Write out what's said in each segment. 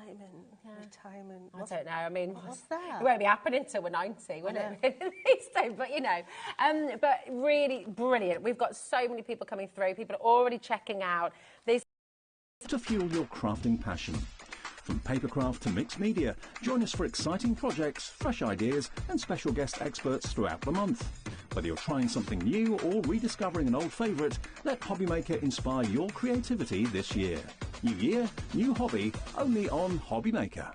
Retirement. I don't know. I mean, what's that? It won't be happening until we're 90, will it? These days, but you know. But really brilliant. We've got so many people coming through. People are already checking out these. To fuel your crafting passion. From papercraft to mixed media, join us for exciting projects, fresh ideas and special guest experts throughout the month. Whether you're trying something new or rediscovering an old favourite, let HobbyMaker inspire your creativity this year. New year, new hobby, only on HobbyMaker.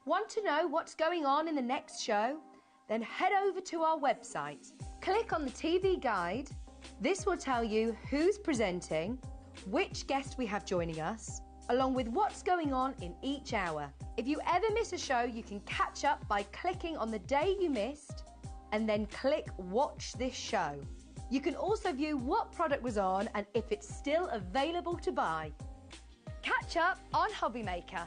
Want to know what's going on in the next show? Then head over to our website. Click on the TV guide. This will tell you who's presenting, which guest we have joining us, along with what's going on in each hour. If you ever miss a show, you can catch up by clicking on the day you missed and then click Watch This Show. You can also view what product was on and if it's still available to buy. Catch up on HobbyMaker.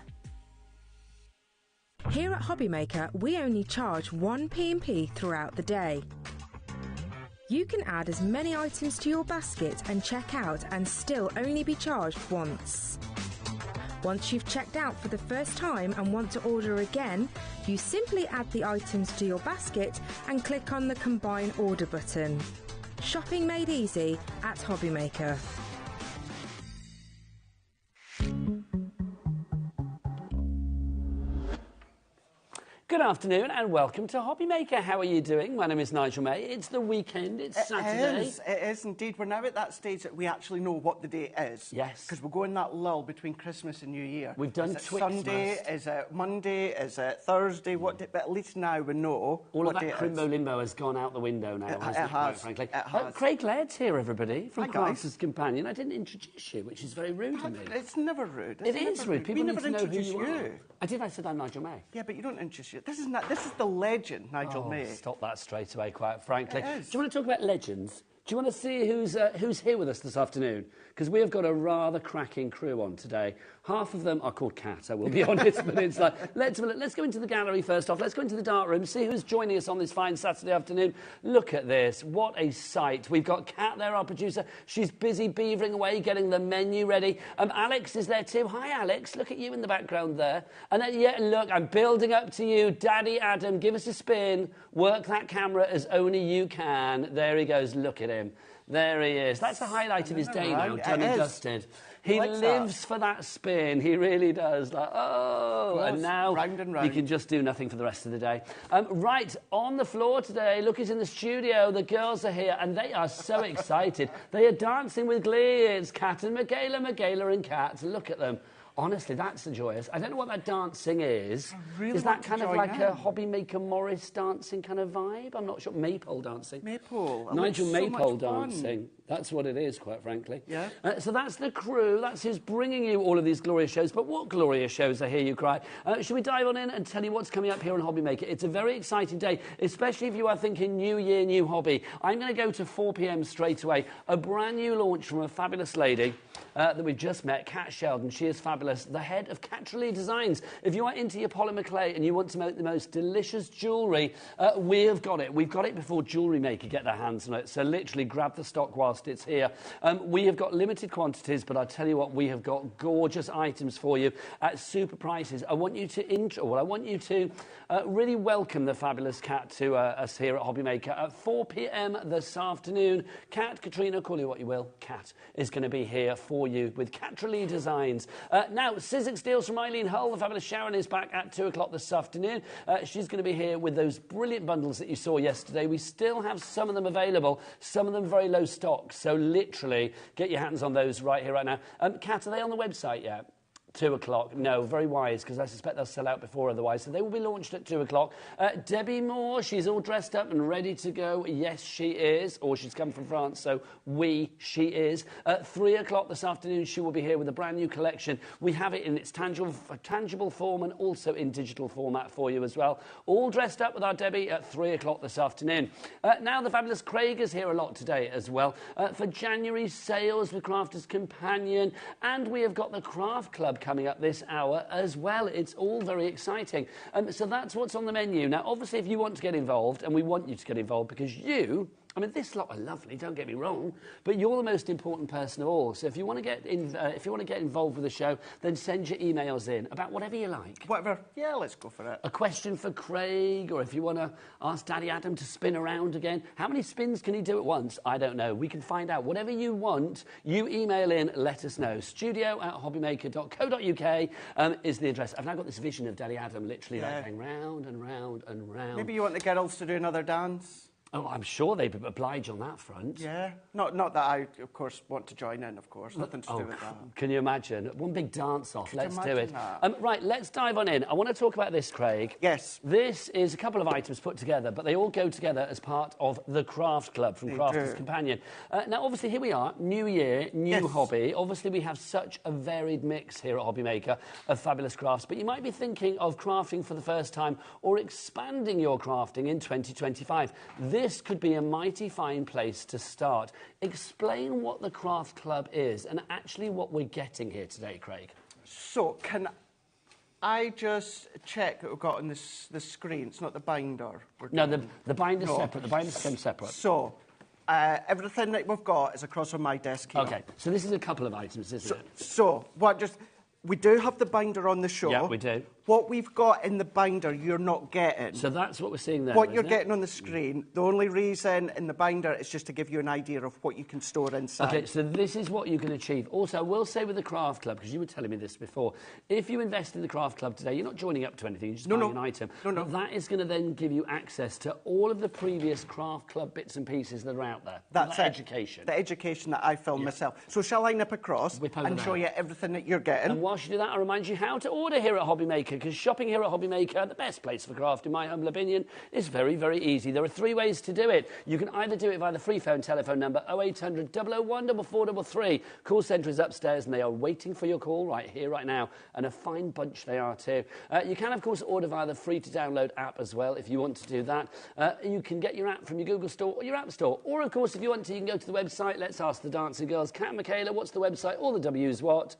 Here at HobbyMaker, we only charge 1 P&P throughout the day. You can add as many items to your basket and check out and still only be charged once. Once you've checked out for the first time and want to order again, you simply add the items to your basket and click on the Combine Order button. Shopping made easy at HobbyMaker. Good afternoon and welcome to HobbyMaker. How are you doing? My name is Nigel May. It's the weekend, it's Saturday. It is indeed. We're now at that stage that we actually know what the day is. Yes. Because we're going that lull between Christmas and New Year. We've done Is it Sunday? Is it Monday? Is it Thursday? What day? But at least now we know All of that Crimbo Limbo has gone out the window now, hasn't it, quite frankly. It has. Craig Laird's here, everybody, from Hi, guys. Crafter's Companion. I didn't introduce you, which is very rude of me. It's never rude. It is rude. People we need never to know who introduce you are. I did. I said I'm Nigel May. Yeah, but you don't introduce you. This is the legend, Nigel May. Stop that straight away, quite frankly. It is. Do you want to talk about legends? Do you want to see who's here with us this afternoon? Because we have got a rather cracking crew on today. Half of them are called Cat, I will be honest, but it's like, let's go into the gallery first off. Let's go into the dark room, see who's joining us on this fine Saturday afternoon. Look at this. What a sight. We've got Cat there, our producer. She's busy beavering away, getting the menu ready. Alex is there too. Hi, Alex. Look at you in the background there. And then, yeah, look, I'm building up to you. Daddy Adam, give us a spin. Work that camera as only you can. There he goes. Look at him. There he is. That's the highlight of his day now, done and dusted. He lives for that spin. He really does. Like, oh, and now round and round. He can just do nothing for the rest of the day. Right, on the floor today, look, he's in the studio. The girls are here, and they are so excited. They are dancing with glee. It's Kat and Michaela and Kat. Look at them. Honestly, that's joyous. I don't know what that dancing is. Is that kind of like a HobbyMaker Morris dancing kind of vibe? I'm not sure. Maypole dancing. Maypole. Nigel Maypole dancing. That's what it is, quite frankly. Yeah. So that's the crew. That's who's bringing you all of these glorious shows. But what glorious shows, I hear you cry. Should we dive on in and tell you what's coming up here on HobbyMaker? It's a very exciting day, especially if you are thinking new year, new hobby. I'm going to go to 4 p.m. straight away. A brand new launch from a fabulous lady that we've just met, Kat Sheldon. She is fabulous. The head of Catrally Designs. If you are into your polymer clay and you want to make the most delicious jewellery, we have got it. We've got it before jewellery maker get their hands on it. So literally grab the stock whilst it's here. We have got limited quantities, but I'll tell you what, we have got gorgeous items for you at super prices. I want you to really welcome the fabulous Kat to us here at HobbyMaker at 4 p.m. this afternoon. Kat, Katrina, call you what you will. Kat is going to be here for you with Catrally Designs. Now, Sizzix deals from Eileen Hull. The fabulous Sharon is back at 2 o'clock this afternoon. She's going to be here with those brilliant bundles that you saw yesterday. We still have some of them available, some of them very low stock. So literally, get your hands on those right here, right now. Kat, are they on the website yet? 2 o'clock. No, very wise, because I suspect they'll sell out before otherwise. So they will be launched at 2 o'clock. Debbie Moore, she's all dressed up and ready to go. Yes, she is. Or she's come from France, so she is. At 3 o'clock this afternoon, she will be here with a brand new collection. We have it in its tangible form and also in digital format for you as well. All dressed up with our Debbie at 3 o'clock this afternoon. Now, the fabulous Craig is here a lot today as well. For January sales with Crafter's Companion. And we have got the Craft Club coming up this hour as well. It's all very exciting. So that's what's on the menu. Now, obviously, if you want to get involved, and we want you to get involved because you I mean, this lot are lovely, don't get me wrong, but you're the most important person of all. So if you want to get involved with the show, then send your emails in about whatever you like. Whatever. Yeah, let's go for it. A question for Craig, or if you want to ask Daddy Adam to spin around again. How many spins can he do at once? I don't know. We can find out. Whatever you want, you email in, let us know. studio@hobbymaker.co.uk is the address. I've now got this vision of Daddy Adam literally like going round and round and round. Maybe you want the girls to do another dance? Oh, I'm sure they'd oblige on that front. Yeah. Not that I, of course, want to join in, of course. Nothing to do with that. Can you imagine? One big dance-off. Let's do it. That? Right, let's dive on in. I want to talk about this, Craig. Yes. This is a couple of items put together, but they all go together as part of the Craft Club from Crafter's Companion. Now, obviously, here we are, new year, new hobby. Obviously, we have such a varied mix here at HobbyMaker of fabulous crafts, but you might be thinking of crafting for the first time or expanding your crafting in 2025. This could be a mighty fine place to start. Explain what the Craft Club is and actually what we're getting here today, Craig. So, can I just check what we've got on the screen? It's not the binder. No, the binder's separate. The binder's separate. So, everything that we've got is across on my desk here. OK, so this is a couple of items, isn't it? So, we do have the binder on the show. Yeah, we do. What we've got in the binder, you're not getting. So that's what we're seeing there. What you're getting on the screen, the only reason in the binder is just to give you an idea of what you can store inside. OK, so this is what you can achieve. Also, I will say with the Craft Club, because you were telling me this before, if you invest in the Craft Club today, you're not joining up to anything, you're just buying an item. No. But that is going to then give you access to all of the previous Craft Club bits and pieces that are out there. That's education. The education that I filmed myself. So shall I nip across and show you everything that you're getting? And whilst you do that, I'll remind you how to order here at HobbyMaker, because shopping here at HobbyMaker, the best place for craft, in my humble opinion, is very, very easy. There are 3 ways to do it. You can either do it via the free phone telephone number 0800 001 4433. Call centre is upstairs and they are waiting for your call right here, right now. And a fine bunch they are too. You can, of course, order via the free-to-download app as well if you want to do that. You can get your app from your Google Store or your App Store. Or, of course, if you want to, you can go to the website. Let's ask the dancing girls. Kat and Michaela, what's the website? All the W's what?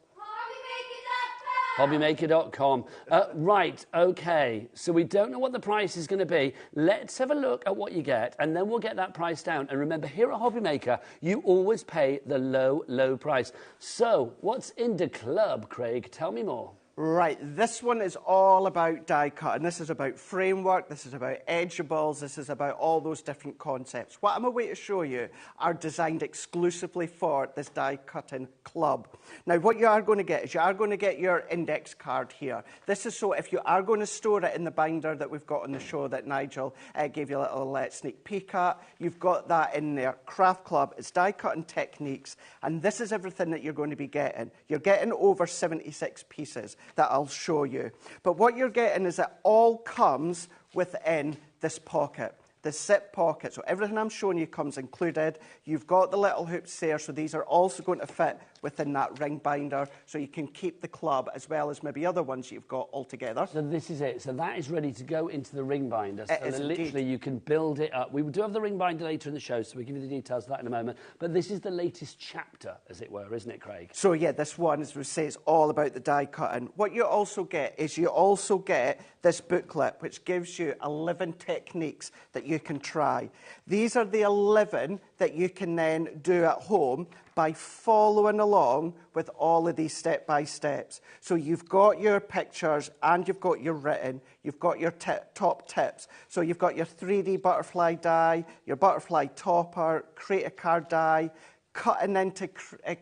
HobbyMaker.com. Right, OK. So we don't know what the price is going to be. Let's have a look at what you get, and then we'll get that price down. And remember, here at HobbyMaker, you always pay the low, low price. So what's in the club, Craig? Tell me more. Right, this one is all about die cut, and this is about framework, this is about edgeables, this is about all those different concepts. What I'm about to show you are designed exclusively for this die cutting club. Now, what you are going to get is you are going to get your index card here. This is so if you are going to store it in the binder that we've got on the show that Nigel gave you a little sneak peek at, you've got that in there. Craft Club, it's die cutting techniques, and this is everything that you're going to be getting. You're getting over 76 pieces that I'll show you. But what you're getting is it all comes within this pocket, the zip pocket. So everything I'm showing you comes included. You've got the little hoops there, so these are also going to fit within that ring binder, so you can keep the club as well as maybe other ones you've got all together. So this is it. So that is ready to go into the ring binder. So It is literally you can build it up. We do have the ring binder later in the show, so we'll give you the details of that in a moment. But this is the latest chapter, as it were, isn't it, Craig? So yeah, this one, as we say, is all about the die cutting. What you also get is you also get this booklet, which gives you 11 techniques that you can try. These are the 11 that you can then do at home by following along with all of these step-by-steps. So you've got your pictures and you've got your written, you've got your top tips. So you've got your 3D butterfly die, your butterfly topper, create a card die, cutting in to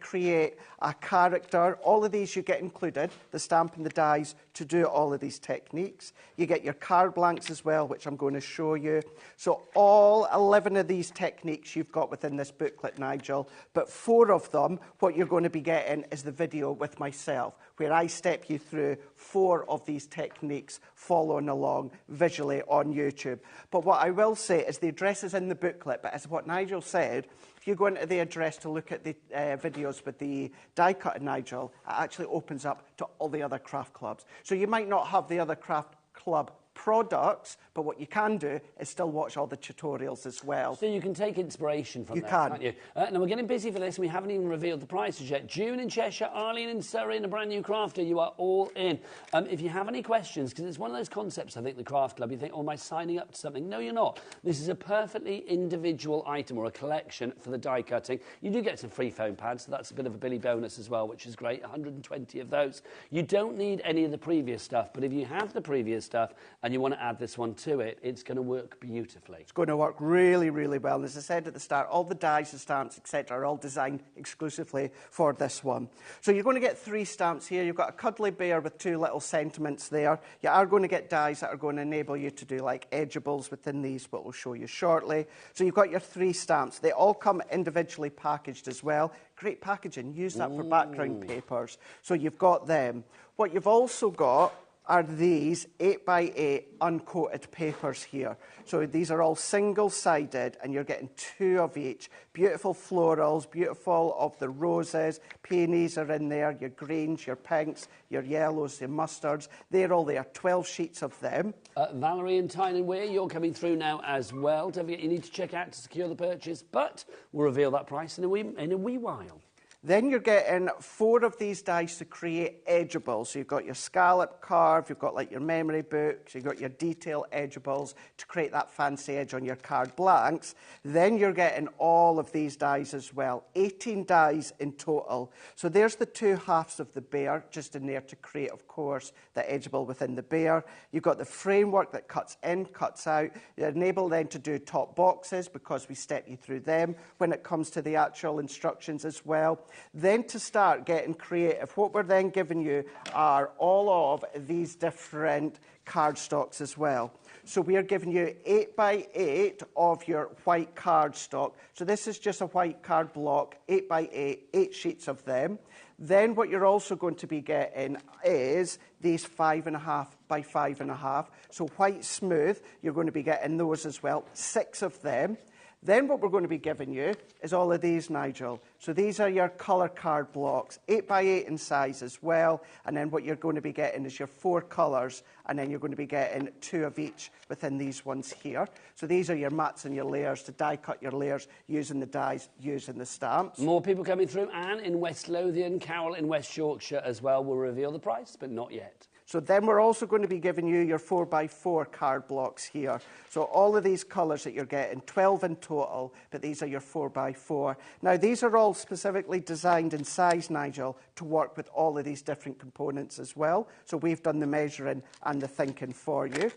create a character. All of these you get included, the stamp and the dies, to do all of these techniques. You get your card blanks as well, which I'm going to show you. So all 11 of these techniques you've got within this booklet, Nigel, but 4 of them, what you're going to be getting is the video with myself, where I step you through 4 of these techniques following along visually on YouTube. But what I will say is the address is in the booklet, but as what Nigel said, if you go into the address to look at the videos with the die cut, Nigel, it actually opens up to all the other craft clubs. So you might not have the other craft club products, but what you can do is still watch all the tutorials as well. So you can take inspiration from there, can. can't you? Now, we're getting busy for this, and we haven't even revealed the prices yet. June in Cheshire, Arlene in Surrey, and a brand new crafter. You are all in. If you have any questions, because it's one of those concepts, I think, the Craft Club, you think, oh, am I signing up to something? No, you're not. This is a perfectly individual item or a collection for the die cutting. You do get some free foam pads, so that's a bit of a Billy bonus as well, which is great. 120 of those. You don't need any of the previous stuff, but if you have the previous stuff and you want to add this one to it, it's going to work beautifully. It's going to work really, really well. And as I said at the start, all the dies, the stamps, etc., are all designed exclusively for this one. So you're going to get 3 stamps here. You've got a cuddly bear with 2 little sentiments there. You are going to get dies that are going to enable you to do like edgeables within these, but we'll show you shortly. So you've got your 3 stamps. They all come individually packaged as well. Great packaging. Use that for background papers. So you've got them. What you've also got are these 8x8 uncoated papers here. So these are all single-sided, and you're getting 2 of each. Beautiful florals, beautiful of the roses, peonies are in there, your greens, your pinks, your yellows, your mustards. They're all there, 12 sheets of them. Valerie and Tynan Weir, you're coming through now as well. Don't forget you need to check out to secure the purchase, but we'll reveal that price in a wee while. Then you're getting 4 of these dies to create edgeables. So you've got your scallop carve, you've got like your memory books, you've got your detail edgeables to create that fancy edge on your card blanks. Then you're getting all of these dies as well, 18 dies in total. So there's the 2 halves of the bear just in there to create, of course, the edgeable within the bear. You've got the framework that cuts in, cuts out. You're enabled then to do top boxes because we step you through them when it comes to the actual instructions as well. Then to start getting creative, what we're then giving you are all of these different cardstocks as well. So we are giving you 8x8 of your white cardstock. So this is just a white card block, 8x8, 8 sheets of them. Then what you're also going to be getting is these 5.5 by 5.5. So white smooth, you're going to be getting those as well, 6 of them. Then what we're going to be giving you is all of these, Nigel. So these are your colour card blocks, 8x8 in size as well. And then what you're going to be getting is your 4 colours, and then you're going to be getting 2 of each within these ones here. So these are your mats and your layers to die cut your layers using the dies, using the stamps. More people coming through. Anne in West Lothian, Carol in West Yorkshire as well. We'll reveal the price, but not yet. So then we're also going to be giving you your 4x4 card blocks here. So all of these colours that you're getting, 12 in total, but these are your 4x4. Now, these are all specifically designed in size, Nigel, to work with all of these different components as well. So we've done the measuring and the thinking for you.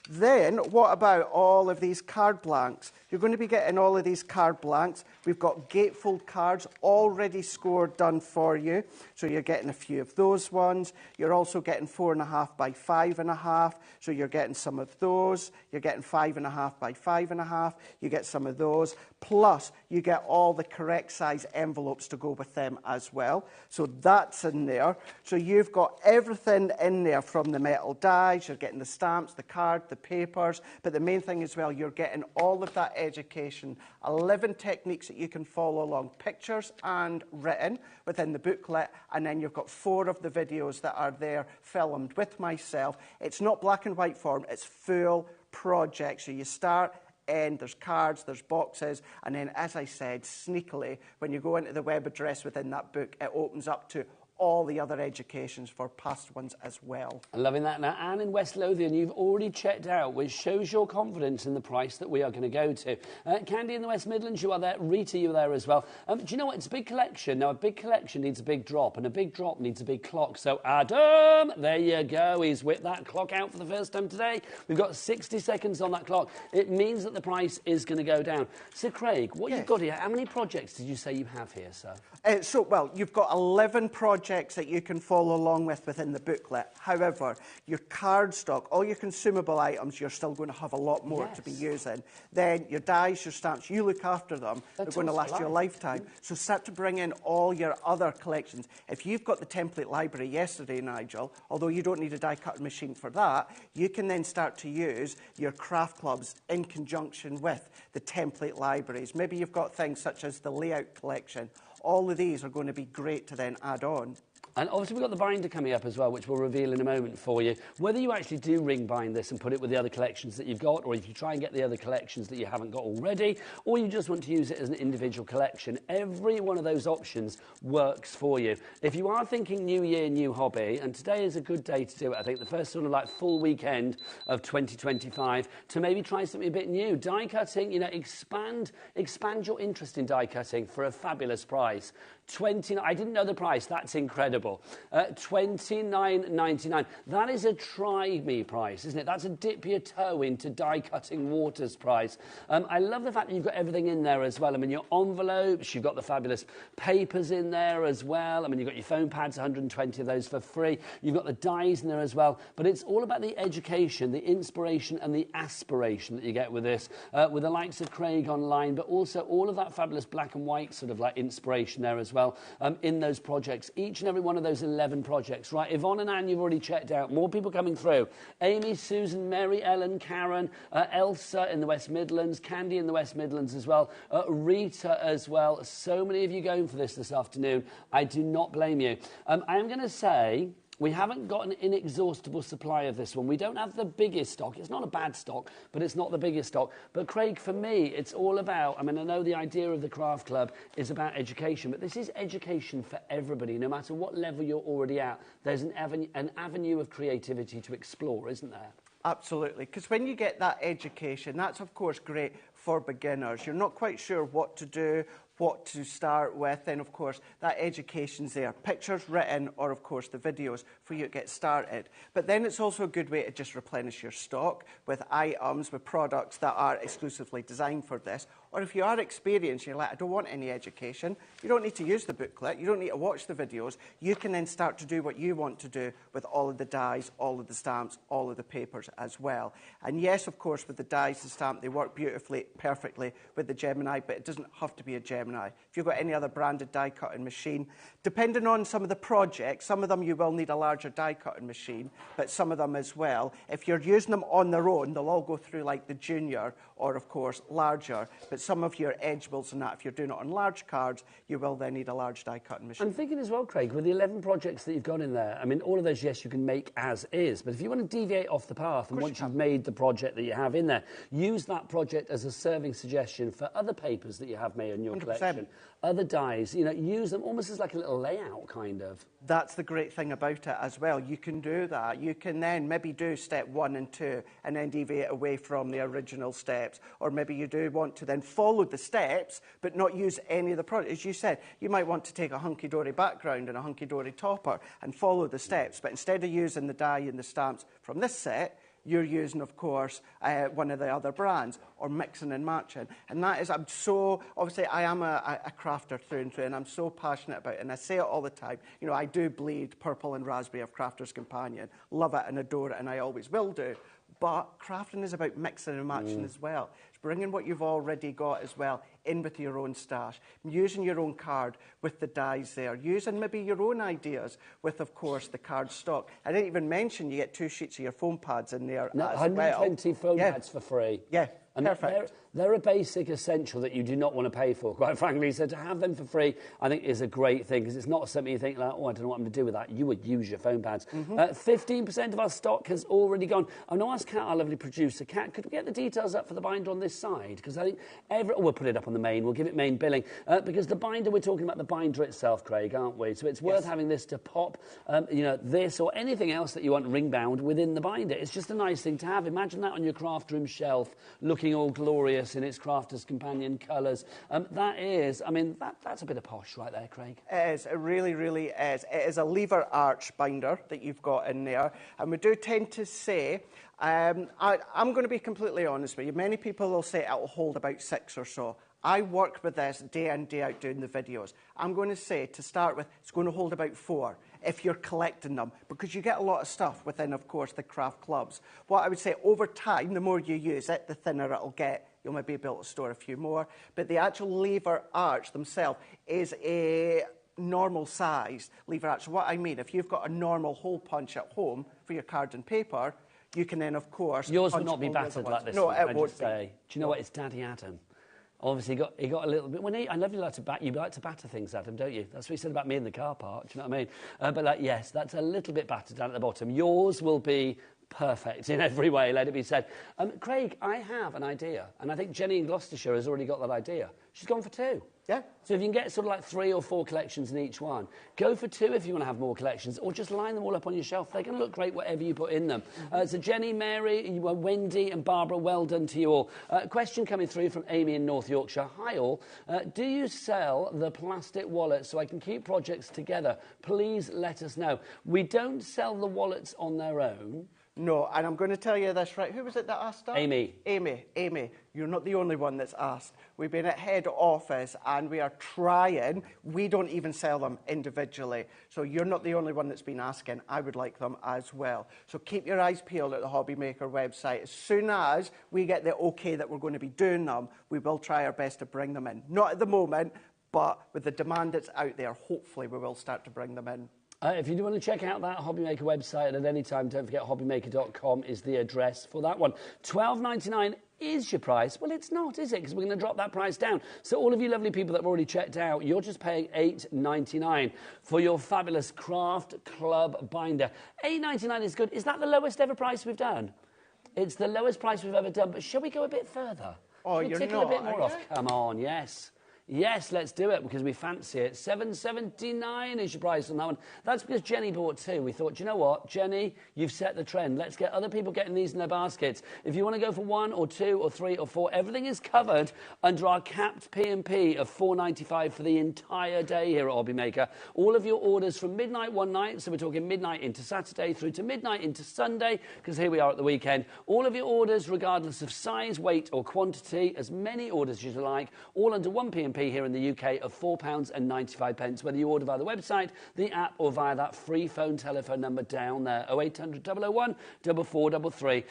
Then, what about all of these card blanks? You're going to be getting all of these card blanks. We've got gatefold cards already scored, done for you. So you're getting a few of those ones. You're also getting 4.5 by 5.5. So you're getting some of those. You're getting 5.5 by 5.5. You get some of those. Plus, you get all the correct size envelopes to go with them as well. So that's in there. So you've got everything in there from the metal dies. You're getting the stamps, the card, the papers. But the main thing as well, you're getting all of that education. 11 techniques that you can follow along, pictures and written within the booklet. And then you've got 4 of the videos that are there filmed with myself. It's not black and white form, it's full project. So you start, end, there's cards, there's boxes, and then, as I said, sneakily, when you go into the web address within that book, it opens up to all the other educations for past ones as well. I'm loving that. Now, Anne in West Lothian, you've already checked out, which shows your confidence in the price that we are going to go to. Candy in the West Midlands, you are there. Rita, you're there as well. Do you know what? It's a big collection. Now, a big collection needs a big drop, and a big drop needs a big clock. So, Adam, there you go. He's whipped that clock out for the first time today. We've got 60 seconds on that clock. It means that the price is going to go down. So, Craig, what you've got here, how many projects did you say you have here, sir? Well, you've got 11 projects that you can follow along with within the booklet. However, your cardstock, all your consumable items, you're still going to have a lot more to be using. Then your dies, your stamps, you look after them. They're going to last you a lifetime. So start to bring in all your other collections. If you've got the template library yesterday, Nigel, although you don't need a die cutting machine for that, you can then start to use your craft clubs in conjunction with the template libraries. Maybe you've got things such as the layout collection. All of these are going to be great to then add on. And obviously we've got the binder coming up as well, which we'll reveal in a moment for you. Whether you actually do ring bind this and put it with the other collections that you've got, or if you try and get the other collections that you haven't got already, or you just want to use it as an individual collection, every one of those options works for you. If you are thinking new year, new hobby, and today is a good day to do it, I think the first sort of like full weekend of 2025, to maybe try something a bit new. Die cutting, you know, expand your interest in die cutting for a fabulous price. I didn't know the price. That's incredible. $29.99. That is a try me price, isn't it? That's a dip your toe into die cutting waters price. I love the fact that you've got everything in there as well. I mean, your envelopes, you've got the fabulous papers in there as well. I mean, you've got your foam pads, 120 of those for free. You've got the dies in there as well. But it's all about the education, the inspiration and the aspiration that you get with this, with the likes of Craig online, but also all of that fabulous black and white sort of like inspiration there as well. In those projects, each and every one of those 11 projects, right? Yvonne and Anne, you've already checked out. More people coming through. Amy, Susan, Mary, Ellen, Karen, Elsa in the West Midlands, Candy in the West Midlands as well, Rita as well. So many of you going for this afternoon. I do not blame you. I am going to say, we haven't got an inexhaustible supply of this one. We don't have the biggest stock. It's not a bad stock, but it's not the biggest stock. But Craig, for me, it's all about, I mean, I know the idea of the Craft Club is about education, but this is education for everybody, no matter what level you're already at. There's an avenue of creativity to explore, isn't there? Absolutely, because when you get that education, that's of course great for beginners. You're not quite sure what to do, what to start with, then of course that education's there. Pictures written, or of course the videos for you to get started. But then it's also a good way to just replenish your stock with items, with products that are exclusively designed for this. Or if you are experienced, you're like, I don't want any education, you don't need to use the booklet, you don't need to watch the videos, you can then start to do what you want to do with all of the dies, all of the stamps, all of the papers as well. And yes, of course, with the dies, the stamp, they work beautifully, perfectly with the Gemini, but it doesn't have to be a Gemini. If you've got any other branded die cutting machine, depending on some of the projects, some of them you will need a larger die cutting machine, but some of them as well. If you're using them on their own, they'll all go through like the junior or of course larger, but some of your edge mills and that, if you're doing it on large cards, you will then need a large die cutting machine. I'm thinking as well, Craig, with the 11 projects that you've got in there, I mean, all of those, yes, you can make as is, but if you want to deviate off the path, and once you've made the project that you have in there, use that project as a serving suggestion for other papers that you have made in your 100%. collection, other dies, you know, use them almost as like a little layout, kind of. That's the great thing about it as well. You can do that. You can then maybe do step 1 and 2 and then deviate away from the original steps. Or maybe you do want to then follow the steps but not use any of the products. As you said, you might want to take a hunky-dory background and a hunky-dory topper and follow the steps. But instead of using the die and the stamps from this set, you're using, of course, one of the other brands, or mixing and matching. And that is, I'm so, obviously, I am a crafter through and through, and I'm so passionate about it, and I say it all the time. You know, I do bleed purple and raspberry of Crafter's Companion, love it and adore it, and I always will do. But crafting is about mixing and matching as well. It's bringing what you've already got as well in with your own stash, using your own card with the dies there, using maybe your own ideas with, of course, the card stock. I didn't even mention you get 2 sheets of your foam pads in there No, as 120 well. foam pads for free. Yeah, and perfect. They're a basic essential that you do not want to pay for, quite frankly. So to have them for free, I think, is a great thing, because it's not something you think like, oh, I don't know what I'm going to do with that. You would use your foam pads. 15% of our stock has already gone. I'm going to ask Kat, our lovely producer. Kat, could we get the details up for the binder on this side? Because I think we'll put it up on the main. We'll give it main billing. Because the binder, we're talking about the binder itself, Craig, aren't we? So it's worth having this to pop, you know, this or anything else that you want ring bound within the binder. It's just a nice thing to have. Imagine that on your craft room shelf, looking all glorious in its Crafter's Companion colours. That is, I mean, that's a bit of posh right there, Craig. It is, it really, really is. It is a lever arch binder that you've got in there. And we do tend to say, I'm going to be completely honest with you, many people will say it will hold about 6 or so. I work with this day in, day out doing the videos. I'm going to say, to start with, it's going to hold about 4 if you're collecting them, because you get a lot of stuff within, of course, the craft clubs. What I would say, over time, the more you use it, the thinner it'll get. You'll maybe be able to store a few more. But the actual lever arch themselves is a normal size lever arch. So what I mean, if you've got a normal hole punch at home for your card and paper, you can then, of course... Yours would not be battered like this no, one, it won't say. Do you know what? It's Daddy Adam. Obviously, he got a little bit. I love you like to batter things, Adam, don't you? That's what you said about me in the car park. Do you know what I mean? But like, yes, that's a little bit battered down at the bottom. Yours will be perfect in every way, let it be said. Craig, I have an idea, and I think Jenny in Gloucestershire has already got that idea. She's gone for 2. Yeah. So if you can get sort of like 3 or 4 collections in each one, go for 2 if you want to have more collections, or just line them all up on your shelf. They're going to look great whatever you put in them. So Jenny, Mary, Wendy and Barbara, well done to you all. Question coming through from Amy in North Yorkshire. Hi all. Do you sell the plastic wallets so I can keep projects together? Please let us know. We don't sell the wallets on their own. No, and I'm going to tell you this, right? Who was it that asked us? Amy. Amy, you're not the only one that's asked. We've been at head office and we are trying. We don't even sell them individually. So you're not the only one that's been asking. I would like them as well. So keep your eyes peeled at the HobbyMaker website. As soon as we get the okay that we're going to be doing them, we will try our best to bring them in. Not at the moment, but with the demand that's out there, hopefully we will start to bring them in. If you do want to check out that HobbyMaker website at any time, don't forget hobbymaker.com is the address for that one. $12.99 is your price. Well, it's not, is it? Because we're going to drop that price down. So all of you lovely people that have already checked out, you're just paying $8.99 for your fabulous Craft Club binder. $8.99 is good. Is that the lowest ever price we've done? It's the lowest price we've ever done, but shall we go a bit further? Oh, you're not. A bit more off? Come on, yes. Yes, let's do it because we fancy it. $7.79 is your price on that one. That's because Jenny bought 2. We thought, you know what, Jenny, you've set the trend. Let's get other people getting these in their baskets. If you want to go for 1 or 2 or 3 or 4, everything is covered under our capped P&P of $4.95 for the entire day here at HobbyMaker. All of your orders from midnight one night, so we're talking midnight into Saturday through to midnight into Sunday, because here we are at the weekend. All of your orders, regardless of size, weight or quantity, as many orders as you like, all under one P&P here in the UK of £4.95, whether you order via the website, the app, or via that free phone telephone number down there, 0800 001 4433.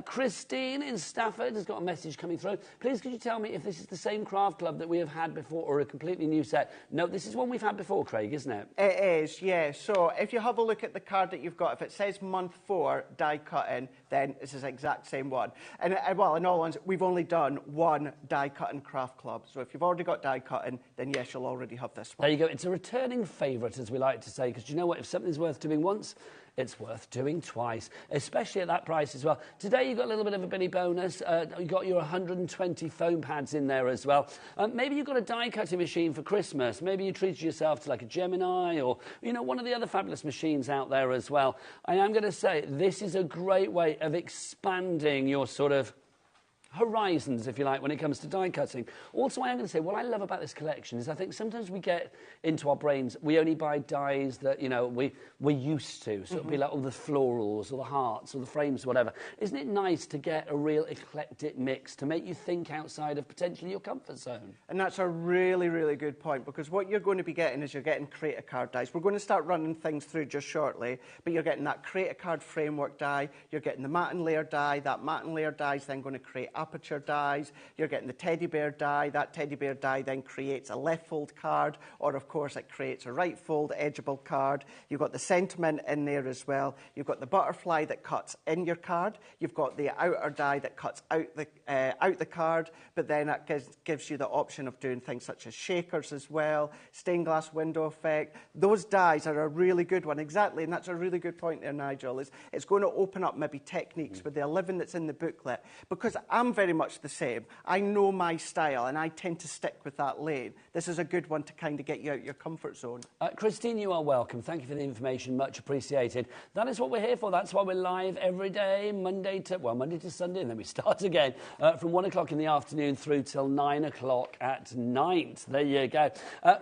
Christine in Stafford has got a message coming through. Please could you tell me if this is the same craft club that we have had before or a completely new set? No, this is one we've had before, Craig, isn't it? It is, yeah. So if you have a look at the card that you've got, if it says month 4 die cutting, then it's the exact same one. And well, in all honesty, we've only done 1 die cutting craft club. So if you've already got die cutting, then yes, you'll already have this one. There you go. It's a returning favourite, as we like to say, because you know what? If something's worth doing once, it's worth doing twice, especially at that price as well. Today, you've got a little bit of a Billy bonus. You've got your 120 foam pads in there as well. Maybe you've got a die-cutting machine for Christmas. Maybe you treated yourself to like a Gemini or, you know, one of the other fabulous machines out there as well. I am going to say this is a great way of expanding your sort of horizons, if you like, when it comes to die cutting. Also, I am going to say, what I love about this collection is I think sometimes we get into our brains, we only buy dies that, you know, we're used to. So it'll be like all the florals or the hearts or the frames or whatever. Isn't it nice to get a real eclectic mix to make you think outside of potentially your comfort zone? And that's a really, really good point, because what you're going to be getting is you're getting Create Card dies. We're going to start running things through just shortly, but you're getting that Create Card framework die, you're getting the matte and layer die, that matte and layer die is then going to create aperture dies, you're getting the teddy bear die, that teddy bear die then creates a left fold card, or of course it creates a right fold edgeable card. You've got the sentiment in there as well, you've got the butterfly that cuts in your card, you've got the outer die that cuts out the card, but then that gives you the option of doing things such as shakers as well, stained glass window effect. Those dies are a really good one, exactly, and that's a really good point there, Nigel. It's going to open up maybe techniques with the 11 that's in the booklet, because I'm very much the same. I know my style and I tend to stick with that lane. This is a good one to kind of get you out your comfort zone. Christine, you are welcome. Thank you for the information, much appreciated. That is what we're here for. That's why we're live every day, Monday to Sunday, and then we start again from 1 o'clock in the afternoon through till 9 o'clock at night. There you go.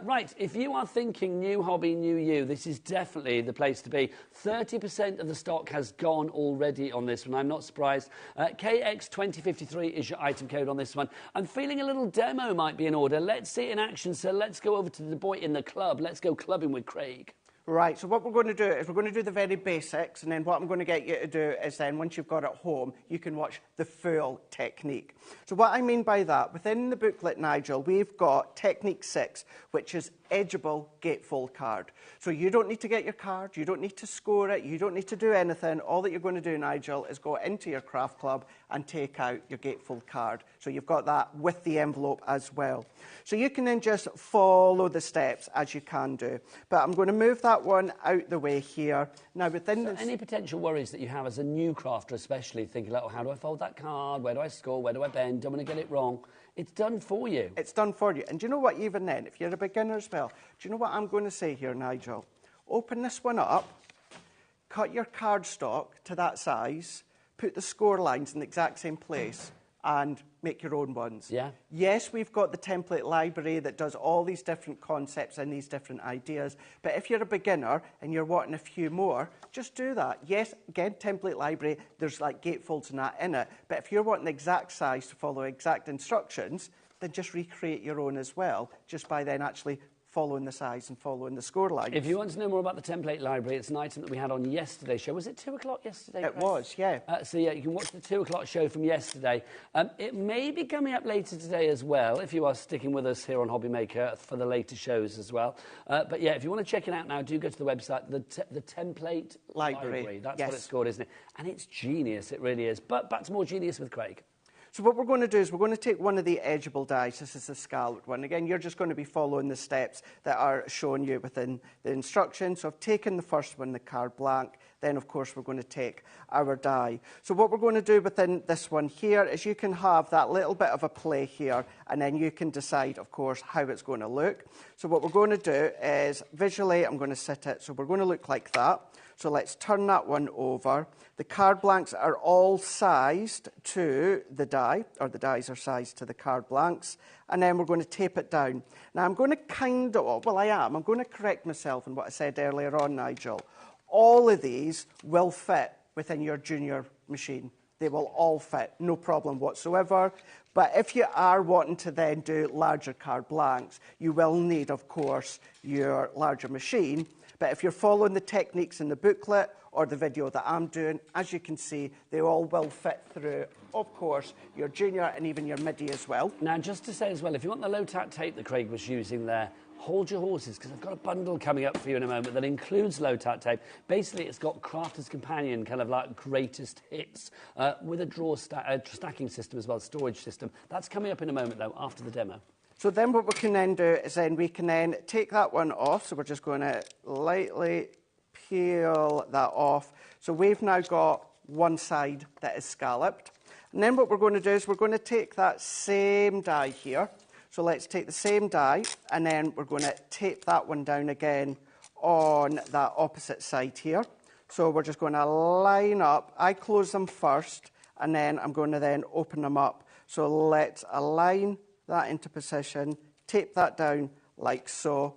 Right, if you are thinking new hobby, new you, this is definitely the place to be. 30% of the stock has gone already on this one. I'm not surprised. KX2053 is your item code on this one. I'm feeling a little demo might be in order. Let's see it in action, so let's go over to the boy in the club. Let's go clubbing with Craig. Right, so what we're going to do is we're going to do the very basics, and then what I'm going to get you to do is then, once you've got it home, you can watch the full technique. So what I mean by that, within the booklet, Nigel, we've got Technique 6, which is edgeable gatefold card. So you don't need to get your card, you don't need to score it, you don't need to do anything. All that you're going to do, Nigel, is go into your craft club and take out your gatefold card. So you've got that with the envelope as well. So you can then just follow the steps as you can do. But I'm going to move that one out the way here. Now, within this... Any potential worries that you have as a new crafter, especially thinking, like, oh, how do I fold that card? Where do I score? Where do I bend? Don't want to get it wrong. It's done for you. It's done for you. And do you know what, even then, if you're a beginner as well, do you know what I'm going to say here, Nigel? Open this one up, cut your cardstock to that size, put the score lines in the exact same place, and make your own ones. Yeah. Yes, we've got the template library that does all these different concepts and these different ideas, but if you're a beginner and you're wanting a few more, just do that. Yes, again, template library, there's like gatefolds and that in it, but if you're wanting the exact size to follow exact instructions, then just recreate your own as well, just by then actually following the size and following the score lines. If you want to know more about the template library, it's an item that we had on yesterday's show. Was it 2 o'clock yesterday, It Chris? was, yeah. So, yeah, you can watch the 2 o'clock show from yesterday. It may be coming up later today as well, if you are sticking with us here on HobbyMaker for the later shows as well. But, yeah, if you want to check it out now, do go to the website, the template library. That's what it's called, isn't it? And it's genius, it really is. But back to more genius with Craig. So what we're going to do is we're going to take one of the edgeable dies. This is the scalloped one. Again, you're just going to be following the steps that are shown you within the instructions. So I've taken the first one, the card blank. Then, of course, we're going to take our die. So what we're going to do within this one here is you can have that little bit of a play here, and then you can decide, of course, how it's going to look. So what we're going to do is, visually, I'm going to sit it. So we're going to look like that. So let's turn that one over. The card blanks are all sized to the die, or the dies are sized to the card blanks, and then we're going to tape it down. Now, I'm going to I'm going to correct myself in what I said earlier on, Nigel. All of these will fit within your junior machine. They will all fit, no problem whatsoever. But if you are wanting to then do larger card blanks, you will need, of course, your larger machine. But if you're following the techniques in the booklet or the video that I'm doing, as you can see, they all will fit through, of course, your junior and even your midi as well. Now, just to say as well, if you want the low-tack tape that Craig was using there, hold your horses, because I've got a bundle coming up for you in a moment that includes low-tack tape. Basically, it's got Crafter's Companion, kind of like greatest hits, with a stacking system as well, storage system. That's coming up in a moment, though, after the demo. So then what we can then do is then we can then take that one off. So we're just going to lightly peel that off. So we've now got one side that is scalloped. And then what we're going to do is we're going to take that same die here. So let's take the same die, and then we're going to tape that one down again on that opposite side here. So we're just going to line up. I close them first, and then I'm going to then open them up. So let's align that into position, tape that down like so,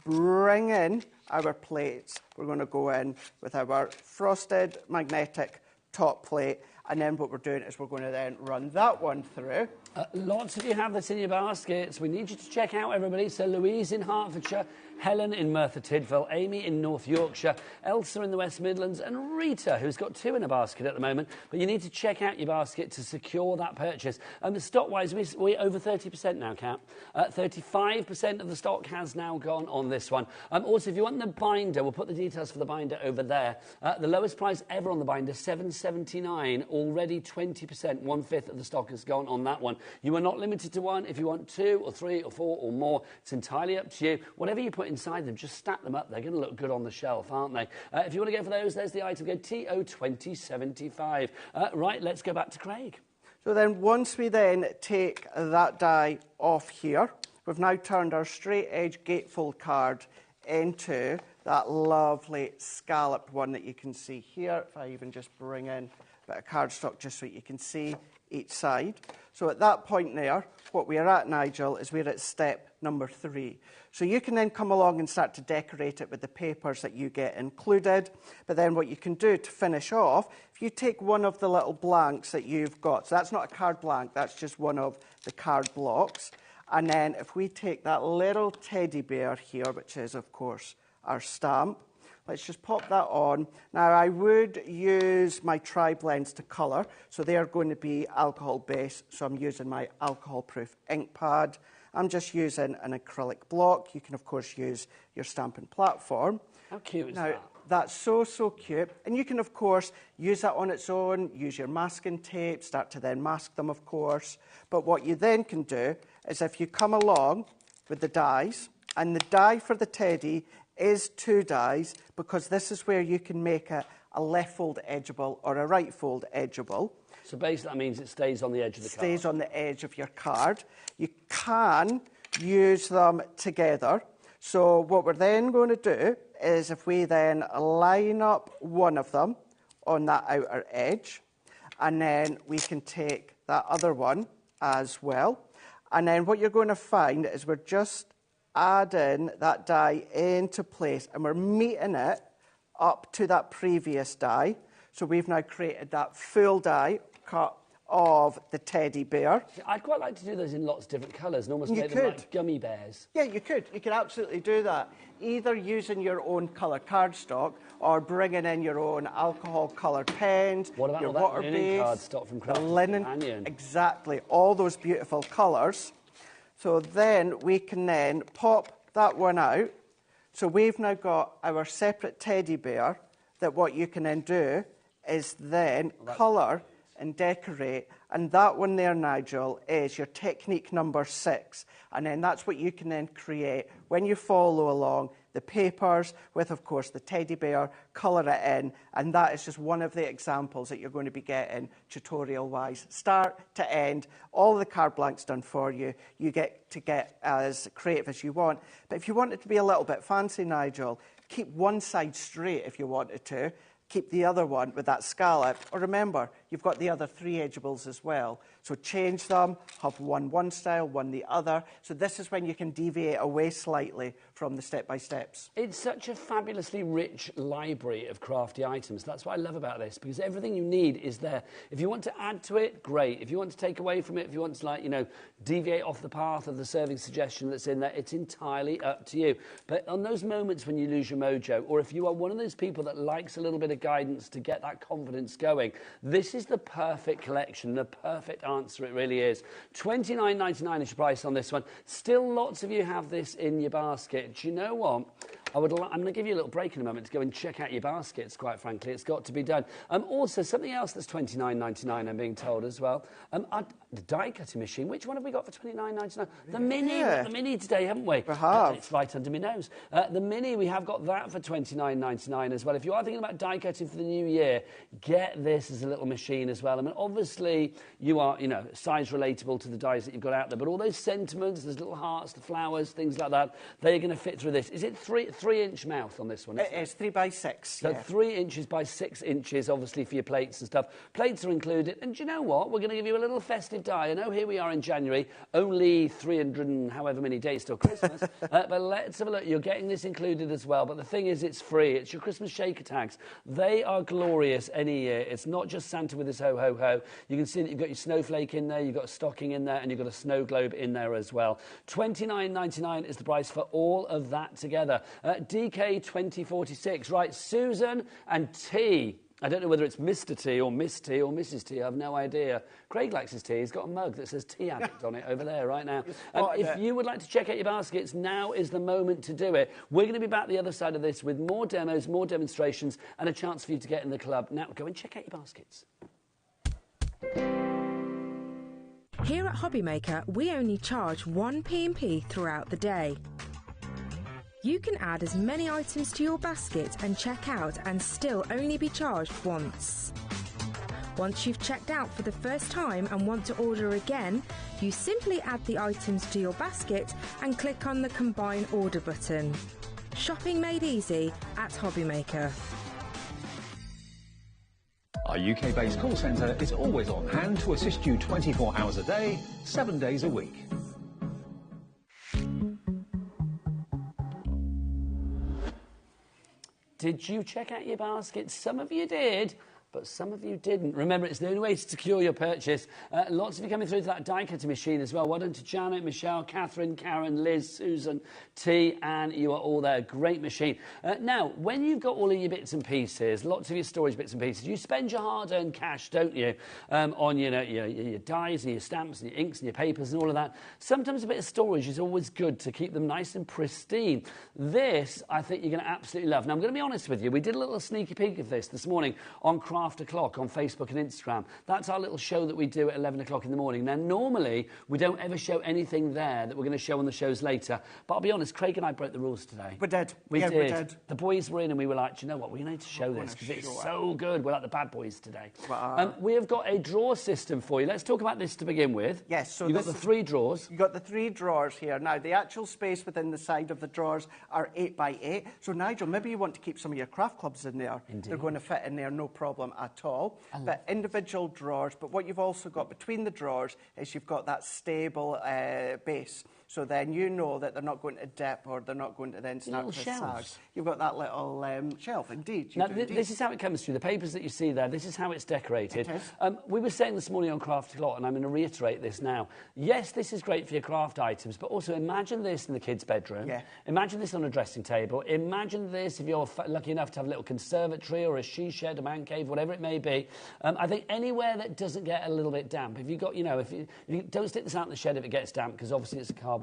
bring in our plates. We're going to go in with our frosted magnetic top plate, and then what we're doing is we're going to then run that one through. Lots of you have this in your baskets. We need you to check out, everybody. So Louise in Hertfordshire, Helen in Merthyr Tydfil, Amy in North Yorkshire, Elsa in the West Midlands, and Rita, who's got 2 in a basket at the moment. But you need to check out your basket to secure that purchase. Stock-wise, we're over 30% now, Kat. 35% of the stock has now gone on this one. Also, if you want the binder, we'll put the details for the binder over there. The lowest price ever on the binder, $7.79. Already 20%, 1/5 of the stock has gone on that one. You are not limited to one. If you want 2 or 3 or 4 or more, it's entirely up to you. Whatever you put inside them, just stack them up. They're going to look good on the shelf, aren't they? If you want to go for those, there's the item code TO2075. Right, let's go back to Craig. So then once we then take that die off here, we've now turned our straight edge gatefold card into that lovely scalloped one that you can see here. If I even just bring in a bit of cardstock just so you can see each side. So at that point there, what we are at, Nigel, is we're at step number 3. So you can then come along and start to decorate it with the papers that you get included. But then what you can do to finish off, if you take one of the little blanks that you've got, so that's not a card blank, that's just one of the card blocks. And then if we take that little teddy bear here, which is, of course, our stamp, Let's just pop that on. Now, I would use my tri-blends to colour, so they are going to be alcohol-based, so I'm using my alcohol-proof ink pad. I'm just using an acrylic block. You can, of course, use your stamping platform. How cute is now, that? That's so, so cute. And you can, of course, use that on its own, use your masking tape, start to then mask them, of course. But what you then can do is if you come along with the dies, and the die for the teddy is 2 dies, because this is where you can make it a left fold edgeable or a right fold edgeable. So basically that means it stays on the edge of the card. Stays on the edge of your card. You can use them together. So what we're then going to do is if we then line up one of them on that outer edge, and then we can take that other one as well. And then what you're going to find is we're just adding that die into place, and we're meeting it up to that previous die. So we've now created that full die cut of the teddy bear. I'd quite like to do those in lots of different colours and almost make them like gummy bears. Yeah, you could. You could absolutely do that. Either using your own colour cardstock or bringing in your own alcohol-coloured pens, What about your all that water linen base, cardstock from the Crafter's linen, Companion? exactly, all those beautiful colours. So then we can then pop that one out. So we've now got our separate teddy bear that what you can then do is then colour and decorate. And that one there, Nigel, is your technique number 6. And then that's what you can then create when you follow along the papers with, of course, the teddy bear, colour it in. And that is just one of the examples that you're going to be getting tutorial-wise. Start to end, all the card blanks done for you. You get to get as creative as you want. But if you want it to be a little bit fancy, Nigel, keep one side straight if you wanted to. Keep the other one with that scallop. Or remember, you've got the other 3 edgeables as well. So change them, have one style, one the other. So this is when you can deviate away slightly from the step-by-steps. It's such a fabulously rich library of crafty items. That's what I love about this, because everything you need is there. If you want to add to it, great. If you want to take away from it, if you want to, like, you know, deviate off the path of the serving suggestion that's in there, it's entirely up to you. But on those moments when you lose your mojo, or if you are one of those people that likes a little bit of guidance to get that confidence going, this is the perfect collection, the perfect answer. It really is. $29.99 is your price on this one. Still lots of you have this in your basket. Do you know what? I'm going to give you a little break in a moment to go and check out your baskets, quite frankly. It's got to be done. Also, something else that's $29.99, I'm being told as well. The die cutting machine. Which one have we got for $29.99? The Mini. Yeah. The Mini today, haven't we? We have. It's right under my nose. The Mini, we have got that for $29.99 as well. If you are thinking about die cutting for the new year, get this as a little machine as well. I mean, obviously, you are, you know, size relatable to the dies that you've got out there, but all those sentiments, those little hearts, the flowers, things like that, they're going to fit through this. Is it 3-inch mouth on this one? It is 3 by 6. So yeah. 3 inches by 6 inches, obviously, for your plates and stuff. Plates are included. And do you know what? We're going to give you a little festive die. I know here we are in January, only 300 and however many days till Christmas. But let's have a look. You're getting this included as well. But the thing is, it's free. It's your Christmas shaker tags. They are glorious any year. It's not just Santa with his ho-ho-ho. You can see that you've got your snowflake in there, you've got a stocking in there, and you've got a snow globe in there as well. $29.99 is the price for all of that together. DK2046. Right, Susan and T. I don't know whether it's Mr. T or Miss T or Mrs. T. I have no idea. Craig likes his tea. He's got a mug that says Tea Addict on it over there right now. If you would like to check out your baskets, now is the moment to do it. We're going to be back the other side of this with more demos, more demonstrations, and a chance for you to get in the club. Now, go and check out your baskets. Here at HobbyMaker, we only charge 1 P&P throughout the day. You can add as many items to your basket and check out and still only be charged once. Once you've checked out for the first time and want to order again, you simply add the items to your basket and click on the Combine Order button. Shopping made easy at HobbyMaker. Our UK-based call centre is always on hand to assist you 24 hours a day, 7 days a week. Did you check out your basket? Some of you did. but some of you didn't. Remember, it's the only way to secure your purchase. Lots of you coming through to that die cutting machine as well. Well done to Janet, Michelle, Catherine, Karen, Liz, Susan, T, and you are all there. Great machine. Now, when you've got all of your bits and pieces, lots of your storage bits and pieces, you spend your hard-earned cash, don't you, on your dies and your stamps and your inks and your papers and all of that. Sometimes a bit of storage is always good to keep them nice and pristine. This, I think you're going to absolutely love. Now, I'm going to be honest with you. We did a little sneaky peek of this morning on Craft O'Clock on Facebook and Instagram. That's our little show that we do at 11 o'clock in the morning. Now, normally, we don't ever show anything there that we're going to show on the shows later. But I'll be honest, Craig and I broke the rules today. We did. We did. The boys were in and we were like, do you know what? We need to show this because it's so good. We're like the bad boys today. We have got a drawer system for you. Let's talk about this to begin with. Yes. So you've got the 3 drawers. You've got the 3 drawers here. Now, the actual space within the side of the drawers are 8 by 8. So, Nigel, maybe you want to keep some of your craft clubs in there. Indeed. They're going to fit in there, no problem at all. But individual drawers. But what you've also got between the drawers is you've got that stable base. So then you know that they're not going to dip or they're not going to then start to sag. You've got that little shelf, indeed. Now, this is how it comes through. The papers that you see there, this is how it's decorated. It is. We were saying this morning on Craft O'Clock, and I'm going to reiterate this now. Yes, this is great for your craft items, but also imagine this in the kids' bedroom. Yeah. Imagine this on a dressing table. Imagine this if you're lucky enough to have a little conservatory or a she shed, a man cave, whatever it may be. I think anywhere that doesn't get a little bit damp. If you've got, if you don't stick this out in the shed if it gets damp, because obviously it's a cardboard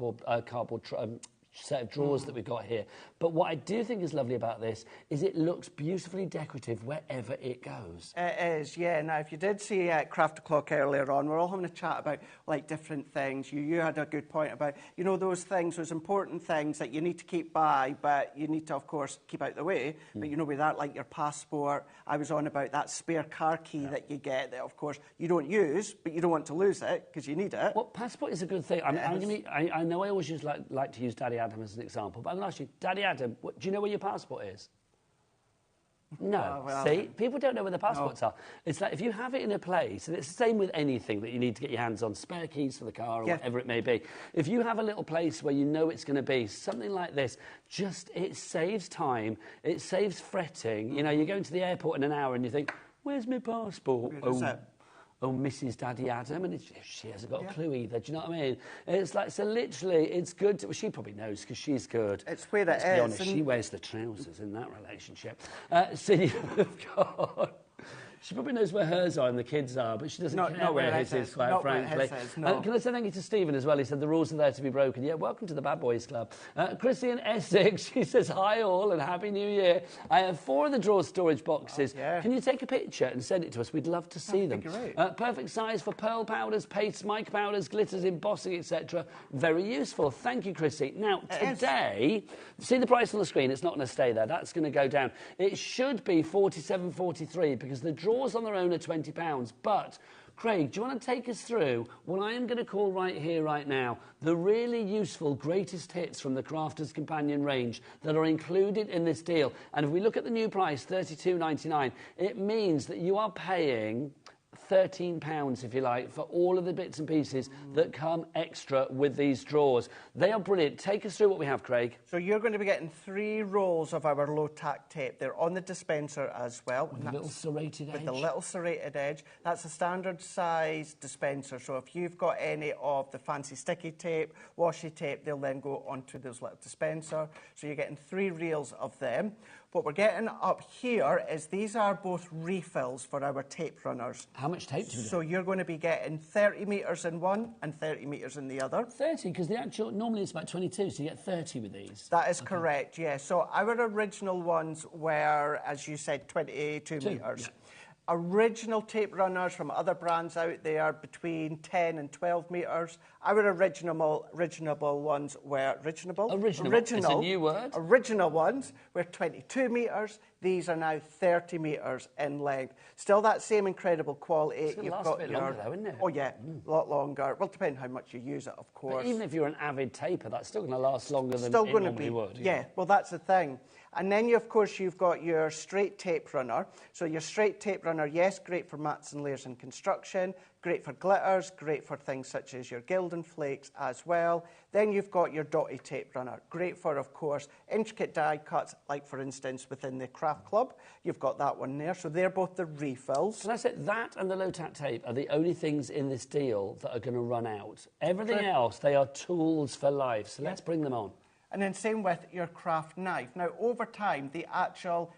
set of drawers that we've got here. But what I do think is lovely about this is it looks beautifully decorative wherever it goes. It is, yeah. Now, if you did see Craft O'Clock earlier on, we're all having a chat about, like, different things. You had a good point about, those things, those important things that you need to keep by, but you need to, of course, keep out the way. But, with that, like your passport, I was on about that spare car key that you get that, of course, you don't use, but you don't want to lose it because you need it. Well, passport is a good thing. I know I always like to use Daddy Adam as an example, but I'm going to ask you, Daddy Adam, do you know where your passport is? No. See, people don't know where the passports are. It's like if you have it in a place, and it's the same with anything that you need to get your hands on, spare keys for the car or whatever it may be. If you have a little place where you know it's going to be, something like this, it saves time, it saves fretting. You go into the airport in an hour and you think, where's my passport? Oh, Mrs. Daddy Adam, and she hasn't got a clue either. Do you know what I mean? It's like, so literally, it's good. She probably knows because she's good. It's where it is. Let's be honest, she wears the trousers in that relationship. So you've got... She probably knows where hers are and the kids are, but she doesn't care where his is, quite frankly. Can I say thank you to Stephen as well? He said the rules are there to be broken. Yeah, welcome to the Bad Boys Club. Chrissy in Essex, she says, hi all and Happy New Year. I have 4 of the drawer storage boxes. Can you take a picture and send it to us? We'd love to see them. Perfect size for pearl powders, pastes, mica powders, glitters, embossing, etc. Very useful. Thank you, Chrissy. Now, today, see the price on the screen? It's not going to stay there. That's going to go down. It should be $47.43 because the drawers on their own are £20, but Craig, do you want to take us through what I am going to call right here, right now, the really useful greatest hits from the Crafter's Companion range that are included in this deal? And if we look at the new price, $32.99, it means that you are paying £13, if you like, for all of the bits and pieces that come extra with these drawers. They are brilliant. Take us through what we have, Craig. So you're going to be getting 3 rolls of our low-tack tape. They're on the dispenser as well. With the little serrated edge. With the little serrated edge. That's a standard size dispenser. So if you've got any of the fancy sticky tape, washi tape, they'll then go onto those little dispenser. So you're getting 3 reels of them. What we're getting up here is these are both refills for our tape runners. How much tape do you get? So you're going to be getting 30 metres in one and 30 metres in the other. 30? Because the actual, normally it's about 22, so you get 30 with these. That is correct, yeah. So our original ones were, as you said, 22 metres. Yeah. Original tape runners from other brands out there between 10 and 12 metres. Our original ones were... Original? It's a new word. Original ones were 22 metres. These are now 30 metres in length. Still that same incredible quality. It's going to last a bit longer though, isn't it? Oh, yeah, a lot longer. Well, depending how much you use it, of course. But even if you're an avid taper, that's still going to last longer than it normally would. Yeah, well, that's the thing. And then, of course, you've got your straight tape runner. So your straight tape runner, yes, great for mats and layers in construction, great for glitters, great for things such as your Gildan flakes as well. Then you've got your dotty tape runner, great for, of course, intricate die cuts, like, for instance, within the craft club. You've got that one there. So they're both the refills. Can I say that and the low-tack tape are the only things in this deal that are going to run out. Everything else, they are tools for life. So let's bring them on. And then same with your craft knife. Now, over time, the actual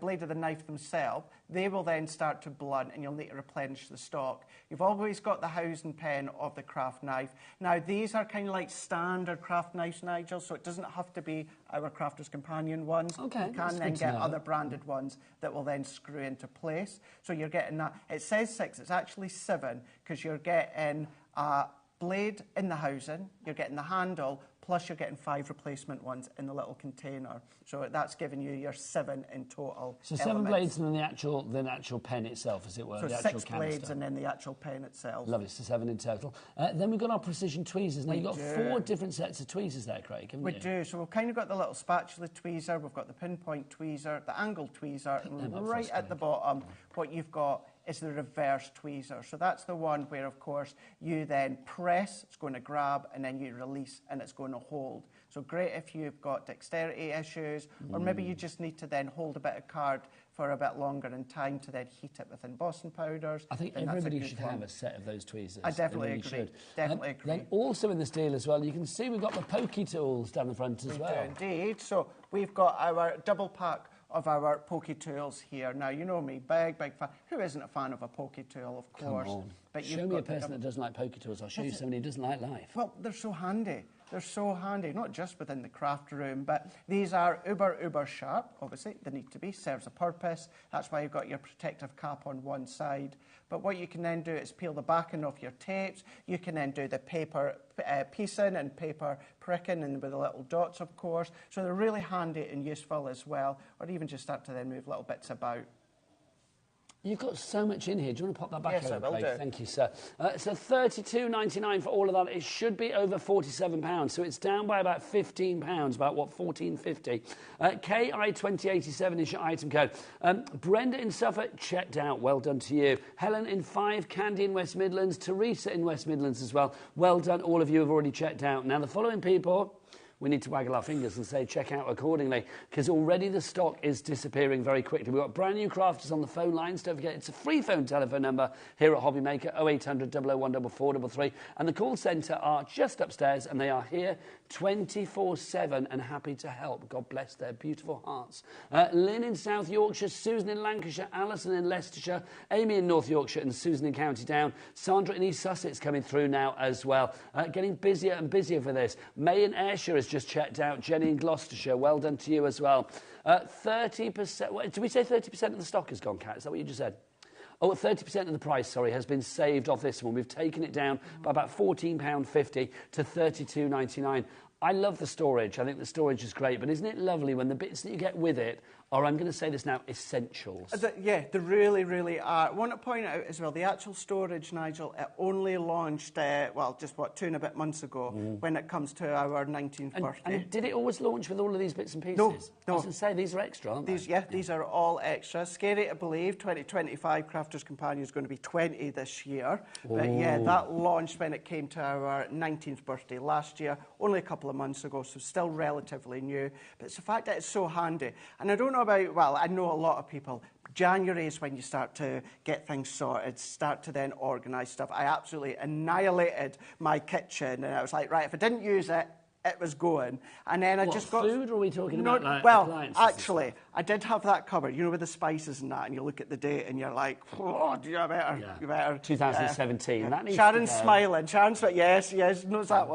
blade of the knife themselves, they will then start to blunt and you'll need to replenish the stock. You've always got the housing pen of the craft knife. Now, these are kind of like standard craft knives, Nigel, so it doesn't have to be our Crafter's Companion ones. Okay, you can then get other branded ones that will then screw into place. So you're getting that. It says 6, it's actually 7, because you're getting a blade in the housing, you're getting the handle, plus you're getting 5 replacement ones in the little container. So that's giving you your 7 in total. So 7 blades and then the actual pen itself, as it were. So the 6 blades and then the actual pen itself. Lovely, so 7 in total. Then we've got our precision tweezers. Now, you've got 4 different sets of tweezers there, Craig, haven't you? We do. So we've kind of got the little spatula tweezer, we've got the pinpoint tweezer, the angle tweezer, and right at the bottom, what you've got is the reverse tweezer. So that's the one where, of course, you then press, it's going to grab, and then you release, and it's going to hold. So great if you've got dexterity issues, or maybe you just need to then hold a bit of card for a bit longer in time to then heat it with embossing powders. I think everybody should have a set of those tweezers. I definitely agree. Definitely agree. Then also in this deal as well, you can see we've got the pokey tools down the front as well. We do indeed. So we've got our double pack of our pokey tools here. Now, you know me, big fan. Who isn't a fan of a pokey tool, of course? Come on. But show me a person that doesn't like pokey tools. I'll show you somebody who doesn't like life. Well, they're so handy. They're so handy, not just within the craft room, but these are uber sharp, obviously. They need to be, serves a purpose. That's why you've got your protective cap on one side. But what you can then do is peel the backing off your tapes. You can then do the paper piecing and paper pricking and with the little dots, of course. So they're really handy and useful as well, or even just start to then move little bits about. You've got so much in here. Do you want to pop that back over, Craig? do. Thank you, sir. So $32.99 for all of that. It should be over £47, so it's down by about £15, about, what, $14.50. KI2087 is your item code. Brenda in Suffolk, checked out. Well done to you. Helen in 5, Candy in West Midlands, Teresa in West Midlands as well. Well done. All of you have already checked out. Now, the following people, we need to waggle our fingers and say check out accordingly, because already the stock is disappearing very quickly. We've got brand new crafters on the phone lines. Don't forget, it's a free phone telephone number here at HobbyMaker, 0800 001 4433. And the call centre are just upstairs, and they are here 24/7 and happy to help. God bless their beautiful hearts. Lynn in South Yorkshire, Susan in Lancashire, Alison in Leicestershire, Amy in North Yorkshire, and Susan in County Down. Sandra in East Sussex coming through now as well. Getting busier and busier for this. May in Ayrshire is just checked out. Jenny in Gloucestershire, well done to you as well. 30%, did we say 30% of the stock has gone, Kat? Is that what you just said? Oh, 30% of the price, sorry, has been saved off this one. We've taken it down by about £14.50 to $32.99. I love the storage. I think the storage is great, but isn't it lovely when the bits that you get with it are, I'm going to say this now, essentials? Yeah, they really, really are. I want to point out as well, the actual storage, Nigel, it only launched, well, just what, 2 and a bit months ago when it comes to our 19th birthday. And did it always launch with all of these bits and pieces? No. I was going to say, these are extra, aren't they? These are all extra. Scary to believe, 2025 Crafter's Companion is going to be 20 this year. Ooh. But yeah, that launched when it came to our 19th birthday last year, only a couple of months ago, so still relatively new. But it's the fact that it's so handy. And I don't know about, well, I know a lot of people, January is when you start to get things sorted, start to then organise stuff. I absolutely annihilated my kitchen, and I was like, right, if I didn't use it, it was going. And then I just got... food, or are we talking about, like, well, appliances? actually, I did have that covered, you know, with the spices and that, and you look at the date and you're like, oh, you better... 2017, that needs Sharon's to go. smiling. Sharon's like, yes, knows that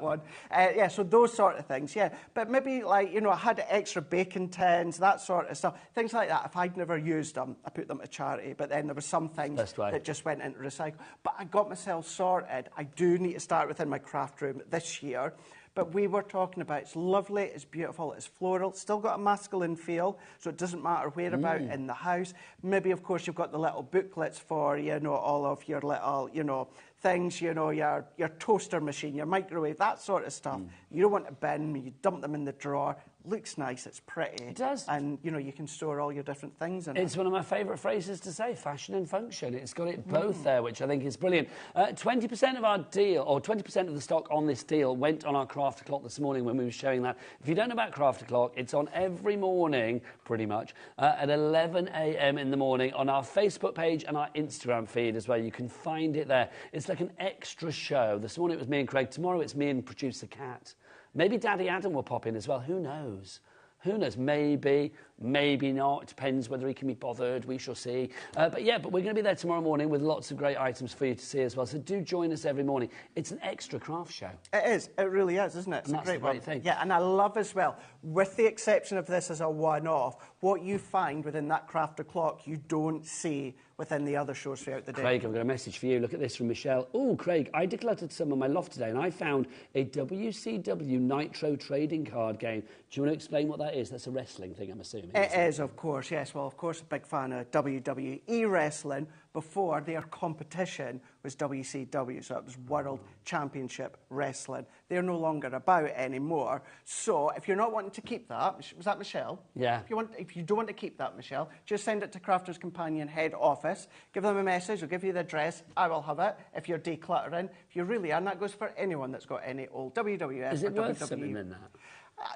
one. Yeah, so those sort of things, yeah. But maybe, like, you know, I had extra baking tins, that sort of stuff. Things like that. If I'd never used them, I put them to charity, but then there were some things that just went into recycle. But I got myself sorted. I do need to start within my craft room this year. But we were talking about, it's lovely, it's beautiful, it's floral, still got a masculine feel, so it doesn't matter whereabout in the house. Maybe, of course, you've got the little booklets for, you know, all of your little, you know, things, you know, your toaster machine, your microwave, that sort of stuff. You don't want to bin, you dump them in the drawer. looks nice, it's pretty. It does. And, you know, you can store all your different things in it. It's one of my favourite phrases to say, fashion and function. It's got it both there, which I think is brilliant. 20% of our deal, or 20% of the stock on this deal went on our craft o'clock this morning when we were showing that. If you don't know about craft o'clock, it's on every morning, pretty much, at 11 a.m. in the morning on our Facebook page and our Instagram feed as well. You can find it there. It's like an extra show. This morning it was me and Craig. Tomorrow it's me and producer Kat. Maybe Daddy Adam will pop in as well. Who knows? Who knows? Maybe, maybe not. Depends whether he can be bothered. We shall see. But we're going to be there tomorrow morning with lots of great items for you to see as well. So do join us every morning. It's an extra craft show. It is. It really is, isn't it? It's and a that's great the great thing. Yeah, and I love as well, with the exception of this as a one-off, what you find within that craft o'clock you don't see within the other shows throughout the day. Craig, I've got a message for you. Look at this from Michelle. Oh, Craig, I decluttered some on my loft today and I found a WCW Nitro trading card game. Do you want to explain what that is? That's a wrestling thing, I'm assuming. It is, of course, yes. Well, of course, a big fan of WWE wrestling. Before, their competition was WCW, so it was World Championship Wrestling. They're no longer about anymore. So if you're not wanting to keep that, was that Michelle? Yeah. If you don't want to keep that, Michelle, just send it to Crafters Companion head office. Give them a message. They'll give you the address. I will have it if you're decluttering. If you really are, and that goes for anyone that's got any old WWF Is or it worth WWE. something than that?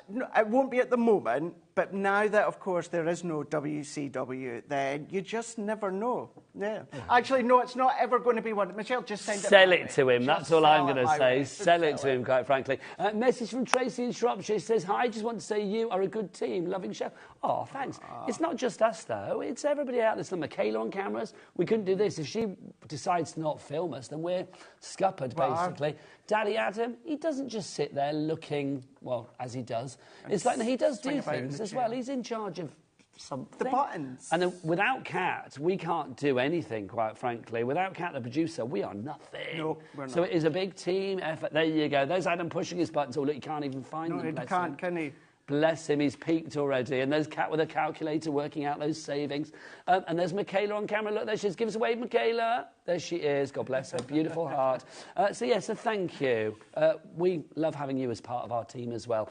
No, it won't be at the moment, but now that, of course, there is no WCW, then you just never know. Yeah. Actually, no, it's not ever going to be one. Michelle, just send it. Sell it to him. That's all I'm going to say. way. Sell it to him, quite frankly. Message from Tracy in Shropshire says, hi, I just want to say you are a good team. Loving show. Oh, thanks. It's not just us, though. It's everybody out there. There's Michaela on cameras. We couldn't do this. If she decides to not film us, then we're scuppered, basically. Daddy Adam, he doesn't just sit there looking, well, as he does. It's like he does do things as well. He's in charge of something. The buttons. And then without Kat, we can't do anything, quite frankly. Without Kat, the producer, we are nothing. No, we're not. So it is a big team effort. There you go. There's Adam pushing his buttons. Oh, look, he can't even find them. No, he can't, can he? Bless him, he's peaked already. And there's Kat with a calculator working out those savings. And there's Michaela on camera. Look, there she is. Give us a wave, Michaela. There she is. God bless her. Beautiful heart. So thank you. We love having you as part of our team as well.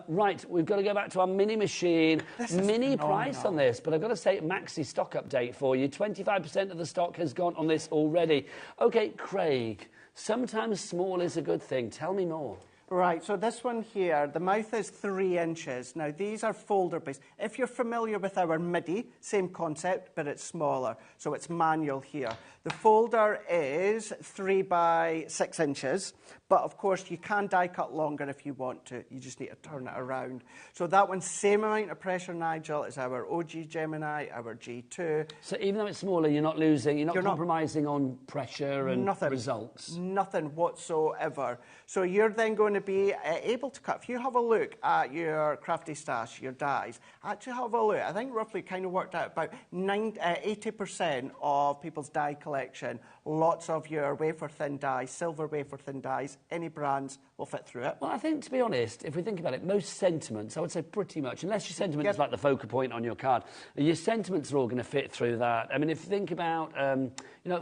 Right, we've got to go back to our mini machine. Mini price on this, but I've got to say, maxi stock update for you. 25% of the stock has gone on this already. OK, Craig, sometimes small is a good thing. Tell me more. Right, so this one here, the mouth is 3 inches. Now, these are folder-based. If you're familiar with our MIDI, same concept, but it's smaller. So it's manual here. The folder is 3 by 6 inches. But, of course, you can die cut longer if you want to. You just need to turn it around. So that one's same amount of pressure, Nigel, as our OG Gemini, our G2. So even though it's smaller, you're not losing, you're not compromising on pressure and results? Nothing whatsoever. So you're then going to be able to cut. If you have a look at your crafty stash, your dies, actually have a look. I think roughly kind of worked out about 80% of people's die collection, lots of your wafer-thin dies, silver wafer-thin dies, any brands will fit through it. Well, I think, to be honest, if we think about it, most sentiments, I would say pretty much, unless your sentiment is like the focal point on your card, your sentiments are all going to fit through that. I mean, if you think about,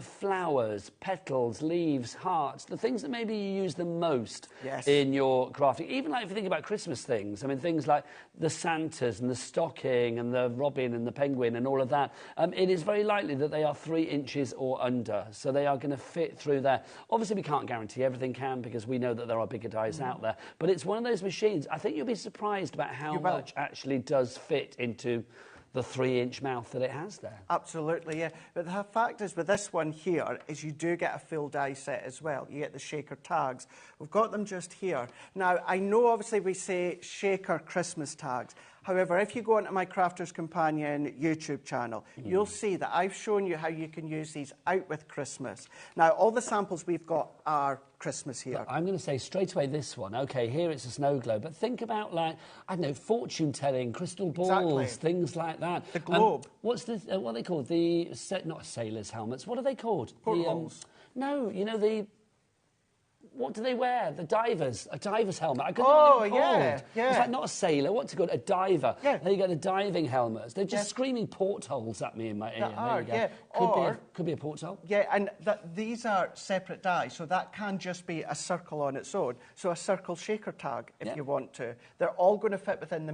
flowers, petals, leaves, hearts, the things that maybe you use the most in your crafting, even like if you think about Christmas things, I mean, things like the Santas and the stocking and the robin and the penguin and all of that, it is very likely that they are 3 inches or under, so they are going to fit through there. Obviously, we can't guarantee everything can because we know that there are bigger dies out there, but it's one of those machines. I think you'll be surprised about how much actually does fit into the 3-inch mouth that it has there. Absolutely, yeah. But the fact is, with this one here, is you do get a full die set as well. You get the shaker tags. We've got them just here. Now, I know obviously we say shaker Christmas tags. However, if you go onto my Crafters Companion YouTube channel, you'll see that I've shown you how you can use these out with Christmas. Now, all the samples we've got are Christmas here. Look, I'm going to say straight away this one. OK, here it's a snow globe, but think about, like, I don't know, fortune-telling, crystal balls, things like that. The globe. What's the, what are they called? Not sailors' helmets. What are they called? Portholes. No, you know, the... what do they wear? The divers, a diver's helmet. I couldn't Oh, think what yeah, they're called. yeah. It's like not a sailor. What's it called? A diver. Yeah. There you go, the diving helmets. They're just screaming portholes at me in my ear. There you go. Yeah. Could be a porthole. Yeah, and these are separate dies, so that can just be a circle on its own. So a circle shaker tag, if you want to. They're all going to fit within the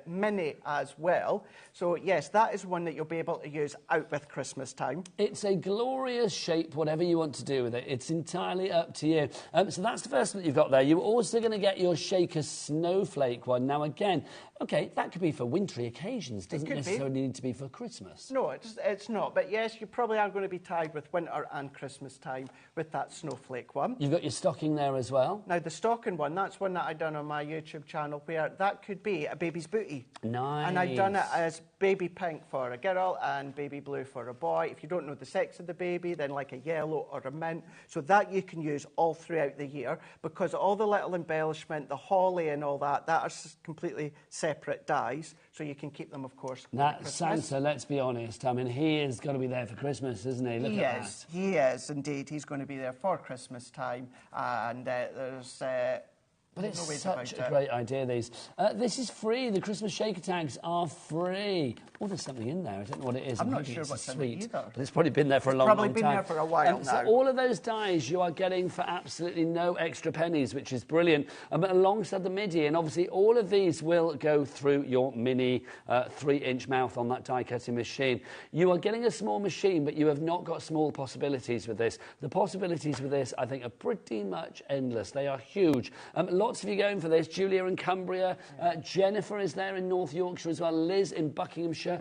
mini as well. So yes, that is one that you'll be able to use out with Christmas time. It's a glorious shape, whatever you want to do with it. It's entirely up to you. So that's the first one that you've got there. You're also going to get your shaker snowflake one. Now again, okay, that could be for wintry occasions. Doesn't necessarily need to be for Christmas. No, it's not. But yes, you probably are going to be tied with winter and Christmas time with that snowflake one. You've got your stocking there as well. Now the stocking one, that's one that I done on my YouTube channel where that could be a baby's booty. Nice. And I've done it as baby pink for a girl and baby blue for a boy. If you don't know the sex of the baby, then like a yellow or a mint. So that you can use all throughout the year because all the little embellishment, the holly and all that are completely separate dies. So you can keep them, of course, that Santa, let's be honest, I mean, he is going to be there for Christmas, isn't he? Look at that. He is, indeed. He's going to be there for Christmas time. And there's... But it's such a great idea, these. This is free. The Christmas shaker tags are free. Oh, there's something in there. I don't know what it is. I'm not sure what's in it either. But it's probably been there for a long time. It's probably been there for a while now. So all of those dies you are getting for absolutely no extra pennies, which is brilliant. But alongside the MIDI, and obviously all of these will go through your mini 3-inch mouth on that die-cutting machine. You are getting a small machine, but you have not got small possibilities with this. The possibilities with this, I think, are pretty much endless. They are huge. Lots of you going for this. Julia in Cumbria. Jennifer is there in North Yorkshire as well. Liz in Buckinghamshire.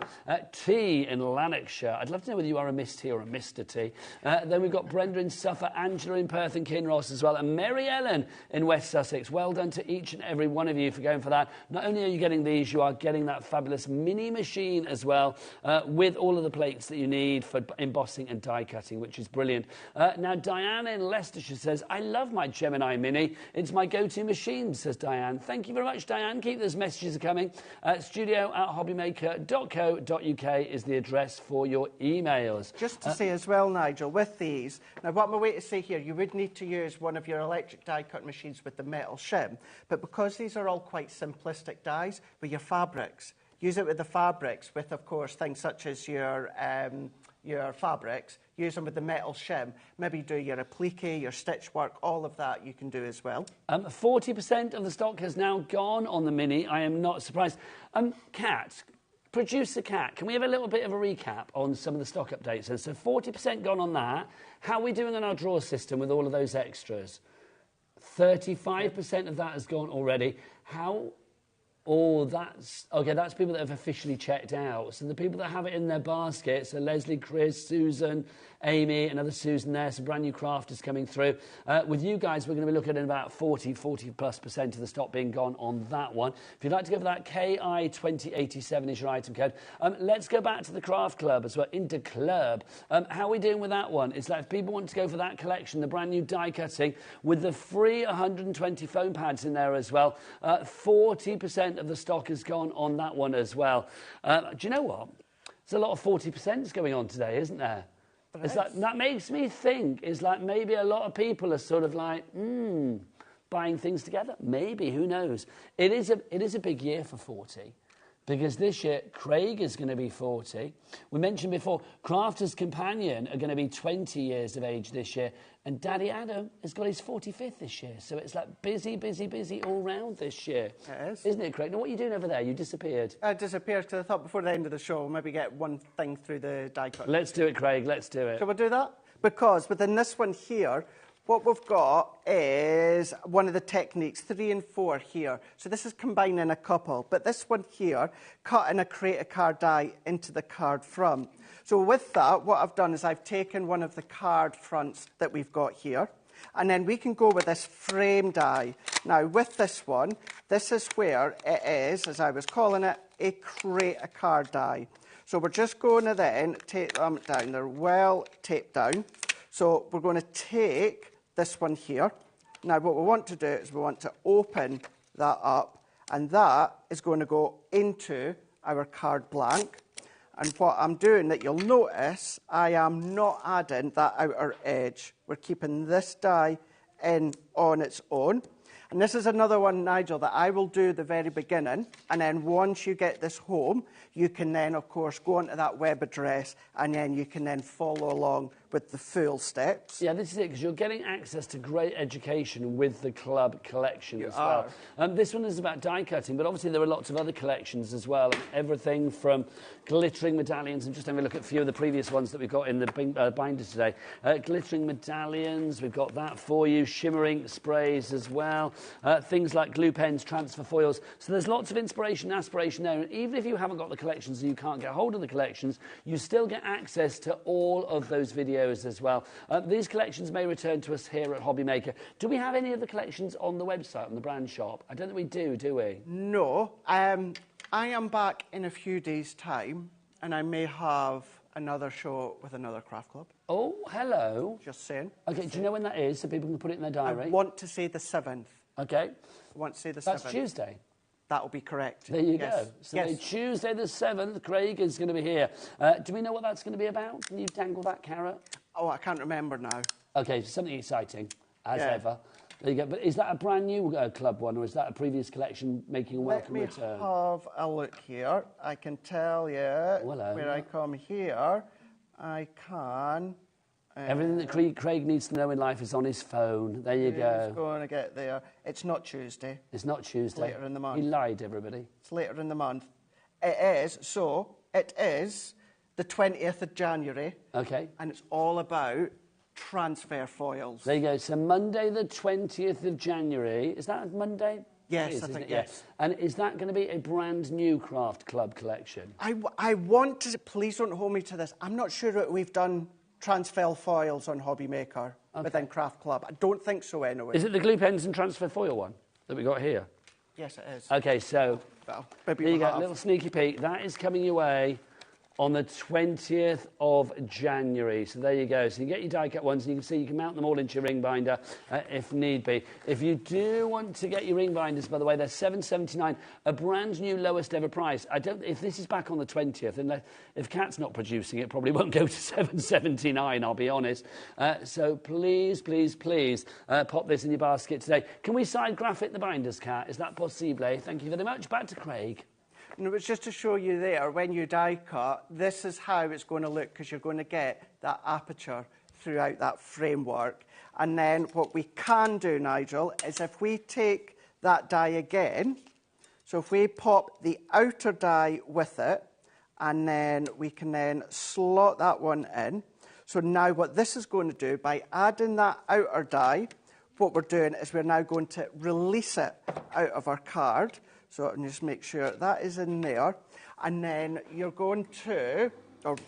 T in Lanarkshire. I'd love to know whether you are a Miss T or a Mr. T. Then we've got Brenda in Suffolk, Angela in Perth and Kinross as well, and Mary Ellen in West Sussex. Well done to each and every one of you for going for that. Not only are you getting these, you are getting that fabulous mini machine as well, with all of the plates that you need for embossing and die cutting, which is brilliant. Now, Diana in Leicestershire says, I love my Gemini Mini. It's my go-to machine, says Diane. Thank you very much, Diane. Keep those messages coming. studio@hobbymaker.co.uk is the address for your emails. Just to say as well, Nigel, with these, now what I'm away to say here, you would need to use one of your electric die cut machines with the metal shim, but because these are all quite simplistic dies, with your fabrics, use it with the fabrics, with, of course, things such as your fabrics, use them with the metal shim. Maybe do your applique, your stitch work, all of that you can do as well. 40% of the stock has now gone on the Mini. I am not surprised. Kat, producer Kat, can we have a little bit of a recap on some of the stock updates? So 40% gone on that. How are we doing on our draw system with all of those extras? 35% of that has gone already. How... Oh, that's people that have officially checked out. So the people that have it in their basket, so Leslie, Chris, Susan, Amy, another Susan there, some brand new crafters coming through. With you guys, we're going to be looking at about 40+% of the stock being gone on that one. If you'd like to go for that, KI2087 is your item code. Let's go back to the Craft Club as well, into Club. How are we doing with that one? It's like if people want to go for that collection, the brand new die cutting, with the free 120 foam pads in there as well, 40% of the stock has gone on that one as well. Do you know what? There's a lot of 40% going on today, isn't there? It's like, that makes me think, it's like maybe a lot of people are sort of like, buying things together. Maybe, who knows? It is a big year for 40. Because this year, Craig is going to be 40. We mentioned before, Crafter's Companion are going to be 20 years of age this year. And Daddy Adam has got his 45th this year. So it's like busy, busy, busy all round this year. It is. Isn't it, Craig? Now, what are you doing over there? You disappeared. I disappeared because I thought before the end of the show, we'll maybe get one thing through the die cut. Let's do it, Craig. Let's do it. Shall we do that? Because within this one here, what we've got is one of the techniques, 3 and 4 here. So this is combining a couple, but this one here, cutting a create a card die into the card front. So with that, what I've done is I've taken one of the card fronts that we've got here, and then we can go with this frame die. Now with this one, this is where it is, as I was calling it, a create a card die. So we're just going to then take them down. They're well taped down. So we're going to take this one here. Now what we want to do is we want to open that up, and that is going to go into our card blank. And what I'm doing that you'll notice, I am not adding that outer edge. We're keeping this die in on its own. And this is another one, Nigel, that I will do at the very beginning. And then once you get this home, you can then, of course, go onto that web address and then you can then follow along with the full steps. Yeah, this is it, because you're getting access to great education with the club collection as well. This one is about die cutting, but obviously there are lots of other collections as well. Everything from glittering medallions. I'm just having a look at a few of the previous ones that we've got in the binder today. Glittering medallions, we've got that for you. Shimmering sprays as well. Things like glue pens, transfer foils. So there's lots of inspiration and aspiration there. And even if you haven't got the collections and you can't get hold of the collections, you still get access to all of those videos as well. These collections may return to us here at HobbyMaker. Do we have any of the collections on the website, on the brand shop? I don't think we do we? No. I am back in a few days' time, and I may have another show with another craft club. Oh, hello. Just saying. Okay, do you know when that is, so people can put it in their diary? I want to say the 7th. Okay. I want to say the 7th. That's Tuesday. That'll be correct. There you yes. go. So Tuesday the 7th, Craig is going to be here. Do we know what that's going to be about? Can you dangle that carrot? Oh, I can't remember now. Okay, something exciting, as ever. There you go. But is that a brand new club one, or is that a previous collection making a welcome return? Let me have a look here. I can tell you where I come here. I can... Everything that Craig needs to know in life is on his phone. There you go. He's going to get there. It's not Tuesday. It's not Tuesday. It's later in the month. He lied, everybody. It's later in the month. It is the 20th of January. Okay. And it's all about transfer foils. There you go. So Monday the 20th of January. Is that Monday? Yes, I think yes. And is that going to be a brand new craft club collection? I want to... Please don't hold me to this. I'm not sure that we've done transfer foils on HobbyMaker within Craft Club. I don't think so anyway. Is it the glue pens and transfer foil one that we got here? Yes, it is. Okay, so well, maybe there you go, a little sneaky peek. That is coming your way on the 20th of January. So there you go. So you get your die cut ones and you can see you can mount them all into your ring binder if need be. If you do want to get your ring binders, by the way, they're $7.79, a brand new lowest ever price. If this is back on the 20th, and if Cat's not producing it, probably won't go to $7.79, I'll be honest. So please, please, please pop this in your basket today. Can we side graphic the binders, Cat? Is that possible? Thank you very much. Back to Craig. And it was just to show you there, when you die cut, this is how it's going to look, because you're going to get that aperture throughout that framework. And then what we can do, Nigel, is if we take that die again, so if we pop the outer die with it, and then we can then slot that one in. So now what this is going to do, by adding that outer die, what we're doing is we're now going to release it out of our card. So and just make sure that is in there. And then you're going to,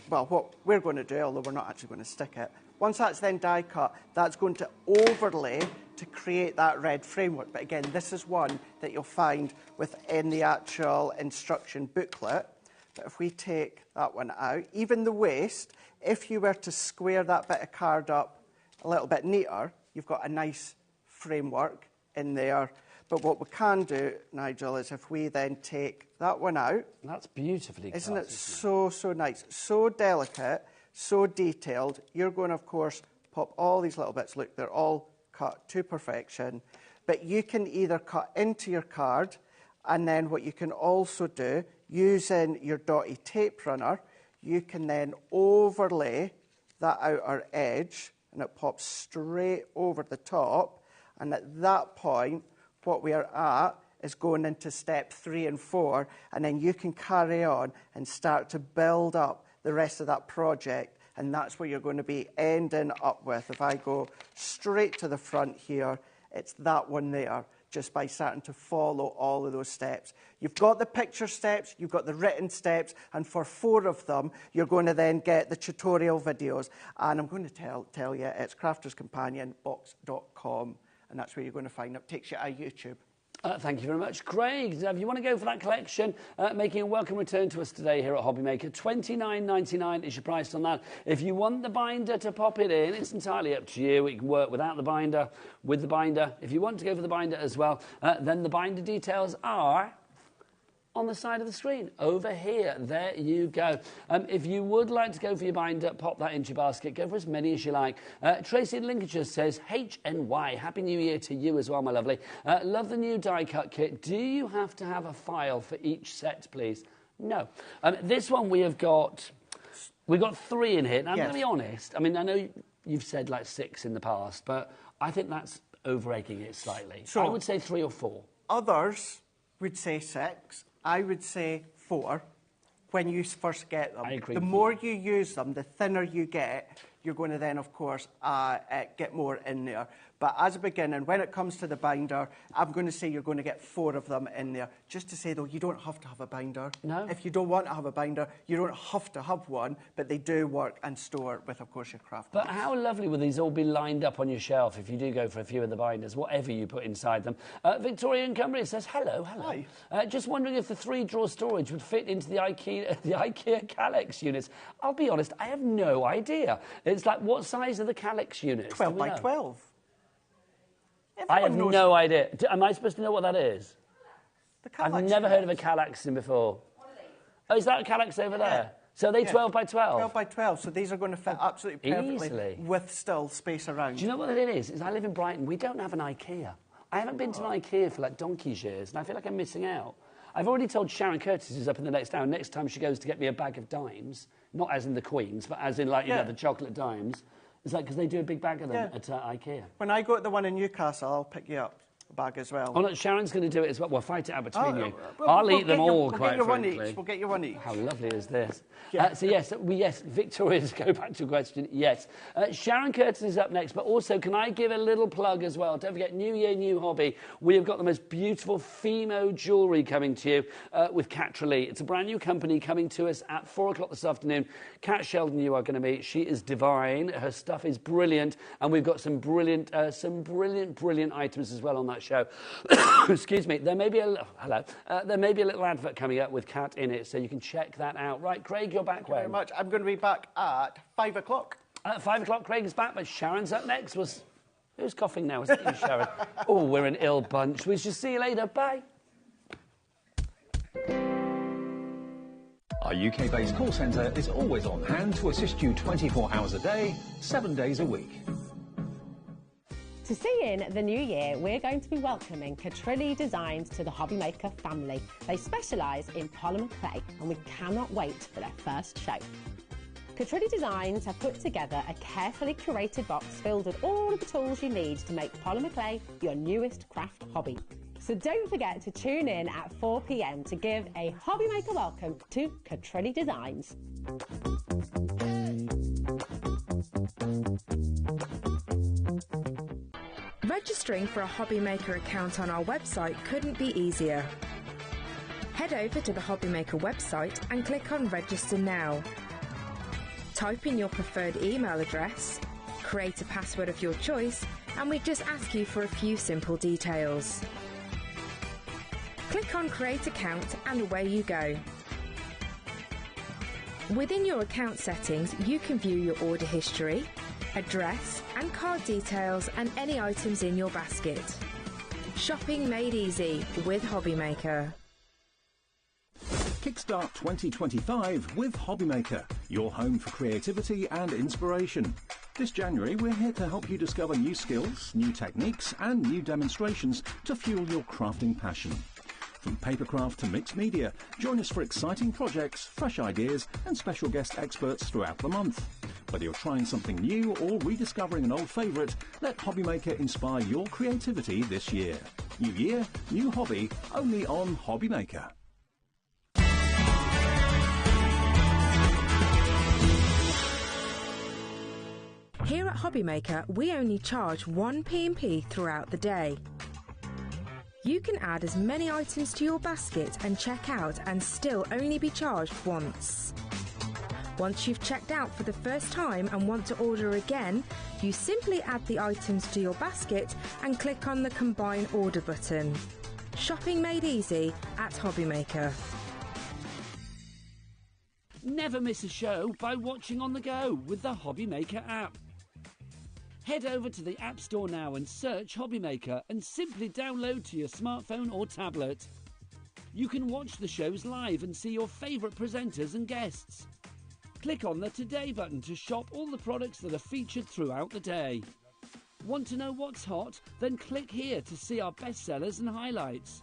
well, what we're going to do, although we're not actually going to stick it, once that's then die cut, that's going to overlay to create that red framework. But again, this is one that you'll find within the actual instruction booklet. But if we take that one out, even the waist, if you were to square that bit of card up a little bit neater, you've got a nice framework in there. But what we can do, Nigel, is if we then take that one out... That's beautifully Isn't it so nice? So delicate, so detailed. You're going to, of course, pop all these little bits. Look, they're all cut to perfection. But you can either cut into your card, and then what you can also do, using your dotty tape runner, you can then overlay that outer edge, and it pops straight over the top. And at that point, what we are at is going into step 3 and 4, and then you can carry on and start to build up the rest of that project, and that's where you're going to be ending up with. If I go straight to the front here, it's that one there, just by starting to follow all of those steps. You've got the picture steps, you've got the written steps, and for 4 of them, you're going to then get the tutorial videos. And I'm going to tell you, it's crafterscompanionbox.com. And that's where you're going to find it. Takes you to YouTube. Thank you very much. Craig, if you want to go for that collection, making a welcome return to us today here at HobbyMaker, $29.99 is your price on that. If you want the binder to pop it in, it's entirely up to you. You can work without the binder, with the binder. If you want to go for the binder as well, then the binder details are on the side of the screen. Over here, there you go. If you would like to go for your binder, pop that into your basket. Go for as many as you like. Tracy in Lincolnshire says, HNY, Happy New Year to you as well, my lovely. Love the new die cut kit. Do you have to have a file for each set, please? No. This one we've got 3 in here. Now, I'm going to be honest. I mean, I know you've said like 6 in the past, but I think that's over-egging it slightly. So I would say 3 or 4. Others would say 6. I would say 4 when you first get them. I agree. The more you use them, the thinner you get. You're going to then, of course, get more in there. But as a beginning, when it comes to the binder, I'm going to say you're going to get 4 of them in there. Just to say, though, you don't have to have a binder. No. If you don't want to have a binder, you don't have to have one, but they do work and store with, of course, your craft But box. how lovely will these all be lined up on your shelf if you do go for a few of the binders, whatever you put inside them. Victoria in Cumbria says, hello. Hi. Just wondering if the 3-drawer storage would fit into the IKEA Calyx units. I'll be honest, I have no idea. It's like, what size are the Calyx units? 12 by 12. I have no idea. Am I supposed to know what that is? I've never heard of a Calyx before. Oh, is that a Calyx over there? So are they 12 by 12? 12 by 12, so these are going to fit absolutely perfectly easily. with still space around. Do you know what it is? I live in Brighton. We don't have an IKEA. I haven't been to an IKEA for like donkey's years, and I feel like I'm missing out. I've already told Sharon Curtis, who's up in the next town, next time she goes to get me a bag of dimes, not as in the Queen's, but as in like, you know, the chocolate dimes. It's like, because they do a big bag of them at IKEA. When I go to the one in Newcastle, I'll pick you up a bag as well. Oh, no, Sharon's going to do it as well. We'll fight it out between you. I'll eat them all, quite frankly. We'll get you one each. How lovely is this? Yeah. So, yes, Victoria, to go back to a question, yes. Sharon Curtis is up next, but also, can I give a little plug as well? Don't forget, New Year, New Hobby. We have got the most beautiful Fimo jewellery coming to you with Catralee. It's a brand new company coming to us at 4 o'clock this afternoon. Kat Sheldon, you are going to meet. She is divine. Her stuff is brilliant, and we've got some brilliant items as well on that show. Excuse me. There may be a there may be a little advert coming up with Kat in it, so you can check that out. Right, Craig, you're back when? Very much. I'm going to be back at 5 o'clock. At 5 o'clock, Craig's back, but Sharon's up next. Who's coughing now? Is it you, Sharon? Oh, we're an ill bunch. We shall see you later. Bye. Our UK-based call centre is always on hand to assist you 24 hours a day, 7 days a week. To see in the new year, we're going to be welcoming Catralee Designs to the HobbyMaker family. They specialise in polymer clay, and we cannot wait for their first show. Catralee Designs have put together a carefully curated box filled with all of the tools you need to make polymer clay your newest craft hobby. So don't forget to tune in at 4 p.m. to give a HobbyMaker welcome to Catralee Designs. Registering for a HobbyMaker account on our website couldn't be easier. Head over to the HobbyMaker website and click on Register Now. Type in your preferred email address, create a password of your choice, and we just ask you for a few simple details. Click on Create Account and away you go. Within your account settings, you can view your order history, address and card details and any items in your basket. Shopping made easy with HobbyMaker. Kickstart 2025 with HobbyMaker, your home for creativity and inspiration. This January, we're here to help you discover new skills, new techniques and new demonstrations to fuel your crafting passion. From papercraft to mixed media, join us for exciting projects, fresh ideas and special guest experts throughout the month. Whether you're trying something new or rediscovering an old favourite, let HobbyMaker inspire your creativity this year. New year, new hobby, only on HobbyMaker. Here at HobbyMaker, we only charge 1 P&P throughout the day. You can add as many items to your basket and check out and still only be charged once. Once you've checked out for the first time and want to order again, you simply add the items to your basket and click on the Combine Order button. Shopping made easy at HobbyMaker. Never miss a show by watching on the go with the HobbyMaker app. Head over to the App Store now and search HobbyMaker and simply download to your smartphone or tablet. You can watch the shows live and see your favourite presenters and guests. Click on the Today button to shop all the products that are featured throughout the day. Want to know what's hot? Then click here to see our bestsellers and highlights.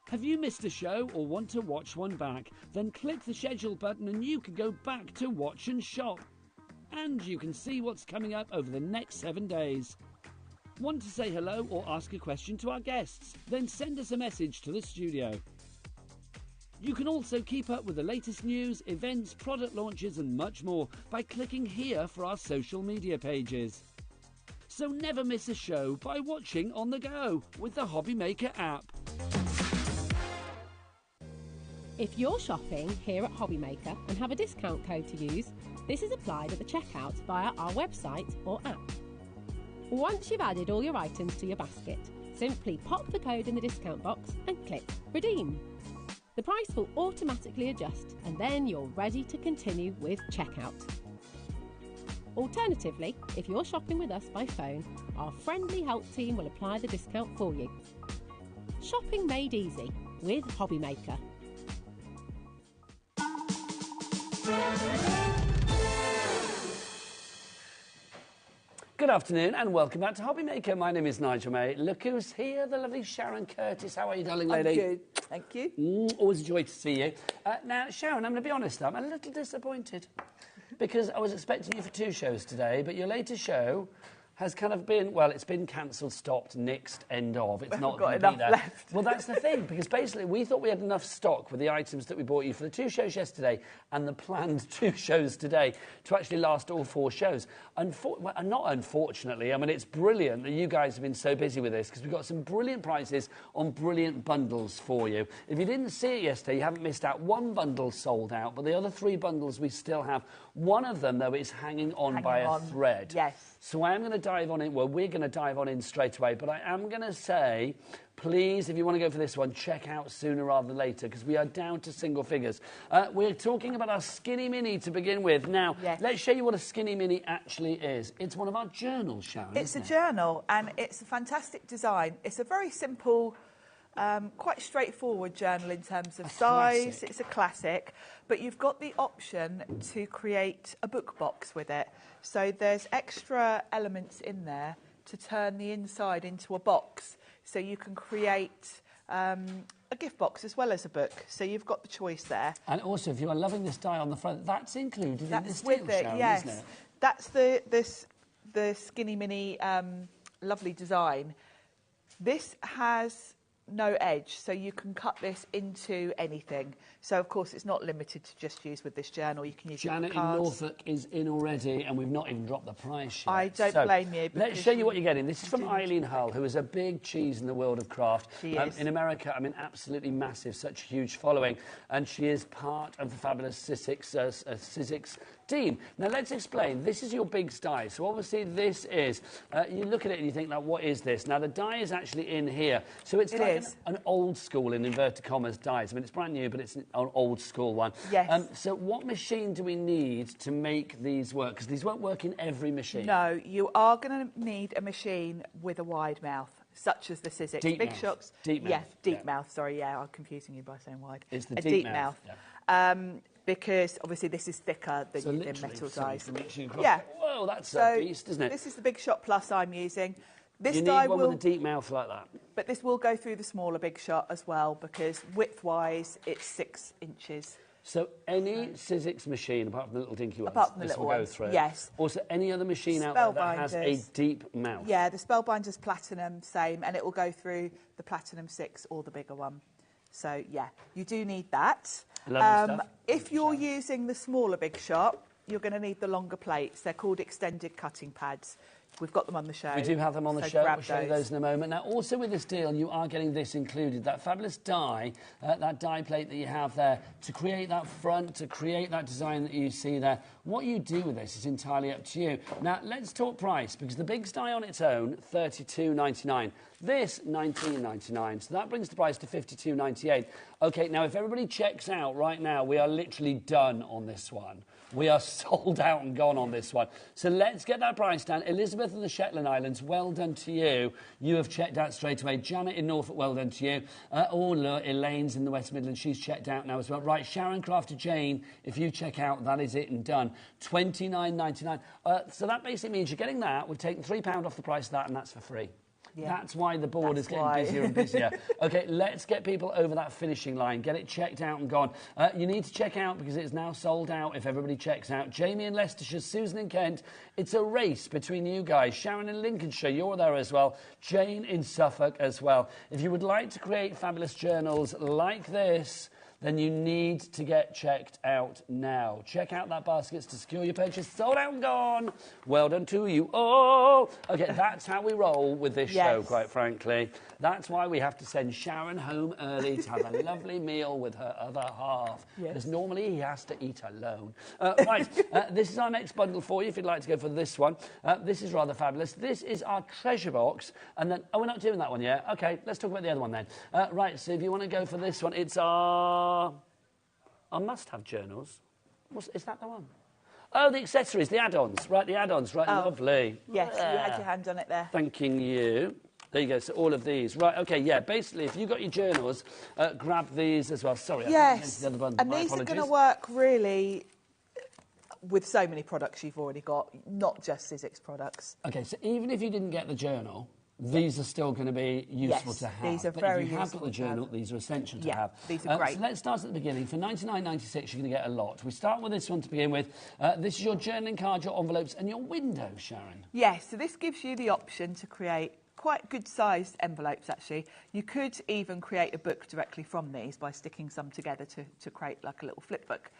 Have you missed a show or want to watch one back? Then click the schedule button and you can go back to watch and shop. And you can see what's coming up over the next 7 days. Want to say hello or ask a question to our guests? Then send us a message to the studio. You can also keep up with the latest news, events, product launches and much more by clicking here for our social media pages. So never miss a show by watching on the go with the HobbyMaker app. If you're shopping here at HobbyMaker and have a discount code to use, this is applied at the checkout via our website or app. Once you've added all your items to your basket, simply pop the code in the discount box and click Redeem. The price will automatically adjust and then you're ready to continue with checkout. Alternatively, if you're shopping with us by phone, our friendly help team will apply the discount for you. Shopping made easy with HobbyMaker. Good afternoon and welcome back to HobbyMaker. My name is Nigel May. Look who's here, the lovely Sharon Curtis. How are you, darling lady? I'm good, thank you. Always a joy to see you. Now, Sharon, I'm going to be honest, I'm a little disappointed because I was expecting you for 2 shows today, but your latest show has kind of been, well, it's been cancelled, stopped, nixed, end of. It's not going to be there. Left. Well, that's the thing, because basically we thought we had enough stock with the items that we bought you for the 2 shows yesterday and the planned 2 shows today to actually last all 4 shows. Well, not unfortunately, I mean, it's brilliant that you guys have been so busy with this because we've got some brilliant prices on brilliant bundles for you. If you didn't see it yesterday, you haven't missed out. 1 bundle sold out, but the other 3 bundles we still have. One of them, though, is hanging on by a thread. Yes. So I am going to dive on in. Well, we're going to dive on in straight away, but I am going to say, please, if you want to go for this one, check out sooner rather than later, because we are down to single figures. We're talking about our Skinny Mini to begin with. Now, let's show you what a Skinny Mini actually is. It's one of our journals, Sharon, It's a journal, and it's a fantastic design. It's a very simple, quite straightforward journal in terms of size. Classic. It's a classic, but you've got the option to create a book box with it. So there's extra elements in there to turn the inside into a box. So you can create a gift box as well as a book. So you've got the choice there. And also, if you are loving this die on the front, that's included in this deal, with it, Sharon, yes. isn't it? That's the Skinny Mini lovely design. This has no edge, so you can cut this into anything. So, of course, it's not limited to just use with this journal. You can use it with cards. Janet in Norfolk is in already, and we've not even dropped the price yet. I don't blame you. Let's show you what you're getting. This is from Eileen Hull, who is a big cheese in the world of craft. She is. In America, I mean, absolutely massive, such a huge following. And she is part of the fabulous Sizzix team. Now, let's explain. This is your big die. So, obviously, this is... you look at it and you think, now, what is this? Now, the die is actually in here. So, it's like an old school, in inverted commas, dies. I mean, it's brand new, but it's an old school one. Yes. So, what machine do we need to make these work? Because these won't work in every machine. No, you are going to need a machine with a wide mouth, such as the Sizzix. Deep mouth. Shocks. Deep mouth. Yeah, deep mouth. Sorry, I'm confusing you by saying wide. It's the a deep mouth. Yeah. Because obviously this is thicker than metal dies. Yeah. Whoa, that's a beast, isn't it? This is the Big Shot Plus I'm using. This you die need one will, with a deep mouth like that. But this will go through the smaller Big Shot as well, because width-wise it's 6 inches. So any Sizzix machine, apart from the little dinky ones, apart from the this little will go ones, through. yes. Also, any other machine out there that has a deep mouth. Yeah, the Spellbinder's Platinum, same, and it will go through the Platinum 6 or the bigger one. So, yeah, you do need that. Lovely stuff. If you're using the smaller Big Shot, you're going to need the longer plates. They're called extended cutting pads. We've got them on the show. We do have them on the show. We'll show you those in a moment. Now, also with this deal, you are getting this included, that fabulous die, that die plate that you have there, to create that front, to create that design that you see there. What you do with this is entirely up to you. Now, let's talk price, because the big die on its own, $32.99. This, $19.99. So that brings the price to $52.98. OK, now, if everybody checks out right now, we are literally done on this one. We are sold out and gone on this one. So let's get that price down. Elizabeth in the Shetland Islands, well done to you. You have checked out straight away. Janet in Norfolk, well done to you. Look, Elaine's in the West Midlands. She's checked out now as well. Right, Sharon Crafter Jane, if you check out, that is it and done. $29.99. So that basically means you're getting that. We're taking £3 off the price of that, and that's for free. Yeah. That's why the board is getting busier and busier. OK, let's get people over that finishing line. Get it checked out and gone. You need to check out because it's now sold out if everybody checks out. Jamie in Leicestershire, Susan in Kent. It's a race between you guys. Sharon in Lincolnshire, you're there as well. Jane in Suffolk as well. If you would like to create fabulous journals like this, then you need to get checked out now. Check out that baskets to secure your purchase. Sold out and gone. Well done to you all. OK, that's how we roll with this show, quite frankly. That's why we have to send Sharon home early to have a lovely meal with her other half. Because normally he has to eat alone. Right, this is our next bundle for you if you'd like to go for this one. This is rather fabulous. This is our treasure box. And then, oh, we're not doing that one yet. OK, let's talk about the other one then. Right, so if you want to go for this one, it's our must-have journals. Is that the one? Oh, the accessories, the add-ons. Right, the add-ons. Right, lovely. Yes, you had your hand on it there. Thanking you. There you go, so all of these. Right, OK, yeah, basically, if you've got your journals, grab these as well. Sorry, yes, the other one. and these are going to work really with so many products you've already got, not just Sizzix products. OK, so even if you didn't get the journal, these are still going to be useful to have. These are but very if you have got useful the journal, these are essential to have. These are great. So let's start at the beginning. For $99.96, you're going to get a lot. We start with this one to begin with. This is your journaling card, your envelopes, and your window, Sharon. Yes, so this gives you the option to create quite good-sized envelopes, actually. You could even create a book directly from these by sticking some together to create like a little flip book.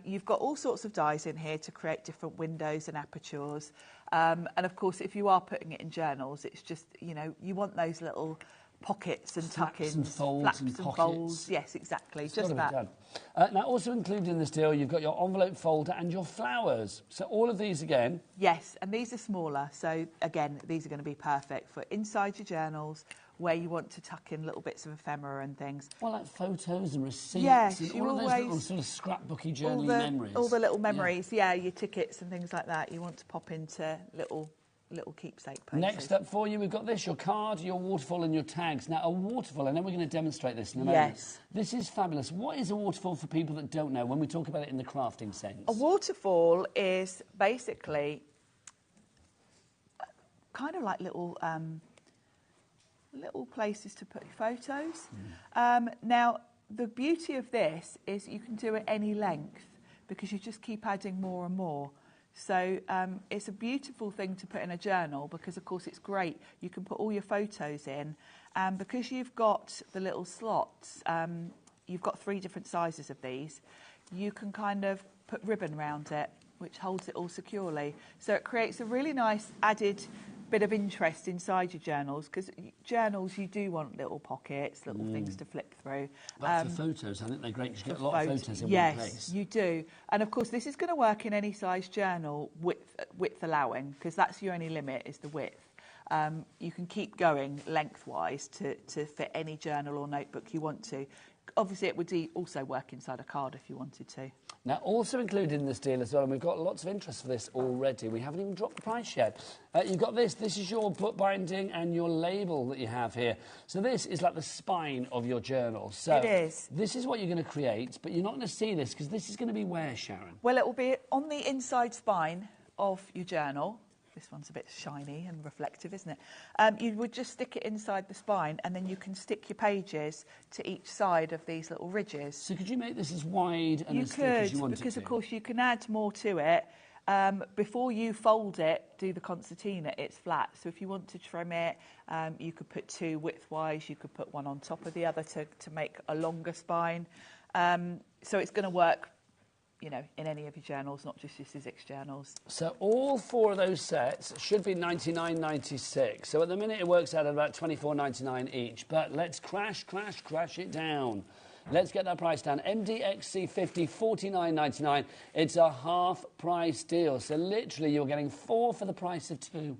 You've got all sorts of dies in here to create different windows and apertures. And, of course, if you are putting it in journals, it's just, you know, you want those little pockets and tuck-ins. And folds flaps and pockets. folds. Yes, exactly. It's just that. Now, also included in this deal, you've got your envelope folder and your flowers. So all of these again. Yes, and these are smaller. So, again, these are going to be perfect for inside your journals, where you want to tuck in little bits of ephemera and things. Well, like photos and receipts and all of those little sort of scrapbooky journaling memories. All the little memories, your tickets and things like that. You want to pop into little keepsake places. Next up for you, we've got this, your card, your waterfall and your tags. Now, a waterfall, and then we're going to demonstrate this in a moment. Yes. This is fabulous. What is a waterfall for people that don't know when we talk about it in the crafting sense? A waterfall is basically kind of like little places to put your photos. Now, the beauty of this is you can do it any length because you just keep adding more and more. So it's a beautiful thing to put in a journal because, of course, it's great. You can put all your photos in. And because you've got the little slots, you've got 3 different sizes of these, you can kind of put ribbon around it, which holds it all securely. So it creates a really nice added bit of interest inside your journals, because journals, you do want little pockets, little things to flip through. But for photos, I think they're great because you get a lot of photos in one place. Yes, you do. And of course, this is going to work in any size journal, width allowing, because that's your only limit, is the width. You can keep going lengthwise to fit any journal or notebook you want to. Obviously, it would also work inside a card if you wanted to. Now, also included in this deal as well, and we've got lots of interest for this already. We haven't even dropped the price yet. You've got this. This is your book binding and your label that you have here. So this is like the spine of your journal. So it is. This is what you're going to create, but you're not going to see this because this is going to be where, Sharon? Well, it will be on the inside spine of your journal. This one's a bit shiny and reflective, isn't it? You would just stick it inside the spine, and then you can stick your pages to each side of these little ridges. So could you make this as wide and as thick as you want it to? Because, of course, you can add more to it. Before you fold it, do the concertina, it's flat. So if you want to trim it, you could put 2 widthwise. You could put one on top of the other to make a longer spine. So it's going to work, you know, in any of your journals, not just your Sizzix journals. So all 4 of those sets should be $99.96. So at the minute it works out at about $24.99 each. But let's crash it down. Let's get that price down. MDXC50, $49.99. It's a half-price deal. So literally you're getting 4 for the price of 2.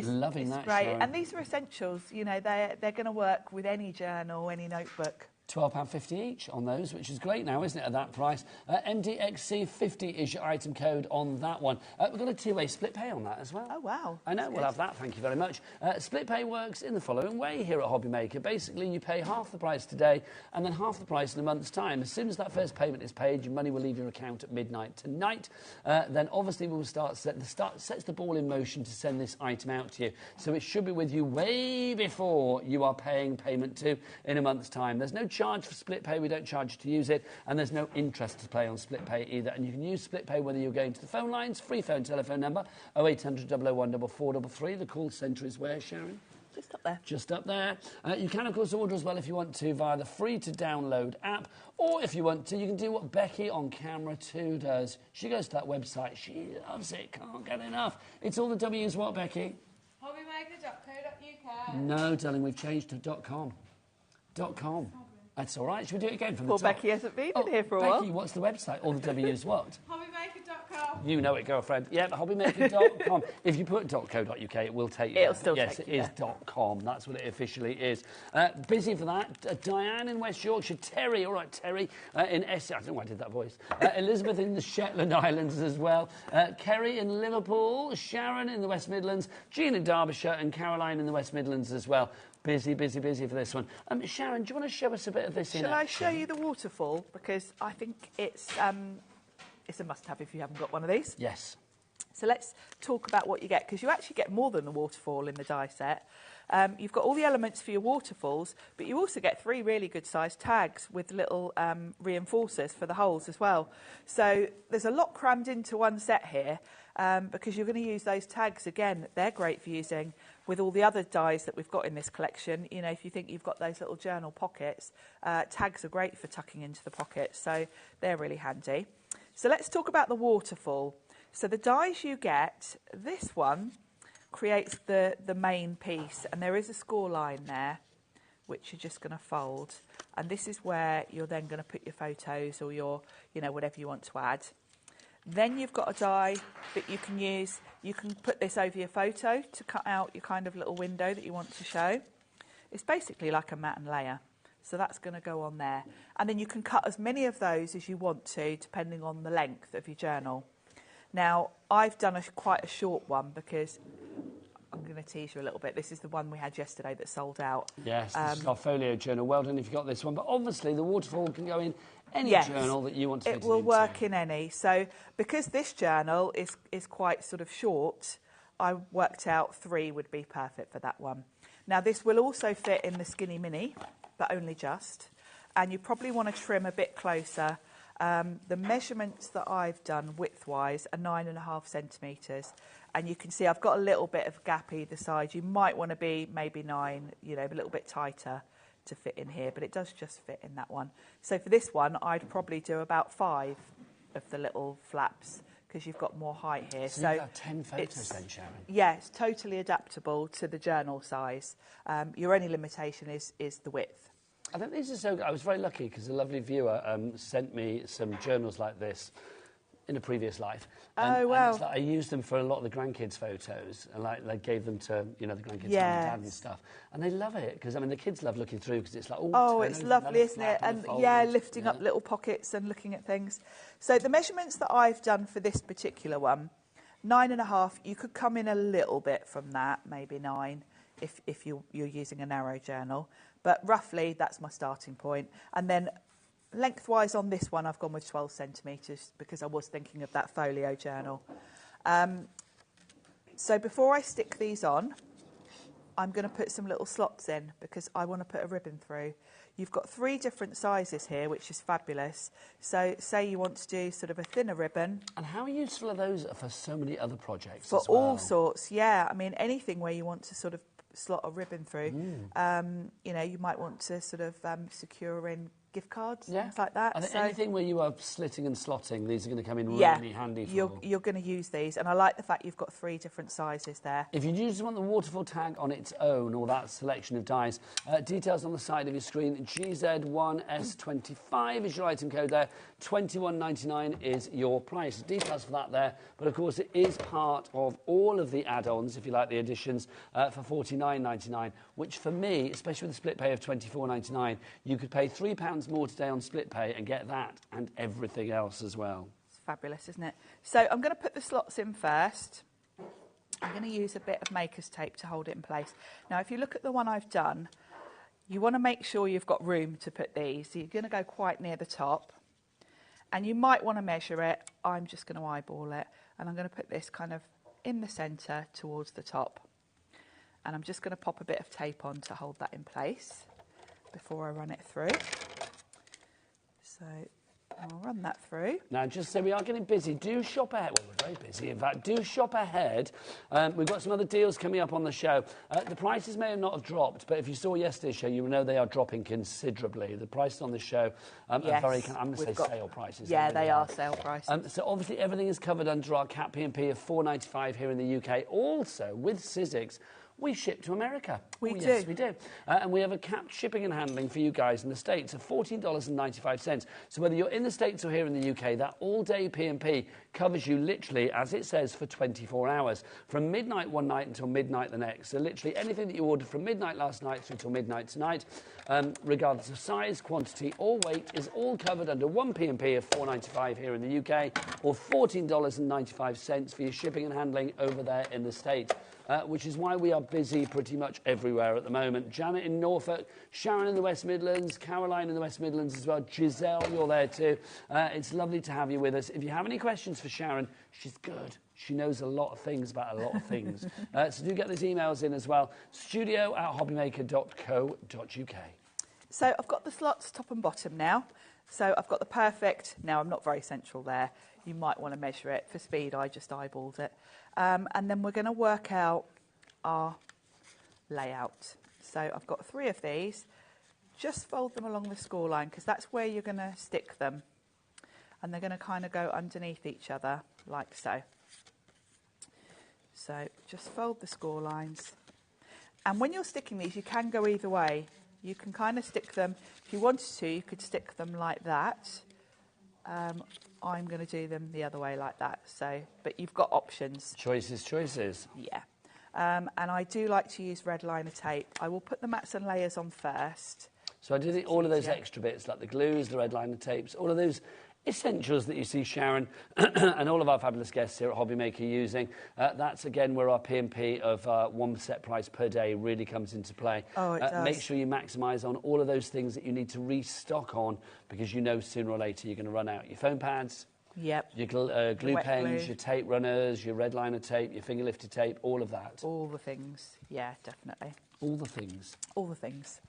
Loving that, great. Sharon. And these are essentials. You know, they're going to work with any journal, any notebook. £12.50 each on those, which is great now, isn't it, at that price? MDXC50 is your item code on that one. We've got a two-way split pay on that as well. Oh, wow. I know, we'll have that, thank you very much. Split pay works in the following way here at HobbyMaker. Basically, you pay half the price today and then half the price in a month's time. As soon as that first payment is paid, your money will leave your account at midnight tonight. Then obviously we'll sets the ball in motion to send this item out to you. So it should be with you way before you are paying payment to in a month's time. There's no charge for split pay, we don't charge you to use it, and there's no interest to pay on split pay either. And you can use split pay whether you're going to the phone lines, free phone telephone number 0800 001 4433. The call centre is where, Sharon? Just up there. Just up there. You can, of course, order as well if you want to via the free-to-download app, or if you want to, you can do what Becky on camera 2 does. She goes to that website. She loves it. Can't get enough. It's all the W's what, Becky? HobbyMaker.co.uk. No, darling, we've changed to .com. .com. That's all right. Should we do it again from the Well, top? Becky hasn't been in here for a while. Becky, what's the website? All the W's what? HobbyMaker.com. You know it, girlfriend. Yeah, hobbymaker.com. If you put .co.uk, it will take you. It'll still yes, take it you is .com. That's what it officially is. Busy for that. Diane in West Yorkshire. Terry, all right, Terry in Essex. I don't know why I did that voice. Elizabeth in the Shetland Islands as well. Kerry in Liverpool. Sharon in the West Midlands. Jean in Derbyshire. And Caroline in the West Midlands as well. Busy, busy, busy for this one. Sharon, do you want to show us a bit of this in Shall I action? show you the waterfall? Because I think it's a must-have if you haven't got one of these. Yes. So let's talk about what you get, because you actually get more than the waterfall in the die set. You've got all the elements for your waterfalls, but you also get 3 really good-sized tags with little reinforcers for the holes as well. So there's a lot crammed into one set here, because you're going to use those tags again. They're great for using with all the other dies that we've got in this collection. You know, if you think you've got those little journal pockets, tags are great for tucking into the pockets, so they're really handy. So let's talk about the waterfall. So the dies you get, this one creates the main piece, and there is a score line there which you're just going to fold, and this is where you're then going to put your photos or your, you know, whatever you want to add. Then you've got a die that you can use. You can put this over your photo to cut out your kind of little window that you want to show. It's basically like a mat and layer. So that's going to go on there. And then you can cut as many of those as you want to, depending on the length of your journal. Now, I've done quite a short one because I'm going to tease you a little bit. This is the one we had yesterday that sold out. Yes, this is our folio journal. Well done if you got this one. But obviously, the waterfall can go in any journal that you want to fit it will work in any. So because this journal is quite sort of short, I worked out 3 would be perfect for that one. Now, this will also fit in the Skinny Mini, but only just. And you probably want to trim a bit closer. The measurements that I've done width-wise are 9.5 centimetres. And you can see I've got a little bit of gap either side. You might want to be maybe 9, you know, a little bit tighter to fit in here, but it does just fit in that one. So for this one, I'd probably do about 5 of the little flaps because you've got more height here. So you've got 10 photos then, Sharon? Yeah, it's totally adaptable to the journal size. Your only limitation is the width. I think these are so good. I was very lucky because a lovely viewer sent me some journals like this in a previous life. And wow. It's like I used them for a lot of the grandkids' photos, and like they gave them to, you know, the grandkids' mum and dad and stuff. And they love it because, I mean, the kids love looking through because it's like, it's lovely, isn't it? And lifting up little pockets and looking at things. So the measurements that I've done for this particular one, 9.5, you could come in a little bit from that, maybe 9, if you're using a narrow journal. But roughly, that's my starting point. And then lengthwise on this one, I've gone with 12 centimetres because I was thinking of that folio journal. So before I stick these on, I'm going to put some little slots in because I want to put a ribbon through. You've got 3 different sizes here, which is fabulous. So say you want to do sort of a thinner ribbon. And how useful are those for so many other projects For as well? all sorts, yeah. I mean, anything where you want to sort of slot a ribbon through. You know, you might want to sort of secure in gift cards, things like that. I think so anything where you are slitting and slotting, these are going to come in really handy for. You're going to use these, and I like the fact you've got 3 different sizes there. If you just want the Waterfall tag on its own, or that selection of dies, details on the side of your screen. GZ1S25 is your item code there. $21.99 is your price. Details for that there, but of course it is part of all of the add-ons, if you like, the additions for $49.99, which for me, especially with the split pay of $24.99, you could pay £3 more today on split pay and get that and everything else as well. It's fabulous, isn't it? So I'm going to put the slots in first. I'm going to use a bit of maker's tape to hold it in place. Now, if you look at the one I've done, you want to make sure you've got room to put these. So you're going to go quite near the top. And you might want to measure it. I'm just going to eyeball it. And I'm going to put this kind of in the centre towards the top. And I'm just going to pop a bit of tape on to hold that in place before I run it through. So I'll run that through. Now, just so we are getting busy, do shop ahead. Well, we're very busy, in fact. Do shop ahead. We've got some other deals coming up on the show. The prices may not have dropped, but if you saw yesterday's show, you will know they are dropping considerably. The prices on the show are very, I'm going to say sale prices. Yeah, they are sale prices. So obviously everything is covered under our cap P&P of $4.95 here in the UK. Also, with Sizzix, we ship to America. We do. Yes, we do. And we have a capped shipping and handling for you guys in the States of $14.95. So whether you're in the States or here in the UK, that all-day P&P covers you literally, as it says, for 24 hours. From midnight one night until midnight the next. So literally anything that you ordered from midnight last night through till midnight tonight, regardless of size, quantity or weight, is all covered under one P&P of $4.95 here in the UK or $14.95 for your shipping and handling over there in the States. Which is why we are busy pretty much everywhere at the moment. Janet in Norfolk, Sharon in the West Midlands, Caroline in the West Midlands as well, Giselle, you're there too. It's lovely to have you with us. If you have any questions for Sharon, she's good. She knows a lot of things about a lot of things. So do get those emails in as well. studio@hobbymaker.co.uk. So I've got the slots top and bottom now. So I've got the perfect. Now, I'm not very central there. You might want to measure it. For speed, I just eyeballed it. And then we're going to work out our layout. So I've got 3 of these. Just fold them along the score line because that's where you're going to stick them. And they're going to kind of go underneath each other like so. So just fold the score lines. And when you're sticking these, you can go either way. You can kind of stick them. If you wanted to, you could stick them like that. I'm going to do them the other way like that. So, but you've got options. Choices, choices. Yeah. And I do like to use red liner tape. I will put the mats and layers on first. So I did all of those extra bits, like the glues, the red liner tapes, all of those essentials that you see Sharon and all of our fabulous guests here at HobbyMaker using. That's, again, where our P&P of 1 set price per day really comes into play. Oh, it does. Make sure you maximise on all of those things that you need to restock on because you know sooner or later you're going to run out. Your foam pads, yep, your glue pens, your tape runners, your red liner tape, your finger lifted tape, all of that. All the things. Yeah, definitely. All the things. All the things.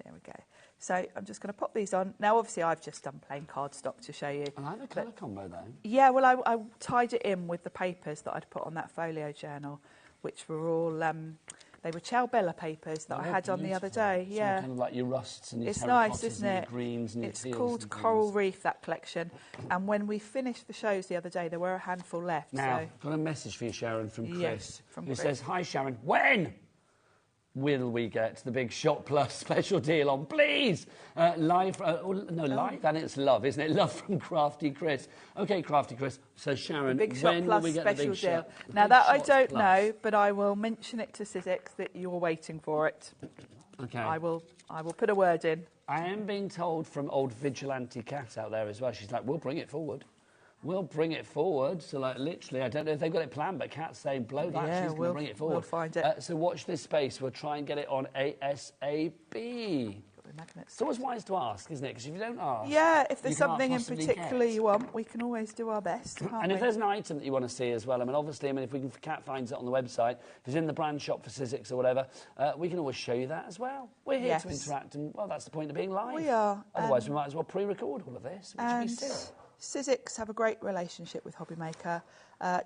There we go. So I'm just going to pop these on. Now, obviously, I've just done plain cardstock to show you. I like the colour combo, though. Yeah, well, I tied it in with the papers that I'd put on that folio journal, which were all, they were Ciao Bella papers that I had on the other day. So yeah. kind of like your rusts and your it's nice, terracottas isn't and it? your greens and it's your teals. Called and Coral Reef, that collection. And when we finished the shows the other day, there were a handful left. Now, so. got a message for you, Sharon, from Chris, yes, from who Chris. says, "Hi, Sharon, when will we get the big Shop Plus special deal on, please?" Live, live, and it's love, isn't it? Love from Crafty Chris. OK, Crafty Chris. So, Sharon, Big Shop when Plus will we get special the big deal? shop? Now, that I don't know, but I will mention it to Sizzix that you're waiting for it. OK. I will put a word in. I am being told from old Vigilante Cat out there as well. She's like, we'll bring it forward. We'll bring it forward. So, like, literally, I don't know if they've got it planned, but Kat's saying, blow that, yeah, she's going to bring it forward. We'll find it. So watch this space. We'll try and get it on ASAP. It's always wise to ask, isn't it? Because if you don't ask... Yeah, if there's you can't something in possibly particular get. you want, we can always do our best, can't And we? if there's an item that you want to see as well, I mean, obviously, if Kat finds it on the website, if it's in the brand shop for Sizzix or whatever, we can always show you that as well. We're here to interact, and, well, that's the point of being live. We are. Otherwise, we might as well pre-record all of this, which would be silly. Sizzix have a great relationship with HobbyMaker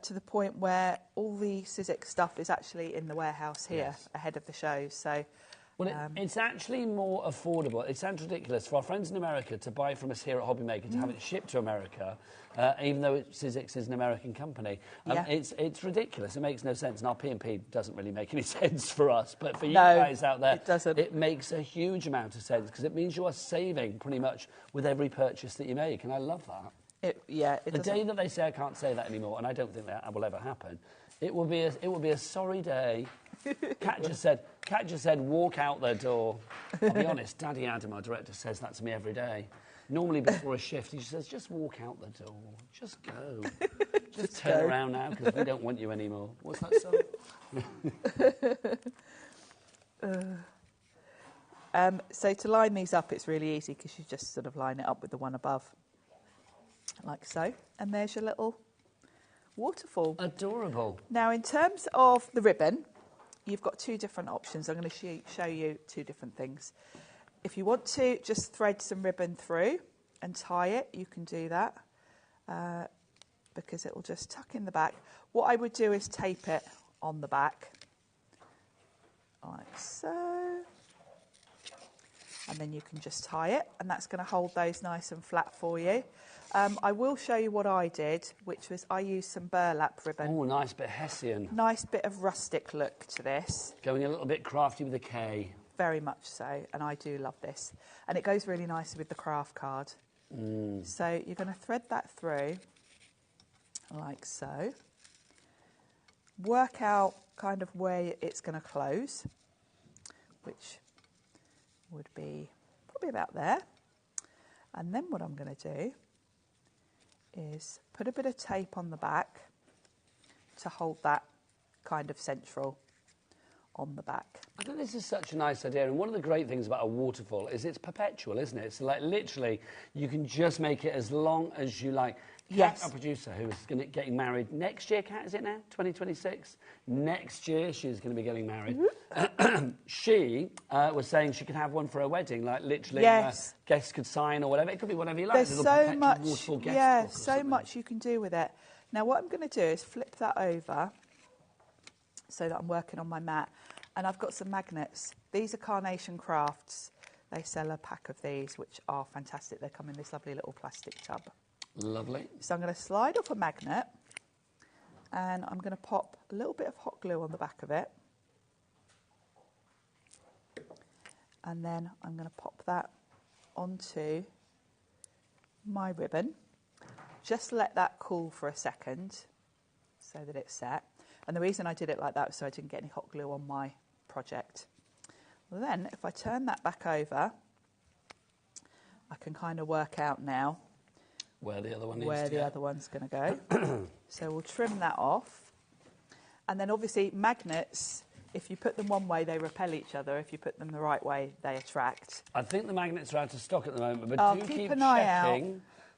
to the point where all the Sizzix stuff is actually in the warehouse here ahead of the show. So Well, it's actually more affordable. It sounds ridiculous for our friends in America to buy from us here at HobbyMaker, to have it shipped to America, even though Sizzix is an American company. It's ridiculous. It makes no sense. And our P&P doesn't really make any sense for us. But for you guys out there, it makes a huge amount of sense because it means you are saving pretty much with every purchase that you make. And I love that. The day that they say I can't say that anymore, and I don't think that will ever happen, it will be a sorry day. Kat just said, walk out the door. I'll be honest, Daddy Adam, our director, says that to me every day. Normally before a shift, he just says, just walk out the door. Just go. Just turn around now, because we don't want you anymore. What's that song? So to line these up, it's really easy, because you just sort of line it up with the one above, like so. And there's your little waterfall. Adorable. Now, in terms of the ribbon, you've got two different options. I'm going to show you two different things. If you want to just thread some ribbon through and tie it, you can do that because it will just tuck in the back. What I would do is tape it on the back, like so. And then you can just tie it, and that's going to hold those nice and flat for you. I will show you what I did, which was I used some burlap ribbon. Oh, nice bit Hessian. Nice bit of rustic look to this. Going a little bit crafty with a K. Very much so, and I do love this. And it goes really nicely with the craft card. So you're going to thread that through, like so. Work out kind of where it's going to close, which would be probably about there. And then what I'm going to do is put a bit of tape on the back to hold that kind of central on the back. I think this is such a nice idea, and one of the great things about a waterfall is it's perpetual, isn't it? So, like, literally, you can just make it as long as you like. Yes. Kat, our producer, who is getting married next year, Kat, is it now? 2026? Next year, she's going to be getting married. She was saying she could have one for her wedding, like, literally, guests could sign or whatever. It could be whatever you like. There's so much, waterfall guest book or so much you can do with it. Now, what I'm going to do is flip that over so that I'm working on my mat. And I've got some magnets. These are Carnation Crafts. They sell a pack of these, which are fantastic. They come in this lovely little plastic tub. Lovely. So I'm going to slide off a magnet, and I'm going to pop a little bit of hot glue on the back of it. And then I'm going to pop that onto my ribbon. Just let that cool for a second so that it's set. And the reason I did it like that was so I didn't get any hot glue on my project. Well, then, if I turn that back over, I can kind of work out now where the other one other one's going to go. So we'll trim that off. And then, obviously, magnets, if you put them one way, they repel each other. If you put them the right way, they attract. I think the magnets are out of stock at the moment, but do keep an eye out.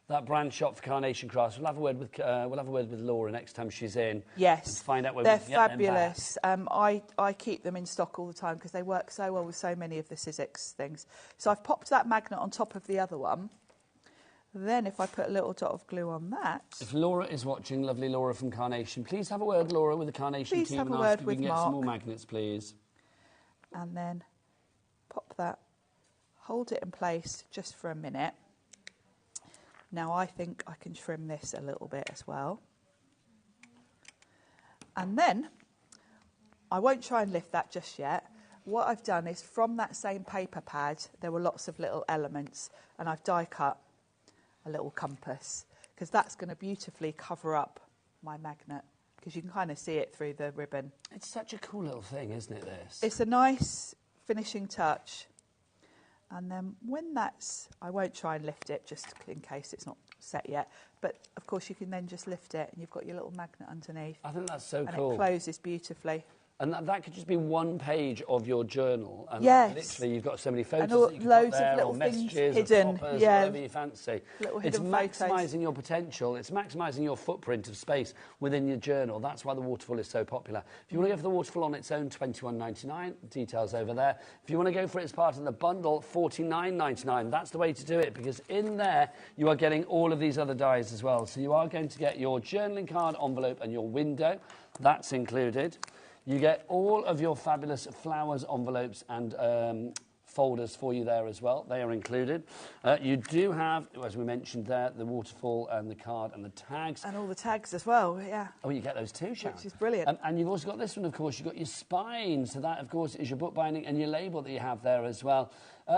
That brand shop for Carnation Crafts. We'll have a word with Laura next time she's in. Yes, find out where they're we can get fabulous. them back. I keep them in stock all the time because they work so well with so many of the Sizzix things. So I've popped that magnet on top of the other one. Then if I put a little dot of glue on that. If Laura is watching, lovely Laura from Carnation, please have a word, Laura, with the Carnation team and ask if we can get some more magnets, please. And then pop that, hold it in place just for a minute. Now I think I can trim this a little bit as well. And then, I won't try and lift that just yet. What I've done is from that same paper pad, there were lots of little elements, and I've die cut a little compass, because that's going to beautifully cover up my magnet, because you can kind of see it through the ribbon. It's such a cool little thing, isn't it, this? It's a nice finishing touch. And then when that's, I won't try and lift it just in case it's not set yet, but of course you can then just lift it and you've got your little magnet underneath. I think that's so cool. And it closes beautifully. And that could just be one page of your journal. And literally you've got so many photos and that you can loads put there, of little or things messages, hidden, or poppers, whatever you fancy. It's maximising your potential. It's maximising your footprint of space within your journal. That's why the Waterfall is so popular. If you want to go for the Waterfall on its own, $21.99. Details over there. If you want to go for it as part of the bundle, $49.99. That's the way to do it, because in there you are getting all of these other dies as well. So you are going to get your journaling card, envelope and your window. That's included. You get all of your fabulous flowers, envelopes and folders for you there as well. They are included. You do have, as we mentioned there, the waterfall and the card and the tags. And all the tags as well, yeah. Oh, you get those too, Sharon. Which is brilliant. And you've also got this one, of course. You've got your spine. So that, of course, is your book binding and your label that you have there as well.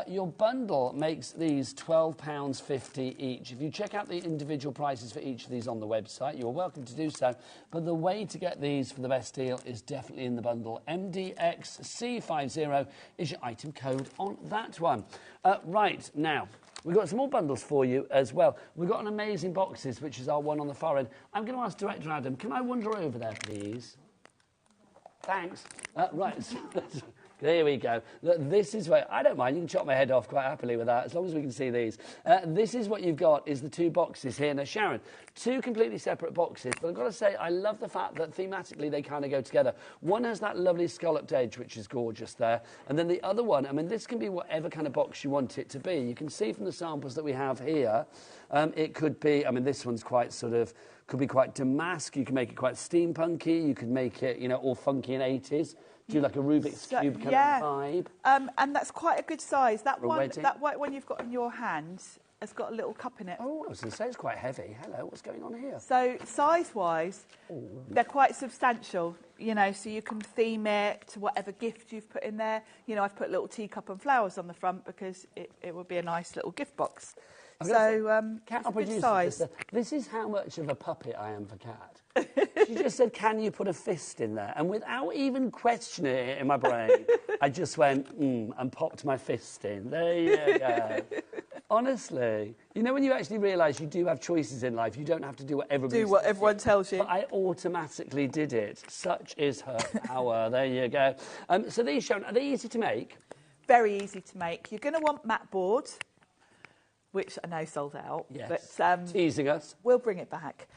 Your bundle makes these £12.50 each. If you check out the individual prices for each of these on the website, you're welcome to do so. But the way to get these for the best deal is definitely in the bundle. MDXC50 is your item code on that one. Right, now, we've got some more bundles for you as well. We've got an amazing boxes, which is our one on the far end. I'm going to ask Director Adam, can I wander over there, please? Thanks. Right. There we go. This is where, I don't mind, you can chop my head off quite happily with that, as long as we can see these. This is what you've got, is the two boxes here. Now, Sharon, two completely separate boxes, but I've got to say, I love the fact that thematically they kind of go together. One has that lovely scalloped edge, which is gorgeous there, and then the other one, I mean, this can be whatever kind of box you want it to be. You can see from the samples that we have here, it could be, I mean, this one's quite sort of, could be quite damask, you can make it quite steampunky, you could make it, you know, all funky in 80s. Do like a Rubik's Cube kind of vibe. And that's quite a good size. That one you've got in your hand has got a little cup in it. Oh, I was going to say it's quite heavy. Hello, what's going on here? So size-wise, they're quite substantial, you know, so you can theme it to whatever gift you've put in there. You know, I've put a little teacup and flowers on the front because it would be a nice little gift box. So, it's a good size. This is how much of a puppet I am for Kat. She just said, can you put a fist in there? And without even questioning it in my brain, I just went, and popped my fist in. There you go. Honestly. You know, when you actually realise you do have choices in life, you don't have to do what everyone tells you. But I automatically did it. Such is her power. There you go. So these, Sharon, are they easy to make? Very easy to make. You're going to want mat board, which I know sold out. Yes. But, teasing us. We'll bring it back.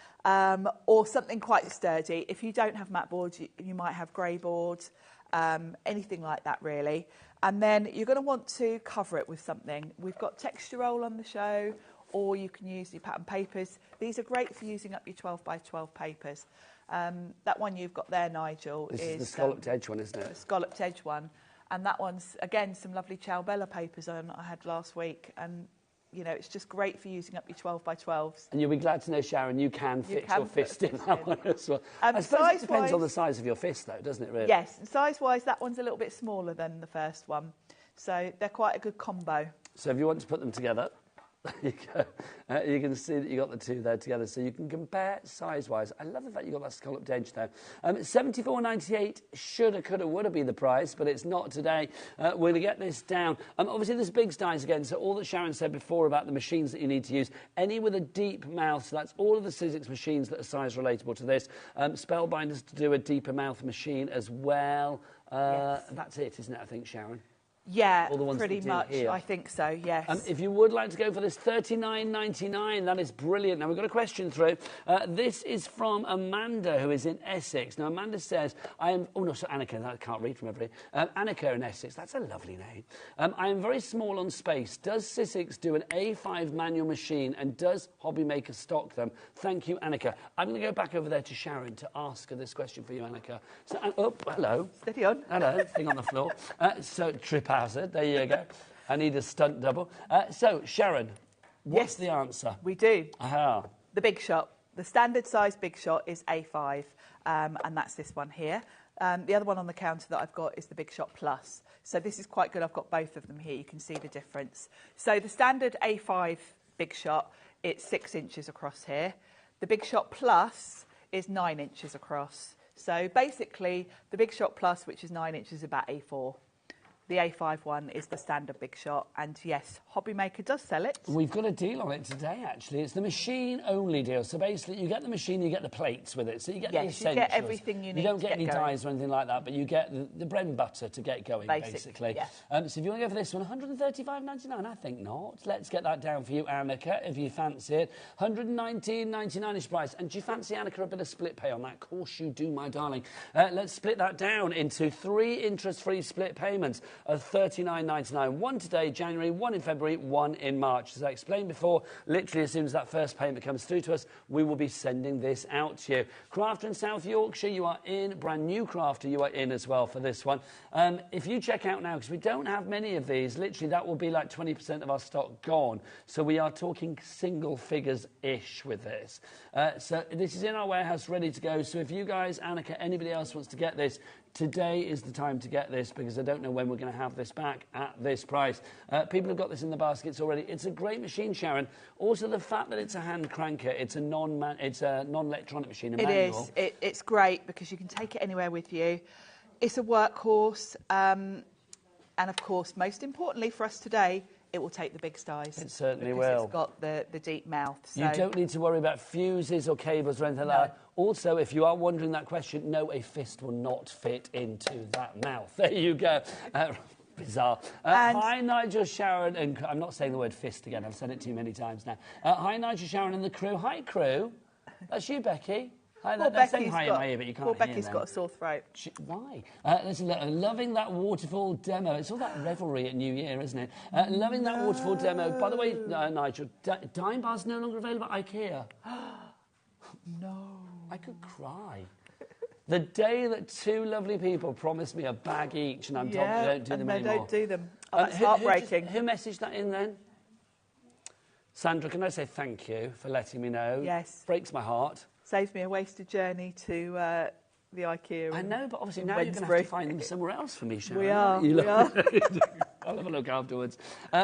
Or something quite sturdy. If you don't have mat board, you might have grey board, anything like that, really. And then you're going to want to cover it with something. We've got texture roll on the show, or you can use your pattern papers. These are great for using up your 12 by 12 papers. That one you've got there, Nigel, is the scalloped edge one, isn't it? The scalloped edge one. And that one's, again, some lovely Ciao Bella papers on I had last week. And you know, it's just great for using up your 12 by 12s. And you'll be glad to know, Sharon, you can fit your fist in that one as well. I suppose it depends on the size of your fist, though, doesn't it, really? Yes, size-wise, that one's a little bit smaller than the first one. So they're quite a good combo. So if you want to put them together, there you go. You can see that you got the two there together, so you can compare size-wise. I love the fact you got that scalloped edge there. $74.98 shoulda, coulda, woulda be the price, but it's not today. We're going to get this down. Obviously, there's big dies again, so all that Sharon said before about the machines that you need to use, any with a deep mouth, so that's all of the Sizzix machines that are size relatable to this. Spellbinders to do a deeper mouth machine as well. Yes. That's it, isn't it, I think, Sharon? Yeah, pretty much. Here. I think so, yes. If you would like to go for this, $39.99, that is brilliant. Now, we've got a question through. This is from Amanda, who is in Essex. Now, Amanda says, Annika, I can't read from everybody. Annika in Essex, that's a lovely name. I am very small on space. Does Syzzix do an A5 manual machine, and does HobbyMaker stock them? Thank you, Annika. I'm going to go back over there to Sharon to ask her this question for you, Annika. So, hello. Steady on. Hello, thing on the floor. Trip hazard, there you go. I need a stunt double. So, Sharon, what's the answer? We do. Aha. The Big Shot. The standard size Big Shot is A5, and that's this one here. The other one on the counter that I've got is the Big Shot Plus. So this is quite good. I've got both of them here. You can see the difference. So the standard A5 Big Shot, it's 6 inches across here. The Big Shot Plus is 9 inches across. So basically, the Big Shot Plus, which is 9 inches, is about A4. The A5 one is the standard Big Shot, and yes, HobbyMaker does sell it. We've got a deal on it today, actually. It's the machine-only deal. So basically, you get the machine, you get the plates with it. So you get the essentials. You get everything you need. You don't get any dies or anything like that, but you get the bread and butter to get going, basically. Yeah. So if you want to go for this one, $135.99, I think not. Let's get that down for you, Annika, if you fancy it. $119.99-ish price. And do you fancy, Annika, a bit of split pay on that? Of course you do, my darling. Let's split that down into 3 interest-free split payments. are $39.99. One today, January, one in February, one in March. As I explained before, literally as soon as that first payment comes through to us, we will be sending this out to you. Crafter in South Yorkshire, you are in. Brand new Crafter, you are in as well for this one. If you check out now, because we don't have many of these, literally that will be like 20% of our stock gone. So we are talking single figures-ish with this. So this is in our warehouse ready to go. So if you guys, Annika, anybody else wants to get this, today is the time to get this because I don't know when we're going to have this back at this price. People have got this in the baskets already. It's a great machine, Sharon. Also, the fact that it's a hand cranker, it's a non-electronic machine. It is. It's great because you can take it anywhere with you. It's a workhorse, and of course, most importantly for us today, it will take the big styes. It certainly because will. It's got the deep mouth. So. You don't need to worry about fuses or cables or anything like that. Also, if you are wondering that question, no, a fist will not fit into that mouth. There you go. Bizarre. Hi, Nigel, Sharon, and I'm not saying the word fist again. I've said it too many times now. Hi, Nigel, Sharon, and the crew. Hi, crew. That's you, Becky. Hi, they're saying hi in my ear, but you can't hear Becky's them. got a sore throat. Why? Listen, loving that Waterfall demo. It's all that revelry at New Year, isn't it? Loving that Waterfall demo. By the way, Nigel, Dime Bar's no longer available at IKEA. No. I could cry. The day that two lovely people promised me a bag each and I'm told they don't do them anymore. they don't do them. Oh, that's heartbreaking. Who messaged that in then? Sandra, can I say thank you for letting me know? Yes. Breaks my heart. Saves me a wasted journey to the IKEA. I know, but obviously now you're going to have to find them somewhere else for me, Sharon. We are. I'll have a look afterwards.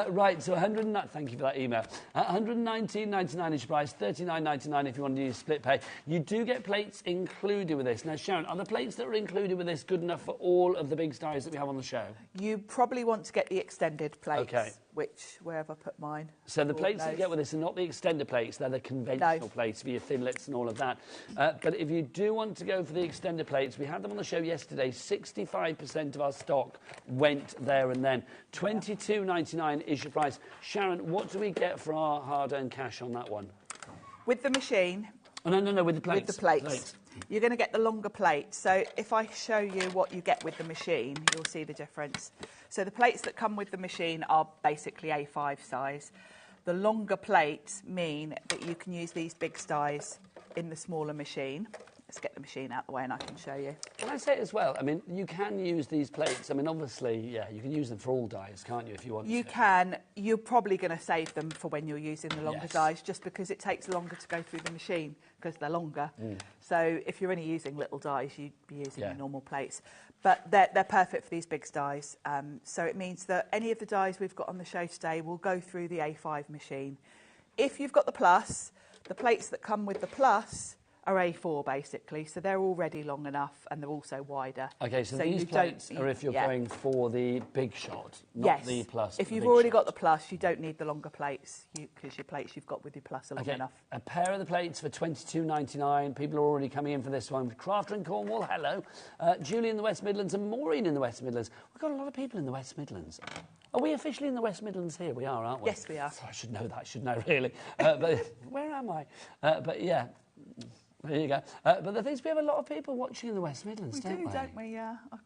Right, so thank you for that email. $119.99 is your price, $39.99 if you want to use split pay. You do get plates included with this. Now, Sharon, are the plates that are included with this good enough for all of the big styles that we have on the show? You probably want to get the extended plates. Okay. Where have I put mine? So the plates that you get with this are not the extender plates, they're the conventional plates for your thinlets and all of that. But if you do want to go for the extender plates, we had them on the show yesterday, 65% of our stock went there and then. $22.99 is your price. Sharon, what do we get for our hard-earned cash on that one? With the machine. Oh, no, with the plates. With the plates. You're going to get the longer plate. So if I show you what you get with the machine, you'll see the difference. So the plates that come with the machine are basically A5 size. The longer plates mean that you can use these big styes in the smaller machine. Let's get the machine out of the way and I can show you. Can I say it as well? I mean, you can use these plates. I mean, obviously, yeah, you can use them for all dies, can't you, if you want to? You can. You're probably going to save them for when you're using the longer dies, just because it takes longer to go through the machine, because they're longer. So if you're only using little dies, you'd be using the normal plates. But they're perfect for these big dies. So it means that any of the dies we've got on the show today will go through the A5 machine. If you've got the Plus, the plates that come with the Plus are A4 basically, so they're already long enough and they're also wider. Okay, so these plates are if you're going for the big shot, not the Plus. If you've already got the Plus, you don't need the longer plates because your plates you've got with your Plus are long enough. A pair of the plates for $22.99. People are already coming in for this one. Crafter in Cornwall, hello. Julie in the West Midlands and Maureen in the West Midlands. We've got a lot of people in the West Midlands. Are we officially in the West Midlands here? We are, aren't we? Yes, we are. So I should know that, shouldn't I, really? But where am I? But yeah. There you go. But the thing is, we have a lot of people watching in the West Midlands, don't we? Don't we? Yeah. I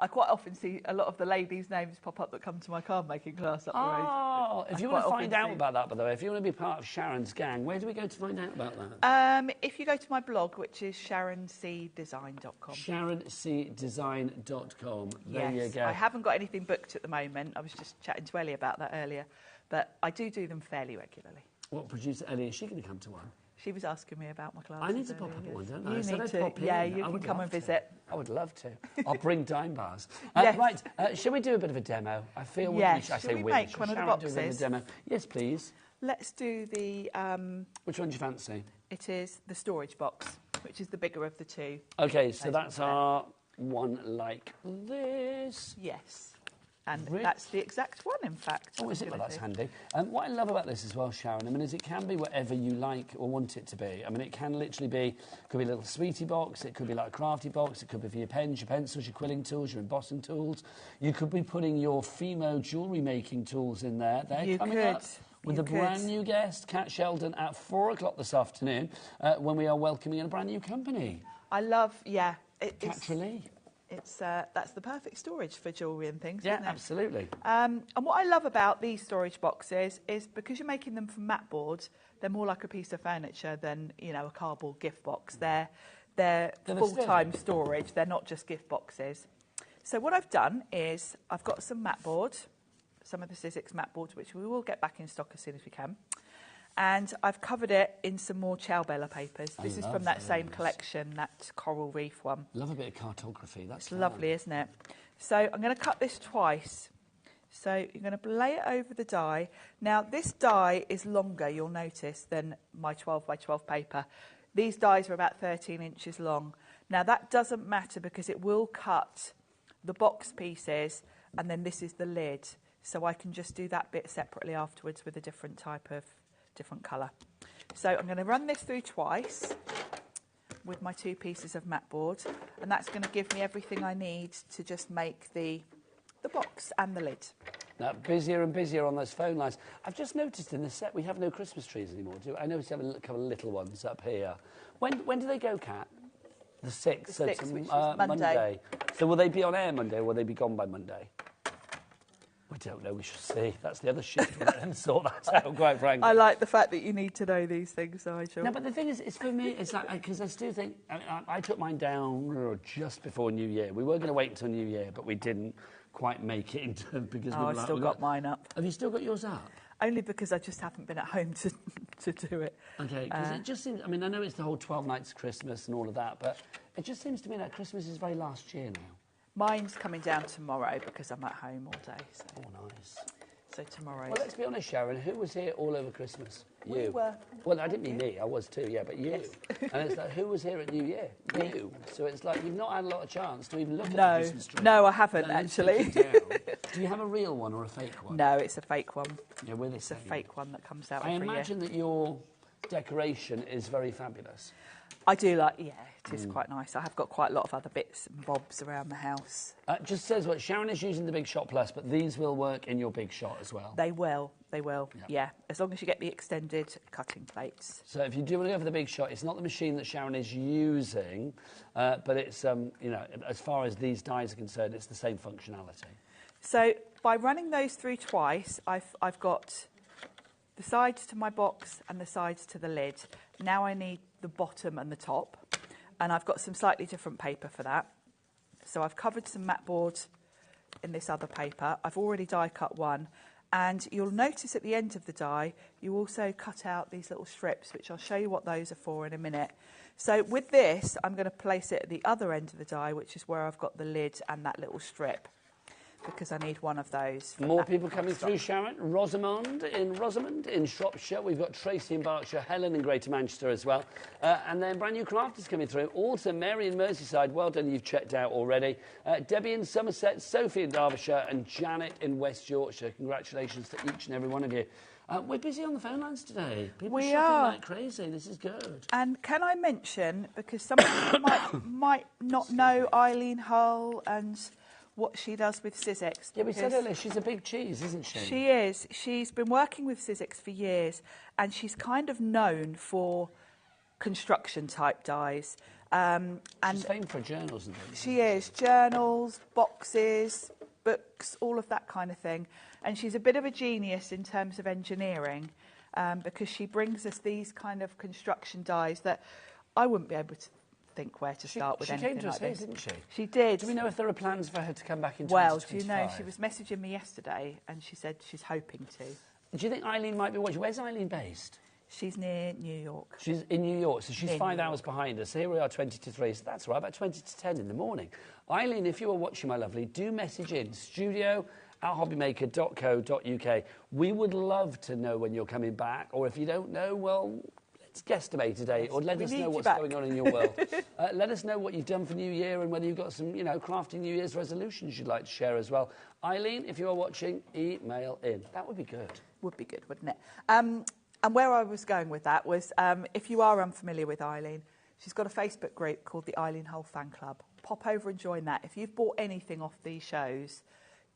quite often see a lot of the ladies' names pop up that come to my card making class up the road. Oh, if you want to find out about that, by the way, if you want to be part of Sharon's gang, where do we go to find out about that? If you go to my blog, which is sharoncdesign.com. sharoncdesign.com. There you go. I haven't got anything booked at the moment. I was just chatting to Ellie about that earlier. But I do them fairly regularly. What, producer Ellie, is she going to come to one? She was asking me about my classes. I need to pop up at one, don't I? You need to. Yeah, you can come and visit. I would love to. I'll bring dime bars. Right, shall we do a bit of a demo? I feel shall we make one of the boxes? Do a bit of a demo? Yes, please. Let's do the... Which one do you fancy? It is the storage box, which is the bigger of the two. OK, so that's our one like this. Yes. And that's the exact one, in fact. Oh, is it? Well, that's handy. What I love about this as well, Sharon, I mean, is it can be whatever you like or want it to be. I mean, it can literally be, could be a little sweetie box, it could be like a crafty box, it could be for your pens, your pencils, your quilling tools, your embossing tools. You could be putting your Fimo jewellery making tools in there. They're coming up with a brand new guest, Kat Sheldon, at 4 o'clock this afternoon, when we are welcoming in a brand new company. I love, Kat Trellee. that's the perfect storage for jewellery and things, Yeah, isn't it? absolutely. And what I love about these storage boxes is because you're making them from mat board, they're more like a piece of furniture than, you know, a cardboard gift box. They're full-time storage. They're not just gift boxes. So what I've done is I've got some mat board, some of the Sizzix mat boards, which we will get back in stock as soon as we can. And I've covered it in some more Ciaobella papers. This is from that same collection, that coral reef one. Love a bit of cartography. That's lovely, isn't it? So I'm going to cut this twice. So you're going to lay it over the die. Now, this die is longer, you'll notice, than my 12 by 12 paper. These dies are about 13 inches long. Now, that doesn't matter because it will cut the box pieces, and then this is the lid. So I can just do that bit separately afterwards with a different type of different colour. So I'm going to run this through twice with my 2 pieces of mat board, and that's going to give me everything I need to just make the box and the lid. Now, busier and busier on those phone lines. I've just noticed in the set we have no Christmas trees anymore, do we? I noticed you have a couple of little ones up here. When do they go, Kat? The 6th. The so 6th, which is Monday. So will they be on air Monday or will they be gone by Monday? We don't know, we shall see. That's the other shift. We'll let them sort that out, quite frankly. I like the fact that you need to know these things, Nigel. No, but the thing is, it's for me, it's like, because I still think, I took mine down just before New Year. We were going to wait until New Year, but we didn't quite make it into, because we were I've still got mine up. Have you still got yours up? Only because I just haven't been at home to do it. Okay, because it just seems, I mean, I know it's the whole 12 nights of Christmas and all of that, but it just seems to me like Christmas is very last year now. Mine's coming down tomorrow because I'm at home all day. So. Oh, nice. So tomorrow. Well, let's be honest, Sharon. Who was here all over Christmas? You. We were. Well, I didn't mean me. I was too, yeah, but you. Yes. And it's like, who was here at New Year? You. So it's like you've not had a lot of chance to even look at the No, Christmas tree. no, I haven't actually. Do you have a real one or a fake one? No, it's a fake one. Yeah, with It's a fake one that comes out I every year. imagine that your decoration is very fabulous. I do like, yeah, it is quite nice. I have got quite a lot of other bits and bobs around the house. Just says what Sharon is using the Big Shot Plus, but these will work in your Big Shot as well. They will, yeah. As long as you get the extended cutting plates. So if you do want to go for the Big Shot, it's not the machine that Sharon is using, but it's, you know, as far as these dies are concerned, it's the same functionality. So by running those through twice, I've got the sides to my box and the sides to the lid. Now I need the bottom and the top, and I've got some slightly different paper for that. So I've covered some mat board in this other paper. I've already die cut one, and you'll notice at the end of the die you also cut out these little strips, which I'll show you what those are for in a minute. So with this, I'm going to place it at the other end of the die, which is where I've got the lid and that little strip, because I need one of those. More people coming through, Sharon. Rosamond in Shropshire. We've got Tracy in Berkshire, Helen in Greater Manchester as well. And then brand new crafters coming through. Also, Mary in Merseyside. Well done, you've checked out already. Debbie in Somerset, Sophie in Derbyshire, and Janet in West Yorkshire. Congratulations to each and every one of you. We're busy on the phone lines today. People are shopping like crazy. This is good. And can I mention, because some people might not know Eileen Hull and what she does with Syzzix. Yeah, we said earlier, she's a big cheese, isn't she? She is. She's been working with Syzzix for years, and she's kind of known for construction-type dies. She's famous for journals and things. She is. Journals, boxes, books, all of that kind of thing. And she's a bit of a genius in terms of engineering, because she brings us these kind of construction dies that I wouldn't be able to think where to start with anything like this. She came to us here, didn't she? She did. Do we know if there are plans for her to come back in 2025? Well, do you know, she was messaging me yesterday and she said she's hoping to. Do you think Eileen might be watching? Where's Eileen based? She's near New York. She's in New York, so she's 5 hours behind us. So here we are, 20 to 3, so that's right, about 20 to 10 in the morning. Eileen, if you are watching, my lovely, do message in studio@hobbymaker.co.uk. We would love to know when you're coming back, or if you don't know, well, let's guesstimate today, or let us know what's going on in your world. Let us know what you've done for New Year and whether you've got some, you know, crafty New Year's resolutions you'd like to share as well. Eileen, if you are watching, email in. That would be good. Would be good, wouldn't it? And where I was going with that was, if you are unfamiliar with Eileen, she's got a Facebook group called the Eileen Hull Fan Club. Pop over and join that. If you've bought anything off these shows,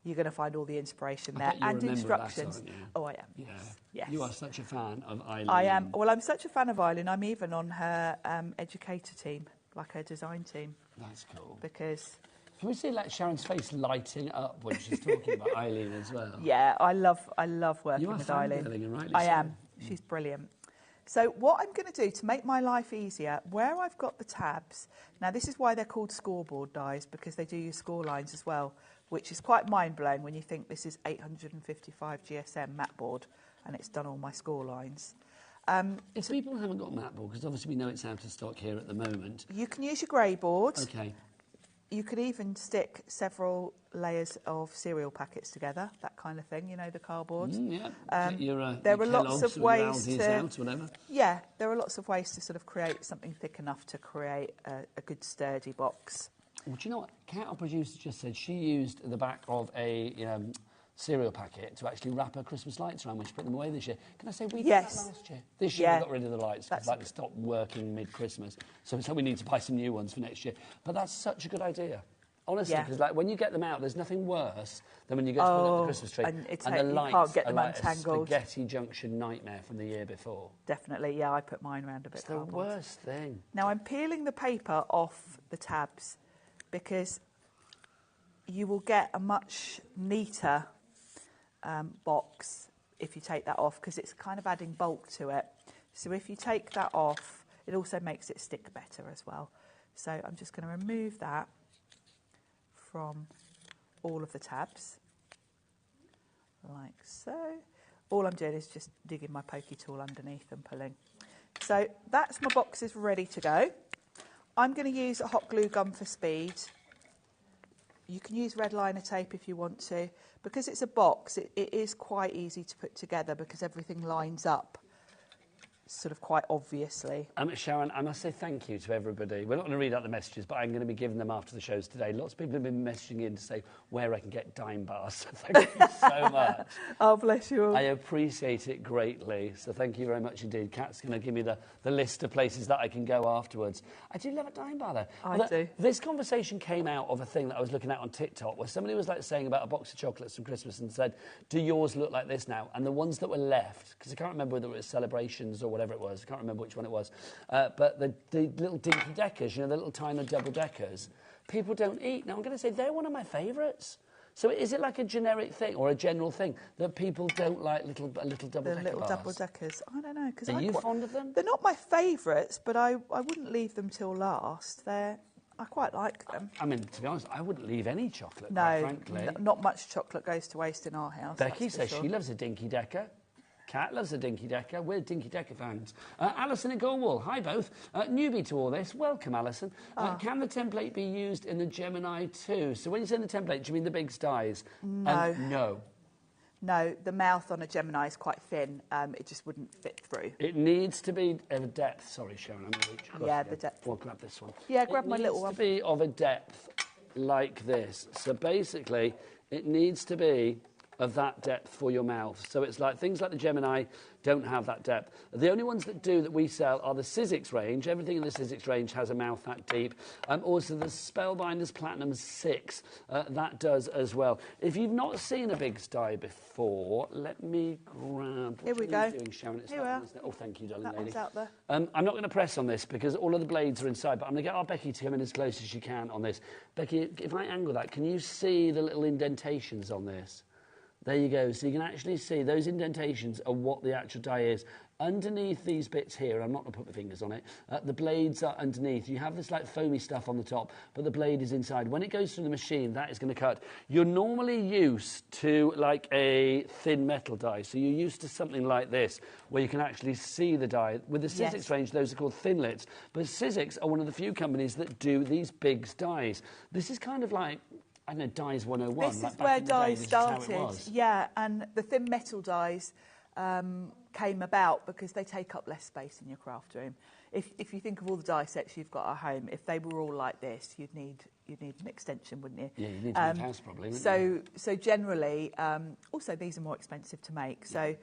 you're going to find all the inspiration there and instructions. Oh, I am. Yes. Yes. You are such a fan of Eileen. I am. Well, I'm such a fan of Eileen. I'm even on her educator team, like her design team. That's cool. Because Can we see like Sharon's face lighting up when she's talking about Eileen as well? Yeah, I love working with Eileen. Eileen. And rightly I so. am. She's brilliant. So what I'm going to do to make my life easier, where I've got the tabs, now this is why they're called scoreboard dies, because they do use score lines as well, which is quite mind-blowing when you think this is 855 GSM mat board and it's done all my score lines. If people haven't got mat board, because obviously we know it's out of stock here at the moment. You can use your grey board. Okay. You could even stick several layers of cereal packets together, that kind of thing, you know, the cardboard. Yeah. There are lots of ways to... Out, whatever. Yeah, there are lots of ways to sort of create something thick enough to create a good sturdy box. Well, do you know what? Kat, our producer, just said she used the back of a cereal packet to actually wrap her Christmas lights around when she put them away this year. Can I say we did that last year? This year we got rid of the lights because they stopped working mid-Christmas. So we need to buy some new ones for next year. But that's such a good idea. Honestly, because like when you get them out, there's nothing worse than when you go to put up the Christmas tree and the lights can't get them are like untangled. A spaghetti junction nightmare from the year before. Definitely, yeah, I put mine around a bit. It's the worst thing. Now I'm peeling the paper off the tabs because you will get a much neater box if you take that off, because it's kind of adding bulk to it. So if you take that off, it also makes it stick better as well. So I'm just going to remove that from all of the tabs, like so. All I'm doing is just digging my pokey tool underneath and pulling. So that's my boxes ready to go. I'm going to use a hot glue gun for speed. You can use red liner tape if you want to. Because it's a box, it is quite easy to put together because everything lines up sort of quite obviously. Sharon, I must say thank you to everybody. We're not going to read out the messages, but I'm going to be giving them after the shows today. Lots of people have been messaging in to say where I can get dime bars. Thank you so much. Oh, bless you all. I appreciate it greatly. So thank you very much indeed. Kat's going to give me the list of places that I can go afterwards. I do love a dime bar, though. I do. This conversation came out of a thing that I was looking at on TikTok where somebody was like saying about a box of chocolates from Christmas and said, do yours look like this now? And the ones that were left, because I can't remember whether it was Celebrations or whatever it was, I can't remember which one it was, but the little dinky deckers, you know, the little tiny double deckers, people don't eat. Now, I'm going to say they're one of my favourites. So is it like a generic thing or a general thing that people don't like little double-decker bars? The little double-deckers. I don't know. Are you fond of them? They're not my favourites, but I wouldn't leave them till last. I quite like them. I mean, to be honest, I wouldn't leave any chocolate, quite frankly. Not much chocolate goes to waste in our house. Becky says she loves a dinky decker. Kat loves a dinky decker. We're dinky decker fans. Alison in Cornwall. Hi both. Newbie to all this. Welcome, Alison. Can the template be used in the Gemini too? So when you say the template, do you mean the big styes? No. No. No, the mouth on a Gemini is quite thin. It just wouldn't fit through. It needs to be of a depth. Sorry, Sharon, I'm going to reach across. Yeah, the depth. We'll grab this one. Yeah, grab my little one. It needs to be of a depth like this. So basically, it needs to be of that depth for your mouth. So it's like things like the Gemini don't have that depth. The only ones that do that we sell are the Sizzix range. Everything in the Sizzix range has a mouth that deep. Also the Spellbinders Platinum 6, that does as well. If you've not seen a big sty before, let me grab... Here we go. Doing, Sharon? It's Here we are. Oh, thank you, darling that lady. One's out there. I'm not going to press on this because all of the blades are inside, but I'm going to get our Becky to come in as close as she can on this. Becky, if I angle that, can you see the little indentations on this? There you go. So you can actually see those indentations are what the actual die is. Underneath these bits here, I'm not going to put my fingers on it, the blades are underneath. You have this like foamy stuff on the top, but the blade is inside. When it goes through the machine, that is going to cut. You're normally used to like a thin metal die, so you're used to something like this, where you can actually see the die. With the Sizzix range, those are called thinlits, but Sizzix are one of the few companies that do these big dies. This is kind of like... I don't know, Dies 101. This like is where dies started. Yeah, and the thin metal dies came about because they take up less space in your craft room. If you think of all the die sets you've got at home, if they were all like this, you'd need an extension, wouldn't you? Yeah, you'd need a house probably, wouldn't you? So generally, also these are more expensive to make. So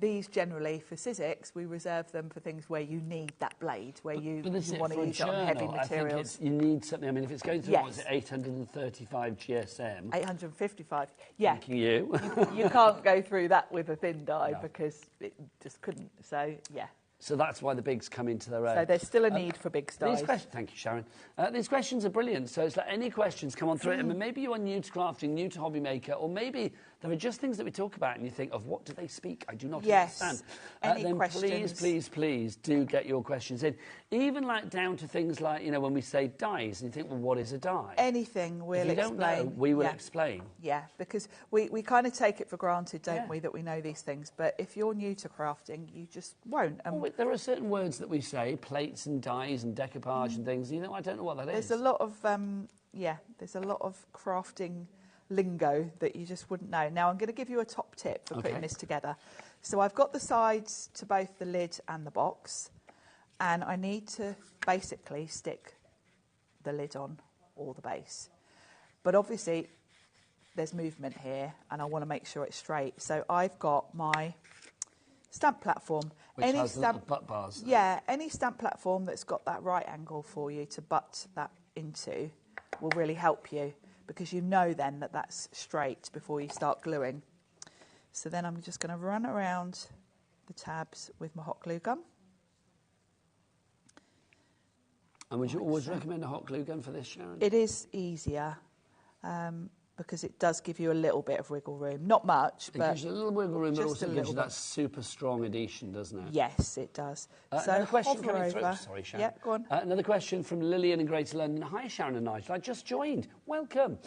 these generally, for Sizzix, we reserve them for things where you need that blade, where you want to use it on heavy materials. You need something, I mean, if it's going through, what's it, 835 GSM? 855, yeah. Thank you. You can't go through that with a thin die because it just couldn't, so yeah. So that's why the bigs come into their own. So there's still a need for big dies. Thank you, Sharon. These questions are brilliant. So it's like any questions, come on through it. I mean, maybe you are new to crafting, new to HobbyMaker, or maybe there are just things that we talk about and you think, of what do they speak? I do not understand. Any then questions? please do get your questions in. Even like down to things like, you know, when we say dies, and you think, well, what is a die? Anything we'll explain. If you don't know, we will explain. Yeah, because we kind of take it for granted, don't we, that we know these things. But if you're new to crafting, you just won't. There are certain words that we say, plates and dies and decoupage and things. You know, I don't know what that is. There's a lot of there's a lot of crafting lingo that you just wouldn't know. Now I'm going to give you a top tip for putting this together. So I've got the sides to both the lid and the box, and I need to basically stick the lid on or the base. But obviously there's movement here and I want to make sure it's straight. So I've got my stamp platform. Which has the little butt bars. Yeah, any stamp platform that's got that right angle for you to butt that into will really help you, because you know then that that's straight before you start gluing. So then I'm just going to run around the tabs with my hot glue gun. And would you always recommend a hot glue gun for this, Sharon? It is easier. Because it does give you a little bit of wiggle room. Not much, but it gives you a little wiggle room, but just also gives you that super strong adhesion, doesn't it? Yes, it does. So another question hover coming through. over. Sorry, Sharon. Yeah, go on. Another question from Lillian in Greater London. Hi, Sharon and Nigel. I just joined. Welcome.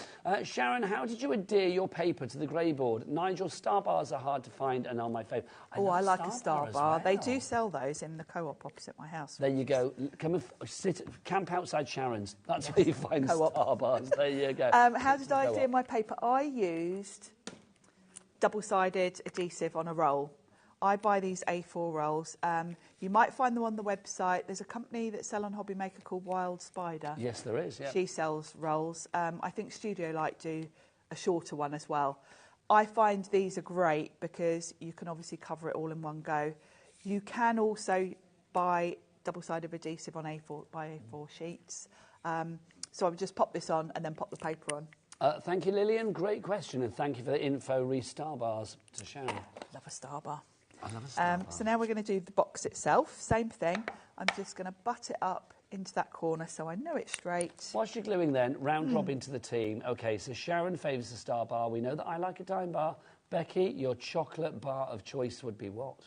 Sharon, how did you adhere your paper to the grey board? Nigel, star bars are hard to find and are my favourite. I like a star bar. Well. They do sell those in the co-op opposite my house. There you go. Come and camp outside Sharon's. That's where you find star bars. There you go. How did I adhere my paper? I used double-sided adhesive on a roll. I buy these A4 rolls. You might find them on the website. There's a company that sell on HobbyMaker called Wild Spider. Yes, there is, yeah. She sells rolls. I think Studio Light do a shorter one as well. I find these are great because you can obviously cover it all in one go. You can also buy double-sided adhesive on A4 sheets. So I would just pop this on and then pop the paper on. Thank you, Lillian. Great question, and thank you for the info. Star bars to Sharon. Love a star bar. I love a star bar. So now we're going to do the box itself. Same thing. I'm just going to butt it up into that corner so I know it's straight. Whilst you're gluing then, round robin to the team. OK, so Sharon favours the star bar. We know that I like a dime bar. Becky, your chocolate bar of choice would be what?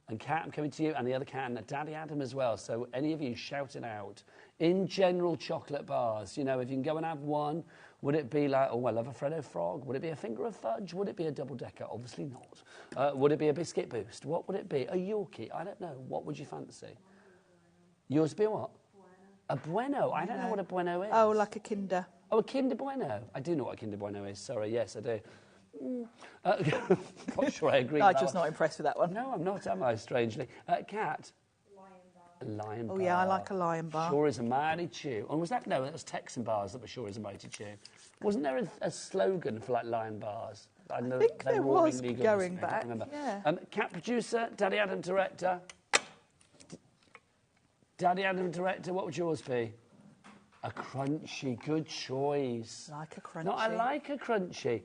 And Kat, I'm coming to you, and the other Kat, and Daddy Adam as well. So any of you shout it out. In general, chocolate bars, you know, if you can go and have one, would it be like, oh, I love a Freddo Frog? Would it be a finger of fudge? Would it be a double-decker? Obviously not. Would it be a biscuit boost? What would it be? A Yorkie? I don't know. What would you fancy? Yours would be a what? A Bueno. I don't know what a Bueno is. Oh, like a Kinder. Oh, a Kinder Bueno. I do know what a Kinder Bueno is. Sorry, yes, I do. Not sure I agree with that. I'm just not impressed with that one. No, I'm not, am I, strangely? Cat? Lion bar. Oh, yeah, I like a lion bar. Sure is a mighty chew. And was that, no, that was Texan bars that were sure is a mighty chew. Wasn't there a slogan for, like, lion bars? I think there was going back. I can't remember. Yeah. Cat producer, Daddy Adam director. Daddy Adam director, what would yours be? A crunchy, good choice. Like a crunchy. No, I like a crunchy.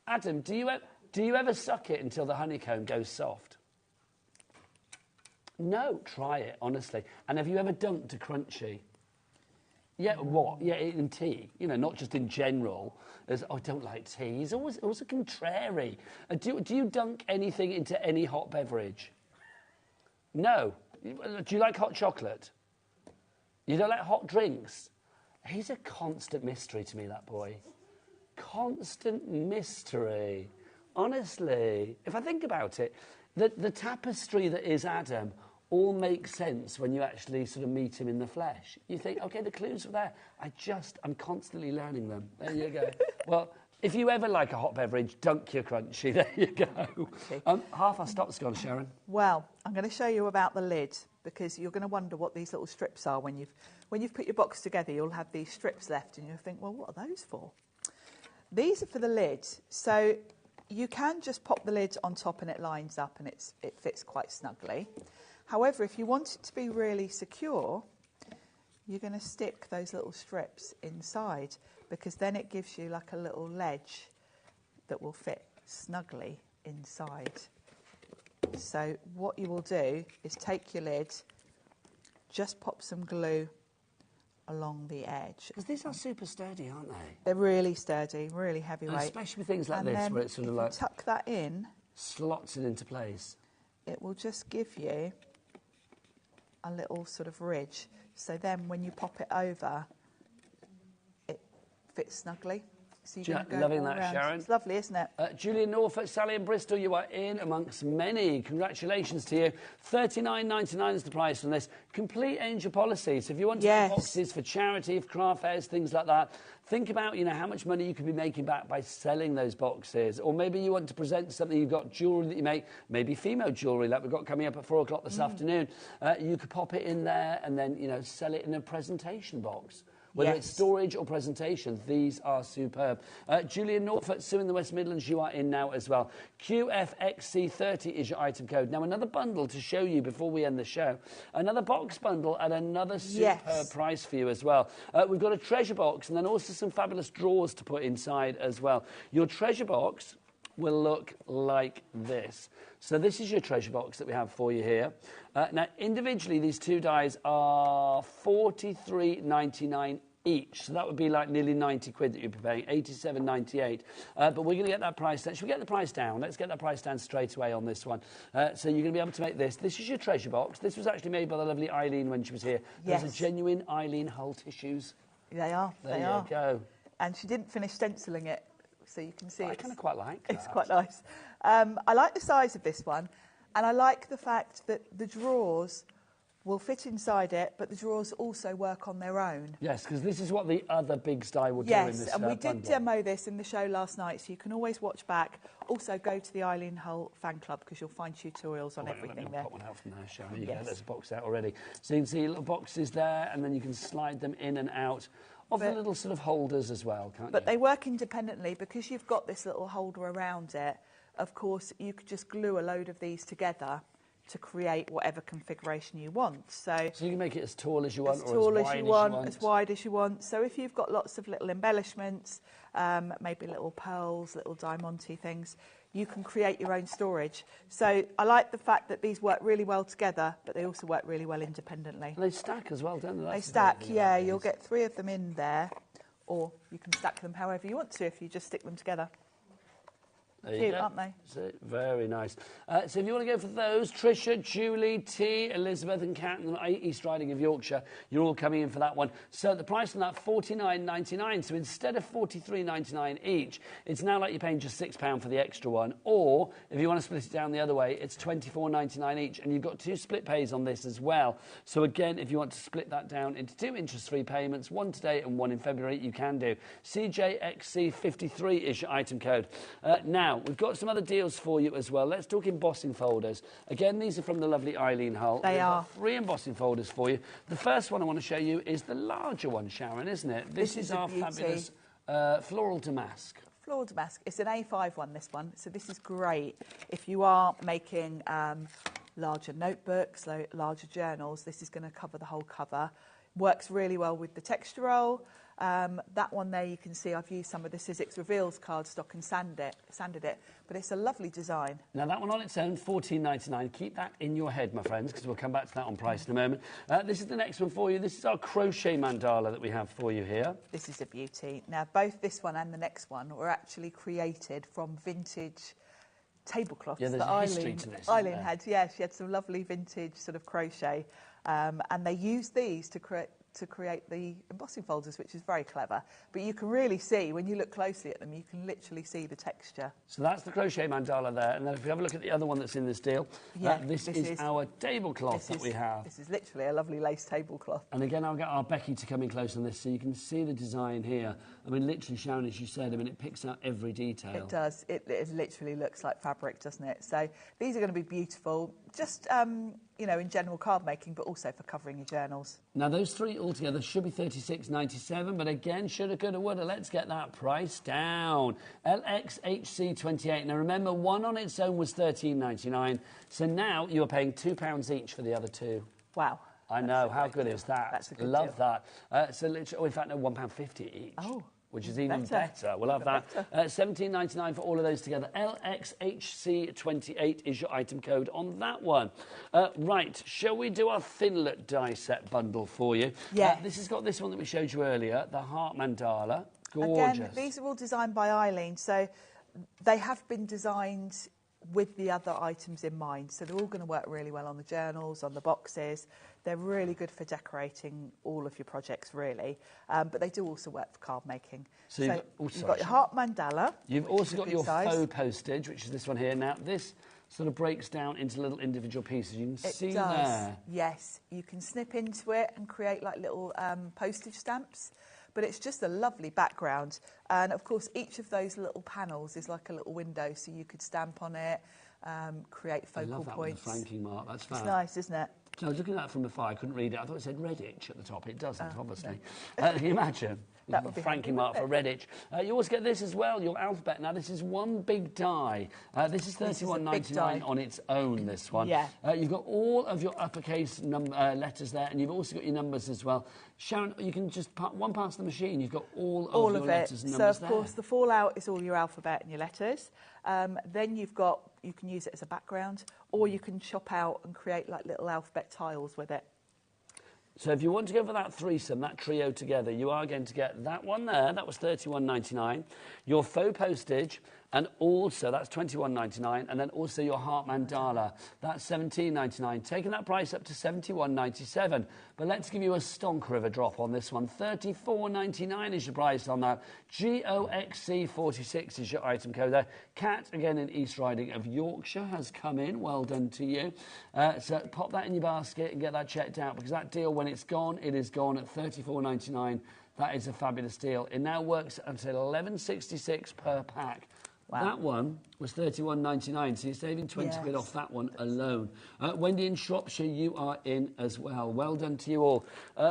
Adam, do you ever suck it until the honeycomb goes soft? No, try it, honestly. And have you ever dunked a crunchy? Yeah, what? Yeah, in tea. You know, not just in general. As, I don't like tea. He's always a contrary. Do you dunk anything into any hot beverage? No. Do you like hot chocolate? You don't like hot drinks? He's a constant mystery to me, that boy. Constant mystery. Honestly, if I think about it, the tapestry that is Adam all makes sense when you actually sort of meet him in the flesh. You think, OK, the clues are there. I'm constantly learning them. There you go. Well, if you ever like a hot beverage, dunk your crunchy. There you go. Okay. Half our stock's gone, Sharon. Well, I'm going to show you about the lid, because you're going to wonder what these little strips are. When you've put your box together, you'll have these strips left, and you'll think, well, what are those for? These are for the lid. So you can just pop the lid on top and it lines up and it fits quite snugly. However, if you want it to be really secure, you're going to stick those little strips inside, because then it gives you like a little ledge that will fit snugly inside. So what you will do is take your lid, just pop some glue along the edge. Because these are super sturdy, aren't they? They're really sturdy, really And heavyweight. especially with things like And this, then where it's sort of if you like tuck that in, slots it into place. it will just give you a little sort of ridge. So then when you pop it over, it fits snugly. So you can go Loving all that, round. Sharon. It's lovely, isn't it? Julie in Norfolk, Sally in Bristol, you are in amongst many. Congratulations to you. $39.99 is the price on this. Complete angel policy. So if you want to make boxes for charity, for craft fairs, things like that, think about, you know, how much money you could be making back by selling those boxes. Or maybe you want to present something, you've got jewellery that you make, maybe female jewellery like we've got coming up at 4 o'clock this afternoon. You could pop it in there and then, you know, sell it in a presentation box. Whether it's storage or presentation, these are superb. Julie in Norfolk, Sue in the West Midlands, you are in now as well. QFXC30 is your item code. Now, another bundle to show you before we end the show. Another box bundle at another superb price for you as well. We've got a treasure box and then also some fabulous drawers to put inside as well. Your treasure box will look like this. So this is your treasure box that we have for you here. Now, individually, these two dies are $43.99 each. So that would be like nearly 90 quid that you'd be paying, 87.98. But we're going to get that price down. Should we get the price down? Let's get that price down straight away on this one. So you're going to be able to make this. This is your treasure box. This was actually made by the lovely Eileen when she was here. Those are genuine Eileen Hull tissues. They are. There you go. And she didn't finish stenciling it, so you can see I kind of quite like that. It's quite nice. I like the size of this one, and I like the fact that the drawers will fit inside it, but the drawers also work on their own. Yes, because this is what the other big style will do in this Yes, and we did bundle. demo this in the show last night, so you can always watch back. Also, go to the Eileen Hull fan club, because you'll find tutorials on everything there. Pop one out from there, Sharon. You get this box out already. So you can see little boxes there, and then you can slide them in and out of the little sort of holders as well, can't you? But they work independently, because you've got this little holder around it. Of course, you could just glue a load of these together to create whatever configuration you want. So you can make it as tall as you want, as tall or as you want, as wide as you want. So if you've got lots of little embellishments, maybe little pearls, little diamante things, you can create your own storage. So I like the fact that these work really well together, but they also work really well independently. And they stack as well, don't they? They stack, yeah. You'll get 3 of them in there, or you can stack them however you want to if you just stick them together. Cute, aren't they? So, very nice. So if you want to go for those, Tricia, Julie, T, Elizabeth and Kat and East Riding of Yorkshire, you're all coming in for that one. So the price on that, $49.99. So instead of $43.99 each, it's now like you're paying just £6 for the extra one. Or if you want to split it down the other way, it's $24.99 each. And you've got 2 split pays on this as well. So again, if you want to split that down into 2 interest-free payments, one today and one in February, you can do. CJXC53 is your item code. Now, we've got some other deals for you as well. Let's talk embossing folders. Again, these are from the lovely Eileen Hull. They are. 3 embossing folders for you. The first one I want to show you is the larger one, Sharon, isn't it? This is our fabulous floral damask. Floral damask. It's an A5 one, this one. So this is great if you are making larger notebooks, larger journals. This is going to cover the whole cover. Works really well with the texture roll. That one there, you can see I've used some of the Sizzix Reveals cardstock and sanded it, but it's a lovely design. Now that one on its own, $14.99. Keep that in your head, my friends, because we'll come back to that on price in a moment. This is the next one for you. This is our crochet mandala that we have for you here. This is a beauty. Now, both this one and the next one were actually created from vintage tablecloths there's that a history to this, Eileen had. Yeah, she had some lovely vintage sort of crochet, and they used these to create the embossing folders, which is very clever. But you can really see, when you look closely at them, you can literally see the texture. So that's the crochet mandala there. And then if we have a look at the other one that's in this deal, this is our tablecloth that we have. This is literally a lovely lace tablecloth. And again, I'll get our Becky to come in close on this so you can see the design here. I mean, literally, Sharon, as you said, I mean, it picks out every detail. It does. It literally looks like fabric, doesn't it? So these are going to be beautiful, just, you know, in general card making, but also for covering your journals. Now, those 3 altogether should be $36.97, but again, shoulda, coulda, woulda, let's get that price down. LXHC28. Now, remember, one on its own was $13.99, so now you're paying £2 each for the other 2. Wow. I know, how good is that? That's a good Love deal. that. So, literally, in fact, no, £1.50 each. Oh. which is even better. We'll have that. $17.99 for all of those together. LXHC28 is your item code on that one. Right, shall we do our Thinlet die set bundle for you? Yeah. This has got this one that we showed you earlier, the Heart Mandala. Gorgeous. Again, these are all designed by Eileen, so they have been designed with the other items in mind. So they're all going to work really well on the journals, on the boxes. They're really good for decorating all of your projects, really. But they do also work for card making. So you've got your Heart Mandala. You've also got your faux postage, which is this one here. Now, this sort of breaks down into little individual pieces. You can see there. Yes, you can snip into it and create like little postage stamps. But it's just a lovely background. And, of course, each of those little panels is like a little window, so you could stamp on it, create focal points. I love that with the franking mark. That's fab. It's nice, isn't it? So I was looking at that from afar. I couldn't read it. I thought it said Redditch at the top. It doesn't, obviously. Can you imagine? That would be franking mark for Redditch. You also get this as well, your alphabet. Now, this is one big die. This is $31.99 on its own, this one. Yeah. You've got all of your uppercase letters there, and you've also got your numbers as well. Sharon, you can just one past the machine. You've got all of your letters and numbers there. So, of course, the fallout is all your alphabet and your letters. Then you can use it as a background, or you can chop out and create like little alphabet tiles with it. So if you want to go for that threesome, that trio together, you are going to get that one there. That was $31.99. Your faux postage, and also that's $21.99. And then also your Heart Mandala. That's $17.99. Taking that price up to $71.97. But let's give you a stonker of a drop on this one. $34.99 is your price on that. GOXC46 is your item code there. Kat, again in East Riding of Yorkshire, has come in. Well done to you. So pop that in your basket and get that checked out, because that deal, when it's gone, it is gone at $34.99. That is a fabulous deal. It now works until $11.66 per pack. Wow. That one was $31.99, so you're saving 20 quid off that one alone. Wendy in Shropshire, you are in as well. Well done to you all.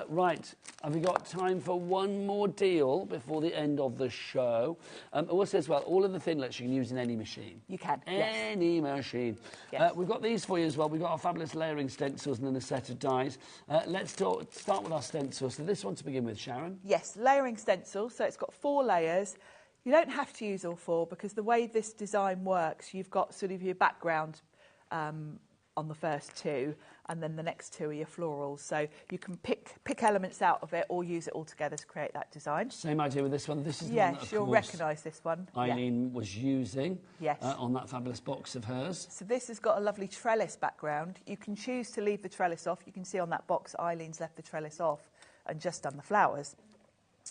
Right, have we got time for one more deal before the end of the show? Also as well, all of the Thinlets you can use in any machine. You can, Any machine. Yes. We've got these for you as well. We've got our fabulous layering stencils and then a set of dies. Let's start with our stencils. So this one to begin with, Sharon. Yes, layering stencil. So it's got 4 layers. You don't have to use all 4, because the way this design works, you've got sort of your background on the first 2, and then the next 2 are your florals. So you can pick elements out of it or use it all together to create that design. Same idea with this one. This is the one that, yes, you'll recognise this one. Eileen was using yes. On that fabulous box of hers. So this has got a lovely trellis background. You can choose to leave the trellis off. You can see on that box Eileen's left the trellis off and just done the flowers.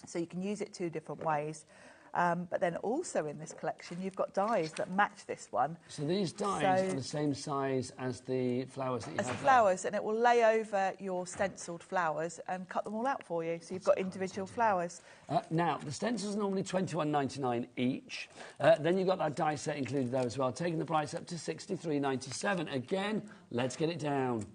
So you can use it 2 different ways. But then also in this collection, you've got dies that match this one. So these dies are the same size as the flowers that you have as the flowers, and it will lay over your stenciled flowers and cut them all out for you. So you've got individual flowers. Now, the stencils are normally $21.99 each. Then you've got that die set included there as well, taking the price up to $63.97. Again, let's get it down.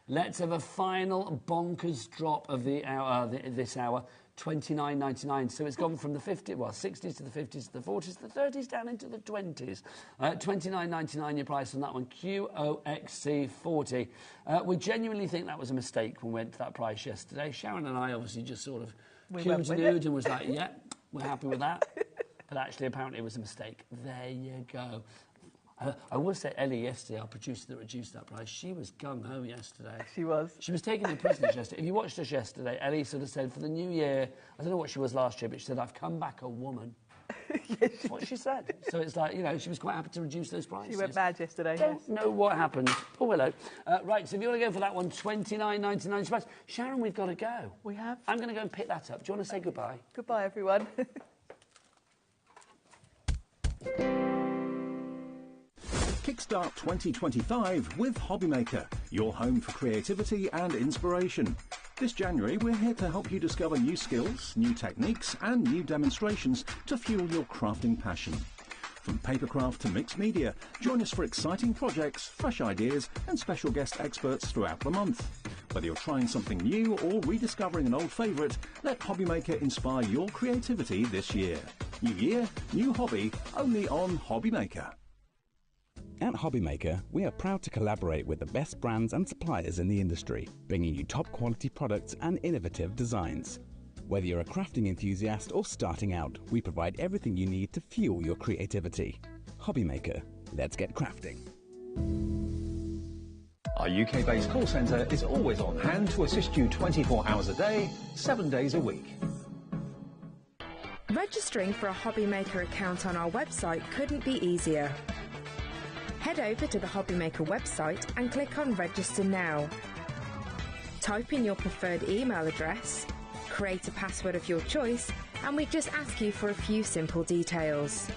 Let's have a final bonkers drop of the hour, this hour. $29.99. So it's gone from the 60s to the 50s to the 40s, the 30s down into the 20s. $29.99 your price on that one. QOXC40. We genuinely think that was a mistake when we went to that price yesterday. Sharon and I obviously just sort of cooed and was like, yeah, we're happy with that. But actually, apparently, it was a mistake. There you go. I will say Ellie yesterday, our producer that reduced that price, she was gung-ho yesterday. She was. She was taking the prisoners yesterday. If you watched us yesterday, Ellie sort of said, for the new year, I don't know what she was last year, but she said, I've come back a woman. Yes, that's what she said. So it's like, you know, she was quite happy to reduce those prices. She went mad yesterday. Don't know what happened. Poor Willow. Right, so if you want to go for that one, $29.99. Sharon, we've got to go. We have. I'm going to go and pick that up. Do you want to say goodbye? Goodbye, everyone. Kickstart 2025 with HobbyMaker, your home for creativity and inspiration. This January, we're here to help you discover new skills, new techniques, and new demonstrations to fuel your crafting passion. From papercraft to mixed media, join us for exciting projects, fresh ideas, and special guest experts throughout the month. Whether you're trying something new or rediscovering an old favourite, let HobbyMaker inspire your creativity this year. New year, new hobby, only on HobbyMaker. At HobbyMaker, we are proud to collaborate with the best brands and suppliers in the industry, bringing you top quality products and innovative designs. Whether you're a crafting enthusiast or starting out, we provide everything you need to fuel your creativity. HobbyMaker, let's get crafting. Our UK-based call centre is always on hand to assist you 24 hours a day, 7 days a week. Registering for a HobbyMaker account on our website couldn't be easier. Head over to the HobbyMaker website and click on Register Now. Type in your preferred email address, create a password of your choice, and we just ask you for a few simple details.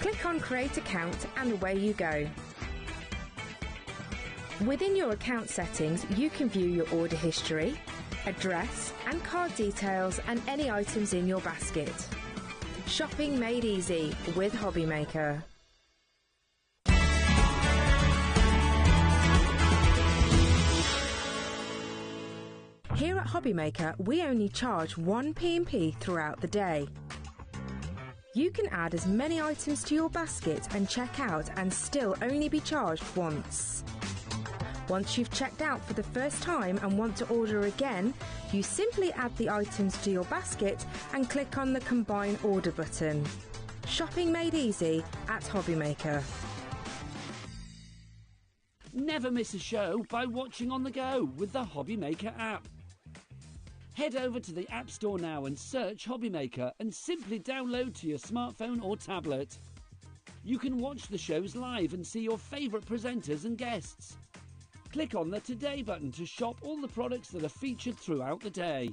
Click on Create Account and away you go. Within your account settings, you can view your order history, address and card details and any items in your basket. Shopping made easy with HobbyMaker. Here at HobbyMaker, we only charge 1 P&P throughout the day. You can add as many items to your basket and check out and still only be charged once. Once you've checked out for the first time and want to order again, you simply add the items to your basket and click on the Combine Order button. Shopping made easy at HobbyMaker. Never miss a show by watching on the go with the HobbyMaker app. Head over to the App Store now and search HobbyMaker and simply download to your smartphone or tablet. You can watch the shows live and see your favourite presenters and guests. Click on the Today button to shop all the products that are featured throughout the day.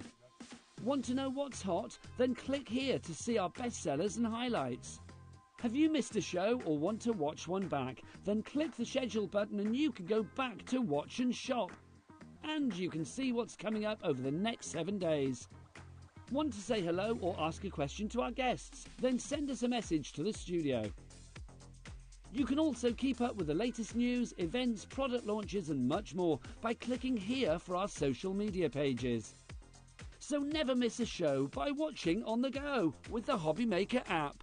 Want to know what's hot? Then click here to see our bestsellers and highlights. Have you missed a show or want to watch one back? Then click the Schedule button and you can go back to watch and shop. And you can see what's coming up over the next 7 days. Want to say hello or ask a question to our guests? Then send us a message to the studio. You can also keep up with the latest news, events, product launches and much more by clicking here for our social media pages. So never miss a show by watching on the go with the HobbyMaker app.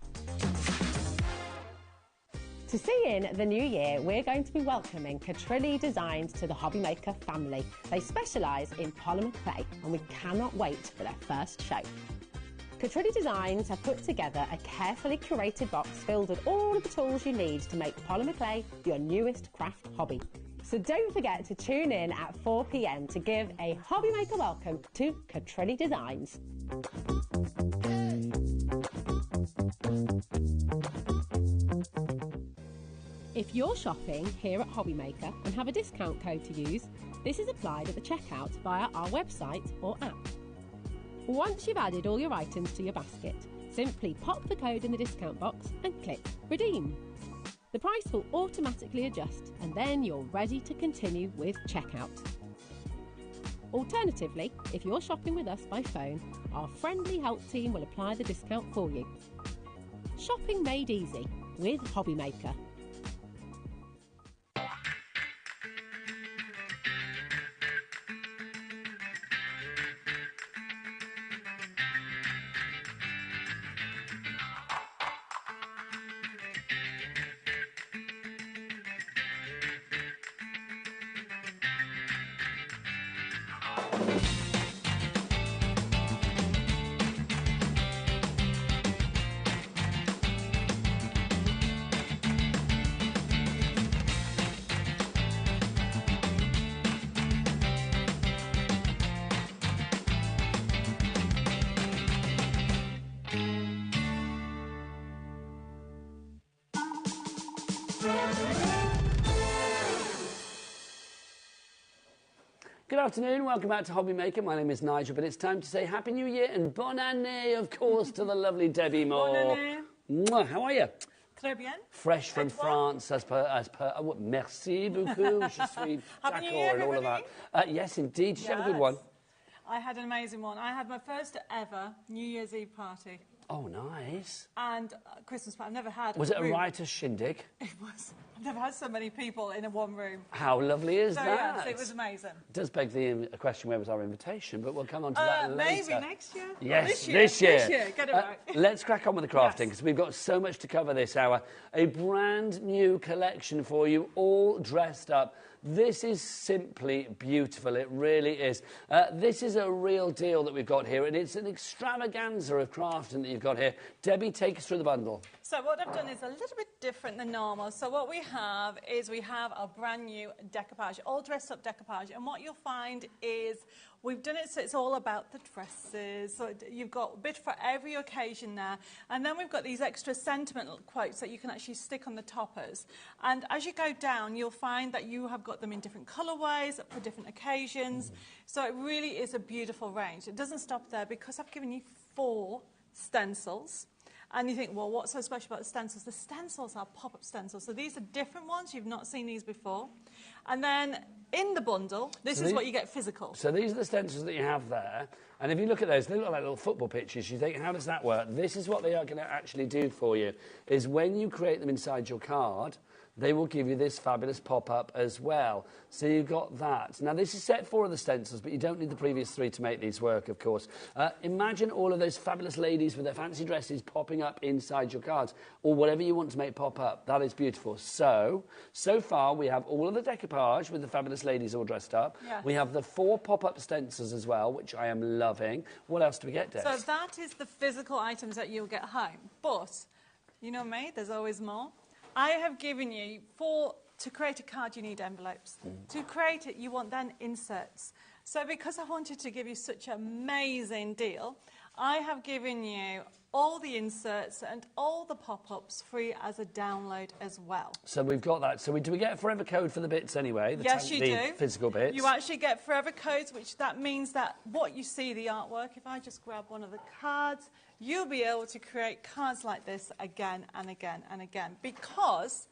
To see in the new year, we're going to be welcoming Catrilli Designs to the HobbyMaker family. They specialise in polymer clay and we cannot wait for their first show. Catrilli Designs have put together a carefully curated box filled with all of the tools you need to make polymer clay your newest craft hobby. So don't forget to tune in at 4 p.m. to give a HobbyMaker welcome to Catrilli Designs. If you're shopping here at HobbyMaker and have a discount code to use, this is applied at the checkout via our website or app. Once you've added all your items to your basket, simply pop the code in the discount box and click Redeem. The price will automatically adjust and then you're ready to continue with checkout. Alternatively, if you're shopping with us by phone, our friendly help team will apply the discount for you. Shopping made easy with HobbyMaker. Good afternoon, welcome back to HobbyMaker. My name is Nigel, but it's time to say Happy New Year and Bonne Année, of course, to the lovely Debbie Moore. Bonne année. Mwah, how are you? Très bien. Fresh from France, as per merci beaucoup, je suis Happy New d'accord Year, and all of that. Yes, indeed. Did you have a good one? I had an amazing one. I had my first ever New Year's Eve party. Oh, nice. And Christmas party. I've never had. Was it a riotous shindig? It was. I've never had so many people in one room. How lovely is so, that? Yes, it was amazing. It does beg the question, where was our invitation? But we'll come on to that later. Maybe next year. Yes, this year. This year. Get it right. Let's crack on with the crafting, because we've got so much to cover this hour. A brand new collection for you, all dressed up. This is simply beautiful. It really is. This is a real deal that we've got here, and it's an extravaganza of crafting that you've got here. Debbie, take us through the bundle. So what I've done is a little bit different than normal. So what we have is we have our brand new decoupage, all dressed up decoupage. And what you'll find is we've done it so it's all about the dresses. So you've got a bit for every occasion there. And then we've got these extra sentimental quotes that you can actually stick on the toppers. And as you go down, you'll find that you have got them in different colourways for different occasions. So it really is a beautiful range. It doesn't stop there because I've given you 4 stencils. And you think, well, what's so special about the stencils? The stencils are pop-up stencils. So these are different ones. You've not seen these before. And then in the bundle, this is what you get physical. So these are the stencils that you have there. And if you look at those, they look like little football pitches. You think, how does that work? This is what they are going to actually do for you, is when you create them inside your card, they will give you this fabulous pop-up as well. So you've got that. Now, this is set 4 of the stencils, but you don't need the previous 3 to make these work, of course. Imagine all of those fabulous ladies with their fancy dresses popping up inside your cards, or whatever you want to make pop up. That is beautiful. So far, we have all of the decoupage with the fabulous ladies all dressed up. Yeah. We have the 4 pop-up stencils as well, which I am loving. What else do we get, Des? So that is the physical items that you'll get home. But, you know me, there's always more. I have given you to create a card, you need envelopes. To create it, you want then inserts. So because I wanted to give you such an amazing deal, I have given you all the inserts and all the pop-ups free as a download as well. So we've got that. So do we get a forever code for the bits anyway? Yes, you do. Physical bits. You actually get forever codes, which that means that what you see, the artwork, if I just grab one of the cards, you'll be able to create cards like this again and again and again, because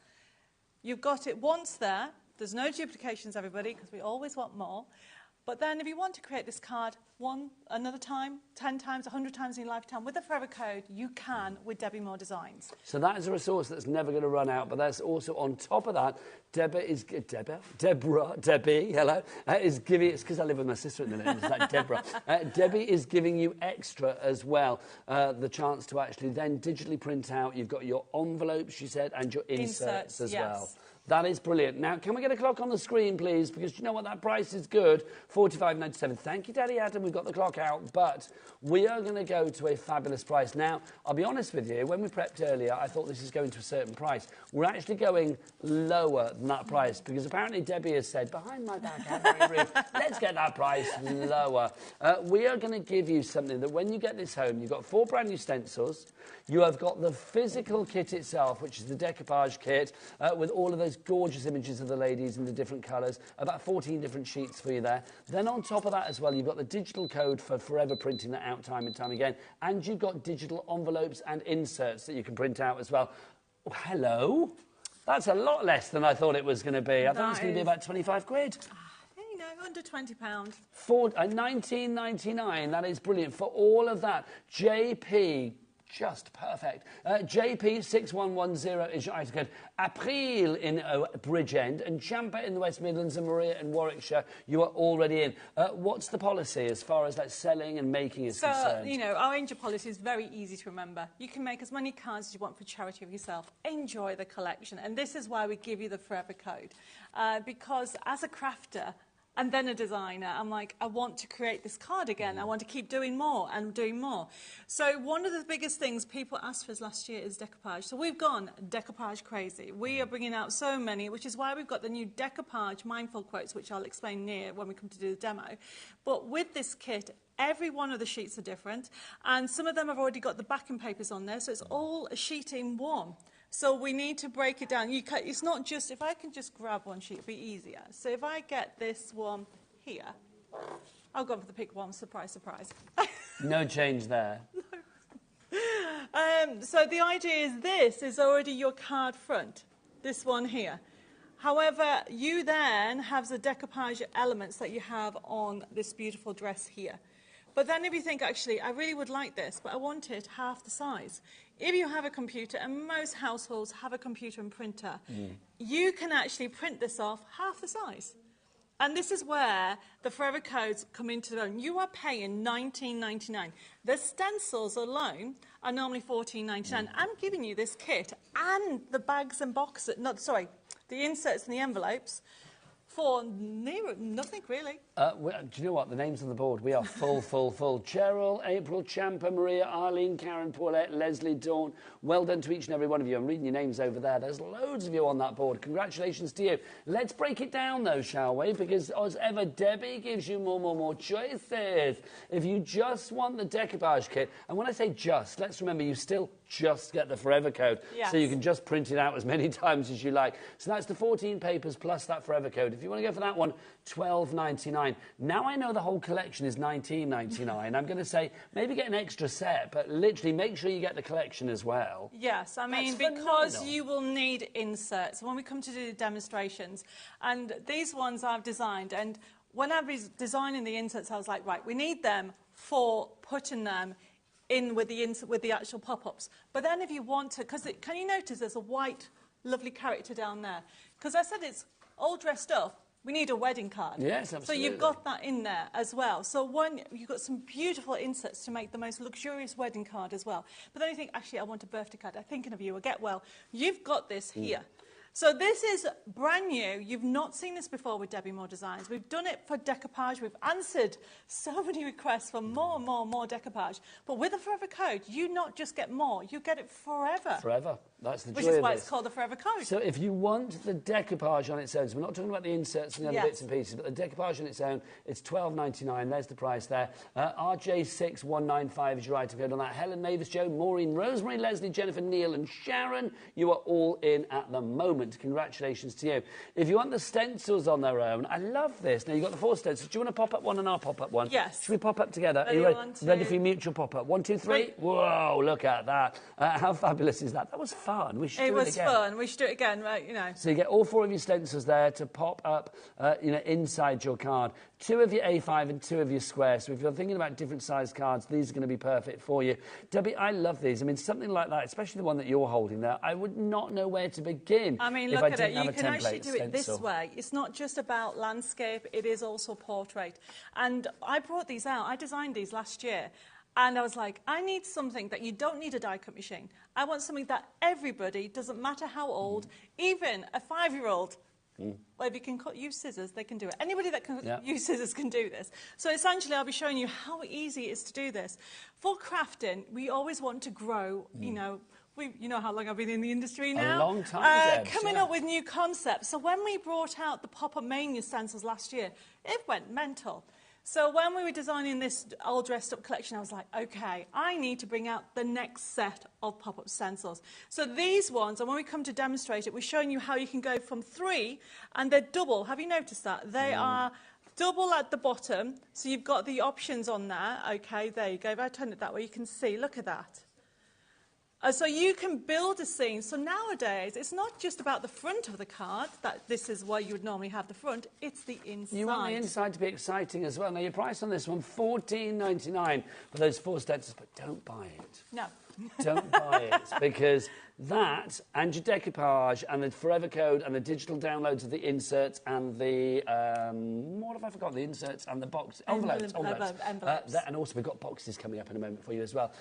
you've got it once there. There's no duplications, everybody, because we always want more. But then if you want to create this card another time, 10 times, 100 times in your lifetime, with a forever code, you can with Debbie Moore Designs. So that is a resource that's never going to run out, but that's also on top of that, Debbie, hello, is giving, it's because I live with my sister at the minute, it's like Deborah. Debbie is giving you extra as well, the chance to actually then digitally print out. You've got your envelopes, she said, and your inserts as well. That is brilliant. Now, can we get a clock on the screen, please? Because you know what? That price is good. $45.97. Thank you, Daddy Adam. We've got the clock out. But we are going to go to a fabulous price. Now, I'll be honest with you. When we prepped earlier, I thought this is going to a certain price. We're actually going lower than that price because apparently Debbie has said, behind my back, how very rude, let's get that price lower. We are going to give you something that when you get this home, you've got 4 brand new stencils. You have got the physical kit itself, which is the decoupage kit, with all of those gorgeous images of the ladies in the different colours, about 14 different sheets for you there. Then on top of that as well, you've got the digital code for forever printing that out time and time again, and you've got digital envelopes and inserts that you can print out as well. Oh, hello? That's a lot less than I thought it was going to be. I thought it was going to be about 25 quid. You know, under £20. For $19.99, that is brilliant. For all of that, JP... just perfect. JP6110 is your item code. April in Bridgend and Champa in the West Midlands and Maria in Warwickshire, you are already in. What's the policy as far as that selling and making is concerned? So, you know, our angel policy is very easy to remember. You can make as many cards as you want for charity of yourself. Enjoy the collection. And this is why we give you the forever code. Because as a crafter, and then a designer, I'm like, I want to create this card again. I want to keep doing more and doing more. So one of the biggest things people asked for us last year is decoupage. So we've gone decoupage crazy. We are bringing out so many, which is why we've got the new decoupage mindful quotes, which I'll explain near when we come to do the demo. But with this kit, every one of the sheets are different, and some of them have already got the backing papers on there, so it's all a sheet in one. So we need to break it down. It's not just, if I can just grab one sheet, it'd be easier. So if I get this one here, I'll go for the pink one, surprise, surprise. No change there. No. So the idea is this is already your card front, this one here. However, you then have the decoupage elements that you have on this beautiful dress here. But then if you think, actually, I really would like this, but I want it half the size. If you have a computer, and most households have a computer and printer, you can actually print this off half the size. And this is where the forever codes come into their own. You are paying $19.99. The stencils alone are normally $14.99. I'm giving you this kit and the bags and boxes, the inserts and the envelopes for nothing, really. Do you know what? The names on the board, we are full, full, full. Cheryl, April, Champa, Maria, Arlene, Karen, Paulette, Leslie, Dawn. Well done to each and every one of you. I'm reading your names over there. There's loads of you on that board. Congratulations to you. Let's break it down, though, shall we? Because, as ever, Debbie gives you more choices. If you just want the decoupage kit, and when I say just, let's remember you still just get the Forever Code. Yes. So you can just print it out as many times as you like. So that's the 14 papers plus that Forever Code. If you want to go for that one, $12.99. Now I know the whole collection is $19.99. I'm going to say maybe get an extra set, but literally make sure you get the collection as well. Yes, I mean, because you will need inserts when we come to do demonstrations. And these ones I've designed, and when I was designing the inserts, I was like, right, we need them for putting them in with the actual pop-ups. But then if you want to, because can you notice there's a white, lovely character down there? Because I said it's all dressed up. We need a wedding card. Yes, absolutely. So you've got that in there as well. So one, you've got some beautiful inserts to make the most luxurious wedding card as well. But then you think, actually, I want a birthday card. I'm thinking of you. Get well. You've got this here. So this is brand new. You've not seen this before with Debbie Moore Designs. We've done it for decoupage. We've answered so many requests for more decoupage. But with the Forever Code, you not just get more, you get it forever. Forever. That's the joy Which is of why this. it's called the Forever Code. So if you want the decoupage on its own, so we're not talking about the inserts and the other bits and pieces, but the decoupage on its own, it's $12.99. There's the price there. RJ6195 is your item code on that. Helen, Mavis, Joe, Maureen, Rosemary, Leslie, Jennifer, Neil and Sharon, you are all in at the moment. Congratulations to you. If you want the stencils on their own, I love this. Now, you've got the 4 stencils. Do you want to pop up one and I'll pop up one? Yes. Should we pop up together? Ready, Are you ready? one, two. Ready for your mutual pop-up? 1, 2, 3. Whoa, look at that. How fabulous is that? That was fun. We should do it again. It was fun. We should do it again, right, you know. So you get all 4 of your stencils there to pop up, inside your card. 2 of your A5 and 2 of your square. So if you're thinking about different size cards, these are going to be perfect for you. Debbie, I love these. I mean, something like that, especially the one that you're holding there, I would not know where to begin. I mean, if look I at didn't it. have You a can actually template do it this stencil. way. It's not just about landscape. It is also portrait. And I brought these out. I designed these last year. And I was like, I need something that you don't need a die-cut machine. I want something that everybody, doesn't matter how old, even a 5-year-old, well, if you can use scissors, they can do it. Anybody that can use scissors can do this. So essentially, I'll be showing you how easy it is to do this. For crafting, we always want to grow, you know, you know how long I've been in the industry now? A long time, coming up with new concepts. So when we brought out the Pop-Up Mania stencils last year, it went mental. So when we were designing this all dressed up collection, I was like, okay, I need to bring out the next set of pop-up stencils. So these ones, and when we come to demonstrate it, we're showing you how you can go from 3, and they're double. Have you noticed that? They are double at the bottom, so you've got the options on there. Okay, there you go. If I turn it that way, you can see, look at that. So you can build a scene. So nowadays, it's not just about the front of the card, that this is where you would normally have the front, it's the inside. You want the inside to be exciting as well. Now, your price on this one, $14.99 for those 4 stencils, but don't buy it. No. Don't buy it, because that and your decoupage and the Forever Code and the digital downloads of the inserts and the, what have I forgotten? The inserts and the box, envelopes. And also we've got boxes coming up in a moment for you as well.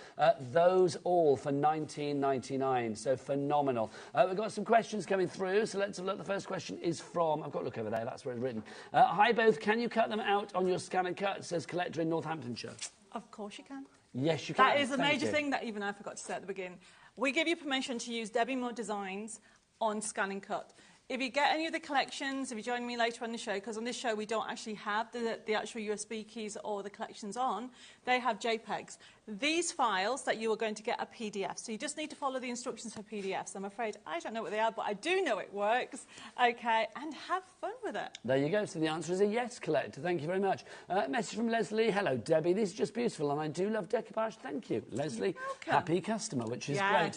Those all for $19.99, so phenomenal. We've got some questions coming through, so let's have a look. The first question is from, I've got to look over there, that's where it's written. Hi both, can you cut them out on your scan and cut? It says collector in Northamptonshire. Of course you can. Yes, you can. That is a major thing that even I forgot to say at the beginning. We give you permission to use Debbie Moore Designs on Scan and Cut. If you get any of the collections, if you join me later on the show, because on this show we don't actually have the actual USB keys or the collections on, they have JPEGs. These files that you are going to get are PDFs, so you just need to follow the instructions for PDFs. I'm afraid I don't know what they are, but I do know it works, okay, and have fun with it. There you go, so the answer is a yes, collector. Thank you very much. Message from Leslie. Hello, Debbie. These are just beautiful, and I do love decoupage. Thank you, Leslie. Happy customer, which is great.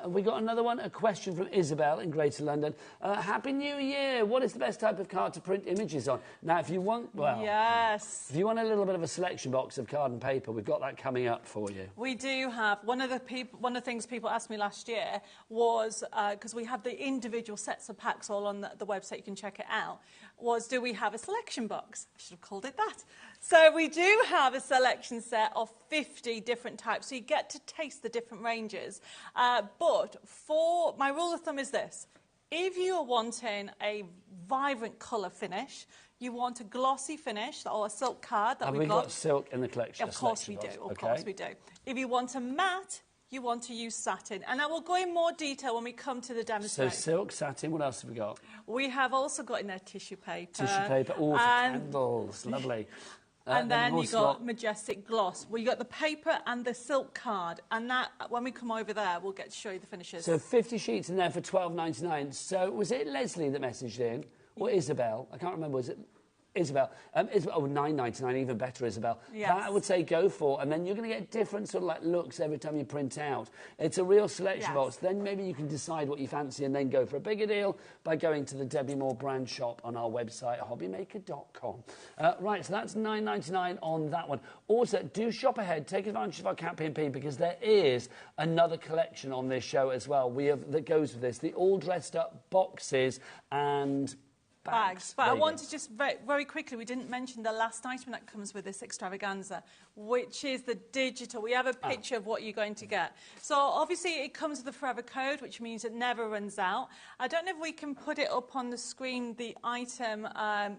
We got another one, a question from Isabel in Greater London. Happy New Year. What is the best type of card to print images on? Now, if you want, well, if you want a little bit of a selection box of card and paper, we've got that coming up for you. We do have. One of the things people asked me last year was, because we have the individual sets of packs all on the website, you can check it out, was do we have a selection box? I should have called it that. So we do have a selection set of 50 different types, so you get to taste the different ranges. But my rule of thumb is this. If you are wanting a vibrant colour finish, you want a glossy finish or a silk card that Have we've we got silk in the collection? Of course we do. Of course we do. If you want a matte, you want to use satin. And I will go in more detail when we come to the So demonstration. silk, satin, what else have we got? We have also got in there tissue paper. Tissue paper, oh, for candles, lovely. And then we've you also got majestic gloss. Well, you got the paper and the silk card. And that, when we come over there, we'll get to show you the finishes. So 50 sheets in there for £12.99. So was it Leslie that messaged in? Or Isabel? I can't remember. Was it Isabel? Isabel, oh, £9.99, even better, Isabel. Yes. That I would say go for. And then you're going to get different sort of like looks every time you print out. It's a real selection box. Then maybe you can decide what you fancy and then go for a bigger deal by going to the Debbie Moore brand shop on our website, hobbymaker.com. Right, so that's £9.99 on that one. Also, do shop ahead. Take advantage of our Cat P&P because there is another collection on this show as well. We have that goes with this, the all dressed up boxes and bags. But I want to just very quickly, we didn't mention the last item that comes with this extravaganza, which is the digital. We have a picture of what you're going to get. So obviously it comes with a forever code, which means it never runs out. I don't know if we can put it up on the screen, the item.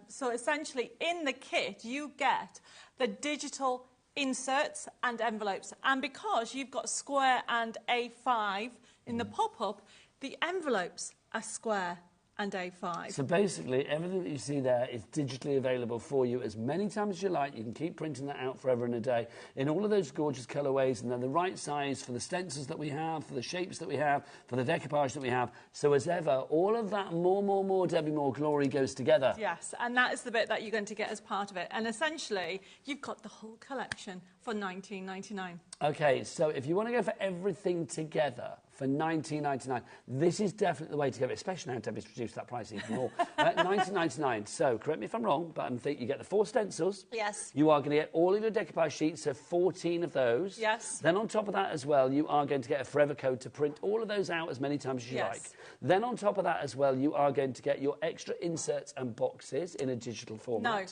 So essentially in the kit, you get the digital inserts and envelopes. And because you've got square and A5 in the pop-up, the envelopes are square and A5. So basically, everything that you see there is digitally available for you as many times as you like. You can keep printing that out forever and a day in all of those gorgeous colourways, and they're the right size for the stencils that we have, for the shapes that we have, for the decoupage that we have. So as ever, all of that more Debbie Moore glory goes together. Yes, and that is the bit that you're going to get as part of it. And essentially, you've got the whole collection for £19.99. OK, so if you want to go for everything together for £19.99, this is definitely the way to go, especially now Debbie's reduced that price even more. £19.99. So, correct me if I'm wrong, but I think you get the 4 stencils. Yes. You are going to get all of your decoupage sheets, so 14 of those. Yes. Then on top of that as well, you are going to get a forever code to print all of those out as many times as you like. Then on top of that as well, you are going to get your extra inserts and boxes in a digital format. No.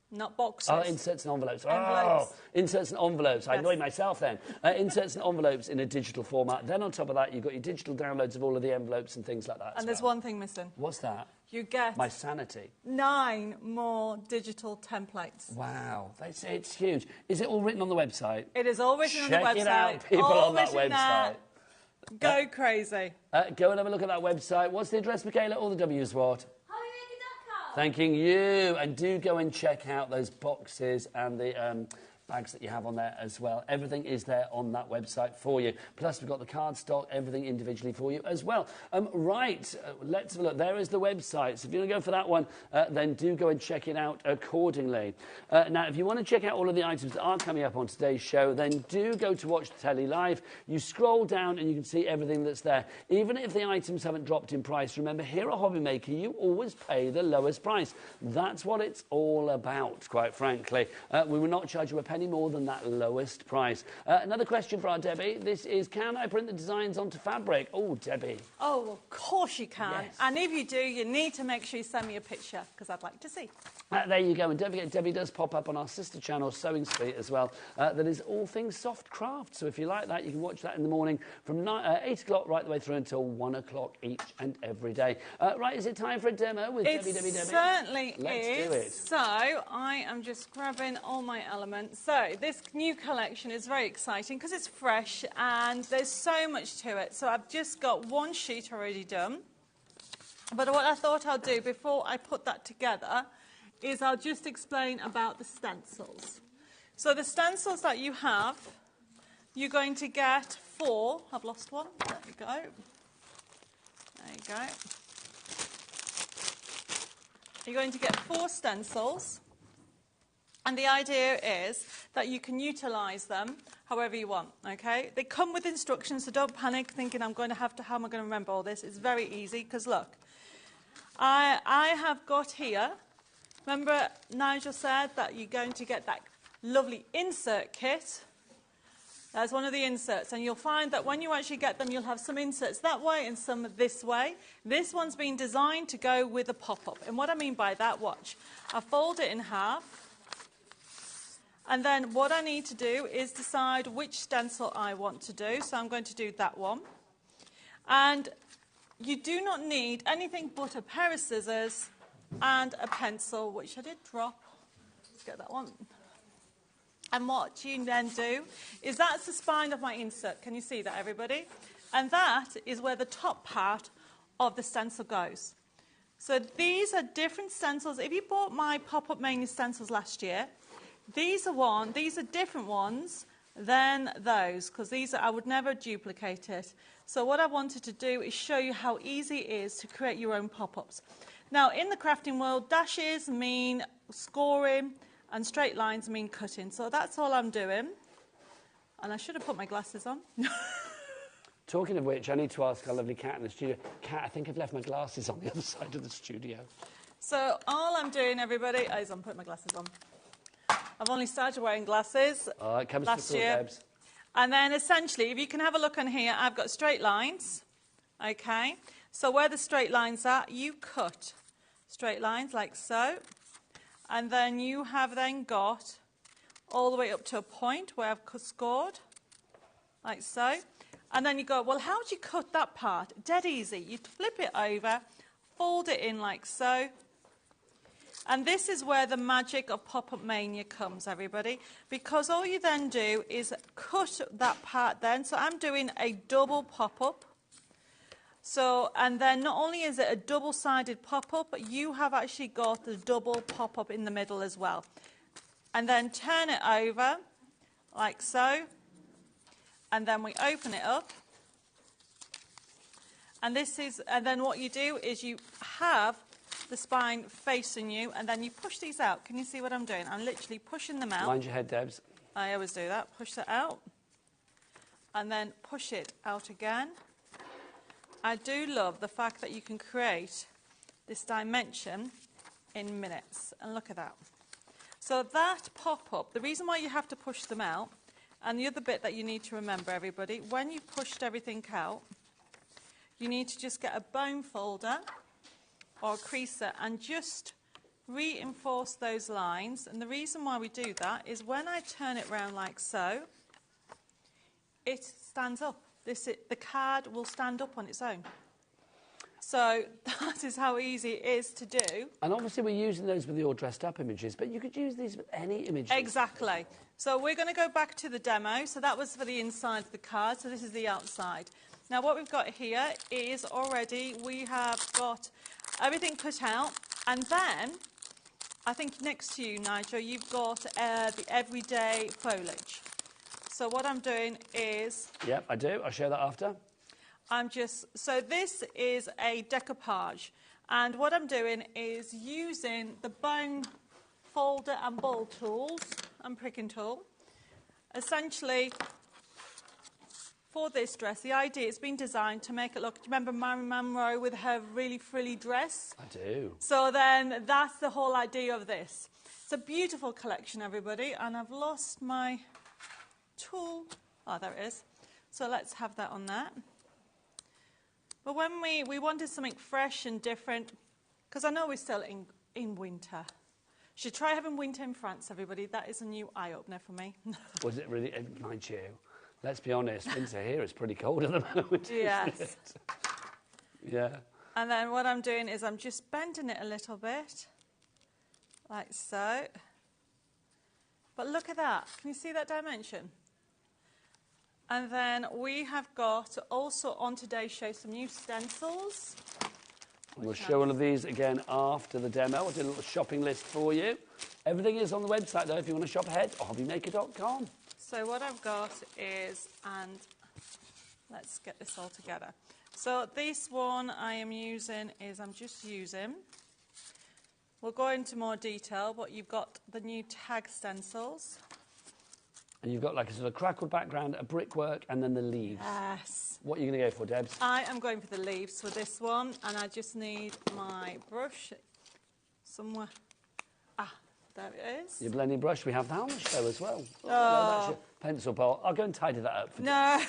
Not boxes. Oh, inserts and envelopes. Envelopes. Oh, inserts and envelopes. I annoyed myself then. Inserts and envelopes in a digital format. Then on top of that, you've got your digital downloads of all of the envelopes and things like that. And there's one thing missing. What's that? You get my sanity. 9 more digital templates. Wow, it's huge. Is it all written on the website? It is all written on the website. Check it out, people all on that website. Go crazy. Go and have a look at that website. What's the address, Michaela? All the W's what? Thanking you, and do go and check out those boxes and the bags that you have on there as well. Everything is there on that website for you. Plus, we've got the card stock, everything individually for you as well. Let's have a look. There is the website. So if you want to go for that one, then do go and check it out accordingly. Now, if you want to check out all of the items that are coming up on today's show, then do go to Watch the Telly Live. You scroll down and you can see everything that's there. Even if the items haven't dropped in price, remember, here at HobbyMaker, you always pay the lowest price. That's what it's all about, quite frankly. We will not charge you a penny more than that lowest price. Another question for our Debbie. This is, can I print the designs onto fabric? Oh, Debbie. Oh, of course you can. Yes. And if you do, you need to make sure you send me a picture, because I'd like to see. There you go. And don't forget, Debbie does pop up on our sister channel, Sewing Street, as well. That is all things soft craft. So if you like that, you can watch that in the morning from 8 o'clock right the way through until 1 o'clock each and every day. Right, is it time for a demo with Debbie? It certainly is. Let's do it. So I am just grabbing all my elements. So this new collection is very exciting because it's fresh and there's so much to it. So I've just got one sheet already done. But what I thought I'll do before I put that together is I'll just explain about the stencils. So the stencils that you have, you're going to get 4. I've lost one. There you go. There you go. You're going to get 4 stencils. And the idea is that you can utilise them however you want, okay? They come with instructions, so don't panic thinking how am I going to remember all this? It's very easy, because look, I have got here, remember Nigel said that you're going to get that lovely insert kit. There's one of the inserts, and you'll find that when you actually get them, you'll have some inserts that way and some this way. This one's been designed to go with a pop-up. And what I mean by that, watch, I fold it in half. And then what I need to do is decide which stencil I want to do. So I'm going to do that one. And you do not need anything but a pair of scissors and a pencil, which I did drop. Let's get that one. And what you then do is that's the spine of my insert. Can you see that, everybody? And that is where the top part of the stencil goes. So these are different stencils. If you bought my Pop-Up Mania stencils last year, these are different ones than those, because I would never duplicate it. So what I wanted to do is show you how easy it is to create your own pop-ups. Now, in the crafting world, dashes mean scoring and straight lines mean cutting. So that's all I'm doing. And I should have put my glasses on. Talking of which, I need to ask our lovely Kat in the studio. Kat, I think I've left my glasses on the other side of the studio. So all I'm doing, everybody, is I'm putting my glasses on. I've only started wearing glasses It comes last to year. Debs. And then essentially, if you can have a look on here, I've got straight lines. Okay. So where the straight lines are, you cut straight lines like so. And then you have then got all the way up to a point where I've scored, like so. And then you go, well, how do you cut that part? Dead easy. You flip it over, fold it in like so. And this is where the magic of Pop-Up Mania comes, everybody, because all you then do is cut that part then. So I'm doing a double pop-up. So, and then not only is it a double-sided pop-up, but you have actually got the double pop-up in the middle as well. And then turn it over, like so. And then we open it up. And then what you do is you have the spine facing you, and then you push these out. Can you see what I'm doing? I'm literally pushing them out. Mind your head, Debs. I always do that. Push that out. And then push it out again. I do love the fact that you can create this dimension in minutes. And look at that. So that pop-up, the reason why you have to push them out, and the other bit that you need to remember, everybody, when you've pushed everything out, you need to just get a bone folder or a creaser and just reinforce those lines. And the reason why we do that is when I turn it round like so, it stands up. The card will stand up on its own. So that is how easy it is to do. And obviously we're using those with your dressed up images, but you could use these with any images. Exactly. So we're going to go back to the demo. So that was for the inside of the card. So this is the outside. Now what we've got here is already we have got everything cut out. And then, I think next to you, Nigel, you've got the everyday foliage. So what I'm doing is... Yep, I do. I'll show that after. So this is a decoupage. And what I'm doing is using the bone folder and ball tools and pricking tool. Essentially, for this dress, the idea has been designed to make it look... Do you remember Marilyn Monroe with her really frilly dress? I do. So then that's the whole idea of this. It's a beautiful collection, everybody. And I've lost my tool. Oh, there it is. So let's have that on that. But when we wanted something fresh and different, because I know we're still in winter. Should try having winter in France, everybody. That is a new eye-opener for me. Was it really? Mind you, let's be honest, winter here is pretty cold at the moment. Yes. Isn't it? Yeah. And then what I'm doing is I'm just bending it a little bit, like so. But look at that. Can you see that dimension? And then we have got also on today's show some new stencils. We'll show one of these again after the demo. I'll do a little shopping list for you. Everything is on the website, though, if you want to shop ahead, hobbymaker.com. So what I've got is, and let's get this all together. So this one I am using is, we'll go into more detail, but you've got the new tag stencils. And you've got like a sort of crackled background, a brickwork, and then the leaves. Yes. What are you going to go for, Debs? I am going for the leaves for this one, and I just need my brush somewhere. Ah, there it is. Your blending brush, we have that on the show as well. Oh. No, that's your pencil bowl. I'll go and tidy that up for you. No.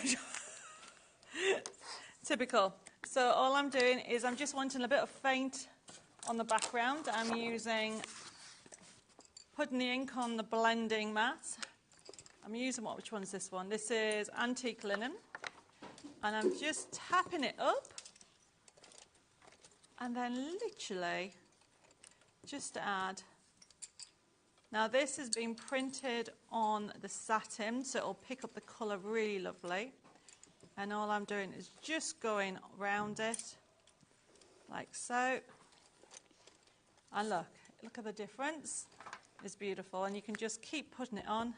Typical. So all I'm doing is I'm just wanting a bit of faint on the background. I'm putting the ink on the blending mat. I'm using which one's this one? This is Antique Linen. And I'm just tapping it up And then literally just add. Now this has been printed on the satin, so it'll pick up the colour really lovely. And all I'm doing is just going around it, like so. And look at the difference. It's beautiful, and you can just keep putting it on.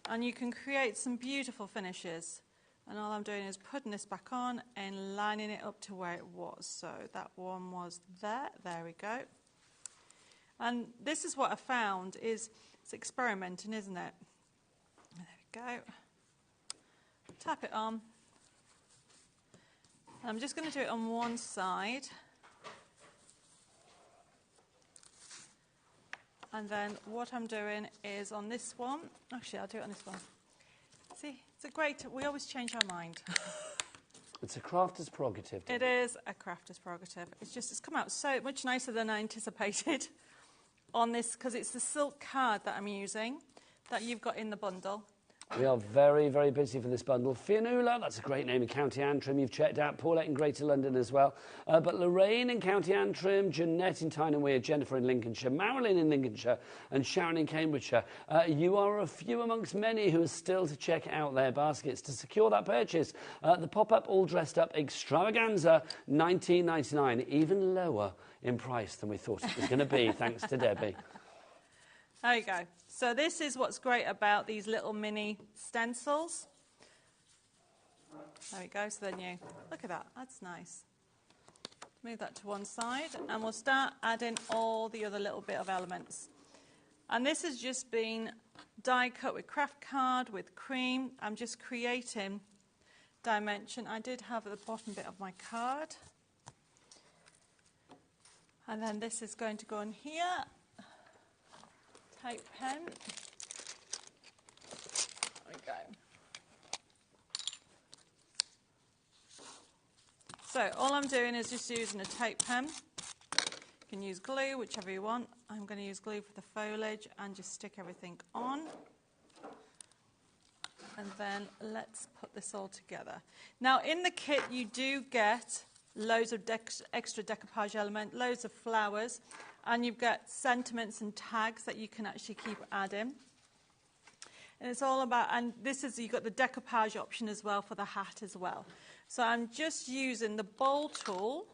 And you can create some beautiful finishes. And all I'm doing is putting this back on and lining it up to where it was. So that one was there. There we go. And this is what I found is it's experimenting, isn't it? There we go. Tap it on. I'm just going to do it on one side. And then what I'm doing is on this one. Actually, I'll do it on this one. See, it's a great, we always change our mind. It's a crafter's prerogative. It is a crafter's prerogative. It's come out so much nicer than I anticipated on this, because it's the silk card that I'm using that you've got in the bundle. We are very, very busy for this bundle. Fionnuala, that's a great name in County Antrim. You've checked out Paulette in Greater London as well. But Lorraine in County Antrim, Jeanette in Tyne and Weir, Jennifer in Lincolnshire, Marilyn in Lincolnshire, and Sharon in Cambridgeshire. You are a few amongst many who are still to check out their baskets to secure that purchase. The pop-up all dressed up extravaganza, $19.99, even lower in price than we thought it was going to be, thanks to Debbie. There you go. So this is what's great about these little mini stencils. There we go, so they're new. Look at that, that's nice. Move that to one side, and we'll start adding all the other little bit of elements. And this has just been die cut with craft card, with cream. I'm just creating dimension. I did have at the bottom bit of my card. And then this is going to go in here. Tape pen. There we go. So all I'm doing is just using a tape pen. You can use glue, whichever you want. I'm going to use glue for the foliage and just stick everything on. And then let's put this all together. Now in the kit you do get loads of extra decoupage element, loads of flowers. And you've got sentiments and tags that you can actually keep adding. And it's all about, and this is, you've got the decoupage option as well for the hat as well. So I'm just using the bowl tool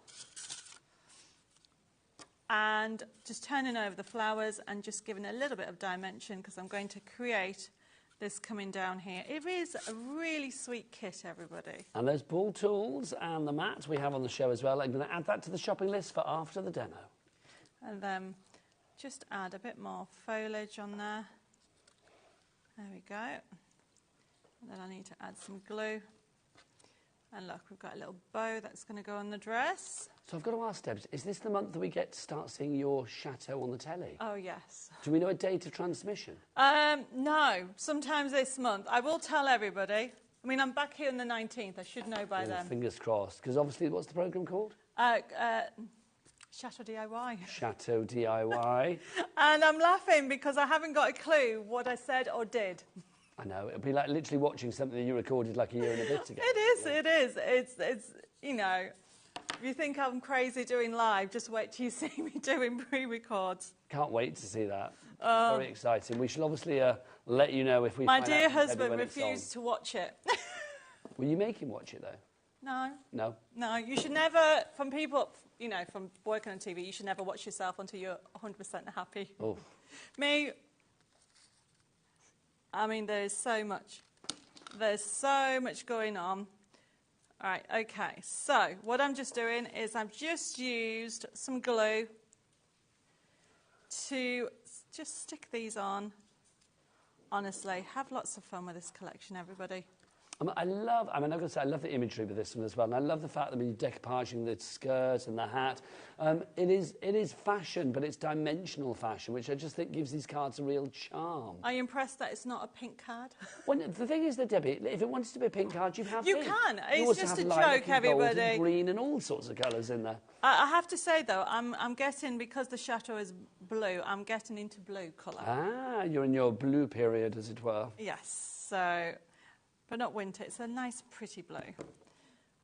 and just turning over the flowers and just giving a little bit of dimension, because I'm going to create this coming down here. It is a really sweet kit, everybody. And those ball tools and the mat we have on the show as well. I'm going to add that to the shopping list for after the demo. And then just add a bit more foliage on there. There we go. And then I need to add some glue. And look, we've got a little bow that's going to go on the dress. So I've got to ask, Debs, is this the month that we get to start seeing your chateau on the telly? Oh, yes. Do we know a date of transmission? No, sometimes this month. I will tell everybody. I mean, I'm back here on the 19th. I should know by then. Fingers crossed. Because obviously, what's the programme called? Chateau DIY. Chateau DIY. And I'm laughing because I haven't got a clue what I said or did. I know. It'll be like literally watching something that you recorded like a year and a bit ago. It is, it is. It's you know, if you think I'm crazy doing live, just wait till you see me doing pre-records. Can't wait to see that. Very exciting. We shall obviously let you know if we My find dear out husband refused to watch it. Will you make him watch it, though? No. No? No, you should never, from people, you know, from working on TV, you should never watch yourself until you're 100% happy. Oh. Me, I mean, there's so much going on. All right, okay, so what I'm just doing is I've just used some glue to just stick these on. Honestly, have lots of fun with this collection, everybody. I've got to say, I love the imagery with this one as well, and I love the fact that when you're decoupaging the skirt and the hat, it is fashion, but it's dimensional fashion, which I just think gives these cards a real charm. Are you impressed that it's not a pink card? Well, the thing is that, Debbie, if it wanted to be a pink card, you have You pink. can. You It's just a joke, everybody. Gold and green and all sorts of colours in there. I have to say, though, I'm getting, because the chateau is blue, I'm getting into blue colour. Ah, you're in your blue period, as it were. Yes, so... but not winter. It's a nice, pretty blue.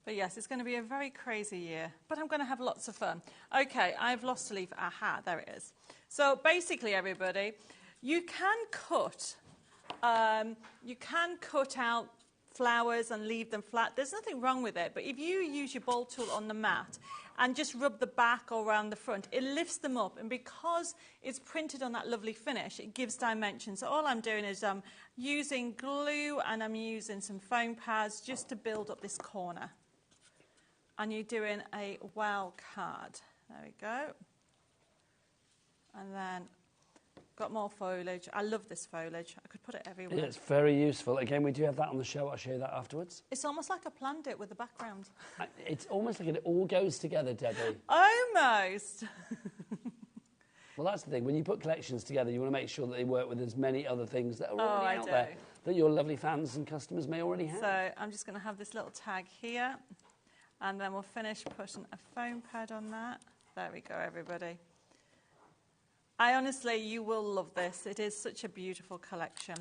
But yes, it's going to be a very crazy year, but I'm going to have lots of fun. Okay, I've lost a leaf. Aha, there it is. So basically, everybody, you can cut out flowers and leave them flat. There's nothing wrong with it, but if you use your bowl tool on the mat and just rub the back or around the front, it lifts them up, and because it's printed on that lovely finish, it gives dimension. So all I'm doing is I'm using glue and I'm using some foam pads just to build up this corner. And you're doing a wow card. There we go. And then got more foliage. I love this foliage. I could put it everywhere. Yeah, it's very useful. Again, we do have that on the show. I'll show you that afterwards. It's almost like I planned it with the background. It's almost like it all goes together, Debbie. Almost. Well, that's the thing. When you put collections together, you want to make sure that they work with as many other things that are already out there that your lovely fans and customers may already have. So I'm just going to have this little tag here, and then we'll finish putting a foam pad on that. There we go, everybody. Honestly, you will love this. It is such a beautiful collection.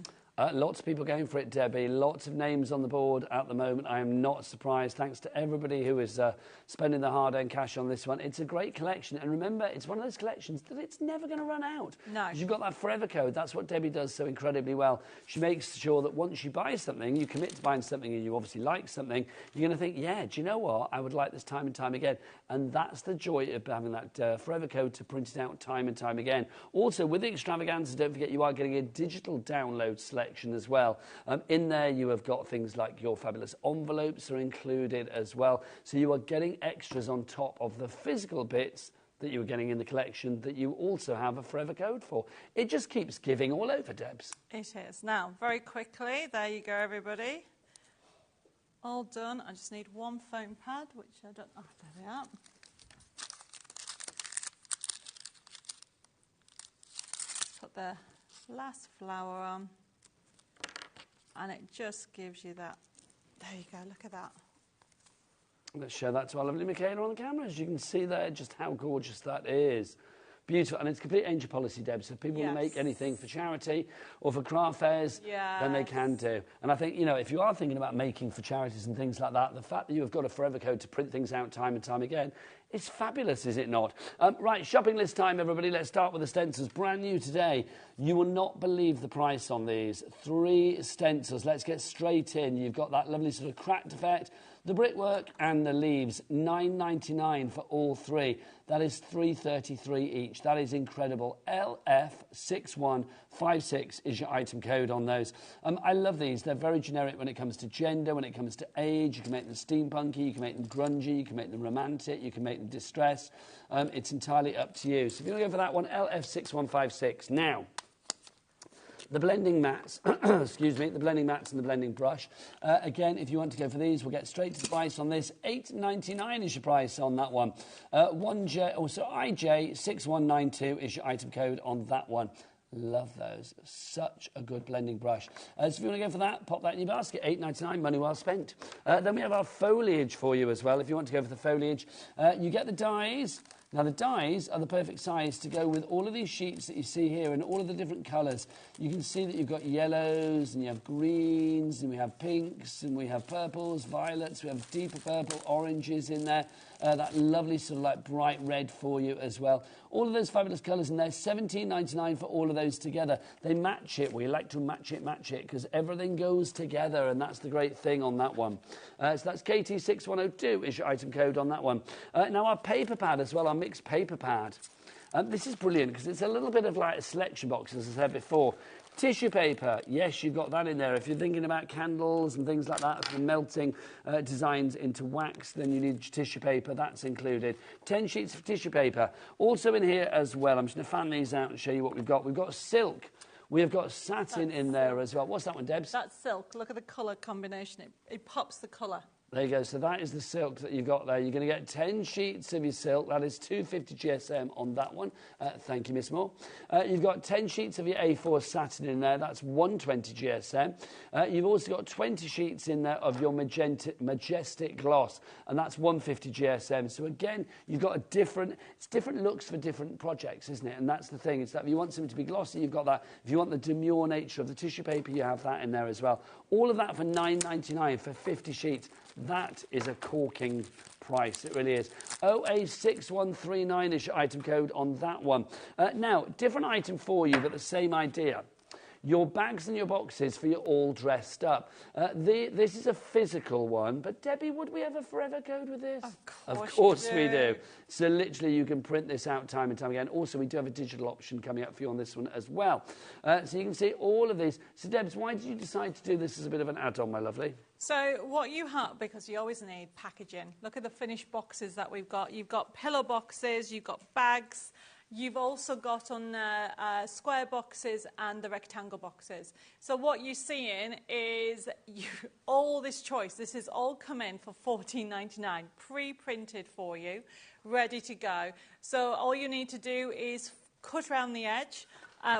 Lots of people going for it, Debbie. Lots of names on the board at the moment. I am not surprised. Thanks to everybody who is spending the hard-earned cash on this one. It's a great collection. And remember, it's one of those collections that it's never going to run out. No. You've got that forever code. That's what Debbie does so incredibly well. She makes sure that once you buy something, you commit to buying something and you obviously like something, you're going to think, yeah, do you know what? I would like this time and time again. And that's the joy of having that forever code to print it out time and time again. Also, with the extravaganza, don't forget you are getting a digital download selection as well. In there you have got things like your fabulous envelopes are included as well. So you are getting extras on top of the physical bits that you were getting in the collection that you also have a forever code for. It just keeps giving all over, Debs. It is. Now, very quickly, there you go, everybody. All done. I just need one foam pad, which I don't... Oh, there we are. Put the last flower on. And it just gives you that. There you go, look at that. Let's show that to our lovely Michaela on the camera. As you can see there, just how gorgeous that is. Beautiful. And it's complete angel policy, Deb. So if people want to make anything for charity or for craft fairs, then they can do. And I think, you know, if you are thinking about making for charities and things like that, the fact that you've got a forever code to print things out time and time again, it's fabulous, is it not? Right, shopping list time, everybody. Let's start with the stencils. Brand new today. You will not believe the price on these. 3 stencils. Let's get straight in. You've got that lovely sort of cracked effect, the brickwork and the leaves. $9.99 for all 3. That is $3.33 each. That is incredible. LF6156 is your item code on those. I love these. They're very generic when it comes to gender, when it comes to age. You can make them steampunky, you can make them grungy, you can make them romantic, you can make them distress. It's entirely up to you. So if you want to go for that one, LF6156. Now, the blending mats, excuse me, the blending mats and the blending brush. Again, if you want to go for these, we'll get straight to the price on this. $8.99 is your price on that one. IJ6192 is your item code on that one. Love those. Such a good blending brush. So if you want to go for that, pop that in your basket. $8.99, money well spent. Then we have our foliage for you as well. If you want to go for the foliage, you get the dies. Now, the dies are the perfect size to go with all of these sheets that you see here and all of the different colours. You can see that you've got yellows and you have greens and we have pinks and we have purples, violets, we have deeper purple, oranges in there. That lovely sort of like bright red for you as well. All of those fabulous colours in there, $17.99 for all of those together. They match it. We like to match it, because everything goes together, and that's the great thing on that one. So that's KT6102 is your item code on that one. Now our paper pad as well, our mixed paper pad. This is brilliant because it's a little bit of like a selection box, as I said before. Tissue paper, yes, you've got that in there. If you're thinking about candles and things like that, and melting designs into wax, then you need tissue paper. That's included. 10 sheets of tissue paper. Also in here as well, I'm just going to fan these out and show you what we've got. We've got silk. We have got satin in there as well. What's that one, Debs? That's silk. Look at the colour combination. It pops the colour. There you go. So that is the silk that you've got there. You're going to get 10 sheets of your silk. That is 250 GSM on that one. Thank you, Miss Moore. You've got 10 sheets of your A4 satin in there. That's 120 GSM. You've also got 20 sheets in there of your majestic gloss, and that's 150 GSM. So again, you've got it's different looks for different projects, isn't it? And that's the thing. It's that if you want something to be glossy, you've got that. If you want the demure nature of the tissue paper, you have that in there as well. All of that for $9.99 for 50 sheets. That is a corking price, it really is. OA6139 is your item code on that one. Now, different item for you, but the same idea. Your bags and your boxes for your all dressed up. This is a physical one, but Debbie, would we have a forever code with this? Of course we do. So literally you can print this out time and time again. Also, we do have a digital option coming up for you on this one as well. So you can see all of these. So Debs, why did you decide to do this as a bit of an add-on, my lovely? So what you have, because you always need packaging, look at the finished boxes that we've got. You've got pillow boxes, you've got bags, you've also got on square boxes and the rectangle boxes. So what you're seeing is all this choice. This is all come in for $14.99, pre-printed for you, ready to go. So all you need to do is cut around the edge.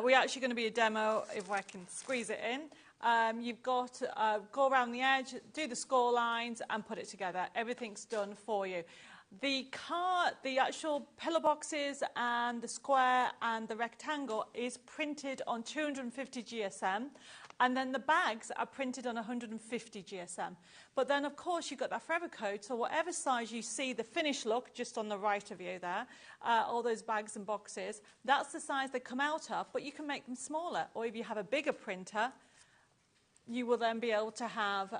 We're actually going to be a demo if I can squeeze it in. You've got to go around the edge, do the score lines and put it together. Everything's done for you. The actual pillow boxes and the square and the rectangle is printed on 250 GSM, and then the bags are printed on 150 GSM. But then, of course, you've got that forever code, so whatever size you see the finished look, just on the right of you there, all those bags and boxes, that's the size they come out of, but you can make them smaller. Or if you have a bigger printer, you will then be able to have,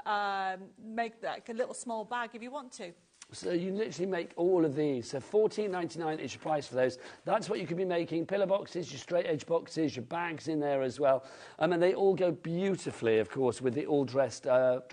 make like a little small bag if you want to. So you literally make all of these. So $14.99 is your price for those. That's what you could be making. Pillow boxes, your straight edge boxes, your bags in there as well. And they all go beautifully, of course, with the all dressed up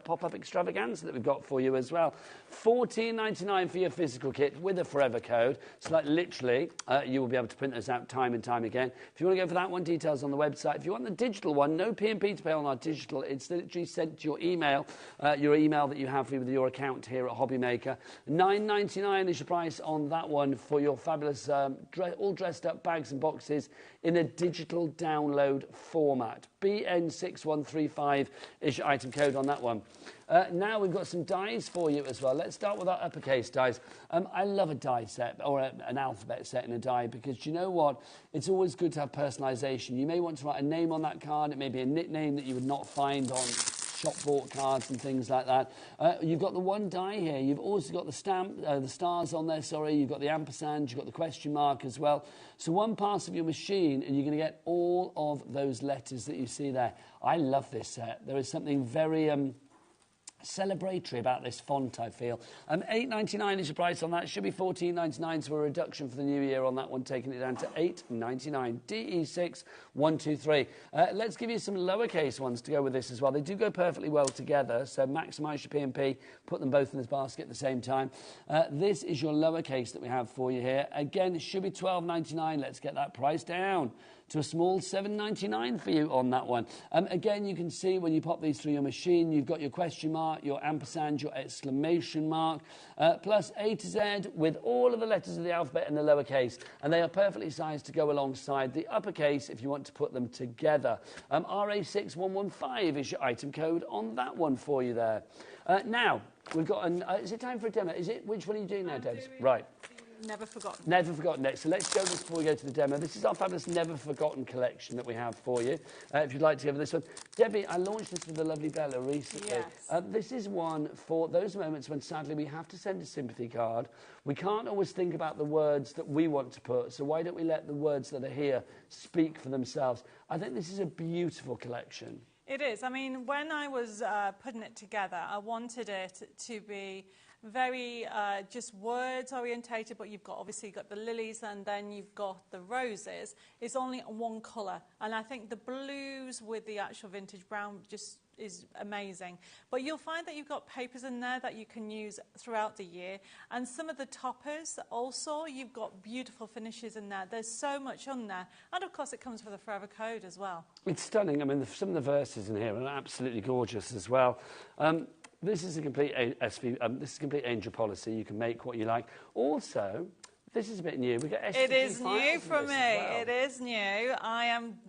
pop-up extravaganza that we've got for you as well. $14.99 for your physical kit with a forever code. So like literally, you will be able to print those out time and time again. If you want to go for that one, details on the website. If you want the digital one, no P&P to pay on our digital. It's literally sent to your email that you have with your account here at HobbyMaker. $9.99 is your price on that one for your fabulous all dressed up bags and boxes in a digital download format. BN6135 is your item code on that one. Now we've got some dies for you as well. Let's start with our uppercase dies. I love a die set or an alphabet set in a die because you know what? It's always good to have personalisation. You may want to write a name on that card. It may be a nickname that you would not find on shop-bought cards and things like that. You've got the one die here. You've also got the stamp, the stars on there, sorry. You've got the ampersand. You've got the question mark as well. So one pass of your machine and you're going to get all of those letters that you see there. I love this set. There is something very celebratory about this font, I feel. $8.99 is your price on that. It should be $14.99, so a reduction for the new year on that one, taking it down to $8.99. DE6123. Let's give you some lowercase ones to go with this as well. They do go perfectly well together, so maximise your P&P, put them both in this basket at the same time. This is your lowercase that we have for you here. Again, it should be $12.99. Let's get that price down to a small $7.99 for you on that one. Again, you can see when you pop these through your machine, you've got your question mark, your ampersand, your exclamation mark, plus A to Z with all of the letters of the alphabet in the lowercase, and they are perfectly sized to go alongside the uppercase if you want to put them together. RA6115 is your item code on that one for you there. Now, we've got is it time for a demo? Which one are you doing now, Debs? Right. Never Forgotten. Never Forgotten next. So let's go this before we go to the demo. This is our fabulous Never Forgotten collection that we have for you. If you'd like to go for this one. Debbie, I launched this with the lovely Bella recently. Yes. This is one for those moments when sadly we have to send a sympathy card. We can't always think about the words that we want to put, so why don't we let the words that are here speak for themselves? I think this is a beautiful collection. It is. I mean, when I was putting it together, I wanted it to be very just words orientated, but you've obviously got the lilies and then you've got the roses. It's only one colour, and I think the blues with the actual vintage brown just is amazing. But you'll find that you've got papers in there that you can use throughout the year, and some of the toppers also, you've got beautiful finishes in there. There's so much on there, and of course it comes with a forever code as well. It's stunning. I mean, some of the verses in here are absolutely gorgeous as well. This is a complete this is complete angel policy. You can make what you like. Also, this is a bit new. We get SVG. It is new for me. Well. It is new. I am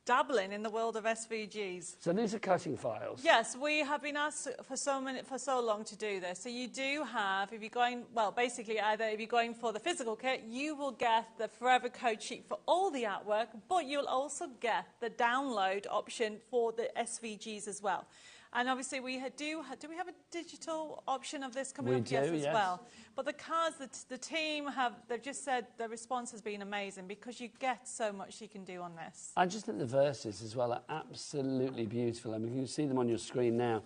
dabbling in the world of SVGs. So these are cutting files. Yes, we have been asked for so long to do this. So you do have, if you're going, well, basically either if you're going for the physical kit, you will get the forever code sheet for all the artwork, but you'll also get the download option for the SVGs as well. And obviously we do we have a digital option of this coming We up? do, Yes, as yes. well. But the cards, the team they've just said the response has been amazing because you get so much you can do on this. I just think the verses as well are absolutely beautiful. I mean, you can see them on your screen now.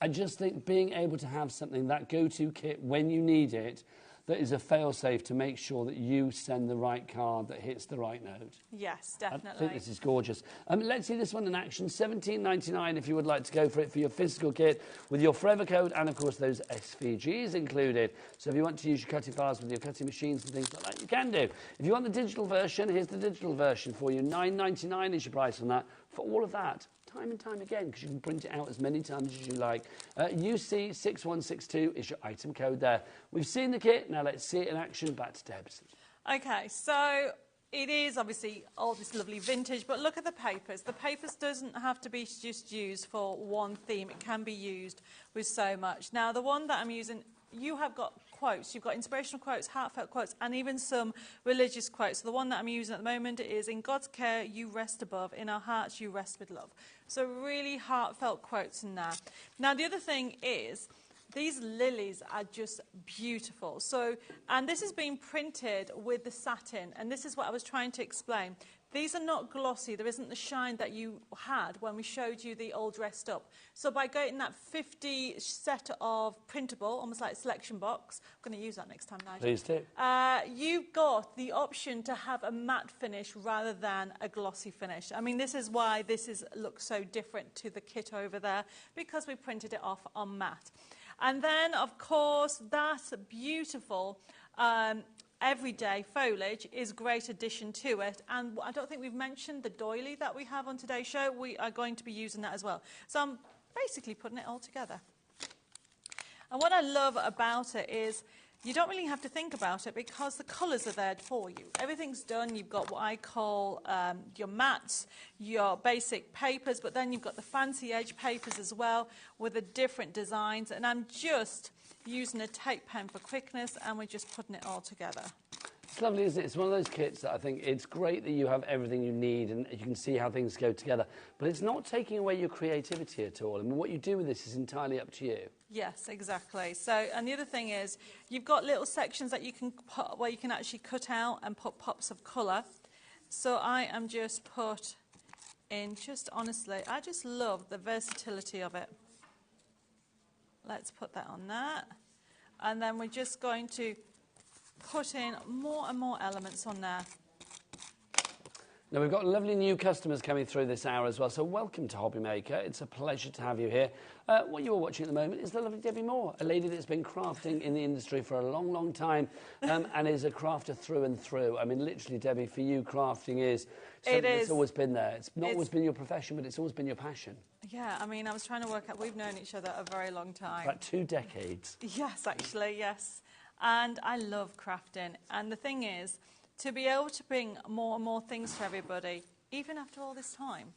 I just think being able to have something, that go-to kit when you need it, that is a fail-safe to make sure that you send the right card that hits the right note. Yes, definitely. I think this is gorgeous. Let's see this one in action. $17.99 if you would like to go for it for your physical kit with your forever code and, of course, those SVGs included. So if you want to use your cutting files with your cutting machines and things like that, you can do. If you want the digital version, here's the digital version for you. $9.99 is your price on that for all of that. Time and time again, because you can print it out as many times as you like. UC6162 is your item code there. We've seen the kit, now let's see it in action. Back to Debs. Okay, so it is obviously all this lovely vintage, but look at the papers. The papers doesn't have to be just used for one theme. It can be used with so much. Now, the one that I'm using, you have got quotes. You've got inspirational quotes, heartfelt quotes, and even some religious quotes. So the one that I'm using at the moment is, in God's care you rest above, in our hearts you rest with love. So really heartfelt quotes in there. Now, the other thing is, these lilies are just beautiful. So, and this has been printed with the satin, and this is what I was trying to explain. These are not glossy. There isn't the shine that you had when we showed you the all dressed up. So by getting that 50 set of printable, almost like a selection box, I'm going to use that next time, Nigel. Please do. You've got the option to have a matte finish rather than a glossy finish. I mean, this is why this looks so different to the kit over there, because we printed it off on matte. And then, of course, that beautiful everyday foliage is a great addition to it. And I don't think we've mentioned the doily that we have on today's show. We are going to be using that as well. So I'm basically putting it all together. And what I love about it is you don't really have to think about it because the colours are there for you. Everything's done. You've got what I call your mattes, your basic papers, but then you've got the fancy edge papers as well with the different designs. And I'm just using a tape pen for quickness, and we're just putting it all together. It's lovely, isn't it? It's one of those kits that I think it's great that you have everything you need and you can see how things go together. But it's not taking away your creativity at all. I mean, what you do with this is entirely up to you. Yes, exactly. So, and the other thing is, you've got little sections that you can put, where you can actually cut out and put pops of colour. So I am just put in, just honestly, I just love the versatility of it. Let's put that on that. And then we're just going to put in more and more elements on there. Now, we've got lovely new customers coming through this hour as well, so welcome to HobbyMaker. It's a pleasure to have you here. What you are watching at the moment is the lovely Debbie Moore, a lady that's been crafting in the industry for a long, long time and is a crafter through and through. I mean, literally, Debbie, for you, crafting is something that's always been there. It's not always been your profession, but it's always been your passion. Yeah, I mean, I was trying to work out, we've known each other a very long time. About 2 decades. Yes, actually, yes. And I love crafting. And the thing is, to be able to bring more and more things to everybody, even after all this time,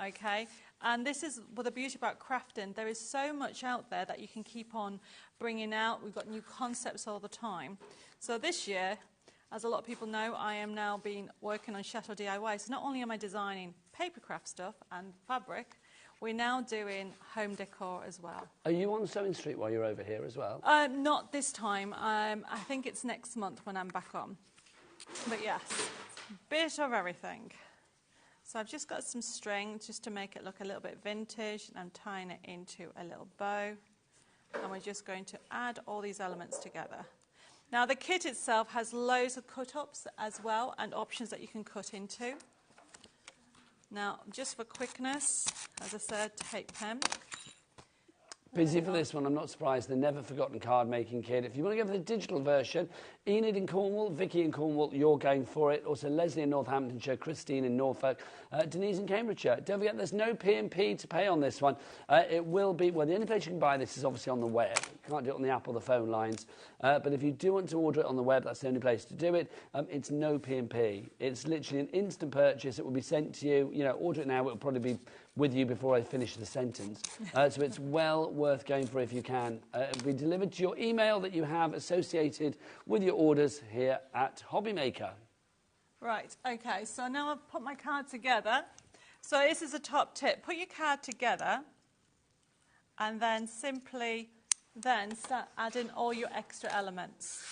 okay? And this is what the beauty about crafting. There is so much out there that you can keep on bringing out. We've got new concepts all the time. So this year, as a lot of people know, I am now working on Chateau DIY. So not only am I designing papercraft stuff and fabric, we're now doing home decor as well. Are you on Sewing Street while you're over here as well? Not this time. I think it's next month when I'm back on. But yes, bit of everything. So I've just got some string just to make it look a little bit vintage, and I'm tying it into a little bow. And we're just going to add all these elements together. Now the kit itself has loads of cut-ups as well and options that you can cut into. Now, just for quickness, as I said, tape pen. Busy for this one, I'm not surprised. The Never Forgotten card making kit. If you want to go for the digital version, Enid in Cornwall, Vicky in Cornwall, you're going for it. Also Leslie in Northamptonshire, Christine in Norfolk, Denise in Cambridgeshire. Don't forget there's no P&P to pay on this one. It will be, well, the only place you can buy this is obviously on the web. You can't do it on the app or the phone lines. But if you do want to order it on the web, that's the only place to do it. It's no P&P. It's literally an instant purchase. It will be sent to you. You know, order it now. It will probably be with you before I finish the sentence. So it's well worth going for if you can. It'll be delivered to your email that you have associated with your orders here at HobbyMaker. Right, okay, so now I've put my card together. So this is a top tip. Put your card together and then simply start adding all your extra elements.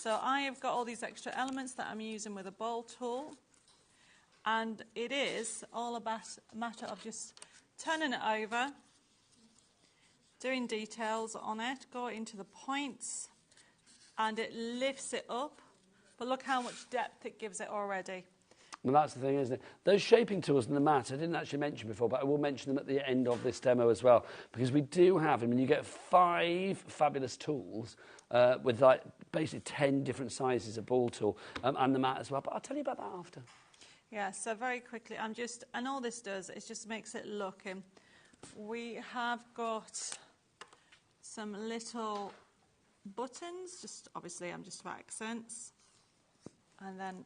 So I have got all these extra elements that I'm using with a bowl tool, and it is all a matter of just turning it over, doing details on it, go into the points, and it lifts it up. But look how much depth it gives it already. Well, that's the thing, isn't it? Those shaping tools and the mat, I didn't actually mention before, but I will mention them at the end of this demo as well, because we do have, I mean, you get 5 fabulous tools with like basically 10 different sizes of ball tool and the mat as well. But I'll tell you about that after. Yeah, so very quickly, and all this does is just makes it look, we have got some little buttons, just obviously I'm just for accents, and then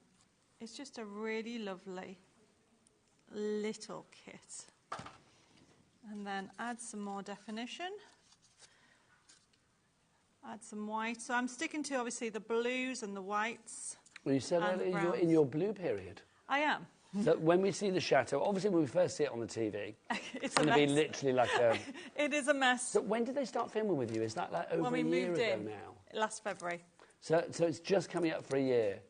it's just a really lovely little kit. And then add some more definition. Add some white. So I'm sticking to obviously the blues and the whites. Well, you said earlier you're in your blue period. I am. So when we see the chateau, obviously when we first see it on the TV, it's going to be literally like a... It is a mess. So when did they start filming with you? Is that like over a year ago now? Last February. So it's just coming up for a year?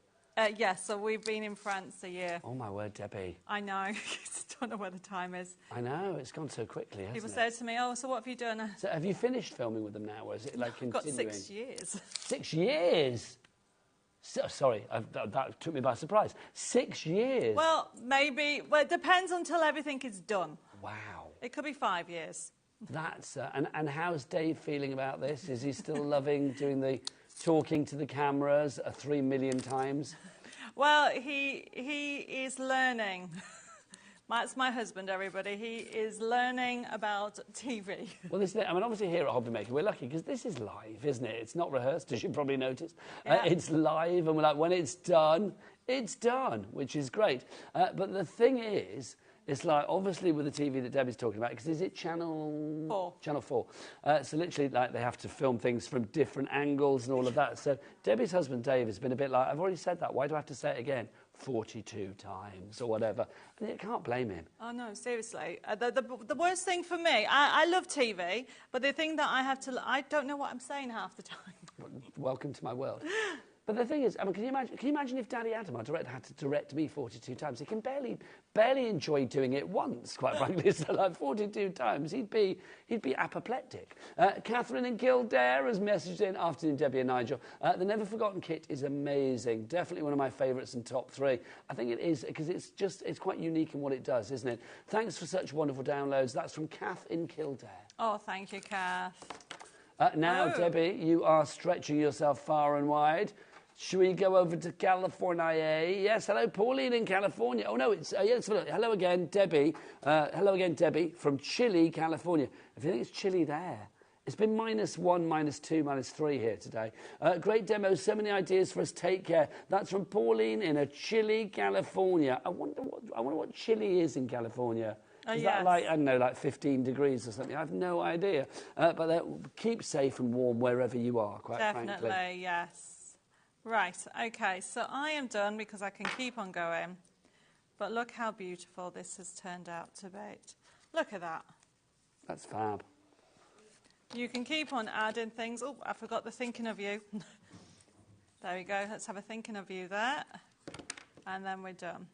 Yes, so we've been in France a year. Oh, my word, Debbie. I know. I just don't know where the time is. I know. It's gone so quickly, hasn't People it? say to me, oh, so what have you done? So have you finished filming with them now, or is it like continuing? I've got 6 years. 6 years? So, sorry, that took me by surprise. 6 years? Well, maybe. Well, it depends until everything is done. Wow. It could be 5 years. That's... and how's Dave feeling about this? Is he still loving doing the talking to the cameras 3 million times? Well, he is learning. That's my husband, everybody. He is learning about TV. Well, this is it. I mean, obviously here at HobbyMaker, we're lucky because this is live, isn't it? It's not rehearsed, as you probably noticed. Yeah. It's live, and we're like, when it's done, which is great. But the thing is, it's like, obviously, with the TV that Debbie's talking about, because is it Channel 4? Channel 4. So literally, like, they have to film things from different angles and all of that. So Debbie's husband, Dave, has been a bit like, I've already said that. Why do I have to say it again? 42 times or whatever. And you can't blame him. Oh, no, seriously. The worst thing for me, I love TV, but the thing that I don't know what I'm saying half the time. Welcome to my world. But the thing is, I mean, can you imagine if Daddy Adam, our director, had to direct me 42 times? He can barely enjoy doing it once, quite frankly. So like 42 times, he'd be apoplectic. Catherine in Kildare has messaged in, afternoon, Debbie and Nigel. The Never Forgotten kit is amazing. Definitely one of my favourites and top 3. I think it is because it's quite unique in what it does, isn't it? Thanks for such wonderful downloads. That's from Kath in Kildare. Oh, thank you, Kath. Now, Debbie, you are stretching yourself far and wide. Should we go over to California? Yes, hello, Pauline in California. Oh, no, it's... yes, hello again, Debbie. Hello again, Debbie, from Chile, California. If you think it's chilly there, it's been -1, -2, -3 here today. Great demo, so many ideas for us. Take care. That's from Pauline in Chile, California. I wonder what chilly is in California. Is that like, I don't know, like 15 degrees or something? I have no idea. But keep safe and warm wherever you are, quite frankly. Definitely, yes. Right, OK, so I am done because I can keep on going. But look how beautiful this has turned out to be. Look at that. That's fab. You can keep on adding things. Oh, I forgot the thinking of you. There we go. Let's have a thinking of you there. And then we're done.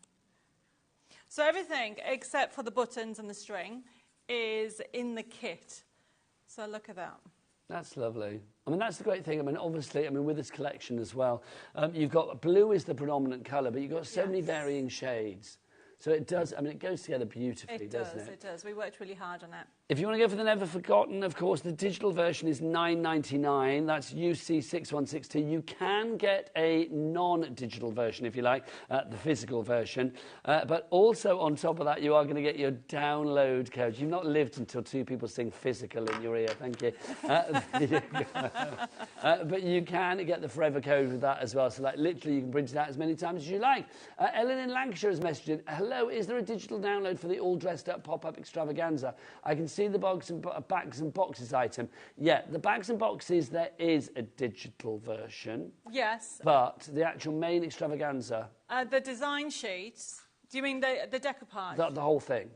So everything except for the buttons and the string is in the kit. So look at that. That's lovely. I mean, that's the great thing. I mean, obviously, with this collection as well, you've got blue is the predominant colour, but you've got so many varying shades. So it does, it goes together beautifully, doesn't it? It does. We worked really hard on it. If you want to go for the Never Forgotten, of course, the digital version is $9.99. That's UC6162. You can get a non-digital version, if you like, the physical version. But also, on top of that, you are going to get your download code. You've not lived until 2 people sing physical in your ear. Thank you. But you can get the forever code with that as well. So, like, literally, you can print it out as many times as you like. Ellen in Lancashire has messaged in, hello, is there a digital download for the all-dressed-up pop-up extravaganza? I can see the bags and boxes item. Yeah, the bags and boxes, there is a digital version. Yes. But the actual main extravaganza... the design sheets, do you mean the decoupage? The whole thing.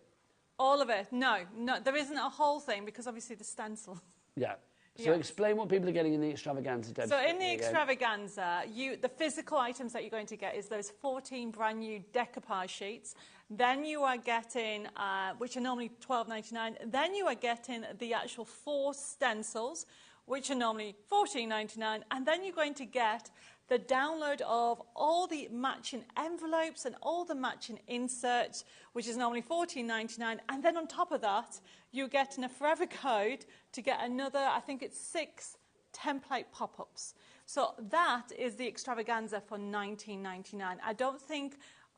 All of it? No, there isn't a whole thing because obviously the stencil. Yeah. So explain what people are getting in the extravaganza, Deb. So in the extravaganza, the physical items that you're going to get is those 14 brand new decoupage sheets. Then you are getting, which are normally $12.99. Then you are getting the actual 4 stencils, which are normally $14.99. And then you're going to get the download of all the matching envelopes and all the matching inserts, which is normally $14.99. And then on top of that, you're getting a forever code to get another, I think it's 6 template pop-ups. So that is the extravaganza for $19.99.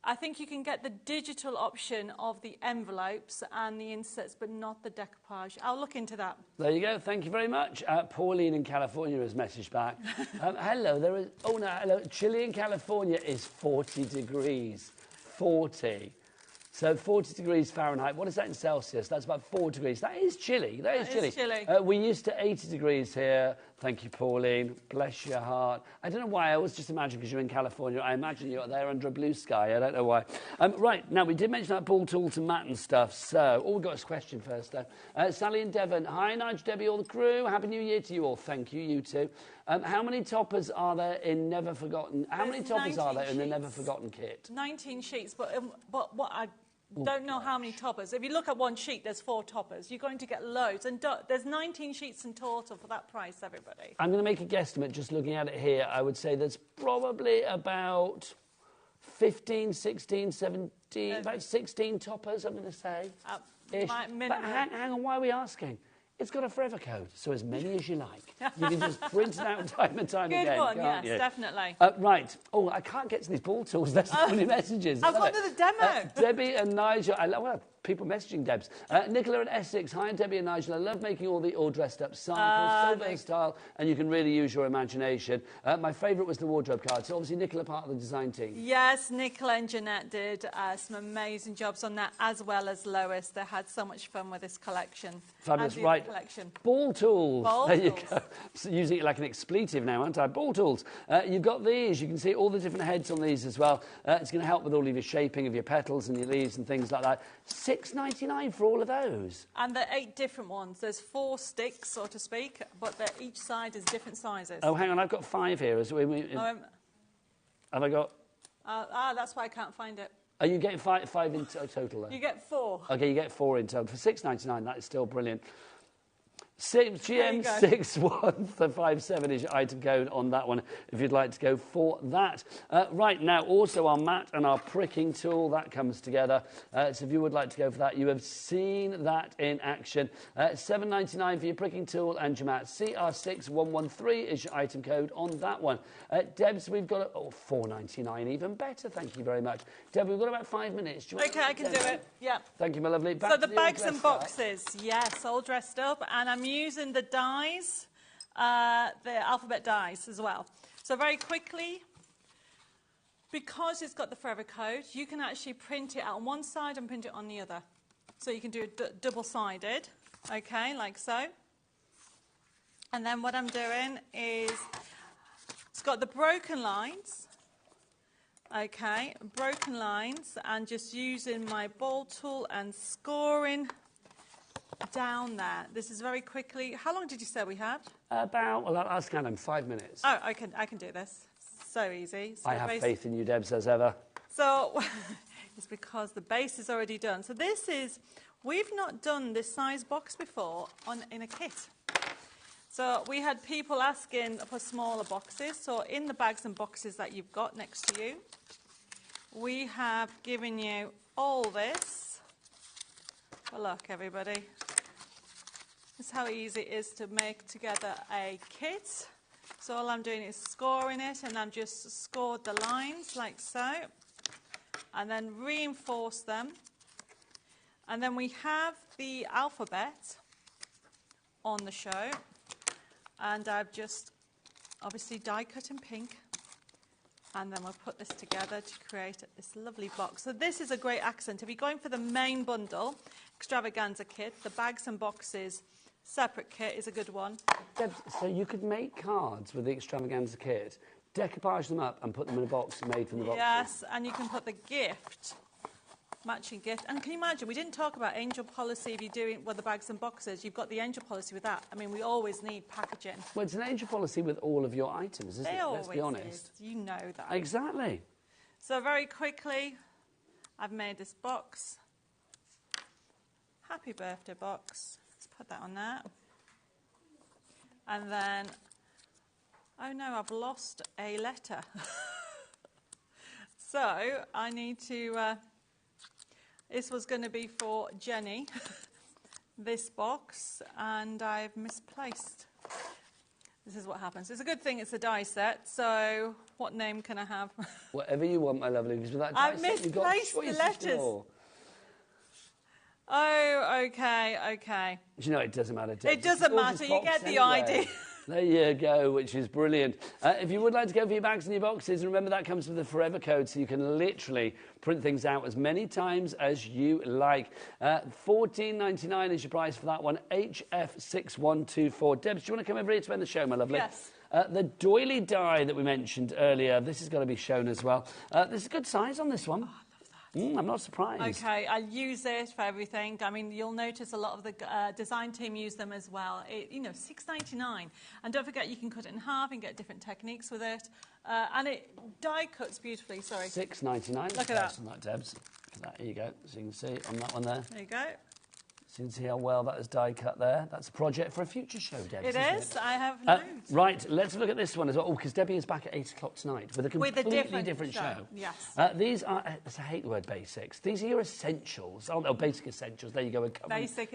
I think you can get the digital option of the envelopes and the inserts, but not the decoupage. I'll look into that. There you go. Thank you very much. Pauline in California has messaged back. Hello, there is... Oh, no, hello. Chile in California is 40 degrees. 40. So 40 degrees Fahrenheit. What is that in Celsius? That's about 4 degrees. That is chilly. That is chilly. We're used to 80 degrees here. Thank you, Pauline. Bless your heart. I don't know why. I always just imagine because you're in California. I imagine you're there under a blue sky. I don't know why. Right. Now, we did mention that ball tool to mat and stuff. So, we've got a question first, though. Sally in Devon. Hi, Nigel, Debbie, all the crew. Happy New Year to you all. Thank you, you too. How many toppers are there in Never Forgotten? How many toppers are there in the Never Forgotten kit? 19 sheets, but what I don't know how many toppers. If you look at one sheet, there's 4 toppers. You're going to get loads. And there's 19 sheets in total for that price, everybody. I'm going to make a guesstimate just looking at it here. I would say there's probably about 15, 16, 17, about 16 toppers, I'm going to say. But hang on, why are we asking? It's got a forever code, so as many as you like. You can just print it out time and time again. Good one, yes, you? Definitely. Right. Oh, I can't get to these ball tools. There's so many messages. I've got to the demo. Debbie and Nigel. Well, people messaging Debs. Nicola in Essex. Hi, Debbie and Nigel. I love making all dressed up samples. So versatile, and you can really use your imagination. My favourite was the wardrobe card. So obviously Nicola part of the design team. Yes, Nicola and Jeanette did some amazing jobs on that, as well as Lois. They had so much fun with this collection. Fabulous, right. Collection. Ball tools. There you go. So using it like an expletive now, aren't I? Ball tools. You've got these. You can see all the different heads on these as well. It's going to help with all of your shaping of your petals and your leaves and things like that. $6.99 for all of those. And there are 8 different ones. There's 4 sticks, so to speak, but each side is different sizes. Oh, hang on. I've got 5 here. Have I got... that's why I can't find it. Are you getting five in total then? You get 4. OK, you get 4 in total. For $6.99, that is still brilliant. GM6157 is your item code on that one if you'd like to go for that. Right, now also our mat and our pricking tool, that comes together. So if you would like to go for that, you have seen that in action. $7.99 for your pricking tool and your mat. CR6113 is your item code on that one. Debs, we've got $4.99, even better. Thank you very much. Deb, we've got about 5 minutes. OK, I can do it. Yeah. Thank you, my lovely. So the bags and boxes, yes, all dressed up, and I'm using the dies, the alphabet dies as well. So very quickly, because it's got the forever code, you can actually print it out on one side and print it on the other. So you can do it double-sided, okay, like so. And then what I'm doing is, it's got the broken lines, okay, broken lines, and just using my ball tool and scoring down there. This is very quickly. How long did you say we had? Well, I'll scan them. 5 minutes. Oh, I can do this. So easy. So I have faith in you, Debs, as ever. So it's because the base is already done. So this is, we've not done this size box before in a kit. So we had people asking for smaller boxes. So in the bags and boxes that you've got next to you, we have given you all this. Well, look, everybody. This is how easy it is to make together a kit. So all I'm doing is scoring it, and I've just scored the lines like so, and then reinforce them. And then we have the alphabet on the show, and I've just obviously die cut in pink. And then we'll put this together to create this lovely box. So this is a great accent. If you're going for the main bundle, extravaganza kit, the bags and boxes separate kit is a good one. Deb, so you could make cards with the extravaganza kit, decoupage them up and put them in a box made from the boxes. Yes, and you can put the gift matching gift. And can you imagine, we didn't talk about angel policy if you're doing, well, the bags and boxes. You've got the angel policy with that. I mean, we always need packaging. Well, it's an angel policy with all of your items, isn't it? Let's be honest. Is. You know that. Exactly. So very quickly, I've made this box. Happy birthday box. Let's put that on there. And then, oh no, I've lost a letter. So I need to, this was going to be for Jenny, this box, and I've misplaced. This is what happens. It's a good thing it's a die set, so what name can I have? Whatever you want, my lovely, because with that die I've set, you've got misplaced the letters. more. Oh, okay. Do you know, it doesn't matter. It doesn't matter, you get the idea. There you go, which is brilliant. If you would like to go for your bags and your boxes, remember that comes with the Forever Code, so you can literally print things out as many times as you like. $14.99 is your price for that one, HF6124. Debs, do you want to come over here to end the show, my lovely? Yes. The doily die that we mentioned earlier, this has got to be shown as well. There's a good size on this one. I'm not surprised. Okay, I'll use it for everything. I mean, you'll notice a lot of the design team use them as well. You know, $6.99. And don't forget, you can cut it in half and get different techniques with it. And it die cuts beautifully, sorry. $6.99. Look at that. On that, Debs. Look at that. Here you go. So you can see on that one there. There you go. So you can see how well that is die cut there. That's a project for a future show, Debbie. It is. I have loads. Right, let's look at this one as well. Oh, because Debbie is back at 8 o'clock tonight with a completely different show. Yes. These are, I hate the word basics. These are your essentials. Oh, basic essentials. There you go.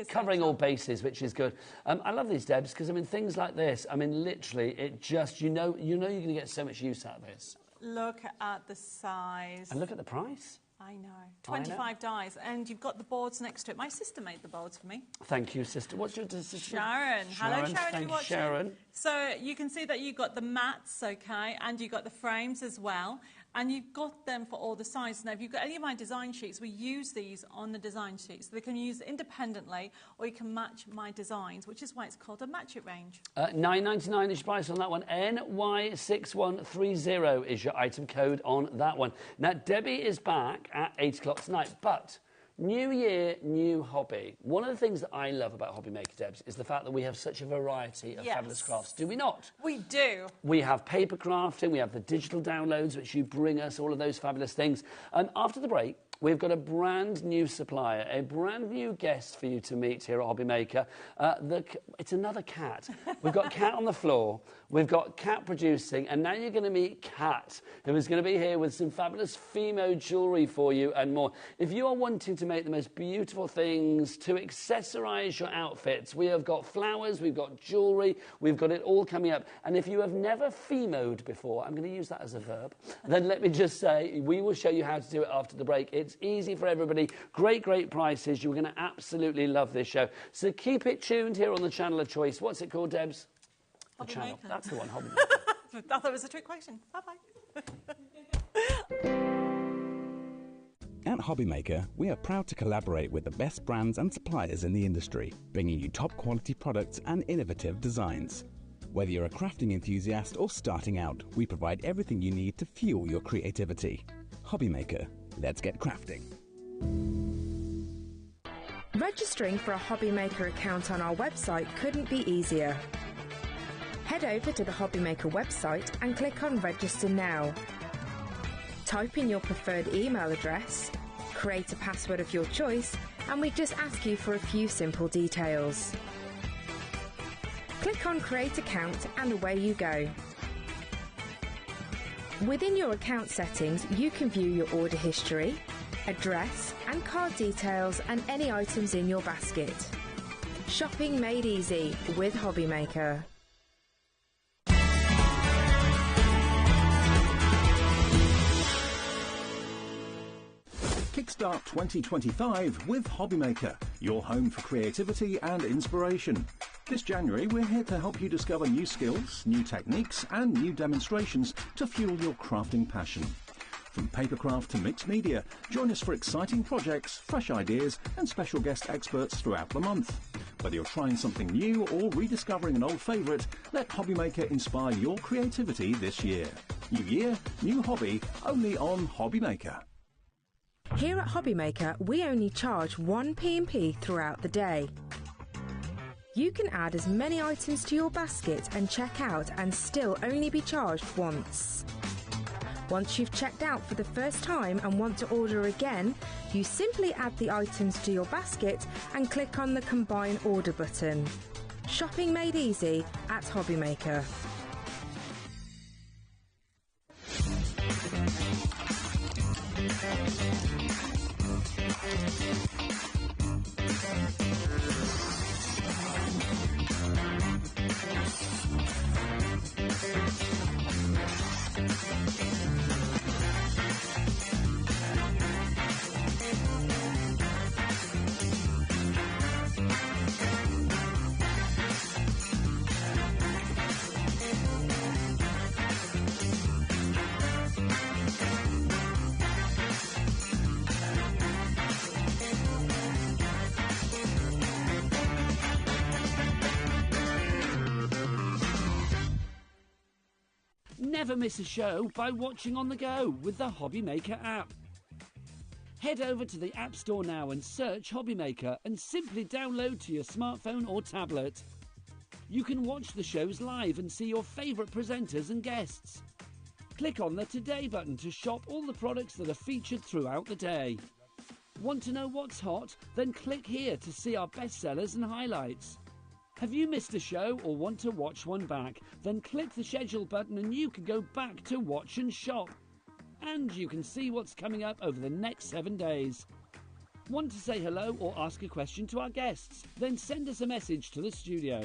Covering all bases, which is good. I love these, Debs, because, I mean, things like this, I mean, literally, it just, you know you're going to get so much use out of this. Look at the size. And look at the price. I know. 25 dies. And you've got the boards next to it. My sister made the boards for me. Thank you, sister. What's your sister? Sharon. Hello, Sharon. Thank you, Sharon. So you can see that you've got the mats, okay, and you've got the frames as well. And you've got them for all the sizes. Now, if you've got any of my design sheets, we use these on the design sheets. So they can use independently, or you can match my designs, which is why it's called a Match It range. $9.99 is your price on that one. NY6130 is your item code on that one. Now, Debbie is back at 8 o'clock tonight, but new year, new hobby. One of the things that I love about HobbyMaker, Debs, is the fact that we have such a variety of fabulous crafts. Do we not? We do. We have paper crafting, we have the digital downloads, which you bring us, all of those fabulous things. And after the break, we've got a brand new supplier, a brand new guest for you to meet here at HobbyMaker. It's another cat. We've got Cat on the floor, we've got Cat producing, and now you're going to meet Cat, who is going to be here with some fabulous Fimo jewellery for you and more. If you are wanting to make the most beautiful things to accessorise your outfits, we have got flowers, we've got jewellery, we've got it all coming up. And if you have never Fimoed before, I'm going to use that as a verb, then let me just say, we will show you how to do it after the break. It's easy for everybody. Great prices. You're going to absolutely love this show. So keep it tuned here on the channel of choice. What's it called, Debs? The channel. That's the one, HobbyMaker. I thought it was a trick question. Bye-bye. At HobbyMaker, we are proud to collaborate with the best brands and suppliers in the industry, bringing you top quality products and innovative designs. Whether you're a crafting enthusiast or starting out, we provide everything you need to fuel your creativity. HobbyMaker. Let's get crafting. Registering for a HobbyMaker account on our website couldn't be easier. Head over to the HobbyMaker website and click on Register Now. Type in your preferred email address, create a password of your choice, and we just ask you for a few simple details. Click on Create Account and away you go. Within your account settings, you can view your order history, address and card details and any items in your basket. Shopping made easy with HobbyMaker. Kickstart 2025 with HobbyMaker, your home for creativity and inspiration. This January, we're here to help you discover new skills, new techniques and new demonstrations to fuel your crafting passion. From papercraft to mixed media, join us for exciting projects, fresh ideas and special guest experts throughout the month. Whether you're trying something new or rediscovering an old favourite, let HobbyMaker inspire your creativity this year. New year, new hobby, only on HobbyMaker. Here at HobbyMaker, we only charge 1 P&P throughout the day. You can add as many items to your basket and check out and still only be charged once. Once you've checked out for the first time and want to order again, you simply add the items to your basket and click on the Combine Order button. Shopping made easy at HobbyMaker. Never miss a show by watching on the go with the HobbyMaker app. Head over to the App Store now and search HobbyMaker and simply download to your smartphone or tablet. You can watch the shows live and see your favourite presenters and guests. Click on the Today button to shop all the products that are featured throughout the day. Want to know what's hot? Then click here to see our bestsellers and highlights. Have you missed a show or want to watch one back? Then click the schedule button and you can go back to watch and shop. And you can see what's coming up over the next 7 days. Want to say hello or ask a question to our guests? Then send us a message to the studio.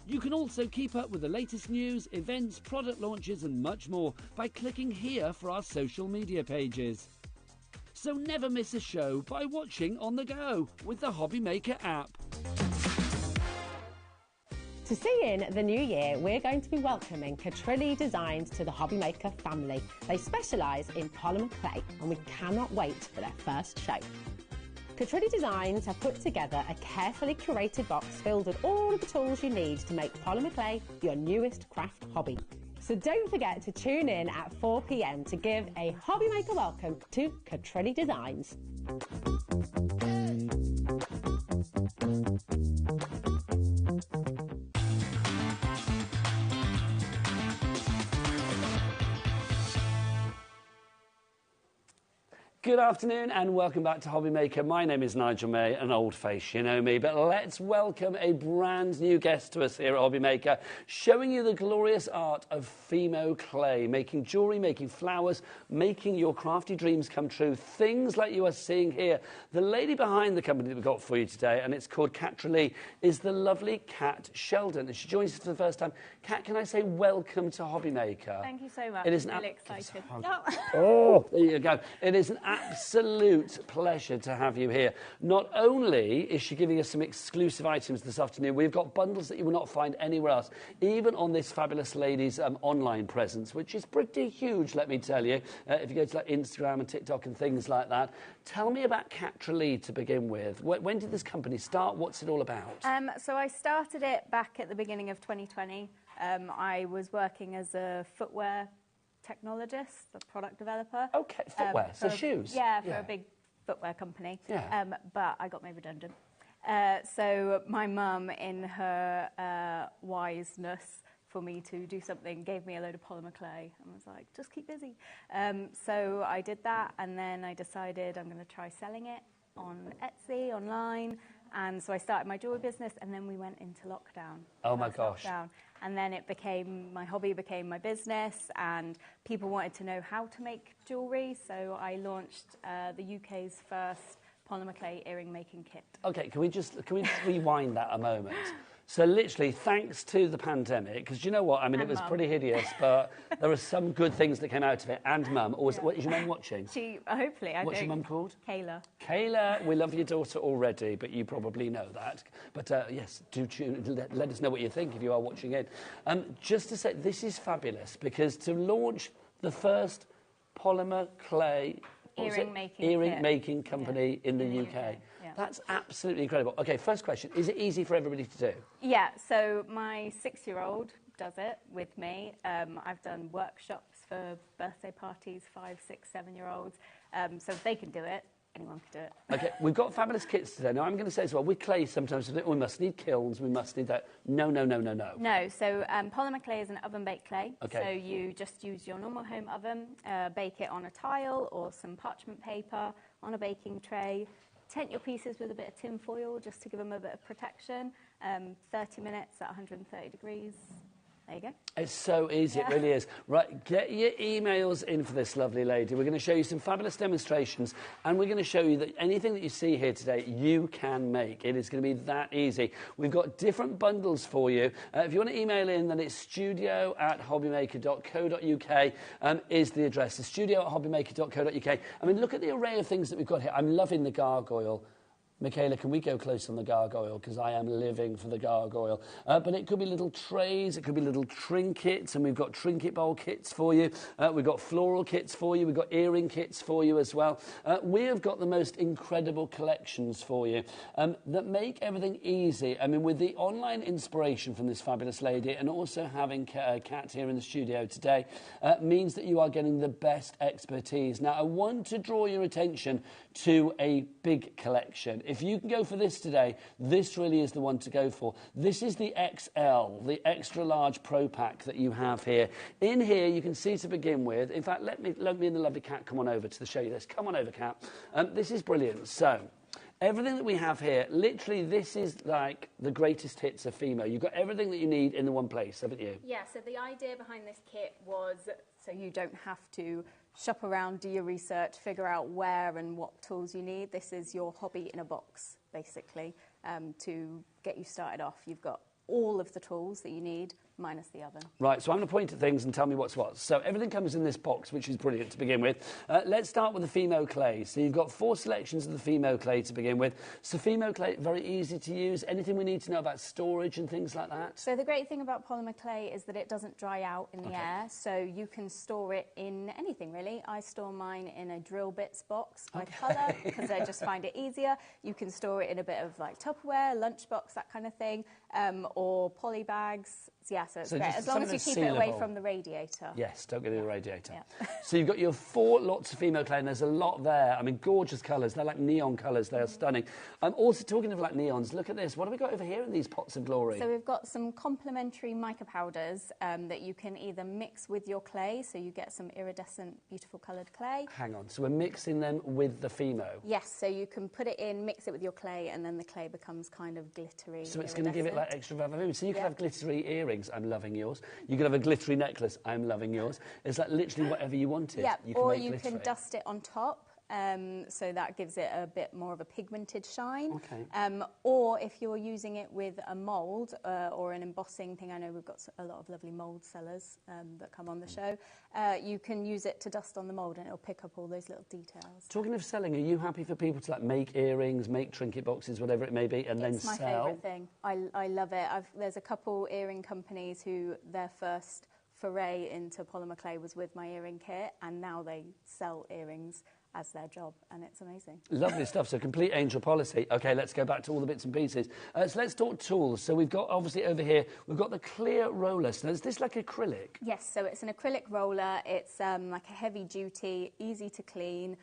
You can also keep up with the latest news, events, product launches and much more by clicking here for our social media pages. So never miss a show by watching on the go with the HobbyMaker app. To see in the new year, we're going to be welcoming Catrilli Designs to the HobbyMaker family. They specialise in polymer clay and we cannot wait for their first show. Catrilli Designs have put together a carefully curated box filled with all of the tools you need to make polymer clay your newest craft hobby. So don't forget to tune in at 4 p.m. to give a HobbyMaker welcome to Catrilli Designs. Good afternoon and welcome back to HobbyMaker. My name is Nigel May, an old face, you know me, but let's welcome a brand new guest to us here at HobbyMaker, showing you the glorious art of Fimo clay, making jewellery, making flowers, making your crafty dreams come true, things like you are seeing here. The lady behind the company that we've got for you today, and it's called Catrilli, is the lovely Kat Sheldon, and she joins us for the first time. Kat, can I say welcome to HobbyMaker? Thank you so much. It is I'm really excited. Oh, there you go. It is an absolute pleasure to have you here. Not only is she giving us some exclusive items this afternoon, we've got bundles that you will not find anywhere else, even on this fabulous lady's online presence, which is pretty huge, let me tell you, if you go to like Instagram and TikTok and things like that. Tell me about Catrilli to begin with. When did this company start? What's it all about? So I started it back at the beginning of 2020. I was working as a footwear technologist, a product developer. Okay, footwear, so shoes? Yeah, for a big footwear company. Yeah. But I got made redundant. So my mum, in her wiseness for me to do something, gave me a load of polymer clay and was like, just keep busy. So I did that, and then I decided I'm going to try selling it on Etsy, online. And so I started my jewellery business, and then we went into lockdown. Oh my gosh. Lockdown. And then it became, my hobby became my business, and people wanted to know how to make jewellery. So I launched the UK's first polymer clay earring making kit. Okay, can we just rewind that a moment? So literally, thanks to the pandemic, because you know what, I mean, it was pretty hideous, but there were some good things that came out of it. And Mum, what is your mum watching? Hopefully, I What's your mum called? Kayla. Kayla, we love your daughter already, but you probably know that. But yes, do tune, let us know what you think if you are watching it. Just to say, this is fabulous, because to launch the first polymer clay earring making company in the UK. Yeah. That's absolutely incredible. Okay, first question. Is it easy for everybody to do? Yeah, so my 6-year-old does it with me. I've done workshops for birthday parties, 5, 6, 7-year-olds. So if they can do it, anyone can do it. Okay, we've got fabulous kits today. Now, I'm going to say as well, with clay, sometimes we must need kilns, we must need that. No. No, so polymer clay is an oven-baked clay. Okay. So you just use your normal home oven, bake it on a tile or some parchment paper on a baking tray. Tent your pieces with a bit of tin foil just to give them a bit of protection. 30 minutes at 130 degrees. There you go. It's so easy, It really is. Right, get your emails in for this lovely lady. We're going to show you some fabulous demonstrations, and we're going to show you that anything that you see here today, you can make. It is going to be that easy. We've got different bundles for you. If you want to email in, then it's studio@hobbymaker.co.uk is the address. The studio@hobbymaker.co.uk. I mean, look at the array of things that we've got here. I'm loving the gargoyle. Michaela, can we go close on the gargoyle? Because I am living for the gargoyle. But it could be little trays, it could be little trinkets, and we've got trinket bowl kits for you. We've got floral kits for you. We've got earring kits for you as well. We have got the most incredible collections for you that make everything easy. I mean, with the online inspiration from this fabulous lady and also having Kat here in the studio today means that you are getting the best expertise. Now, I want to draw your attention to a big collection. If you can go for this today, this really is the one to go for. This is the XL, the extra large Pro Pack that you have here. In here, you can see to begin with. In fact, let me and the lovely Kat come on over to show you this. Come on over, Kat. This is brilliant. So, everything that we have here, literally, this is like the greatest hits of Fimo. You've got everything that you need in the one place, haven't you? Yeah, so the idea behind this kit was so you don't have to shop around, do your research, figure out where and what tools you need. This is your hobby in a box, basically, to get you started off. You've got all of the tools that you need, minus the oven. Right, so I'm going to point at things and tell me what's what. So everything comes in this box, which is brilliant to begin with. Let's start with the Fimo clay. So you've got 4 selections of the Fimo clay to begin with. So Fimo clay, very easy to use. Anything we need to know about storage and things like that? So the great thing about polymer clay is that it doesn't dry out in the air, so you can store it in anything, really. I store mine in a drill bits box by colour because I just find it easier. You can store it in a bit of like Tupperware, lunchbox, that kind of thing, or poly bags. Yeah, so it's great. As long as you keep it away from the radiator. Yes, don't get in the radiator. Yeah. So you've got your 4 lots of Fimo clay, and there's a lot there. I mean, gorgeous colours. They're like neon colours. They are stunning. Also, talking of like neons, look at this. What have we got over here in these pots of glory? So we've got some complementary mica powders that you can either mix with your clay, so you get some iridescent, beautiful coloured clay. Hang on. So we're mixing them with the Fimo? Yes, so you can put it in, mix it with your clay, and then the clay becomes kind of glittery. So it's going to give it like extra value. So you could have glittery earrings. I'm loving yours. You could have a glittery necklace. I'm loving yours. It's like literally whatever you wanted. Yeah, you can or make you glittery. can dust it on top. So that gives it a bit more of a pigmented shine. Okay. Or if you're using it with a mould or an embossing thing, I know we've got a lot of lovely mould sellers that come on the show, you can use it to dust on the mould and it'll pick up all those little details. Talking of selling, are you happy for people to like make earrings, make trinket boxes, whatever it may be, and then sell? It's my favourite thing. I love it. There's a couple earring companies who their first foray into polymer clay was with my earring kit, and now they sell earrings as their job, and it's amazing. Lovely stuff. So complete angel policy. Okay, let's go back to all the bits and pieces. So let's talk tools. So we've got, obviously over here, we've got the clear roller. So is this like acrylic? Yes, so it's an acrylic roller. It's like a heavy duty, easy to clean,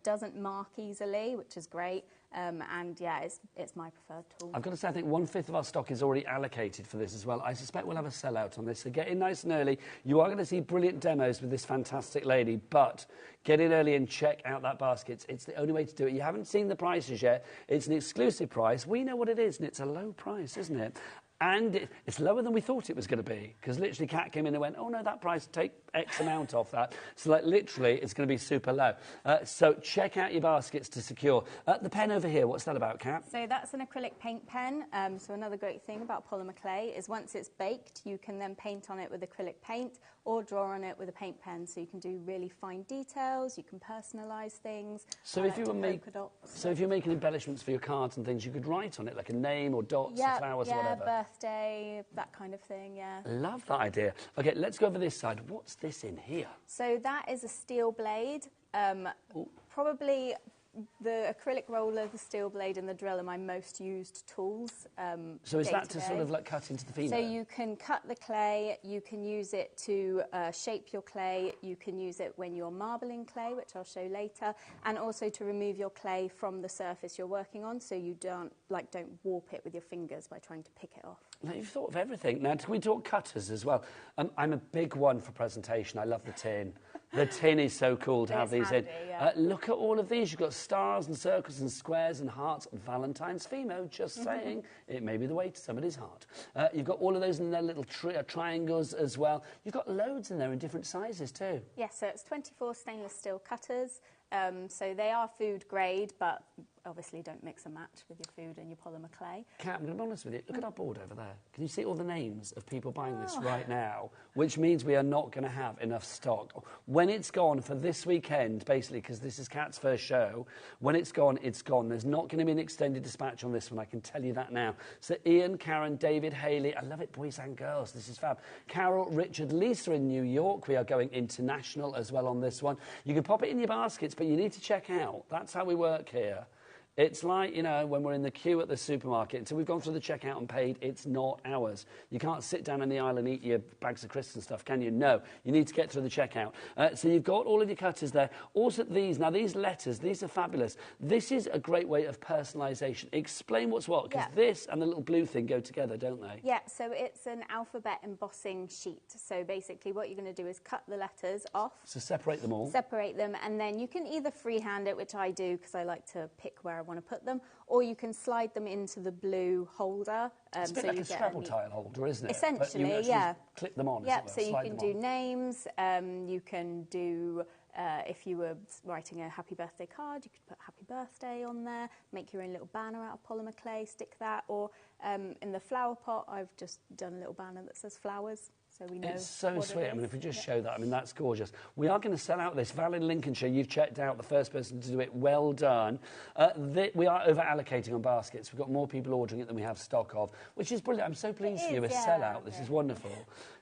doesn't mark easily, which is great. And yeah, it's my preferred tool. I've got to say, I think 1/5 of our stock is already allocated for this as well. I suspect we'll have a sellout on this. So get in nice and early. You are going to see brilliant demos with this fantastic lady, but get in early and check out that basket. It's the only way to do it. You haven't seen the prices yet. It's an exclusive price. We know what it is, and it's a low price, isn't it? And it's lower than we thought it was going to be, because literally Kat came in and went, oh no, that price, take X amount off that. So like literally it's going to be super low. So check out your baskets to secure. The pen over here, what's that about, Kat? So that's an acrylic paint pen. So another great thing about polymer clay is once it's baked, you can then paint on it with acrylic paint or draw on it with a paint pen. So you can do really fine details, you can personalise things. So if you were making embellishments for your cards and things, you could write on it like a name or dots or flowers or whatever. Birthday, that kind of thing, yeah. Love that idea. Okay, let's go over this side. What's this in here? So that is a steel blade. Probably the acrylic roller, the steel blade and the drill are my most used tools. So is that to sort of like cut into the Fimo? So you can cut the clay, you can use it to shape your clay, you can use it when you're marbling clay, which I'll show later, and also to remove your clay from the surface you're working on, so you don't warp it with your fingers by trying to pick it off. Now, you've thought of everything. Now, can we talk cutters as well? I'm a big one for presentation. I love the tin. The tin is so cool to have these handy, in. yeah. Look at all of these. You've got stars and circles and squares and hearts. Valentine's Fimo, just saying. It may be the way to somebody's heart. You've got all of those in their little triangles as well. You've got loads in there in different sizes too. Yes, so it's 24 stainless steel cutters. So they are food grade, but obviously don't mix and match with your food and your polymer clay. Kat, I'm going to be honest with you. Look at our board over there. Can you see all the names of people buying this right now? Which means we are not going to have enough stock. When it's gone for this weekend, basically, because this is Kat's first show, when it's gone, it's gone. There's not going to be an extended dispatch on this one, I can tell you that now. So Ian, Karen, David, Hayley, I love it, boys and girls, this is fab. Carol, Richard, Lisa in New York. We are going international as well on this one. You can pop it in your baskets, but you need to check out. That's how we work here. It's like, you know, when we're in the queue at the supermarket, until we've gone through the checkout and paid, it's not ours. You can't sit down in the aisle and eat your bags of crisps and stuff, can you? No. You need to get through the checkout. So you've got all of your cutters there. Also these. Now, these letters, these are fabulous. This is a great way of personalisation. Explain what's what, because this and the little blue thing go together, don't they? Yeah, so it's an alphabet embossing sheet. So basically what you're going to do is cut the letters off. So separate them all. Separate them, and then you can either freehand it, which I do because I like to pick where I want to put them, or you can slide them into the blue holder. It's a bit like a Scrabble tile holder, isn't it? Essentially, but you clip them on. Yep, so you can do names, you can do, if you were writing a happy birthday card, you could put happy birthday on there, make your own little banner out of polymer clay, stick that, or in the flower pot, I've just done a little banner that says flowers. So we know it's so sweet. I mean, if we just show that, I mean, that's gorgeous. We are going to sell out this. Val in Lincolnshire, you've checked out, the first person to do it. Well done. We are over-allocating on baskets. We've got more people ordering it than we have stock of, which is brilliant. I'm so pleased for you. A sellout. This is wonderful.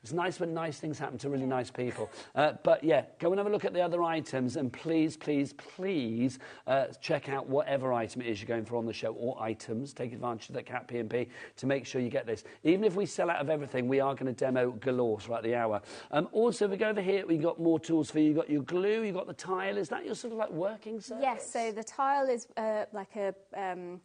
It's nice when nice things happen to really nice people. But, yeah, go and have a look at the other items, and please, please, please check out whatever item it is you're going for on the show, or items. Take advantage of that Cat P&P to make sure you get this. Even if we sell out of everything, we are going to demo galore throughout the hour. Also, if we go over here, we've got more tools for you. You've got your glue, you've got the tile. Is that your sort of like working surface? Yes, so the tile is like a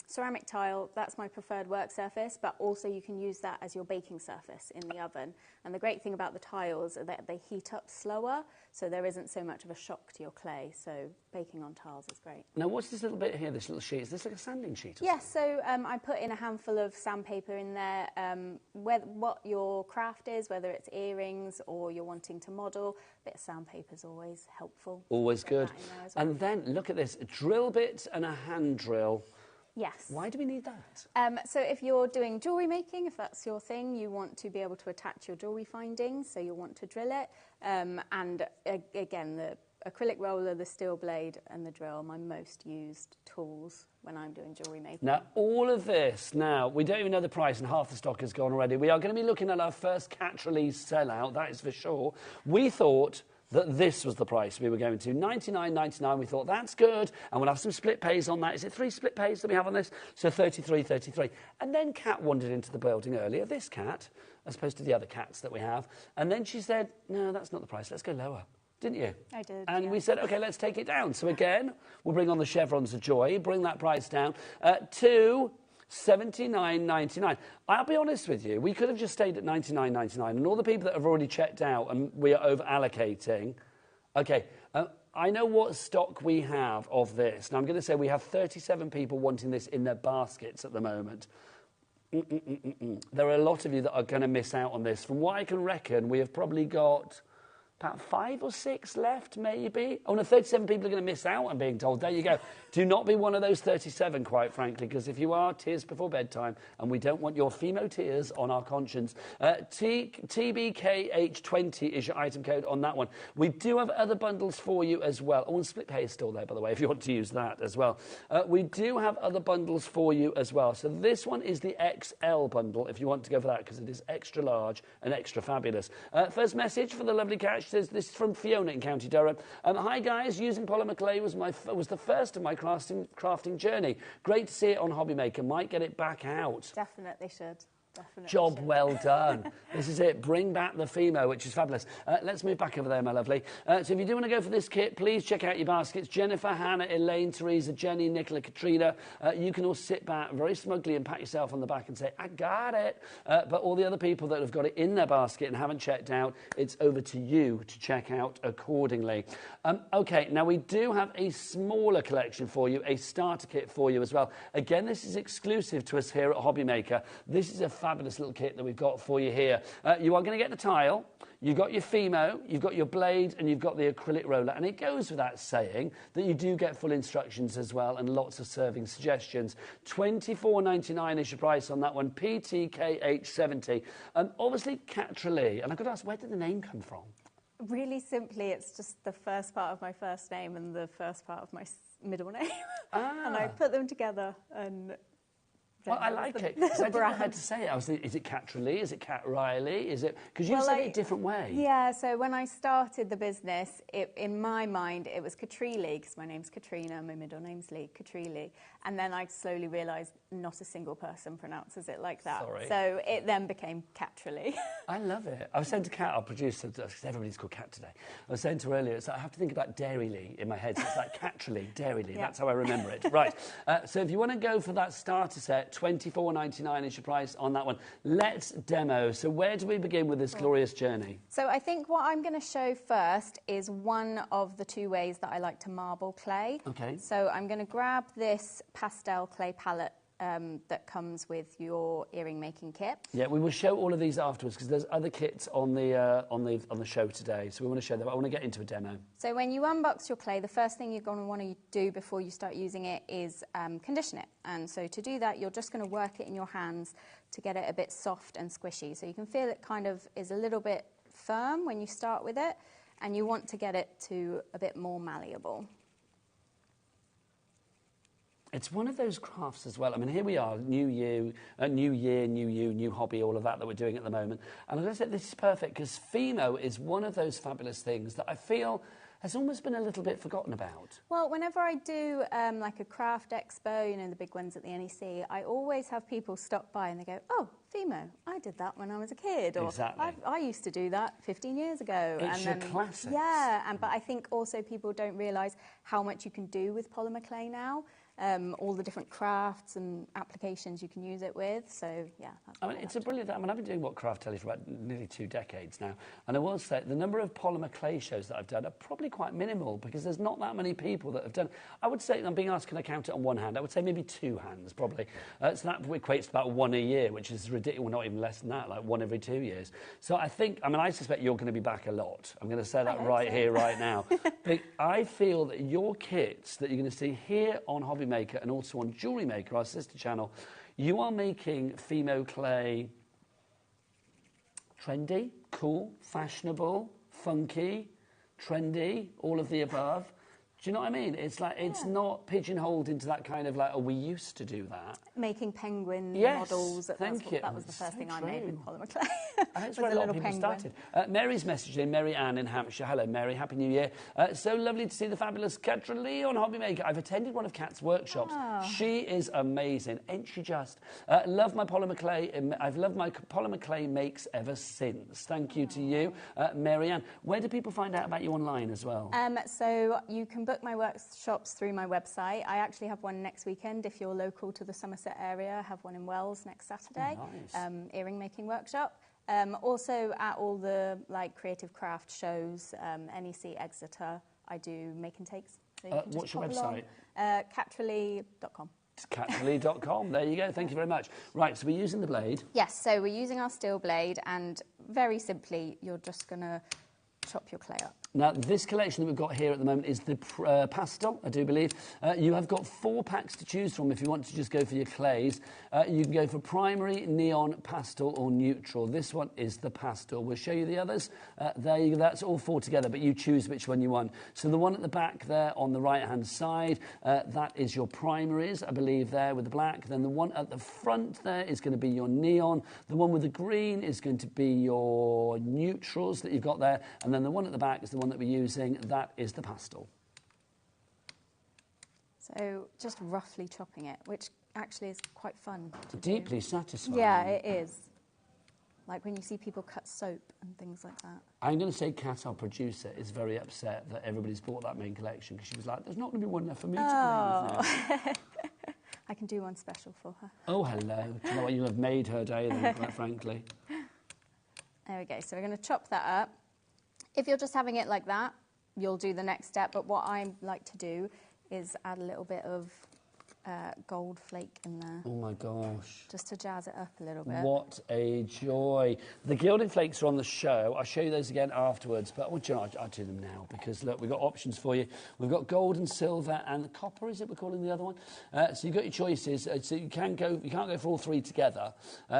ceramic tile. That's my preferred work surface, but also you can use that as your baking surface in the oven. And the great thing about the tiles is that they heat up slower, so there isn't so much of a shock to your clay. So baking on tiles is great. Now, what's this little bit here, this little sheet? Is this like a sanding sheet? Yes, so I put in a handful of sandpaper in there. What your craft is, whether it's earrings or you're wanting to model, a bit of sandpaper is always helpful. Always good. And then, look at this, a drill bit and a hand drill. Yes. Why do we need that? So if you're doing jewellery making, if that's your thing, you want to be able to attach your jewellery findings, so you'll want to drill it. And again, the acrylic roller, the steel blade and the drill, my most used tools when I'm doing jewellery making. Now, all of this, now, we don't even know the price and half the stock has gone already. We are going to be looking at our first Cat release sellout, that is for sure. We thought that this was the price we were going to. $99.99, we thought, that's good, and we'll have some split pays on that. Is it 3 split pays that we have on this? So $33.33. And then Kat wandered into the building earlier, this cat, as opposed to the other cats that we have, and then she said, no, that's not the price, let's go lower. Didn't you? I did, And we said, OK, let's take it down. So again, we'll bring on the chevrons of joy, bring that price down to $79.99. I'll be honest with you, we could have just stayed at $99.99, and all the people that have already checked out and we are over-allocating, OK, I know what stock we have of this. Now, I'm going to say we have 37 people wanting this in their baskets at the moment. There are a lot of you that are going to miss out on this. From what I can reckon, we have probably got about 5 or 6 left, maybe. Oh, no, 37 people are going to miss out, I'm being told. There you go. Do not be one of those 37, quite frankly, because if you are, tears before bedtime, and we don't want your Fimo tears on our conscience. TBKH20 is your item code on that one. We do have other bundles for you as well. Oh, and split pay is still there, by the way, if you want to use that as well. We do have other bundles for you as well. So this one is the XL bundle, if you want to go for that, because it is extra large and extra fabulous. First message for the lovely Cat. She says, this is from Fiona in County Durham. Hi guys, using polymer clay was the first of my crafting journey. Great to see it on HobbyMaker. Might get it back out. Definitely should. Definitely Job should. well done. This is it. Bring back the Fimo, which is fabulous. Let's move back over there, my lovely. So if you do want to go for this kit, please check out your baskets. Jennifer, Hannah, Elaine, Teresa, Jenny, Nicola, Katrina. You can all sit back very smugly and pat yourself on the back and say, I got it. But all the other people that have got it in their basket and haven't checked out, it's over to you to check out accordingly. OK, now we do have a smaller collection for you, a starter kit for you as well. Again, this is exclusive to us here at HobbyMaker. This is a fabulous little kit that we've got for you here. You are going to get the tile, you've got your Fimo, you've got your blade, and you've got the acrylic roller. And it goes without saying that you do get full instructions as well and lots of serving suggestions. $24.99 is your price on that one, PTKH70. Obviously, Catralee. And I've got to ask, where did the name come from? Really simply, it's just the first part of my first name and the first part of my middle name. And I put them together and... Well, I like it, because I didn't know how to say it. I was thinking, is it Catralee? Is it Cat Riley? Is it... Because you said it a different way. Yeah, so when I started the business, in my mind, it was Catralee, because my name's Katrina, my middle name's Lee, Catralee. And then I slowly realised not a single person pronounces it like that. Sorry. So it then became Catralee. I love it. I was saying to Kat, our producer, because everybody's called Kat today, I was saying to her earlier, it's like I have to think about Dairy Lee in my head. So it's like Catralee, Dairy Lee. Yeah. That's how I remember it. Right. So if you want to go for that starter set, $24.99 is your price on that one. Let's demo. So where do we begin with this glorious journey? So I think what I'm going to show first is one of the two ways that I like to marble clay. Okay. So I'm going to grab this pastel clay palette that comes with your earring making kit. Yeah, we will show all of these afterwards because there's other kits on the show today. So we want to show them. I want to get into a demo. So when you unbox your clay, the first thing you're going to want to do before you start using it is condition it. And so to do that, you're just going to work it in your hands to get it a bit soft and squishy. So you can feel it kind of is a little bit firm when you start with it, and you want to get it to a bit more malleable. It's one of those crafts as well. I mean, here we are, new year, new you, new hobby, all of that we're doing at the moment. And I'm going to say this is perfect because Fimo is one of those fabulous things that I feel has almost been a little bit forgotten about. Well, whenever I do like a craft expo, you know, the big ones at the NEC, I always have people stop by and they go, oh, Fimo, I did that when I was a kid. Or, exactly. I used to do that 15 years ago. It's your classics. Yeah, but I think also people don't realise how much you can do with polymer clay now. All the different crafts and applications you can use it with. So, yeah. I mean, it's a brilliant... I mean, I've been doing What Craft Telly for about nearly 2 decades now. And I will say the number of polymer clay shows that I've done are probably quite minimal because there's not that many people that have done... I would say, I'm being asked, can I count it on one hand? I would say maybe 2 hands, probably. So that equates to about 1 a year, which is ridiculous. Well, not even less than that, like 1 every 2 years. So I think... I mean, I suspect you're going to be back a lot. I'm going to say that right here, right now. But I feel that your kits that you're going to see here on HobbyMaker and also on Jewellery Maker, our sister channel, you are making Fimo clay trendy, cool, fashionable, funky, trendy, all of the above. Do you know what I mean? It's like, it's not pigeonholed into that kind of like, oh, we used to do that. Making penguin models. Thank you. That was the first thing I made with polymer clay. That's where a lot of people started. Mary's messaged in, Mary Ann in Hampshire. Hello, Mary. Happy New Year. So lovely to see the fabulous Catralee on HobbyMaker. I've attended one of Kat's workshops. Oh. She is amazing. Ain't she just? Love my polymer clay. I've loved my polymer clay makes ever since. Thank you to you, Mary Ann. Where do people find out about you online as well? So you can book my workshops through my website. I actually have one next weekend if you're local to the Somerset area. I have one in Wells next Saturday. Oh, nice. Earring making workshop. Also at all the creative craft shows, NEC Exeter, I do make and takes. So what's your website? Catralee.com. It's catralee.com. There you go. Thank you very much. Right, so we're using the blade. Yes, so we're using our steel blade, and very simply, you're just going to chop your clay up. Now, this collection that we've got here at the moment is the pastel, I do believe. You have got 4 packs to choose from if you want to just go for your clays. You can go for primary, neon, pastel or neutral. This one is the pastel. We'll show you the others. There you go. That's all 4 together, but you choose which one you want. So the one at the back there on the right-hand side, that is your primaries, I believe, there with the black. Then the one at the front there is going to be your neon. The one with the green is going to be your neutrals that you've got there. And then the one at the back is the one that we're using, that is the pastel. So just roughly chopping it, which actually is quite fun to Deeply do. satisfying. Yeah, it is. Like when you see people cut soap and things like that. I'm going to say Kat, our producer, is very upset that everybody's bought that main collection because she was like, there's not going to be one left for me to play with now. I can do one special for her. Oh, hello. Do you know what? You'll have made her day then, quite frankly. There we go. So we're going to chop that up. If you're just having it like that, you'll do the next step. But what I like to do is add a little bit of gold flake in there. Oh, my gosh. Just to jazz it up a little bit. What a joy. The gilding flakes are on the show. I'll show you those again afterwards. But I'll do them now because, look, we've got options for you. We've got gold and silver and copper, is it we're calling the other one? So you've got your choices. So you can't go for all 3 together.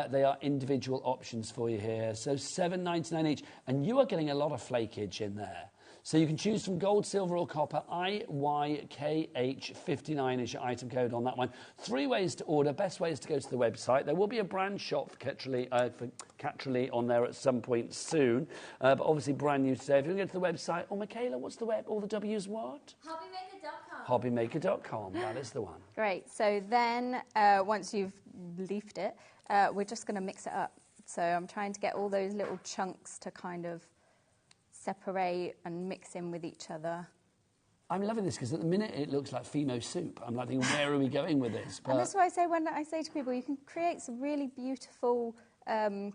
They are individual options for you here. So $7.99 each. And you are getting a lot of flakage in there. So you can choose from gold, silver or copper. IYKH59 is your item code on that one. 3 ways to order. Best way is to go to the website. There will be a brand shop for Catrally on there at some point soon. But obviously brand new today. If you go to the website, Michaela, what's the web? All the W's what? HobbyMaker.com. HobbyMaker.com, that is the one. Great. So then once you've leafed it, we're just going to mix it up. So I'm trying to get all those little chunks to kind of separate and mix in with each other. I'm loving this because at the minute it looks like Fimo soup. I'm like thinking, where are we going with this? And that's why I say when I say to people, you can create some really beautiful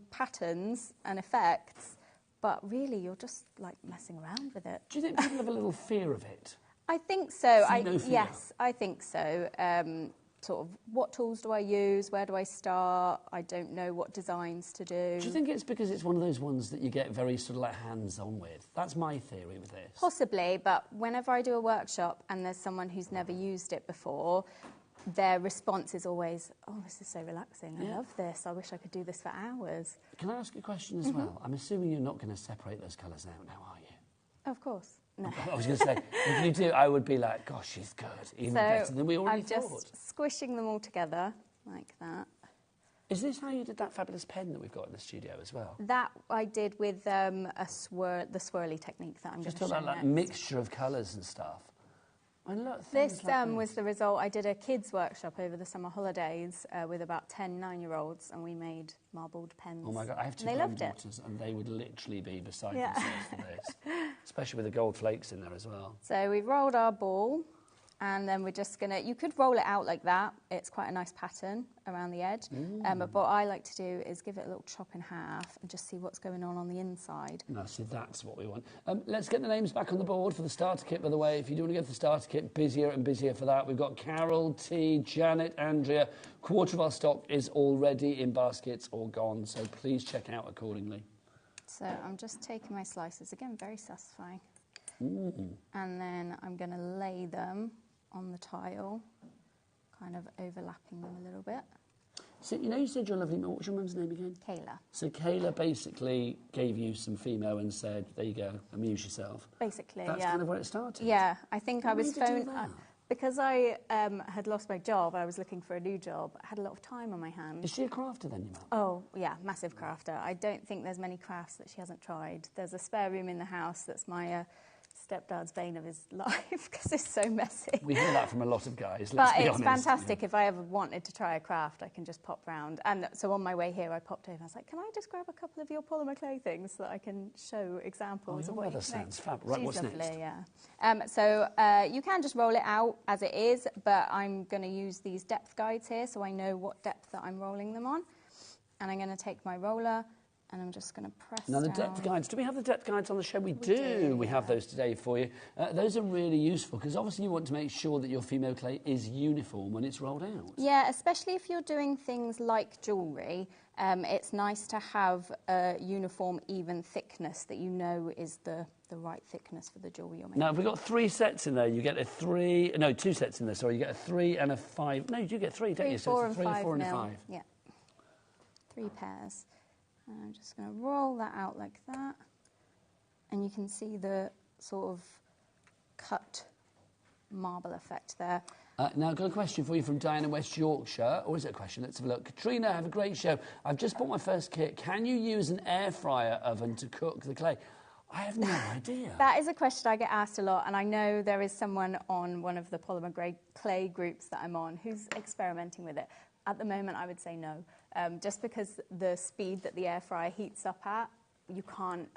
patterns and effects, but really you're just like messing around with it. Do you think people have a little fear of it? I think so. Yes, I think so. Sort of, what tools do I use? Where do I start? I don't know what designs to do. Do you think it's because it's one of those ones that you get very sort of like hands-on with? That's my theory with this. Possibly, but whenever I do a workshop and there's someone who's never used it before, their response is always, oh, this is so relaxing. I love this. I wish I could do this for hours. Can I ask a question as well? I'm assuming you're not going to separate those colours out now, are you? Of course. No. I was going to say, if you do, I would be like, gosh, she's good. Even better than we already thought. I'm just squishing them all together like that. Is this how you did that fabulous pen that we've got in the studio as well? That I did with the swirly technique that I'm going to show next. Just all that mixture of colours and stuff. And look, this was the result. I did a kids' workshop over the summer holidays with about 10 9-year-olds, and we made marbled pens. Oh my God, I have 2 granddaughters, and they would literally be beside themselves for this, especially with the gold flakes in there as well. So we've rolled our ball, and then we're just going to... You could roll it out like that. It's quite a nice pattern around the edge. But what I like to do is give it a little chop in half and just see what's going on the inside. No, so that's what we want. Let's get the names back on the board for the starter kit, by the way. If you do want to go for the starter kit, busier and busier for that. We've got Carol, T, Janet, Andrea. 1/4 of our stock is already in baskets or gone, so please check out accordingly. So I'm just taking my slices. Again, very satisfying. And then I'm going to lay them on the tile, kind of overlapping them a little bit. So, you know, you said your lovely mum. What's your mum's name again? Kayla. So Kayla basically gave you some Fimo and said, there you go, amuse yourself. Basically, That's kind of where it started? Yeah, I think I was phoned... Because I had lost my job, I was looking for a new job. I had a lot of time on my hands. Is she a crafter then, your mum? Oh, yeah, massive crafter. I don't think there's many crafts that she hasn't tried. There's a spare room in the house that's my... stepdad's bane of his life because it's so messy. We hear that from a lot of guys, let's be honest. But it's fantastic. If I ever wanted to try a craft, I can just pop round. And so on my way here, I popped over. I was like, can I just grab a couple of your polymer clay things so that I can show examples of what you can sounds fab. Right, She's what's lovely, next? Yeah. So you can just roll it out as it is, but I'm going to use these depth guides here so I know what depth that I'm rolling them on. And I'm going to take my roller And I'm just going to press now the down. depth guides, do we have the depth guides on the show? We do. We have those today for you. Those are really useful because obviously you want to make sure that your female clay is uniform when it's rolled out. Yeah, especially if you're doing things like jewellery, it's nice to have a uniform, even thickness that you know is the right thickness for the jewellery you're making. Now, if we've got 3 sets in there, you get a 3... No, 2 sets in there, sorry. You get a 3 and a 5... No, you do get 3, don't you? So 4 it's a 3, a 4 and a 5. Yeah. 3 pairs. And I'm just going to roll that out like that. And you can see the sort of cut marble effect there. Now, I've got a question for you from Diana, West Yorkshire. Or is it a question? Let's have a look. Katrina, have a great show. I've just bought my first kit. Can you use an air fryer oven to cook the clay? I have no idea. That is a question I get asked a lot, and I know there is someone on one of the polymer clay groups that I'm on who's experimenting with it. At the moment, I would say no, just because the speed that the air fryer heats up at, you can't,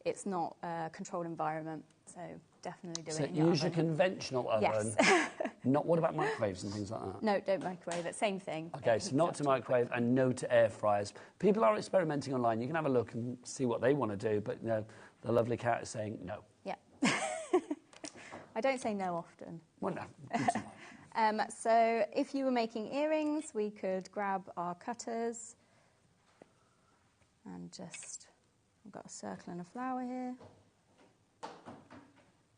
it's not a controlled environment, so definitely do it in your use your oven. conventional oven. Yes. Not, what about microwaves and things like that? No, don't microwave it, same thing. Okay, so not to microwave and no to air fryers. People are experimenting online. You can have a look and see what they want to do, but no, the lovely cat is saying no. Yeah. I don't say no often. Well, no. Good to know. So if you were making earrings, we could grab our cutters and just, I've got a circle and a flower here.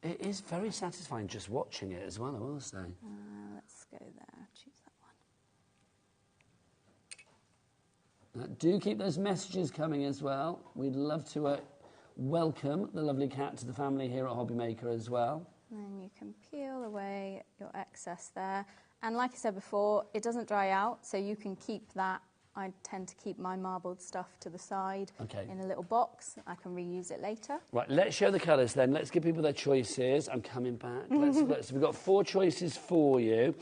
It is very satisfying just watching it as well, I will say. Let's go there, choose that one. Do keep those messages coming as well. We'd love to welcome the lovely cat to the family here at HobbyMaker as well. And then you can peel away your excess there. And like I said before, it doesn't dry out, so you can keep that. I tend to keep my marbled stuff to the side in a little box. I can reuse it later. Right, let's show the colours then. Let's give people their choices. I'm coming back. So we've got 4 choices for you.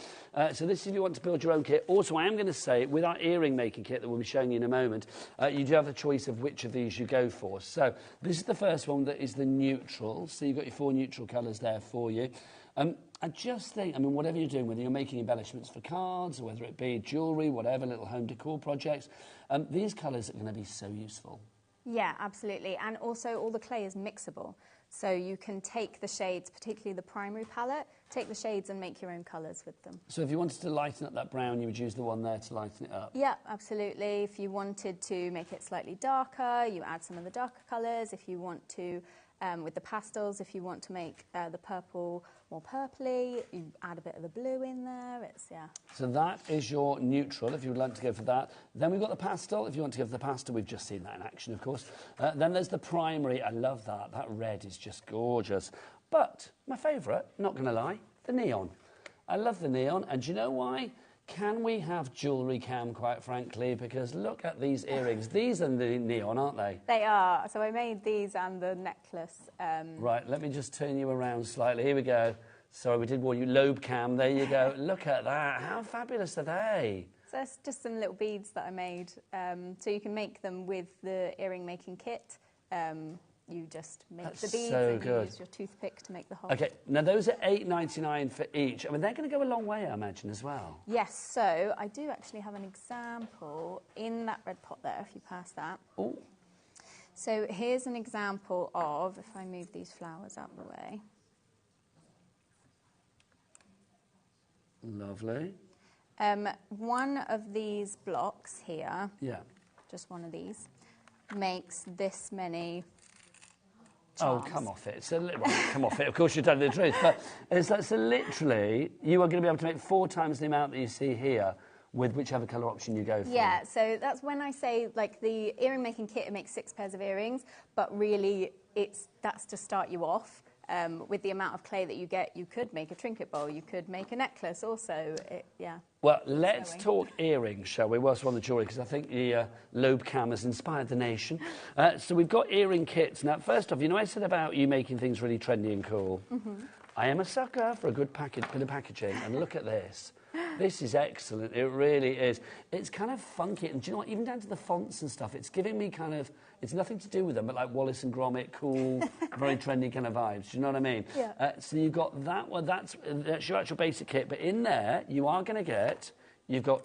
So this is if you want to build your own kit. Also, I am going to say, with our earring making kit that we'll be showing you in a moment, you do have the choice of which of these you go for. So this is the first one that is the neutral. So you've got your 4 neutral colours there for you. I just think, I mean, whatever you're doing, whether you're making embellishments for cards or whether it be jewellery, whatever, little home decor projects, these colours are going to be so useful. Yeah, absolutely. And also all the clay is mixable. So you can take the shades, particularly the primary palette, take the shades and make your own colours with them. So if you wanted to lighten up that brown, you would use the one there to lighten it up? Yeah, absolutely. If you wanted to make it slightly darker, you add some of the darker colours. If you want to, with the pastels, if you want to make the purple more purpley, you add a bit of the blue in there. So that is your neutral, if you would like to go for that. Then we've got the pastel. If you want to go for the pastel, we've just seen that in action, of course. Then there's the primary. I love that. That red is just gorgeous. But my favourite, not going to lie, the neon. I love the neon, and do you know why? Can we have jewellery cam, quite frankly? Because look at these earrings. These are the neon, aren't they? They are. So I made these and the necklace. Right, let me just turn you around slightly. Here we go. Sorry, we did warn you. Lobe cam, there you go. Look at that. How fabulous are they? So that's just some little beads that I made. So you can make them with the earring making kit. You just make the beads and you use your toothpick to make the hole. OK, now those are $8.99 for each. I mean, they're going to go a long way, I imagine, as well. Yes, so I do actually have an example in that red pot there, if you pass that. Oh. So here's an example of, if I move these flowers out of the way. Lovely. One of these blocks here, just one of these, makes this many charms. Oh, come off it. So, come off it. Of course, you're telling the truth. But so literally, you are going to be able to make 4 times the amount that you see here with whichever colour option you go for. Yeah, so that's when I say, like, the earring making kit, it makes 6 pairs of earrings, but really, that's to start you off. With the amount of clay that you get, you could make a trinket bowl, you could make a necklace also, Well, let's talk earrings, shall we, whilst we're on the jewellery, because I think the lobe cam has inspired the nation. So we've got earring kits. Now, first off, you know I said about you making things really trendy and cool? Mm-hmm. I am a sucker for a good bit of packaging, and look at this. This is excellent, it really is. It's kind of funky, and do you know what, even down to the fonts and stuff, it's giving me kind of, it's nothing to do with them, but like Wallace and Gromit, cool, very trendy kind of vibes, do you know what I mean? Yeah. So you've got that one, that's your actual basic kit, but in there, you are going to get, you've got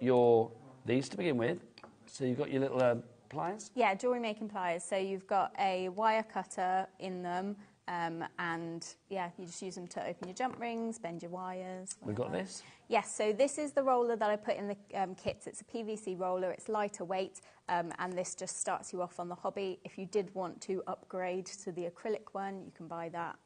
these to begin with, so you've got your little pliers? Yeah, jewellery making pliers. So you've got a wire cutter in them, and yeah, you just use them to open your jump rings, bend your wires. We've got this? Yes, so this is the roller that I put in the kits. It's a PVC roller, it's lighter weight, and this just starts you off on the hobby. If you did want to upgrade to the acrylic one, you can buy that.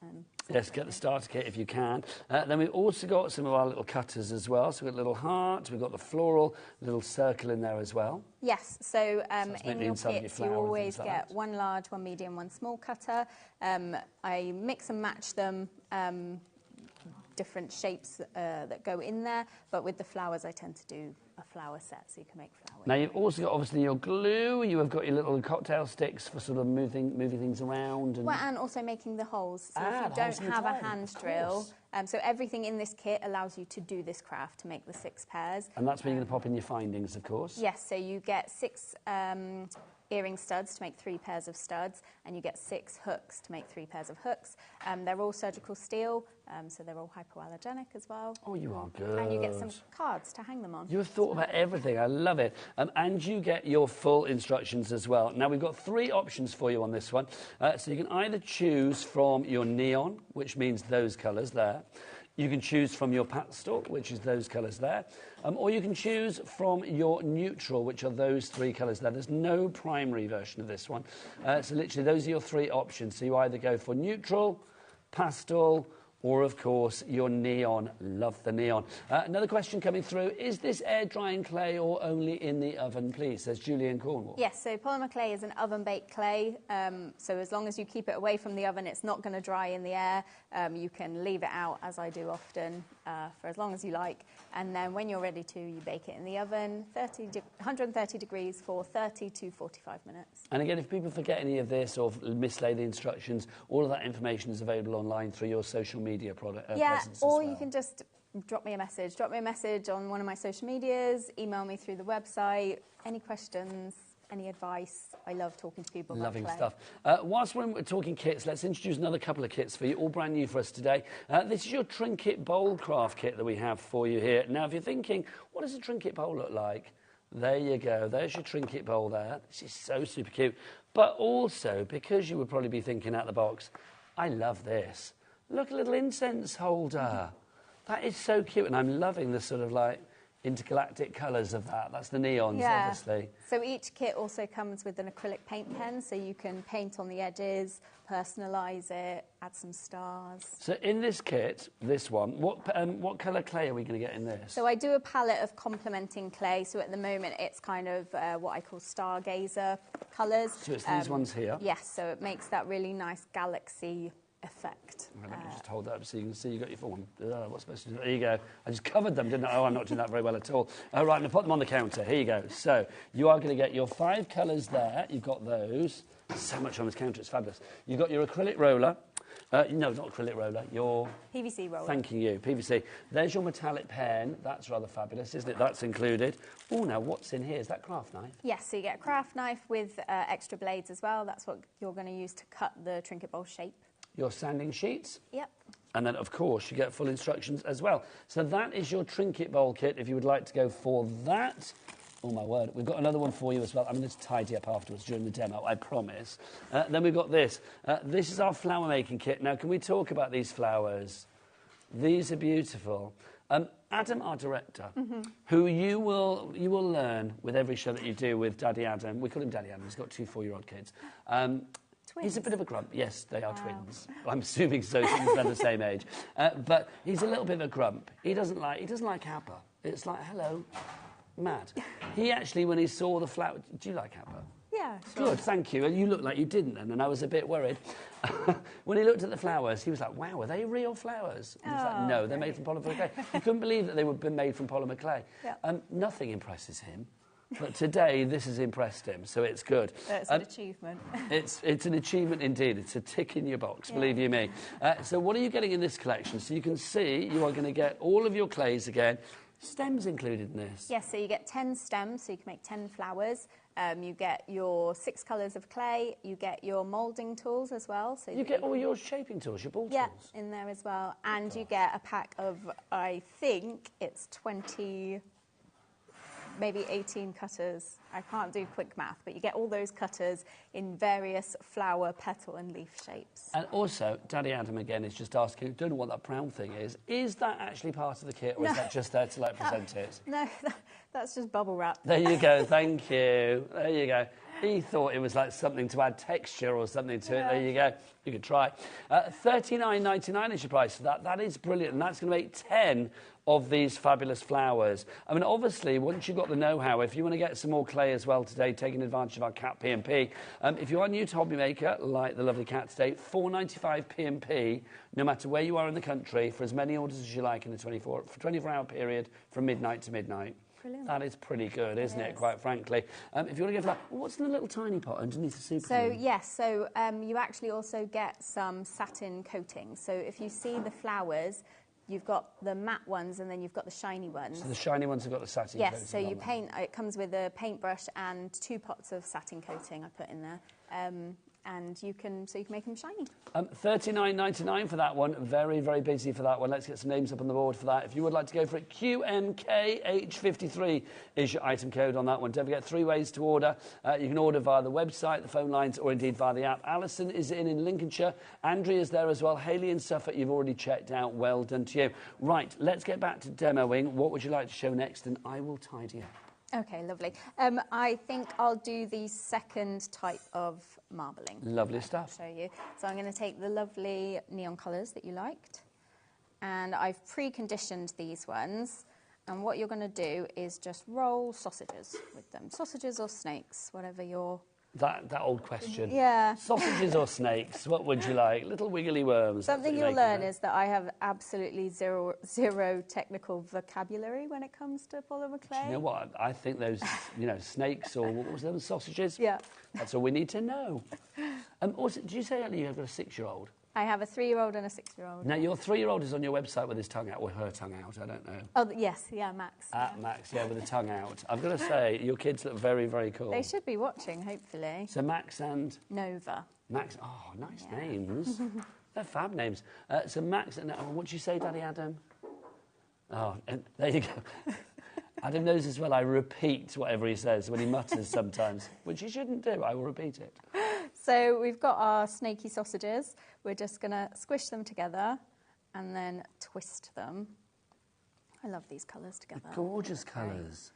Yes, get the starter kit if you can. Then we've also got some of our little cutters as well. So we've got a little heart, we've got the floral, little circle in there as well. Yes, so in your inside kits your you flower and always things like get that. one large, one medium, one small cutter. I mix and match them, different shapes that go in there, but with the flowers I tend to do a flower set, so you can make flowers. Now you've also got obviously your glue, you have got your little cocktail sticks for sort of moving things around. And... Well, and also making the holes. So if the you don't holes in the have a tile, hand of drill, course. so everything in this kit allows you to do this craft, to make the 6 pairs. And that's where you're going to pop in your findings, of course. Yes, so you get 6 earring studs to make 3 pairs of studs, and you get 6 hooks to make 3 pairs of hooks. They're all surgical steel, so they're all hypoallergenic as well. Oh, you are good. And you get some cards to hang them on. You have thought about everything. I love it. And you get your full instructions as well. Now, we've got 3 options for you on this one. So you can either choose from your neon, which means those colours there. You can choose from your pastel, which is those colours there. Or you can choose from your neutral, which are those 3 colours there. There's no primary version of this one. So literally, those are your 3 options. So you either go for neutral, pastel, or, of course, your neon. Love the neon. Another question coming through. Is this air-drying clay or only in the oven, please? Says Julian Cornwall. Yes, so polymer clay is an oven-baked clay. So as long as you keep it away from the oven, it's not going to dry in the air. You can leave it out, as I do often, for as long as you like. And then when you're ready to, you bake it in the oven, 130 degrees for 30 to 45 minutes. And again, if people forget any of this or mislay the instructions, all of that information is available online through your social media presence or as well. you can just drop me a message. Drop me a message on one of my social medias, email me through the website. Any questions, any advice? I love talking to people Loving about stuff. Whilst we're talking kits, let's introduce another couple of kits for you, all brand new for us today. This is your trinket bowl craft kit that we have for you here. Now, if you're thinking, what does a trinket bowl look like? There you go. There's your trinket bowl there. This is so super cute. But also, because you would probably be thinking out the box, I love this. Look, a little incense holder. That is so cute, and I'm loving the sort of like intergalactic colours of that. That's the neons, obviously. So each kit also comes with an acrylic paint pen, so you can paint on the edges, personalise it, add some stars. So in this kit, this one, what colour clay are we going to get in this? So I do a palette of complementing clay. So at the moment, it's kind of what I call stargazer colours. So it's these ones here? Yes, so it makes that really nice galaxy effect. Let me just hold that up so you can see you got your full one. What's supposed to do? There you go. I just covered them, didn't I? Oh, I'm not doing that very well at all. Right, I'm going to put them on the counter. Here you go. So you are going to get your 5 colours there. You've got those. So much on this counter. It's fabulous. You've got your acrylic roller. No, not acrylic roller. Your PVC roller. Thanking you, PVC. There's your metallic pen. That's rather fabulous, isn't it? That's included. Oh, now what's in here? Is that craft knife? Yes, so you get a craft knife with extra blades as well. That's what you're going to use to cut the trinket bowl shape. Your sanding sheets. Yep. And then, of course, you get full instructions as well. So that is your trinket bowl kit, if you would like to go for that. Oh, my word. We've got another one for you as well. I'm going to tidy up afterwards during the demo, I promise. Then we've got this. This is our flower-making kit. Now, can we talk about these flowers? These are beautiful. Adam, our director, who you will learn with every show that you do with Daddy Adam. We call him Daddy Adam. He's got 2 4-year-old kids. He's a bit of a grump. Yes, they are twins. I'm assuming so, since they're the same age. But he's a little bit of a grump. He doesn't like ABBA. It's like, hello, Matt. He actually, when he saw the flower... Do you like ABBA? Yeah, sure. Good, thank you. And you looked like you didn't then, and I was a bit worried. When he looked at the flowers, he was like, wow, are they real flowers? And he was like, no, they're made from polymer clay. He couldn't believe that they would be made from polymer clay. Yeah. Nothing impresses him. But today, this has impressed him, so it's good. It's an achievement. It's an achievement indeed. It's a tick in your box, believe you me. So what are you getting in this collection? So you can see you are going to get all of your clays again. Stems included in this? Yes, so you get 10 stems, so you can make 10 flowers. You get your 6 colours of clay. You get your moulding tools as well. So you get all your shaping tools, your ball tools? Yeah, in there as well. And you get a pack of, I think it's 20... maybe 18 cutters I can't do quick math, but you get all those cutters in various flower, petal and leaf shapes. And also, Daddy Adam again is just asking, don't know what that brown thing is. Is that actually part of the kit, or is that just there to like present it? No, that's just bubble wrap. There you go, thank you. There you go. He thought it was like something to add texture or something to it. There you go. You could try. $39.99 is your price for that. That is brilliant. And that's going to make 10 of these fabulous flowers. I mean, obviously, once you've got the know-how, if you want to get some more clay as well today, taking advantage of our Cat P&P, if you are new to HobbyMaker, like the lovely Cat today, $4.95 P&P, no matter where you are in the country, for as many orders as you like in the 24-hour period from midnight to midnight. Brilliant. That is pretty good, isn't it, quite frankly? If you want to go for that, what's in the little tiny pot underneath the super glue? So, yes, you actually also get some satin coating. So if you see the flowers, you've got the matte ones and then you've got the shiny ones. So the shiny ones have got the satin coating. Yes, so you paint, it comes with a paintbrush and 2 pots of satin coating I put in there. And you can make them shiny. $39.99 for that one. Very, very busy for that one. Let's get some names up on the board for that. If you would like to go for it, QMKH53 is your item code on that one. Don't forget 3 ways to order. You can order via the website, the phone lines, or indeed via the app. Alison is in Lincolnshire. Andrea's there as well. Hayley in Suffolk, you've already checked out. Well done to you. Right, let's get back to demoing. What would you like to show next? And I will tidy up. Okay, lovely. I think I'll do the second type of marbling. Lovely stuff. I'll show you. So I'm going to take the lovely neon colours that you liked, and I've pre-conditioned these ones. And what you're going to do is just roll sausages with them. Sausages or snakes, whatever your... That old question. Yeah. Sausages or snakes, what would you like? Little wiggly worms. Something you'll learn is that I have absolutely zero technical vocabulary when it comes to polymer clay. You know what? I think those, snakes or what was those, sausages? Yeah. That's all we need to know. Also, did you say earlier you've got a 6-year-old? I have a 3-year-old and a 6-year-old. Now, your 3-year-old is on your website with his tongue out, or her tongue out, I don't know. Oh, yes, yeah, Max. Max, yeah, with the tongue out. I've got to say, your kids look very, very cool. They should be watching, hopefully. So Max and... Nova. Max, oh, nice names. They're fab names. So Max and... what did you say, Daddy Adam? Oh, and there you go. Adam knows as well I repeat whatever he says when he mutters sometimes, which he shouldn't do. I will repeat it. So we've got our snaky sausages. We're just going to squish them together and then twist them. I love these colours together. The gorgeous colours.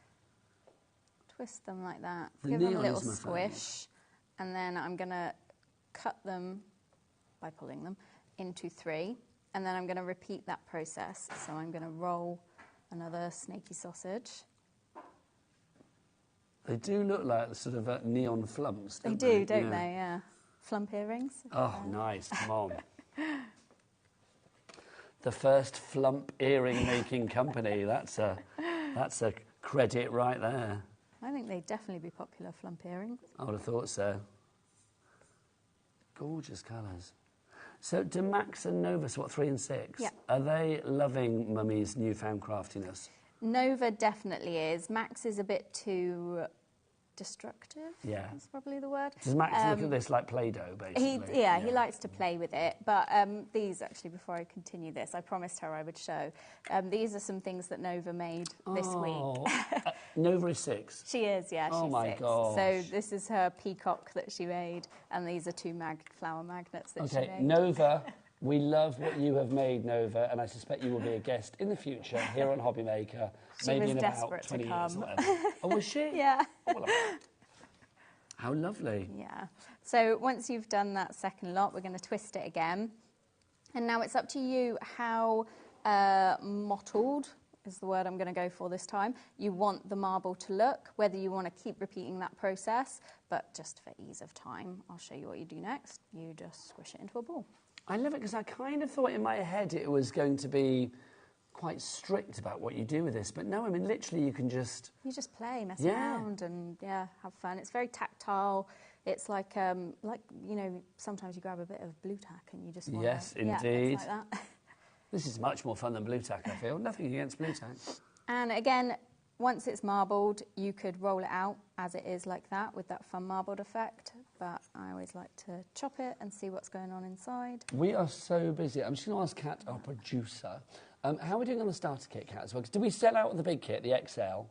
Twist them like that. Give them a little squish. And then I'm going to cut them by pulling them into 3. And then I'm going to repeat that process. So I'm going to roll another snaky sausage. They do look like sort of neon flumps, don't they? They do, don't they? Yeah. Flump earrings. Oh, nice. Come on. The first flump earring making company. That's a credit right there. I think they'd definitely be popular, flump earrings. I would have thought so. Gorgeous colours. So do Max and Nova, so what, 3 and 6? Yeah. Are they loving Mummy's newfound craftiness? Nova definitely is. Max is a bit too destructive. Yeah. That's probably the word. Does Max look at this like Play-Doh, basically? He likes to play with it. But these, actually, before I continue this, I promised her I would show. These are some things that Nova made this week. Nova is 6? She is, yeah, she's 6. Oh, my gosh. So this is her peacock that she made, and these are 2 flower magnets that she made. Okay, Nova, we love what you have made, Nova, and I suspect you will be a guest in the future here on HobbyMaker. Maybe in about 20 years or whatever. Oh, was she? Yeah. Oh, well, how lovely. Yeah. So once you've done that second lot, we're going to twist it again. And now it's up to you how mottled is the word I'm going to go for this time. You want the marble to look, whether you want to keep repeating that process, but just for ease of time, I'll show you what you do next. You just squish it into a ball. I love it because I kind of thought in my head it was going to be quite strict about what you do with this, but no, I mean, literally you can just... You just play, mess around and, have fun. It's very tactile. It's like, sometimes you grab a bit of blue tack and you just want Yes, to... indeed. Yeah, it's like that. This is much more fun than blue tack, I feel. Nothing against blue tack. And again, once it's marbled, you could roll it out as it is like that with that fun marbled effect, but I always like to chop it and see what's going on inside. We are so busy. I'm just going to ask Kat, our producer, how are we doing on the starter kit, Kat, as well? 'Cause did we sell out the big kit, the XL?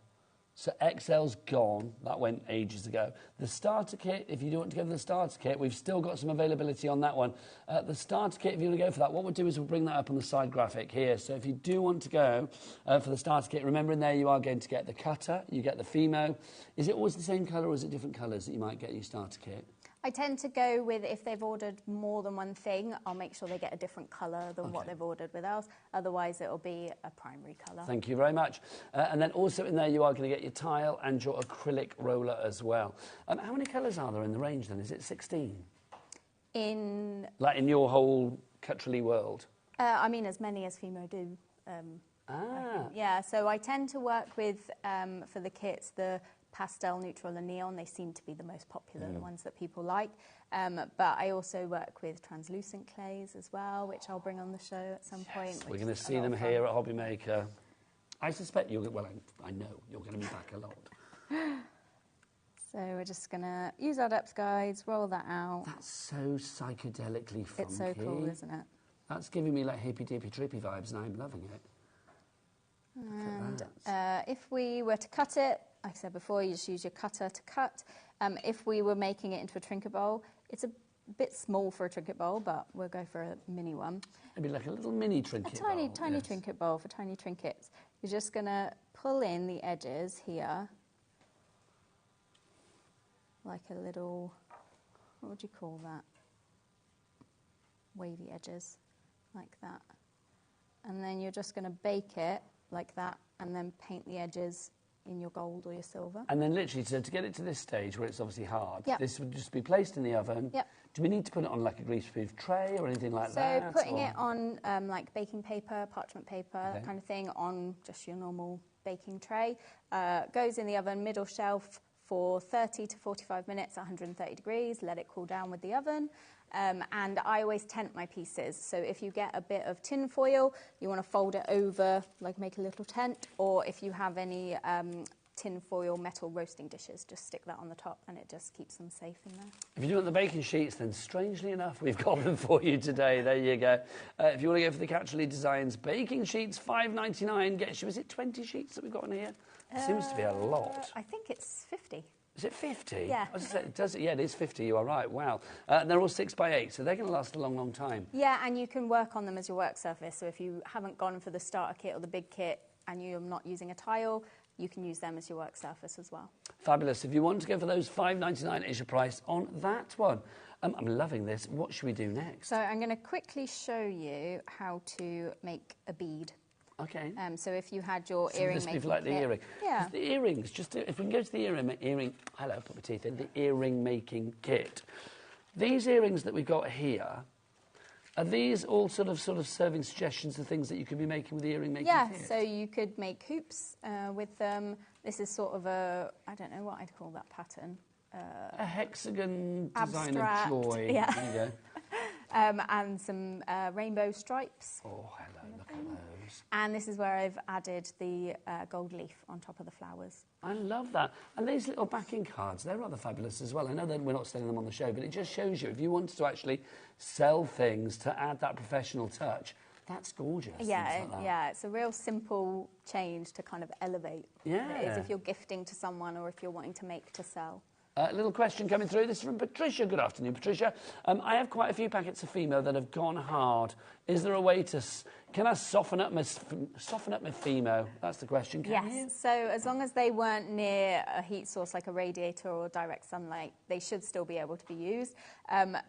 So XL's gone. That went ages ago. The starter kit, if you do want to go for the starter kit, we've still got some availability on that one. The starter kit, if you want to go for that, what we'll do is we'll bring that up on the side graphic here. So if you do want to go for the starter kit, remember in there you are going to get the cutter, you get the Fimo. Is it always the same colour or is it different colours that you might get in your starter kit? I tend to go with, if they've ordered more than one thing, I'll make sure they get a different colour than what they've ordered with us. Otherwise, it'll be a primary colour. Thank you very much. And then also in there, you are going to get your tile and your acrylic roller as well. How many colours are there in the range then? Is it 16? Like in your whole Cutlery world? I mean, as many as Fimo do. Yeah, so I tend to work with, for the kits, the pastel, neutral and neon. They seem to be the most popular, the ones that people like. But I also work with translucent clays as well, which I'll bring on the show at some point. We're going to see them here at HobbyMaker. I suspect you'll get, well, I know you're going to be back a lot. So we're just going to use our depth guides, roll that out. That's so psychedelically funky. It's so cool, isn't it? That's giving me like hippy-dippy trippy vibes and I'm loving it. And if we were to cut it, like I said before, you just use your cutter to cut. If we were making it into a trinket bowl, it's a bit small for a trinket bowl, but we'll go for a mini one. Maybe like a little mini trinket bowl. A tiny trinket bowl for tiny trinkets. You're just going to pull in the edges here, like a little, what would you call that? Wavy edges, like that. And then you're just going to bake it like that, and then paint the edges in your gold or your silver. And then literally, to get it to this stage where it's obviously hard, this would just be placed in the oven. Do we need to put it on like a greaseproof tray or anything like that? So putting it on like baking paper, parchment paper, that kind of thing, on just your normal baking tray. Goes in the oven, middle shelf, for 30 to 45 minutes at 130 degrees. Let it cool down with the oven. And I always tent my pieces. So if you get a bit of tin foil, you want to fold it over, like make a little tent. Or if you have any tin foil metal roasting dishes, just stick that on the top and it just keeps them safe in there. If you do want the baking sheets, then strangely enough, we've got them for you today. There you go. If you want to go for the Cutlery Designs baking sheets, $5.99 gets you, is it 20 sheets that we've got on here? Seems to be a lot. I think it's 50. Is it 50? Yeah. Yeah, it is 50, you are right, wow. And they're all 6x8, so they're going to last a long, long time. Yeah, and you can work on them as your work surface. So if you haven't gone for the starter kit or the big kit and you're not using a tile, you can use them as your work surface as well. Fabulous. If you want to go for those, $5.99 is your price on that one. I'm loving this. What should we do next? So I'm going to quickly show you how to make a bead. Okay. So if you had your earring making kit. Like the earring. Yeah. The earrings, if we can go to the hello, put my teeth in, the earring making kit. These earrings that we've got here, are these all sort of serving suggestions of things that you could be making with the earring making kit? Yeah, so you could make hoops with them. This is sort of a, I don't know what I'd call that pattern. A hexagon design abstract, of joy. Yeah. There you go. And some rainbow stripes. Oh, hello, look at those. And this is where I've added the gold leaf on top of the flowers. I love that. And these little backing cards, they're rather fabulous as well. I know that we're not selling them on the show, but it just shows you, if you wanted to actually sell things to add that professional touch, that's gorgeous. Yeah, yeah, it's a real simple change to kind of elevate. Yeah. It is if you're gifting to someone or if you're wanting to make to sell. A little question coming through. This is from Patricia. Good afternoon, Patricia. I have quite a few packets of Fimo that have gone hard. Is there a way to... Can I soften up my Fimo? That's the question. Can you? So as long as they weren't near a heat source like a radiator or direct sunlight, they should still be able to be used. A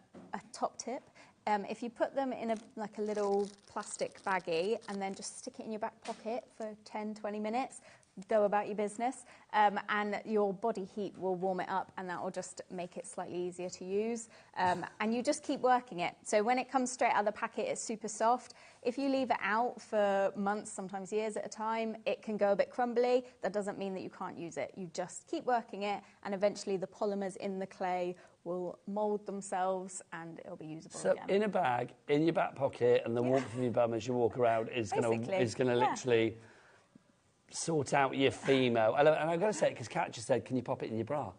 top tip, if you put them in a little plastic baggie and then just stick it in your back pocket for 10, 20 minutes, go about your business, and your body heat will warm it up and that will just make it slightly easier to use. And you just keep working it. So when it comes straight out of the packet, it's super soft. If you leave it out for months, sometimes years at a time, it can go a bit crumbly. That doesn't mean that you can't use it. You just keep working it and eventually the polymers in the clay will mould themselves and it'll be usable again. So in a bag, in your back pocket, and the warmth of your bum as you walk around is going to literally sort out your Fimo. And I've got to say, because Kat just said, can you pop it in your bra?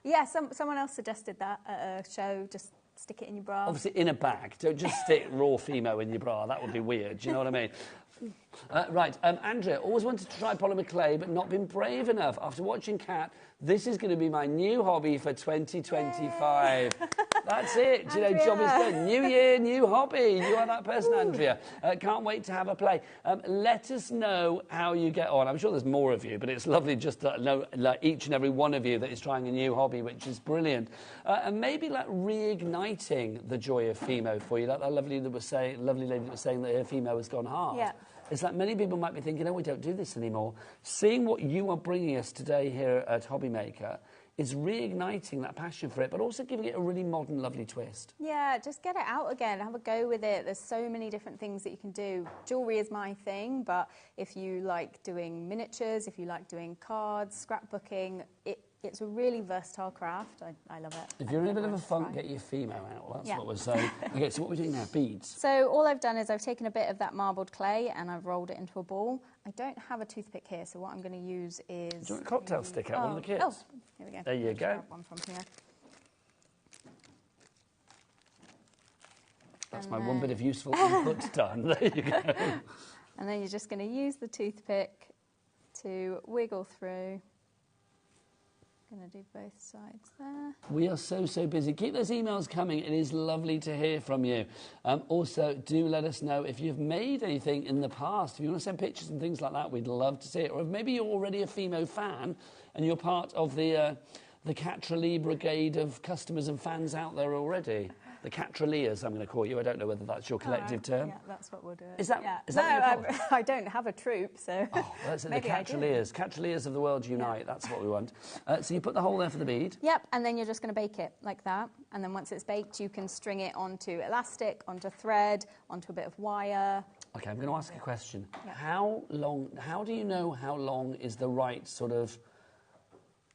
Yeah, someone else suggested that at a show, just stick it in your bra. Obviously in a bag. Don't just stick raw Fimo in your bra. That would be weird. Do you know what I mean? Right, Andrea, always wanted to try polymer clay, but not been brave enough. After watching Kat, this is going to be my new hobby for 2025. That's it. You know, job is done. New year, new hobby. You are that person, Andrea. Can't wait to have a play. Let us know how you get on. I'm sure there's more of you, but it's lovely just to know like, each and every one of you that is trying a new hobby, which is brilliant. And maybe like reigniting the joy of Fimo for you. Like that lovely lady that was saying that her Fimo has gone hard. Yeah. It's like many people might be thinking, oh, we don't do this anymore. Seeing what you are bringing us today here at HobbyMaker is reigniting that passion for it, but also giving it a really modern, lovely twist. Yeah, just get it out again. Have a go with it. There's so many different things that you can do. Jewellery is my thing, but if you like doing miniatures, if you like doing cards, scrapbooking, it's a really versatile craft. I love it. If you're in a bit of a funk, get your Fimo out. That's what we're saying. Okay, so what we're doing now, beads. So all I've done is I've taken a bit of that marbled clay and I've rolled it into a ball. I don't have a toothpick here, so what I'm going to use is... Do you want a cocktail stick out, one of the kits? Oh, here we go. There you go. Grab one from here. That's my one bit of useful input done. There you go. And then you're just going to use the toothpick to wiggle through. Going to do both sides there. We are so busy. Keep those emails coming. It is lovely to hear from you. Also, do let us know if you've made anything in the past. If you want to send pictures and things like that, we'd love to see it. Or if maybe you're already a Fimo fan and you're part of the Catralee brigade of customers and fans out there already. The Catraleers, I'm going to call you. I don't know whether that's your collective term. Yeah, that's what we'll do. Is that no, I don't have a troop, so... Oh, that's it, the Catraleers. Catraleers of the world unite. Yeah. That's what we want. So you put the hole there for the bead. Yep, and then you're just going to bake it like that. And then once it's baked, you can string it onto elastic, onto thread, onto a bit of wire. OK, I'm going to ask a question. Yep. How do you know how long is the right sort of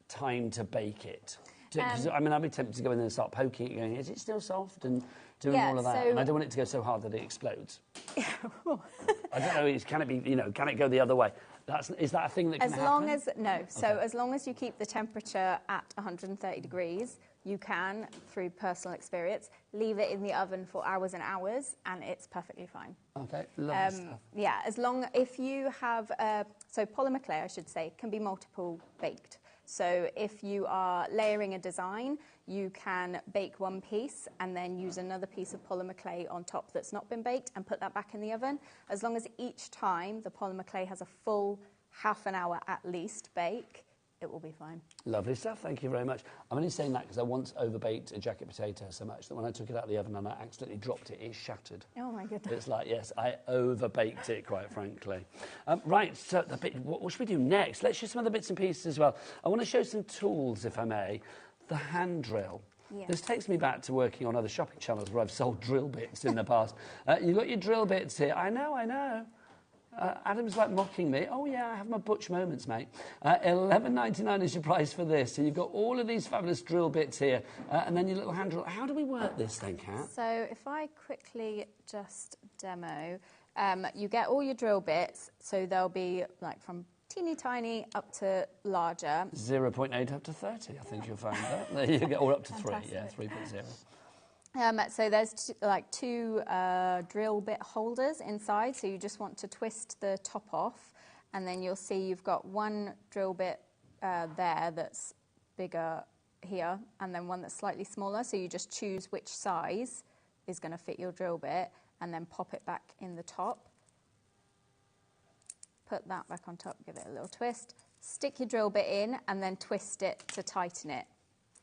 time to bake it? I mean, I'd be tempted to go in there and start poking it, going, is it still soft? And doing all of that. And I don't want it to go so hard that it explodes. I don't know, can it be, can it go the other way? Is that a thing that can happen? As long as you keep the temperature at 130 degrees, you can, through personal experience, leave it in the oven for hours and hours, and it's perfectly fine. OK, lovely stuff. Yeah, if you have, so polymer clay, I should say, can be multiple baked. So if you are layering a design, you can bake one piece and then use another piece of polymer clay on top that's not been baked and put that back in the oven. As long as each time the polymer clay has a full half an hour at least bake, it will be fine. Lovely stuff, thank you very much. I'm only saying that because I once overbaked a jacket potato so much that when I took it out of the oven and I accidentally dropped it, it shattered. Oh my goodness. It's like, yes, I overbaked it, quite frankly. Right, so what should we do next? Let's show some other bits and pieces as well. I want to show some tools, if I may. The hand drill. Yes. This takes me back to working on other shopping channels where I've sold drill bits in the past. You've got your drill bits here. I know. Adam's like mocking me. Oh, yeah, I have my butch moments, mate. $11.99 is your price for this. So you've got all of these fabulous drill bits here, and then your little hand drill. How do we work this then, Kat? So if I quickly just demo, you get all your drill bits. So they'll be like from teeny tiny up to larger. 0.8 up to 30, I think you'll find that. There you go, or up to 3, yeah, 3.0. So there's two drill bit holders inside, so you just want to twist the top off, and then you'll see you've got one drill bit there that's bigger here, and then one that's slightly smaller, so you just choose which size is going to fit your drill bit, and then pop it back in the top. Put that back on top, give it a little twist, stick your drill bit in, and then twist it to tighten it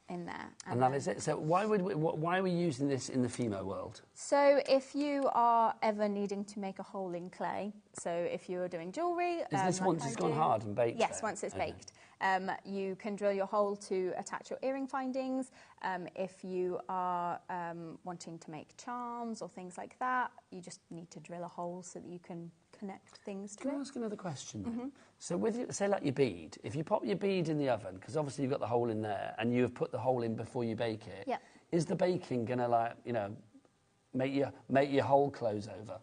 in there. And that is it. So why are we using this in the Fimo world? So if you are ever needing to make a hole in clay, so if you're doing jewellery... Is this once it's gone hard and baked? Yes, once it's baked. You can drill your hole to attach your earring findings. If you are wanting to make charms or things like that, you just need to drill a hole so that you can connect things to it. Can I ask another question then? So with, say, like your bead, if you pop your bead in the oven, because obviously you've got the hole in there, and you've put the hole in before you bake it, is the baking going to, like, make your hole close over?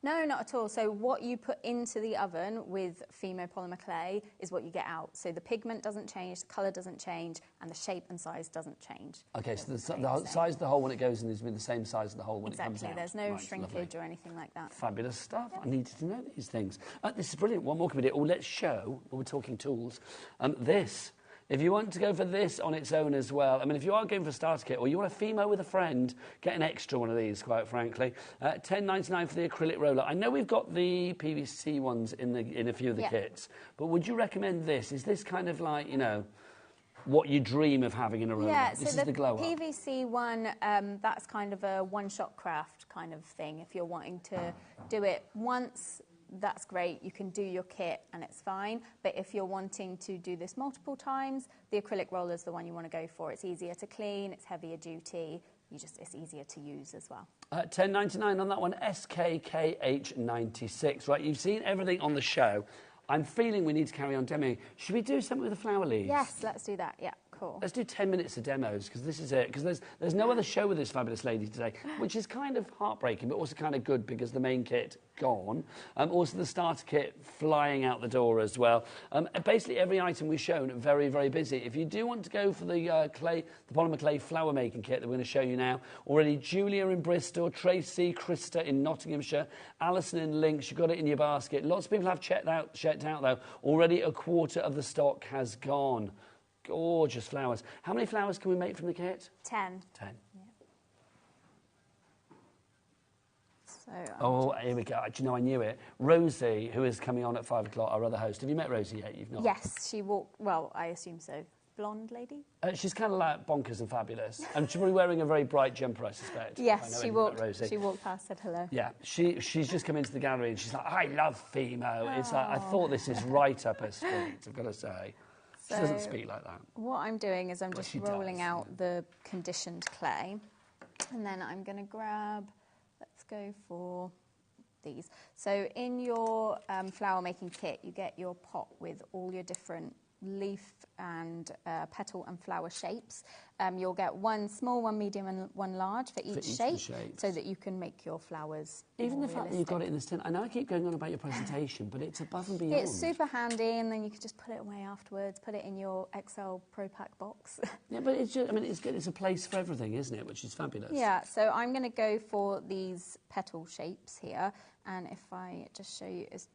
No, not at all. So what you put into the oven with Fimo polymer clay is what you get out. So the pigment doesn't change, the colour doesn't change, and the shape and size doesn't change. Okay, so the size of the hole when it goes in is the same size of the hole when it comes out. Exactly, there's no Right, shrinkage lovely. or anything like that. Fabulous stuff. I needed to know these things. This is brilliant. What more can we do? Oh, let's show, when we're talking tools, this. If you want to go for this on its own as well, I mean, if you are going for a starter kit or you want a Fimo with a friend, get an extra one of these, quite frankly. $10.99 for the acrylic roller. I know we've got the PVC ones in a few of the kits, but would you recommend this? Is this kind of like, you know, what you dream of having in a roller? Yeah, this so is the glow up. PVC one, that's kind of a one-shot craft kind of thing. If you're wanting to do it once, that's great. You can do your kit and it's fine. But if you're wanting to do this multiple times, the acrylic roller is the one you want to go for. It's easier to clean, it's heavier duty, it's easier to use as well. $10.99 on that one, SKKH96. Right, you've seen everything on the show. I'm feeling we need to carry on demoing. Should we do something with the flower leaves? Yes, let's do that. Yeah, cool. Let's do 10 minutes of demos, because this is it. Because there's no other show with this fabulous lady today, which is kind of heartbreaking, but also kind of good, because the main kit gone. Also the starter kit flying out the door as well. Basically every item we've shown, very, very busy. If you do want to go for the polymer clay flower making kit that we're going to show you now, already Julia in Bristol, Tracy, Krista in Nottinghamshire, Alison in Links, you've got it in your basket. Lots of people have checked out though. Already a quarter of the stock has gone. Gorgeous flowers. How many flowers can we make from the kit? 10. 10. Yeah. Oh, here we go. Do you know, I knew it. Rosie, who is coming on at 5 o'clock, our other host. Have you met Rosie yet? You've not? Yes, she walked, well, I assume so. Blonde lady? She's kind of like bonkers and fabulous. And she's probably wearing a very bright jumper, I suspect. Yes, she walked past, said hello. Yeah, she's just come into the gallery and she's like, I love Fimo. It's like, I thought this is right up her street, I've got to say. She doesn't speak like that. What I'm doing is I'm just rolling out the conditioned clay. And then I'm going to grab, let's go for these. So in your flower making kit, you get your pot with all your different leaf and petal and flower shapes. You'll get one small, one medium and one large for each shape, so that you can make your flowers Even the fact that you've got it in this tin, I know I keep going on about your presentation, but it's above and beyond. It's super handy, and then you can just put it away afterwards, put it in your Excel Pro Pack box. Yeah, but it's just, I mean, it's good. It's a place for everything, isn't it? Which is fabulous. Yeah, so I'm going to go for these petal shapes here, and if I just show you, it's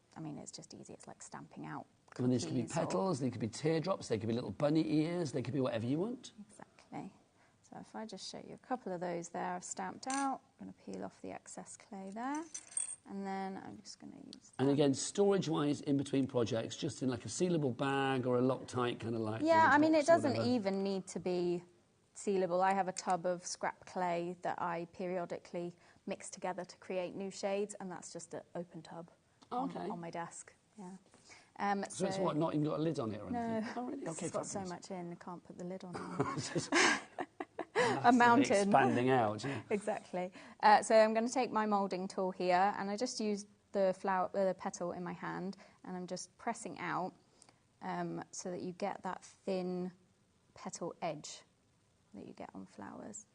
just easy. It's like stamping out. I mean, these could be petals, they could be teardrops, they could be little bunny ears, they could be whatever you want. Exactly. So if I just show you a couple of those there, I've stamped out. I'm going to peel off the excess clay there. And then I'm just going to use that. And again, storage-wise, in between projects, just in like a sealable bag or a Loctite kind of like... Yeah, I mean, it doesn't even need to be sealable. I have a tub of scrap clay that I periodically mix together to create new shades, and that's just an open tub on my desk. Yeah. So it's what, not even got a lid on it or anything? No, oh, really? Okay, it's got so much in, I can't put the lid on it. A mountain. Expanding out, yeah. Exactly. So I'm going to take my moulding tool here, and I just used the petal in my hand, and I'm just pressing out so that you get that thin petal edge that you get on flowers.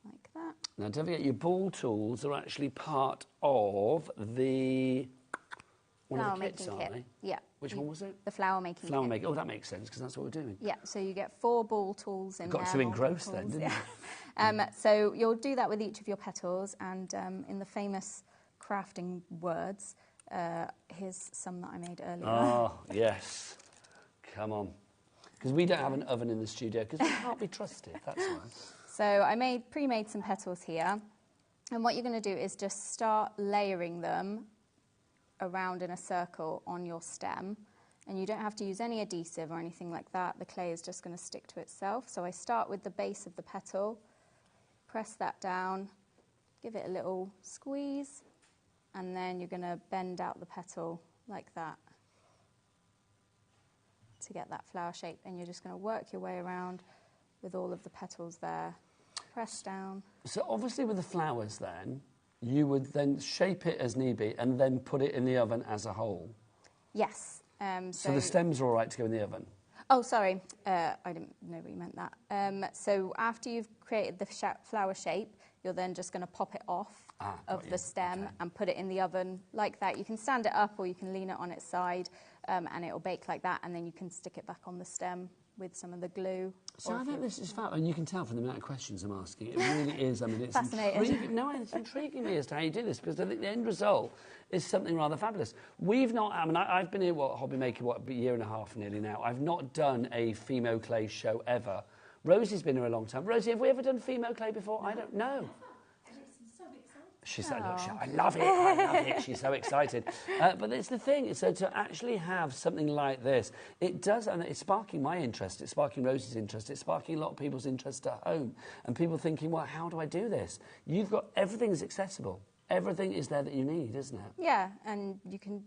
Like that. Now, don't forget, your ball tools are actually part of the... Flower making kit. Yeah. Which one was it? The flower making kit. Flower making. Oh, that makes sense, because that's what we're doing. Yeah, so you get 4 ball tools in there. Got to engross then, didn't you? So you'll do that with each of your petals, and in the famous crafting words, here's some that I made earlier. Oh, yes. Come on. Because we don't have an oven in the studio, because we can't be trusted, that's why. So I pre-made some petals here, and what you're going to do is just start layering them around in a circle on your stem, and you don't have to use any adhesive or anything like that. The clay is just going to stick to itself. So I start with the base of the petal, press that down, give it a little squeeze, and then you're going to bend out the petal like that to get that flower shape, and you're just going to work your way around with all of the petals there. Press down. So obviously with the flowers then, you would then shape it as need be and then put it in the oven as a whole? Yes. So the stems are all right to go in the oven? Oh, sorry. I didn't know what you meant that. So after you've created the flower shape, you're then just going to pop it off of the stem and put it in the oven like that. You can stand it up or you can lean it on its side and it'll bake like that, and then you can stick it back on the stem with some of the glue. So I think this is fab, and you can tell from the amount of questions I'm asking. It really is. I mean, it's fascinating. Intriguing. No, it's intriguing me as to how you do this, because I think the end result is something rather fabulous. We've not. I mean, I've been here, HobbyMaker, a year and a half nearly now. I've not done a Fimo clay show ever. Rosie's been here a long time. Rosie, have we ever done Fimo clay before? I don't know. She's like, look, I love it, I love it. She's so excited. But it's the thing, so to actually have something like this, it does, and it's sparking my interest, it's sparking Rosie's interest, it's sparking a lot of people's interest at home, and people thinking, well, how do I do this? You've got, everything's accessible. Everything is there that you need, isn't it? Yeah, and you can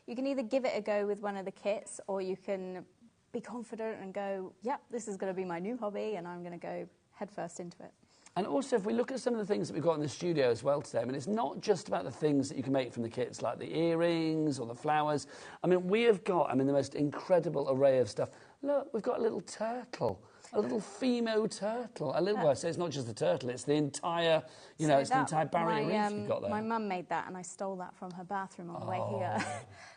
either give it a go with one of the kits, or you can be confident and go, yep, this is going to be my new hobby, and I'm going to go headfirst into it. And also, if we look at some of the things that we've got in the studio as well today, I mean, it's not just about the things that you can make from the kits, like the earrings or the flowers. I mean, we have got, the most incredible array of stuff. Look, we've got a little turtle, a little Fimo turtle. Well, so it's not just the turtle, it's the entire, it's the entire barrier reef you've got there. My mum made that, and I stole that from her bathroom on the way here.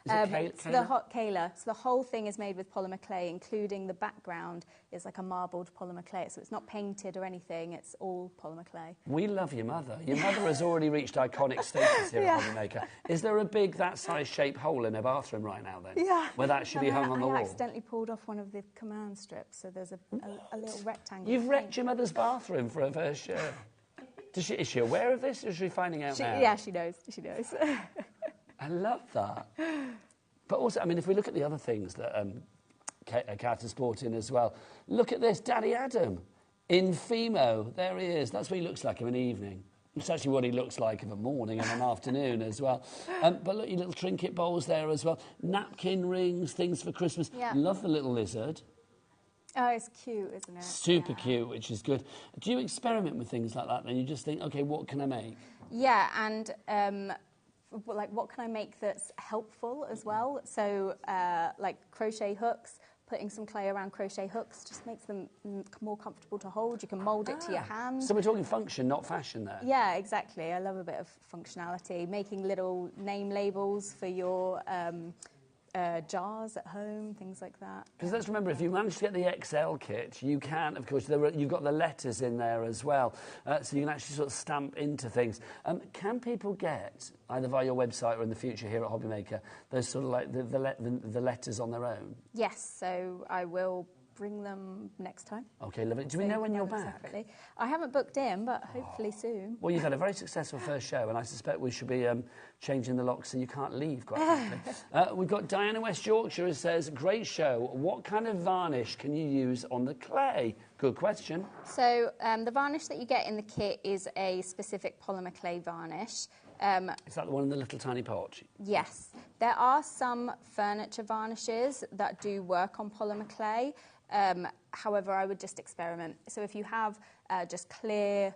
Is it it's the hot Kayla. So the whole thing is made with polymer clay, including the background is like a marbled polymer clay. So it's not painted or anything, it's all polymer clay. We love your mother. Your mother has already reached iconic status here at HobbyMaker. Is there a big, that size shape hole in her bathroom right now then? Yeah. Where that should be hung on the wall? I accidentally pulled off one of the command strips, so there's a little rectangle. You've wrecked your mother's bathroom for her first show. Is she aware of this, or is she finding out now? Yeah, she knows. She knows. I love that. But also, if we look at the other things that Kat is sporting as well, look at this, Daddy Adam in Fimo. There he is. That's what he looks like of an evening. It's actually what he looks like of a morning and an afternoon as well. But look, your little trinket bowls there as well. Napkin rings, things for Christmas. Yeah. Love the little lizard. Oh, it's cute, isn't it? Super cute, which is good. Do you experiment with things like that then? You just think, OK, what can I make? Yeah, and what can I make that's helpful as well? So like crochet hooks, putting some clay around crochet hooks just makes them more comfortable to hold. You can mould it to your hand. So we're talking function, not fashion there. Yeah, exactly. I love a bit of functionality. Making little name labels for your jars at home, things like that. Because let's remember, if you manage to get the XL kit, you can, of course, you've got the letters in there as well, so you can actually sort of stamp into things. Can people get, either via your website or in the future here at HobbyMaker, those sort of like the letters on their own? Yes, so I will bring them next time. OK, lovely. Do we know when you're back? Separately. I haven't booked in, but hopefully soon. Well, you've had a very successful first show, and I suspect we should be changing the locks so you can't leave, quite frankly. We've got Diana West Yorkshire who says, great show. What kind of varnish can you use on the clay? Good question. So the varnish that you get in the kit is a specific polymer clay varnish. Is that the one in the little tiny pot? Yes. There are some furniture varnishes that do work on polymer clay. However, I would just experiment. So if you have just clear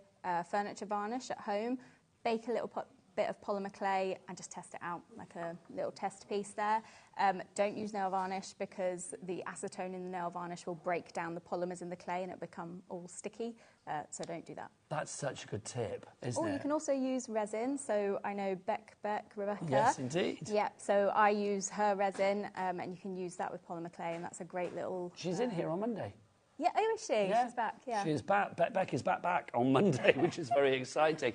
furniture varnish at home, bake a little bit of polymer clay and just test it out, like a little test piece there. Don't use nail varnish because the acetone in the nail varnish will break down the polymers in the clay and it'll become all sticky, so don't do that. That's such a good tip, isn't it? Or you can also use resin, so I know Rebecca. Yes, indeed. Yeah, so I use her resin and you can use that with polymer clay, and that's a great little... She's in here on Monday. Yeah, oh, is she? Yeah. She's back, yeah. She's back. Beck is back on Monday, which is very exciting.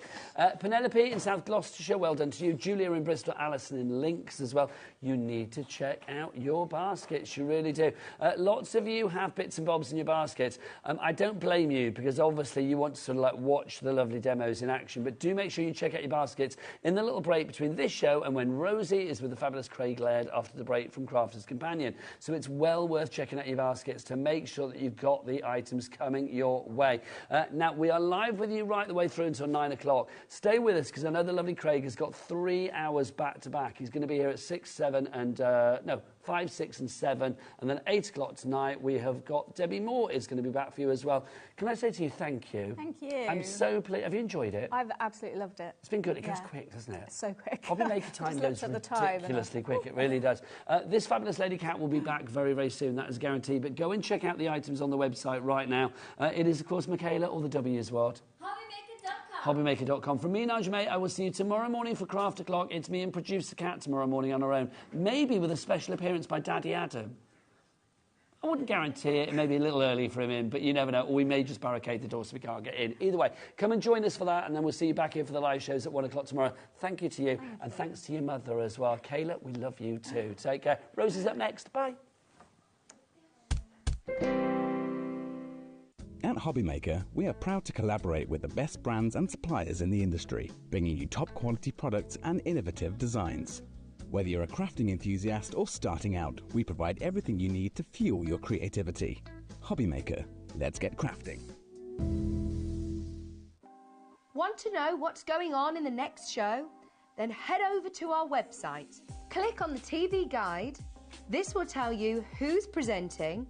Penelope in South Gloucestershire, well done to you. Julia in Bristol, Alison in Links as well. You need to check out your baskets, you really do. Lots of you have bits and bobs in your baskets. I don't blame you, because obviously you want to sort of like watch the lovely demos in action, but do make sure you check out your baskets in the little break between this show and when Rosie is with the fabulous Craig Laird after the break from Crafter's Companion. So it's well worth checking out your baskets to make sure that you've got the items coming your way. Now, we are live with you right the way through until 9 o'clock. Stay with us, because I know the lovely Craig has got 3 hours back to back. He's going to be here at 6, 7 and... 5, 6 and 7, and then 8 o'clock tonight we have got Debbie Moore is going to be back for you as well. Can I say to you thank you? Thank you. I'm so pleased. Have you enjoyed it? I've absolutely loved it. It's been good. It goes quick, doesn't it? It's so quick. HobbyMaker time goes ridiculously quick. It really does. This fabulous lady cat will be back very, very soon. That is guaranteed. But go and check out the items on the website right now. It is, of course, Michaela, or the W is what? HobbyMaker.com. HobbyMaker.com. From me, Nigel May, I will see you tomorrow morning for Craft O'Clock. It's me and producer Kat tomorrow morning on our own. Maybe with a special appearance by Daddy Adam. I wouldn't guarantee it. It may be a little early for him in, but you never know. Or we may just barricade the door so we can't get in. Either way, come and join us for that, and then we'll see you back here for the live shows at 1 o'clock tomorrow. Thank you to you, and thanks to your mother as well. Kayla, we love you too. Take care. Rosie's up next. Bye. At HobbyMaker, we are proud to collaborate with the best brands and suppliers in the industry, bringing you top quality products and innovative designs. Whether you're a crafting enthusiast or starting out, we provide everything you need to fuel your creativity. HobbyMaker, let's get crafting. Want to know what's going on in the next show? Then head over to our website. Click on the TV guide. This will tell you who's presenting,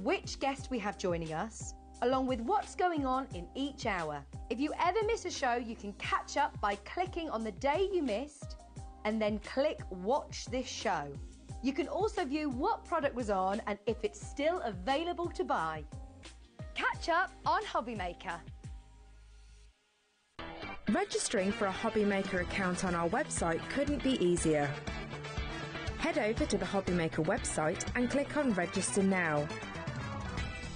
which guest we have joining us, along with what's going on in each hour. If you ever miss a show, you can catch up by clicking on the day you missed and then click Watch This Show. You can also view what product was on and if it's still available to buy. Catch up on HobbyMaker. Registering for a HobbyMaker account on our website couldn't be easier. Head over to the HobbyMaker website and click on Register Now.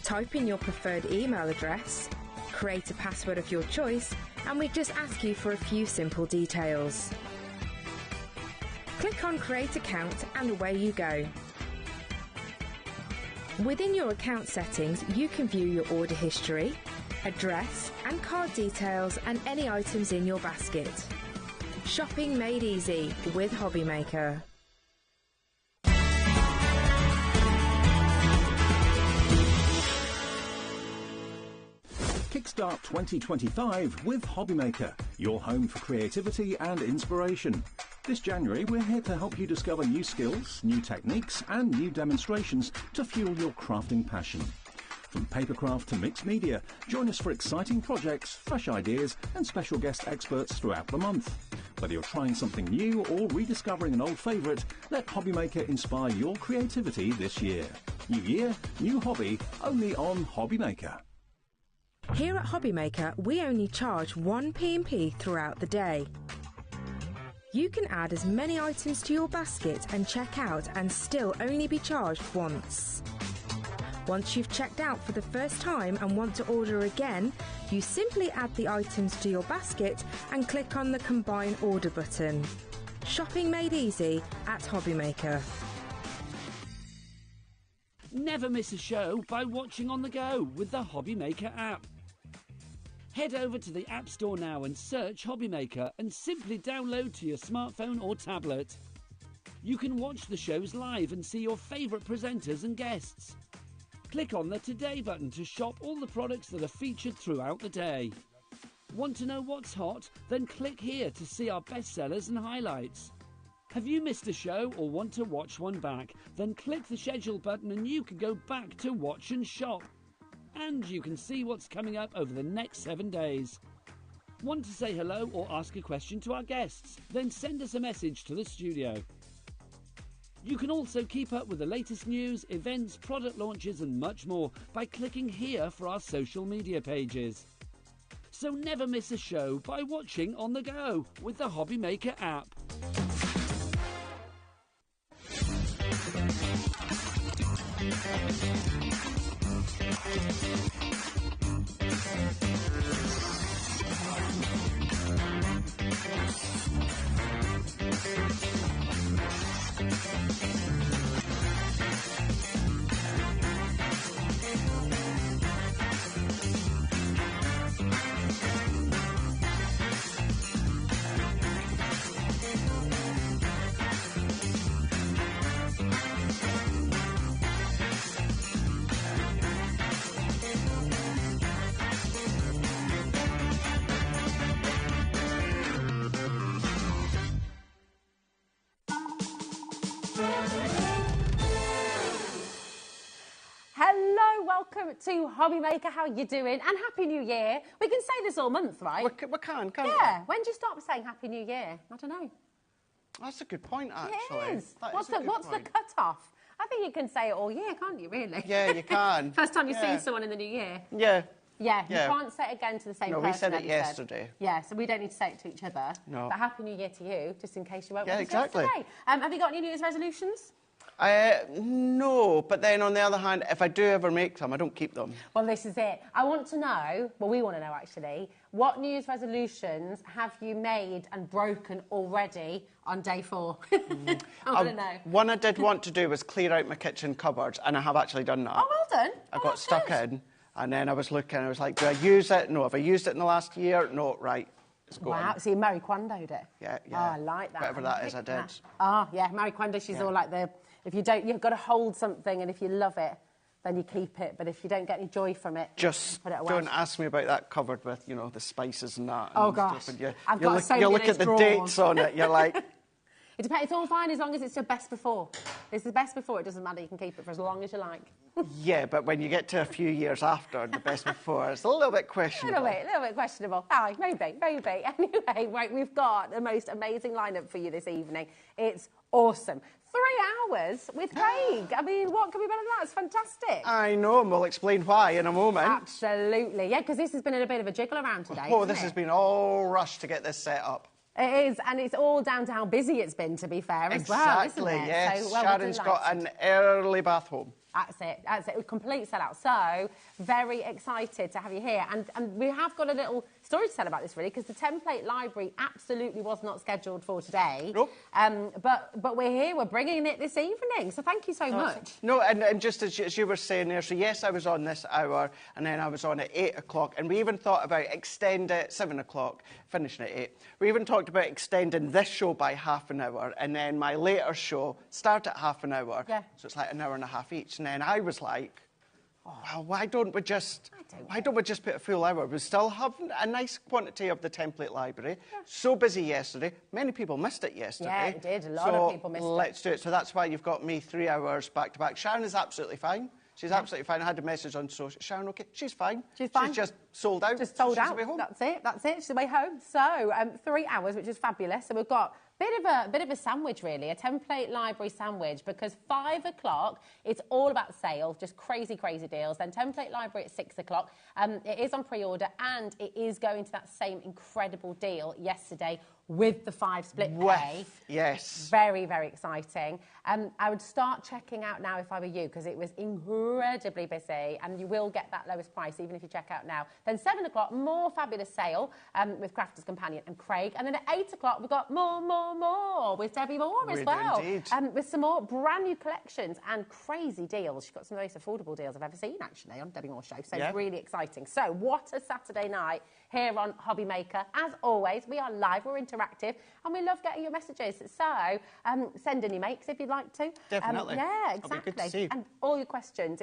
Type in your preferred email address, create a password of your choice, and we just ask you for a few simple details. Click on Create Account and away you go. Within your account settings, you can view your order history, address and card details and any items in your basket. Shopping made easy with HobbyMaker. Kickstart 2025 with HobbyMaker, your home for creativity and inspiration. This January, we're here to help you discover new skills, new techniques and new demonstrations to fuel your crafting passion. From papercraft to mixed media, join us for exciting projects, fresh ideas and special guest experts throughout the month. Whether you're trying something new or rediscovering an old favourite, let HobbyMaker inspire your creativity this year. New year, new hobby, only on HobbyMaker. Here at HobbyMaker, we only charge 1 P&P throughout the day. You can add as many items to your basket and check out and still only be charged once. Once you've checked out for the first time and want to order again, you simply add the items to your basket and click on the Combine Order button. Shopping made easy at HobbyMaker. Never miss a show by watching on the go with the HobbyMaker app. Head over to the App Store now and search HobbyMaker and simply download to your smartphone or tablet. You can watch the shows live and see your favourite presenters and guests. Click on the Today button to shop all the products that are featured throughout the day. Want to know what's hot? Then click here to see our bestsellers and highlights. Have you missed a show or want to watch one back? Then click the schedule button and you can go back to watch and shop. And you can see what's coming up over the next 7 days. Want to say hello or ask a question to our guests? Then send us a message to the studio. You can also keep up with the latest news, events, product launches and much more by clicking here for our social media pages. So never miss a show by watching on the go with the HobbyMaker app. Welcome to HobbyMaker. How are you doing? And Happy New Year. We can say this all month, right? We can, can't we? Yeah. When do you stop saying Happy New Year? I don't know. That's a good point, actually. It is. What's the cut-off? I think you can say it all year, can't you, really? Yeah, you can. First time you see someone in the new year. Yeah. Yeah, Yeah. you can't say it again to the same No, person. we said it Eddie yesterday. Yeah, so we don't need to say it to each other. No. But Happy New Year to you, just in case you won't. Yeah, with us exactly. yesterday. Have you got any New Year's resolutions? No, but then on the other hand, if I do ever make them, I don't keep them. Well, this is it. I want to know, well, we want to know actually, what New Year's resolutions have you made and broken already on day 4? I want to know. One I did want to do was clear out my kitchen cupboards, and I have actually done that. Oh, well done. I got stuck in, and then I was looking, I was like, do I use it? No. Have I used it in the last year? No, right. It's going. Wow, so you Marie Kondo'd it? Yeah. Oh, I like that. Whatever that is, I did. Oh, yeah, Marie Kondo, she's all like the... If you don't, you've got to hold something, and if you love it, then you keep it. But if you don't get any joy from it, just put it away. don't ask me about that cupboard with, you know, the spices and that. Oh, and gosh. Stuff, and I've got so many you look at the drawers. dates on it, you're like... It depends. It's all fine as long as it's the best before. It's the best before. It doesn't matter. You can keep it for as long as you like. Yeah, but when you get to a few years after the best before, it's a little bit questionable. A little bit questionable. Oh, maybe. Anyway, right, we've got the most amazing lineup for you this evening. It's awesome. 3 hours with Craig. I mean, what can be better than that? It's fantastic. I know, and we'll explain why in a moment. Absolutely. Yeah, because this has been in a bit of a jiggle around today. Oh, this has been all rushed to get this set up. It is, and it's all down to how busy it's been, to be fair, as well, isn't it? Yes. So, well, Sharon's got an early bath home. That's it, complete sellout. So, very excited to have you here. And we have got a little story to tell about this, really, because the template library absolutely was not scheduled for today. Nope. But we're here, we're bringing it this evening, so thank you so much. No, and just as you were saying there, so yes, I was on this hour, and then I was on at 8 o'clock, and we even thought about extending it 7 o'clock, finishing at 8. We even talked about extending this show by half an hour, and then my later show start at half an hour, so it's like an hour and a half each. And then I was like, well, why don't we just put a full hour? We still have a nice quantity of the template library. Yeah. So busy yesterday. Many people missed it yesterday. Yeah, it did. A lot of people missed it. Let's do it. So that's why you've got me 3 hours back to back. Sharon is absolutely fine. She's absolutely fine. I had a message on social. Sharon, okay? She's fine. She's fine. She's just sold out. Just sold out. She's away home. That's it. She's away home. So 3 hours, which is fabulous. So we've got bit of a sandwich, really, a template library sandwich, because 5 o'clock, it's all about sale, just crazy deals. Then template library at 6 o'clock. It is on pre-order, and it is going to that same incredible deal yesterday with the 5 split pay. Yes. Very exciting. I would start checking out now if I were you, because it was incredibly busy, and you will get that lowest price even if you check out now. Then 7 o'clock, more fabulous sale with Crafter's Companion and Craig. And then at 8 o'clock, we've got more with Debbie Moore as well. With some more brand new collections and crazy deals. She's got some of the most affordable deals I've ever seen, actually, on Debbie Moore's show. So really exciting. So what a Saturday night here on HobbyMaker. As always, we are live, we're interactive, and we love getting your messages. So send in your makes if you'd like to. Definitely. Yeah, exactly. It'll be good to see. And all your questions.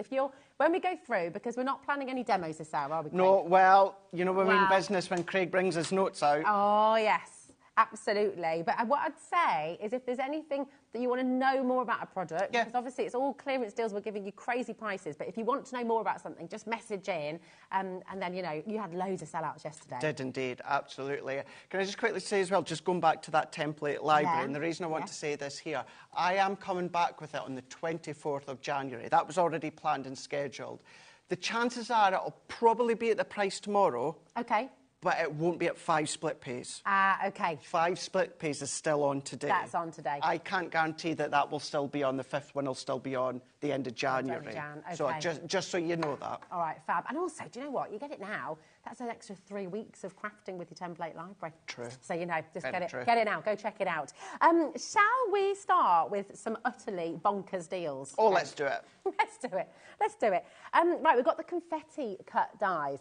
When we go through, because we're not planning any demos this hour, are we, Craig? No, well, you know when we're in business when Craig brings his notes out. Oh, yes. Absolutely. But what I'd say is if there's anything that you want to know more about a product, because obviously it's all clearance deals, we're giving you crazy prices, but if you want to know more about something, just message in, and then, you know, you had loads of sellouts yesterday. Did indeed, absolutely. Can I just quickly say as well, just going back to that template library, and the reason I want to say this here, I am coming back with it on the 24th of January. That was already planned and scheduled. The chances are it'll probably be at the price tomorrow. Okay. But it won't be at 5 split pays. Okay. 5 split pays is still on today. That's on today. I can't guarantee that will still be on. The 5th one will still be on the end of January. Okay. So just so you know that. All right, fab. And also, do you know what? You get it now. That's an extra 3 weeks of crafting with your template library. True. So, you know, just Very get it. true. Get it now. Go check it out. Shall we start with some utterly bonkers deals? Oh, let's do it. Let's do it. Right, we've got the confetti cut dies.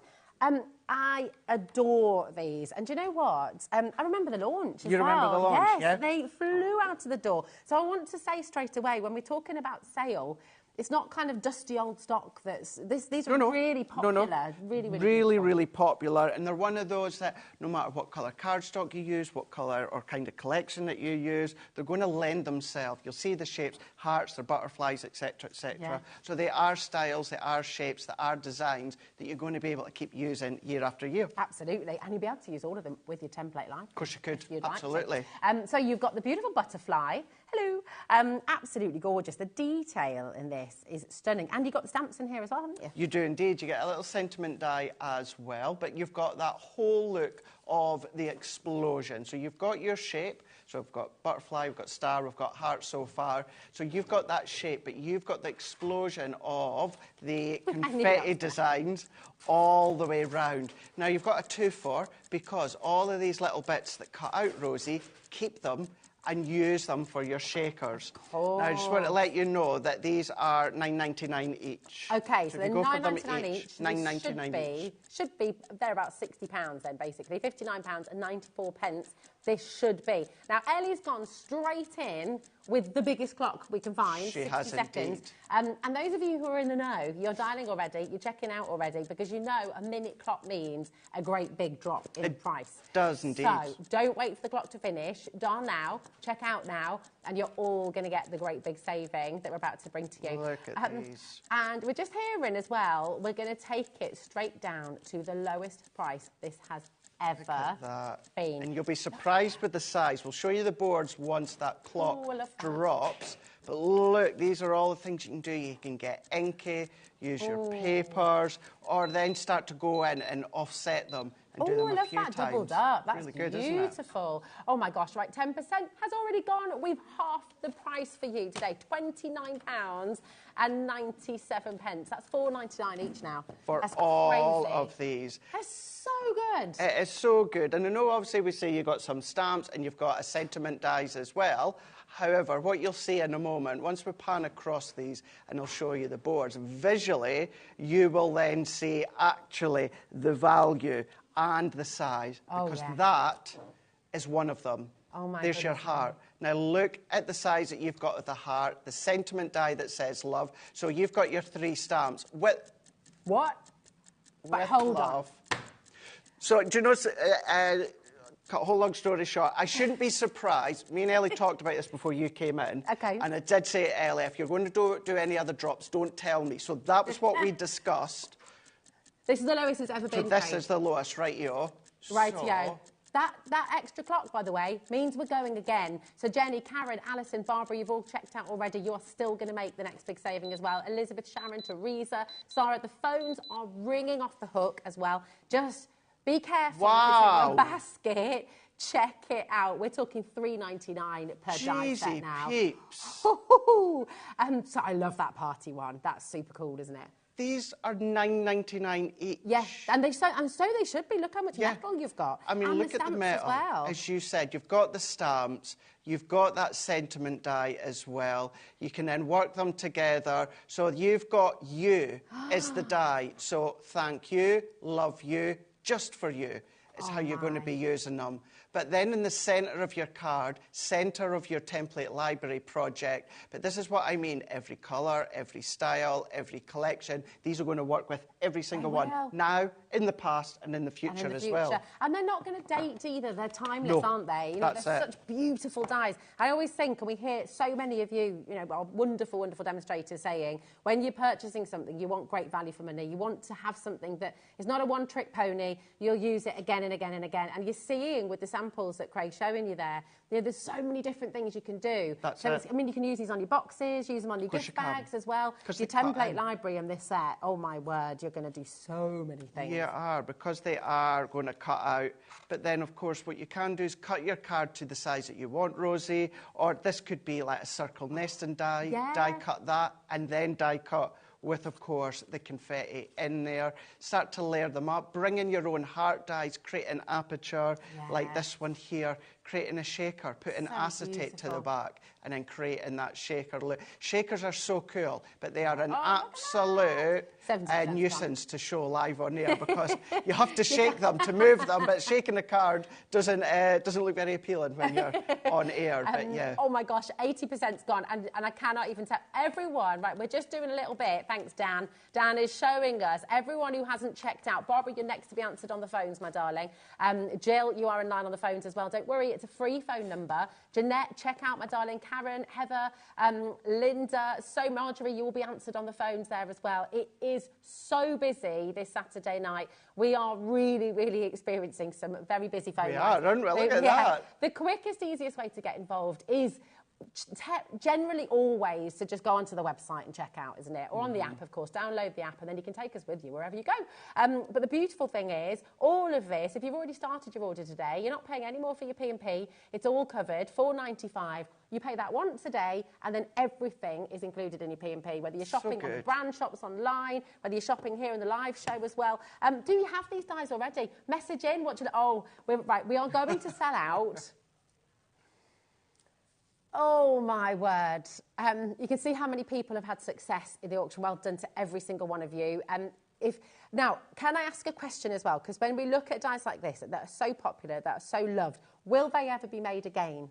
I adore these. And do you know what? I remember the launch as well. You remember the launch, yes, they flew out of the door. So I want to say straight away, when we're talking about sale, it's not kind of dusty old stock that's... These are really popular. No. Really popular. And they're one of those that no matter what colour cardstock you use, what colour or kind of collection that you use, they're going to lend themselves. You'll see the shapes, hearts, they're butterflies, etc., etc. Yeah. So they are styles, they are shapes, they are designs that you're going to be able to keep using year after year. Absolutely. And you'll be able to use all of them with your template line. Of course you could. If you'd Absolutely. like to. So you've got the beautiful butterfly Hello. Absolutely gorgeous. The detail in this is stunning. And you've got the stamps in here as well, haven't you? You do indeed. You get a little sentiment die as well, but you've got that whole look of the explosion. So you've got your shape. So we've got butterfly, we've got star, we've got heart so far. So you've got that shape, but you've got the explosion of the confetti designs all the way round. Now you've got a 2-for because all of these little bits that cut out, Rosie, keep them and use them for your shakers. Oh. Now, I just want to let you know that these are £9.99 each. OK, so they're £9.99 each. £9.99 each. Should be, they're about £60 then, basically. £59.94. This should be. Now, Ellie's gone straight in with the biggest clock we can find, she 60 has seconds. Indeed. And those of you who are in the know, you're dialing already, you're checking out already, because you know a minute clock means a great big drop in price. It does indeed. So don't wait for the clock to finish. Dial now, check out now, and you're all going to get the great big saving that we're about to bring to you. Look at these. And we're just hearing as well, we're going to take it straight down to the lowest price this has ever been. And you'll be surprised with the size. We'll show you the boards once that clock drops. But look, these are all the things you can do. You can get inky, use your papers, or then start to go in and offset them and do them a few times. Doubled up. That's really good, beautiful. Isn't it? Oh my gosh, right, 10% has already gone. We've halved the price for you today. £29.97. That's £4.99 each now. For That's all crazy. of these. That's so good. It is so good. And I know obviously we say you've got some stamps and you've got a sentiment dies as well. However, what you'll see in a moment, once we pan across these and I'll show you the boards, visually you will then see actually the value and the size, because that is one of them. Oh my There's your heart. Now look at the size that you've got of the heart, the sentiment die that says love. So you've got your 3 stamps with... What? But hold on. So do you know... cut a whole long story short, I shouldn't be surprised. Me and Ellie talked about this before you came in. Okay. And I did say to Ellie, if you're going to do any other drops, don't tell me. So that was what we discussed. This is the lowest it's ever been. So this is the lowest, right-yo. Right-yo. That extra clock, by the way, means we're going again. So Jenny, Karen, Alison, Barbara, you've all checked out already. You are still going to make the next big saving as well. Elizabeth, Sharon, Teresa, Sarah, the phones are ringing off the hook as well. Just be careful. Wow. Basket. Check it out. We're talking $3.99 per die set now. Peeps. So I love that party one. That's super cool, isn't it? These are $9.99 each. Yes, and so they should be. Look how much metal you've got. I mean, and look at the metal. As well. As you said, you've got the stamps, you've got that sentiment die as well. You can then work them together. So you've got you as the die. So thank you, love you, just for you is how you're going to be using them. But then in the centre of your card, centre of your template library project, but this is what I mean, every colour, every style, every collection, these are going to work with every single one, now, in the past and in the future as well. And they're not going to date either, they're timeless, aren't they? You know, they're such beautiful dies. I always think, and we hear so many of you, you know, are wonderful, wonderful demonstrators saying, when you're purchasing something, you want great value for money, you want to have something that is not a one-trick pony, you'll use it again and again and again, and you're seeing with the samples that Craig's showing you there, you know, there's so many different things you can do. I mean, you can use these on your boxes, use them on your gift bags as well. Your template library and this set, oh my word, you're going to do so many things. You are, because they are going to cut out. But then, of course, what you can do is cut your card to the size that you want, Rosie, or this could be like a circle nesting die, die cut that, and then die cut with, of course, the confetti in there. Start to layer them up, bring in your own heart dies, create an aperture like this one here, creating a shaker, putting acetate to the back, and then creating that shaker look. Shakers are so cool, but they are an absolute nuisance to show live on air, because you have to shake them to move them, but shaking a card doesn't look very appealing when you're on air. But yeah. Oh my gosh, 80%'s gone, and I cannot even tell everyone. Right, we're just doing a little bit. Thanks, Dan. Dan is showing us everyone who hasn't checked out. Barbara, you're next to be answered on the phones, my darling. Jill, you are in line on the phones as well. Don't worry, it's a free phone number. Jeanette, check out, my darling. Karen, Heather, Linda, so Marjorie, you will be answered on the phones there as well. It is so busy this Saturday night. We are really, really experiencing some very busy phone lines. We are, aren't we? Look at that. The quickest, easiest way to get involved is generally always to just go onto the website and check out, isn't it? Or on the app, of course. Download the app and then you can take us with you wherever you go. But the beautiful thing is, all of this, if you've already started your order today, you're not paying any more for your P&P. It's all covered, $4.95. You pay that once a day, and then everything is included in your P&P, whether you're shopping on the brand shops online, whether you're shopping here in the live show as well. Do you have these dies already? Message in. We are going to sell out. Oh, my word. You can see how many people have had success in the auction. Well done to every single one of you. Now, can I ask a question as well? Because when we look at dies like this that are so popular, that are so loved, will they ever be made again?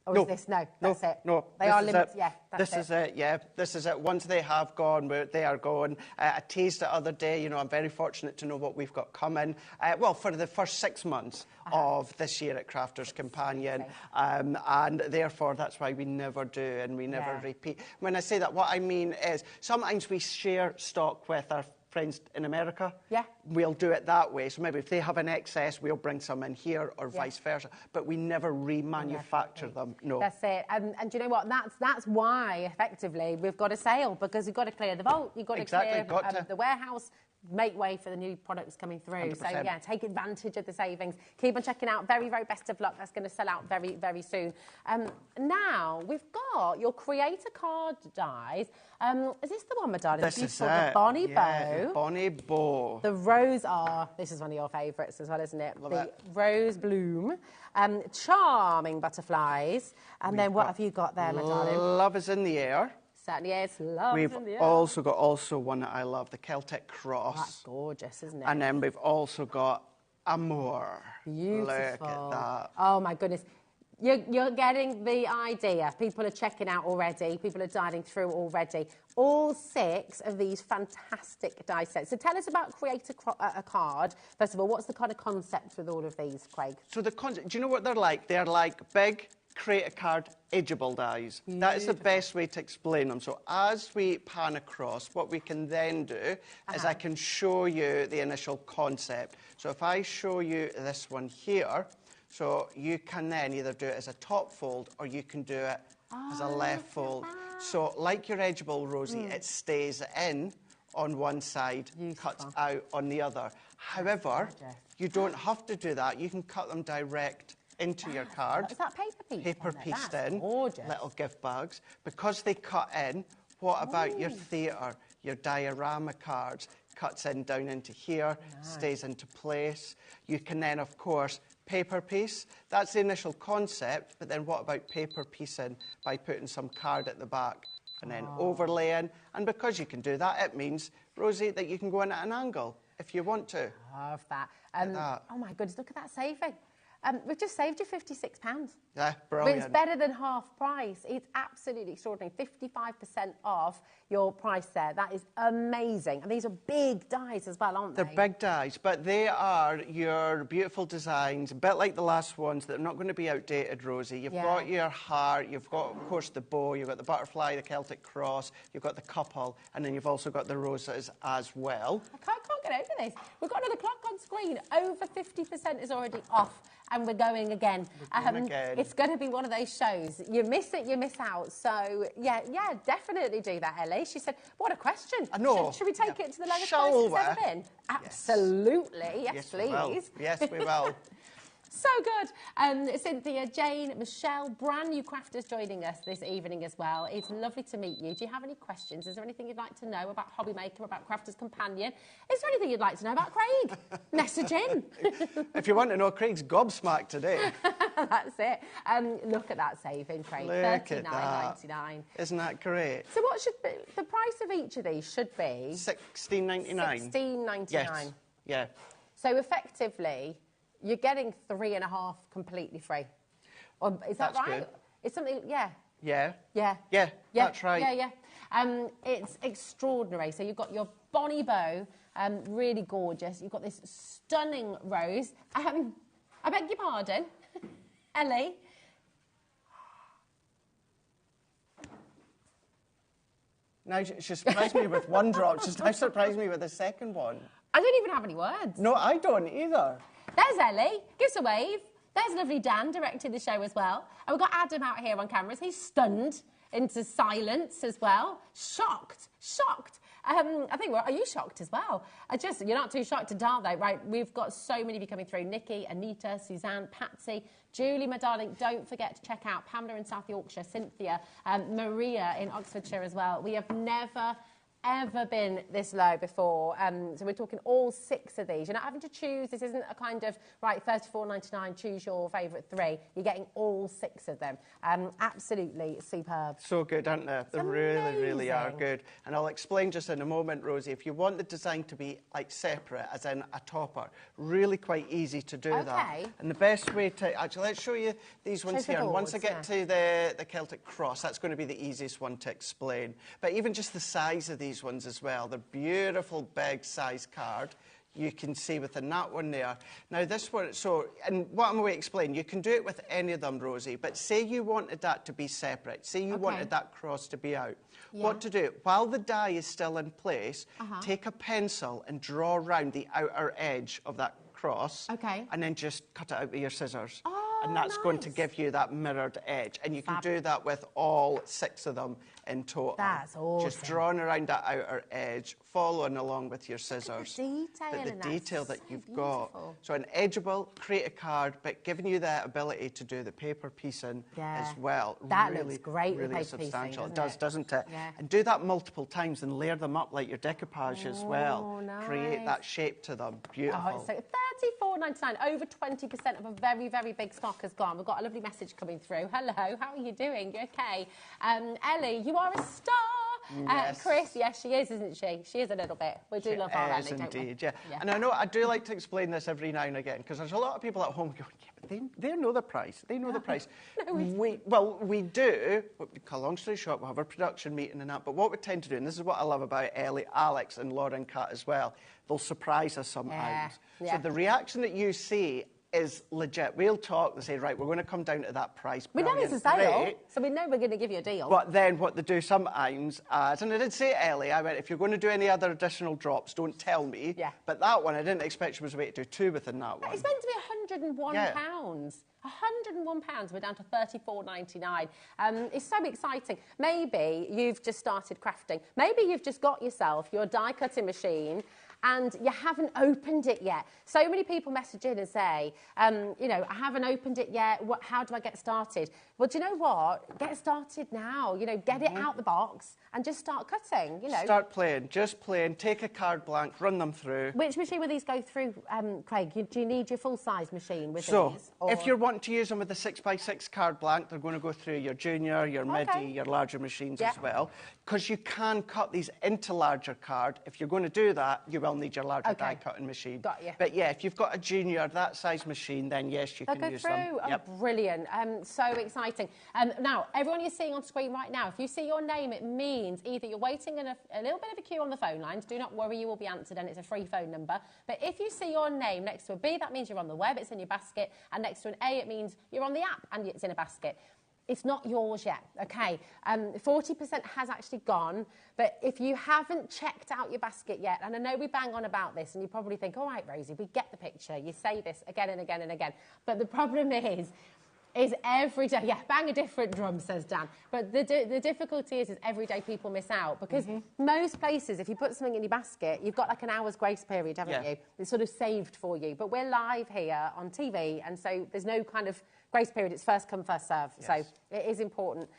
Or is this, that's it? No, they are limited, yeah, this is it, yeah, this is it. Once they have gone, they are gone. I teased it the other day, you know, I'm very fortunate to know what we've got coming. Well, for the first 6 months of this year at Crafters Companion, and therefore that's why we never do and we never repeat. When I say that, what I mean is sometimes we share stock with our friends in America. Yeah. We'll do it that way. So maybe if they have an excess, we'll bring some in here or vice versa. But we never remanufacture them. No. That's it. And do you know what? That's why, effectively, we've got a sale, because you've got to clear the vault, you've got to clear the warehouse, make way for the new products coming through. 100%. So, yeah, take advantage of the savings. Keep on checking out. Very, very best of luck. That's going to sell out very, very soon. Now, we've got your creator card dies. Is this the one, my darling? This is the Bonnie Bow. Bonnie Bow. The Rose this is one of your favourites as well, isn't it? The Rose Bloom. Charming butterflies. And then what have you got there, my darling? Love is in the air. Certainly is. Love We've in the air. also got one that I love, the Celtic Cross. That's gorgeous, isn't it? And then we've also got Amour. Beautiful. Look at that. Oh, my goodness. You're getting the idea. People are checking out already. People are dialing through already. All 6 of these fantastic die sets. So tell us about Create a Card. First of all, what's the kind of concept with all of these, Craig? So the concept, do you know what they're like? They're like big Create a Card edgeable dies. Beautiful. That is the best way to explain them. So as we pan across, what we can then do is I can show you the initial concept. So if I show you this one here, so you can then either do it as a top fold or you can do it as a left fold. So like your edgeable, Rosie, it stays in on one side, cuts out on the other. However, you don't have to do that. You can cut them direct into your card. Is that paper piece? Paper pieced in, gorgeous. Little gift bags. Because they cut in, what about your theatre, your diorama cards? Cuts in down into here, stays into place. You can then, of course, paper piece. That's the initial concept, but then what about paper piecing by putting some card at the back and then overlaying? And because you can do that, it means, Rosie, that you can go in at an angle if you want to. Love that. Oh, my goodness, look at that saving. We've just saved you £56. Yeah, brilliant. But it's better than half price. It's absolutely extraordinary. 55% off your price there. That is amazing. And these are big dies as well, aren't they? They're big dies, but they are your beautiful designs, a bit like the last ones, that are not going to be outdated, Rosie. You've got your heart, you've got, of course, the bow, you've got the butterfly, the Celtic cross, you've got the couple, and then you've also got the roses as well. I can't get over this. We've got another clock on screen. Over 50% is already off. And we're going again. It's going to be one of those shows. You miss it, you miss out. So, yeah, definitely do that, Ellie. She said, what a question. I know. Should we take it to the lowest price it's ever been? Absolutely. Yes, please. Yes, we will. So good. Cynthia, Jane, Michelle, brand new crafters joining us this evening as well. It's lovely to meet you. Do you have any questions? Is there anything you'd like to know about HobbyMaker, about Crafters Companion? Is there anything you'd like to know about Craig? Message in. If you want to know, Craig's gobsmacked today. That's it. Look at that saving, Craig. $39.99. Isn't that great? So what should be the price of each of these? Should be $16.99. $16.99. Yes. Yeah. So effectively, you're getting 3.5 completely free. Is that right? Good. It's something, Yeah, that's right. Yeah. It's extraordinary. So you've got your Bonnie Bow, really gorgeous. You've got this stunning rose. I beg your pardon, Ellie. Now she surprised me with one drop. She's now surprised me with the second one. I don't even have any words. No, I don't either. There's Ellie. Give us a wave. There's lovely Dan directing the show as well. And we've got Adam out here on cameras. He's stunned into silence as well. Shocked. I think, are you shocked as well? You're not too shocked to dial though, right? We've got so many of you coming through. Nikki, Anita, Suzanne, Patsy, Julie, my darling. Don't forget to check out Pamela in South Yorkshire, Cynthia, Maria in Oxfordshire as well. We have never ever been this low before. So we're talking all 6 of these. You're not having to choose. This isn't a kind of, right, $34.99, choose your favourite 3. You're getting all 6 of them. Absolutely superb. So good, aren't they? They really are good. And I'll explain just in a moment, Rosie, if you want the design to be like separate, as in a topper, really quite easy to do that. And the best way to, actually, let's show you these ones here. And once I get to the Celtic cross, that's going to be the easiest one to explain. But even just the size of these ones as well. They're beautiful, big size card. You can see within that one there. Now this one, and what I'm going to explain, you can do it with any of them, Rosie, but say you wanted that to be separate, say you wanted that cross to be out. What to do, while the die is still in place, take a pencil and draw around the outer edge of that cross, and then just cut it out with your scissors. And that's going to give you that mirrored edge. And you can do that with all 6 of them in total. That's awesome. Just drawing around that outer edge, following along with your scissors. The detail that you've got. So an edgeable, create a card, but giving you that ability to do the paper piecing as well. That looks great with paper substantial. piecing, It does, doesn't it? And do that multiple times and layer them up like your decoupage as well. Create that shape to them. Beautiful. So $34.99, over 20% of a very, very big stock has gone. We've got a lovely message coming through. Hello, how are you doing? You okay? Ellie, you are a star. Yes. Chris, yes, she is, isn't she? She is a little bit. We do love our Ellie, don't we? Indeed, yeah. And I know I do like to explain this every now and again, because there's a lot of people at home going, yeah, but they know the price. They know the price. We do. Long story short, we'll have a production meeting and that, but what we tend to do, and this is what I love about Ellie, Alex and Lauren Cat as well, they'll surprise us sometimes. So the reaction that you see is legit. We'll talk and say, right, we're going to come down to that price. We know it's a sale, so we know we're going to give you a deal. But then what they do sometimes, and I did say to Ellie, I went, if you're going to do any other additional drops, don't tell me. But that one, I didn't expect she was going to do 2 within that one. It's meant to be £101. £101, we're down to $34.99. It's so exciting. Maybe you've just started crafting. Maybe you've just got yourself your die cutting machine and you haven't opened it yet. So many people message in and say, you know, I haven't opened it yet. How do I get started? Well, do you know what? Get started now. You know, get it out the box and just start cutting, you know. Start playing, just playing. Take a card blank, run them through. Which machine will these go through, Craig? Do you need your full-size machine with these? So, if you're wanting to use them with the 6x6 card blank, they're going to go through your junior, your midi, your larger machines as well. Because you can cut these into larger card. If you're going to do that, you will need your larger die cutting machine. Got you. But yeah, if you've got a junior, that size machine, then yes, you can use them. Oh, brilliant. So exciting. Now, everyone you're seeing on screen right now, if you see your name, it means either you're waiting in a little bit of a queue on the phone lines. Do not worry, you will be answered, and it's a free phone number. But if you see your name next to a B, that means you're on the web, it's in your basket, and next to an A, it means you're on the app, and it's in a basket. It's not yours yet, okay? 40% has actually gone, but if you haven't checked out your basket yet, and I know we bang on about this, and you probably think, all right, Rosie, we get the picture. You say this again and again and again. But the problem is every day, bang a different drum, says Dan. But the difficulty is every day people miss out, because most places, if you put something in your basket, you've got like an hour's grace period, haven't you? It's sort of saved for you. But we're live here on TV, and so there's no kind of grace period. It's first come, first serve. So it is important.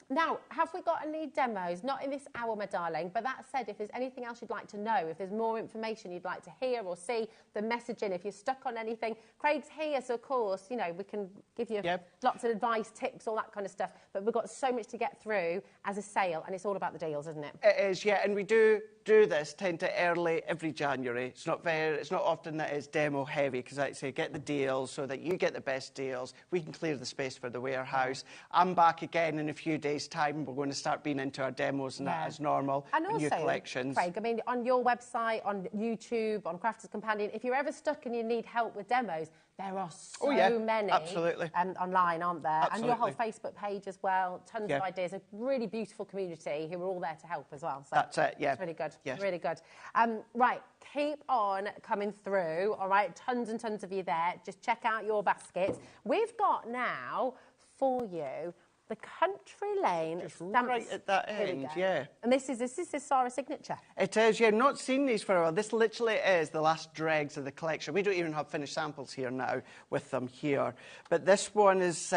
Now, have we got any demos? Not in this hour, my darling, but that said, if there's anything else you'd like to know, if there's more information you'd like to hear or see, the message in. If you're stuck on anything, Craig's here, so of course, you know, we can give you lots of advice, tips, all that kind of stuff. But we've got so much to get through as a sale, and it's all about the deals, isn't it? It is, yeah, and we do this tend to early every January. It's not often that it's demo heavy, because I say get the deals so that you get the best deals. We can clear the space for the warehouse. I'm back again in a few days' time. We're going to start being into our demos and that as normal. And also, new collections. Craig, I mean, on your website, on YouTube, on Crafters Companion, if you're ever stuck and you need help with demos, There are so many absolutely. Online, aren't there? Absolutely. And your whole Facebook page as well. Tons of ideas. A really beautiful community who are all there to help as well. So that's it, yeah. It's really good. Yes. Really good. Right, keep on coming through, all right? Tons and tons of you there. Just check out your baskets. We've got now for you the Country Lane just stamps. Right at that end, yeah. And this is Sarah's signature. It is, yeah. I've not seen these for a while. This literally is the last dregs of the collection. We don't even have finished samples here now with them here. But this one is,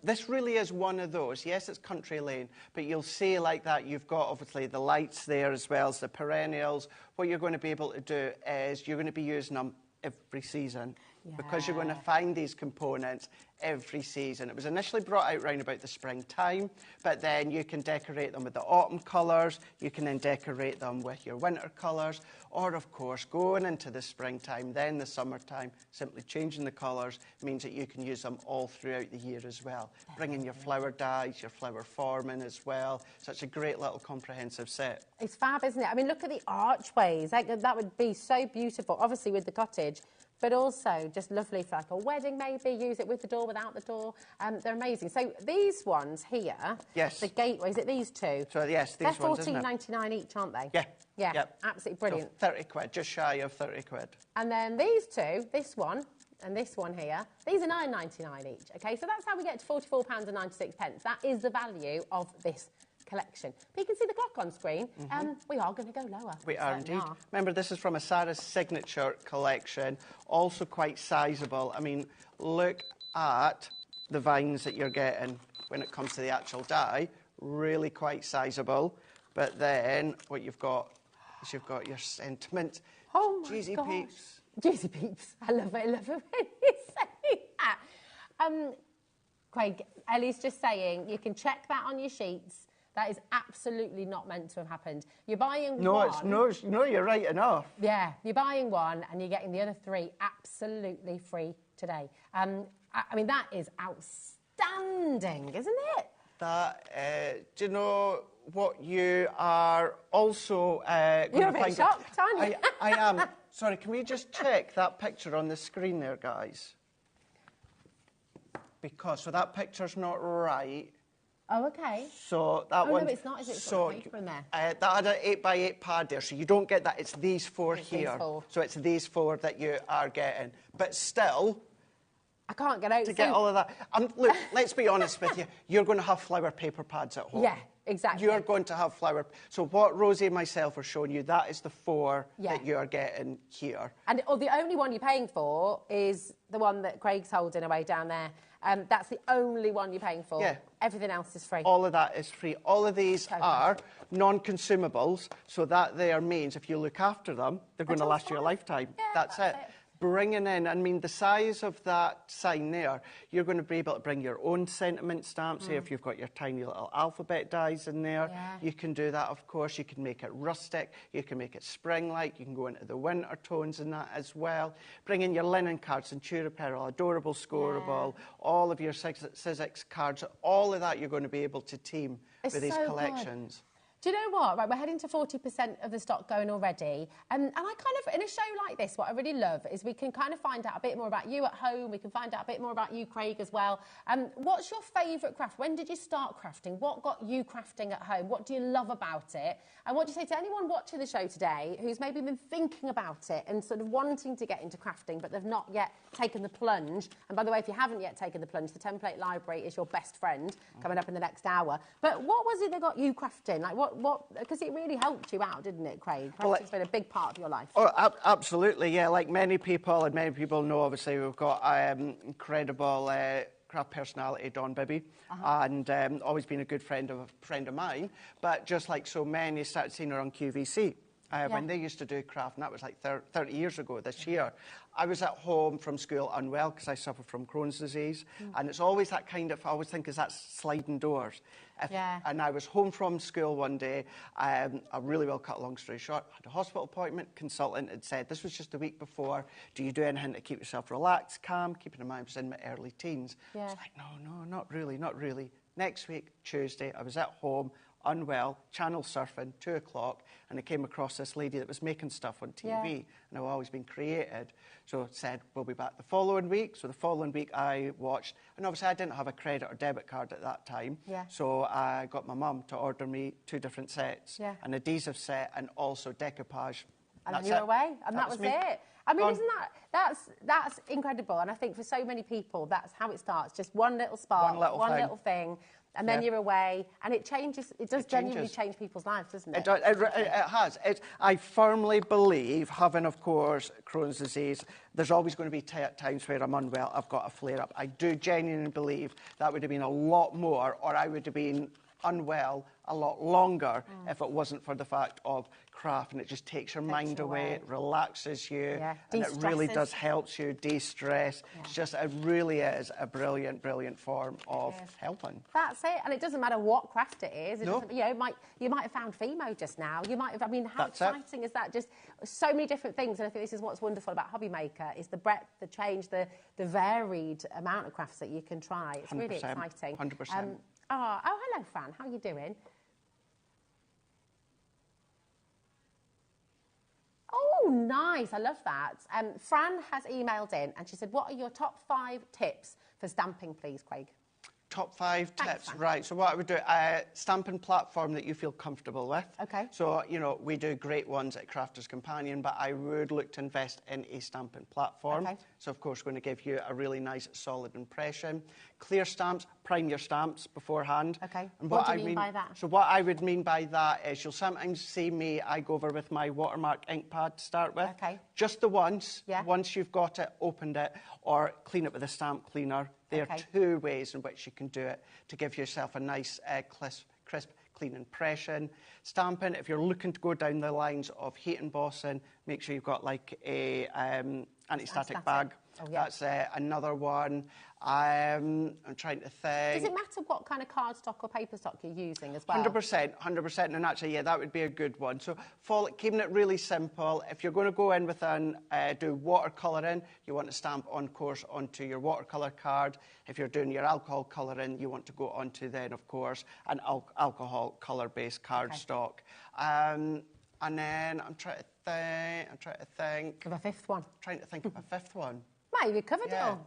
this really is one of those. Yes, it's Country Lane, but you'll see like that you've got obviously the lights there as well as the perennials. What you're going to be able to do is you're going to be using them every season. Because you're going to find these components every season. It was initially brought out round about the springtime, but then you can decorate them with the autumn colours, you can then decorate them with your winter colours, or of course going into the springtime, then the summertime, simply changing the colours means that you can use them all throughout the year as well. Bring in your flower dyes, your flower forming as well. So it's a great little comprehensive set. It's fab, isn't it? I mean, look at the archways. That would be so beautiful, obviously with the cottage, but also just lovely for like a wedding maybe, use it with the door, without the door. They're amazing. So these ones here, yes, the gateway, is it these two? So yes, these they're ones, isn't it? $14.99 each, aren't they? Yeah. Yeah, yep. Absolutely brilliant. So 30 quid, just shy of 30 quid. And then these two, this one and this one here, these are $9.99 each, OK? So that's how we get to £44.96. That is the value of this collection. But you can see the clock on screen. We are going to go lower. We are indeed. Remember, this is from a Sarah's signature collection, also quite sizable. I mean, look at the vines that you're getting when it comes to the actual die. Really quite sizable. But then what you've got is you've got your sentiment. Oh my Juicy gosh. peeps. Juicy peeps. I love it when you say that. Craig, Ellie's just saying you can check that on your sheets. That is absolutely not meant to have happened. You're buying one. No, you're right enough. Yeah, you're buying one and you're getting the other three absolutely free today. I mean, that is outstanding, isn't it? That, do you know what you are also You're a bit shocked, aren't you? I am. Sorry, can we just check that picture on the screen there, guys? So that picture's not right. Oh, OK. So that one. No, it's not, is it? It's got paper in there. That had an 8x8 pad there, so you don't get that. It's these four here. These four. So it's these four that you are getting. But still, I can't get out. To get all of that. Look, let's be honest with you. You're going to have flower paper pads at home. Yeah, exactly. You're going to have flower. So what Rosie and myself are showing you, that is the four that you're getting here. And the only one you're paying for is the one that Craig's holding away down there. That's the only one you're paying for. Yeah. Everything else is free. All of that is free. All of these are non-consumables, so that there means if you look after them, they're going to last you a lifetime. Yeah, that's it. Bringing in, I mean, the size of that sign there, you're going to be able to bring your own sentiment stamps here. If you've got your tiny little alphabet dies in there, you can do that, of course. You can make it rustic, you can make it spring-like, you can go into the winter tones in that as well. Bring in your linen cards, Centura Pearl, Adorable Scoreable, all of your Sizzix cards, all of that you're going to be able to team with these collections. Good. Do you know what? Right, we're heading to 40% of the stock going already. And I kind of, in a show like this, what I really love is we can kind of find out a bit more about you at home. We can find out a bit more about you, Craig, as well. What's your favourite craft? When did you start crafting? What got you crafting at home? What do you love about it? And what do you say to anyone watching the show today who's maybe been thinking about it and sort of wanting to get into crafting, but they've not yet taken the plunge? And by the way, if you haven't yet taken the plunge, the template library is your best friend coming up in the next hour. But what was it that got you crafting? Like, because it really helped you out, didn't it, Craig? Crafting's been a big part of your life. Oh, absolutely, yeah. Like many people, and many people know, obviously, we've got incredible craft personality, Dawn Bibby, and always been a good friend of mine. But just like so many, started seeing her on QVC. When they used to do craft, and that was like 30 years ago this year. I was at home from school unwell because I suffer from Crohn's disease, and it's always that kind of, I always think, is that sliding doors. And I was home from school one day, I really will cut a long story short, had a hospital appointment, consultant had said, this was just the week before, do you do anything to keep yourself relaxed, calm, keeping in mind I was in my early teens. I was like, no, not really. Next week, Tuesday, I was at home, unwell, channel surfing, 2 o'clock, and I came across this lady that was making stuff on TV, and I've always been creative. So said, we'll be back the following week. So the following week I watched, and obviously I didn't have a credit or debit card at that time. So I got my mum to order me 2 different sets, an adhesive set and also decoupage. And then you were away, and that was it. I mean, isn't that's incredible? And I think for so many people, that's how it starts. Just one little spark, one little thing. And then you're away, and it changes. It does genuinely change people's lives, doesn't it? It has. I firmly believe, having, of course, Crohn's disease, there's always going to be times where I'm unwell, I've got a flare-up. I do genuinely believe that would have been a lot more, or I would have been unwell a lot longer if it wasn't for the fact of craft, and it just takes your mind away, it relaxes you, and it really does help you de-stress. It's just, it really is a brilliant, brilliant form of helping. That's it, and it doesn't matter what craft it is. It doesn't, you know, you might have found Fimo just now. You might have, I mean, how exciting is that? Just so many different things, and I think this is what's wonderful about HobbyMaker, is the breadth, the change, the varied amount of crafts that you can try. It's really exciting. 100%. Oh, hello, Fran. How are you doing? Oh, nice. I love that. Fran has emailed in and she said, what are your top 5 tips for stamping, please, Craig? Top 5 tips, right. So what I would do, stamping platform that you feel comfortable with. Okay. So, you know, we do great ones at Crafter's Companion, but I would look to invest in a stamping platform. Okay. So, of course, going to give you a really nice, solid impression. Clear stamps, prime your stamps beforehand. Okay. And what do you mean by that? So what I would mean by that is you'll sometimes see me, I go over with my watermark ink pad to start with. Okay. Just the once. Yeah. Once you've got it, opened it, or clean it with a stamp cleaner. There are 2 ways in which you can do it to give yourself a nice, crisp, clean impression. Stamping, if you're looking to go down the lines of heat embossing, make sure you've got like a anti-static bag. Oh, yeah. That's another one. I'm trying to think. Does it matter what kind of cardstock or paper stock you're using as well? 100%. And actually, yeah, that would be a good one. So keeping it really simple. If you're going to go in with do watercolouring, you want to stamp on course onto your watercolour card. If you're doing your alcohol colouring, you want to go onto then, of course, an alcohol colour-based cardstock. And then I'm trying to think. Of a 5th one. Trying to think of a 5th one. Maybe you covered it all.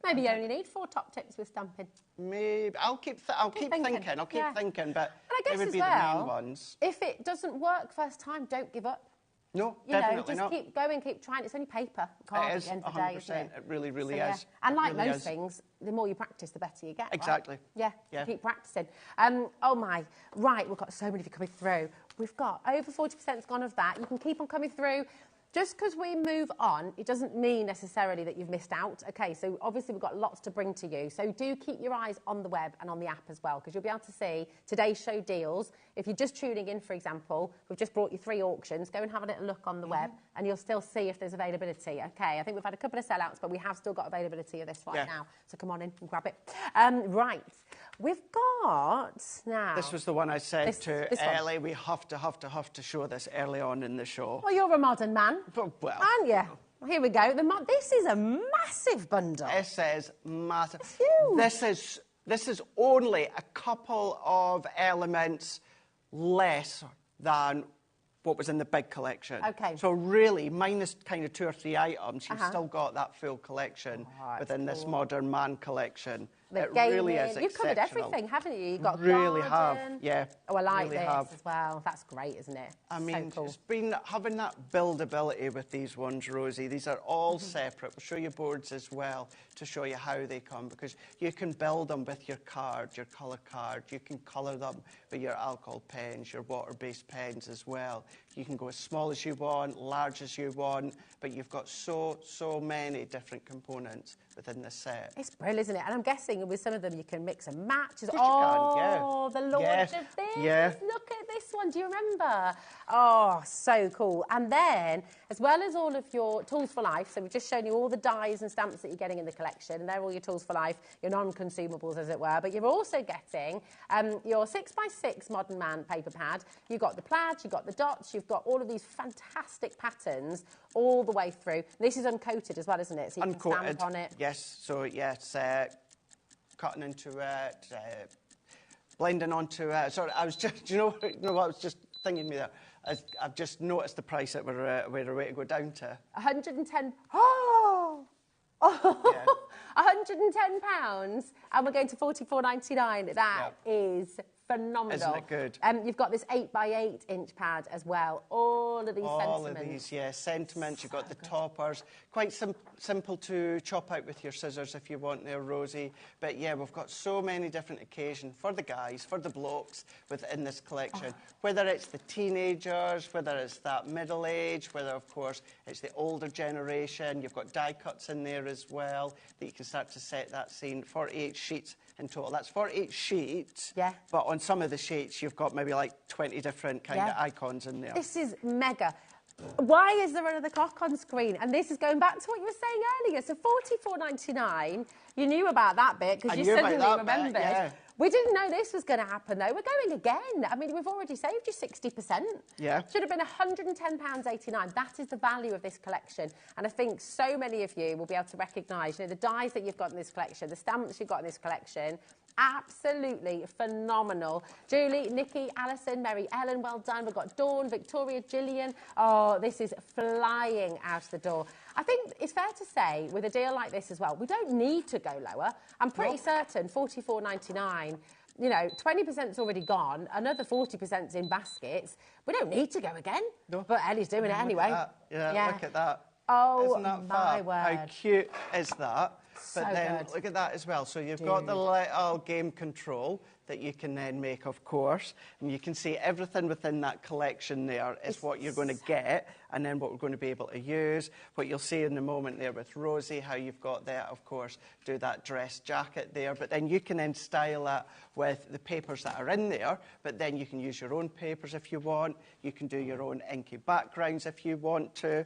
Maybe you only need 4 top tips with stamping. Maybe. I'll keep thinking. I'll keep thinking, but they would be the main ones. If it doesn't work first time, don't give up. No, definitely not. Keep going, keep trying. It's only paper. It is, 100%. It really, really is. And like most things, the more you practice, the better you get. Exactly. Right? Yeah, keep practicing. Oh my, right, we've got so many of you coming through. We've got over 40% gone of that. You can keep on coming through. Just because we move on, it doesn't mean necessarily that you've missed out. Okay, so obviously we've got lots to bring to you. So do keep your eyes on the web and on the app as well, because you'll be able to see today's show deals. If you're just tuning in, for example, we've just brought you 3 auctions. Go and have a little look on the web, and you'll still see if there's availability. Okay, I think we've had a couple of sellouts, but we have still got availability of this right now. So come on in and grab it. Right, we've got now. This was the one I said to Ellie. We have to show this early on in the show. Well, you're a modern man. Well, aren't you? Here we go. This is a massive bundle. This is massive. It's huge. This is only a couple of elements less than what was in the big collection. Okay. So really, minus kind of 2 or 3 items, you've still got that full collection within this modern man collection. It really is exceptional. You've covered everything, haven't you? You've got really garden. Yeah. Oh, I like this as well. That's great, isn't it? I mean, so cool. It's been having that buildability with these ones, Rosie. These are all separate. We'll show you boards as well to show you how they come, because you can build them with your card, your colour card. You can colour them with your alcohol pens, your water-based pens as well. You can go as small as you want, large as you want, but you've got so many different components within the set. It's brilliant, isn't it? And I'm guessing with some of them you can mix and match. The launch of this. Yeah. Look at this one. Do you remember? Oh, so cool. And then, as well as all of your tools for life, so we've just shown you all the dies and stamps that you're getting in the collection, and they're all your tools for life, your non-consumables, as it were, but you're also getting your 6x6 Modern Man paper pad. You've got the plaid, you've got the dots, you've got all of these fantastic patterns all the way through. This is uncoated as well, isn't it? So you can stamp on it. Yes, so yes, cutting into it, blending onto... sorry, I was just... Do you know what I was just thinking me there? I've just noticed the price that we're way to go down to. 110... Oh! Yeah. £110, and we're going to £44.99. That is phenomenal. Isn't it good? You've got this 8x8 inch pad as well. All of these sentiments. All of these, yeah, sentiments. You've got the toppers. Quite simple to chop out with your scissors if you want there, Rosie. But yeah, we've got so many different occasions for the guys, for the blokes within this collection. Whether it's the teenagers, whether it's that middle age, whether, of course, it's the older generation. You've got die cuts in there as well that you can start to set that scene. 48 sheets in total. That's 48 sheets. Yeah. But on some of the sheets, you've got maybe like 20 different kind of icons in there. This is mega. Why is there another clock on screen? And this is going back to what you were saying earlier. So £44.99, you knew about that bit because you suddenly remembered. Yeah. We didn't know this was going to happen, though. We're going again. I mean, we've already saved you 60%. Yeah. Should have been £110.89. That is the value of this collection. And I think so many of you will be able to recognise, the dies that you've got in this collection, the stamps you've got in this collection. Absolutely phenomenal. Julie, Nikki, Alison, Mary Ellen, well done. We've got Dawn, Victoria, Gillian. Oh, this is flying out the door. I think it's fair to say, with a deal like this as well, we don't need to go lower. I'm pretty certain £44.99, 20%'s already gone, another 40%'s in baskets. We don't need to go again. No. But Ellie's doing it anyway. Yeah, look at that. Oh, isn't that my fab? word. How cute is that? So but then good. look at that as well. So you've got the little game control that you can then make, of course, and you can see everything within that collection there is what you're going to get, and then what we're going to be able to use. What you'll see in a moment there with Rosie, how you've got there, of course, do that dress jacket there, but then you can then style that with the papers that are in there, but then you can use your own papers if you want. You can do your own inky backgrounds if you want to.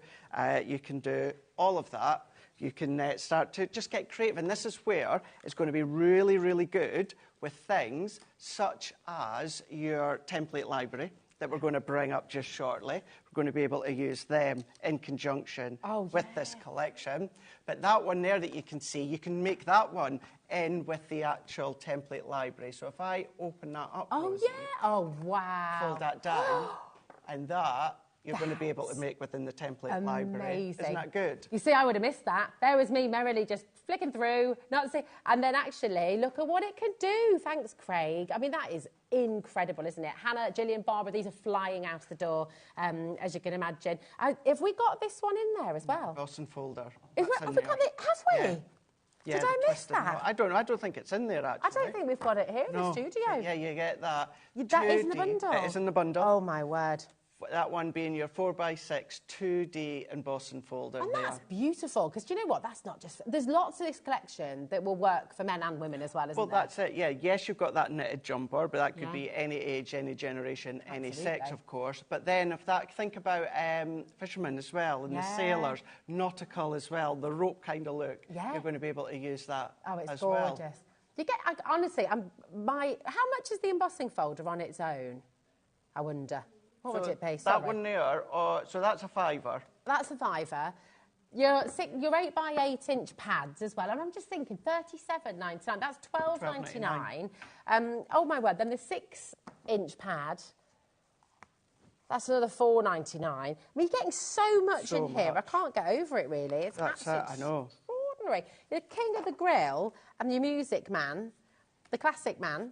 You can do all of that. You can start to just get creative, and this is where it's going to be really, really good with things such as your template library that we're going to bring up just shortly. We're going to be able to use them in conjunction with this collection. But that one there that you can see, you can make that one in with the actual template library. So if I open that up, Rosie, Oh, wow. fold that down, and that you're going to be able to make within the template library. Isn't that good? You see, I would have missed that. There was me merrily just flicking through, and then actually look at what it can do. Thanks, Craig. I mean, that is incredible, isn't it? Hannah, Gillian, Barbara, these are flying out the door, as you can imagine. Have we got this one in there as well? Embossing folder. Have we got it? Has we? Yeah. Yeah, Did I miss that? I don't know. I don't think it's in there, actually. I don't think we've got it here in the studio. Yeah, you get that. That is in the bundle? It is in the bundle. Oh, my word. That one being your 4x6 2D embossing folder. And that's beautiful, because do you know what? That's not just... There's lots of this collection that will work for men and women as well, isn't there? Well, that's it, yeah. Yes, you've got that knitted jumper, but that could be any age, any generation, any sex, of course. But then think about fishermen as well, and the sailors, nautical as well, the rope kind of look. Yeah. You're going to be able to use that as well. Oh, it's gorgeous. You get, honestly, how much is the embossing folder on its own? I wonder. What would it be? That one there, so that's a £5. That's a £5. Your 8x8 inch pads as well, and I'm just thinking £37.99. That's £12.99. Oh my word! Then the 6-inch pad. That's another £4.99. I mean, you're getting so much in here. I can't get over it really. It's absolutely extraordinary. The King of the Grill and your Music Man, the Classic Man.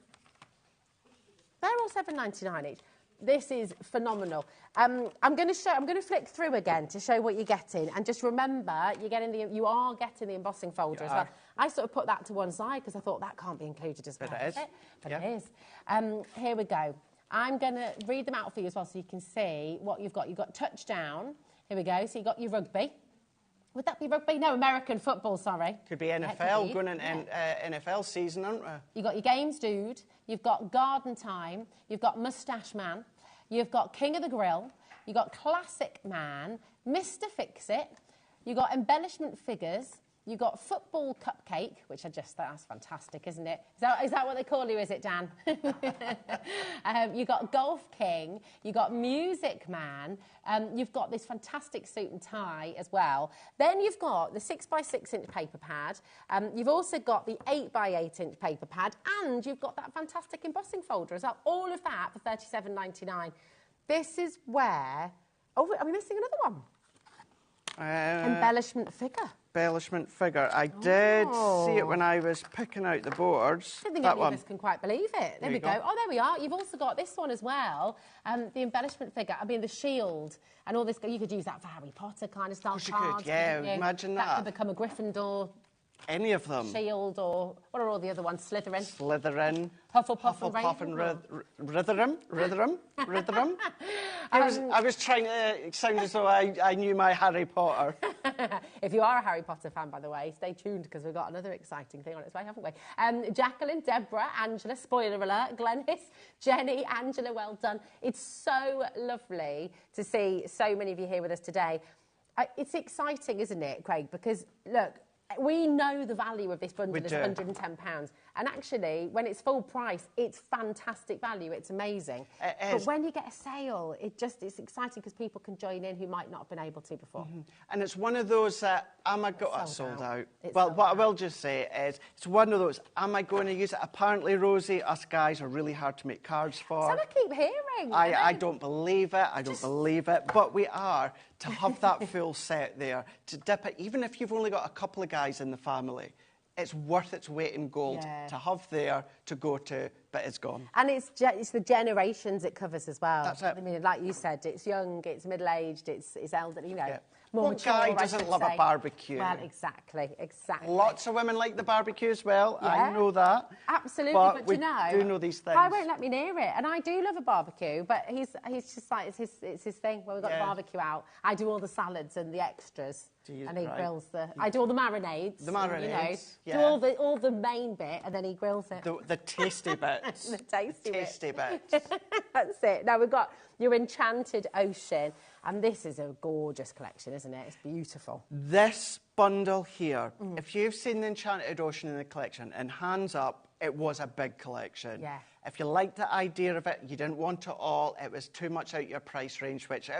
They're all £7.99 each. This is phenomenal. I'm going to flick through again to show what you're getting, and just remember you are getting the embossing folder as well. I sort of put that to one side because I thought that can't be included as well. But it is. But it is. Here we go. I'm going to read them out for you as well, so you can see what you've got. You've got touchdown. Here we go. So you've got your rugby. Would that be rugby? No, American football, sorry. Could be NFL, going in NFL season, aren't we? You've got your Games Dude, you've got Garden Time, you've got Moustache Man, you've got King of the Grill, you've got Classic Man, Mr. Fix-It, you've got Embellishment Figures, You've got football cupcake, which I just thought, that's fantastic, isn't it? Is that what they call you, is it, Dan? You've got Golf King, you've got Music Man, you've got this fantastic suit and tie as well. Then you've got the 6x6 inch paper pad, you've also got the 8x8 inch paper pad, and you've got that fantastic embossing folder as well. All of that for £37.99. This is where... Oh, are we missing another one? Embellishment figure. Embellishment figure. I did see it when I was picking out the boards. I don't think any of us can quite believe it. There we go. Oh, there we are. You've also got this one as well. The embellishment figure. I mean, the shield and all this. You could use that for Harry Potter kind of style cards. You could, yeah. Imagine that. That could become a Gryffindor. Any of them. Shield, or what are all the other ones? Slytherin. Slytherin. Hufflepuff and Rotherham. I was trying to sound as though I knew my Harry Potter. If you are a Harry Potter fan, by the way, stay tuned because we've got another exciting thing on its way, haven't we? Jacqueline, Deborah, Angela, spoiler alert, Glenys, Jenny, Angela, well done. It's so lovely to see so many of you here with us today. It's exciting, isn't it, Craig? Because, look, we know the value of this bundle is £110. And actually, when it's full price, it's fantastic value. It's amazing. But when you get a sale, it's exciting because people can join in who might not have been able to before. And it's one of those, am I sold out. Well, what I will just say is, it's one of those, am I going to use it? Apparently, Rosie, us guys are really hard to make cards for. So I keep hearing. I don't believe it. I don't believe it. But we are. To have that full set there, to dip it, even if you've only got a couple of guys in the family, it's worth its weight in gold to have there, to go to, but it's gone. And it's the generations it covers as well. That's it. I mean, like you said, it's young, it's middle-aged, it's elderly, you know. Yeah. More What guy doesn't love a barbecue? Well, exactly. Lots of women like the barbecue as well. Yeah. I know that. Absolutely, but we you know, do know these things. I won't let me near it, and I do love a barbecue, but he's just like it's his thing. When we've got the barbecue out, I do all the salads and the extras, and he grills the. I do all the marinades. The marinades, do all the main bit, and then he grills it. The tasty bits. The tasty bits. That's it. Now we've got your Enchanted Ocean. And this is a gorgeous collection, isn't it? It's beautiful. This bundle here, if you've seen the Enchanted Ocean in the collection, and hands up, it was a big collection. Yeah. If you liked the idea of it, you didn't want it all, it was too much out your price range, which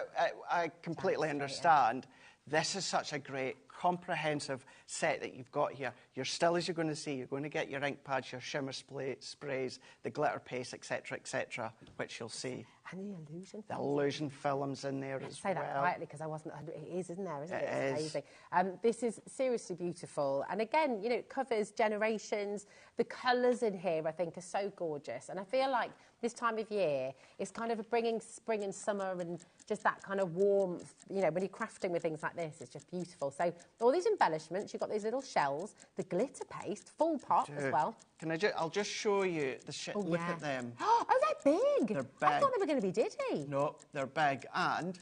I completely understand. This is such a great, comprehensive set that you've got here. You're still, as you're going to see, you're going to get your ink pads, your shimmer sprays, the glitter paste, etc., which you'll see. And the illusion films. The illusion films in there as well. Say that quietly because I wasn't. It is, isn't there? Isn't it? It It's amazing. This is seriously beautiful, and again, you know, it covers generations. The colours in here, I think, are so gorgeous, and I feel like this time of year is kind of bringing spring and summer and just that kind of warmth. You know, when you're crafting with things like this, it's just beautiful. So all these embellishments, you've got these little shells, the glitter paste, full pot as well. I'll just show you the look at them. Oh, they're big. They're big. I thought they were going to be diddy. No, they're big and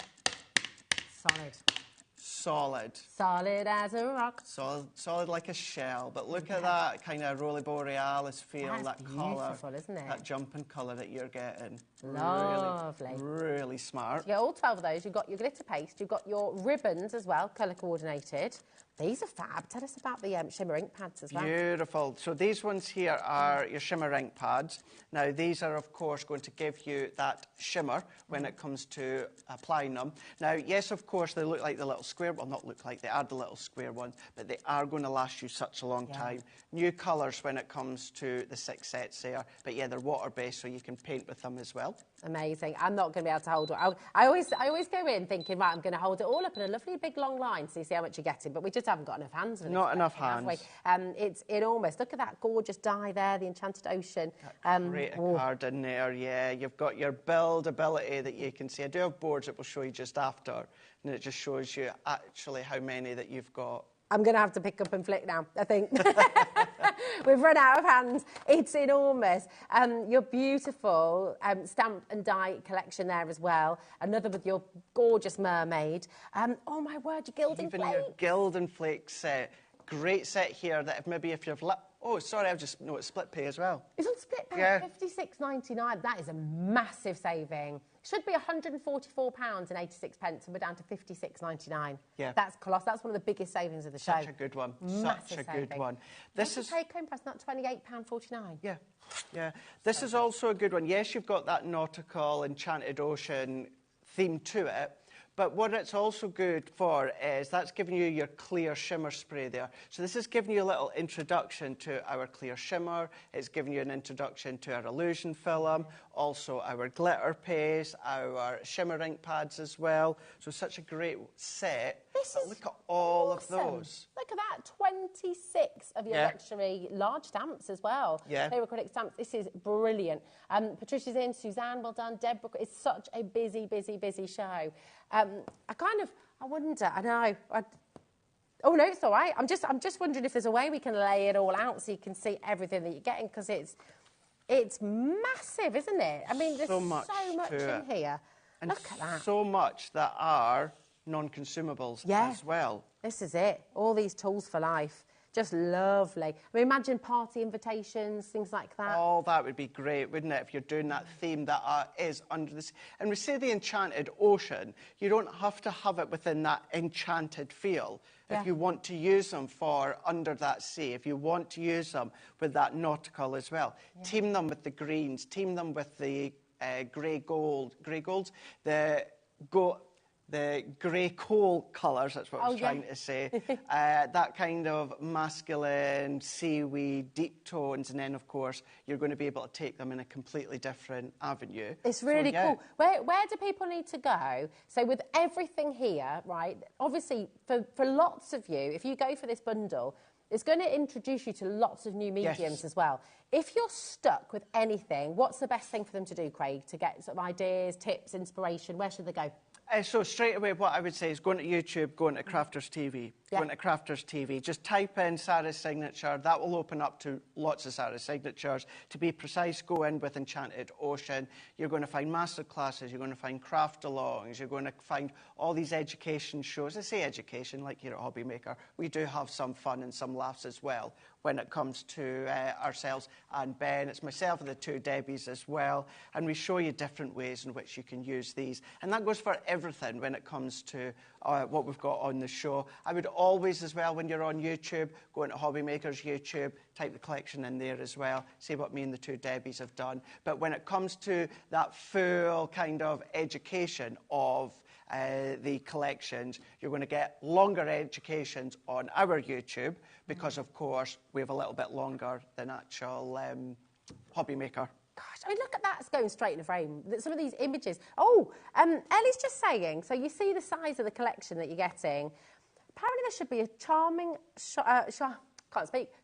solid. Solid as a rock. Solid like a shell. But look at that kind of Roly Borealis feel, that colour. Beautiful, isn't it? That jumping colour that you're getting. Lovely. Really smart. You get all 12 of those. You've got your glitter paste. You've got your ribbons as well, colour coordinated. These are fab. Tell us about the shimmer ink pads as well. Beautiful. So these ones here are your shimmer ink pads. Now, these are, of course, going to give you that shimmer when it comes to applying them. Now, yes, of course, they look like the little square... Well, not look like, they are the little square ones, but they are going to last you such a long time. New colours when it comes to the 6 sets there. But, yeah, they're water-based, so you can paint with them as well. Amazing. I'm not going to be able to hold it. I always go in thinking, right, I'm going to hold it all up in a lovely big long line so you see how much you're getting, but we just haven't got enough hands. Not enough hands. It's enormous. Look at that gorgeous die there, the Enchanted Ocean. Great card in there, yeah. You've got your build ability that you can see. I do have boards that will show you just after, and it just shows you actually how many that you've got. I'm going to have to pick up and flick now, I think. We've run out of hands. It's enormous. Your beautiful stamp and die collection there as well. Another with your gorgeous mermaid. Oh, my word, your gilding flakes. Even your gilding flakes set. Great set here that if you've Oh, sorry, I've just noticed split pay as well. It's on split pay, Yeah. £56.99. That is a massive saving. Should be £144.86, and we're down to £56.99. Yeah. That's colossal. That's one of the biggest savings of the show. Such a good one. Massive Such a good saving. one. This is take-home price, not £28.49. Yeah, yeah. This is also a good one. Yes, you've got that nautical, enchanted ocean theme to it, but what it's also good for is that's giving you your clear shimmer spray there. So this is giving you a little introduction to our clear shimmer. It's giving you an introduction to our illusion film, also our glitter paste, our shimmer ink pads as well. So such a great set. Look at all of those. Look at that, 26 of your luxury large stamps as well. Yeah. They were acrylic stamps. This is brilliant. Patricia's in, Suzanne, well done, Deborah. It's such a busy, busy, busy show. I wonder, I know. Oh, no, it's all right. I'm just wondering if there's a way we can lay it all out so you can see everything that you're getting, because it's massive, isn't it? I mean, there's so much in here. And look at that. so much that are non-consumables as well. This is it. All these tools for life. Just lovely. I mean, imagine party invitations, things like that. Oh, that would be great, wouldn't it, if you're doing that theme that is under the sea. And we say the enchanted ocean, you don't have to have it within that enchanted feel. If you want to use them for under that sea, if you want to use them with that nautical as well, team them with the greens, team them with the grey golds, the grey coal colours, that's what I was trying to say. That kind of masculine, seaweed, deep tones, and then, of course, you're going to be able to take them in a completely different avenue. It's really cool. Where do people need to go? So with everything here, right, obviously, for lots of you, if you go for this bundle, it's going to introduce you to lots of new mediums as well. If you're stuck with anything, what's the best thing for them to do, Craig, to get some ideas, tips, inspiration? Where should they go? So straight away, what I would say is go into YouTube, go into Crafters TV. Go into Crafters TV. Just type in Sarah's signature. That will open up to lots of Sarah's signatures. To be precise, go in with Enchanted Ocean. You're going to find master classes. You're going to find craft-alongs. You're going to find all these education shows. I say education, like here at HobbyMaker. We do have some fun and some laughs as well when it comes to ourselves and Ben. It's myself and the two Debbies as well. And we show you different ways in which you can use these. And that goes for everything when it comes to what we've got on the show. I would always, as well, when you're on YouTube, go into HobbyMaker's YouTube, type the collection in there as well, see what me and the two Debbies have done. But when it comes to that full kind of education of the collections, you're going to get longer educations on our YouTube because, of course, we have a little bit longer than actual HobbyMaker. Gosh, I mean, look at that. It's going straight in the frame. Some of these images. Oh, Ellie's just saying, so you see the size of the collection that you're getting. Apparently there should be a charming,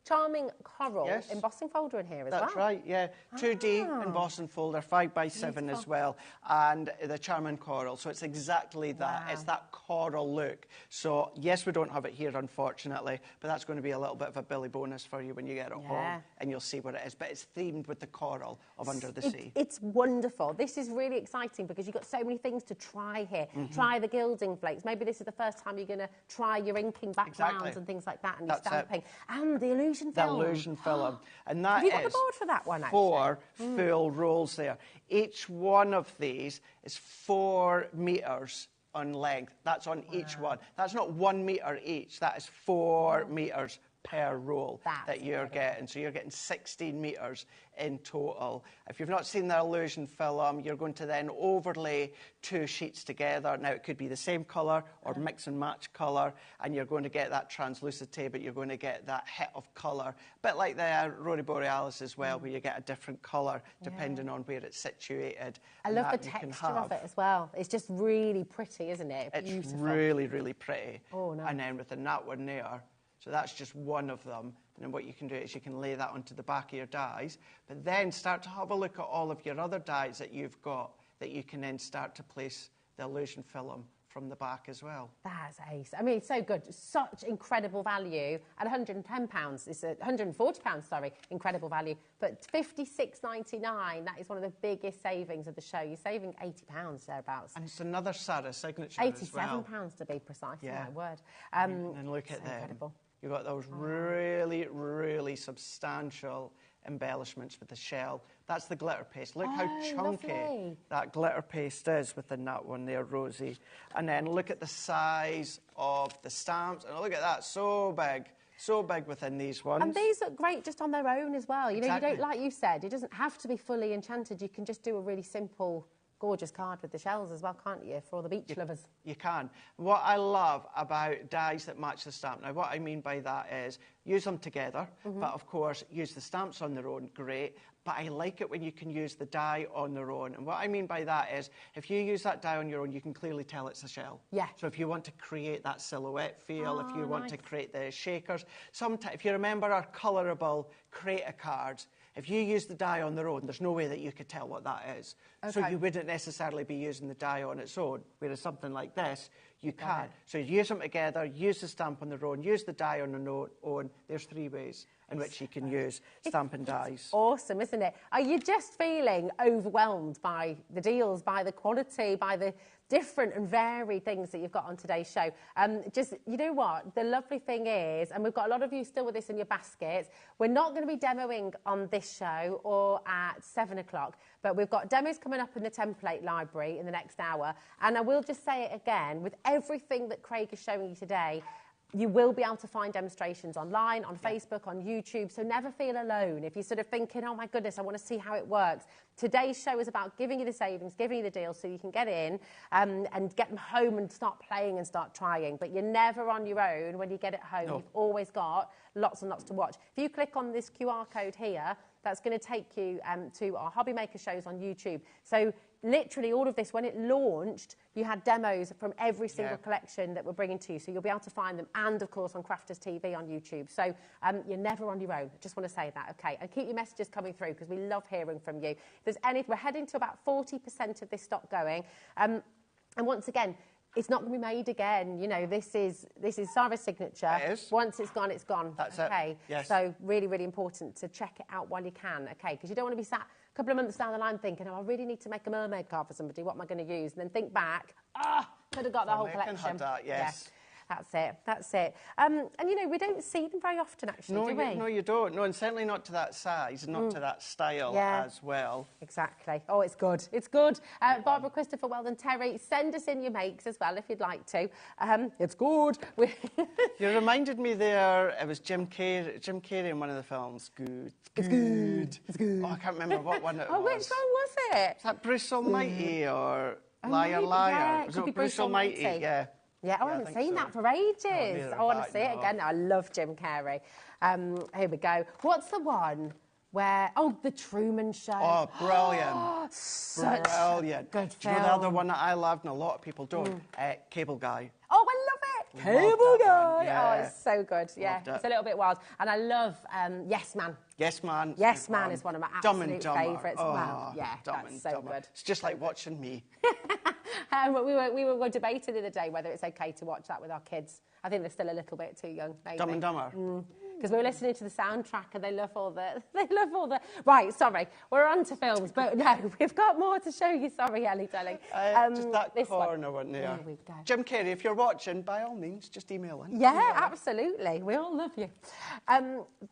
charming coral embossing folder in here as well. That's right, yeah. 2D embossing folder, 5x7 as well, and the charming coral. So it's exactly that. It's that coral look. So, yes, we don't have it here, unfortunately, but that's going to be a little bit of a Billy bonus for you when you get it home, and you'll see what it is. But it's themed with the coral of Under the Sea. It's wonderful. This is really exciting because you've got so many things to try here. Try the gilding flakes. Maybe this is the first time you're going to try your inking backgrounds and things like that, and your stamping. And the illusion film. The illusion film. And that Have you got the board for that one, actually? 4 full rolls there. Each one of these is 4 metres on length. That's on each one. That's not 1 metre each. That is 4 metres per roll that you're getting. So you're getting 16 metres in total. If you've not seen the illusion film, you're going to then overlay 2 sheets together. Now, it could be the same colour or mix and match colour, and you're going to get that translucity, but you're going to get that hit of colour. A bit like the Aurora Borealis as well, where you get a different colour depending on where it's situated. I love the texture of it as well. It's just really pretty, isn't it? It's really, really pretty. Oh, nice. And then within that one there, so that's just one of them. And then what you can do is you can lay that onto the back of your dies, but then start to have a look at all of your other dies that you've got that you can then start to place the illusion film from the back as well. That's ace. I mean, it's so good. Such incredible value. At £110, it's £140, sorry, incredible value. But £56.99, that is one of the biggest savings of the show. You're saving £80 thereabouts. And it's another Sarah signature as well. £87 to be precise, yeah. my word. And look at them. Incredible. You've got those really, really substantial embellishments with the shell. That's the glitter paste. Look how chunky lovely. that glitter paste is within that one there, Rosie. And then look at the size of the stamps. And look at that, so big within these ones. And these look great just on their own as well. You know, Exactly. you don't, like you said, it doesn't have to be fully enchanted. You can just do a really simple, gorgeous card with the shells as well, can't you, for all the beach lovers? You can. What I love about dies that match the stamp, now what I mean by that is use them together, but of course use the stamps on their own, great, but I like it when you can use the die on their own. And what I mean by that is if you use that die on your own, you can clearly tell it's a shell. Yeah. So if you want to create that silhouette feel, if you want to create the shakers, sometimes, if you remember our colourable creator cards, if you use the die on their own, there's no way that you could tell what that is. So you wouldn't necessarily be using the die on its own, whereas something like this, you can. So you use them together, use the stamp on their own, use the die on their own. There's 3 ways in which you can use stamping dies. Awesome, isn't it? Are you just feeling overwhelmed by the deals, by the quality, by the different and varied things that you've got on today's show? Just, you know what, the lovely thing is, and we've got a lot of you still with this in your baskets, we're not going to be demoing on this show or at 7 o'clock, but we've got demos coming up in the template library in the next hour. And I will just say it again, with everything that Craig is showing you today, you will be able to find demonstrations online, on Facebook, on YouTube, so never feel alone. If you're sort of thinking, oh my goodness, I want to see how it works. Today's show is about giving you the savings, giving you the deals so you can get in and get them home and start playing and start trying. But you're never on your own when you get it home. No. You've always got lots and lots to watch. If you click on this QR code here, that's going to take you to our HobbyMaker shows on YouTube. So literally all of this, when it launched, you had demos from every single collection that we're bringing to you. So you'll be able to find them, and of course on Crafters TV on YouTube. So you're never on your own. I just want to say that, okay? And keep your messages coming through because we love hearing from you. If there's any, we're heading to about 40% of this stock going. And once again, it's not going to be made again. You know, this is Sarah's signature. It is. Once it's gone, it's gone. That's okay? it. Yes. So really, really important to check it out while you can, okay? Because you don't want to be sat a couple of months down the line thinking, oh, I really need to make a mermaid card for somebody. What am I going to use? And then think back, could have got the whole collection. Had that, yes. Yeah. That's it, that's it. And, you know, we don't see them very often, actually, do we? No, you don't. No, and certainly not to that size, not to that style as well. Exactly. Oh, it's good. It's good. Barbara, Christopher, Weldon, Terry, send us in your makes as well if you'd like to. It's good. You reminded me there, it was Jim Carrey in one of the films. Good. It's good. It's good. Oh, I can't remember what one it was. Oh, which one was it? Is that Bruce Almighty or Liar Liar? Yeah, was could be it Bruce Almighty? Yeah. Yeah, I haven't seen that for ages. I want to see it again. I love Jim Carrey. Here we go. What's the one where... Oh, The Truman Show. Oh, brilliant. Such brilliant. Good Do you know the other one that I loved and a lot of people don't? Cable Guy. Oh, I love it. Cable Guy. Yeah. Oh, it's so good. Yeah, it's a little bit wild. And I love Yes Man. Yes Man. Yes Man is one of my absolute favourites. Oh, wow. Yeah, that's so good. It's just like watching me. We were debating the other day whether it's okay to watch that with our kids. I think they're still a little bit too young, maybe. Dumb and Dumber. Because we were listening to the soundtrack and they love all the... Right, sorry, we're on to films, but no, we've got more to show you. Sorry, Ellie, darling. Just that corner one there. There we go. Jim Carrey, if you're watching, by all means, just email in. Yeah, absolutely. We all love you.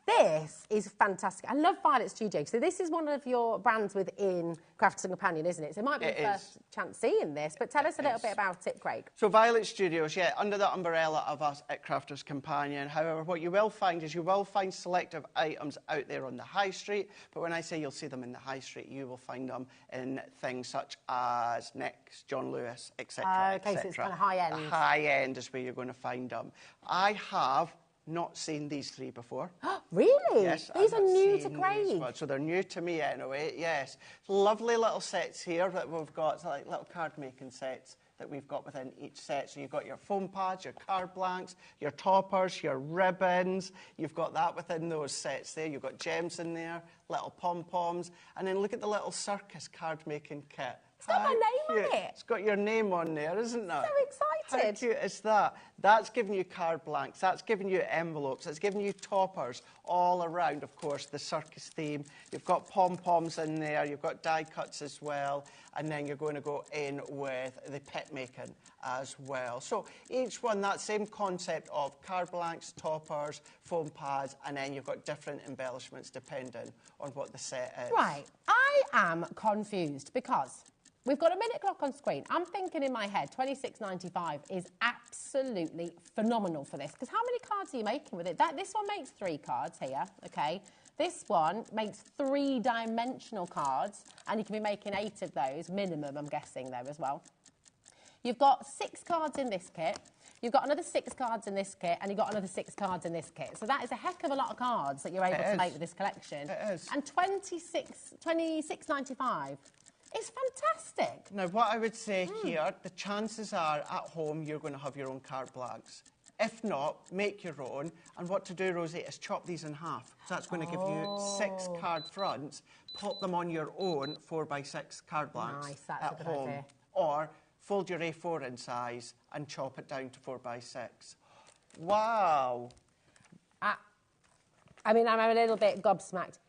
This is fantastic. I love Violet Studio. So this is one of your brands within Crafters and Companion, isn't it? So it might be the first chance seeing this, but tell us a little bit about it, Craig. So Violet Studios, yeah, under the umbrella of us at Crafters Companion. However, what you will find is you will find selective items out there on the high street, but when I say you'll see them in the high street, you will find them in things such as Next, John Lewis, etc. Okay, so it's kind of high end. The high end is where you're going to find them. I have not seen these three before. Really? Yes. These are new to Craig. So they're new to me anyway, yes. Lovely little sets here that we've got, so like little card making sets that we've got within each set. So you've got your foam pads, your card blanks, your toppers, your ribbons. You've got that within those sets there. You've got gems in there, little pom-poms. And then look at the little circus card making kit It's got my name on Cute. it. It's got your name on there, isn't it? So excited. How cute is that? That's giving you card blanks, that's giving you envelopes, that's giving you toppers all around, of course, the circus theme. You've got pom-poms in there, you've got die cuts as well, and then you're going to go in with the pet making as well. So each one, that same concept of card blanks, toppers, foam pads, and then you've got different embellishments depending on what the set is. Right, I am confused because we've got a minute clock on screen. I'm thinking in my head, $26.95 is absolutely phenomenal for this. Because how many cards are you making with it? This one makes 3 cards here, okay? This one makes 3-dimensional cards, and you can be making 8 of those, minimum, I'm guessing, there as well. You've got 6 cards in this kit. You've got another 6 cards in this kit, and you've got another 6 cards in this kit. So that is a heck of a lot of cards that you're able to make with this collection. It is. And $26.95. It's fantastic. Now, what I would say here, the chances are at home you're going to have your own card blanks. If not, make your own. And what to do, Rosie, is chop these in half. So that's going to give you 6 card fronts. Pop them on your own 4x6 card blanks That's a good home. idea. Or fold your A4 in size and chop it down to 4x6. Wow. I mean, I'm a little bit gobsmacked.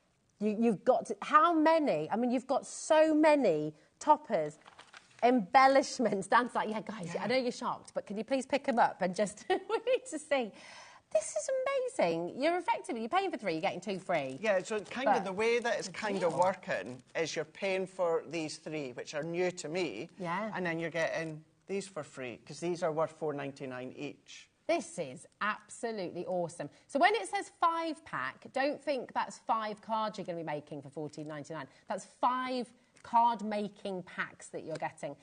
You've got to, how many? I mean, you've got so many toppers, embellishments. Dan's like, yeah, guys, I know you're shocked, but can you please pick them up and just, we need to see. This is amazing. You're paying for 3, you're getting 2 free. Yeah, so kind of the way that it's kind of working is you're paying for these 3, which are new to me. Yeah. And then you're getting these for free, because these are worth $4.99 each. This is absolutely awesome. So when it says 5-pack, don't think that's 5 cards you're going to be making for $14.99. That's 5 card-making packs that you're getting.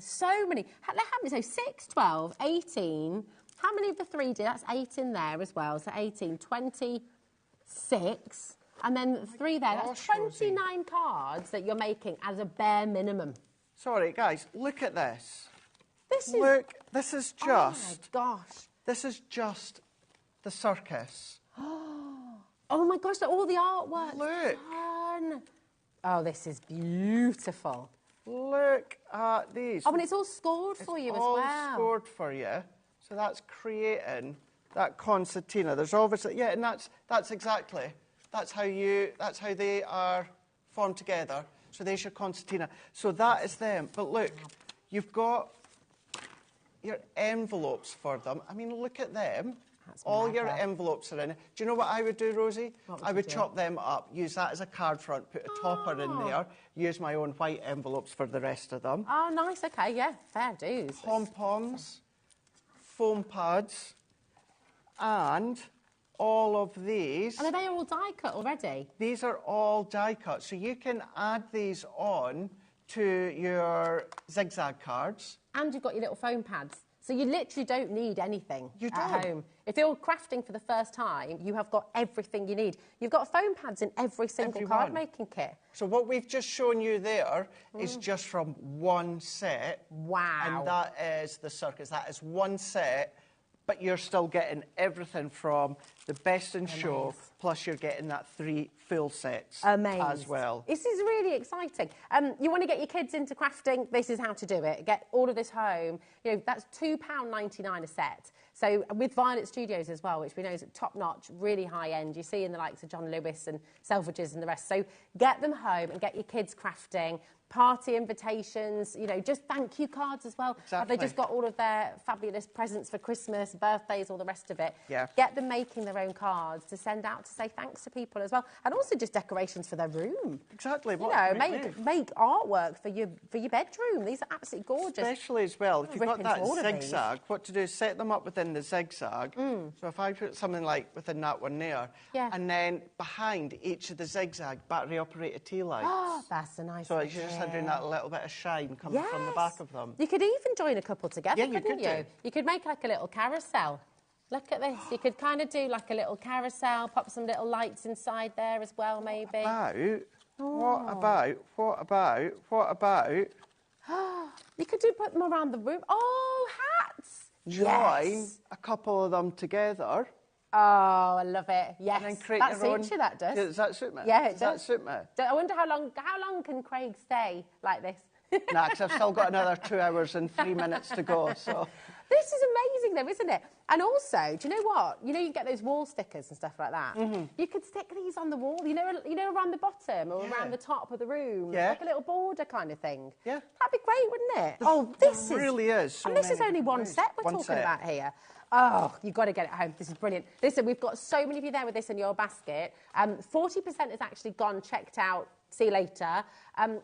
So many. How many? So 6, 12, 18... How many of the 3D? That's 8 in there as well. So 18, 26, and then 3 there. That's 29 cards that you're making as a bare minimum. Sorry, guys, look at this. This is... Look, this is just... Oh, my gosh. This is just the circus. Oh, my gosh, all the artwork. Look. Fun. Oh, this is beautiful. Look at these. Oh, and it's all scored for you as well. It's all scored for you. So that's creating that concertina. There's obviously, yeah, and that's exactly, that's how they are formed together. So there's your concertina. So that is them. But look, you've got your envelopes for them. I mean, look at them. All your envelopes are in it. Do you know what I would do, Rosie? I would chop them up, use that as a card front, put a topper in there, use my own white envelopes for the rest of them. Oh, nice. Okay, yeah, fair dues. Pom-poms, foam pads, and all of these. And are they all die cut already? These are all die cut, so you can add these on to your zigzag cards. And you've got your little foam pads. So you literally don't need anything at home. If you're crafting for the first time, you have got everything you need. You've got foam pads in every single card-making kit. So what we've just shown you there is just from one set. Wow. And that is the circus. That is one set, but you're still getting everything from the best in show, plus you're getting that 3 full sets as well. This is really exciting. You want to get your kids into crafting, this is how to do it. Get all of this home. You know, that's £2.99 a set. So with Violet Studios as well, which we know is top-notch, really high-end. You see in the likes of John Lewis and Selfridges and the rest. So get them home and get your kids crafting. Party invitations, you know, just thank you cards as well. Exactly. Have they just got all of their fabulous presents for Christmas, birthdays, all the rest of it? Yeah. Get them making their own cards to send out to say thanks to people as well. And also just decorations for their room. Exactly. You know, make artwork for your bedroom. These are absolutely gorgeous. Especially as well, if you've got that zigzag, what to do is set them up within the zigzag. So if I put something like within that one there, and then behind each of the zigzag battery-operated tea lights. Oh, that's a nice idea. So you're just having that little bit of shine coming from the back of them. You could even join a couple together, couldn't you? Do. You could make like a little carousel. Look at this. You could kind of do like a little carousel, pop some little lights inside there as well, maybe. What about? You could put them around the room. Oh, hats! Join a couple of them together. Oh, I love it. Yes, and then create that your suits you. That does. Does that suit me? Yeah, it does. Does that suit me? I wonder how long can Craig stay like this? Nah, because I've still got another 2 hours and 3 minutes to go, so... This is amazing though, isn't it? And also, do you know what? You know, you get those wall stickers and stuff like that. You could stick these on the wall, you know, around the bottom or around the top of the room. Yeah. Like a little border kind of thing. Yeah. That'd be great, wouldn't it? This really is. So and this is many only one ways. set we're talking about here. Oh, you've got to get it home. This is brilliant. Listen, we've got so many of you there with this in your basket. 40% has actually gone, checked out. See you later.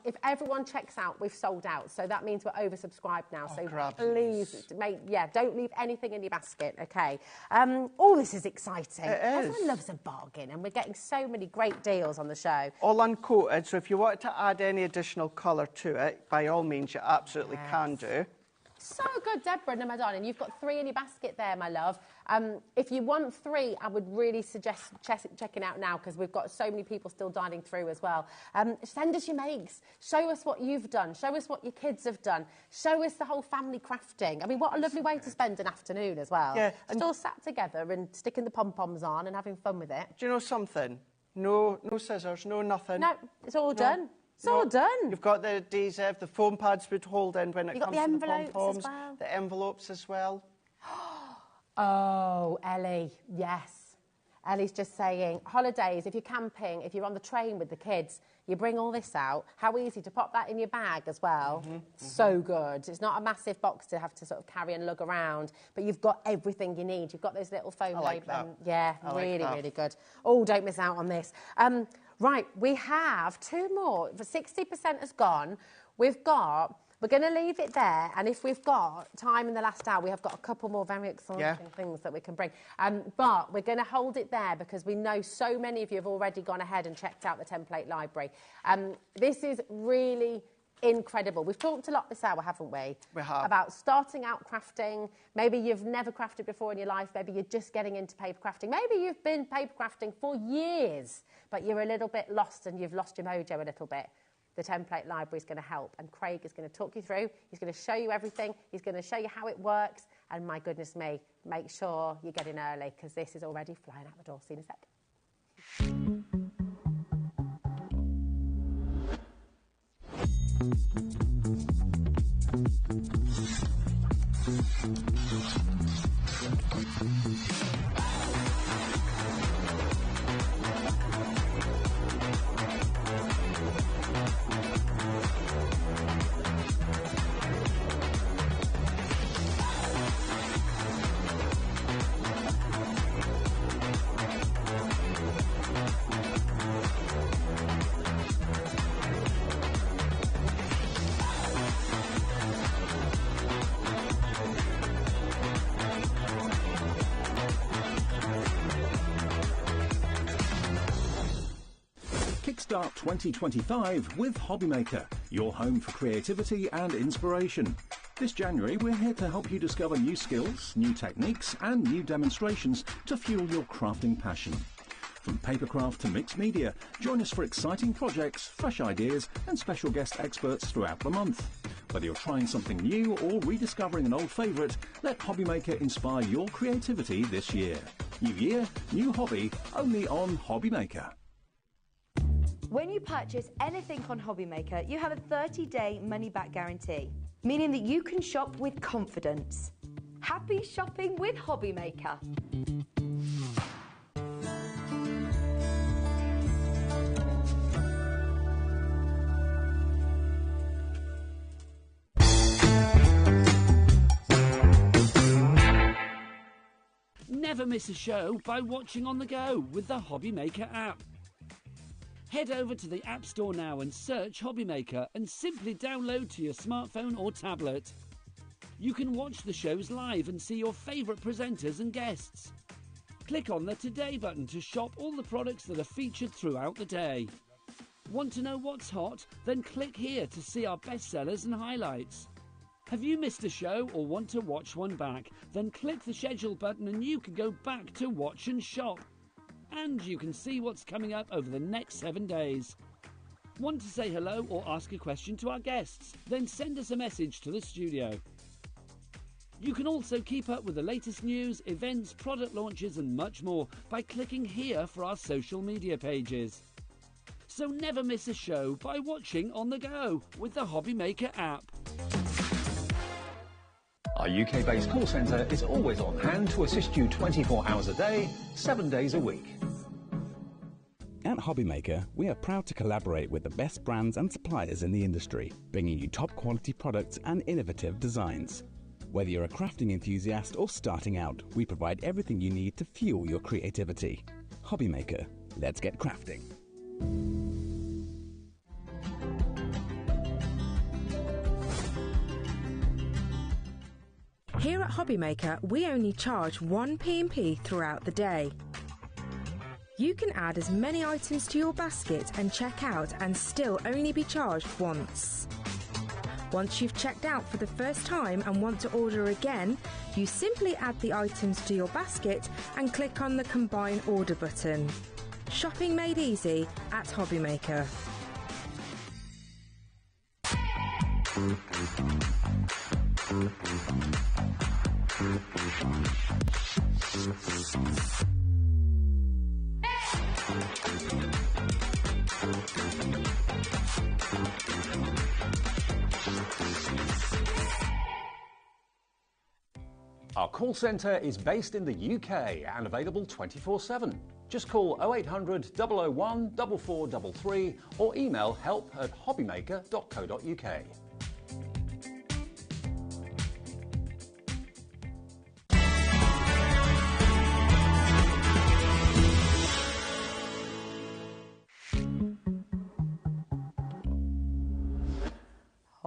If everyone checks out, we've sold out. So that means we're oversubscribed now. So please, don't leave anything in your basket, okay? Oh, this is exciting. It is. Everyone loves a bargain, and we're getting so many great deals on the show. All uncoated, so if you wanted to add any additional colour to it, by all means, you absolutely can do. So good, Deborah, my darling. You've got 3 in your basket there, my love. If you want 3, I would really suggest checking out now because we've got so many people still dialing through as well. Send us your makes. Show us what you've done. Show us what your kids have done. Show us the whole family crafting. I mean, what a lovely way to spend an afternoon as well. Yeah, just all sat together and sticking the pom-poms on and having fun with it. Do you know something? No scissors, no nothing. No, it's all done. It's all done. You've got the adhesive, the foam pads would hold in when it comes to the pom-poms. Well. The envelopes as well. Oh, Ellie, yes. Ellie's just saying, holidays, if you're camping, if you're on the train with the kids, you bring all this out. How easy to pop that in your bag as well. So good. It's not a massive box to have to sort of carry and lug around, but you've got everything you need. You've got those little foam yeah, really good. Oh, don't miss out on this. Right, we have 2 more. The 60% has gone. We're going to leave it there, and if we've got time in the last hour, we have got a couple more very exciting things that we can bring. But we're going to hold it there because we know so many of you have already gone ahead and checked out the template library. This is really incredible. We've talked a lot this hour, haven't we? We have. About starting out crafting. Maybe you've never crafted before in your life. Maybe you're just getting into paper crafting. Maybe you've been paper crafting for years, but you're a little bit lost and you've lost your mojo a little bit. The template library is going to help, and Craig is going to talk you through. He's going to show you everything. He's going to show you how it works, and my goodness me, make sure you get in early because this is already flying out the door. See you in a sec. Kickstart 2025 with HobbyMaker, your home for creativity and inspiration. This January, we're here to help you discover new skills, new techniques, and new demonstrations to fuel your crafting passion. From papercraft to mixed media, join us for exciting projects, fresh ideas, and special guest experts throughout the month. Whether you're trying something new or rediscovering an old favourite, let HobbyMaker inspire your creativity this year. New year, new hobby, only on HobbyMaker. When you purchase anything on HobbyMaker, you have a 30-day money-back guarantee, meaning that you can shop with confidence. Happy shopping with HobbyMaker. Never miss a show by watching on the go with the HobbyMaker app. Head over to the App Store now and search HobbyMaker and simply download to your smartphone or tablet. You can watch the shows live and see your favourite presenters and guests. Click on the Today button to shop all the products that are featured throughout the day. Want to know what's hot? Then click here to see our bestsellers and highlights. Have you missed a show or want to watch one back? Then click the schedule button and you can go back to watch and shop. And you can see what's coming up over the next 7 days. Want to say hello or ask a question to our guests? Then send us a message to the studio. You can also keep up with the latest news, events, product launches and much more by clicking here for our social media pages. So never miss a show by watching on the go with the HobbyMaker app. Our UK-based call centre is always on hand to assist you 24 hours a day, 7 days a week. At HobbyMaker, we are proud to collaborate with the best brands and suppliers in the industry, bringing you top quality products and innovative designs. Whether you're a crafting enthusiast or starting out, we provide everything you need to fuel your creativity. HobbyMaker, let's get crafting. Here at HobbyMaker, we only charge one P&P throughout the day. You can add as many items to your basket and check out and still only be charged once. Once you've checked out for the first time and want to order again, you simply add the items to your basket and click on the Combine Order button. Shopping made easy at HobbyMaker. Our call centre is based in the UK and available 24/7. Just call 0800 001 4433 or email help@hobbymaker.co.uk.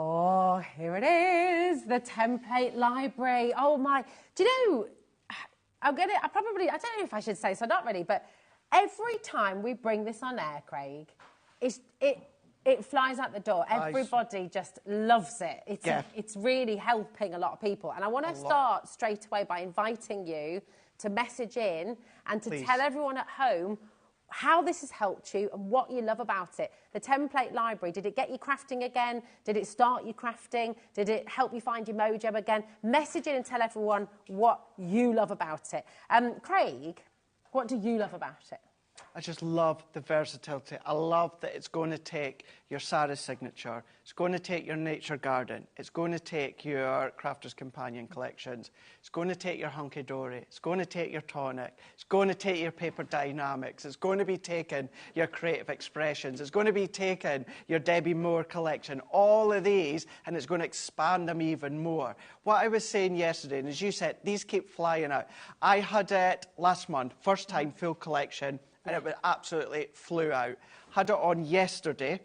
Oh, here it is, the template library. Oh my, do you know, I don't know if I should say so, not really, but every time we bring this on air, Craig, it flies out the door. Everybody just loves it. It's really helping a lot of people. And I want to start straight away by inviting you to message in and to tell everyone at home how this has helped you and what you love about it. The template library, did it get you crafting again? Did it start you crafting? Did it help you find your mojo again? Message in and tell everyone what you love about it. Craig, what do you love about it? I just love the versatility. I love that it's going to take your Sarah signature. It's going to take your nature garden. It's going to take your Crafter's Companion collections. It's going to take your hunky dory. It's going to take your tonic. It's going to take your paper dynamics. It's going to be taking your creative expressions. It's going to be taking your Debbie Moore collection. All of these, and it's going to expand them even more. What I was saying yesterday, and as you said, these keep flying out. I had it last month, first time full collection, and it absolutely flew out. Had it on yesterday,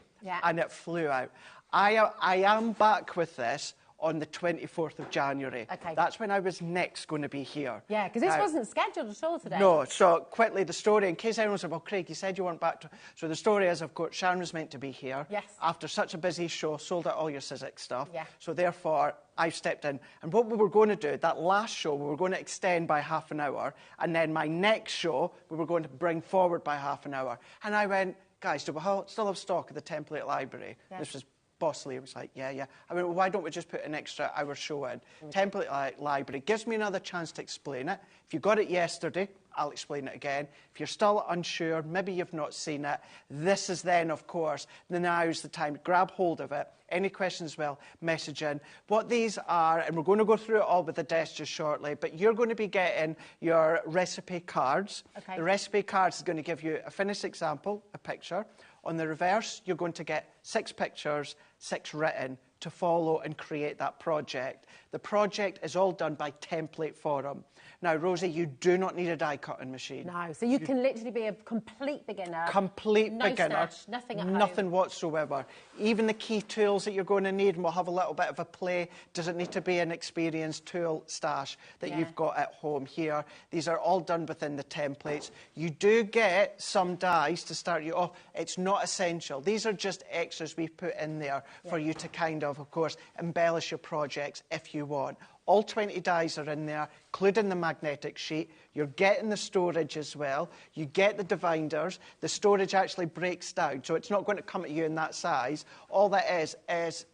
and it flew out. I am back with this on the 24th of January. Okay. That's when I was next going to be here. Yeah, because this wasn't scheduled at all today. No, so quickly, the story, in case anyone said, well, Craig, you said you weren't back to... So the story is, of course, Sharon was meant to be here. Yes. After such a busy show, sold out all your Sizzix stuff. Yeah. So therefore, I stepped in. And what we were going to do, that last show, we were going to extend by half an hour. And then my next show, we were going to bring forward by half an hour. And I went, guys, do we still have stock of the template library? Yeah. This was Boss Lee was like, yeah. I went, well, why don't we just put an extra hour show in? Template library gives me another chance to explain it. If you got it yesterday, I'll explain it again. If you're still unsure, maybe you've not seen it, this is then, of course, now's the time to grab hold of it. Any questions, well, message in. What these are, and we're going to go through it all with the desk just shortly, but you're going to be getting your recipe cards. Okay. The recipe cards is going to give you a finished example, a picture. On the reverse, you're going to get 6 pictures, 6 written, to follow and create that project. The project is all done by Template Forum. Now, Rosie, you do not need a die-cutting machine. No, so you can literally be a complete beginner. Complete beginner. Stash, nothing at home. Nothing whatsoever. Even the key tools that you're going to need, and we'll have a little bit of a play, doesn't need to be an experienced tool stash that you've got at home here. These are all done within the templates. You do get some dies to start you off. It's not essential. These are just extras we've put in there for you to kind of course, embellish your projects if you want. All 20 dies are in there, including the magnetic sheet. You're getting the storage as well. You get the dividers. The storage actually breaks down, so it's not going to come at you in that size. All that is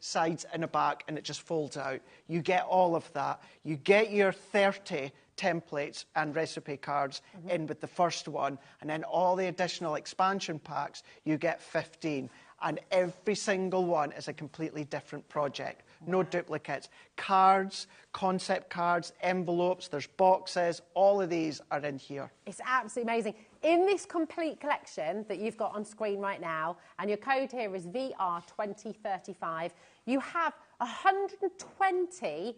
sides and a back, and it just folds out. You get all of that. You get your 30 templates and recipe cards in with the first one, and then all the additional expansion packs, you get 15. And every single one is a completely different project. No duplicates. Cards, concept cards, envelopes, there's boxes, all of these are in here. It's absolutely amazing. In this complete collection that you've got on screen right now, and your code here is VR2035, you have 120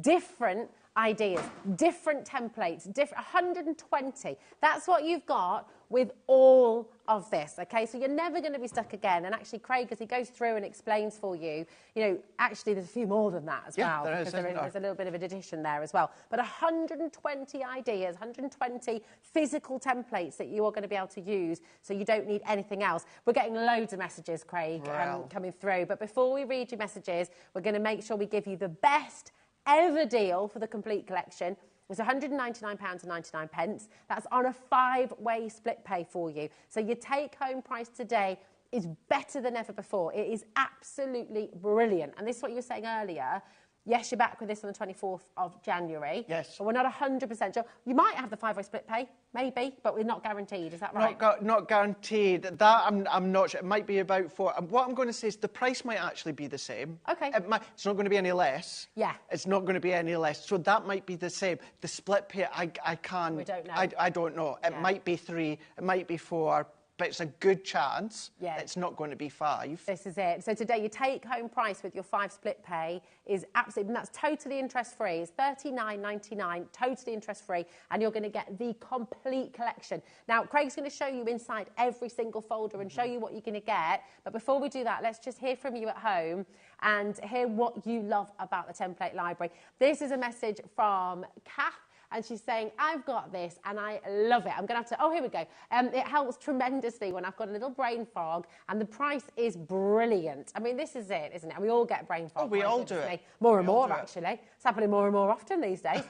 different ideas, different templates, 120. That's what you've got with all of this, okay? So you're never going to be stuck again. And actually, Craig, as he goes through and explains for you, you know, actually there's a few more than that as well. There is, there's a little bit of an addition there as well. But 120 ideas, 120 physical templates that you are going to be able to use, so you don't need anything else. We're getting loads of messages, Craig, coming through. But before we read your messages, we're going to make sure we give you the best ever deal for the complete collection. It's £199.99. That's on a 5-way split pay for you. So your take-home price today is better than ever before. It is absolutely brilliant. And this is what you were saying earlier. Yes, you're back with this on the 24th of January. Yes. But we're not 100% sure. You might have the 5-way split pay, maybe, but we're not guaranteed. Is that right? Not guaranteed. That I'm not sure. It might be about 4. And what I'm going to say is the price might actually be the same. Okay. It's not going to be any less. Yeah. It's not going to be any less. So that might be the same. The split pay, I can't. We don't know. I don't know. It might be 3. It might be 4. But it's a good chance it's not going to be 5. This is it. So today, your take-home price with your 5 split pay is absolutely, and that's totally interest-free. It's $39.99, totally interest-free, and you're going to get the complete collection. Now, Craig's going to show you inside every single folder and show you what you're going to get. But before we do that, let's just hear from you at home and hear what you love about the template library. This is a message from Kath. And she's saying, I've got this and I love it. I'm going to have to, oh, here we go. It helps tremendously when I've got a little brain fog, and the price is brilliant. I mean, this is it, isn't it? And we all get brain fog. Oh, we all do it. More and more, actually. It's happening more and more often these days.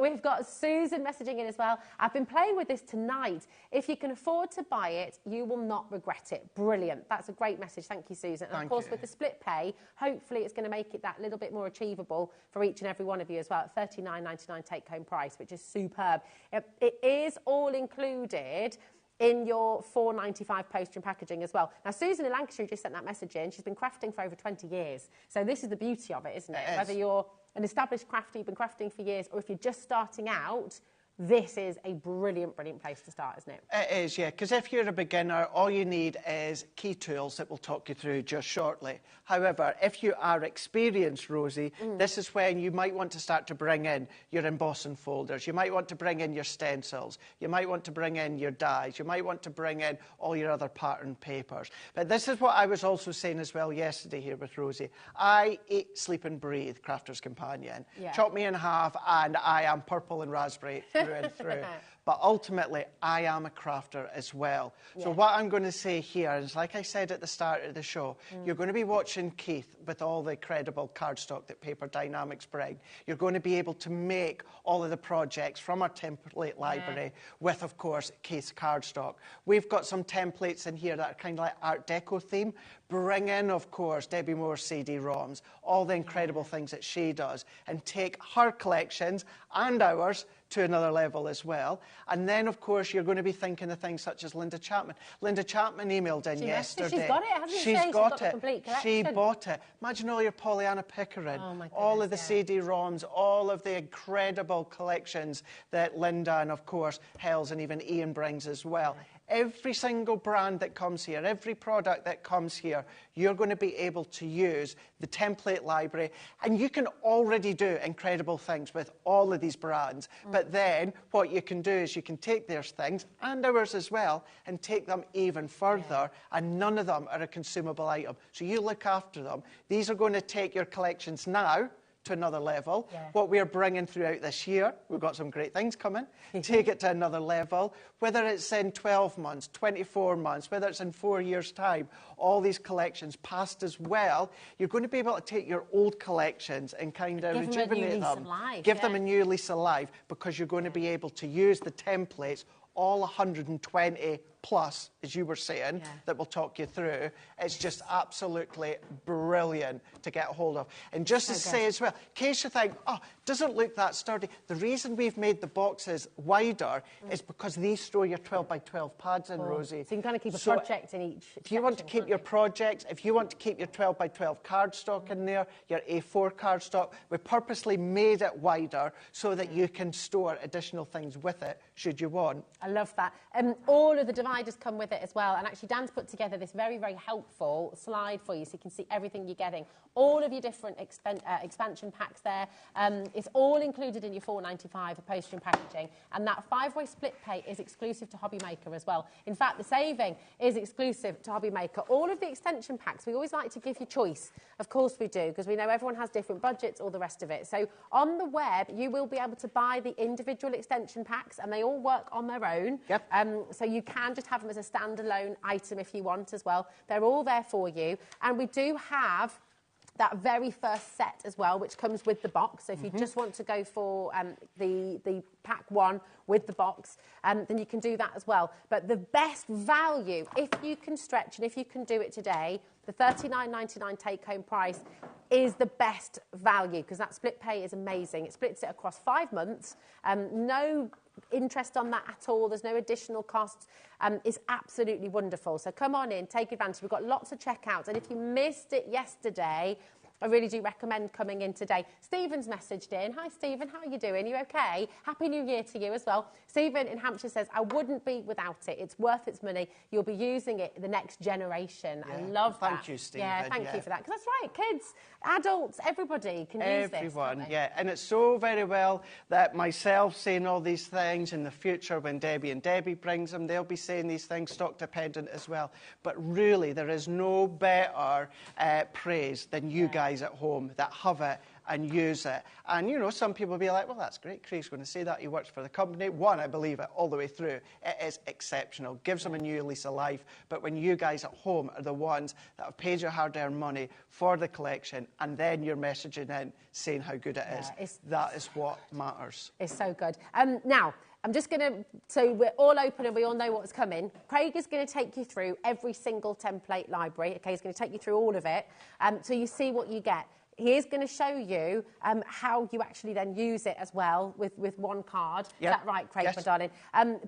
We've got Susan messaging in as well. I've been playing with this tonight. If you can afford to buy it, you will not regret it. Brilliant. That's a great message. Thank you, Susan. And of course, with the split pay, hopefully it's going to make it that little bit more achievable for each and every one of you as well at $39.99 take-home price, which is superb. It is all included in your $4.95 poster and packaging as well. Now, Susan in Lancashire just sent that message in. She's been crafting for over 20 years. So this is the beauty of it, isn't it? Whether you're an established crafter, you've been crafting for years, or if you're just starting out, this is a brilliant, brilliant place to start, isn't it? It is, yeah, because if you're a beginner, all you need is key tools that we'll talk you through just shortly. However, if you are experienced, Rosie, this is when you might want to start to bring in your embossing folders. You might want to bring in your stencils. You might want to bring in your dies. You might want to bring in all your other pattern papers. But this is what I was also saying as well yesterday here with Rosie. I eat, sleep and breathe Crafter's Companion. Yeah. Chop me in half and I am purple and raspberry through and through. But ultimately, I am a crafter as well. Yeah. So what I'm going to say here is, like I said at the start of the show, you're going to be watching Keith with all the incredible cardstock that Paper Dynamics bring. You're going to be able to make all of the projects from our template library with, of course, Keith's cardstock. We've got some templates in here that are kind of like Art Deco theme. Bring in, of course, Debbie Moore's CD-ROMs, all the incredible things that she does, and take her collections and ours to another level as well. And then, of course, you're going to be thinking of things such as Linda Chapman. Linda Chapman emailed in yesterday. She's got it, hasn't she? She's got the complete collection. She bought it. Imagine all your Pollyanna Pickering, all of the CD-ROMs, all of the incredible collections that Linda and, of course, Hells and even Ian brings as well. Every single brand that comes here, every product that comes here, you're going to be able to use the template library, and you can already do incredible things with all of these brands. But then what you can do is you can take their things, and ours as well, and take them even further, and none of them are a consumable item. So you look after them. These are going to take your collections now to another level. What we're bringing throughout this year, we've got some great things coming, take it to another level, whether it's in 12 months, 24 months, whether it's in 4 years' time, all these collections passed as well, you're going to be able to take your old collections and kind of rejuvenate them, give them a new lease of life, because you're going to be able to use the templates, all 120 Plus, as you were saying, that we'll talk you through. It's just absolutely brilliant to get a hold of. And just to say as well, in case you think, oh, doesn't look that sturdy, the reason we've made the boxes wider is because these store your 12 by 12 pads in, Rosie. So you can kind of keep a project in each If you want to keep your projects, if you want to keep your 12 by 12 cardstock in there, your A4 cardstock, we purposely made it wider so that you can store additional things with it, should you want. I love that. All of the dividers come with it as well. And actually, Dan's put together this very, very helpful slide for you so you can see everything you're getting. All of your different expansion packs there. It's all included in your $4.95 for postage and packaging. And that 5-way split pay is exclusive to HobbyMaker as well. In fact, the saving is exclusive to HobbyMaker. All of the extension packs, we always like to give you choice. Of course we do, because we know everyone has different budgets, all the rest of it. So on the web, you will be able to buy the individual extension packs, and they all work on their own. Yep. So you can just have them as a standalone item if you want as well. They're all there for you. And we do have that very first set as well, which comes with the box. So if you just want to go for the pack one with the box, then you can do that as well. But the best value, if you can stretch and if you can do it today, the $39.99 take-home price is the best value, because that split pay is amazing. It splits it across 5 months. No interest on that at all. There's no additional costs. It's absolutely wonderful. So come on in, take advantage. We've got lots of checkouts. And if you missed it yesterday, I really do recommend coming in today. Stephen's messaged in. Hi, Stephen. How are you doing? You okay? Happy New Year to you as well. Stephen in Hampshire says, I wouldn't be without it. It's worth its money. You'll be using it the next generation. Yeah. I love that. Thank you, Stephen. Yeah, thank you for that. Because that's right. Kids, adults, everybody can use this. Everyone, yeah. And it's so very well that myself saying all these things in the future, when Debbie and Debbie brings them, they'll be saying these things, stock dependent as well. But really, there is no better praise than you guys at home that have it and use it. And, you know, some people will be like, well, that's great. Craig's going to say that. He works for the company. One, I believe it all the way through. It is exceptional. Gives them a new lease of life. But when you guys at home are the ones that have paid your hard-earned money for the collection, and then you're messaging in saying how good it is, that is what matters. It's so good. Now, I'm just going to, so we're all open and we all know what's coming. Craig is going to take you through every single template library. Okay, he's going to take you through all of it, so you see what you get. He is going to show you how you actually then use it as well with one card. Yep. Is that right, Craig, my darling?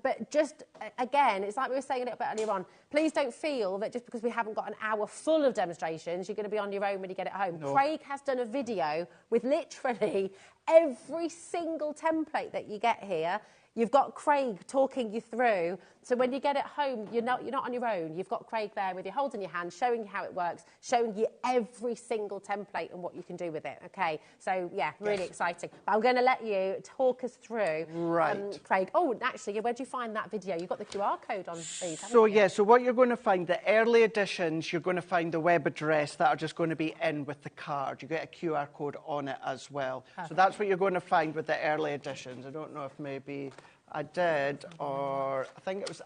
But just, again, it's like we were saying a little bit earlier on, please don't feel that just because we haven't got an hour full of demonstrations, you're going to be on your own when you get it home. No. Craig has done a video with literally every single template that you get here. You've got Craig talking you through. So when you get it home, you're not on your own. You've got Craig there with you, holding your hand, showing you how it works, showing you every single template and what you can do with it. Okay, so yeah, really exciting. But I'm going to let you talk us through, Craig. Oh, actually, where'd you find that video? You've got the QR code on these. So yeah, so what you're going to find, the early editions, you're going to find the web address that are just going to be in with the card. You get a QR code on it as well. Perfect. So that's what you're going to find with the early editions. I don't know if maybe I did, or I think it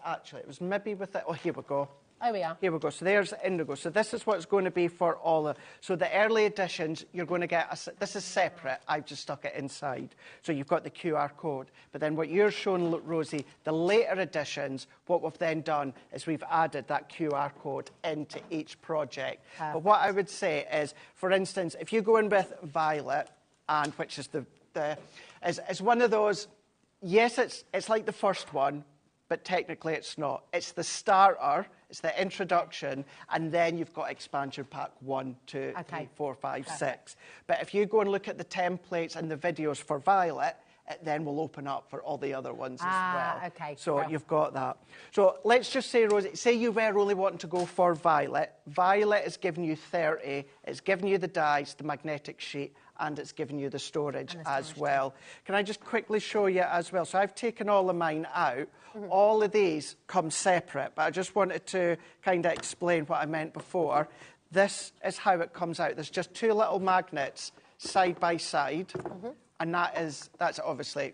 was maybe with it. Oh, here we go. Oh, we are. Here we go. So there's Indigo. So this is what it's going to be for all of. So the early editions, you're going to get, this is separate. I've just stuck it inside. So you've got the QR code. But then what you're showing, Rosie, the later editions, what we've then done is we've added that QR code into each project. But what I would say is, for instance, if you go in with Violet, and which is is one of those. Yes, it's like the first one, but technically it's not. It's the starter, it's the introduction, and then you've got expansion pack 1, 2, 3, 4, 5, 6. But if you go and look at the templates and the videos for Violet, it then will open up for all the other ones as well. Okay. So you've got that. So let's just say, Rosie, say you were only wanting to go for Violet. Violet is giving you 30. It's giving you the dies, the magnetic sheet, and it's giving you the storage as well. Can I just quickly show you as well? So I've taken all of mine out. All of these come separate, but I just wanted to kind of explain what I meant before. This is how it comes out. There's just 2 little magnets side by side, and that's obviously,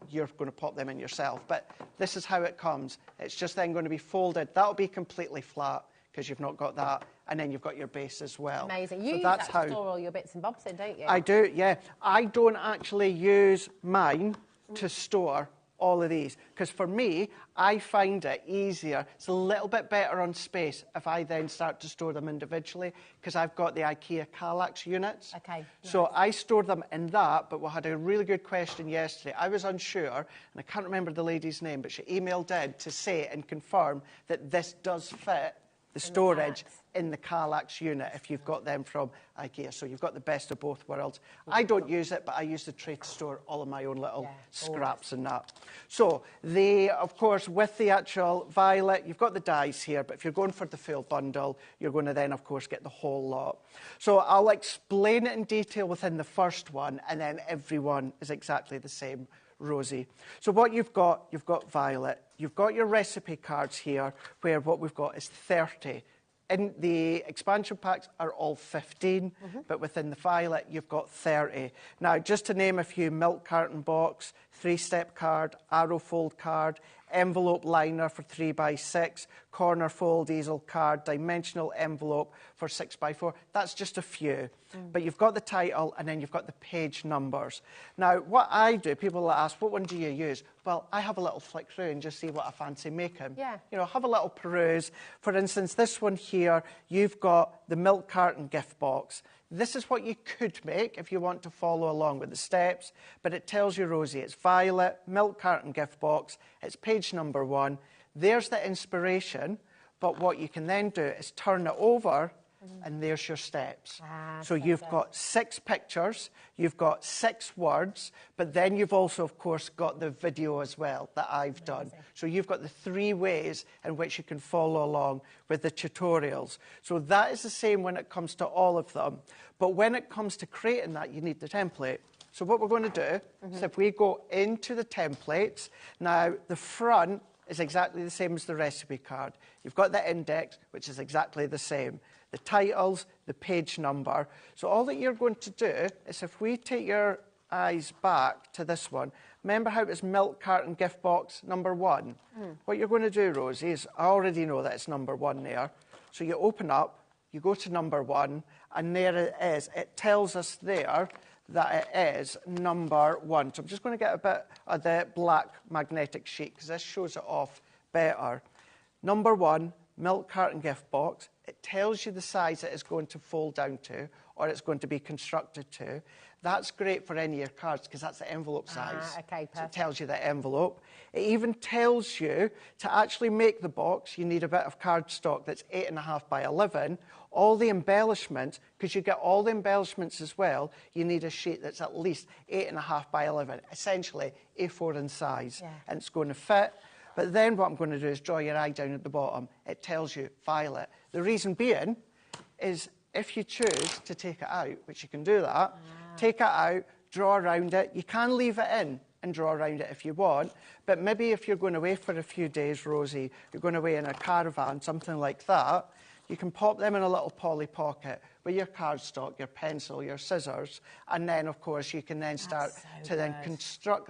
you're going to pop them in yourself, but this is how it comes. It's just then going to be folded. That'll be completely flat because you've not got that. And then you've got your base as well. Amazing. You use that to store all your bits and bobs in, don't you? I do, yeah. I don't actually use mine to store all of these. Because for me, I find it easier. It's a little bit better on space if I then start to store them individually, because I've got the IKEA Kallax units. Okay. So I store them in that, but we had a really good question yesterday. I was unsure, and I can't remember the lady's name, but she emailed in to say and confirm that this does fit the storage in the Kallax unit if you've got them from IKEA. So you've got the best of both worlds. I don't use it, but I use the tray to store all of my own little scraps and that. So of course, with the actual violet, you've got the dies here, but if you're going for the full bundle, you're going to then, of course, get the whole lot. So I'll explain it in detail within the first one, and then everyone is exactly the same, Rosie. So what you've got violet. You've got your recipe cards here, where what we've got is 30. In the expansion packs are all 15, but within the violet, you've got 30. Now, just to name a few, milk carton box, 3-step card, arrow fold card, envelope liner for 3x6, corner fold easel card, dimensional envelope for 6x4. That's just a few. But you've got the title, and then you've got the page numbers. Now, what I do, people will ask, what one do you use? Well, I have a little flick through and just see what I fancy making. Yeah. You know, have a little peruse. For instance, this one here, you've got the milk carton gift box. This is what you could make if you want to follow along with the steps, but it tells you, Rosie, it's violet, milk carton gift box, it's page number 1. There's the inspiration, but what you can then do is turn it over, and there's your steps. So you've got 6 pictures, you've got 6 words, but then you've also, of course, got the video as well that I've done. So you've got the 3 ways in which you can follow along with the tutorials. So that is the same when it comes to all of them. But when it comes to creating that, you need the template. So what we're going to do is if we go into the templates, now the front is exactly the same as the recipe card. You've got the index, which is exactly the same. The titles, the page number. So all that you're going to do is if we take your eyes back to this one, remember how it was milk carton gift box number 1? What you're going to do, Rosie, is I already know that it's number 1 there. So you open up, you go to number 1, and there it is. It tells us there that it is number 1. So I'm just going to get a bit of the black magnetic sheet because this shows it off better. Number 1, milk carton gift box. It tells you the size it is going to fold down to, or it's going to be constructed to. That's great for any of your cards because that's the envelope size. Okay, perfect. So it tells you the envelope. It even tells you to actually make the box, you need a bit of cardstock that's 8.5 by 11. All the embellishments, because you get all the embellishments as well, you need a sheet that's at least 8.5 by 11, essentially A4 in size, and it's going to fit. But then what I'm going to do is draw your eye down at the bottom. It tells you violet. The reason being is if you choose to take it out, which you can do that, take it out, draw around it. You can leave it in and draw around it if you want, but maybe if you're going away for a few days, Rosie, you're going away in a caravan, something like that, you can pop them in a little poly pocket with your cardstock, your pencil, your scissors, and then, of course, you can then start to then construct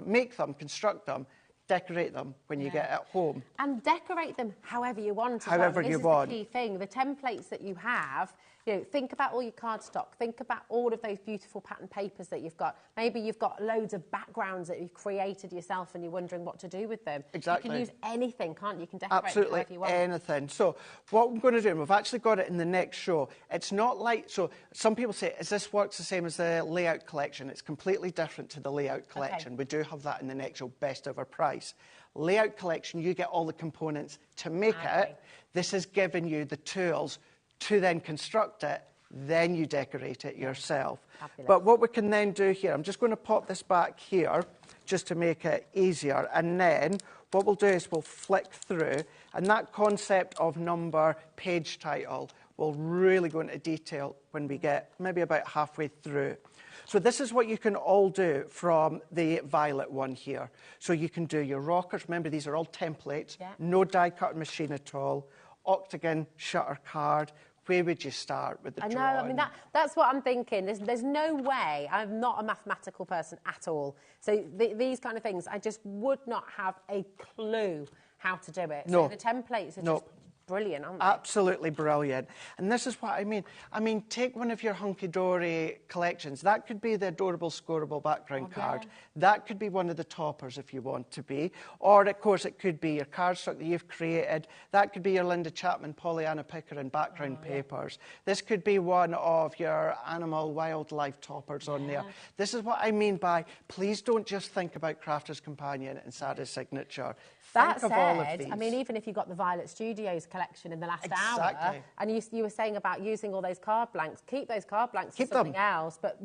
them, decorate them when you get at home. And decorate them however you want. However you want. This is the key thing. The templates that you have, you know, think about all your cardstock. Think about all of those beautiful pattern papers that you've got. Maybe you've got loads of backgrounds that you've created yourself and you're wondering what to do with them. Exactly. You can use anything, can't you? You can decorate Absolutely them however you want. anything. So what I'm going to do, and we've actually got it in the next show, it's not like, so some people say, is this works the same as the layout collection? It's completely different to the layout collection. We do have that in the next show, best ever price. Layout collection, you get all the components to make it. This is giving you the tools to then construct it, then you decorate it yourself. Fabulous. But what we can then do here, I'm just going to pop this back here just to make it easier, and then what we'll do is we'll flick through, and that concept of number, page title will really go into detail when we get maybe about halfway through. So this is what you can all do from the violet one here. So you can do your rockers. Remember, these are all templates. No die-cut machine at all. Octagon shutter card. Where would you start with the drawing? I mean, that's what I'm thinking. There's no way. I'm not a mathematical person at all. So these kind of things, I just would not have a clue how to do it. No. So the templates are No. just brilliant, aren't they? Absolutely brilliant. And this is what I mean. I mean, take one of your hunky-dory collections. That could be the adorable scoreable background card. Yeah. That could be one of the toppers if you want to be. Or, of course, it could be your cardstock that you've created. That could be your Linda Chapman, Pollyanna Pickering background papers. This could be one of your animal wildlife toppers on there. This is what I mean by, please don't just think about Crafter's Companion and Sarah's Signature. That Think of all of said, these. I mean, even if you got the Violet Studios collection in the last hour, Exactly. and you were saying about using all those card blanks, keep those card blanks for Keep them. something else, but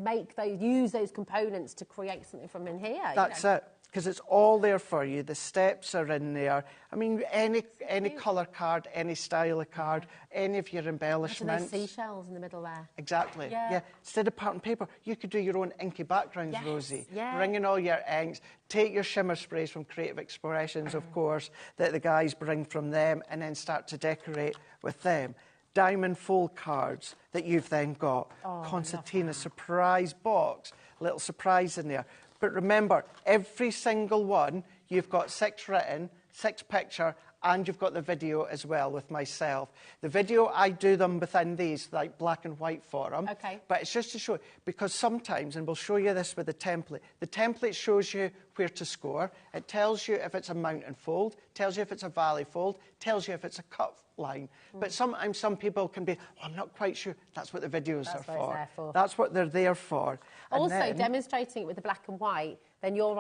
use those components to create something from in here. That's it. Because it's all there for you. The steps are in there. I mean, any colour card, any style of card, any of your embellishments. Those seashells in the middle there. Exactly. Yeah. Instead of pattern paper, you could do your own inky backgrounds, Rosie. Yeah. Bring in all your inks. Take your shimmer sprays from Creative Expressions, of course, that the guys bring from them, and then start to decorate with them. Diamond fold cards that you've then got. Concertina surprise box. Little surprise in there. But remember, every single one, you've got 6 written, 6 picture, and you've got the video as well with myself. The video, I do them within these, like black and white for them. Okay. But it's just to show you, because sometimes, and we'll show you this with the template shows you where to score. It tells you if it's a mountain fold, tells you if it's a valley fold, tells you if it's a cut line. But sometimes some people can be, oh, I'm not quite sure. That's what the videos are for. There for. That's what they're there for. And Also, then, demonstrating it with the black and white, then your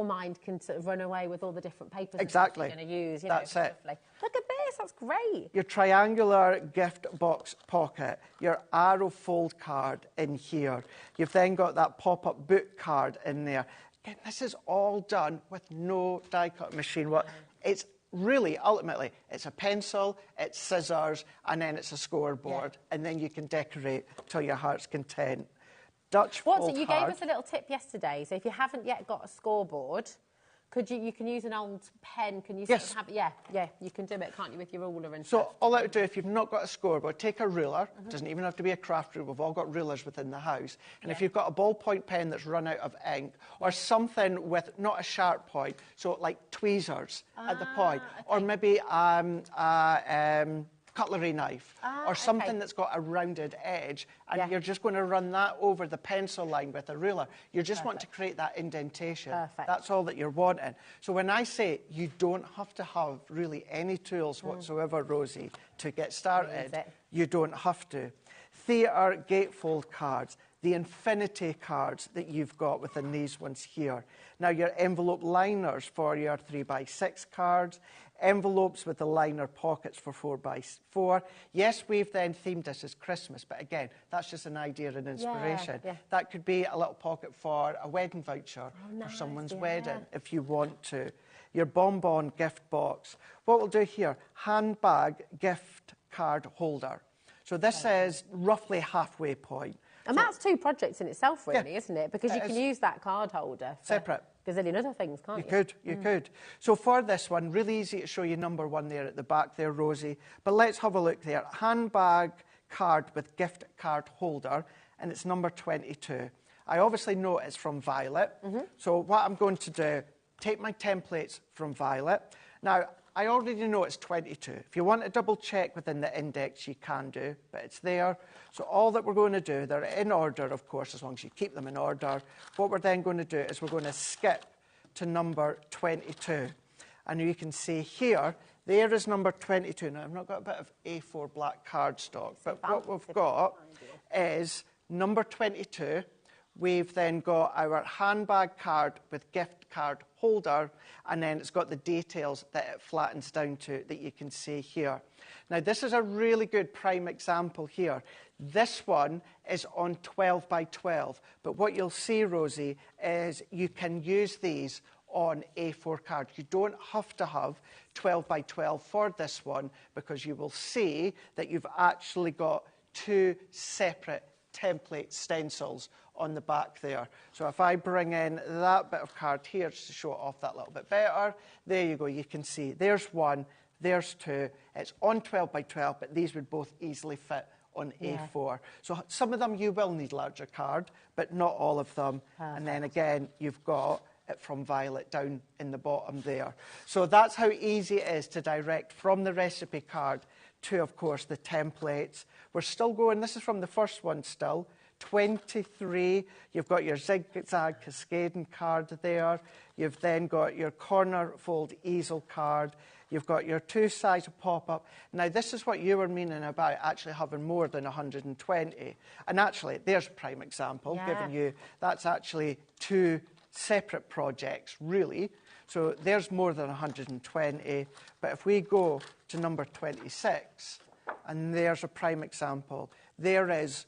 mind can sort of run away with all the different papers Exactly. that you're going to use. That's it. Lovely. Look at this, that's great. Your triangular gift box pocket, your arrow fold card in here. You've then got that pop-up book card in there. Again, this is all done with no die-cut machine. It's really, ultimately, it's a pencil, it's scissors, and then it's a scoreboard. And then you can decorate till your heart's content. Dutch fold You card. gave us a little tip yesterday. So if you haven't yet got a scoreboard, you can use an old pen? Can you Yes. have, you can do it, can't you, with your ruler and So stuff? all that would do, if you've not got a scoreboard, take a ruler. It doesn't even have to be a craft ruler. We've all got rulers within the house. And if you've got a ballpoint pen that's run out of ink, or something with not a sharp point, so like tweezers at the point, or maybe cutlery knife, or something that's got a rounded edge, and you're just going to run that over the pencil line with a ruler. You just want to create that indentation. Perfect. That's all that you're wanting. So when I say you don't have to have really any tools whatsoever, Rosie, to get started, you don't have to. Theatre gatefold cards, the infinity cards that you've got within these ones here. Now, your envelope liners for your 3x6 cards, envelopes with the liner pockets for 4x4. Yes, we've then themed this as Christmas, but again, that's just an idea and inspiration. That could be a little pocket for a wedding voucher or someone's wedding, if you want to. Your bonbon gift box. What we'll do here, handbag gift card holder. So this is roughly halfway point. And that's 2 projects in itself, really, isn't it? Because you can use that card holder for separate gazillion other things, can't you? You could. So for this one, really easy to show you number 1 there at the back there, Rosie. But let's have a look there. Handbag card with gift card holder, and it's number 22. I obviously know it's from Violet. So what I'm going to do, take my templates from Violet. Now, I already know it's 22. If you want to double check within the index, you can do, but it's there. So all that we're going to do, they're in order, of course, as long as you keep them in order. What we're then going to do is we're going to skip to number 22. And you can see here, there is number 22. Now, I've not got a bit of A4 black cardstock, but what we've got is number 22. We've then got our handbag card with gift card holder, and then it's got the details that it flattens down to that you can see here. Now, this is a really good prime example here. This one is on 12 by 12, but what you'll see, Rosie, is you can use these on A4 cards. You don't have to have 12 by 12 for this one, because you will see that you've actually got 2 separate template stencils on the back there. So if I bring in that bit of card here just to show it off that little bit better, there you go, you can see there's 1, there's 2. It's on 12 by 12, but these would both easily fit on A4. So some of them you will need larger card, but not all of them. And then again, you've got it from Violet down in the bottom there. So that's how easy it is to direct from the recipe card to, of course, the templates. We're still going, this is from the first one still, 23. You've got your zigzag cascading card there. You've then got your corner fold easel card. You've got your two-sides pop-up. Now, this is what you were meaning about actually having more than 120. And actually, there's a prime example, giving you, that's actually 2 separate projects, really. So there's more than 120. But if we go to number 26, and there's a prime example, there is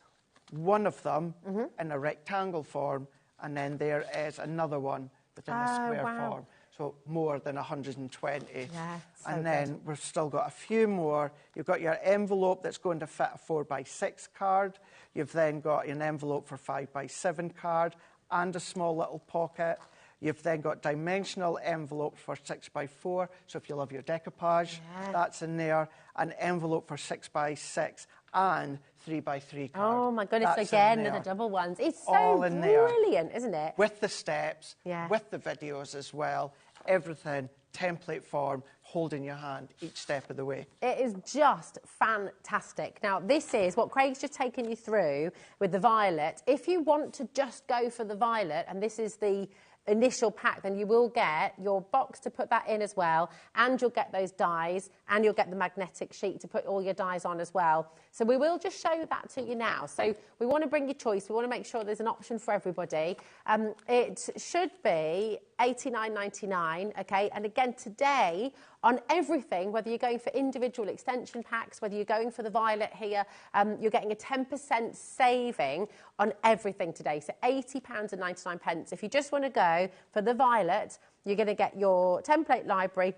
one of them in a rectangle form, and then there is another one within a square form. So more than 120. Yeah, so and then we've still got a few more. You've got your envelope that's going to fit a 4x6 card. You've then got an envelope for 5x7 card and a small little pocket. You've then got dimensional envelopes for 6x4. So if you love your decoupage, that's in there. An envelope for 6x6 and 3x3 card. Oh my goodness, again with the double ones. It's so all in brilliant, isn't it? With the steps, with the videos as well, everything, template form, holding your hand each step of the way. It is just fantastic. Now, this is what Craig's just taken you through with the violet. If you want to just go for the violet, and this is the initial pack, then you will get your box to put that in as well, and you'll get those dies, and you'll get the magnetic sheet to put all your dies on as well. So we will just show that to you now. So we want to bring you choice. We want to make sure there's an option for everybody. It should be $89.99, okay? And again, today, on everything, whether you're going for individual extension packs, whether you're going for the violet here, you're getting a 10% saving on everything today. So £80.99. If you just want to go for the violet, you're going to get your template library,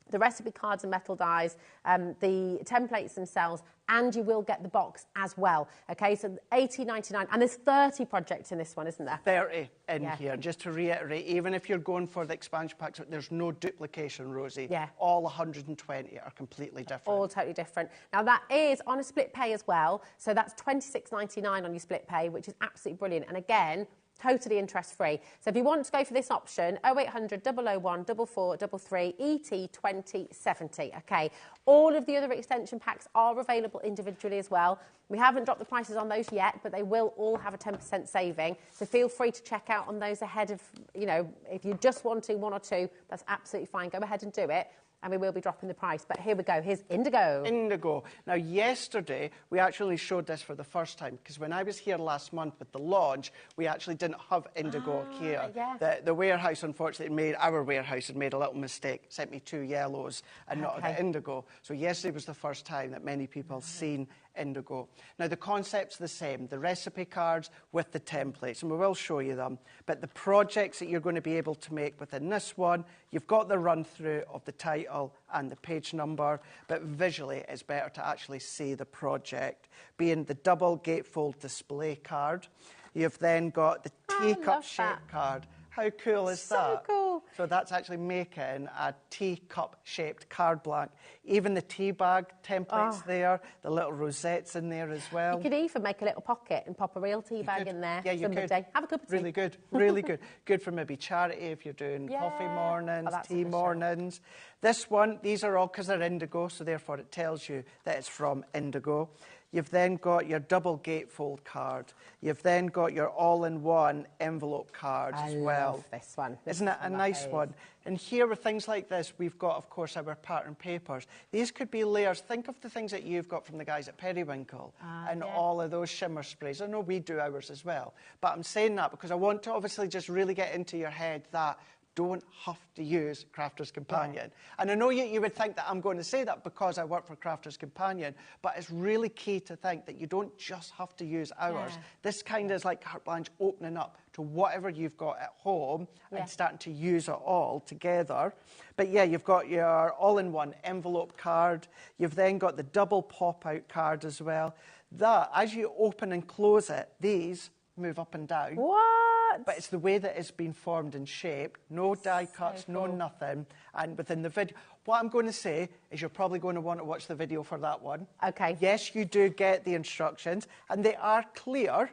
the recipe cards and metal dies, the templates themselves, and you will get the box as well. Okay, so $80.99, and there's 30 projects in this one, isn't there? 30 in here. Just to reiterate, even if you're going for the expansion packs, there's no duplication, Rosie. Yeah. All 120 are completely different. All totally different. Now, that is on a split pay as well, so that's $26.99 on your split pay, which is absolutely brilliant. And again, totally interest-free. So if you want to go for this option, 0800 001 4433 ET 2070. Okay. All of the other extension packs are available individually as well. We haven't dropped the prices on those yet, but they will all have a 10% saving. So feel free to check out on those ahead of, you know, if you're just wanting one or two, that's absolutely fine. Go ahead and do it. And we will be dropping the price. But here we go. Here's Indigo. Indigo. Now, yesterday, we actually showed this for the first time, because when I was here last month with the launch, we actually didn't have Indigo here. Yes. The warehouse, unfortunately, our warehouse had made a little mistake, sent me 2 yellows and not the Indigo. So yesterday was the first time that many people seen Indigo. Now, the concept's the same, the recipe cards with the templates, and we will show you them. But the projects that you're going to be able to make within this one, you've got the run-through of the title and the page number, but visually it's better to actually see the project, being the double gatefold display card. You've then got the teacup-shaped card. How cool is that? So cool. So that's actually making a teacup-shaped card blank. Even the tea bag templates there, the little rosettes in there as well. You could even make a little pocket and pop a real tea bag in there. Yeah, you could. Have a cup of tea. Really good, really good. Good for maybe charity if you're doing coffee mornings, tea mornings. This one, these are all because they're Indigo, so therefore it tells you that it's from Indigo. You've then got your double gatefold card. You've then got your all-in-one envelope card as well. I love this one. Isn't it a nice one? And here with things like this, we've got, of course, our pattern papers. These could be layers. Think of the things that you've got from the guys at Periwinkle and all of those shimmer sprays. I know we do ours as well. But I'm saying that because I want to obviously just really get into your head that don't have to use Crafter's Companion. And I know you would think that I'm going to say that because I work for Crafter's Companion, but it's really key to think that you don't just have to use ours. This kind of is like carte blanche opening up to whatever you've got at home and starting to use it all together. But yeah, you've got your all-in-one envelope card. You've then got the double pop-out card as well. That, as you open and close it, these move up and down. What? But it's the way that it's been formed and shaped. No die cuts, no nothing. And within the video, what I'm going to say is you're probably going to want to watch the video for that one. Okay. Yes, you do get the instructions, and they are clear,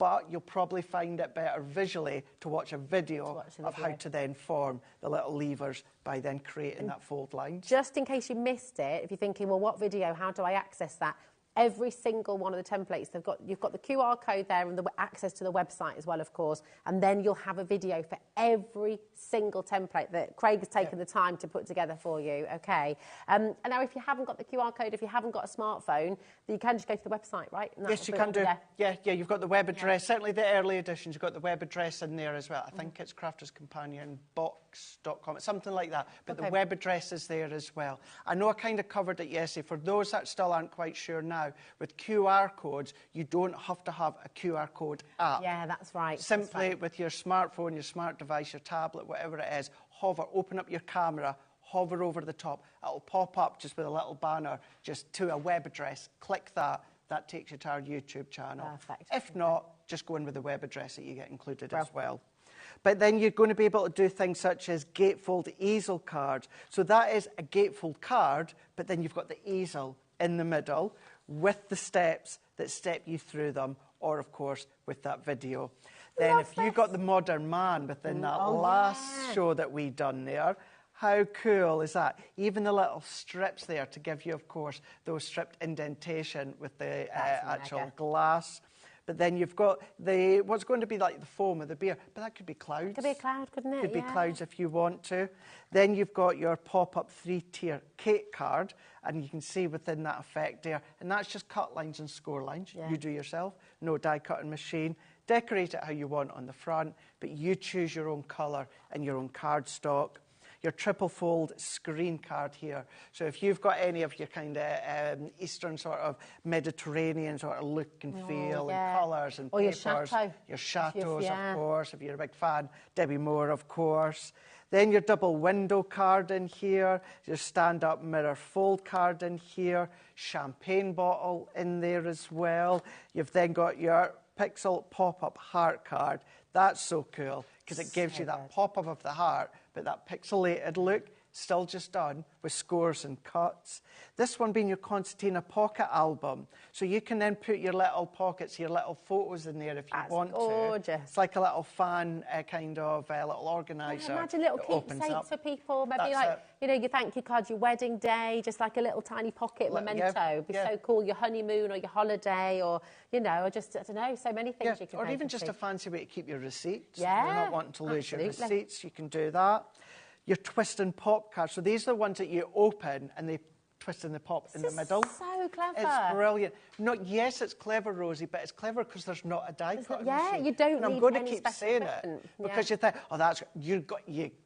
but you'll probably find it better visually to watch a video of how to then form the little levers by then creating that fold line. Just in case you missed it, if you're thinking, well, what video, how do I access that? Every single one of the templates, you've got the QR code there and the access to the website as well, of course, and then you'll have a video for every single template that Craig has taken the time to put together for you, okay? And now if you haven't got the QR code, if you haven't got a smartphone, you can just go to the website, right? Yes, you can do. Yeah, you've got the web address. Certainly the early editions, you've got the web address in there as well. I think it's crafterscompanionbox.com, something like that. But the web address is there as well. I know I kind of covered it yesterday. For those that still aren't quite sure now, with QR codes, you don't have to have a QR code app. Yeah, that's right. Simply with your smartphone, your smart device, your tablet, whatever it is, hover, open up your camera, hover over the top. It'll pop up just with a little banner just to a web address. Click that. That takes you to our YouTube channel. Perfect. If not, just go in with the web address that you get included as well. But then you're going to be able to do things such as gatefold easel cards. So that is a gatefold card, but then you've got the easel in the middle with the steps that step you through them, or, of course, with that video. Then if you got the modern man within that last show that we done there, how cool is that? Even the little strips there to give you, of course, those stripped indentation with the actual glass. But then you've got what's going to be like the foam of the beer, but that could be clouds. Could be a cloud, couldn't it? Could be clouds if you want to. Then you've got your pop-up 3-tier cake card, and you can see within that effect there, and that's just cut lines and score lines. You do yourself, no die cutting machine. Decorate it how you want on the front, but you choose your own colour and your own cardstock. Your triple fold screen card here. So if you've got any of your kind of Eastern sort of Mediterranean sort of look and feel and colours and papers. Your chateaus, of course, if you're a big fan. Debbie Moore, of course. Then your double window card in here. Your stand-up mirror fold card in here. Champagne bottle in there as well. You've then got your pixel pop-up heart card. That's so cool because it gives you that pop-up of the heart, but that pixelated look, still just done with scores and cuts. This one being your concertina pocket album. So you can then put your little pockets, your little photos in there if you want to. It's like a little fan kind of little organiser. Imagine little keepsakes for people. Maybe you know, your thank you card, your wedding day, just like a little tiny pocket memento. It'd be so cool. Your honeymoon or your holiday, or, you know, or just, I don't know, so many things you can or make even just a fancy way to keep your receipts. Yeah, you're not wanting to lose your receipts, you can do that. Your twist and pop cards. So these are the ones that you open and they twist and they pop in the middle. So clever. It's brilliant. Yes, it's clever, Rosie, but it's clever because there's not a die cutting machine. You don't and I'm going to keep saying it because you think, oh, you're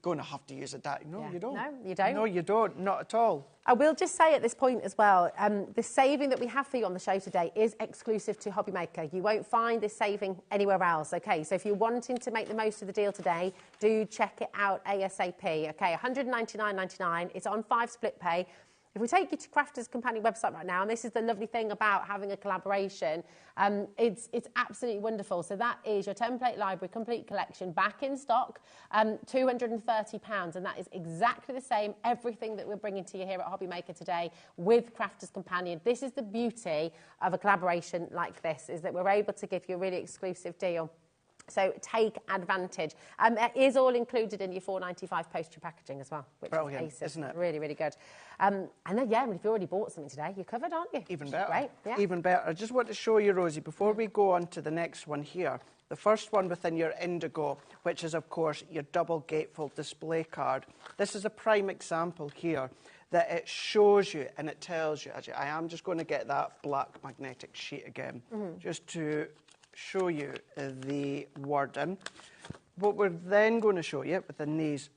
going to have to use a die. No, you don't. No, you don't. No, you don't. Not at all. I will just say at this point as well, the saving that we have for you on the show today is exclusive to HobbyMaker. You won't find this saving anywhere else, okay? So if you're wanting to make the most of the deal today, do check it out ASAP, okay? $199.99. It's on 5 split pay. If we take you to Crafters Companion website right now, and this is the lovely thing about having a collaboration, it's absolutely wonderful. So that is your template library complete collection back in stock, £230, and that is exactly the same, everything that we're bringing to you here at HobbyMaker today with Crafters Companion. This is the beauty of a collaboration like this, is that we're able to give you a really exclusive deal. So take advantage. It is all included in your $4.95 postage packaging as well, which brilliant, is aces. Isn't it? Really, really good. And then, if you've already bought something today, you're covered, aren't you? Even better. Great. Yeah. Even better. I just want to show you, Rosie, before we go on to the next one here, the first one within your Indigo, which is, of course, your double gatefold display card. This is a prime example here that it shows you and it tells you. Actually, I am just going to get that black magnetic sheet again, just to show you the wording. What we're then going to show you within these,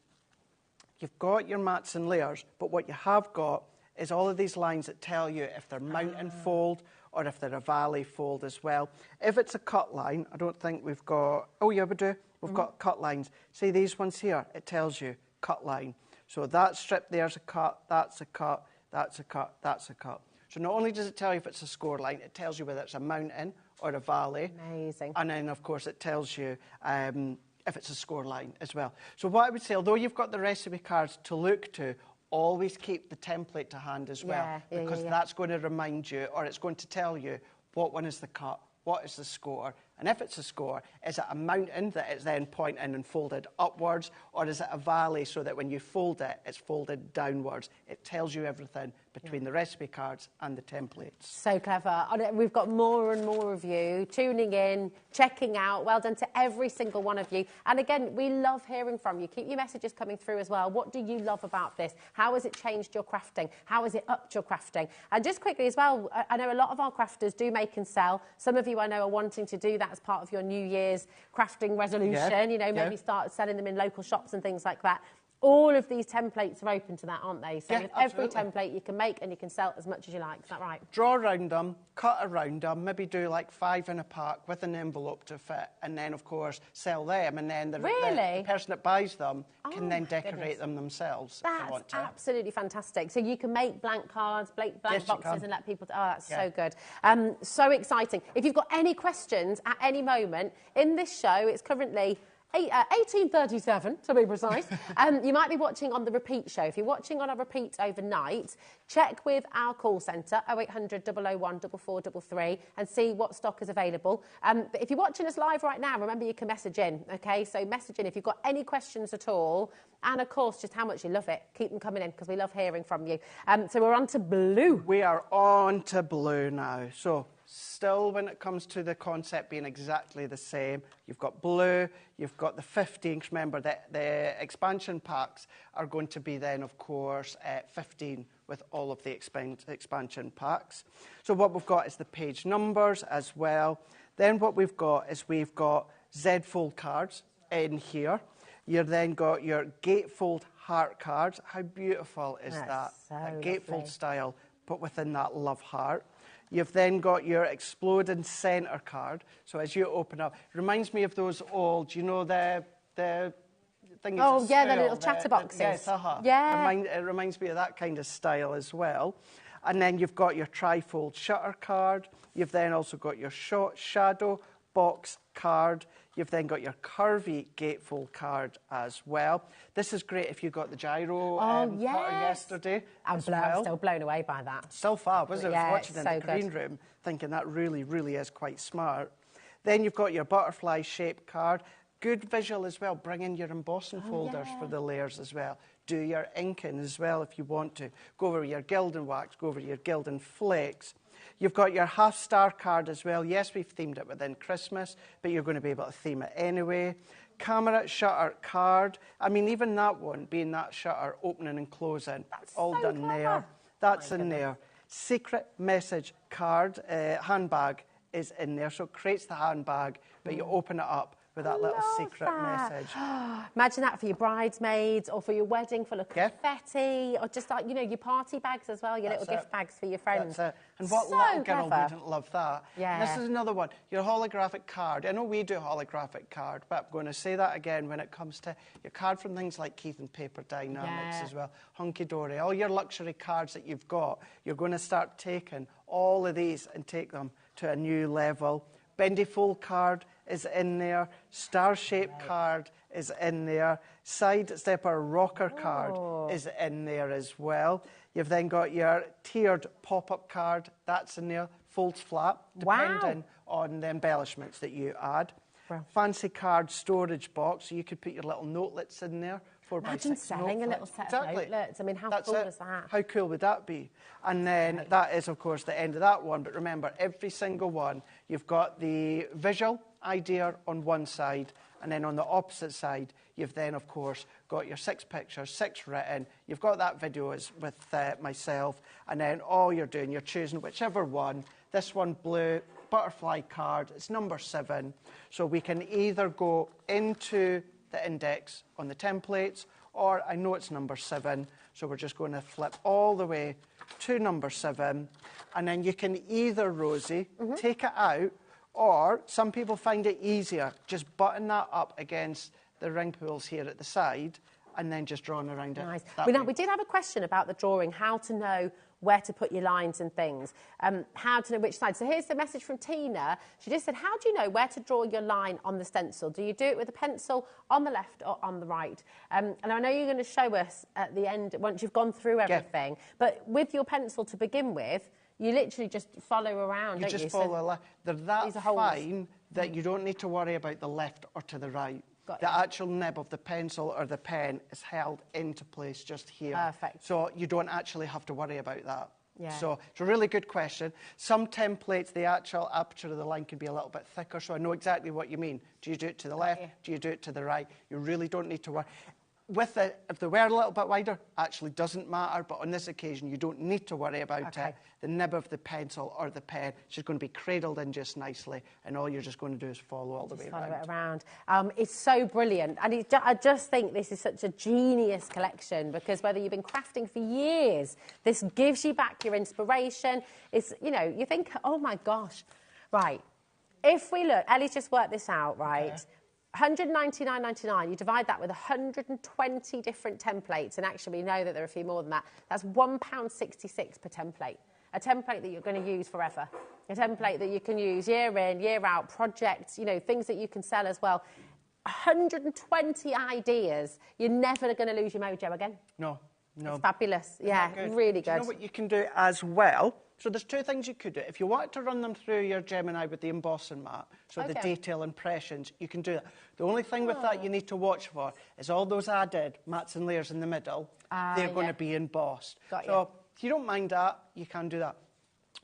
you've got your mats and layers, but what you have got is all of these lines that tell you if they're mountain fold or if they're a valley fold as well. If it's a cut line, I don't think we've got, oh yeah, we do. We've got cut lines. See these ones here, it tells you cut line. So that strip there's a cut, that's a cut, that's a cut, that's a cut. So not only does it tell you if it's a score line, it tells you whether it's a mountain or a valley. Amazing. And then, of course, it tells you if it's a score line as well. So what I would say, although you've got the recipe cards to look to, always keep the template to hand as well, because that's going to remind you, or it's going to tell you what one is the cut, what is the score, And if it's a score, is it a mountain that is then pointing and folded upwards, or is it a valley so that when you fold it, it's folded downwards? It tells you everything between the recipe cards and the templates. So clever. We've got more and more of you tuning in, checking out. Well done to every single one of you. And again, we love hearing from you. Keep your messages coming through as well. What do you love about this? How has it changed your crafting? How has it upped your crafting? And just quickly as well, I know a lot of our crafters do make and sell. Some of you I know are wanting to do that as part of your New Year's crafting resolution. You know, maybe start selling them in local shops and things like that. All of these templates are open to that, aren't they? So with every template you can make and you can sell as much as you like. Is that right? Draw around them, cut around them, maybe do like 5 in a pack with an envelope to fit, and then, of course, sell them. And then the person that buys them can then decorate them themselves. That's if they want to. absolutely fantastic. So you can make blank cards, blank boxes and let people... Oh, that's so good. So exciting. If you've got any questions at any moment, in this show, it's currently... 1837, to be precise. You might be watching on the repeat show. If you're watching on a repeat overnight, check with our call centre, 0800 001 4433, and see what stock is available. But if you're watching us live right now, remember you can message in, OK? So message in if you've got any questions at all. And, of course, just how much you love it. Keep them coming in because we love hearing from you. So we're on to blue. We are on to blue now. So... still, when it comes to the concept being exactly the same, you've got blue, you've got the 15, remember that the expansion packs are going to be then, of course, 15 with all of the expansion packs. So what we've got is the page numbers as well. Then what we've got is we've got Z-fold cards in here. You've then got your gatefold heart cards. How beautiful is that? So a gatefold style, but within that love heart. You've then got your exploding centre card. So as you open up, reminds me of those old, you know, the thing. Oh, yeah, the little chatterboxes. Yes, Yeah. It reminds me of that kind of style as well. And then you've got your trifold shutter card. You've then also got your shadow box card. You've then got your curvy gatefold card as well. This is great if you got the gyro pattern yesterday. I'm still blown away by that. So fab, wasn't it? I was watching in the green room thinking that really, really is quite smart. Then you've got your butterfly shape card. Good visual as well, bring in your embossing folders for the layers as well. Do your inking as well if you want to. Go over your Gildan wax, go over your Gildan flakes. You've got your half-star card as well. Yes, we've themed it within Christmas, but you're going to be able to theme it anyway. Camera shutter card. I mean, even that one, being that shutter, opening and closing, that's all so done clever. there. That's in there. Secret message card, handbag is in there. So it creates the handbag, but you open it up with that little secret message. Imagine that for your bridesmaids or for your wedding, full of confetti, or just like, you know, your party bags as well, your little gift bags for your friends. That's it. And what so little girl clever. wouldn't love that? Yeah. This is another one. Your holographic card. I know we do holographic card, but I'm going to say that again when it comes to your card from things like Keith and Paper Dynamics as well. Hunky Dory. All your luxury cards that you've got, you're going to start taking all of these and take them to a new level. Bendy fold card is in there. Star-shaped card is in there. Side stepper rocker card is in there as well. You've then got your tiered pop-up card. That's in there. Folds flat, depending on the embellishments that you add. Wow. Fancy card storage box. So you could put your little notelets in there. Imagine selling a little set of notelets. I mean, how cool is that? How cool would that be? And then that is, of course, the end of that one. But remember, every single one, you've got the visual idea on one side, and then on the opposite side, you've then, of course, got your 6 pictures, 6 written. You've got that video with myself, and then all you're doing, you're choosing whichever one. This one, blue, butterfly card, it's number 7. So we can either go into the index on the templates, or I know it's number 7, so we're just going to flip all the way to number 7, and then you can either, Rosie, take it out, or some people find it easier, just button that up against the ring pools here at the side, and then just drawing around it. Nice. We did have a question about the drawing, how to know where to put your lines and things, how to know which side. So here's the message from Tina. She just said, how do you know where to draw your line on the stencil? Do you do it with a pencil on the left or on the right? And I know you're going to show us at the end, once you've gone through everything, but with your pencil to begin with, you literally just follow around, don't you? You just follow a line. They're that fine that you don't need to worry about the left or to the right. Got The you. actual nib of the pencil or the pen is held into place just here. Perfect. So you don't actually have to worry about that. Yeah. So it's a really good question. Some templates, the actual aperture of the line can be a little bit thicker, so I know exactly what you mean. Do you do it to the left? Do you do it to the right? You really don't need to worry. With it, if they were a little bit wider, actually doesn't matter, but on this occasion, you don't need to worry about it. The nib of the pencil or the pen is just going to be cradled in just nicely, and all you're just going to do is follow all the way around. Follow it around. It's so brilliant, and I just think this is such a genius collection, because whether you've been crafting for years, this gives you back your inspiration. It's, you know, you think, oh my gosh, right, if we look, Ellie's just worked this out, right? Okay. $199.99, you divide that with 120 different templates, and actually we know that there are a few more than that. That's £1.66 per template. A template that you're going to use forever. A template that you can use year in, year out, projects, you know, things that you can sell as well. 120 ideas. You're never going to lose your mojo again. No. It's fabulous. Yeah, really good. Do you know what you can do as well? So there's two things you could do. If you wanted to run them through your Gemini with the embossing mat, so the detail impressions, you can do that. The only thing with that you need to watch for is all those added mats and layers in the middle, they're going to be embossed. So if you don't mind that, you can do that.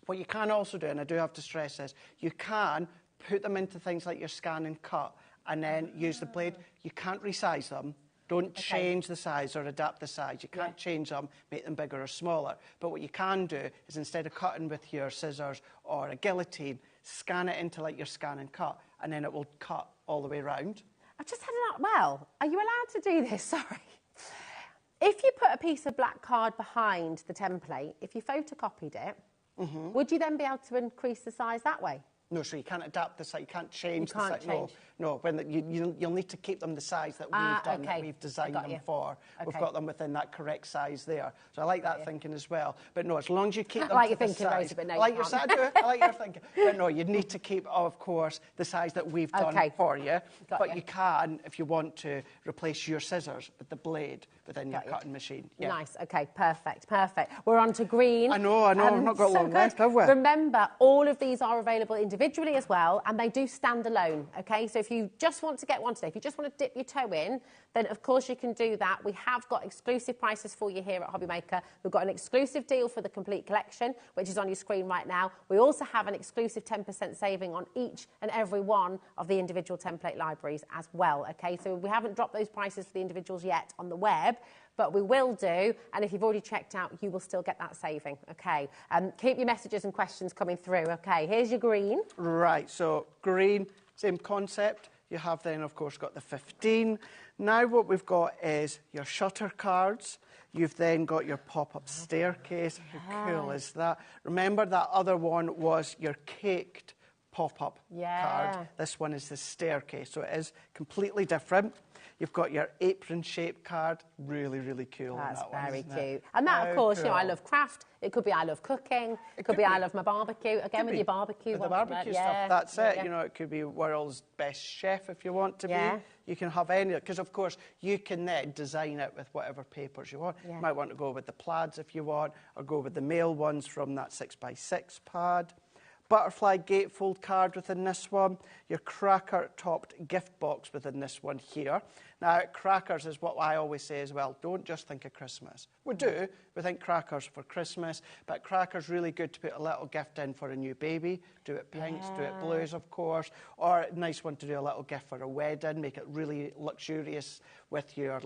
What you can also do, and I do have to stress this, you can put them into things like your scan and cut and then use the blade. You can't resize them. Don't change the size or adapt the size. You can't change them, make them bigger or smaller. But what you can do is, instead of cutting with your scissors or a guillotine, scan it into like your scan and cut, and then it will cut all the way around. I've just had it up. Well, are you allowed to do this? Sorry. If you put a piece of black card behind the template, if you photocopied it, would you then be able to increase the size that way? No, so you can't adapt the size, you can't change the size. No, when you'll need to keep them the size that we've done, that we've designed them for. We've got them within that correct size there. So I like that thinking as well. But no, as long as you keep them like to your the thinking, size. Rosie, but no, I like your size. I like your thinking. But no, you need to keep, of course, the size that we've done for you. But you can, if you want to, replace your scissors with the blade within your cutting machine. Yeah. Nice. Okay, perfect. We're on to green. I know. We've not got long left, have we? Remember, all of these are available individually as well, and they do stand alone, okay? So if you just want to get one today, if you just want to dip your toe in, then of course you can do that. We have got exclusive prices for you here at HobbyMaker. We've got an exclusive deal for the complete collection, which is on your screen right now. We also have an exclusive 10% saving on each and every one of the individual template libraries as well, okay? So we haven't dropped those prices for the individuals yet on the web, but we will do, and if you've already checked out, you will still get that saving, okay? Keep your messages and questions coming through, okay? Here's your green. Right, so green, same concept. You have then, of course, got the 15. Now what we've got is your shutter cards. You've then got your pop-up staircase. How cool is that? Remember that other one was your caked pop-up card. This one is the staircase, so it is completely different. You've got your apron-shaped card. Really, really cool. That's that very one, cute. And that, of course, you know, I love craft. It could be I love cooking. It could be I love my barbecue. Again, with your barbecue. With the barbecue stuff, that's it. You know, it could be world's best chef if you want to be. You can have any, because, of course, you can then design it with whatever papers you want. You might want to go with the plaids if you want, or go with the male ones from that 6x6 pad. Butterfly gatefold card within this one, your cracker-topped gift box within this one here. Now, crackers is what I always say as well. Don't just think of Christmas. We do. We think crackers for Christmas, but crackers really good to put a little gift in for a new baby. Do it pinks, do it blues, of course, or a nice one to do a little gift for a wedding. Make it really luxurious with your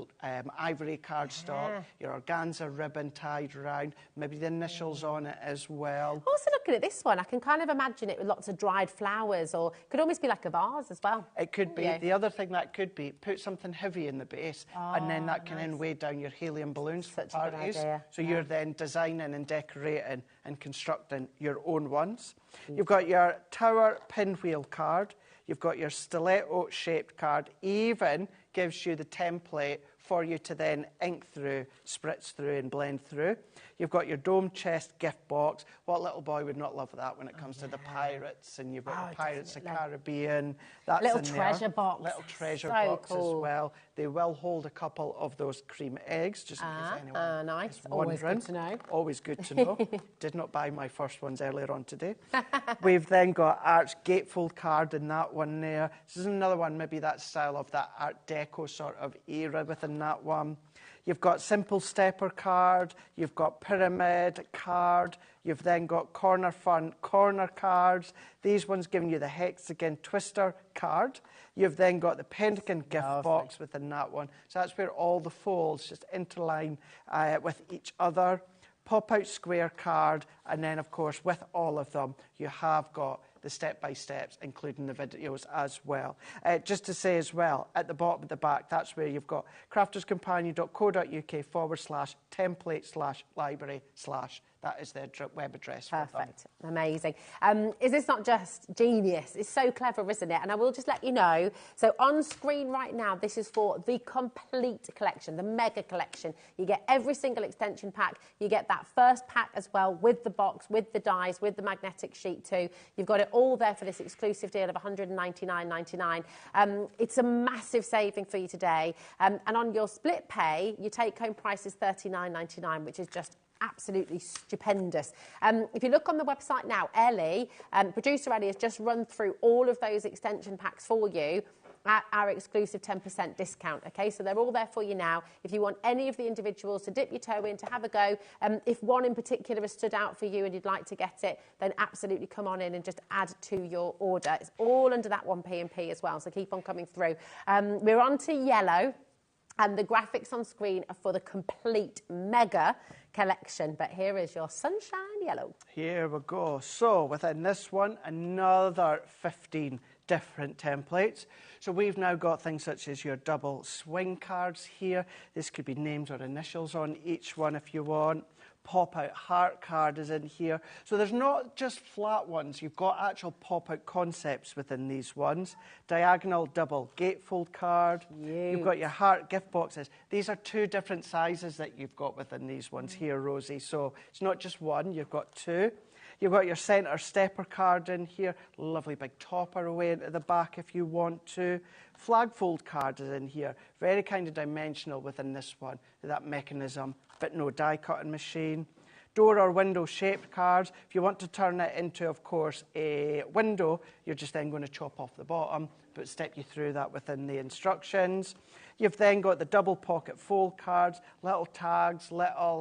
ivory cardstock, your organza ribbon tied around, maybe the initials on it as well. Also, looking at this one, I can kind of imagine it with lots of dried flowers, or it could almost be like a vase as well. It could be. The other thing that could be, put something heavy in the base, and then that can then weigh down your helium balloons for parties. So you're then designing and decorating and constructing your own ones. You've got your tower pinwheel card. You've got your stiletto-shaped card. Even gives you the template for you to then ink through, spritz through and blend through. You've got your dome chest gift box. What little boy would not love that when it comes to the pirates? And you've got the Pirates of the Caribbean. That's little in treasure there. box. Little treasure So box cool. as well. They will hold a couple of those cream eggs, just in case anyone nice. is wondering. Always good to know. Always good to know. Did not buy my first ones earlier on today. We've then got Arch gatefold card in that one there. This is another one, maybe that style of that Art Deco sort of era within that one. You've got simple stepper card, you've got pyramid card, you've then got corner fun corner cards. These ones giving you the hexagon twister card. You've then got the pentagon gift box within that one. So that's where all the folds just interline with each other. Pop-out square card, and then, of course, with all of them, you have got the step-by-steps, including the videos as well. Just to say as well, at the bottom of the back, that's where you've got crafterscompanion.co.uk/template/library/ that is their web address. Perfect. Amazing. Is this not just genius? It's so clever, isn't it? And I will just let you know, so on screen right now, this is for the complete collection, the mega collection. You get every single extension pack. You get that first pack as well with the box, with the dies, with the magnetic sheet too. You've got it all there for this exclusive deal of $199.99. It's a massive saving for you today. And on your split pay, your take-home price is $39.99, which is just absolutely stupendous. If you look on the website now, Ellie, producer Ellie, has just run through all of those extension packs for you at our exclusive 10% discount, okay? So they're all there for you now. If you want any of the individuals to dip your toe in, to have a go, if one in particular has stood out for you and you'd like to get it, then absolutely come on in and just add to your order. It's all under that 1P&P as well, so keep on coming through. We're on to yellow. And the graphics on screen are for the complete mega collection. But here is your sunshine yellow. Here we go. So within this one, another 15 different templates. So we've now got things such as your double swing cards here. This could be names or initials on each one if you want. Pop-out heart card is in here. So there's not just flat ones. You've got actual pop-out concepts within these ones. Diagonal double gatefold card. You've got your heart gift boxes. These are 2 different sizes that you've got within these ones here, Rosie. So it's not just one, you've got 2. You've got your centre stepper card in here. Lovely big topper away into the back if you want to. Flag fold card is in here. Very kind of dimensional within this one. That mechanism, but no die cutting machine. Door or window shaped cards. If you want to turn it into, of course, a window, you're just then going to chop off the bottom, but step you through that within the instructions. You've then got the double pocket fold cards, little tags, little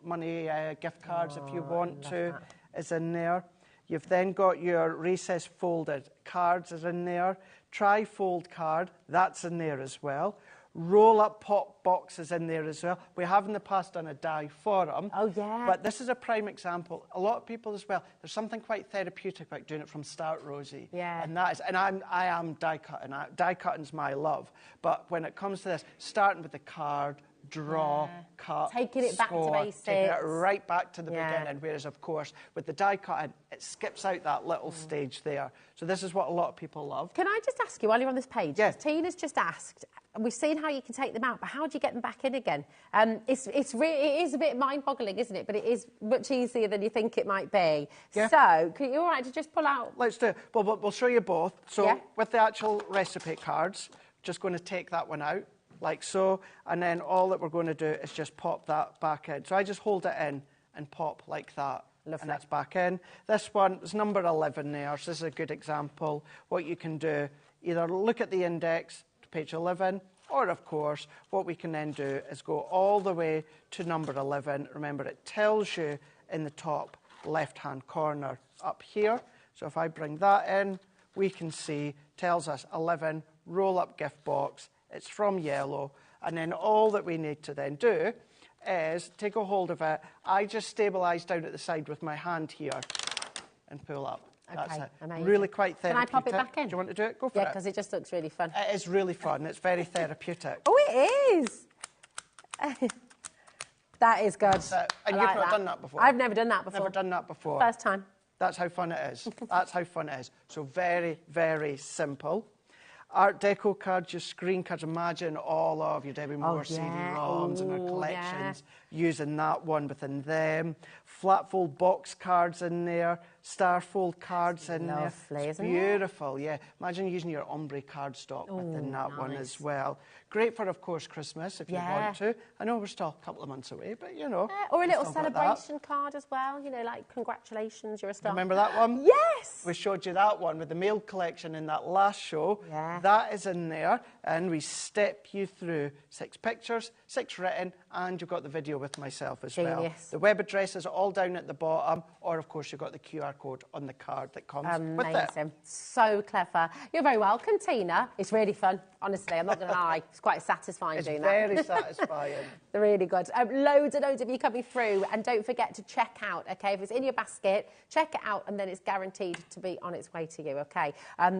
money gift cards if you want to. Is in there. You've then got your recess folded cards is in there. Tri-fold card, that's in there as well. Roll-up pop boxes in there as well. We have in the past done a die for them. Oh, yeah. But this is a prime example. A lot of people as well, there's something quite therapeutic about doing it from start, Rosie. Yeah. And that is, and I am die cutting. Die cutting's my love. But when it comes to this, starting with the card, draw, cut, taking it back to score, basics. taking it right back to the beginning. Whereas, of course, with the die cutting, it skips out that little stage there. So this is what a lot of people love. Can I just ask you, while you're on this page, yes. Tina's just asked, we've seen how you can take them out, but how do you get them back in again? It is a bit mind-boggling, isn't it? But it is much easier than you think it might be. Yeah. So, are you all right to just pull out? Let's do it. Well, we'll show you both. So, with the actual recipe cards, just going to take that one out, like so, and then all that we're going to do is just pop that back in. So I just hold it in and pop like that. Lovely. And that's back in. This one is number 11 there, so this is a good example. What you can do, either look at the index to page 11, or of course, what we can then do is go all the way to number 11. Remember, it tells you in the top left-hand corner up here. So if I bring that in, we can see, tells us 11, roll-up gift box. It's from yellow, and then all that we need to then do is take a hold of it. I just stabilise down at the side with my hand here and pull up. Okay, that's it. amazing. Really quite therapeutic. Can I pop it back in? Do you want to do it? Go for it. Yeah, because it just looks really fun. It is really fun. It's very therapeutic. Oh, it is. That is good. And you've not done that before? I've never done that before. Never done that before. First time. That's how fun it is. That's how fun it is. So very, very simple. Art Deco cards, your screen cards. Imagine all of your Debbie Moore CD-ROMs and her collections using that one within them. Flat fold box cards in there. Starfold cards in there. Lovely, It's isn't it? beautiful, yeah. Imagine using your ombre cardstock within that one as well. Great for, of course, Christmas if you want to. I know we're still a couple of months away, but you know. Or a little still got that. celebration card as well, you know, like congratulations, you're a star. Remember that one? Yes! We showed you that one with the mail collection in that last show. Yeah. That is in there, and we step you through 6 pictures, 6 written, and you've got the video with myself as well. The web address is all down at the bottom, or of course you've got the QR code on the card that comes with it. Amazing. So clever. You're very welcome, Tina. It's really fun, honestly. I'm not going to lie. It's quite satisfying doing that. It's very satisfying. They're really good. Loads and loads of you coming through, and don't forget to check out, okay? If it's in your basket, check it out, and then it's guaranteed to be on its way to you, okay?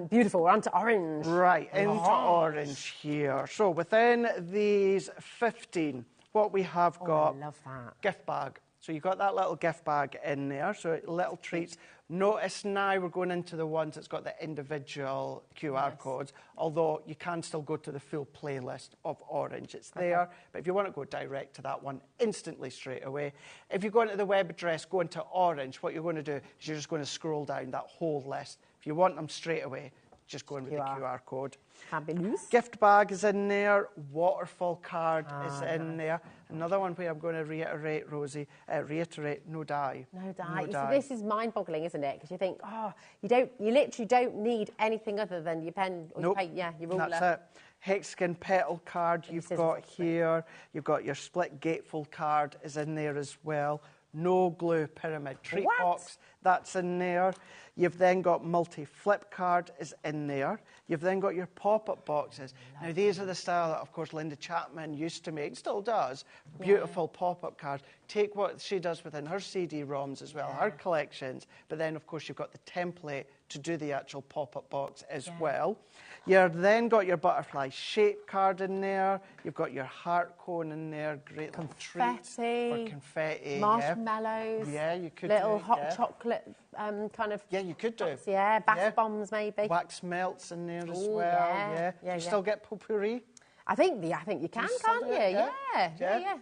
Beautiful. We're on to orange. Right, into orange here. So within these 15, what we have got, I love that. Gift bag. So you've got that little gift bag in there, so little treats. Notice now we're going into the ones that's got the individual QR codes, although you can still go to the full playlist of orange. It's there, but if you want to go direct to that one instantly straight away. If you go into the web address, go into orange, what you're going to do is you're just going to scroll down that whole list. If you want them straight away, just go in with the QR code. Fabulous. Gift bag is in there. Waterfall card is in there. Another one where I'm going to reiterate, Rosie, no dye. No dye. You see, this is mind-boggling, isn't it? Because you think, oh, you literally don't need anything other than your pen or your paint, your ruler. That's it. Hexagon petal card you've got here. You've got your split gatefold card is in there as well. No glue pyramid treat box, that's in there. You've then got multi-flip card is in there. You've then got your pop-up boxes. Now, these are the style that, of course, Linda Chapman used to make, still does. Beautiful pop-up cards. Take what she does within her CD-ROMs as well, her collections. But then, of course, you've got the template to do the actual pop-up box as well. You've then got your butterfly shape card in there. You've got your heart cone in there. Great treats for confetti. Marshmallows. Yeah, you could little do, hot chocolate kind of. Yeah, you could do. Yeah, bath bombs maybe. Wax melts in there as well. You still get potpourri? I think you can, can't you? Yeah,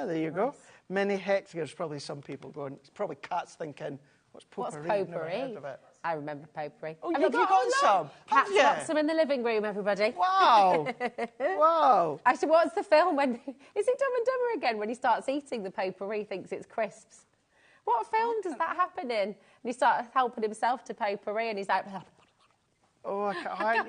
there you go. Mini hexagons. Probably some people going. It's probably cats thinking, "What's potpourri?" What's potpourri? I've never heard of it. I remember potpourri. Oh, have you got some? Cat's got some in the living room, everybody. Wow. Wow. Actually, what's the film when... Is it Dumb and Dumber again when he starts eating the potpourri, he thinks it's crisps? What film does that happen in? And he starts helping himself to potpourri and he's like... Oh, I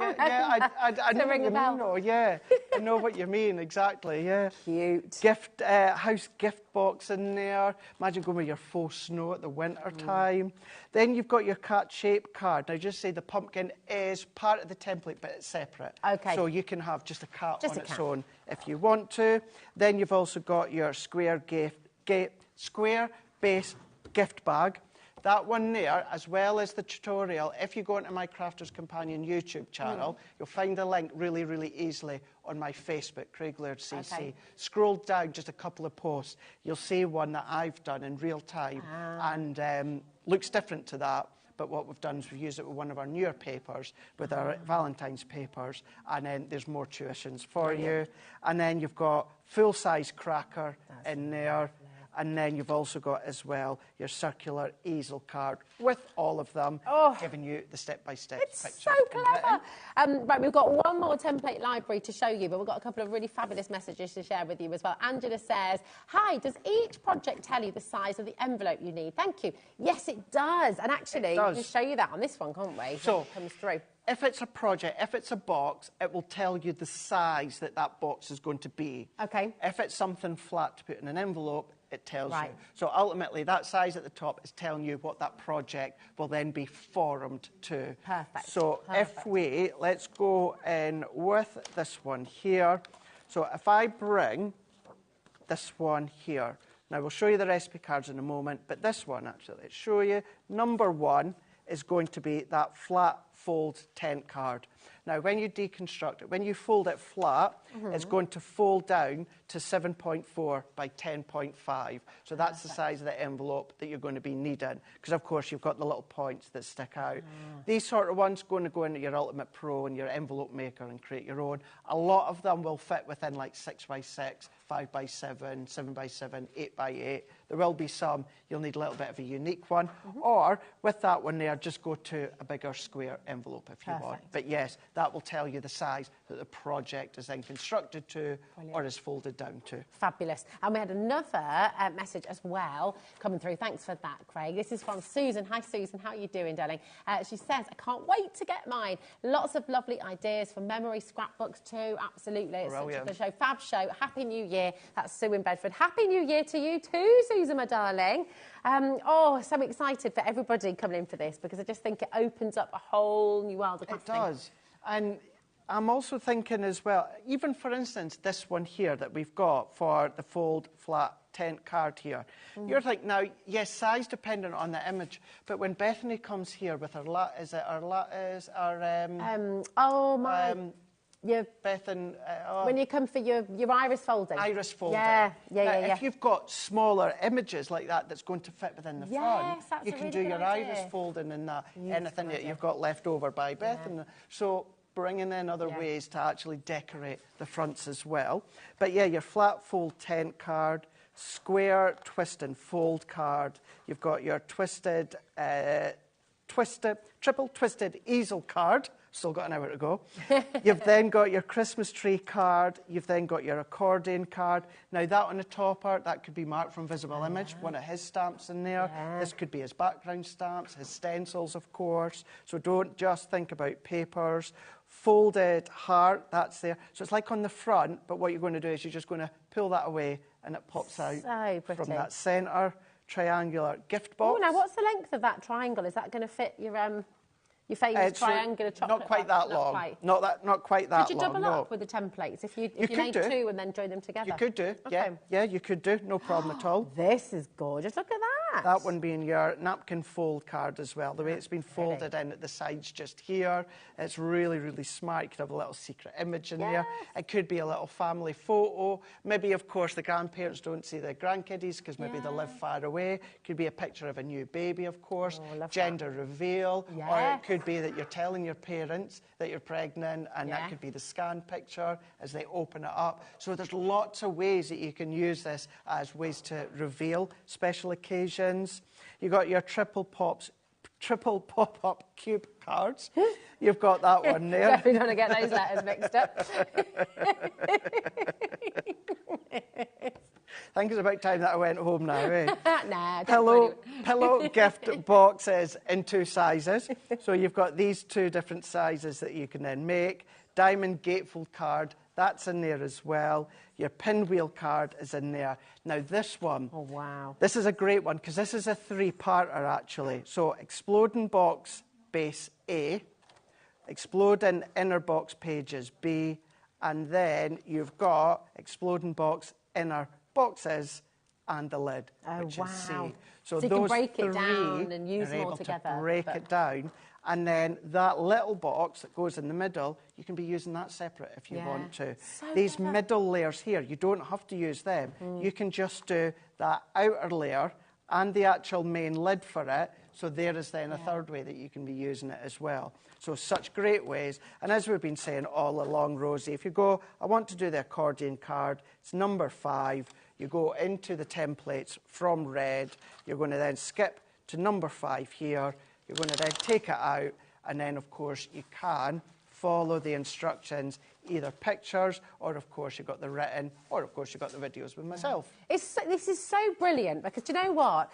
know what you mean, though. Yeah, I know what you mean, exactly, yeah. Cute. House gift box in there. Imagine going with your faux snow at the winter time. Then you've got your cat shape card. Now, just say the pumpkin is part of the template, but it's separate. Okay. So you can have just a cat on its own if you want to. Then you've also got your square base gift bag. That one there, as well as the tutorial, if you go into my Crafters Companion YouTube channel, you'll find a link really, really easily on my Facebook, Craig Laird CC. Okay. Scroll down just a couple of posts. You'll see one that I've done in real time and looks different to that. But what we've done is we've used it with one of our newer papers, with our Valentine's papers, and then there's more tuitions for you. And then you've got full-size cracker in there. And then you've also got, as well, your circular easel card with all of them, giving you the step-by-step picture. It's so clever. Right, we've got one more template library to show you, but we've got a couple of really fabulous messages to share with you as well. Angela says, hi, does each project tell you the size of the envelope you need? Thank you. Yes, it does. And actually, we can show you that on this one, can't we? So it comes through. If it's a project, if it's a box, it will tell you the size that that box is going to be. Okay. If it's something flat to put in an envelope, it tells you. So ultimately, that size at the top is telling you what that project will then be formed to. Perfect. So let's go in with this one here. So if I bring this one here, now we'll show you the recipe cards in a moment, but this one actually, let's show you. Number one is going to be that flat fold tent card. Now, when you deconstruct it, when you fold it flat, it's going to fold down to 7.4 by 10.5. So that's the size of the envelope that you're going to be needing. Because, of course, you've got the little points that stick out. These sort of ones going to go into your Ultimate Pro and your envelope maker and create your own. A lot of them will fit within like 6x6, 5x7, 7x7, 8x8. There will be some, you'll need a little bit of a unique one. Or, with that one there, just go to a bigger square envelope if you want. But yes, that will tell you the size that the project is then constructed to or is folded down to. Fabulous. And we had another message as well coming through. Thanks for that, Craig. This is from Susan. Hi, Susan. How are you doing, darling? She says, I can't wait to get mine. Lots of lovely ideas for memory scrapbooks too. Absolutely. It's such a good show. Fab show. Happy New Year. That's Sue in Bedford. Happy New Year to you too, Susan, my darling. Oh, so excited for everybody coming in for this because I just think it opens up a whole new world of crafting. It does. And I'm also thinking as well, even for instance, this one here that we've got for the fold flat tent card here. You're thinking now, yes, size dependent on the image, but when Bethany comes here with her when you come for your iris folding. Iris folding. Yeah. If you've got smaller images like that that's going to fit within the front, you can do your iris folding and that. Anything that you've got left over by Bethany. So bringing in other ways to actually decorate the fronts as well. But yeah, your flat fold tent card, square twist and fold card. You've got your triple twisted easel card. Still got an hour to go. You've then got your Christmas tree card. You've then got your accordion card. Now, that on the topper, that could be Mark from Visible Image, one of his stamps in there. This could be his background stamps, his stencils, of course. So don't just think about papers. Folded heart, that's there. So it's like on the front, but what you're going to do is you're just going to pull that away and it pops out from that centre triangular gift box. Oh, now what's the length of that triangle? Is that going to fit your famous triangular chocolate? Not quite that long. Not quite that long. Could you double up with the templates if you made two and then join them together? You could do. Okay. Yeah, you could do. No problem at all. This is gorgeous. Look at that. That one being your napkin fold card as well. The way it's been folded in at the sides just here. It's really, really smart. You could have a little secret image in there. It could be a little family photo. Maybe, of course, the grandparents don't see their grandkiddies because maybe they live far away. It could be a picture of a new baby, of course. Gender reveal. Or it could be that you're telling your parents that you're pregnant, and that could be the scan picture as they open it up. So there's lots of ways that you can use this as ways to reveal special occasions. You've got your triple pop-up cube cards. You've got that one there. Definitely don't want to get those letters mixed up. I think it's about time that I went home now, eh? Nah, pillow gift boxes in two sizes. So you've got these two different sizes that you can then make. Diamond gatefold card, that's in there as well. Your pinwheel card is in there. Now this one, oh wow, this is a great one because this is a three-parter actually. So exploding box base A, exploding inner box pages B, and then you've got exploding box inner boxes and the lid, which is C. So you can break it down and use them all together. To break it down. And then that little box that goes in the middle, you can be using that separate if you want to. These middle layers here, you don't have to use them. You can just do that outer layer and the actual main lid for it. So there is then a third way that you can be using it as well. So such great ways. And as we've been saying all along, Rosie, if you go, I want to do the accordion card, it's number 5. You go into the templates from red. You're going to then skip to number 5 here. You're going to then take it out, and then, of course, you can follow the instructions, either pictures, or, of course, you've got the written, or, of course, you've got the videos with myself. This is so brilliant, because do you know what?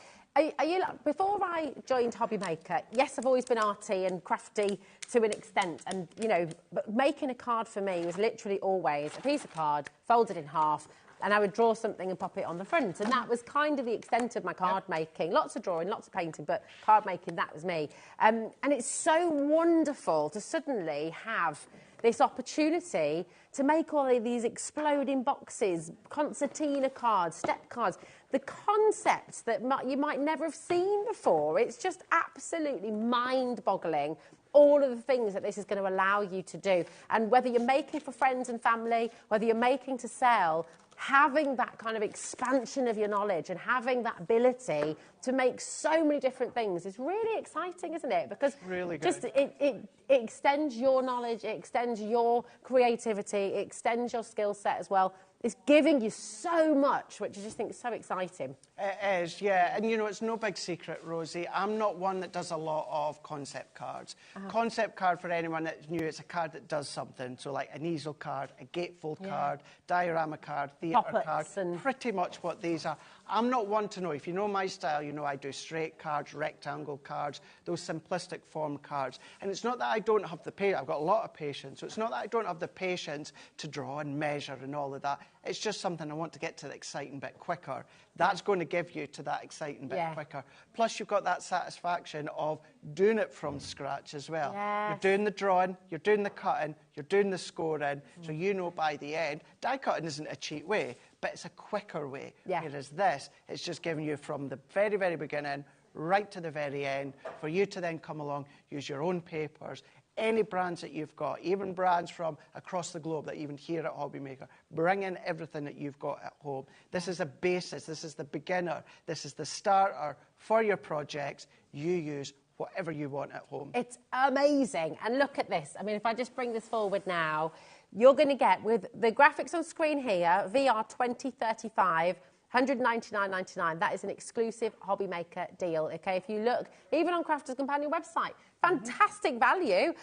Before I joined HobbyMaker, yes, I've always been arty and crafty to an extent, and, you know, but making a card for me was literally always a piece of card, folded in half, and I would draw something and pop it on the front. And that was kind of the extent of my card making. Lots of drawing, lots of painting, but card making, that was me. And it's so wonderful to suddenly have this opportunity to make all of these exploding boxes, concertina cards, step cards, the concepts that you might never have seen before. It's just absolutely mind-boggling. all of the things that this is going to allow you to do. And whether you're making for friends and family, whether you're making to sell, having that kind of expansion of your knowledge and having that ability to make so many different things is really exciting, isn't it? Because really good. just it extends your knowledge, it extends your creativity, it extends your skill set as well. It's giving you so much, which I just think is so exciting. It is, yeah. And, you know, it's no big secret, Rosie. I'm not one that does a lot of concept cards. Concept card, for anyone that's new, it's a card that does something. So, like an easel card, a gatefold card, diorama card, theatre card, pretty much what these are. I'm not one to know. If you know my style, you know I do straight cards, rectangle cards, those simplistic form cards. And it's not that I don't have the patience. I've got a lot of patience. So it's not that I don't have the patience to draw and measure and all of that. It's just something I want to get to the exciting bit quicker. That's going to give you to that exciting bit quicker. Plus, you've got that satisfaction of doing it from scratch as well. You're doing the drawing, you're doing the cutting, you're doing the scoring, so you know by the end. Die cutting isn't a cheat way, but it's a quicker way. Whereas this, it's just giving you from the very, very beginning right to the very end for you to then come along, use your own papers, any brands that you've got, even brands from across the globe that even here at HobbyMaker, bring in everything that you've got at home. This is a basis, this is the beginner, this is the starter for your projects. You use whatever you want at home. It's amazing. And look at this. I mean, if I just bring this forward now, you're going to get, with the graphics on screen here, VR 2035, $199.99. That is an exclusive HobbyMaker deal, okay? If you look, even on Crafters Companion website, fantastic value.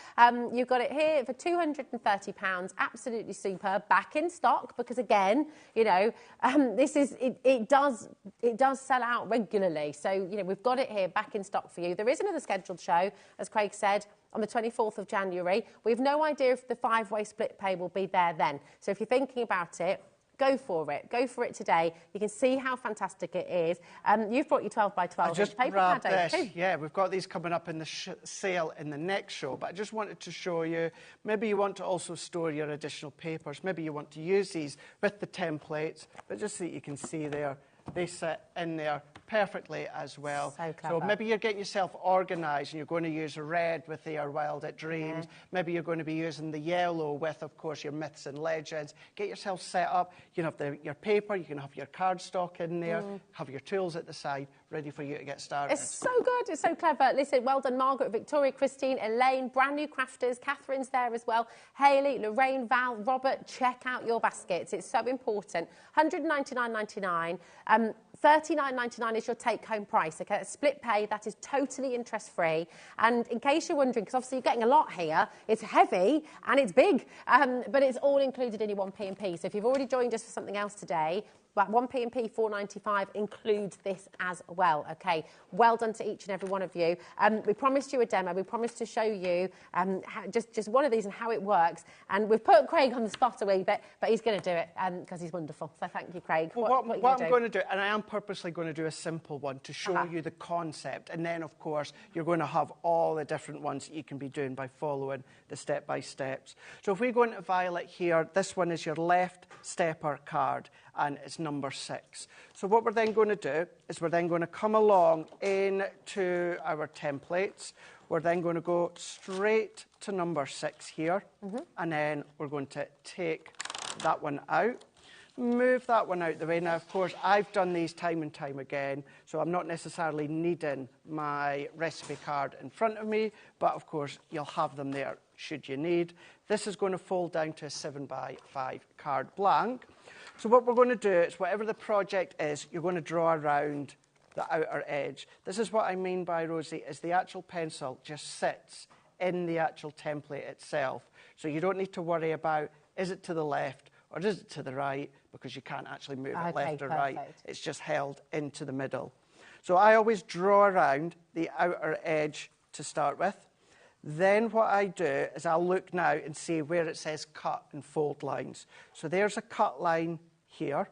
You've got it here for £230, absolutely superb, back in stock, because again, you know, this is, it does sell out regularly. So, you know, we've got it here back in stock for you. There is another scheduled show, as Craig said, on the 24th of January. We have no idea if the 5-way split pay will be there then. So if you're thinking about it, go for it. Go for it today. You can see how fantastic it is. You've brought your 12 by 12 just paper grabbed pad this. Yeah, we've got these coming up in the sale in the next show, but I just wanted to show you, maybe you want to also store your additional papers. Maybe you want to use these with the templates, but just so that you can see there, they sit in there perfectly as well. So maybe you're getting yourself organised and you're going to use red with your Wild at Dreams. Maybe you're going to be using the yellow with, of course, your Myths and Legends. Get yourself set up. You can have your paper, you can have your cardstock in there, have your tools at the side, ready for you to get started. It's so good. It's so clever. Listen, well done, Margaret, Victoria, Christine, Elaine, brand new crafters. Catherine's there as well. Hayley, Lorraine, Val, Robert, check out your baskets. It's so important. $199.99. $39.99 is your take-home price, okay? It's split pay, that is totally interest-free. And in case you're wondering, because obviously you're getting a lot here, it's heavy and it's big, but it's all included in your 1P&P. So if you've already joined us for something else today, but 1P&P $4.95 includes this as well, okay? Well done to each and every one of you. We promised you a demo. We promised to show you just one of these and how it works. And we've put Craig on the spot a wee bit, but he's going to do it because he's wonderful. So thank you, Craig. Well, what I'm going to do, and I am purposely going to do a simple one to show you the concept. And then, of course, you're going to have all the different ones that you can be doing by following the step-by-steps. So if we go into Violet here, this one is your left stepper card, and it's number 6. So what we're then going to do is we're then going to come along into our templates. We're then going to go straight to number 6 here, and then we're going to take that one out. Move that one out the way. Now, of course, I've done these time and time again, so I'm not necessarily needing my recipe card in front of me, but of course, you'll have them there should you need. This is going to fold down to a 7x5 card blank. So what we're going to do is, whatever the project is, you're going to draw around the outer edge. This is what I mean by, Rosie, is the actual pencil just sits in the actual template itself. So you don't need to worry about, is it to the left or is it to the right, because you can't actually move it left or right. It's just held into the middle. So I always draw around the outer edge to start with. Then what I do is I'll look now and see where it says cut and fold lines. So there's a cut line here.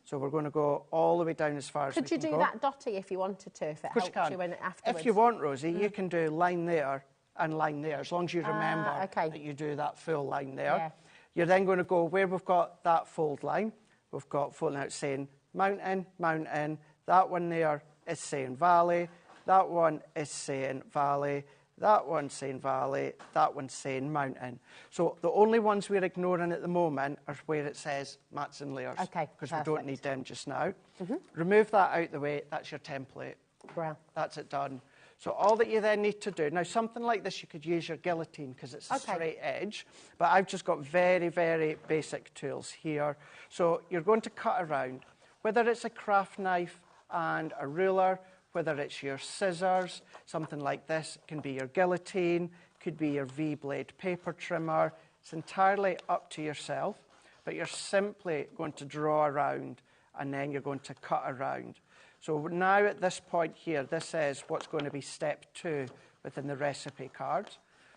So we're going to go all the way down as far as we can go. Could you do that dotty if you wanted to, if it helps you in it afterwards? If you want, Rosie, you can do line there and line there, as long as you remember that you do that full line there. You're then going to go where we've got that fold line. We've got fold out saying mountain, mountain. That one there is saying valley. That one is saying valley. that one's saying valley, that one's saying mountain. So the only ones we're ignoring at the moment are where it says mats and layers. Okay, because we don't need them just now. Mm-hmm. Remove that out the way, that's your template. Well. That's it done. So all that you then need to do, now something like this you could use your guillotine because it's a straight edge, but I've just got very, very basic tools here. So you're going to cut around, whether it's a craft knife and a ruler, whether it's your scissors, something like this, it can be your guillotine, could be your V-blade paper trimmer. It's entirely up to yourself, but you're simply going to draw around and then you're going to cut around. So now at this point here, this is what's going to be step 2 within the recipe card.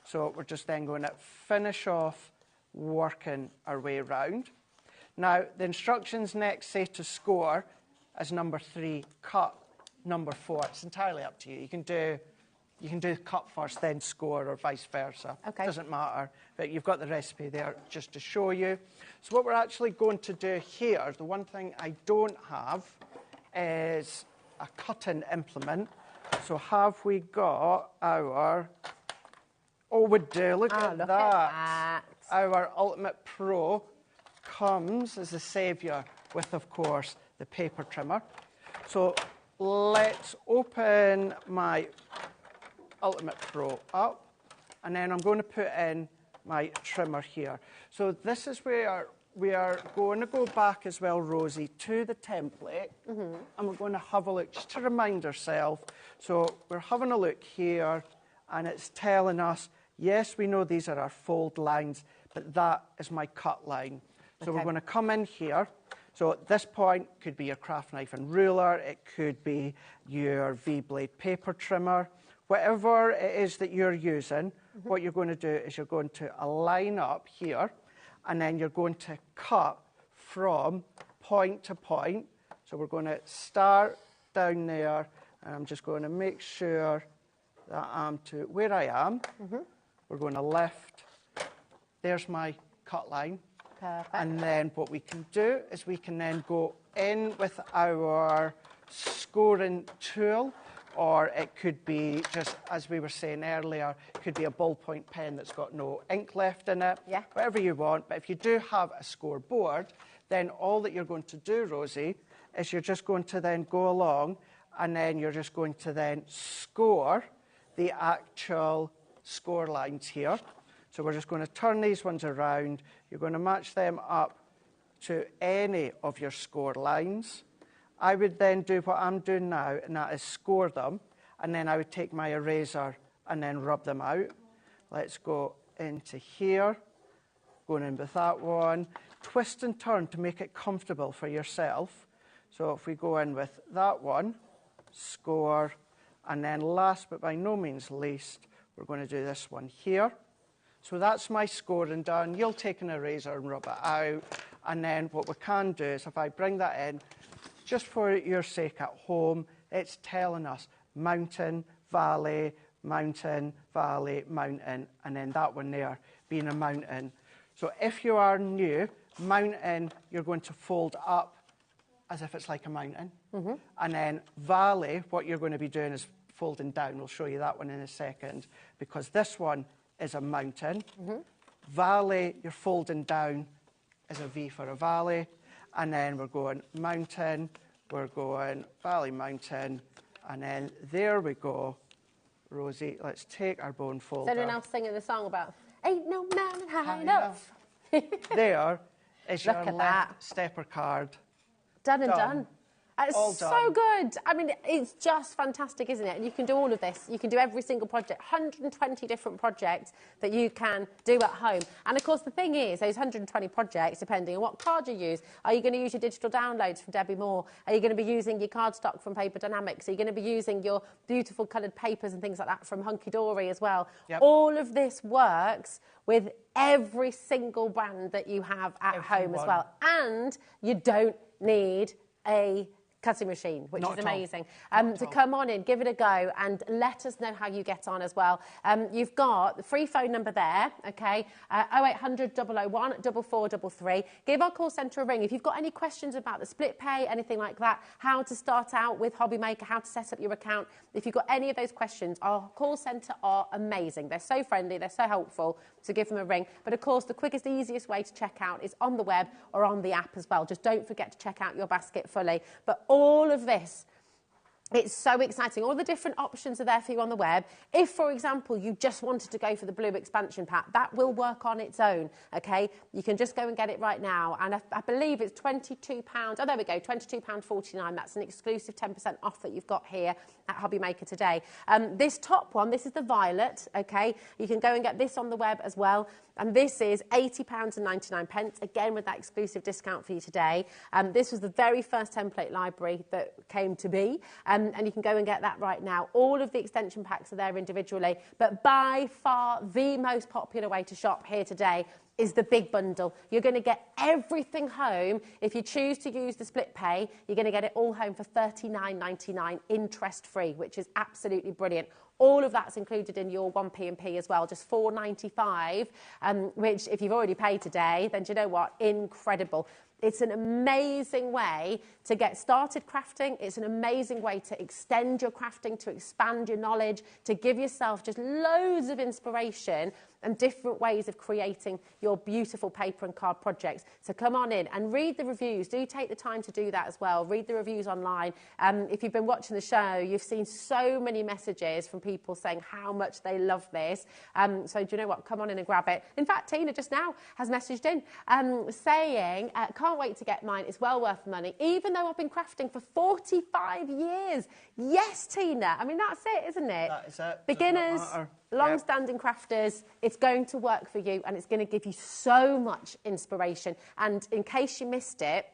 So we're just then going to finish off working our way around. Now, the instructions next say to score as number 3, cut number 4. It's entirely up to you. You can do cut first, then score, or vice versa. Okay. Doesn't matter. But you've got the recipe there just to show you. So what we're actually going to do here, the one thing I don't have is a cutting implement. So have we got our... Oh, we do. Look at that. Our Ultimate Pro comes as a saviour with, of course, the paper trimmer. So let's open my Ultimate Pro up, and then I'm going to put in my trimmer here. So this is where we are going to go back as well, Rosie, to the template, and we're going to have a look, just to remind ourselves. So we're having a look here, and it's telling us, yes, we know these are our fold lines, but that is my cut line. So we're going to come in here. So at this point, could be your craft knife and ruler, it could be your V-blade paper trimmer. Whatever it is that you're using, what you're going to do is you're going to align up here, and then you're going to cut from point to point. So we're going to start down there, and I'm just going to make sure that I'm to where I am. We're going to lift. There's my cut line. Perfect. And then what we can do is we can then go in with our scoring tool, or it could be just, as we were saying earlier, it could be a ballpoint pen that's got no ink left in it, whatever you want. But if you do have a scoreboard, then all that you're going to do, Rosie, is you're just going to then go along, and then you're just going to then score the actual score lines here. So we're just going to turn these ones around. You're going to match them up to any of your score lines. I would then do what I'm doing now, and that is score them, and then I would take my eraser and then rub them out. Let's go into here, going in with that one. Twist and turn to make it comfortable for yourself. So if we go in with that one, score, and then last but by no means least, we're going to do this one here. So that's my scoring done. You'll take an eraser and rub it out. And then what we can do is if I bring that in, just for your sake at home, it's telling us mountain, valley, mountain, valley, mountain, and then that one there being a mountain. So if you are new, mountain, you're going to fold up as if it's like a mountain. And then valley, what you're going to be doing is folding down. We'll show you that one in a second, because this one is a mountain. Valley, you're folding down as a V for a valley. And then we're going mountain, we're going valley, mountain, and then there we go. Rosie, let's take our bone folder. Is anyone else singing the song about ain't no mountain high enough? There is Look your at left that. stepper card. Done and done. It's All so done. good. I mean, it's just fantastic, isn't it? And you can do all of this. You can do every single project, 120 different projects that you can do at home. And of course, the thing is, those 120 projects, depending on what card you use, are you going to use your digital downloads from Debbie Moore? Are you going to be using your cardstock from Paper Dynamics? Are you going to be using your beautiful coloured papers and things like that from Hunky Dory as well? All of this works with every single brand that you have at home as well. And you don't need a cutting machine, which Not is at all. amazing. Not To at all. come on in, give it a go, and let us know how you get on as well. You've got the free phone number there, okay? 0800 001 4433. Give our call centre a ring. If you've got any questions about the split pay, anything like that, how to start out with HobbyMaker, how to set up your account, if you've got any of those questions, our call centre are amazing. They're so friendly, they're so helpful, so give them a ring. But of course, the quickest, easiest way to check out is on the web or on the app as well. Just don't forget to check out your basket fully. But all of this, it's so exciting. All the different options are there for you on the web. If, for example, you just wanted to go for the blue expansion pack, that will work on its own, okay? You can just go and get it right now. And I believe it's £22. Oh, there we go, £22.49. That's an exclusive 10% off that you've got here at HobbyMaker today. This top one, this is the violet, okay? You can go and get this on the web as well. And this is £80.99, again with that exclusive discount for you today. This was the very first template library that came to be, and you can go and get that right now. All of the extension packs are there individually, but by far the most popular way to shop here today is the big bundle. You're going to get everything home. If you choose to use the split pay, you're going to get it all home for £39.99 interest-free, which is absolutely brilliant. All of that's included in your 1p&p as well, just £4.95, which if you've already paid today, then do you know what? Incredible. It's an amazing way to get started crafting. It's an amazing way to extend your crafting, to expand your knowledge, to give yourself just loads of inspiration and different ways of creating your beautiful paper and card projects. So come on in and read the reviews. Do take the time to do that as well. Read the reviews online. If you've been watching the show, you've seen so many messages from people saying how much they love this. So do you know what? Come on in and grab it. In fact, Tina just now has messaged in saying, can't wait to get mine. It's well worth the money, even though I've been crafting for 45 years. Yes, Tina. I mean, that's it, isn't it? That is it. Beginners, long-standing crafters, it's going to work for you and it's going to give you so much inspiration. And in case you missed it,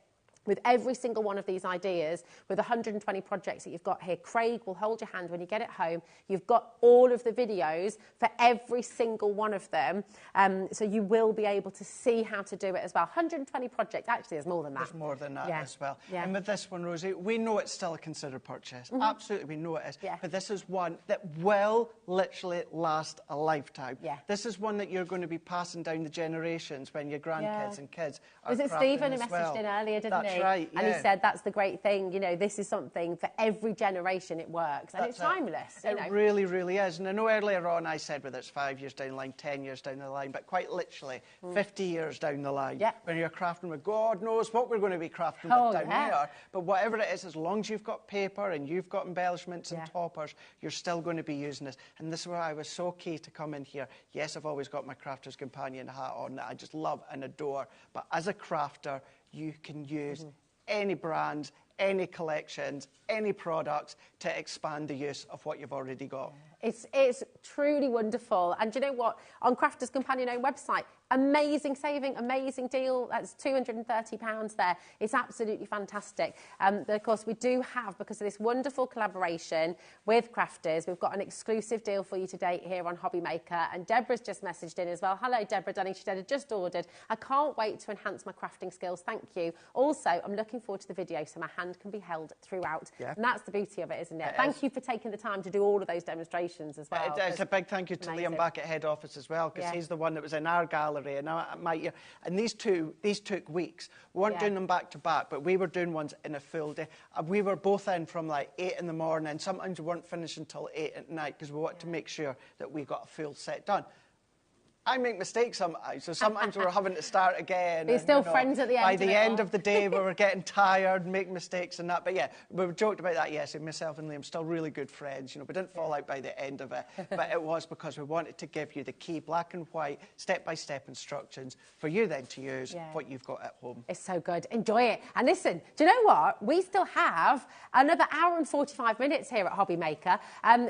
with every single one of these ideas, with 120 projects that you've got here, Craig will hold your hand when you get it home. You've got all of the videos for every single one of them, so you will be able to see how to do it as well. 120 projects, actually there's more than that. There's more than that as well. Yeah. And with this one, Rosie, we know it's still a considered purchase. Absolutely, we know it is. Yeah. But this is one that will literally last a lifetime. Yeah. This is one that you're going to be passing down the generations when your grandkids and kids are Was it crafting Stephen who as messaged well. in earlier, didn't That's he? right, And he yeah. said that's the great thing, you know, this is something for every generation it works. And it's timeless. You know. It really, really is. And I know earlier on I said whether it's 5 years down the line, 10 years down the line, but quite literally 50 years down the line, when you're crafting with God knows what we're going to be crafting with down here. But whatever it is, as long as you've got paper and you've got embellishments and toppers, you're still going to be using this. And this is where I was so key to come in here. Yes, I've always got my Crafter's Companion hat on that I just love and adore. But as a crafter, you can use any brands, any collections, any products to expand the use of what you've already got. It's truly wonderful. And do you know what? On Crafter's Companion own website, amazing saving, amazing deal. That's £230 there. It's absolutely fantastic. But of course, we do have, because of this wonderful collaboration with Crafters, we've got an exclusive deal for you today here on HobbyMaker. And Deborah's just messaged in as well. Hello, Deborah Dunning. She said, I just ordered. I can't wait to enhance my crafting skills. Thank you. Also, I'm looking forward to the video so my hand can be held throughout. Yeah. And that's the beauty of it, isn't it? Thank you for taking the time to do all of those demonstrations as well. It's a big thank you to Liam back at head office as well, because he's the one that was in our gallery and my year. And these took weeks. We weren't doing them back to back, but we were doing ones in a full day. We were both in from like 8 in the morning. Sometimes we weren't finishing until 8 at night because we wanted to make sure that we got a full set done. I make mistakes sometimes, so sometimes we're having to start again. You're still friends at the end by of the it end all. of the day, we were getting tired, making mistakes and that. But yeah, we joked about that yesterday. Myself and Liam still really good friends. You know, we didn't fall out by the end of it, but it was because we wanted to give you the key black and white, step-by-step instructions for you then to use what you've got at home. It's so good. Enjoy it. And listen, do you know what? We still have another hour and 45 minutes here at HobbyMaker.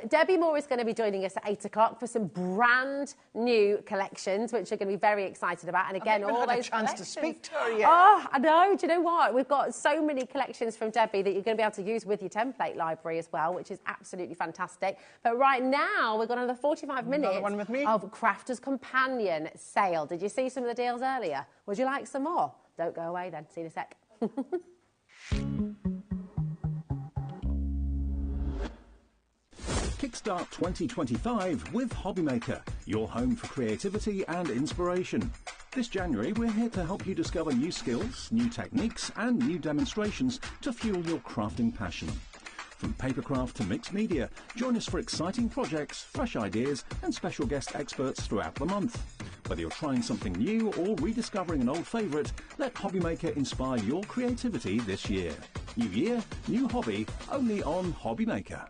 Debbie Moore is going to be joining us at 8 o'clock for some brand new collections, which you're going to be very excited about. And again, all those chance to speak to her yet. Oh, I know. Do you know what? We've got so many collections from Debbie that you're going to be able to use with your template library as well, which is absolutely fantastic. But right now, we've got another 45 minutes one with me. of Crafter's Companion sale. Did you see some of the deals earlier? Would you like some more? Don't go away then. See you in a sec. Kickstart 2025 with HobbyMaker, your home for creativity and inspiration. This January, we're here to help you discover new skills, new techniques and new demonstrations to fuel your crafting passion. From papercraft to mixed media, join us for exciting projects, fresh ideas and special guest experts throughout the month. Whether you're trying something new or rediscovering an old favourite, let HobbyMaker inspire your creativity this year. New year, new hobby, only on HobbyMaker.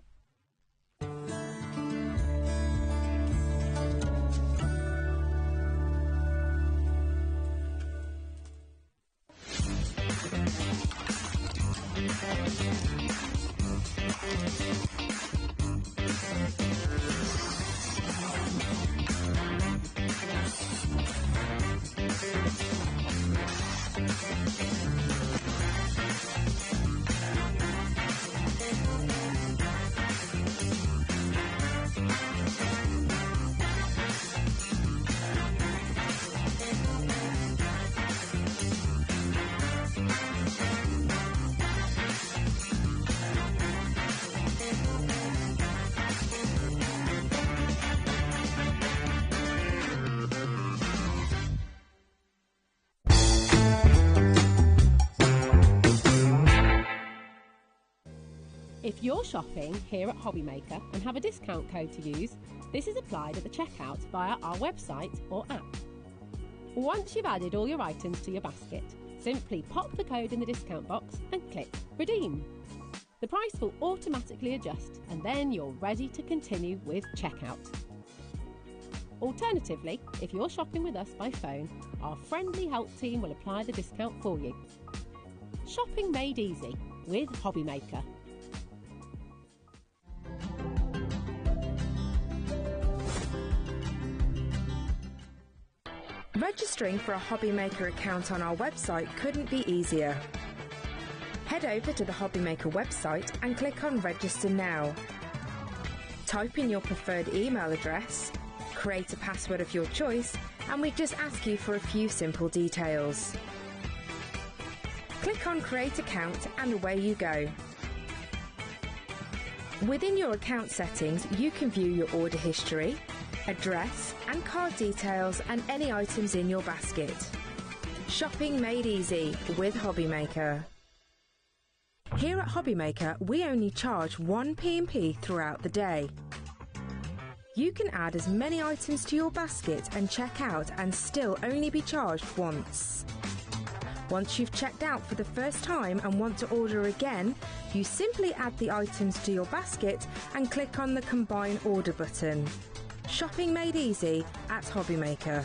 If you're shopping here at HobbyMaker and have a discount code to use, this is applied at the checkout via our website or app. Once you've added all your items to your basket, simply pop the code in the discount box and click Redeem. The price will automatically adjust and then you're ready to continue with checkout. Alternatively, if you're shopping with us by phone, our friendly help team will apply the discount for you. Shopping made easy with HobbyMaker. Registering for a HobbyMaker account on our website couldn't be easier. Head over to the HobbyMaker website and click on Register Now. Type in your preferred email address, create a password of your choice, and we just ask you for a few simple details. Click on Create Account and away you go. Within your account settings, you can view your order history, address and card details and any items in your basket. Shopping made easy with HobbyMaker. Here at HobbyMaker, we only charge 1 P&P throughout the day. You can add as many items to your basket and check out and still only be charged once. Once you've checked out for the first time and want to order again, you simply add the items to your basket and click on the Combine Order button. Shopping made easy at HobbyMaker.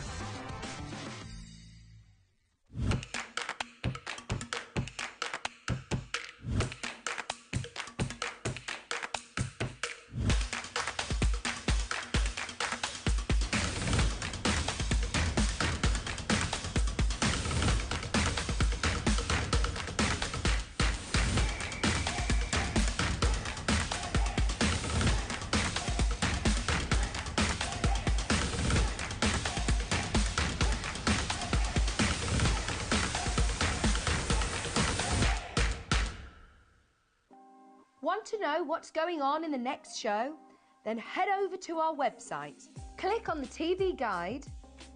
Want to know what's going on in the next show? Then head over to our website. Click on the TV guide.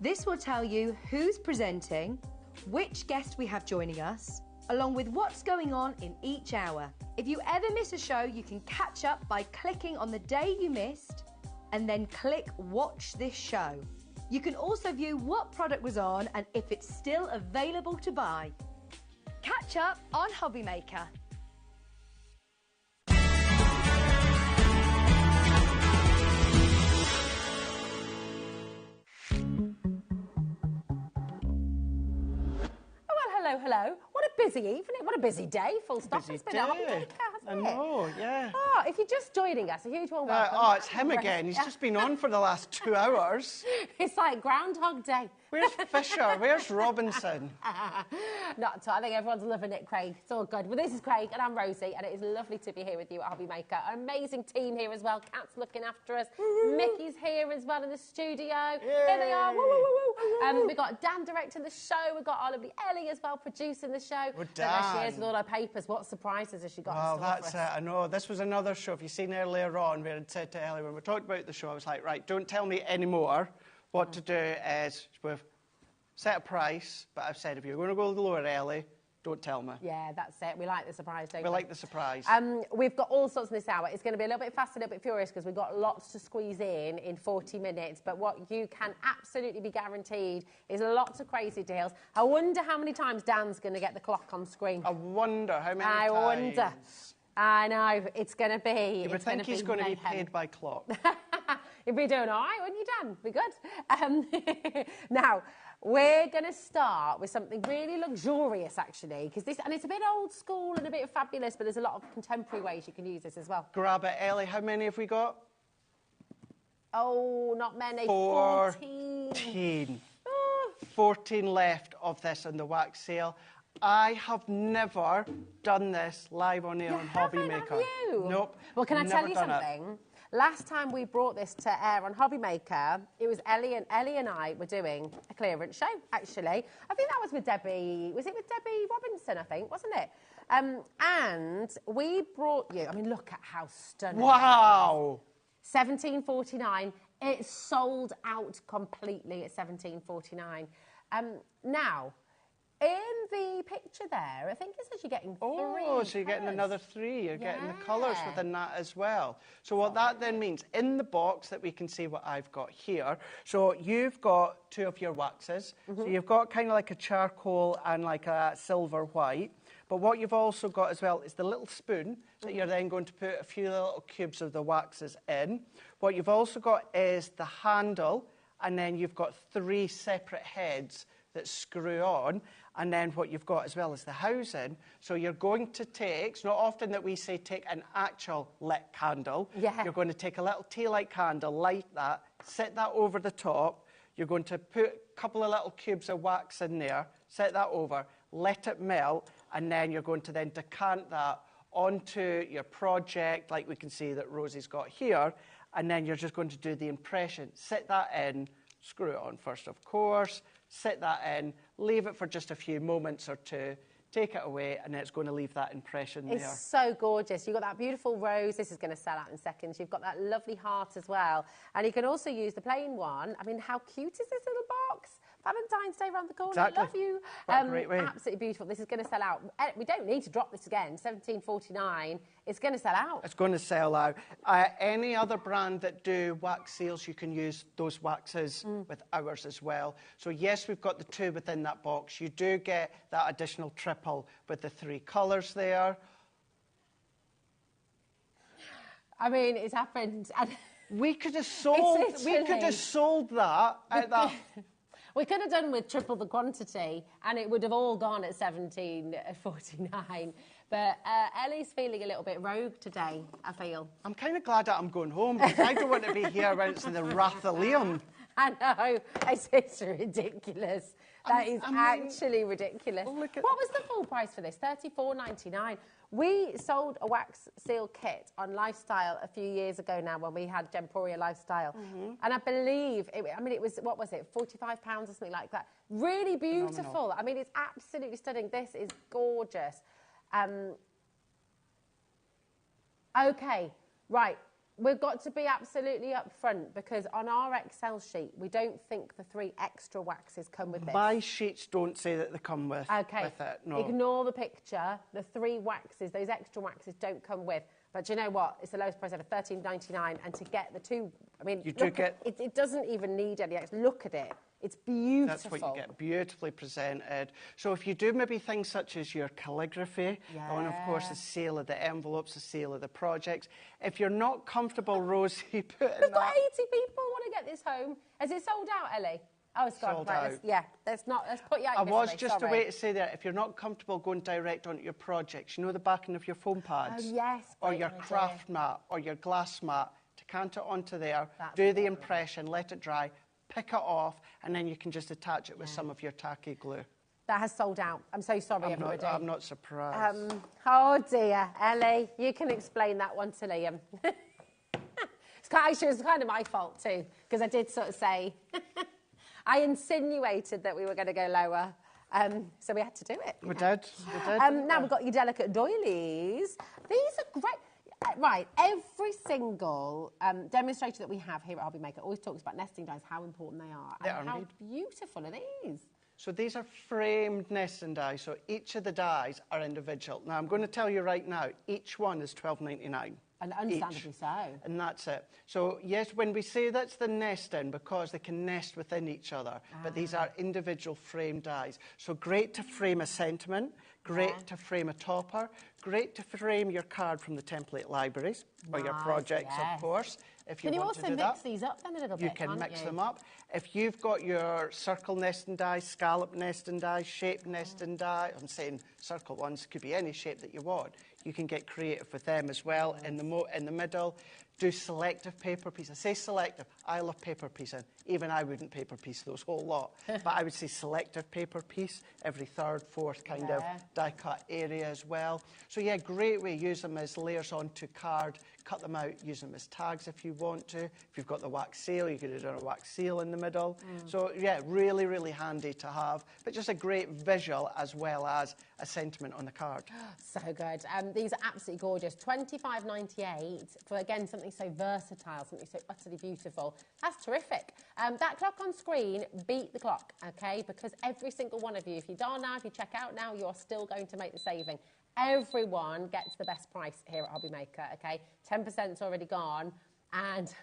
This will tell you who's presenting, which guest we have joining us, along with what's going on in each hour. If you ever miss a show, you can catch up by clicking on the day you missed and then click Watch This Show. You can also view what product was on and if it's still available to buy. Catch up on HobbyMaker. Hello. What a busy evening. What a busy day. Full stop. Busy It's been day. a HobbyMaker, hasn't I it? know, yeah. Oh, if you're just joining us, a huge warm welcome. It's him again. He's just been on for the last 2 hours. It's like Groundhog Day. Where's Fisher? Where's Robinson? Not at all. I think everyone's loving it, Craig. It's all good. Well, this is Craig and I'm Rosie, and it is lovely to be here with you at HobbyMaker. An amazing team here as well. Kat's looking after us. Mickey's here as well in the studio. Yay. Here they are. Woo, woo, woo, woo. We've got Dan directing the show. We've got our lovely Ellie as well producing the show. Well, there she is with all her papers. What surprises has she got? Well, that's it. I know. This was another show. If you've seen earlier on, where I'd said to Ellie when we talked about the show, I was like, right, don't tell me anymore. What to do is we've set a price, but I've said if you're going to go lower, Ellie, don't tell me. Yeah, that's it. We like the surprise, don't we? We like the surprise. We've got all sorts in this hour. It's going to be a little bit fast, a little bit furious, because we've got lots to squeeze in 40 minutes. But what you can absolutely be guaranteed is lots of crazy deals. I wonder how many times Dan's going to get the clock on screen. I wonder how many times. I wonder. I know. It's going to be. You would think he's going to be paid by clock. You'd be doing all right, wouldn't you, Dan? Be good. Now, we're going to start with something really luxurious, actually, because and it's a bit old school and a bit fabulous, but there's a lot of contemporary ways you can use this as well. Grab it, Ellie. How many have we got? Oh, not many. 14. 14 left of this on the wax sale. I have never done this live on air on HobbyMaker. Have you? Nope. Well, can I tell you something? Last time we brought this to air on HobbyMaker, it was Ellie and I were doing a clearance show, actually. I think that was with Debbie, was it with Debbie Robinson, I think, wasn't it? And we brought you, I mean, look at how stunning. Wow. $17.49. It sold out completely at $17.49. Now, in the picture there, I think it says you're getting 3 Oh, so you're getting another 3. You're getting the colours within that as well. So what that then means, in the box that we can see what I've got here, so you've got 2 of your waxes. So you've got kind of like a charcoal and like a silver white. But what you've also got as well is the little spoon that you're then going to put a few little cubes of the waxes in. What you've also got is the handle, and then you've got 3 separate heads that screw on, and then what you've got as well is the housing. So you're going to take, it's not often that we say take an actual lit candle. Yeah. You're going to take a little tea light candle, light that, set that over the top. You're going to put a couple of little cubes of wax in there, set that over, let it melt, and then you're going to then decant that onto your project, like we can see that Rosie's got here, and then you're just going to do the impression. Set that in, screw it on first, of course, sit that in, leave it for just a few moments or 2, take it away, and then it's going to leave that impression there. It's so gorgeous. You've got that beautiful rose. This is going to sell out in seconds. You've got that lovely heart as well. And you can also use the plain one. I mean, how cute is this little box? Valentine's Day around the corner. Exactly. I love you. What a great way. Absolutely beautiful. This is going to sell out. We don't need to drop this again. $17.49. It's going to sell out. It's going to sell out. Any other brand that do wax sales, you can use those waxes with ours as well. So yes, we've got the 2 within that box. You do get that additional triple with the 3 colours there. I mean, it's happened. We could have sold that at that. We could have done with triple the quantity, and it would have all gone at $17.49. But Ellie's feeling a little bit rogue today, I feel. I'm kind of glad that I'm going home, because I don't want to be here when it's in the Wrath of Liam. I know. It's ridiculous. That is actually ridiculous. What was the full price for this? $34.99. We sold a wax seal kit on Lifestyle a few years ago now, when we had Gemporia Lifestyle. And I believe, it was, what was it, £45 or something like that. Really beautiful. Phenomenal. I mean, it's absolutely stunning. This is gorgeous. Okay, right. We've got to be absolutely upfront, because on our Excel sheet, we don't think the 3 extra waxes come with this. My sheets don't say that they come with it. No. Ignore the picture. The 3 waxes, those extra waxes, don't come with. But do you know what? It's the lowest price ever, $13.99. And to get the 2, I mean, it doesn't even need any extra. Look at it. It's beautiful. That's what you get, beautifully presented. So if you do maybe things such as your calligraphy, and of course the seal of the envelopes, the seal of the projects, if you're not comfortable, Rosie, We've got 80 people want to get this home. Has it sold out, Ellie? Oh, it's gone. Sold out. Let's put you out. I was just a way to say that if you're not comfortable going direct onto your projects, you know the backing of your foam pads? Oh, yes. Or your craft mat or your glass mat, decant it onto there, do the impression, let it dry, pick it off, and then you can just attach it with some of your tacky glue. That has sold out. I'm so sorry, everybody. I'm not surprised. Oh dear, Ellie, you can explain that one to Liam. It's kind of my fault too, because I did sort of say, I insinuated that we were going to go lower, so we had to do it. We did. Now we've got your delicate doilies. These are great. Right, every single demonstrator that we have here at HobbyMaker always talks about nesting dies, how important they are, and how beautiful are these? So these are framed nesting dies, so each of the dies are individual. Now, I'm going to tell you right now, each one is $12.99. And understandably so. And that's it. So, yes, when we say that's the nesting, because they can nest within each other, but these are individual frame dies. So great to frame a sentiment, great to frame a topper, great to frame your card from the template libraries, or your projects, of course. If you want to do that. Can you also mix these up then a little bit, You can mix them up. If you've got your circle nesting die, scallop nesting die, shape nesting die, I'm saying circle ones, could be any shape that you want. You can get creative with them as well. In the middle, do selective paper piece. I say selective. I love paper piecing. Even I wouldn't paper piece those whole lot. But I would say selective paper piece every third, fourth kind of die cut area as well. So yeah, great way. Use them as layers onto card. Cut them out. Use them as tags if you want to. If you've got the wax seal, you could do a wax seal in the middle. So yeah, really, really handy to have. But just a great visual as well as a sentiment on the card. So good. These are absolutely gorgeous. $25.98 for, again, something so versatile, something so utterly beautiful. That's terrific. That clock on screen, beat the clock, okay? Because every single one of you, if you dial now, if you check out now, you're still going to make the saving. Everyone gets the best price here at HobbyMaker, okay? 10%'s already gone, and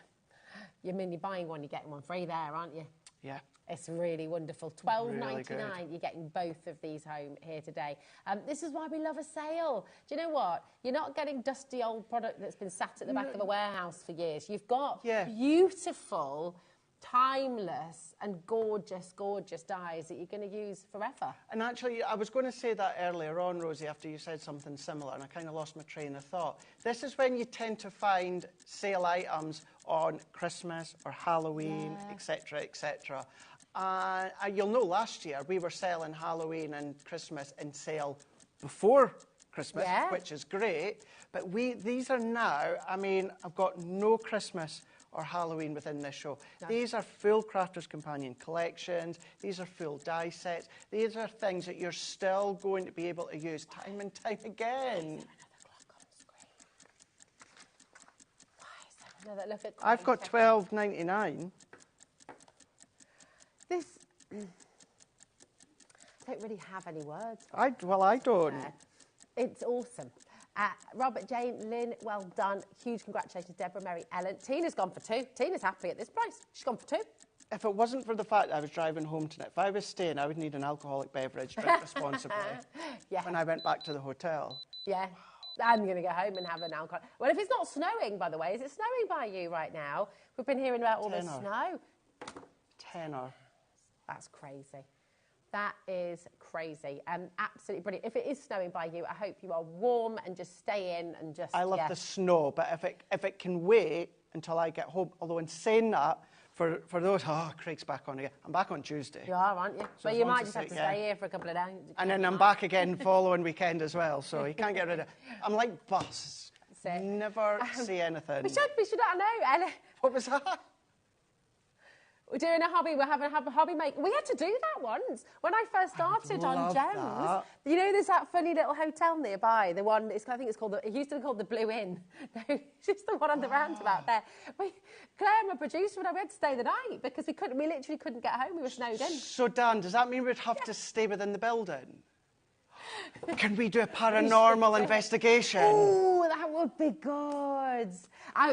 you're buying one, you're getting one free there, aren't you? Yeah. It's really wonderful. $12.99, really you're getting both of these home here today. This is why we love a sale. Do you know what? You're not getting dusty old product that's been sat at the back of a warehouse for years. You've got beautiful, timeless and gorgeous, gorgeous dies that you're going to use forever. And actually, I was going to say that earlier on, Rosie, after you said something similar, and I kind of lost my train of thought. This is when you tend to find sale items on Christmas or Halloween, etc., etc. You'll know last year we were selling Halloween and Christmas in sale before Christmas, which is great. But these are now, I mean, I've got no Christmas or Halloween within this show. These are full Crafters Companion collections. These are full die sets. These are things that you're still going to be able to use time and time again. I've got $12.99. This... I don't really have any words. I don't. It's awesome. Robert, Jane, Lynn, well done. Huge congratulations, Deborah, Mary, Ellen. Tina's gone for two. Tina's happy at this price. She's gone for two. If it wasn't for the fact that I was driving home tonight, if I was staying, I would need an alcoholic beverage, drink responsibly, when I went back to the hotel. Yeah. I'm going to go home and have an alcohol. Well, if it's not snowing, by the way, is it snowing by you right now? We've been hearing about all this snow. Tenor. That's crazy. That is crazy. Absolutely brilliant. If it is snowing by you, I hope you are warm and just stay in and just... I love the snow, but if it can wait until I get home, although in saying that, for those, Craig's back on again. I'm back on Tuesday. You are, aren't you? So well, you might just have to stay here for a couple of days. And then I'm back again following weekend as well, so you can't get rid of it. I'm like bus. Never see anything. We should, I know, Ella. What was that? We're doing a hobby, we're having a HobbyMaker. We had to do that once. When I first started on Gems, you know there's that funny little hotel nearby, the one, I think it's called, it used to be called the Blue Inn. No, it's just the one on the roundabout there. Claire, my producer, and I, we had to stay the night because we literally couldn't get home, we were snowed in. So Dan, does that mean we'd have to stay within the building? Can we do a paranormal investigation? Oh, that would be good.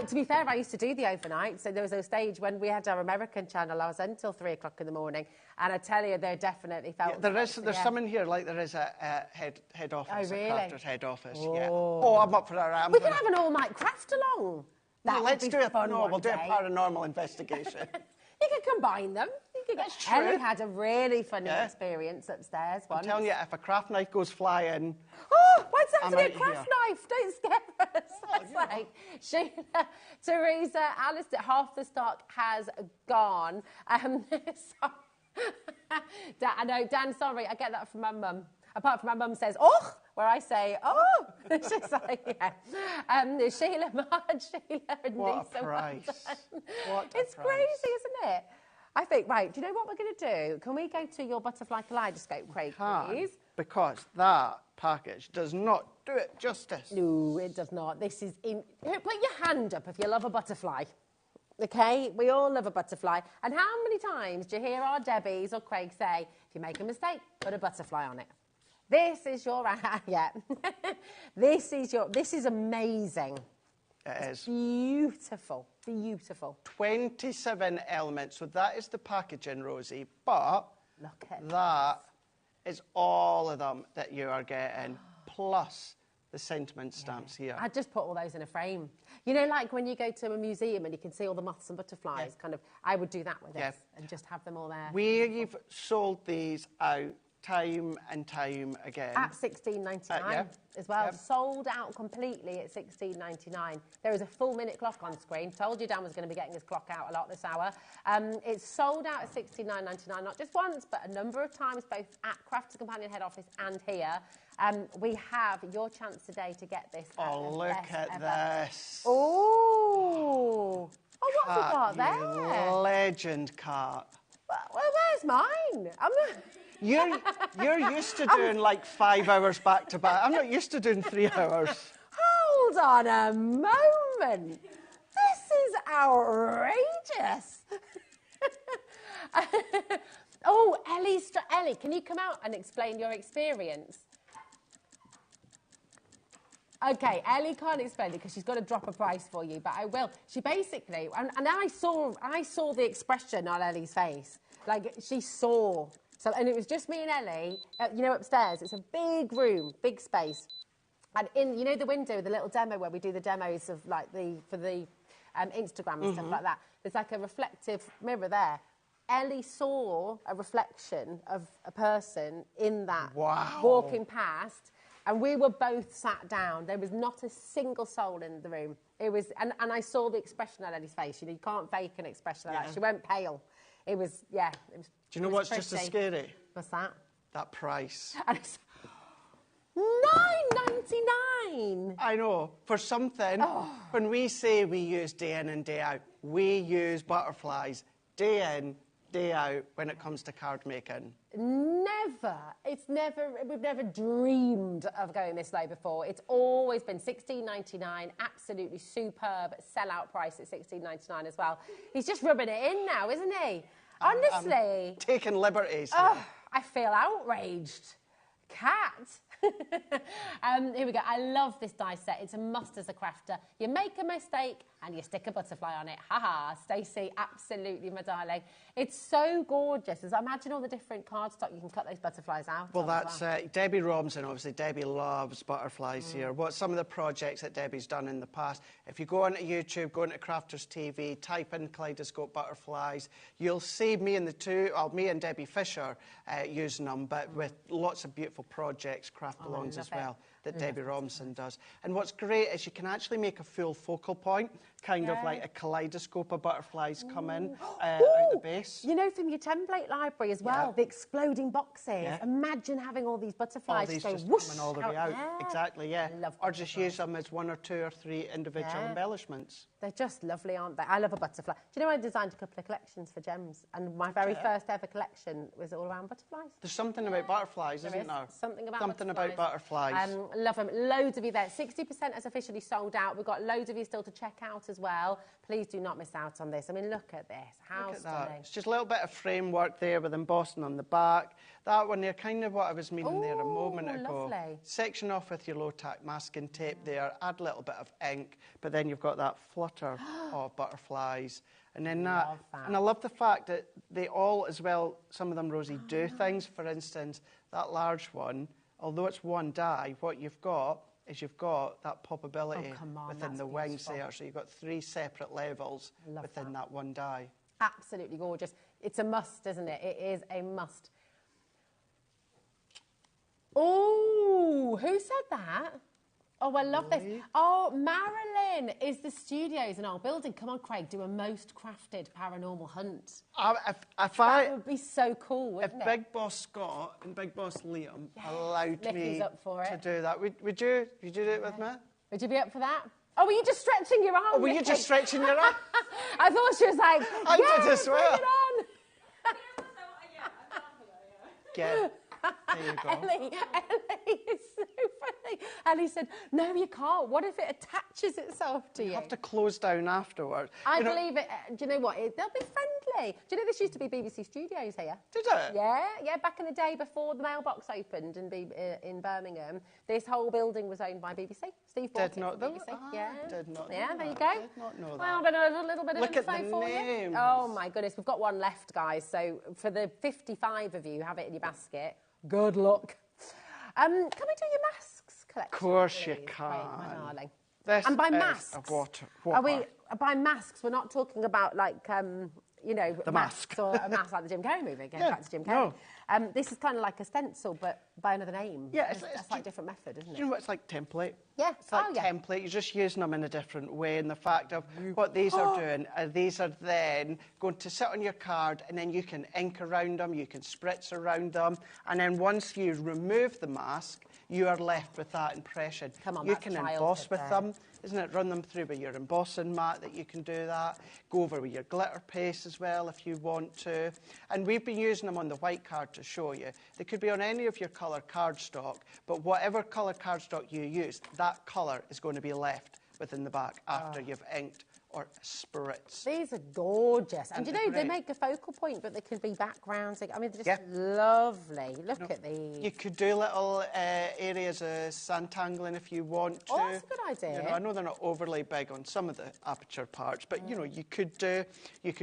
To be fair, I used to do the overnight. So there was a stage when we had our American channel. I was until 3 o'clock in the morning, and I tell you, they definitely felt. Yeah, there's some in here, like there is a head office. Oh, really? A crafter's head office. Yeah. Oh, I'm up for that. We could have an all-night craft along. Let's do a paranormal investigation. You can combine them. You can That's get... Ellie true. had a really funny Yeah. experience upstairs I'm once. telling you, if a craft knife goes flying... Oh, why does it have I'm to be a out craft here. knife? Don't scare us. That's like Sheila, Teresa, Alistair, half the stock has gone. I know, Dan, sorry, I get that from my mum. Apart from my mum says, oh, where I say, oh. She's like, yeah. Sheila, Marge, Sheila and What Lisa. a price. What a It's price. crazy, isn't it? I think, right, do you know what we're going to do? Can we go to your butterfly kaleidoscope, Craig, please? Because that package does not do it justice. No, it does not. This is in... Put your hand up if you love a butterfly. OK? We all love a butterfly. And how many times do you hear our Debbies or Craig say, if you make a mistake, put a butterfly on it? This is your... yeah. This is amazing. It is. Beautiful. Beautiful. 27 elements. So that is the packaging, Rosie. But Look at that is all of them that you are getting, plus the sentiment stamps here. I'd just put all those in a frame. You know, like when you go to a museum and you can see all the moths and butterflies, kind of, I would do that with this and just have them all there. We've sold these out time and time again. At $16.99 as well. Sold out completely at $16.99. There is a full minute clock on screen. Told you Dan was going to be getting his clock out a lot this hour. It's sold out at $69.99, not just once, but a number of times, both at Crafter's Companion head office and here. We have your chance today to get this. Oh, look at this. Oh, what's it got there? Legend cart. Well, where's mine? I'm not... You're used to doing like 5 hours back to back. I'm not used to doing 3 hours. Hold on a moment. This is outrageous. Oh, Ellie, can you come out and explain your experience? Okay, Ellie can't explain it because she's got to drop a price for you, but I will. She basically, and I saw the expression on Ellie's face. Like, she saw. So, and it was just me and Ellie, you know, upstairs. It's a big room, big space. And in, you know, the window, the little demo where we do the demos of, like, for the Instagram and stuff like that, there's, like, a reflective mirror there. Ellie saw a reflection of a person in that walking past, and we were both sat down. There was not a single soul in the room. It was, and I saw the expression on Ellie's face. You know, you can't fake an expression like that. She went pale. It was, it was. Do you know what's just as scary? What's that? That price. And it's $9.99. I know. For something, when we say we use day in and day out, we use butterflies day in, day out when it comes to card making. Never. We've never dreamed of going this low before. It's always been $16.99, absolutely superb sellout price at $16.99 as well. He's just rubbing it in now, isn't he? Honestly. Taking liberties. Oh, I feel outraged. Cat. Here we go. I love this die set. It's a must as a crafter. You make a mistake and you stick a butterfly on it. Ha-ha. Stacey, absolutely, my darling. It's so gorgeous. Imagine all the different cardstock you can cut those butterflies out. Well, that's Debbie Robinson. Obviously, Debbie loves butterflies here. What some of the projects that Debbie's done in the past. If you go onto YouTube, go into Crafters TV, type in Kaleidoscope Butterflies, you'll see me and Debbie Fisher using them, but with lots of beautiful projects, craft alongs as well, that Debbie Robinson does. And what's great is you can actually make a full focal point, kind of like a kaleidoscope of butterflies come in out the base. You know, from your template library as well, the exploding boxes. Imagine having all these butterflies all these go just whoosh coming all the way out. Exactly, or just use them as 1 or 2 or 3 individual embellishments. They're just lovely, aren't they? I love a butterfly. Do you know I designed a couple of collections for gems, and my very first ever collection was all around butterflies. There's something about butterflies, isn't there? Something about butterflies. Love them. Loads of you there. 60% has officially sold out. We've got loads of you still to check out as well. Please do not miss out on this. I mean, look at this. How stunning. It's just a little bit of framework there with embossing on the back. That one there, kind of what I was meaning there a moment ago. Lovely. Section off with your low-tack masking tape there. Add a little bit of ink, but then you've got that flutter of butterflies. And then that. And I love the fact that they all, as well, some of them, Rosie, do things. For instance, that large one, although it's one die, what you've got is you've got that poppability within the wings there. So you've got 3 separate levels within that one die. Absolutely gorgeous. It's a must, isn't it? It is a must. Oh, who said that? Oh, I love this. Oh, Marilyn is the studios in our building. Come on, Craig, do a most crafted paranormal hunt. That would be so cool, wouldn't it? If Big Boss Scott and Big Boss Liam allowed Nicky's me up for to it. do that, would you do it with me? Would you be up for that? Oh, were you just stretching your arm? Oh, were you just stretching your arm? I thought she was like, I did as bring well. it on. Yeah. There you go. Ellie is so funny. Ellie said, no, you can't. What if it attaches itself to you? You have to close down afterwards. I believe it. Do you know what? They'll be friendly. Do you know this used to be BBC Studios here? Did it? Yeah. Back in the day before the mailbox opened in Birmingham, this whole building was owned by BBC. Steve bought it from BBC. Did not know there you that. go. Did not know that. Well, but a little bit of Look info at the for names. you. Oh my goodness, we've got one left, guys. So for the 55 of you who have it in your basket, good luck. Can we do your masks collection? Of course please? you Great, can. my darling. This And by is masks, a water. are we by masks? We're not talking about like you know, The masks mask. or a mask like the Jim Carrey movie. Going Yeah, back to Jim Carrey. no. This is kind of like a stencil, but by another name. Yeah, That's like a different method, isn't it? You know what it's like template? Yeah. It's like template. You're just using them in a different way. And the fact of what these are doing, these are then going to sit on your card, and then you can ink around them, you can spritz around them, and then once you remove the mask, you are left with that impression. Come on, you that's can childhood emboss with there. them, isn't it? Run them through with your embossing mat that you can do that. Go over with your glitter paste as well if you want to. And we've been using them on the white card to show you. They could be on any of your colour cardstock, but whatever colour cardstock you use, that colour is going to be left within the back after you've inked or spritz. These are gorgeous. And you know, they great. make a focal point, but they can be backgrounds. I mean, they're just lovely. Look at these. You could do little areas of sandtangling if you want to. Oh, that's a good idea. You know, I know they're not overly big on some of the aperture parts, but you know, you could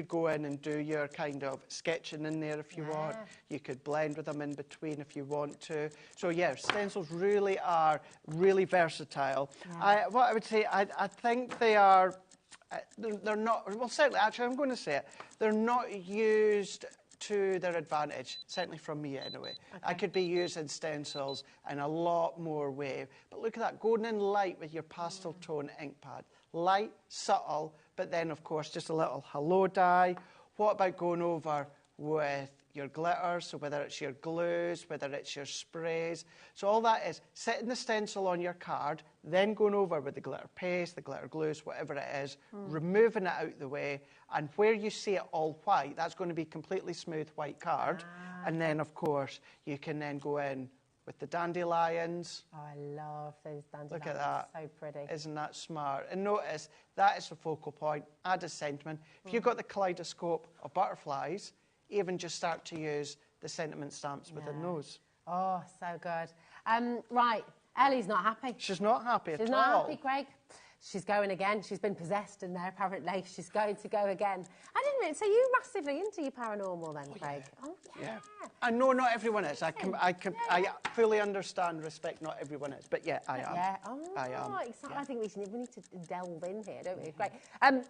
go in and do your kind of sketching in there if you want. You could blend with them in between if you want to. So yeah, stencils really are really versatile. What I would say, I think they are. They're not, well, certainly, actually, I'm going to say it, they're not used to their advantage, certainly from me anyway. Okay. I could be using stencils in a lot more way. But look at that, going in light with your pastel tone ink pad. Light, subtle, but then, of course, just a little hello dye. What about going over with your glitters, so whether it's your glues, whether it's your sprays. So all that is setting the stencil on your card, then going over with the glitter paste, the glitter glues, whatever it is, removing it out the way, and where you see it all white, that's going to be completely smooth white card. And then, of course, you can then go in with the dandelions. Oh, I love those dandelions. Look at that. So pretty. Isn't that smart? And notice, that is the focal point. Add a sentiment. If you've got the kaleidoscope of butterflies, even just start to use the sentiment stamps within those. Oh, so good. Right, Ellie's not happy. She's not happy at all. She's not happy, Craig. She's going again. She's been possessed in there, apparently. She's going to go again. I didn't really... So you're massively into your paranormal then, Craig? Yeah. Oh, yeah. I know not everyone is. I fully understand, respect not everyone is. But yeah, I am. Yeah. Oh, I am. Exciting. I think we need to delve in here, don't we? Great.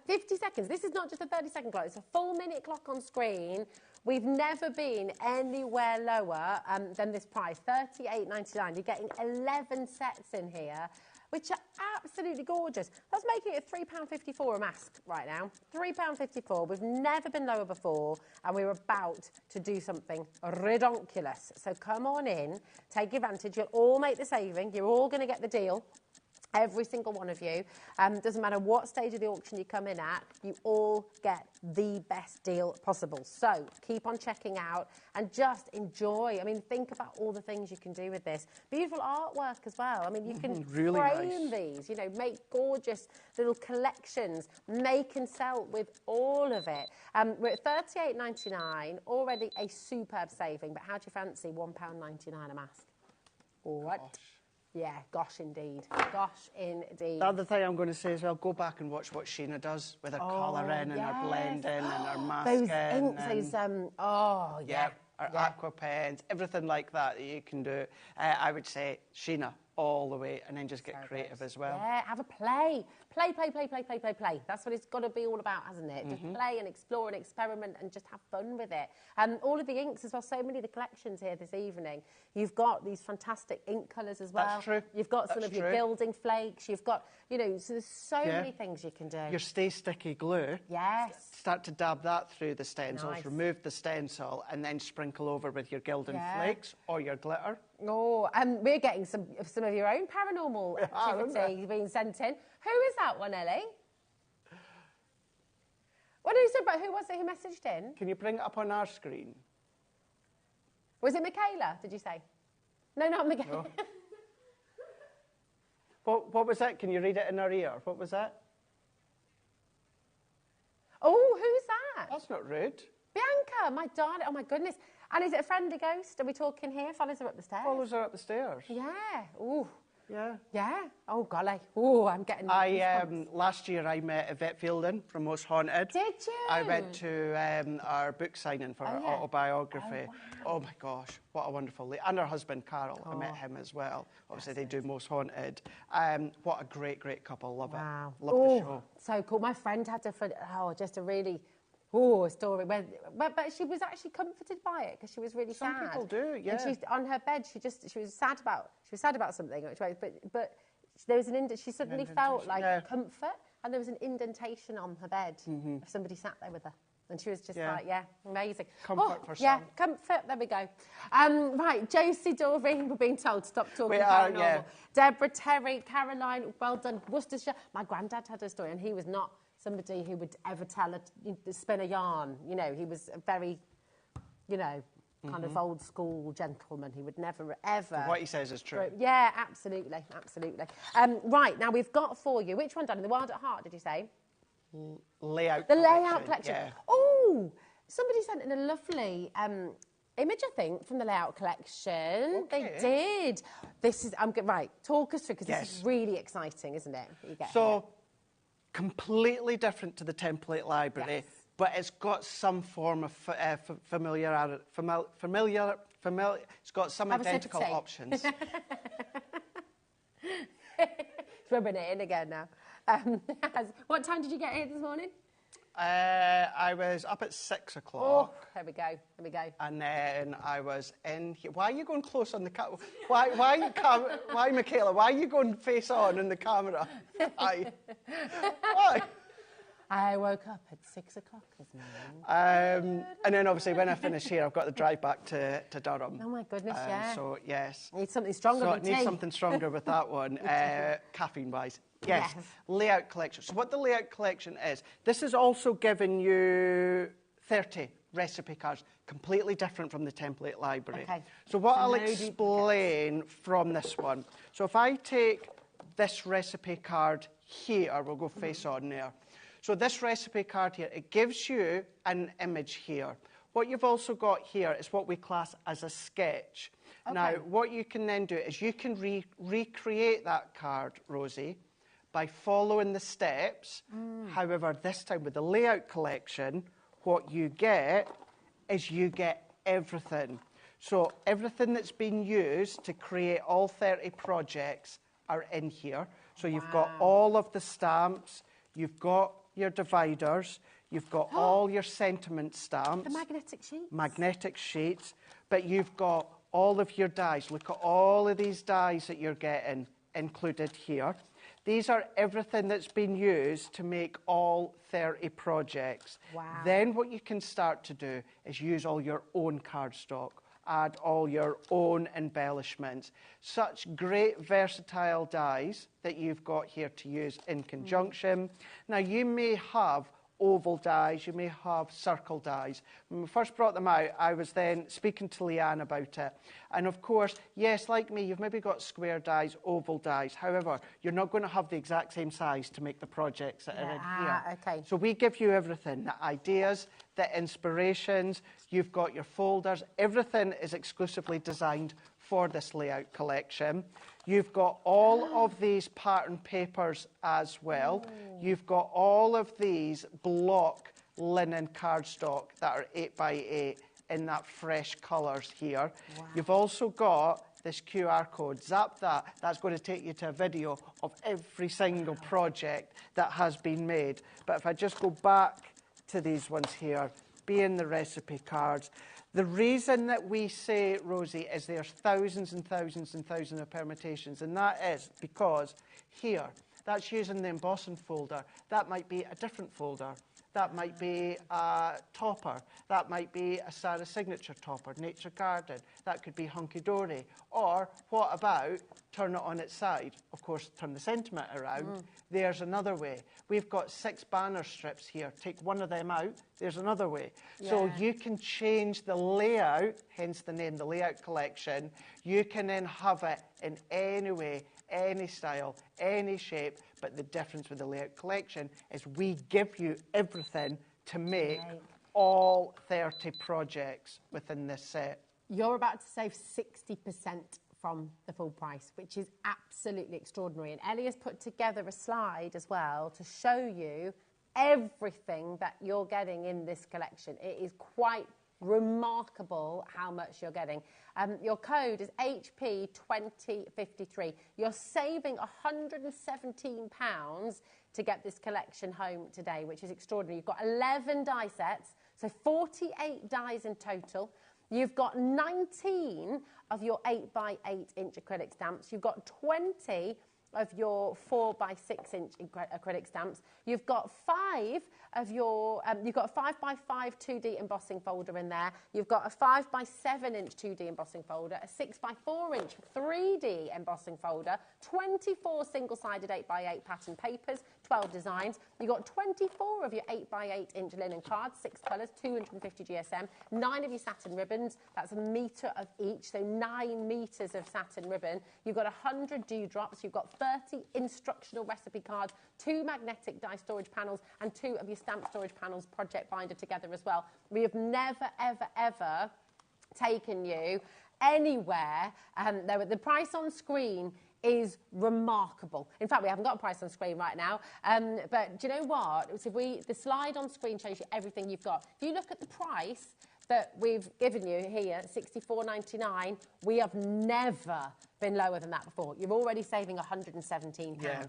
50 seconds. This is not just a 30-second clock. It's a full minute clock on screen. We've never been anywhere lower than this price, $38.99. You're getting 11 sets in here, which are absolutely gorgeous. That's making it £3.54 a mask right now. £3.54. We've never been lower before, and we're about to do something redonkulous. So come on in, take advantage. You'll all make the saving. You're all going to get the deal. Every single one of you. Doesn't matter what stage of the auction you come in at, you all get the best deal possible. So keep on checking out and just enjoy. I mean, think about all the things you can do with this. Beautiful artwork as well. I mean, you can really frame these, you know, make gorgeous little collections, make and sell with all of it. We're at $38.99, already a superb saving, but how do you fancy £1.99 a mask? What? Gosh. Yeah, gosh indeed. Gosh indeed. The other thing I'm going to say is, well, go back and watch what Sheena does with her colouring and her blending and her masking. Those inks, her aqua pens, everything like that you can do. I would say Sheena all the way, and then just get creative as well. Yeah, have a play. Play. That's what it's got to be all about, hasn't it? Just play and explore and experiment and just have fun with it. And all of the inks as well, so many of the collections here this evening. You've got these fantastic ink colours as well. That's true. You've got some of your gilding flakes. You've got, you know, so there's so many things you can do. Your Stay Sticky glue. Yes. Start to dab that through the stencils, Nice. remove the stencil, and then sprinkle over with your gilding flakes or your glitter. Oh, and we're getting some of your own paranormal activity being sent in. Who is that one, Ellie? What did you say about who was it who messaged in? Can you bring it up on our screen? Was it Michaela, did you say? No, not Michaela. No. What was that? Can you read it in our ear? What was that? Oh, who's that? That's not rude. Bianca, my darling. Oh, my goodness. And is it a friendly ghost? Are we talking here? Follows her up the stairs? Follows her up the stairs. Yeah. Ooh. Yeah. Yeah. Oh, golly. Oh, I'm getting... Last year I met Yvette Fielding from Most Haunted. Did you? I went to our book signing for her autobiography. Oh, my gosh, what a wonderful lady. And her husband, Carol, I met him as well. Obviously, they do Most Haunted. What a great, great couple. Love it. Love the show. So cool. My friend had just a really... story. But she was actually comforted by it because she was really sad. Some people do, yeah. And she's on her bed. She was sad about something. But there was she suddenly felt like comfort, and there was an indentation on her bed. If somebody sat there with her, and she was just amazing. Comfort for some. Yeah, comfort. There we go. Right, Josie, Doreen, we're being told to stop talking paranormal. Deborah, Terry, Caroline, well done. Worcestershire. My granddad had a story, and he was not somebody who would ever spin a yarn. You know, he was a very, kind of old school gentleman. He would never, ever... What he says is true. Yeah, absolutely. Right, now we've got for you... Which one, Danny? The Wild at Heart, did you say? Layout collection. Yeah. Oh, somebody sent in a lovely... image, I think, from the layout collection. Okay. They did. Right, talk us through, because this is really exciting, isn't it? Completely different to the template library, but it's got some form of familiar. It's got some identical options. It's rubbing it in again now. What time did you get here this morning? I was up at 6 o'clock. Oh, here we go. And then I was in here. Why are you going close on the camera? Why, Michaela? Why are you going face on in the camera? Why? I woke up at 6 o'clock this morning. And then obviously when I finish here, I've got to drive back to Durham. Oh my goodness, yeah. So yes. Need something stronger than tea. Need something stronger with that one, caffeine-wise. Yes, layout collection. So what the layout collection is, this is also giving you 30 recipe cards, completely different from the template library. Okay. So what I'll explain from this one. So if I take this recipe card here, we'll go face on there. So this recipe card here, it gives you an image here. What you've also got here is what we class as a sketch. Okay. Now, what you can then do is you can recreate that card, Rosie, by following the steps. However, this time with the layout collection, what you get is you get everything. So everything that's been used to create all 30 projects are in here. So you've got all of the stamps, you've got your dividers, you've got all your sentiment stamps. The magnetic sheets. Magnetic sheets. But you've got all of your dies. Look at all of these dies that you're getting included here. These are everything that's been used to make all 30 projects. Wow. Then what you can start to do is use all your own cardstock, add all your own embellishments. Such great versatile dies that you've got here to use in conjunction. Now, you may have oval dies, you may have circle dies. When we first brought them out, I was then speaking to Leanne about it. And of course, yes, like me, you've maybe got square dies, oval dies. However, you're not going to have the exact same size to make the projects that are in here. Okay. So we give you everything, the ideas, the inspirations, you've got your folders, everything is exclusively designed for this layout collection. You've got all of these pattern papers as well. You've got all of these block linen cardstock that are 8x8 in that fresh colours here. Wow. You've also got this QR code, zap that. That's going to take you to a video of every single project that has been made. But if I just go back to these ones here, being the recipe cards, the reason that we say, Rosie, is there's thousands and thousands and thousands of permutations, and that is because here, that's using the embossing folder. That might be a different folder. That might be a topper. That might be a Sarah signature topper, Nature Garden. That could be Hunky Dory. Or what about turn it on its side? Of course, turn the sentiment around. There's another way. We've got 6 banner strips here. Take one of them out. There's another way. Yeah. So you can change the layout, hence the name, the Layout Collection. You can then have it in any way, any style, any shape, but the difference with the Layout Collection is we give you everything to make all 30 projects within this set. You're about to save 60% from the full price, which is absolutely extraordinary. And Ellie has put together a slide as well to show you everything that you're getting in this collection. It is quite remarkable how much you're getting. Your code is HP2053. You're saving £117 to get this collection home today, which is extraordinary. You've got 11 die sets, so 48 dies in total. You've got 19 of your 8x8 inch acrylic stamps. You've got 20 of your 4x6 inch acrylic stamps. You've got 5 of your, you've got a 5x5 2D embossing folder in there. You've got a 5x7 inch 2D embossing folder, a 6x4 inch 3D embossing folder, 24 single-sided 8x8 pattern papers, 12 designs. You've got 24 of your 8x8 inch linen cards, 6 colours, 250 GSM, 9 of your satin ribbons. That's a metre of each, so 9 metres of satin ribbon. You've got 100 dewdrops. You've got 30 instructional recipe cards, 2 magnetic die storage panels, and 2 of your stamp storage panels project binder together as well. We have never, ever, ever taken you anywhere. The price on screen is remarkable. In fact, we haven't got a price on screen right now. But do you know what? So the slide on screen shows you everything you've got. If you look at the price that we've given you here, $64.99, we have never been lower than that before. You're already saving £117. Yeah.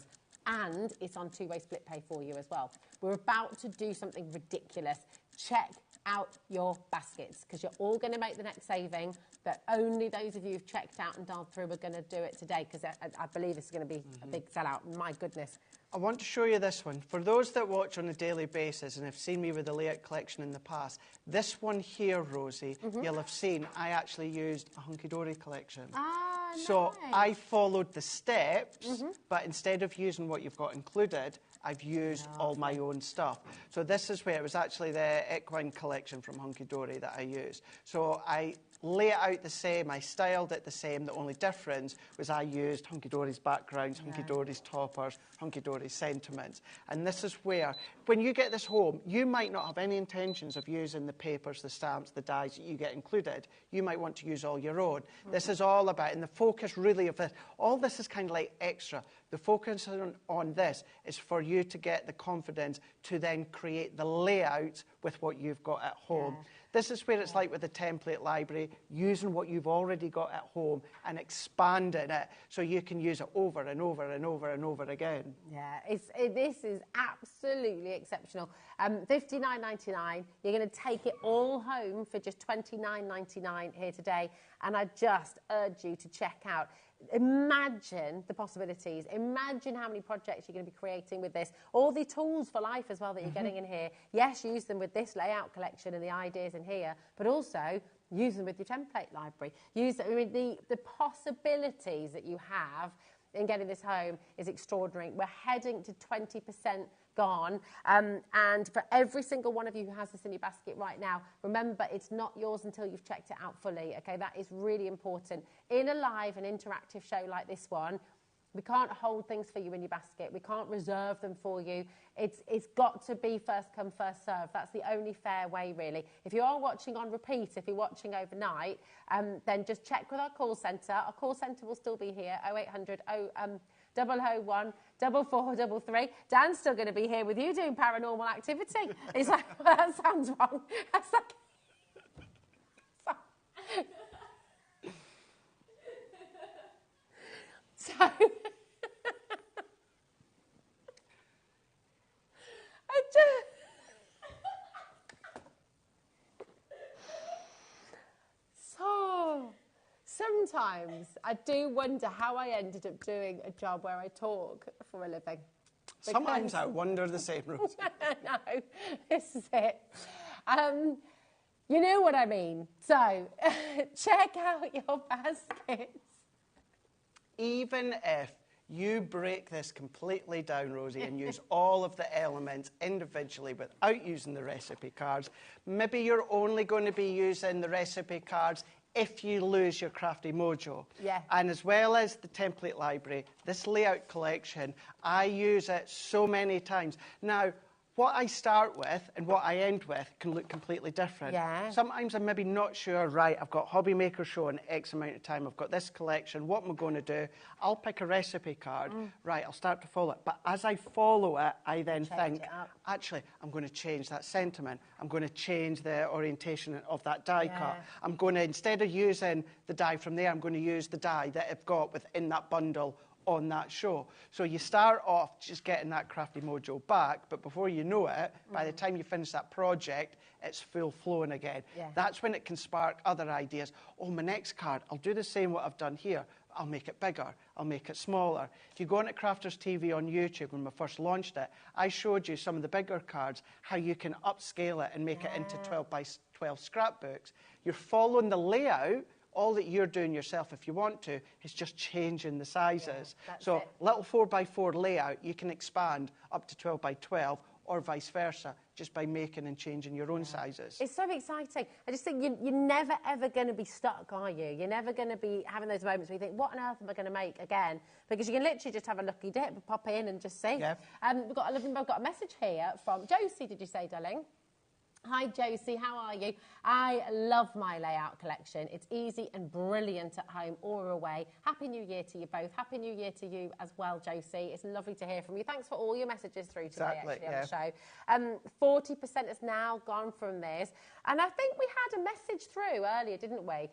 And it's on 2-way split pay for you as well. We're about to do something ridiculous. Check out your baskets, because you're all going to make the next saving, but only those of you who've checked out and dialed through are going to do it today, because I believe this is going to be a big sellout. My goodness. I want to show you this one. For those that watch on a daily basis and have seen me with the Layout Collection in the past, this one here, Rosie, you'll have seen I actually used a Hunky Dory collection. Ah, so nice. I followed the steps, but instead of using what you've got included, I've used all my own stuff. So this is where it was actually the equine collection from Hunky Dory that I used. So I lay it out the same, I styled it the same. The only difference was I used Hunky Dory's backgrounds, Hunky Dory's toppers, Hunky Dory's sentiments. And this is where, when you get this home, you might not have any intentions of using the papers, the stamps, the dies that you get included. You might want to use all your own. This is all about, and the focus really of this, all this is kind of like extra. The focus on this is for you to get the confidence to then create the layout with what you've got at home. Yeah. This is where it's like with the template library, using what you've already got at home and expanding it so you can use it over and over and over and over again. Yeah, this is absolutely exceptional. $59.99. You're going to take it all home for just $29.99 here today. And I just urge you to check out. Imagine the possibilities. Imagine how many projects you're going to be creating with this. All the tools for life as well that you're getting in here. Yes, use them with this layout collection and the ideas in here, but also use them with your template library. The possibilities that you have in getting this home is extraordinary. We're heading to 20% gone. And for every single one of you who has this in your basket right now, remember, it's not yours until you've checked it out fully. Okay, that is really important. In a live and interactive show like this one, we can't hold things for you in your basket. We can't reserve them for you. It's got to be first come, first serve. That's the only fair way, really. If you are watching on repeat, if you're watching overnight, then just check with our call centre. Our call centre will still be here, 0800 001 4433. Dan's still going to be here with you doing paranormal activity. He's like, well, that sounds wrong. That's like... So, so, sometimes I do wonder how I ended up doing a job where I talk for a living. Sometimes I wonder the same, Rose. No, this is it. You know what I mean. So, check out your baskets. Even if you break this completely down, Rosie, and use all of the elements individually without using the recipe cards, maybe you're only going to be using the recipe cards if you lose your crafty mojo. Yeah. And as well as the template library, this layout collection, I use it so many times. Now, what I start with and what I end with can look completely different. Yeah. Sometimes I'm maybe not sure, right, I've got HobbyMaker show in X amount of time, I've got this collection, what am I going to do? I'll pick a recipe card, right, I'll start to follow it. But as I follow it, I then think, actually, I'm going to change that sentiment. I'm going to change the orientation of that die cut. I'm going to, instead of using the die from there, I'm going to use the die that I've got within that bundle on that show. So you start off just getting that crafty mojo back, but before you know it, by the time you finish that project, it's full flowing again. Yeah. That's when it can spark other ideas. Oh, my next card, I'll do the same what I've done here. I'll make it bigger. I'll make it smaller. If you go on to Crafters TV on YouTube, when we first launched it, I showed you some of the bigger cards, how you can upscale it and make it into 12 by 12 scrapbooks. You're following the layout. All that you're doing yourself, if you want to, is just changing the sizes. So little 4x4 layout, you can expand up to 12 by 12 or vice versa, just by making and changing your own sizes. It's so exciting. I just think you're never, ever going to be stuck, are you? You're never going to be having those moments where you think, what on earth am I going to make again? Because you can literally just have a lucky dip, pop in and just see. Yeah. We've got a message here from Josie, did you say, darling? Hi Josie, how are you? I love my layout collection. It's easy and brilliant at home or away. Happy New Year to you both. Happy New Year to you as well, Josie. It's lovely to hear from you. Thanks for all your messages through today, on the show. 40% has now gone from this. And I think we had a message through earlier, didn't we?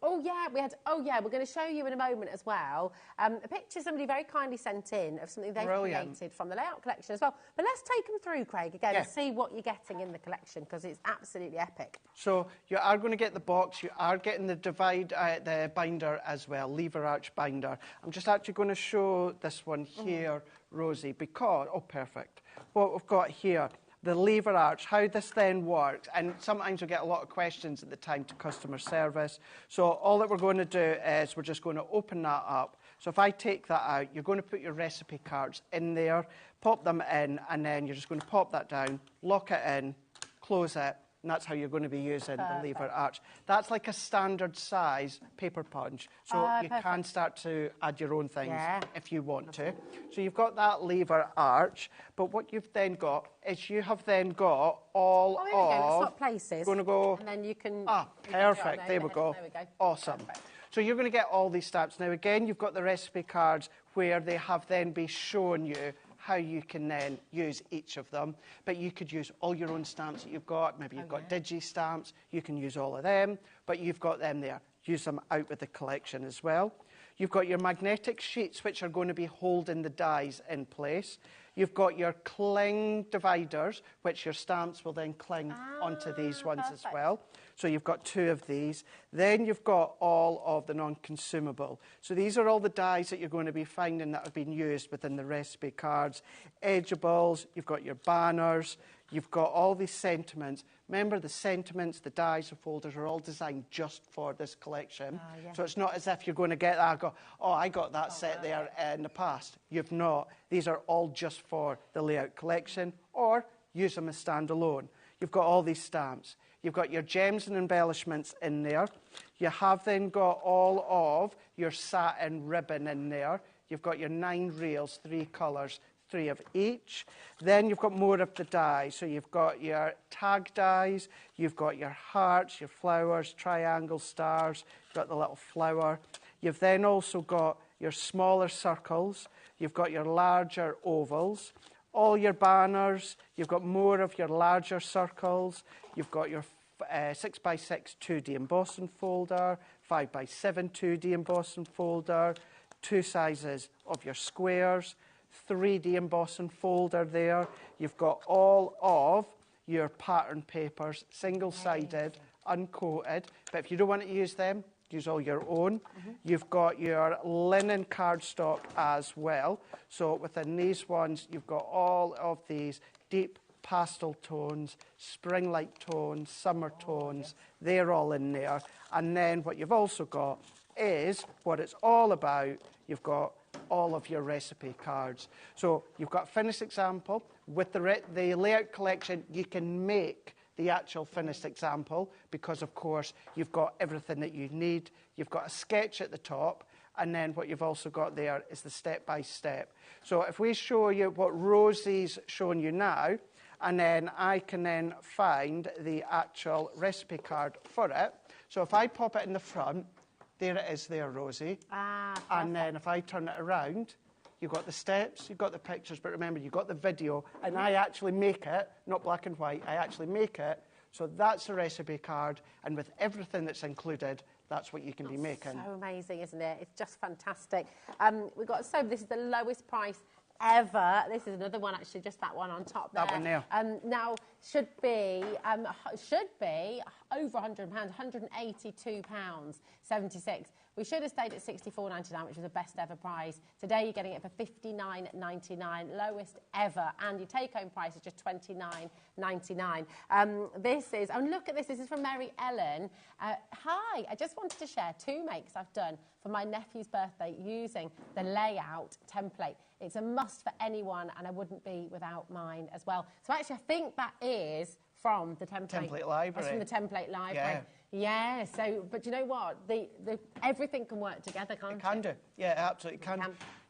We're going to show you in a moment as well. A picture somebody very kindly sent in of something they've created from the layout collection as well. But let's take them through, Craig, again and see what you're getting in the collection, because it's absolutely epic. So you are going to get the box, you are getting the binder as well, lever arch binder. I'm just actually going to show this one here, Rosie, because, perfect. What we've got here, the lever arch, how this then works, and sometimes we get a lot of questions at the time to customer service. So all that we're going to do is we're just going to open that up. So if I take that out, you're going to put your recipe cards in there, pop them in, and then you're just going to pop that down, lock it in, close it, and that's how you're going to be using the lever arch. That's like a standard size paper punch, so you can start to add your own things if you want to. So you've got that lever arch, but what you've then got is you have then got all of... Swap places. Going to go... And then you can... perfect. There we go. Awesome. Perfect. So you're going to get all these stamps. Now, again, you've got the recipe cards where they have then been showing you how you can then use each of them. But you could use all your own stamps that you've got. Maybe you've got digi stamps. You can use all of them, but you've got them there. Use them out with the collection as well. You've got your magnetic sheets, which are going to be holding the dies in place. You've got your cling dividers, which your stamps will then cling onto these ones as well. So you've got 2 of these. Then you've got all of the non-consumable. So these are all the dies that you're going to be finding that have been used within the recipe cards. Edgeables, you've got your banners, you've got all these sentiments. Remember, the sentiments, the dies, the folders are all designed just for this collection. So it's not as if you're going to get that and go, I got that set there in the past. You've not. These are all just for the layout collection, or use them as standalone. You've got all these stamps. You've got your gems and embellishments in there. You have then got all of your satin ribbon in there. You've got your 9 reels, 3 colours, 3 of each. Then you've got more of the dies. So you've got your tag dies, you've got your hearts, your flowers, triangles, stars, you've got the little flower. You've then also got your smaller circles, you've got your larger ovals, all your banners, you've got more of your larger circles, you've got your 6x6 2D embossing folder, 5x7 2D embossing folder, 2 sizes of your squares, 3D embossing folder there. You've got all of your pattern papers, single-sided, uncoated. But if you don't want to use them, use all your own. You've got your linen cardstock as well. So within these ones, you've got all of these deep pastel tones, spring-like tones, summer tones. They're all in there. And then what you've also got is what it's all about. You've got all of your recipe cards. So you've got a finished example. With the layout collection, you can make the actual finished example because, of course, you've got everything that you need. You've got a sketch at the top, and then what you've also got there is the step-by-step. So if we show you what Rosie's showing you now, and then I can then find the actual recipe card for it. So if I pop it in the front, there it is there, Rosie. And then if I turn it around, you've got the steps, you've got the pictures, but remember, you've got the video, and I actually make it, not black and white, I actually make it. So that's the recipe card, and with everything that's included, that's what you can be making. So amazing, isn't it? It's just fantastic. We've got this is the lowest price ever. This is another one, actually, just that one on top there. That one there. Now, should be over £100, £182.76. We should have stayed at £64.99, which was the best ever price. Today, you're getting it for £59.99, lowest ever, and your take-home price is just £29.99. This is, and look at this, this is from Mary Ellen. Hi, I just wanted to share 2 makes I've done for my nephew's birthday using the layout template. It's a must for anyone, and I wouldn't be without mine as well. So actually, I think that is from the template library. That's from the template library. Yeah. So, but you know what? Everything can work together, can't it? It can do. Yeah, absolutely can.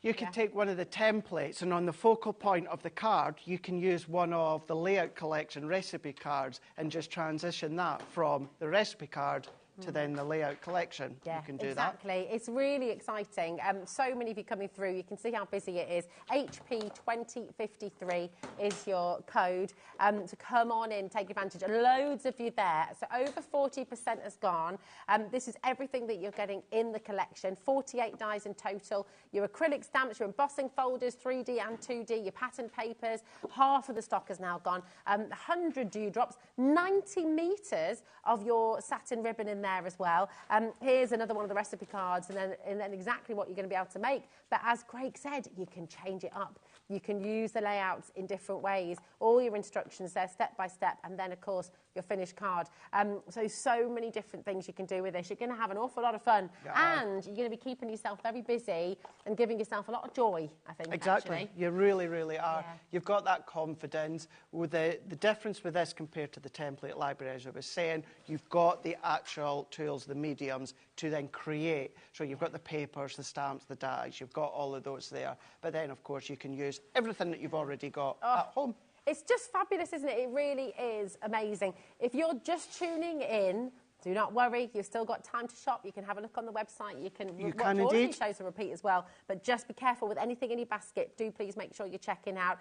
You can take one of the templates, and on the focal point of the card, you can use one of the layout collection recipe cards and just transition that from the recipe card to then the layout collection. Yeah, you can do exactly. that. It's really exciting. So many of you coming through. You can see how busy it is. HP2053 is your code. So come on in, take advantage. Loads of you there. So over 40% has gone. This is everything that you're getting in the collection. 48 dies in total. Your acrylic stamps, your embossing folders, 3D and 2D, your pattern papers. Half of the stock has now gone. 100 dewdrops, 90 metres of your satin ribbon in there as well. Here's another one of the recipe cards, and then exactly what you're going to be able to make. But as Craig said, you can change it up. You can use the layouts in different ways. All your instructions there, step by step, and then, of course, your finished card. So many different things you can do with this. You're going to have an awful lot of fun, and you're going to be keeping yourself very busy and giving yourself a lot of joy, I think, Exactly. actually. You really, really are. Yeah. You've got that confidence. With the difference with this compared to the template library, as I was saying, you've got the actual tools, the mediums, to then create. So you've got the papers, the stamps, the dies. You've got all of those there. But then, of course, you can use everything that you've already got at home. It's just fabulous, isn't it? It really is amazing. If you're just tuning in, do not worry. You've still got time to shop. You can have a look on the website. You can watch all of these shows and repeat as well. But just be careful with anything in your basket. Do please make sure you're checking out.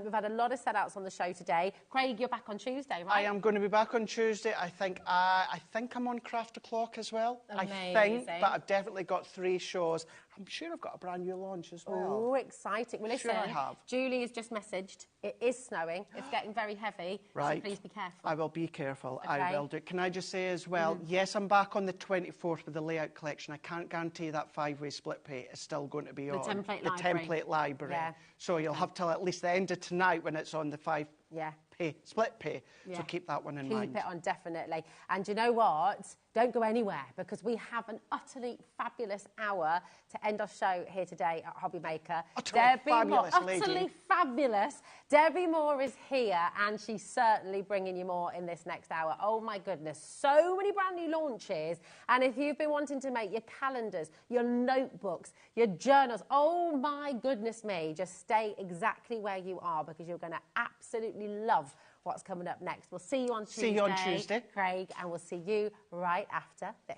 We've had a lot of set-outs on the show today. Craig, you're back on Tuesday, right? I am going to be back on Tuesday. I think I'm on Craft O'Clock as well. Amazing. I think, but I've definitely got 3 shows. I'm sure I've got a brand new launch as well. Oh, exciting. Well, listen, sure I have. Julie has just messaged. It is snowing. It's getting very heavy. Right. So please be careful. I will be careful. Okay. I will do. Can I just say as well, yes, I'm back on the 24th with the layout collection. I can't guarantee that 5-way split pay is still going to be on. The template library. Yeah. So you'll have till at least the end of tonight when it's on the 5 split pay. Yeah. So keep that one in mind. Keep it on, definitely. And you know what? Don't go anywhere, because we have an utterly fabulous hour to end our show here today at HobbyMaker. Utterly fabulous. Debbie Moore is here, and she's certainly bringing you more in this next hour. Oh my goodness, so many brand new launches. And if you've been wanting to make your calendars, your notebooks, your journals, oh my goodness me, just stay exactly where you are, because you're going to absolutely love what's coming up next. We'll see you on Tuesday. See you on Tuesday, Craig, and we'll see you right after this.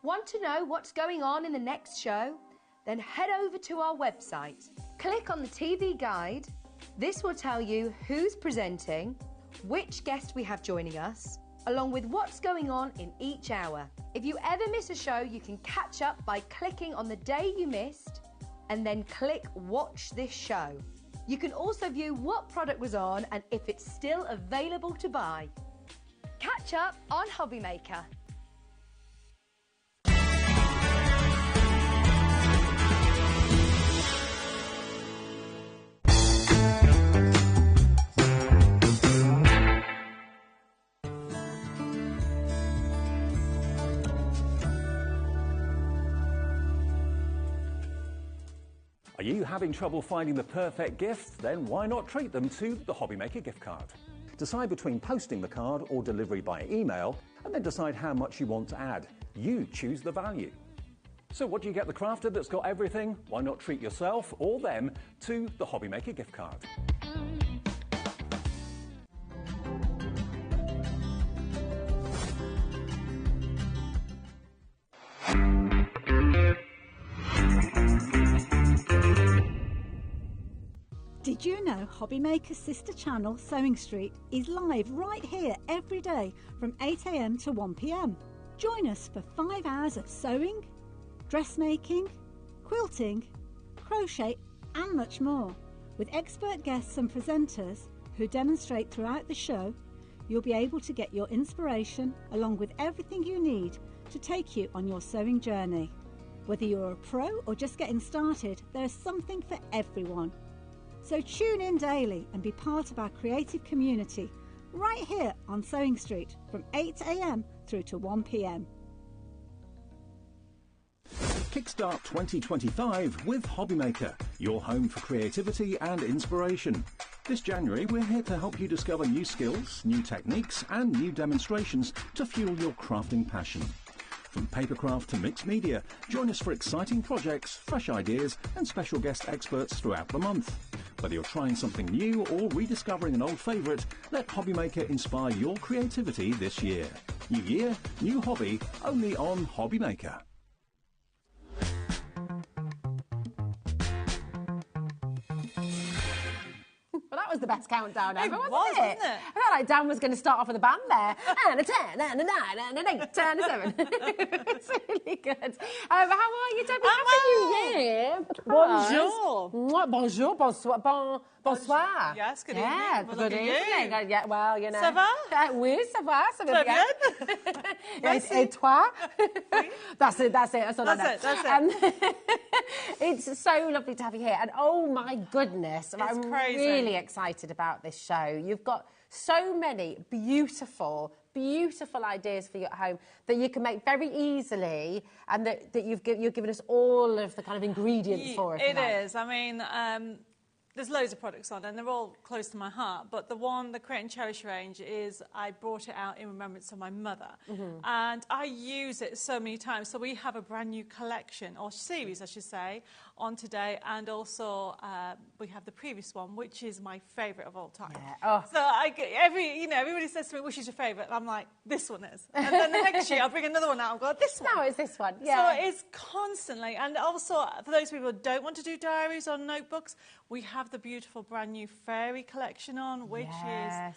Want to know what's going on in the next show? Then head over to our website. Click on the TV guide. This will tell you who's presenting, which guest we have joining us, along with what's going on in each hour. If you ever miss a show, you can catch up by clicking on the day you missed and then click Watch This Show. You can also view what product was on and if it's still available to buy. Catch up on HobbyMaker. Are you having trouble finding the perfect gift? Then why not treat them to the HobbyMaker gift card? Decide between posting the card or delivery by email, and then decide how much you want to add. You choose the value. So what do you get the crafter that's got everything? Why not treat yourself or them to the HobbyMaker gift card? Did you know HobbyMaker's sister channel, Sewing Street, is live right here every day from 8 AM to 1 PM? Join us for 5 hours of sewing, dressmaking, quilting, crochet and much more. With expert guests and presenters who demonstrate throughout the show, you'll be able to get your inspiration along with everything you need to take you on your sewing journey. Whether you're a pro or just getting started, there's something for everyone. So tune in daily and be part of our creative community right here on Sewing Street from 8 AM through to 1 PM. Kickstart 2025 with HobbyMaker, your home for creativity and inspiration. This January, we're here to help you discover new skills, new techniques and new demonstrations to fuel your crafting passion. From papercraft to mixed media, join us for exciting projects, fresh ideas and special guest experts throughout the month. Whether you're trying something new or rediscovering an old favourite, let HobbyMaker inspire your creativity this year. New year, new hobby, only on HobbyMaker. Well, that was the best countdown ever, wasn't wasn't it? I felt like Dan was going to start off with a band there. And a 10, and a 9, and an 8, and a 7. It's really good. How are you, Debbie? Happy New Year. Bonjour. Bonjour, bonsoir, bonsoir. Yes, good yeah, evening. Good evening. Yeah, well, you know. Ça va? Oui, ça va. Ça va bien. Et toi? That's it. That's all I know. That's it. It's so lovely to have you here. And oh my goodness, I'm crazy. really excited about this show. You've got so many beautiful ideas for you at home that you can make very easily, and that you're giving us all of the kind of ingredients for it. It is. I mean, there's loads of products on and they're all close to my heart, but the Create and Cherish range is, I brought it out in remembrance of my mother. And I use it so many times. So we have a brand new collection, or series I should say, on today, and also we have the previous one, which is my favourite of all time. Yeah. Oh. So everybody says to me, which is your favourite? And I'm like, this one is. And then the next year I'll bring another one out and go, this one. No, it's this one. Yeah. So it's constantly, and also for those people who don't want to do diaries or notebooks, we have the beautiful brand new fairy collection on, which is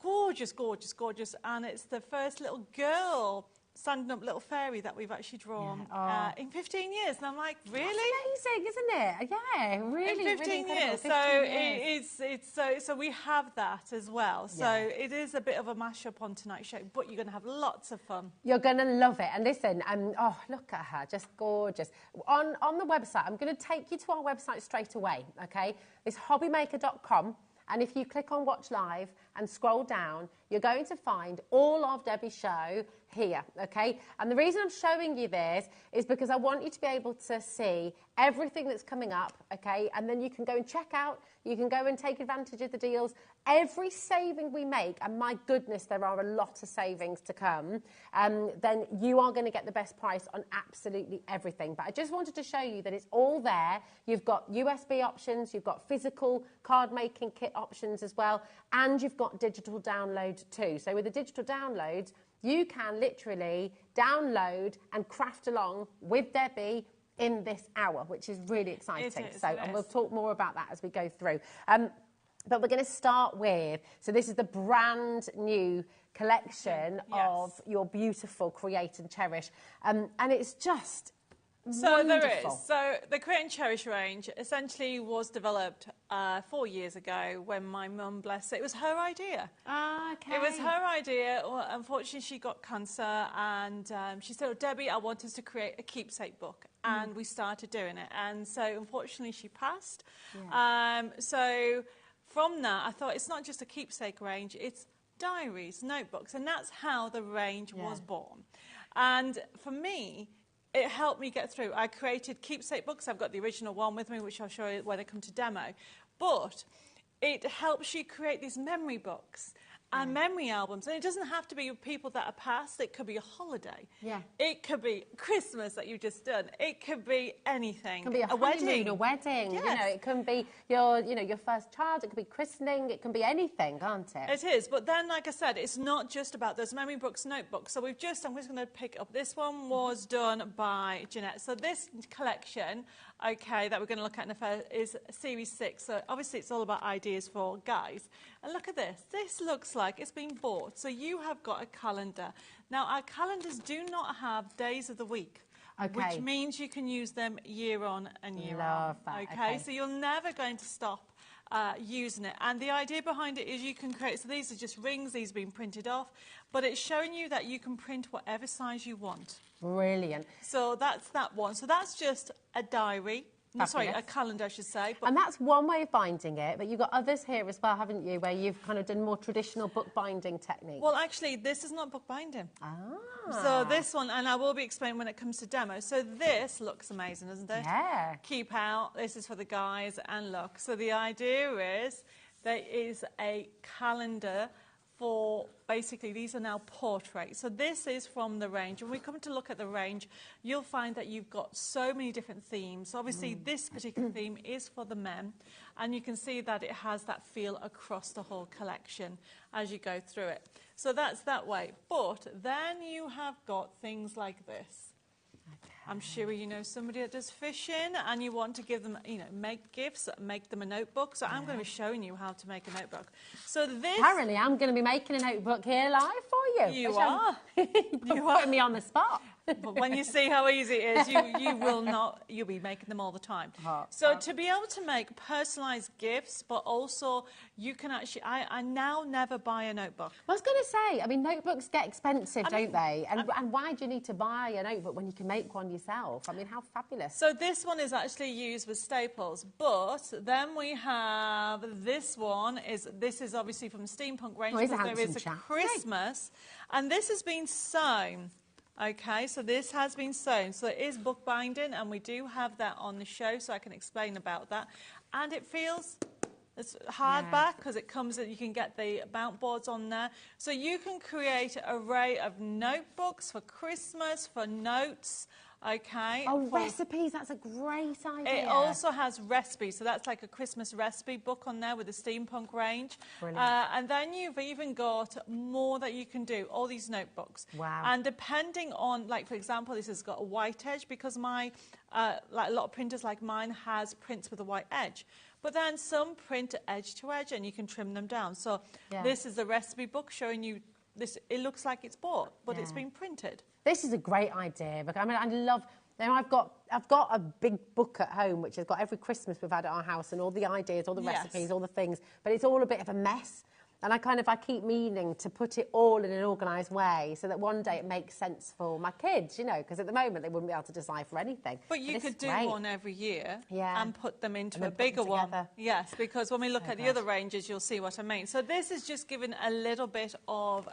gorgeous, gorgeous, gorgeous. And it's the first little girl standing up little fairy that we've actually drawn in 15 years. And I'm like, really? That's amazing, isn't it? Yeah, really, in 15 really years. 15 years. So we have that as well. So it is a bit of a mashup on tonight's show, but you're going to have lots of fun. You're going to love it. And listen, oh, look at her, just gorgeous. On the website, I'm going to take you to our website straight away, okay? It's hobbymaker.com. And if you click on Watch Live and scroll down, you're going to find all of Debbie's show here, okay? And the reason I'm showing you this is because I want you to be able to see everything that's coming up, okay? And then you can go and check out, you can go and take advantage of the deals. Every saving we make, and my goodness, there are a lot of savings to come, then you are going to get the best price on absolutely everything. But I just wanted to show you that it's all there. You've got USB options, you've got physical card making kit options as well, and you've got digital download too. So with the digital downloads, you can literally download and craft along with Debbie in this hour, which is really exciting. And we'll talk more about that as we go through. But we're going to start with, so this is the brand new collection of your beautiful Create and Cherish. And it's just wonderful. There is. So the Create and Cherish range essentially was developed 4 years ago when my mum, bless her, it was her idea. Okay. It was her idea. Well, unfortunately, she got cancer and she said, oh, Debbie, I want us to create a keepsake book. And we started doing it. And so unfortunately, she passed. Yeah. So from that, I thought it's not just a keepsake range, it's diaries, notebooks, and that's how the range was born. And for me, it helped me get through. I created keepsake books. I've got the original one with me, which I'll show you when I come to demo. But it helps you create these memory books and memory albums. And it doesn't have to be people that are past. It could be a holiday. Yeah. It could be Christmas that you've just done. It could be anything. It can be a wedding. A wedding. Yes. You know, it can be your first child. It could be christening. It can be anything, can't it? It is. But then, like I said, it's not just about those memory books, notebooks. So I'm just going to pick up. This one was done by Jeanette. So this collection, okay, that we're going to look at is Series 6. So obviously it's all about ideas for guys. And look at this. This looks like it's been bought. So you have got a calendar. Now, our calendars do not have days of the week. Which means you can use them year on and year on. That. Okay, so you're never going to stop using it. And the idea behind it is you can create, so these are just rings, these have been printed off, but it's showing you that you can print whatever size you want. Brilliant. So that's that one. So that's just a diary. No, sorry, a calendar, I should say. But and that's one way of binding it, but you've got others here as well, haven't you, where you've kind of done more traditional book binding techniques? Well, actually, this is not book binding. So this one, and I will be explaining when it comes to demo. So this looks amazing, doesn't it? Yeah. Keep out. This is for the guys, and look. So the idea is there is a calendar for basically these are now portraits. So this is from the range. When we come to look at the range, you'll find that you've got so many different themes. Obviously, this particular theme is for the men, and you can see that it has that feel across the whole collection as you go through it. So that's that way. But then you have got things like this. I'm sure you know somebody that does fishing and you want to give them, make gifts, make them a notebook. So I'm going to be showing you how to make a notebook. So this... Apparently, I'm going to be making a notebook here live for you. You are. You're putting me on the spot. But when you see how easy it is, you will not, you'll be making them all the time. So to be able to make personalised gifts, but also you can actually, I now never buy a notebook. I was going to say, I mean, notebooks get expensive, don't they? And why do you need to buy a notebook when you can make one yourself? I mean, how fabulous. So this one is actually used with staples, but then we have this one, this is obviously from the steampunk range, because there is a Christmas, and this has been sewn. Okay, so this has been sewn. So it is book binding, and we do have that on the show, so I can explain about that. And it feels, it's hardback because it comes, you can get the mount boards on there. So you can create an array of notebooks for Christmas, for notes. Okay. Oh, recipes, that's a great idea. It also has recipes, so that's like a Christmas recipe book on there with the steampunk range. Brilliant. And then you've even got more that you can do, all these notebooks. Wow. And depending on, like, for example, this has got a white edge because my, like a lot of printers like mine has prints with a white edge. But then some print edge to edge and you can trim them down. So this is a recipe book showing you this. It looks like it's bought, but it's been printed. This is a great idea. I mean, I love. Now I've got a big book at home which has got every Christmas we've had at our house and all the ideas, all the recipes, all the things. But it's all a bit of a mess. And I keep meaning to put it all in an organised way so that one day it makes sense for my kids, because at the moment they wouldn't be able to decipher anything. But you could do one every year and put them into a bigger one. Yes, because when we look at the other ranges, you'll see what I mean. So this is just giving a little bit of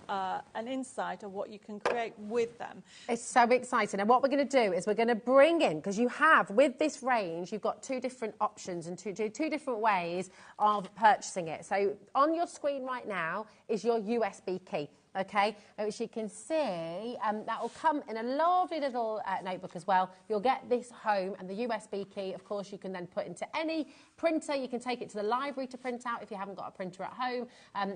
an insight of what you can create with them. It's so exciting. And what we're going to do is we're going to bring in, because you have, with this range, you've got two different options and two different ways of purchasing it. So on your screen right now is your USB key. okay, which you can see that will come in a lovely little notebook as well. You'll get this home, and the USB key, of course, you can then put into any printer. You can take it to the library to print out if you haven't got a printer at home.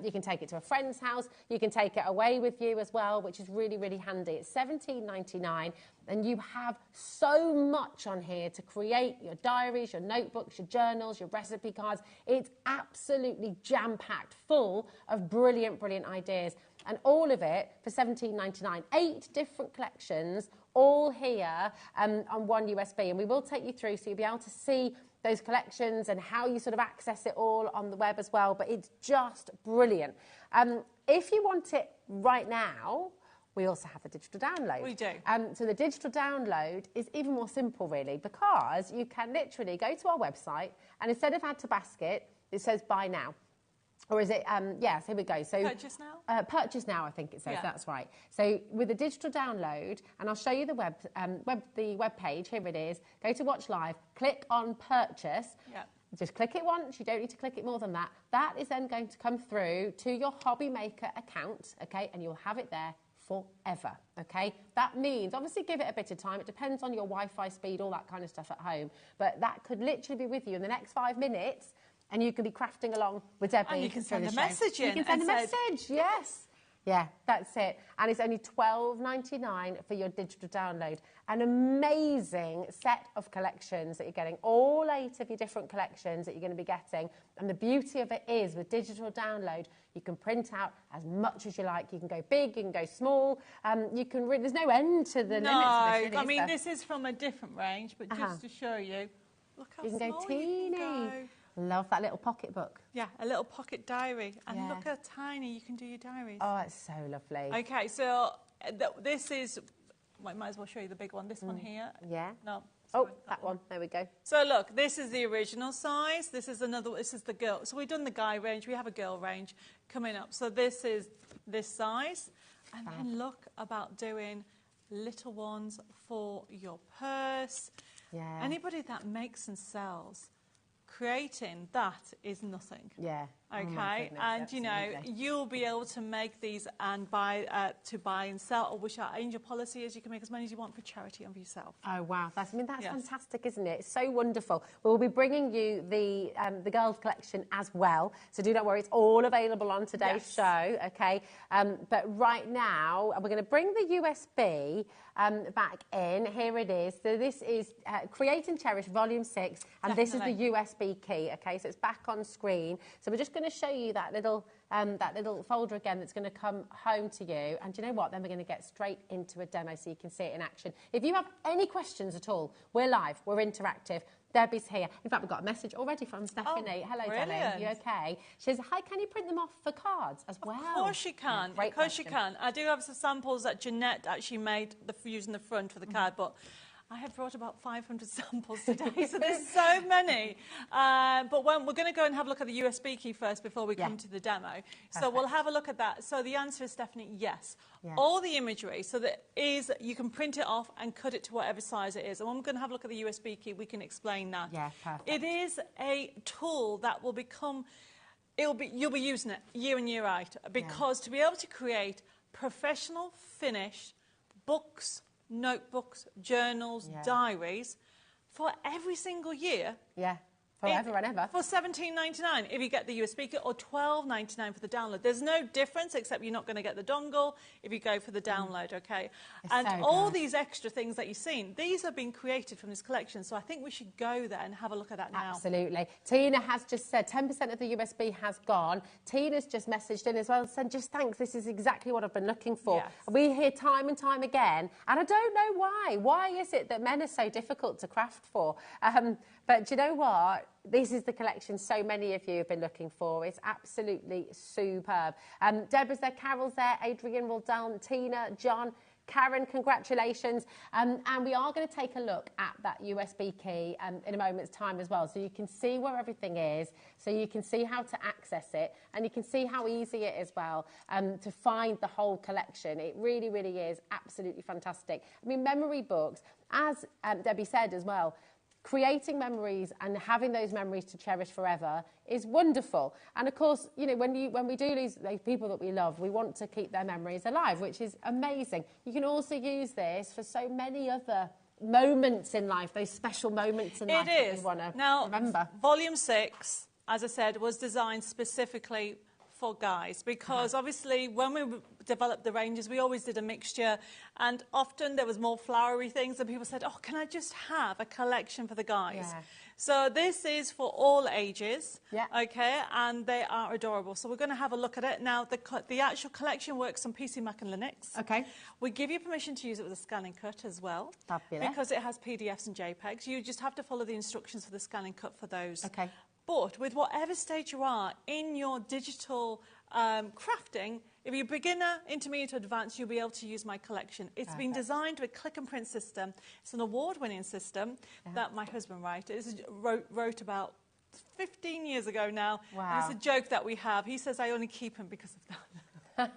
You can take it to a friend's house. You can take it away with you as well, which is really, really handy. It's $17.99, and you have so much on here to create your diaries, your notebooks, your journals, your recipe cards. It's absolutely jam-packed full of brilliant, brilliant ideas. And all of it for $17.99. 8 different collections, all here on one USB. And we will take you through so you'll be able to see those collections and how you sort of access it all on the web as well. But it's just brilliant. If you want it right now, we also have the digital download. We do. So the digital download is even more simple, really, because you can literally go to our website, and instead of add to basket, it says buy now. Or is it, yes, here we go. So purchase now? Purchase now, I think it says, Yeah. that's right. So with the digital download, and I'll show you the web page, here it is, go to Watch Live, click on purchase. Yeah. Just click it once, you don't need to click it more than that. That is then going to come through to your HobbyMaker account, okay, and you'll have it there forever, okay? That means, obviously give it a bit of time, it depends on your Wi-Fi speed, all that kind of stuff at home, but that could literally be with you in the next 5 minutes, and you can be crafting along with Debbie. And you can send a show. message in. You can send a message, yes. Yeah, that's it. And it's only $12.99 for your digital download. An amazing set of collections that you're getting, all 8 of your different collections that you're going to be getting. And the beauty of it is, with digital download, you can print out as much as you like. You can go big, you can go small. You can. There's no end to the limits of this, really, I mean, there? this is from a different range, but just to show you, look how you can small go teeny. you can go. Love that little pocket book. Yeah, a little pocket diary. And Yeah. look how tiny you can do your diaries. Oh, it's so lovely. Okay, so this is, I might as well show you the big one. This one here. Yeah. No. Oh, sorry, that one. There we go. So look, this is the original size. This is the girl. So we've done the guy range. We have a girl range coming up. So this is this size. And then look about doing little ones for your purse. Yeah. Anybody that makes and sells, creating that is nothing. Yeah. Okay, Oh my goodness, and you know, absolutely. you'll be able to make these and buy and sell, or which our angel policy is you can make as many as you want for charity and for yourself. Oh wow, that's Yes. fantastic, isn't it? It's so wonderful. We'll be bringing you the girls' collection as well, so do not worry, it's all available on today's show. Okay, but right now we're going to bring the USB back in. Here it is. So this is Create and Cherish Volume 6, and this is the USB key. Okay, so it's back on screen. So we're just going to show you that little folder again that's going to come home to you. And do you know what? Then we're going to get straight into a demo so you can see it in action. If you have any questions at all, we're live, we're interactive. Debbie's here. In fact, we've got a message already from Stephanie. Hello, brilliant. Debbie. You okay? She says, hi, can you print them off for cards as well? Of course you can. Yeah, Of course you can. I do have some samples that Jeanette actually made using the front for the card, but I have brought about 500 samples today, so there's so many. But we're going to go and have a look at the USB key first before we come to the demo. So we'll have a look at that. So the answer is Stephanie, yes. Yeah. All the imagery, so that is, you can print it off and cut it to whatever size it is. And when we're going to have a look at the USB key, we can explain that. Yeah, perfect. It is a tool that will become, you'll be using it year in, year out, because to be able to create professional, finished books, notebooks, journals, diaries for every single year. Yeah, forever and ever. For $17.99 if you get the USB kit, or $12.99 for the download. There's no difference except you're not going to get the dongle if you go for the download, okay? It's and so all good. these extra things that you've seen, these have been created from this collection, so I think we should go there and have a look at that now. Absolutely. Tina has just said 10% of the USB has gone. Tina's just messaged in as well and said, just thanks, this is exactly what I've been looking for. Yes. We hear time and time again, and I don't know why. Why is it that men are so difficult to craft for? But do you know what? This is the collection so many of you have been looking for. It's absolutely superb. Deborah's there, Carol's there, Adrian will down, Tina, John, Karen, congratulations. And we are going to take a look at that USB key in a moment's time as well. So you can see where everything is, so you can see how to access it, and you can see how easy it is as well to find the whole collection. It really, really is absolutely fantastic. I mean, memory books, as Debbie said as well, creating memories and having those memories to cherish forever is wonderful. And of course, you know, when we do lose those people that we love, we want to keep their memories alive, which is amazing. You can also use this for so many other moments in life, those special moments in life that you want to remember. Volume 6, as I said, was designed specifically for guys, because obviously when we developed the ranges, we always did a mixture, and often there was more flowery things, and people said, oh, can I just have a collection for the guys? Yeah. So this is for all ages, okay, and they are adorable. So we're going to have a look at it. Now, the actual collection works on PC, Mac and Linux. Okay. We give you permission to use it with a scan and cut as well. Fabulous. Because it has PDFs and JPEGs. You just have to follow the instructions for the scan and cut for those. Okay. But with whatever stage you are in your digital crafting, if you're beginner, intermediate, or advanced, you'll be able to use my collection. It's been designed with click and print system. It's an award-winning system that my husband wrote about 15 years ago now. Wow. And it's a joke that we have. He says I only keep him because of that.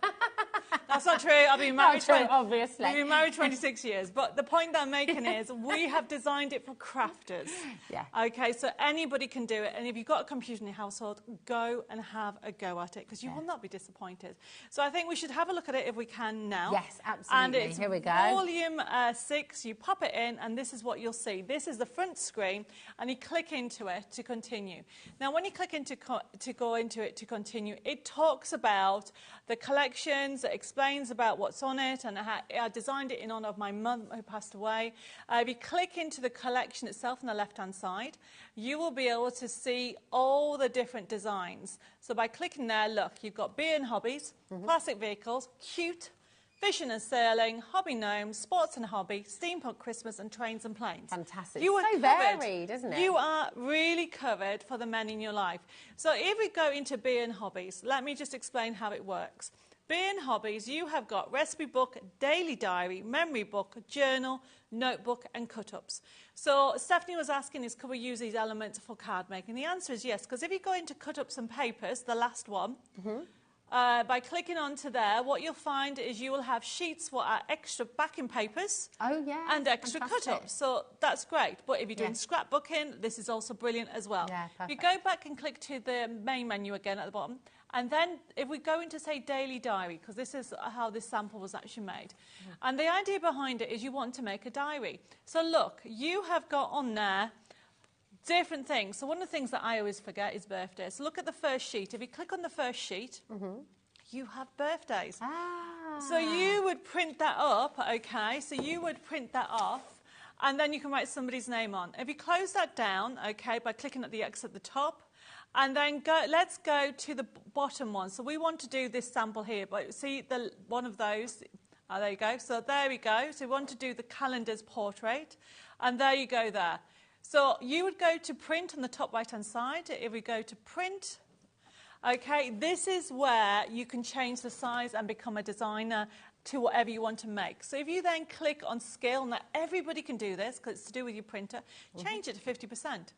That's not true. I've been married. Obviously. We've been married 26 years. But the point that I'm making is we have designed it for crafters. Yeah. Okay, so anybody can do it. And if you've got a computer in your household, go and have a go at it, because you will not be disappointed. So I think we should have a look at it if we can now. Yes, absolutely. And it's Here we go. volume 6. You pop it in, and this is what you'll see. This is the front screen, and you click into it to continue. Now, when you click into to go into it to continue, it talks about the collections, it explains about what's on it, and I designed it in honour of my mum who passed away. If you click into the collection itself on the left-hand side, you will be able to see all the different designs. So by clicking there, look, you've got beer and hobbies, classic vehicles, cute, fishing and sailing, hobby gnomes, sports and hobby, steampunk Christmas, and trains and planes. Fantastic. You are so covered. varied, isn't it? You are really covered for the men in your life. So if we go into beer and hobbies, let me just explain how it works. Beer and hobbies, you have got recipe book, daily diary, memory book, journal, notebook, and cut-ups. So Stephanie was asking could we use these elements for card making? The answer is yes, because if you go into cut-ups and papers, the last one, by clicking onto there, what you'll find is you will have sheets what are extra backing papers and extra cut-ups. So that's great. But if you're doing scrapbooking, this is also brilliant as well. Yeah, if you go back and click to the main menu again at the bottom, and then if we go into, say, daily diary, because this is how this sample was actually made. And the idea behind it is you want to make a diary. So look, you have got on there different things. So one of the things that I always forget is birthdays. So look at the first sheet. If you click on the first sheet, you have birthdays. So you would print that up, okay? So you would print that off, and then you can write somebody's name on. If you close that down, okay, by clicking at the X at the top, and then let's go to the bottom one. So we want to do this sample here, but see one of those. There you go. So there we go. So we want to do the calendar's portrait, and there you go there. So you would go to print on the top right-hand side. If we go to print, okay, this is where you can change the size and become a designer to whatever you want to make. So if you then click on scale, now everybody can do this because it's to do with your printer, change it to 50%.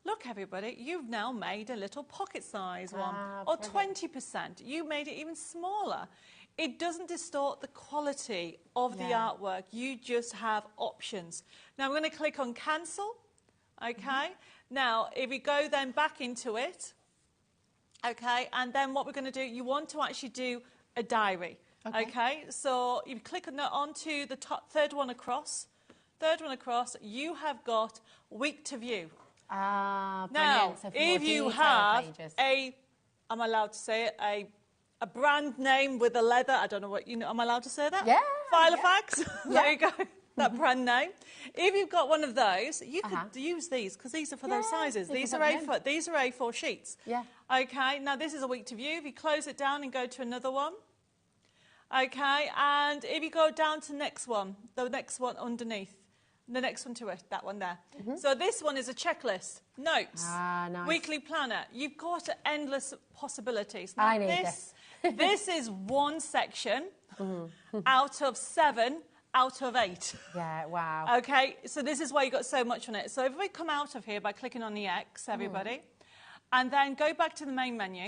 Look, everybody, you've now made a little pocket size one, or 20%. You made it even smaller. It doesn't distort the quality of the artwork. You just have options. Now, we're going to click on cancel, okay? Now, if we go then back into it, okay, and then what we're going to do, you want to actually do a diary, okay? So you click onto the top, third one across, you have got week to view. Brilliant. Now, So if you have I'm allowed to say it, a brand name with a leather, I don't know what, am I allowed to say that? Yeah. Filofax, there you go, that brand name. If you've got one of those, you could use these, because these are for those sizes. These are A4 sheets. Yeah. Okay, now this is a week to view. If you close it down and go to another one, okay, and if you go down to the next one underneath, the next one to it, that one there. So this one is a checklist, notes, nice. weekly planner. You've got endless possibilities. Now, I need this. This is one section out of 7 out of 8. Yeah, wow. Okay, so this is why you got so much on it. So if we come out of here by clicking on the X, everybody, and then go back to the main menu,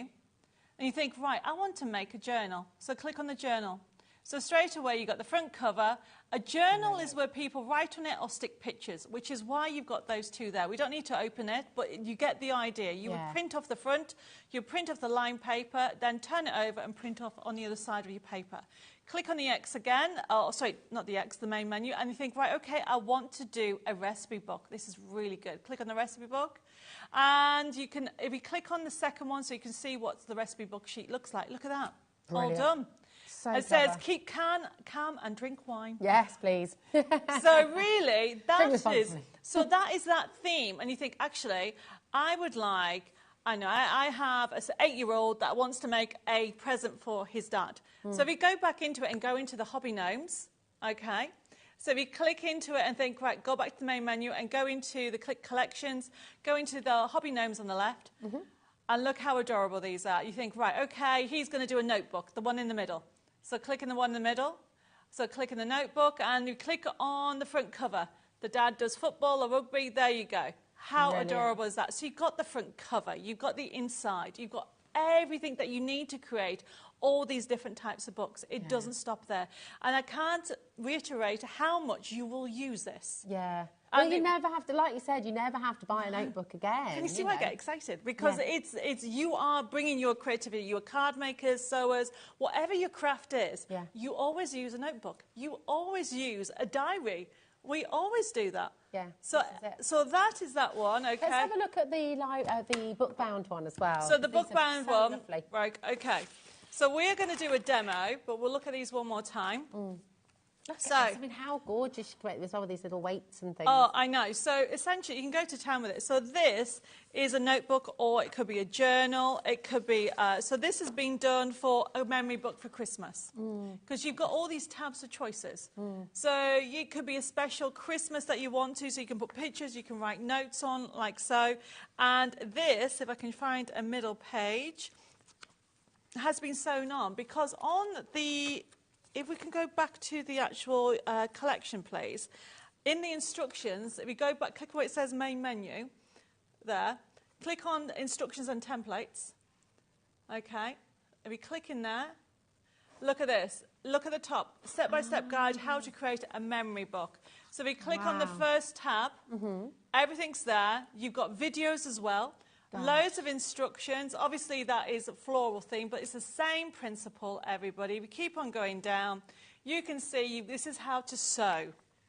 and you think, right, I want to make a journal. So click on the journal. So straight away, you've got the front cover. A journal is where people write on it or stick pictures, which is why you've got those two there. We don't need to open it, but you get the idea. You would print off the front, you print off the lined paper, then turn it over and print off on the other side of your paper. Click on the X again, sorry, not the X, the main menu, and you think, right, okay, I want to do a recipe book. This is really good. Click on the recipe book, and you can, if you click on the second one so you can see what the recipe book sheet looks like, look at that. Brilliant. All done. So it says, keep calm and drink wine. Yes, please. So really, that is that theme. And you think, actually, I would like, I have an 8-year-old that wants to make a present for his dad. So if we go back into it and go into the hobby gnomes, okay? So if you click into it and think, right, go back to the main menu and go into the click collections, go into the hobby gnomes on the left, and look how adorable these are. You think, right, okay, he's going to do a notebook, the one in the middle. So click on the one in the middle. So click in the notebook, and you click on the front cover. The dad does football or rugby. There you go. How adorable is that? So you've got the front cover. You've got the inside. You've got everything that you need to create all these different types of books. It doesn't stop there. And I can't reiterate how much you will use this. Yeah. Well, you never have to, like you said, you never have to buy a notebook again. Can you see why I get excited? Because it's you are bringing your creativity, your card makers, sewers, whatever your craft is, you always use a notebook. You always use a diary. We always do that. Yeah. So that is that one, okay. Let's have a look at the book-bound one as well. So the book-bound one, lovely. Right, okay. So we're going to do a demo, but we'll look at these one more time. I mean, how gorgeous you create with all these little weights and things. Oh, I know. So essentially, you can go to town with it. So this is a notebook, or it could be a journal. It could be. So this has been done for a memory book for Christmas, because you've got all these tabs of choices. So it could be a special Christmas that you want to. So you can put pictures, you can write notes on, like so. And this, if I can find a middle page, has been sewn on because on the. If we can go back to the actual collection, please. In the instructions, if we go back, click where it says main menu, there. Click on instructions and templates. Okay. If we click in there, look at this. Look at the top. Step-by-step guide, how to create a memory book. So if we click on the first tab, everything's there. You've got videos as well. Loads of instructions. Obviously, that is a floral theme, but it's the same principle, everybody. We keep on going down. You can see this is how to sew.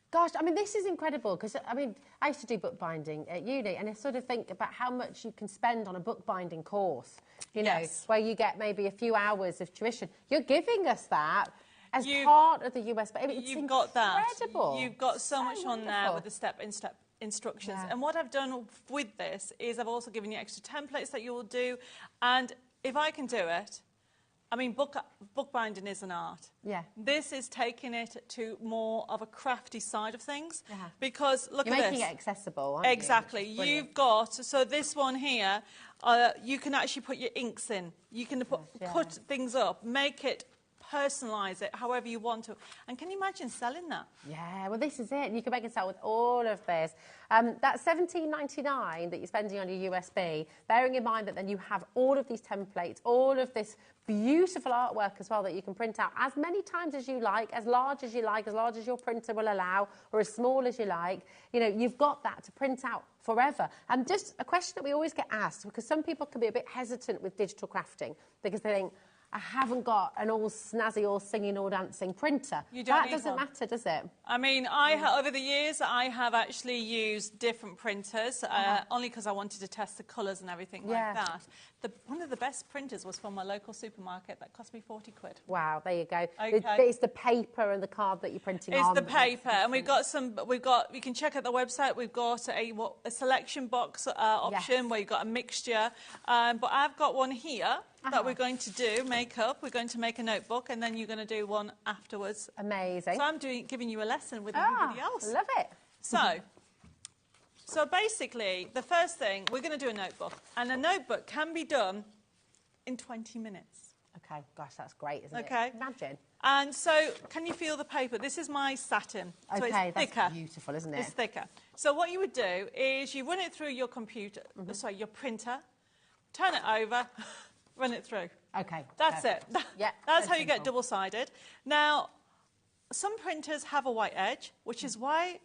Gosh, I mean, this is incredible because, I mean, I used to do bookbinding at uni, and I sort of think about how much you can spend on a bookbinding course, you know, where you get maybe a few hours of tuition. You're giving us that as part of the USB. I mean, it's incredible. You've got so much on there with the step-in-step instructions. And what I've done with this is I've also given you extra templates that you will do. And if I can do it, I mean, bookbinding is an art. This is taking it to more of a crafty side of things. Because look at this. You're making it accessible, aren't you? Exactly. You've got, so this one here, you can actually put your inks in. You can put things up, make it, personalise it however you want to. And can you imagine selling that? Yeah, well, this is it. You can make it sell with all of this. That $17.99 that you're spending on your USB, bearing in mind that then you have all of these templates, all of this beautiful artwork as well that you can print out as many times as you like, as large as you like, as large as your printer will allow, or as small as you like. You know, you've got that to print out forever. And just a question that we always get asked, because some people can be a bit hesitant with digital crafting because they think, I haven't got an all snazzy, all singing, all dancing printer. That doesn't matter, does it? I mean, over the years, I have actually used different printers, only because I wanted to test the colours and everything like that. One of the best printers was from my local supermarket that cost me 40 quid. Wow, there you go. Okay. It's the paper and the card that you're printing on. It's the paper, and we've got you can check out the website, we've got a selection box option where you've got a mixture, but I've got one here that we're going to do, make up. We're going to make a notebook, and then you're going to do one afterwards. Amazing. So I'm giving you a lesson with everybody else. Love it. So basically, the first thing, we're going to do a notebook. And a notebook can be done in 20 minutes. Okay, gosh, that's great, isn't it? Okay. Imagine. And so, can you feel the paper? This is my satin. So okay, it's thicker. That's beautiful, isn't it? It's thicker. So what you would do is you run it through your computer, sorry, your printer, turn it over. run it through. Okay. That's it. Yeah. That's so how you get simple. double-sided. Now, some printers have a white edge, which is why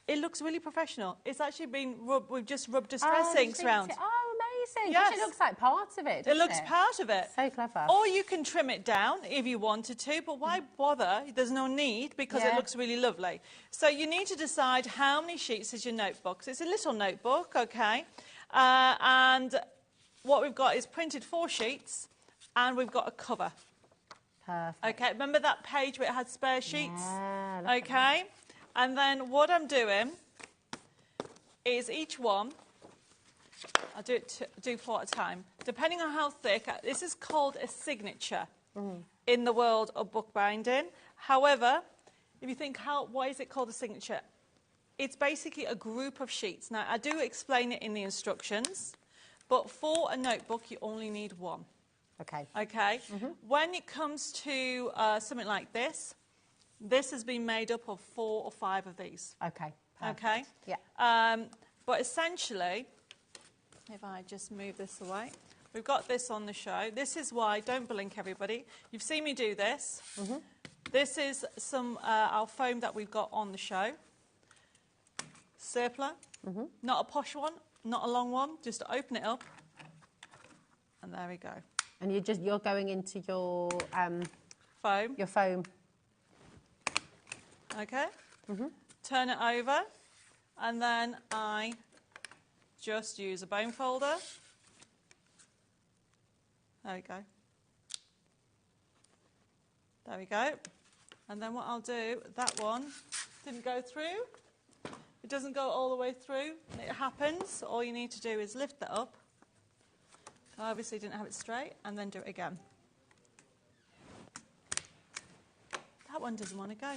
it looks really professional. It's actually been rubbed, we've just rubbed distress inks round. Oh, amazing. Yes. It looks like part of it, It doesn't looks part of it. So clever. Or you can trim it down if you wanted to, but why bother? There's no need because it looks really lovely. So you need to decide how many sheets is your notebook. So it's a little notebook, okay? And what we've got is printed 4 sheets and we've got a cover. Perfect. Okay, remember that page where it had spare sheets? Yeah, okay, and then what I'm doing is each one, I'll do 4 at a time, depending on how thick. This is called a signature in the world of bookbinding. However, if you think, why is it called a signature? It's basically a group of sheets. Now, I do explain it in the instructions, but for a notebook, you only need 1. Okay. Okay. When it comes to something like this has been made up of 4 or 5 of these. Okay. Perfect. Okay. Yeah. But essentially, if I just move this away, we've got this on the show. This is why, don't blink everybody. You've seen me do this. This is some our foam that we've got on the show. Circular, not a posh one, not a long one, just open it up. And there we go. And you're going into your Foam. Your foam. Okay. Turn it over, and then I just use a bone folder. There we go. There we go. And then what I'll do, that one didn't go through. It doesn't go all the way through. It happens. All you need to do is lift that up. I obviously didn't have it straight, and then do it again. That one doesn't want to go.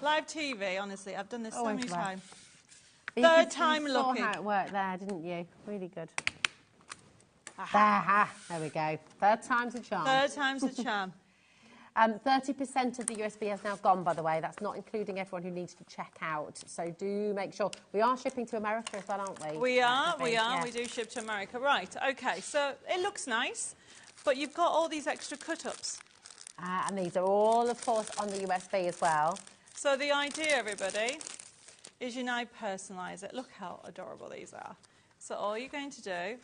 Live TV, honestly, I've done this so many times. Third time lucky. You saw how it worked there, didn't you? Really good. There we go. Third time's a charm. Third time's a charm. 30% of the USB has now gone, by the way. That's not including everyone who needs to check out. So do make sure. We are shipping to America as well, aren't we? We are. Yeah. We do ship to America. Right, OK. So it looks nice, but you've got all these extra cut-ups. And these are all, of course, on the USB as well. So the idea, everybody, is you now personalise it. Look how adorable these are. So all you're going to do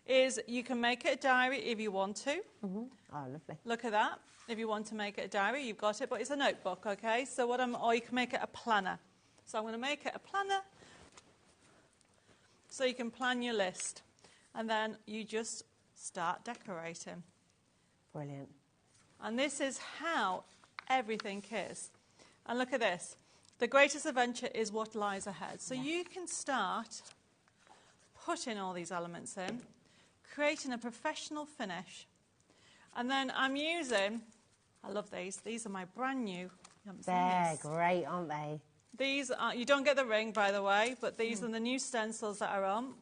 is you can make it a diary if you want to. Oh, lovely. Look at that. If you want to make it a diary, you've got it, but it's a notebook, okay? So or you can make it a planner. So I'm going to make it a planner so you can plan your list. And then you just start decorating. Brilliant. And this is how everything is. And look at this. The greatest adventure is what lies ahead. So you can start putting all these elements in, creating a professional finish. And then I'm using, I love these. These are my brand new. They're great, aren't they? These are, you don't get the ring, by the way, but these are the new stencils that are on.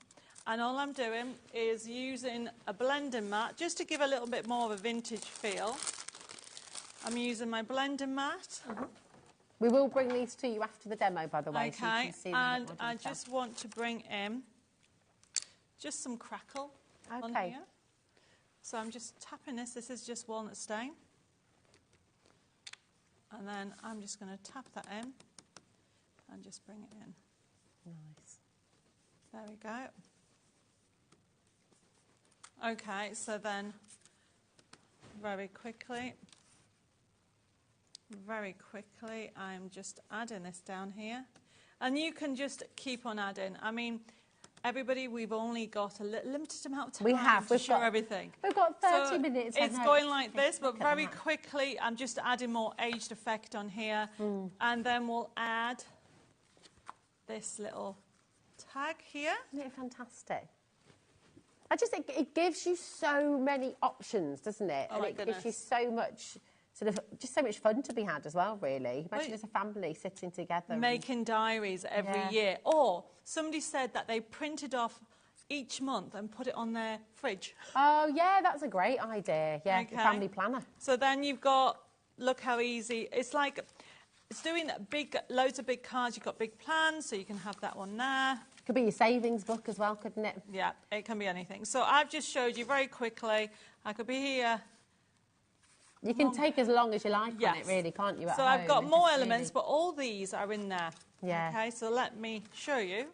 And all I'm doing is using a blending mat, just to give a little bit more of a vintage feel. I'm using my blending mat. We will bring these to you after the demo, by the way. Okay, so you can see them in and more I detail. just want to bring in just some crackle on Okay. here. So I'm just tapping this. This is just walnut stain. And then I'm just going to tap that in and just bring it in. Nice. There we go. Okay, so then very quickly, I'm just adding this down here. And you can just keep on adding. I mean, everybody, we've only got a limited amount of time to show everything. We've got 30 So minutes. It's going like this, but very quickly, I'm just adding more aged effect on here. And then we'll add this little tag here. Isn't it fantastic? It gives you so many options, doesn't it? Oh, and it gives you so much, just so much fun to be had as well, really. Imagine as a family sitting together. Making diaries every year. Or somebody said that they printed off each month and put it on their fridge. Oh, yeah, that's a great idea. Yeah, Okay. the family planner. So then you've got, look how easy, it's like, it's doing loads of big cards. You've got big plans, so you can have that one there. Could be your savings book as well, couldn't it? Yeah, it can be anything. So I've just showed you very quickly. I could be here. You can take as long as you like Yes. on it, really, can't you? So I've got more elements, but all these are in there. Yeah. Okay, so let me show you.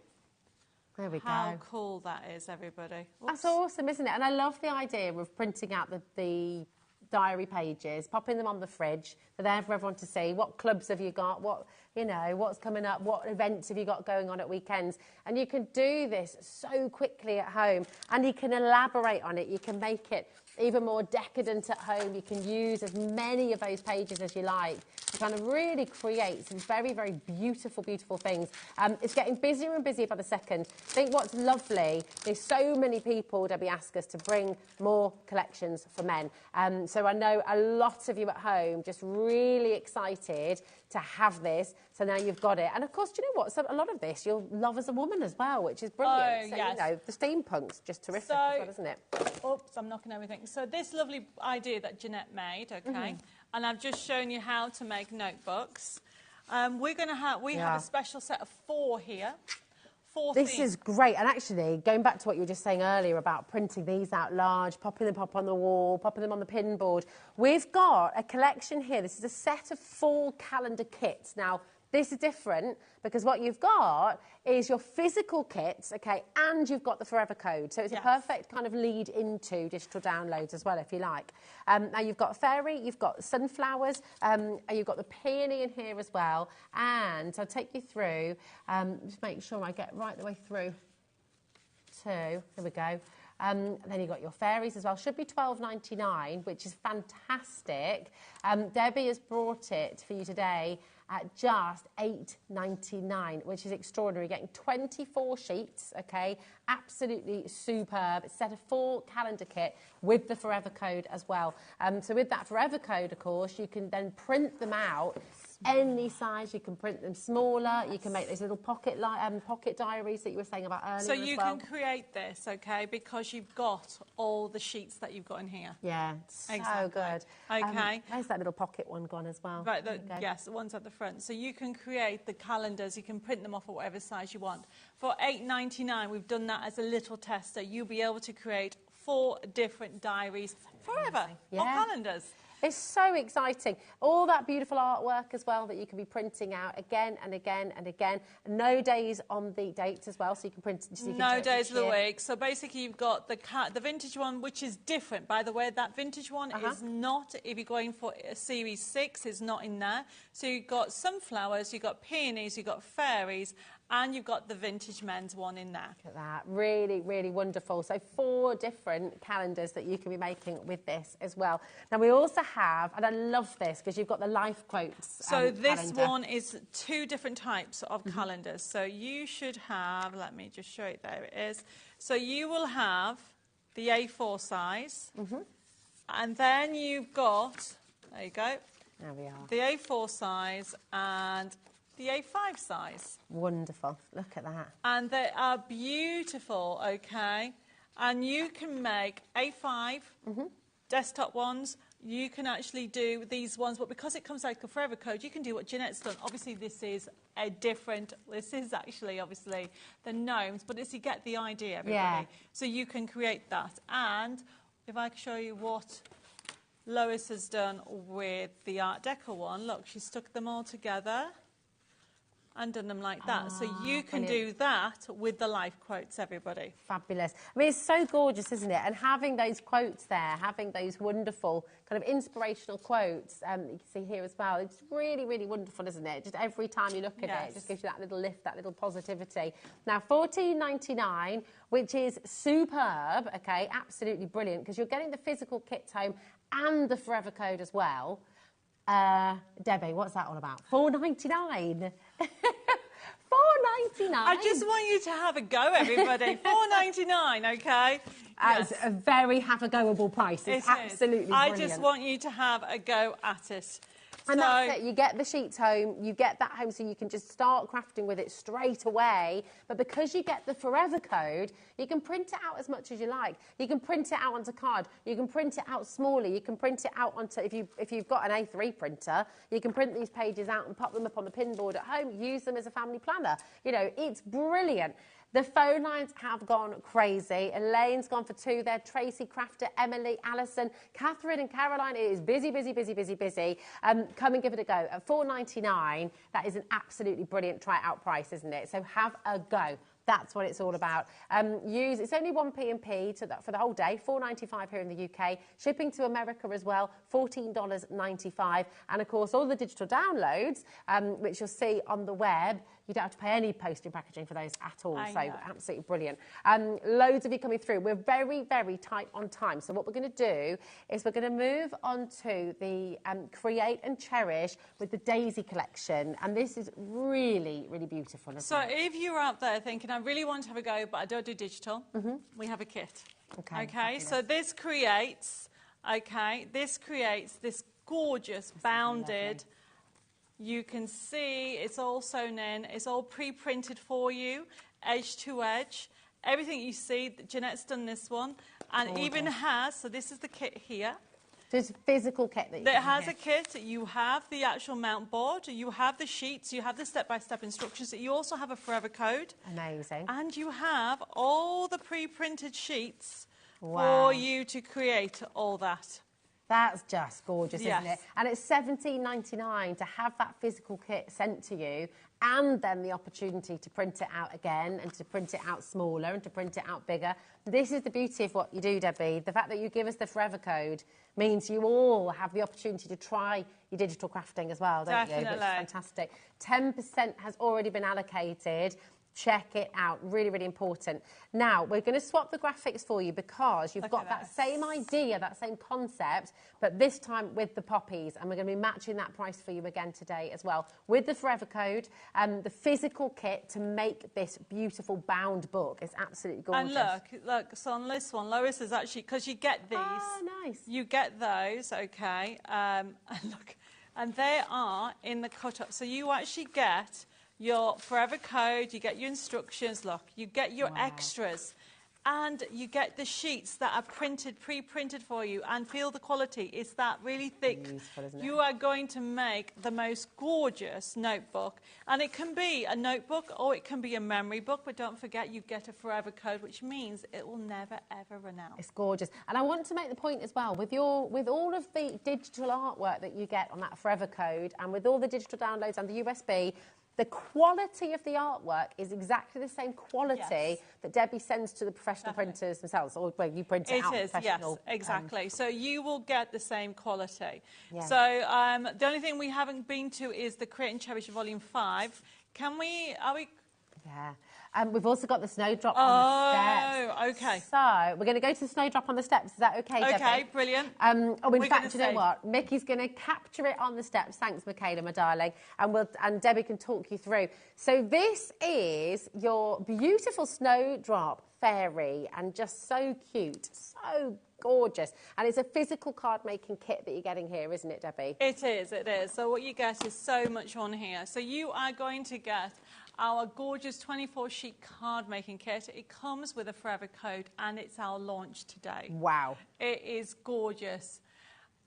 There we How go. cool that is, everybody. That's awesome, isn't it? And I love the idea of printing out the diary pages, popping them on the fridge. They're there for everyone to see. What clubs have you got? What, you know, what's coming up? What events have you got going on at weekends? And you can do this so quickly at home, and you can elaborate on it. You can make it even more decadent at home. You can use as many of those pages as you like to kind of really create some very, very beautiful, beautiful things. It's getting busier and busier by the second. I think what's lovely is so many people, Debbie, ask us to bring more collections for men. So I know a lot of you at home just really excited to have this. So now you've got it. And of course, do you know what? So a lot of this you'll love as a woman as well, which is brilliant. Oh, so, yes. you know, the steampunk's just terrific as well, isn't it? Oops, I'm knocking everything. So this lovely idea that Jeanette made, okay, and I've just shown you how to make notebooks. We're going to have, we have a special set of 4 here. 4 This themes. is great. And actually, going back to what you were just saying earlier about printing these out large, popping them up on the wall, popping them on the pin board, we've got a collection here. This is a set of 4 calendar kits. Now, this is different because what you've got is your physical kits, okay, and you've got the Forever Code. So it's a perfect kind of lead into digital downloads as well, if you like. Now, you've got fairy, you've got sunflowers, and you've got the peony in here as well. And I'll take you through, just make sure I get right the way through to, here we go. Then you've got your fairies as well. Should be $12.99, which is fantastic. Debbie has brought it for you today at just $8.99, which is extraordinary. Getting 24 sheets, okay? Absolutely superb. It's a set of 4 calendar kit with the Forever Code as well. So with that Forever Code, of course, you can then print them out any size. You can print them smaller. You can make those little pocket diaries that you were saying about earlier. So you as well. can create this, okay, because you've got all the sheets that you've got in here. Yeah, so Exactly. good. Okay. Where's that little pocket one gone as well? Right, yes, the ones at the front. So you can create the calendars, you can print them off at whatever size you want. For $8.99, we've done that as a little tester. You'll be able to create 4 different diaries forever, or calendars. It's so exciting. All that beautiful artwork as well that you can be printing out again and again and again. No days on the dates as well, so you can print. So you can No days of the week. So basically, you've got the vintage one, which is different. By the way, that vintage one is not. If you're going for a series 6, is not in there. So you've got sunflowers, you've got peonies, you've got fairies, and you've got the vintage men's one in there. Look at that. Really, really wonderful. So 4 different calendars that you can be making with this as well. Now, we also have, and I love this because you've got the life quotes. So this calendar. one is 2 different types of calendars. So you should have, let me just show you, there it is. So you will have the A4 size. And then you've got, there you go. There we are. The A4 size and the A5 size. Wonderful. Look at that. And they are beautiful, okay? And you can make A5 desktop ones. You can actually do these ones, but because it comes like a Forever Code, you can do what Jeanette's done. Obviously, this is a different, this is actually, obviously, the gnomes, but you get the idea, everybody. Yeah. So you can create that. And if I can show you what Lois has done with the Art Deco one, look, she stuck them all together and done them like that. So you can do that with the life quotes, everybody. Fabulous. I mean, it's so gorgeous, isn't it? And having those quotes there, having those wonderful kind of inspirational quotes, you can see here as well, it's really, really wonderful, isn't it? Just every time you look at it, it just gives you that little lift, that little positivity. Now, $14.99, which is superb, okay, absolutely brilliant, because you're getting the physical kit home and the Forever Code as well. Debbie, what's that all about? $4.99. $4.99. I just want you to have a go, everybody. $4.99, okay? It's a very have-a-goable price. It's absolutely brilliant. I just want you to have a go at it. And that's it. You get the sheets home, you get that home so you can just start crafting with it straight away. But because you get the forever code, you can print it out as much as you like. You can print it out onto card. You can print it out smaller. You can print it out onto, if you've got an A3 printer, you can print these pages out and pop them up on the pinboard at home, use them as a family planner. You know, it's brilliant. The phone lines have gone crazy. Elaine's gone for 2 there. Tracy, Crafter, Emily, Alison, Catherine and Caroline. It is busy, busy, busy, busy, busy. Come and give it a go. At $4.99, that is an absolutely brilliant try-out price, isn't it? So have a go. That's what it's all about. It's only 1p&p for the whole day, $4.95 here in the UK. Shipping to America as well, $14.95. And of course, all the digital downloads, which you'll see on the web, you don't have to pay any postage and packaging for those at all. So absolutely brilliant. Loads of you coming through. We're very, very tight on time. So what we're going to do is we're going to move on to the Create and Cherish with the Daisy collection. And this is really, really beautiful, isn't So it? if you're out there thinking, I really want to have a go, but I don't do digital, we have a kit. Okay, so this creates this gorgeous bounded. You can see it's all sewn in. It's all pre-printed for you, edge to edge. Everything you see, Jeanette's done this one. And even has, so this is the kit here. So it's a physical kit that you That has a kit. You have the actual mount board. You have the sheets. You have the step-by-step instructions. You also have a forever code. Amazing. And you have all the pre-printed sheets for you to create all that. That's just gorgeous, isn't it? And it's $17.99 to have that physical kit sent to you, and then the opportunity to print it out again and to print it out smaller and to print it out bigger. This is the beauty of what you do, Debbie. The fact that you give us the forever code means you all have the opportunity to try your digital crafting as well, don't you? Which is fantastic. 10% has already been allocated. Check it out. Really, really important. Now, we're going to swap the graphics for you because you've got that same idea, that same concept, but this time with the poppies. And we're going to be matching that price for you again today as well. With the forever code, the physical kit to make this beautiful bound book. It's absolutely gorgeous. And look, so on this one, Lois is actually, because you get these. Oh, nice. You get those, okay. And look, and they are in the cut-up. So you actually get your forever code, you get your instructions, look, you get your extras, and you get the sheets that are printed, pre-printed for you, and feel the quality. It's that really thick. Beautiful, isn't it? You are going to make the most gorgeous notebook, and it can be a notebook or it can be a memory book, but don't forget you get a forever code, which means it will never ever run out. It's gorgeous. And I want to make the point as well, with all of the digital artwork that you get on that forever code, and with all the digital downloads and the USB, the quality of the artwork is exactly the same quality that Debbie sends to the professional printers themselves, or where you print it out. It is, yes, exactly. So you will get the same quality. Yeah. So the only thing we haven't been to is the Create and Cherish Volume 5. Are we? Yeah. We've also got the snowdrop on the steps. Oh, okay. So we're going to go to the snowdrop on the steps. Is that okay, Debbie? Okay, brilliant. In fact, you know what? Mickey's going to capture it on the steps. Thanks, Michaela, my darling. And Debbie can talk you through. So this is your beautiful snowdrop fairy, and just so cute, so gorgeous. And it's a physical card making kit that you're getting here, isn't it, Debbie? It is, it is. So what you get is so much on here. So you are going to get our gorgeous 24-sheet card making kit. It comes with a forever code, and it's our launch today. Wow. It is gorgeous.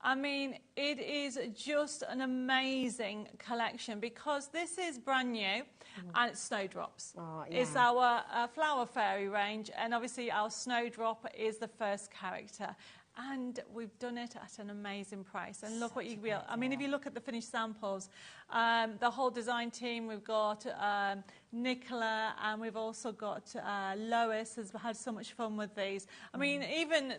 I mean, it is just an amazing collection because this is brand new and it's snowdrops. Oh, yeah. It's our flower fairy range, and obviously our snowdrop is the first character. And we've done it at an amazing price. And look what you will. I mean, if you look at the finished samples, the whole design team, we've got Nicola, and we've also got Lois has had so much fun with these. I mean, even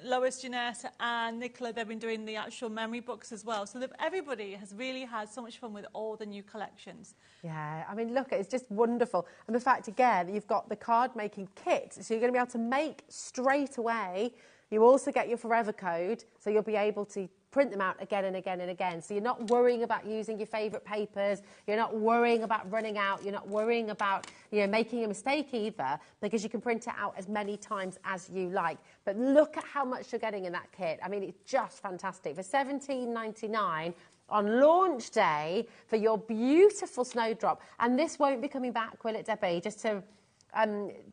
Lois, Jeanette, and Nicola, they've been doing the actual memory books as well. So everybody has really had so much fun with all the new collections. Yeah, I mean, look, it's just wonderful. And the fact, again, you've got the card making kit, so you're going to be able to make straight away. You also get your forever code, so you'll be able to print them out again and again and again. So you're not worrying about using your favourite papers, you're not worrying about running out, you're not worrying about making a mistake either, because you can print it out as many times as you like. But look at how much you're getting in that kit. I mean, it's just fantastic. For $17.99, on launch day for your beautiful snowdrop. And this won't be coming back, will it, Debbie? Just to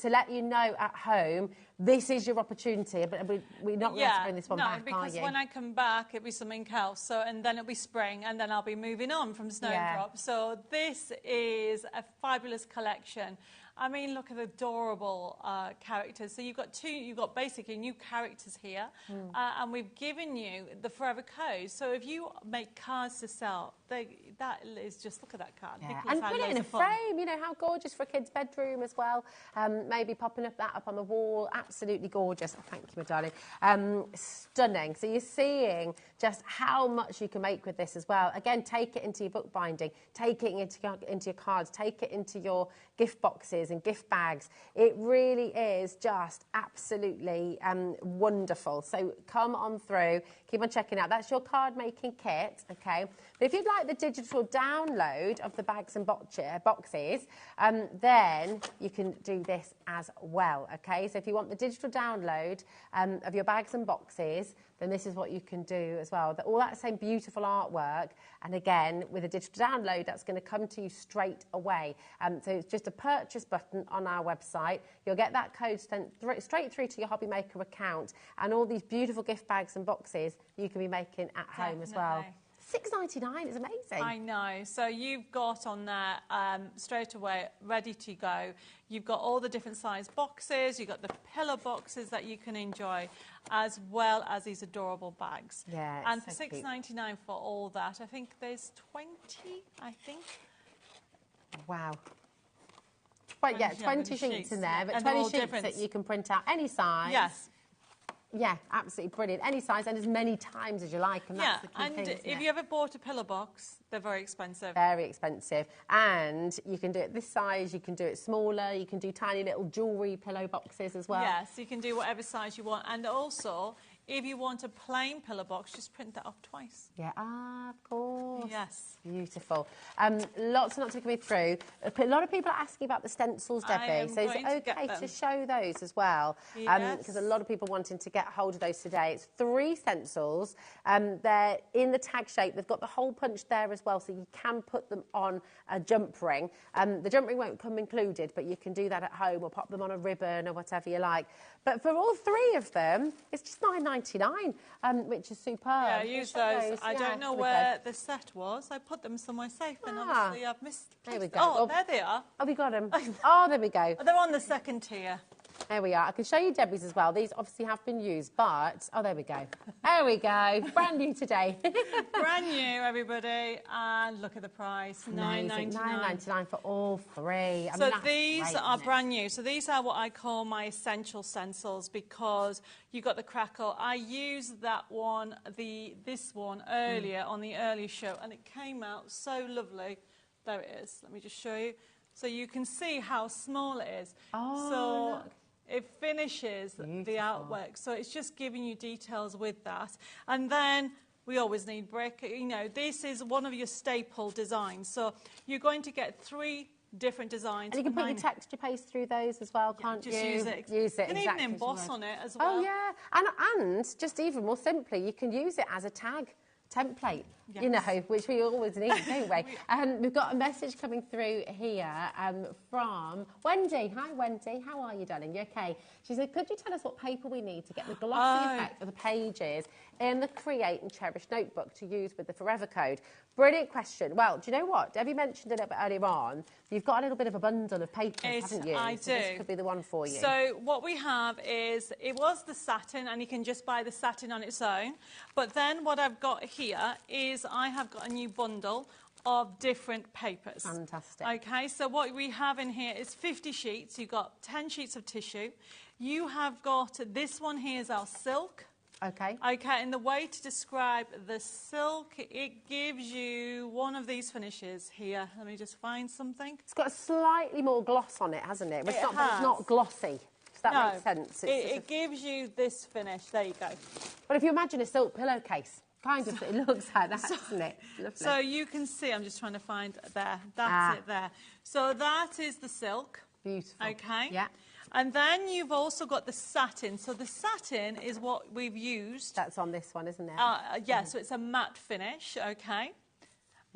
let you know at home, this is your opportunity. But we're not going to bring this one back, are you? No, because when I come back, it'll be something else. So, and then it'll be spring, and then I'll be moving on from snowdrop. Yeah. So this is a fabulous collection. I mean, look at the adorable characters. So you've got basically new characters here, and we've given you the forever code. So if you make cards to sell, that is just, look at that card. Yeah. And put it in a frame, you know, how gorgeous for a kid's bedroom as well. Maybe popping that up on the wall, absolutely gorgeous. Oh, thank you, my darling. Stunning. So you're seeing just how much you can make with this as well. Again, take it into your bookbinding, take it into your cards, take it into your gift boxes and gift bags. It really is just absolutely wonderful. So come on through, keep on checking out. That's your card making kit, okay? But if you'd like the digital download of the bags and boxes, then you can do this as well, okay? So if you want the digital download of your bags and boxes, then this is what you can do as well. All that same beautiful artwork, and again, with a digital download, that's going to come to you straight away. So it's just a purchase button on our website. You'll get that code sent straight through to your HobbyMaker account, and all these beautiful gift bags and boxes you can be making at home as well. $6.99 is amazing. I know. So you've got on there straight away, ready to go. You've got all the different size boxes. You've got the pillow boxes that you can enjoy, as well as these adorable bags. Yeah, and for $6.99 for all that, I think there's 20, I think. Wow. Right, yeah, 20 sheets in there, but 20 sheets that you can print out any size. Yes. Yeah, absolutely brilliant. Any size and as many times as you like, and that's the key thing, isn't if it? you ever bought a pillow box, they're very expensive. Very expensive. And you can do it this size, you can do it smaller, you can do tiny little jewellery pillow boxes as well. Yes, you can do whatever size you want. And also, if you want a plain pillow box, just print that off twice. Yeah, of course. Yes. Beautiful. Lots and lots to go through. A lot of people are asking about the stencils, Debbie. So is it okay to show those as well? Yes. Because a lot of people wanting to get hold of those today. It's 3 stencils. They're in the tag shape. They've got the hole punch there as well, so you can put them on a jump ring. The jump ring won't come included, but you can do that at home or pop them on a ribbon or whatever you like. But for all 3 of them, it's just $9.99, which is superb. Yeah, I use those. I don't know where the set was. I put them somewhere safe, and obviously I've missed. There we go. Oh, there they are. Oh, we got them. Oh, there we go. They're on the second tier. There we are. I can show you Debbie's as well. These obviously have been used, but... Oh, there we go. There we go. Brand new today. Brand new, everybody. And look at the price. $9.99. $9.99 for all 3. So these are brand new. So these are what I call my essential stencils, because you got the crackle. I used that one, this one earlier on the earlier show, and it came out so lovely. There it is. Let me just show you. So you can see how small it is. Oh, so look. It finishes the artwork. So it's just giving you details with that. And then we always need brick. You know, this is one of your staple designs. So you're going to get 3 different designs. And you can put your texture paste through those as well, can't you? Use it. Use it, you can exactly even emboss on it as well. Oh, yeah. And just even more simply, you can use it as a tag template, you know, which we always need, don't we? We've got a message coming through here from Wendy. Hi, Wendy. How are you, darling? You okay? She said, could you tell us what paper we need to get the glossy effect of the pages in the Create and Cherish notebook to use with the Forever Code? Brilliant question. Well, do you know what? Debbie mentioned a little bit earlier on. You've got a little bit of a bundle of papers, haven't you? I do. This could be the one for you. So what we have is, it was the satin, and you can just buy the satin on its own. But then what I've got here is I have got a new bundle of different papers. Fantastic. Okay, so what we have in here is 50 sheets. You've got 10 sheets of tissue. You have got, this one here is our silk. Okay. Okay, and the way to describe the silk, it gives you one of these finishes here. Let me just find something. It's got a slightly more gloss on it, hasn't it? But it's not glossy. Does that make sense? It gives you this finish. There you go. Well, if you imagine a silk pillowcase, kind of, it looks like that, doesn't it? Lovely. So you can see, I'm just trying to find there. That's it there. So that is the silk. Beautiful. Okay. Yeah. And then you've also got the satin. So the satin is what we've used. That's on this one, isn't it? Yeah, so it's a matte finish, okay.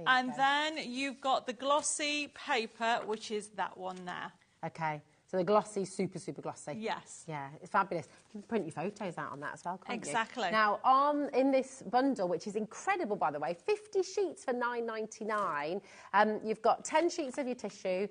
And then you've got the glossy paper, which is that one there. Okay. So the glossy, super, super glossy. Yes. Yeah, it's fabulous. You can print your photos out on that as well, can't you? Exactly. Now, in this bundle, which is incredible, by the way, 50 sheets for $9.99. You've got 10 sheets of your tissue.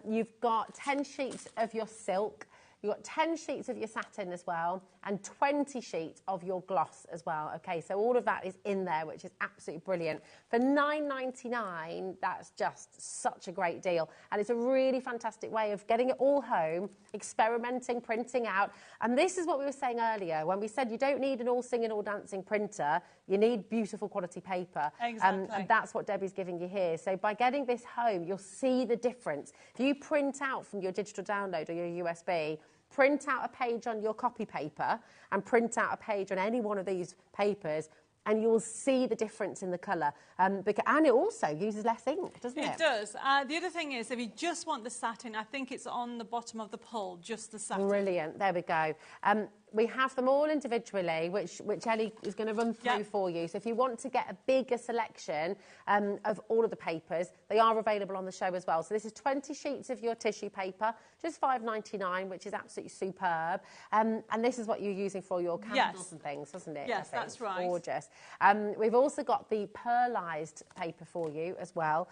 You've got 10 sheets of your silk. You've got 10 sheets of your satin as well, and 20 sheets of your gloss as well. Okay, so all of that is in there, which is absolutely brilliant. For $9.99, that's just such a great deal. And it's a really fantastic way of getting it all home, experimenting, printing out. And this is what we were saying earlier, when we said you don't need an all singing, all dancing printer, you need beautiful quality paper. Exactly. And that's what Debbie's giving you here. So by getting this home, you'll see the difference. If you print out from your digital download or your USB, print out a page on your copy paper and print out a page on any one of these papers, and you'll see the difference in the colour. And it also uses less ink, doesn't it? It does. The other thing is, if you just want the satin, I think it's on the bottom of the pull, just the satin. Brilliant. There we go. We have them all individually, which Ellie is going to run through for you. So if you want to get a bigger selection of all of the papers, they are available on the show as well. So this is 20 sheets of your tissue paper, just $5.99, which is absolutely superb. And this is what you're using for your candles and things, doesn't it? Yes, that's right. Gorgeous. We've also got the pearlised paper for you as well,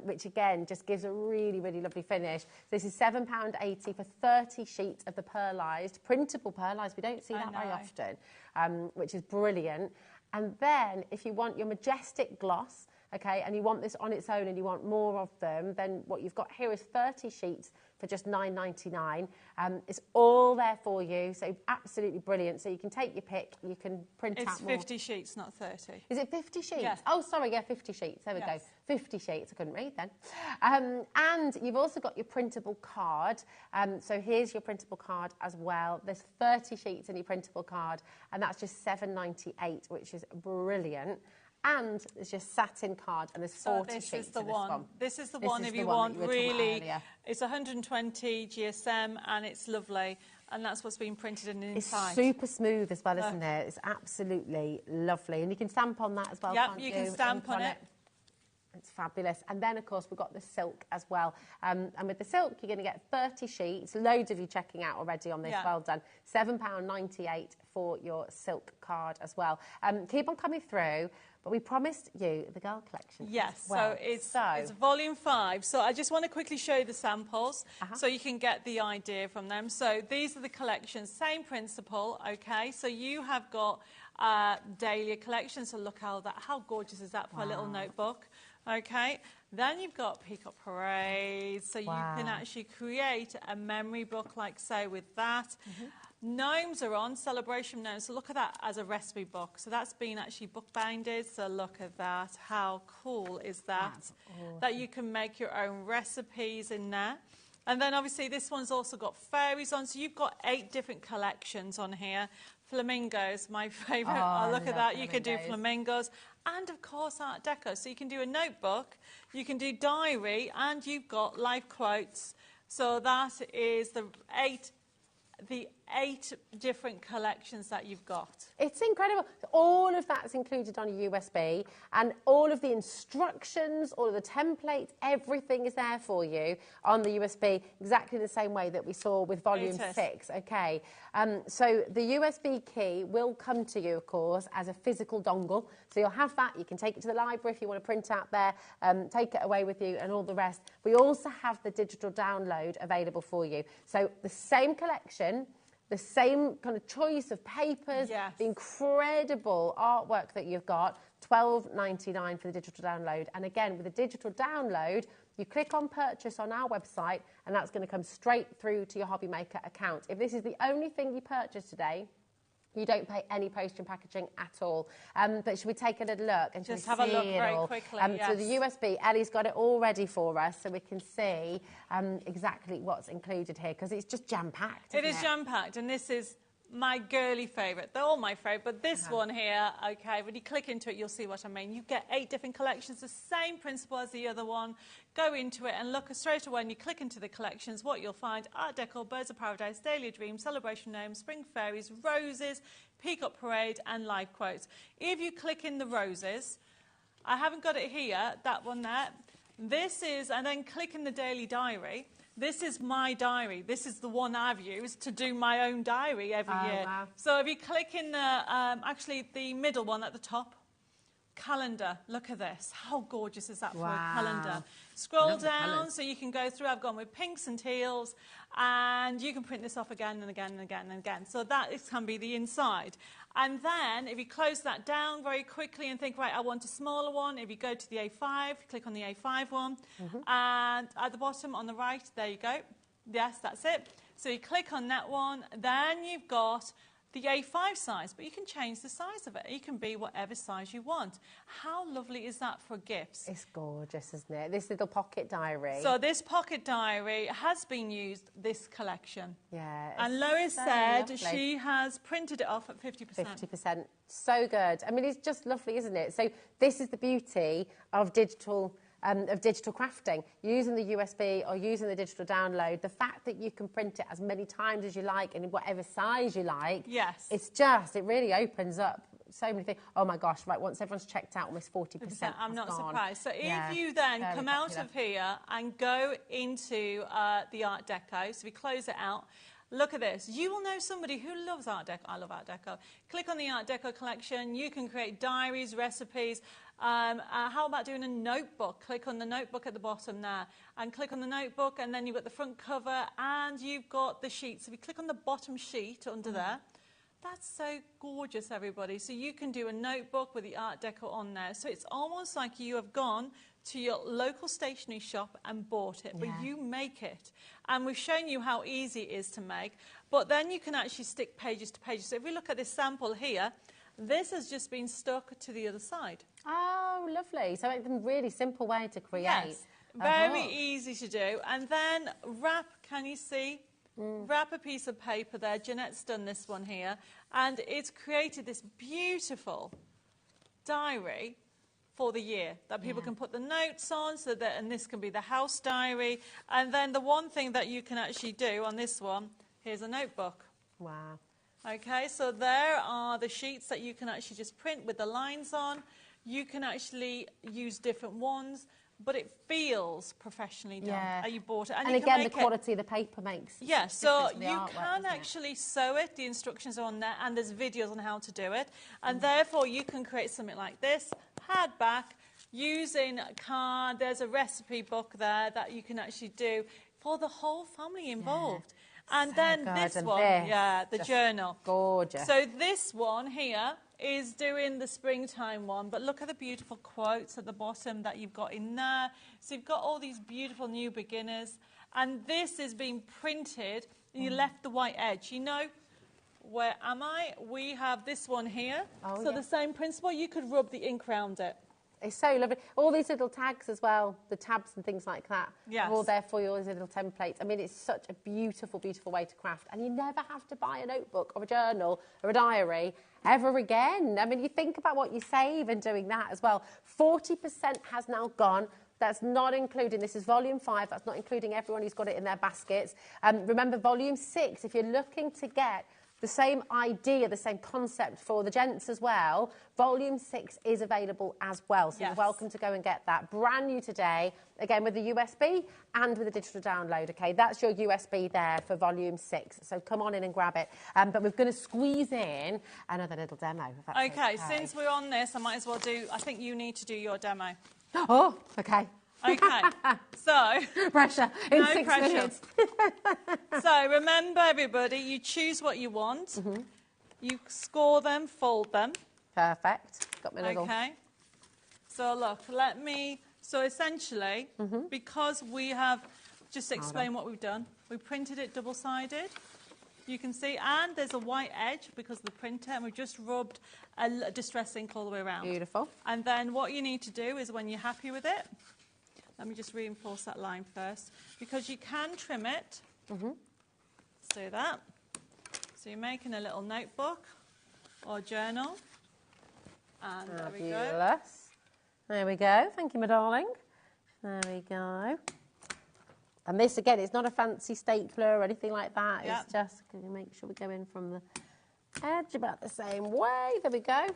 which again just gives a really, really lovely finish. So this is £7.80 for 30 sheets of the pearlised, printable pearlised. We don't see that very often, which is brilliant. And then if you want your majestic gloss, okay, and you want this on its own and you want more of them, then what you've got here is 30 sheets for just $9.99. It's all there for you, so absolutely brilliant. So you can take your pick, you can print out more. It's 50 sheets, not 30. Is it 50 sheets? Yes. Oh, sorry, yeah, 50 sheets. There we go. 50 sheets. I couldn't read then. And you've also got your printable card. So here's your printable card as well. There's 30 sheets in your printable card, and that's just $7.98, which is brilliant. And there's your satin card, and there's 40 sheets in this one. This is the one if you want really. It's 120 GSM, and it's lovely. And that's what's been printed in the inside. It's super smooth as well, isn't it? It's absolutely lovely. And you can stamp on that as well, can't you? You can stamp on it. It's fabulous. And then, of course, we've got the silk as well. And with the silk, you're going to get 30 sheets. Loads of you checking out already on this. Well done. £7.98 for your silk card as well. Keep on coming through. But we promised you the girl collection. Yes, well. so it's volume 5. So I just want to quickly show you the samples so you can get the idea from them. So these are the collections, same principle, okay? So you have got Dahlia collection. So look how gorgeous is that for a little notebook, okay? Then you've got Peacock Parade. So you can actually create a memory book, like say with that. Gnomes are on, celebration gnomes. So look at that as a recipe book. So that's been actually book bounded. So look at that. How cool is that? Awesome. That you can make your own recipes in there. And then obviously this one's also got fairies on. So you've got 8 different collections on here. Flamingos, my favourite. Oh, look at that. Flamingos. You could do flamingos. And of course Art Deco. So you can do a notebook, you can do diary, and you've got live quotes. So that is the 8 different collections that you've got. It's incredible. All of that's included on a USB, and all of the instructions, all of the templates, everything is there for you on the USB, exactly the same way that we saw with volume 6. Okay. So the USB key will come to you, of course, as a physical dongle. So you'll have that. You can take it to the library if you want to print out there, take it away with you, and all the rest. We also have the digital download available for you. So the same collection, the same kind of choice of papers, the incredible artwork that you've got, $12.99 for the digital download. And again, with the digital download, you click on purchase on our website, and that's going to come straight through to your HobbyMaker account. If this is the only thing you purchase today, you don't pay any postage and packaging at all. But should we take a little look? And just have a look very quickly, So the USB, Ellie's got it all ready for us, so we can see exactly what's included here, because it's just jam-packed, It is jam-packed, and this is my girly favourite. They're all my favourite, but this one here, okay, when you click into it, you'll see what I mean. You get 8 different collections, the same principle as the other one. Go into it and look straight away when you click into the collections, what you'll find: Art Deco, Birds of Paradise, Dahlia Dream, Celebration Gnomes, Spring Fairies, Roses, Peacock Parade, and Live Quotes. If you click in the roses, I haven't got it here, that one there. This is, and then click in the daily diary. This is my diary. This is the one I've used to do my own diary every year. Wow. So if you click in the, actually the middle one at the top, calendar, look at this. How gorgeous is that for a calendar? Scroll down so you can go through. I've gone with pinks and teals, and you can print this off again and again and again and again. So that can be the inside. And then if you close that down very quickly and think, right, I want a smaller one, if you go to the A5, click on the A5 one, and at the bottom on the right, there you go. Yes, that's it. So you click on that one, then you've got the A5 size, but you can change the size of it. You can be whatever size you want. How lovely is that for gifts? It's gorgeous, isn't it? This little pocket diary. So this pocket diary has been used this collection. Yeah. And Lois said she has printed it off at 50%. 50%. So good. I mean, it's just lovely, isn't it? So this is the beauty of digital crafting, using the USB or using the digital download. The fact that you can print it as many times as you like and in whatever size you like. Yes. It really opens up so many things. Oh my gosh, right, once everyone's checked out, almost 40%. I'm not gone. surprised. So if you then come out of here and go into the Art Deco, so we close it out, look at this. You will know somebody who loves Art Deco. I love Art Deco. Click on the Art Deco collection. You can create diaries, recipes. How about doing a notebook? Click on the notebook at the bottom there and click on the notebook, and then you've got the front cover and you've got the sheets. If you click on the bottom sheet under there, that's so gorgeous, everybody. So you can do a notebook with the Art Deco on there. So it's almost like you have gone to your local stationery shop and bought it, but you make it. And we've shown you how easy it is to make, but then you can actually stick pages to pages. So if we look at this sample here, this has just been stuck to the other side. Oh, lovely. So it's a really simple way to create. Yes, very easy to do. And then wrap, can you see? Wrap a piece of paper there. Jeanette's done this one here. And it's created this beautiful diary for the year that people can put the notes on, so that, and this can be the house diary. And then the one thing that you can actually do on this one, here's a notebook. Wow. Okay, so there are the sheets that you can actually just print with the lines on. You can actually use different ones, but it feels professionally done. Yeah. You bought it. And again, the quality of the paper makes so the you artwork, can actually sew it. The instructions are on there, and there's videos on how to do it. And therefore, you can create something like this, hardback, using a card. There's a recipe book there that you can actually do for the whole family involved. And so then good. this And one, this, the journal. Gorgeous. So this one here is doing the springtime one, but look at the beautiful quotes at the bottom that you've got in there. So you've got all these beautiful new beginners, and this is being printed, and you left the white edge. You know, where am I? We have this one here. Oh, so the same principle, you could rub the ink around it. It's so lovely. All these little tags as well, the tabs and things like that, are all there for you, all these little templates. I mean, it's such a beautiful, beautiful way to craft. And you never have to buy a notebook or a journal or a diary ever again. I mean, you think about what you save in doing that as well. 40% has now gone. That's not including, this is volume 5, that's not including everyone who's got it in their baskets. Remember, volume 6, if you're looking to get the same idea, the same concept for the gents as well, volume 6 is available as well. So you're welcome to go and get that. Brand new today, again with the USB and with a digital download, okay? That's your USB there for volume 6. So come on in and grab it. But we're going to squeeze in another little demo. If that's okay, since we're on this, I might as well do, I think you need to do your demo. Oh, okay. Okay, so... Pressure in no 6 pressure. minutes. So remember, everybody, you choose what you want. You score them, fold them. Perfect. Got my little... Okay. So look, let me... So essentially, because we have... Just explain what we've done. We printed it double-sided. You can see, and there's a white edge because of the printer, and we've just rubbed a distress ink all the way around. Beautiful. And then what you need to do is, when you're happy with it, let me just reinforce that line first, because you can trim it. Let's do that. So you're making a little notebook or journal. And there we go. There we go. Thank you, my darling. There we go. And this, again, it's not a fancy stapler or anything like that. It's just, can you make sure we go in from the edge about the same way? There we go.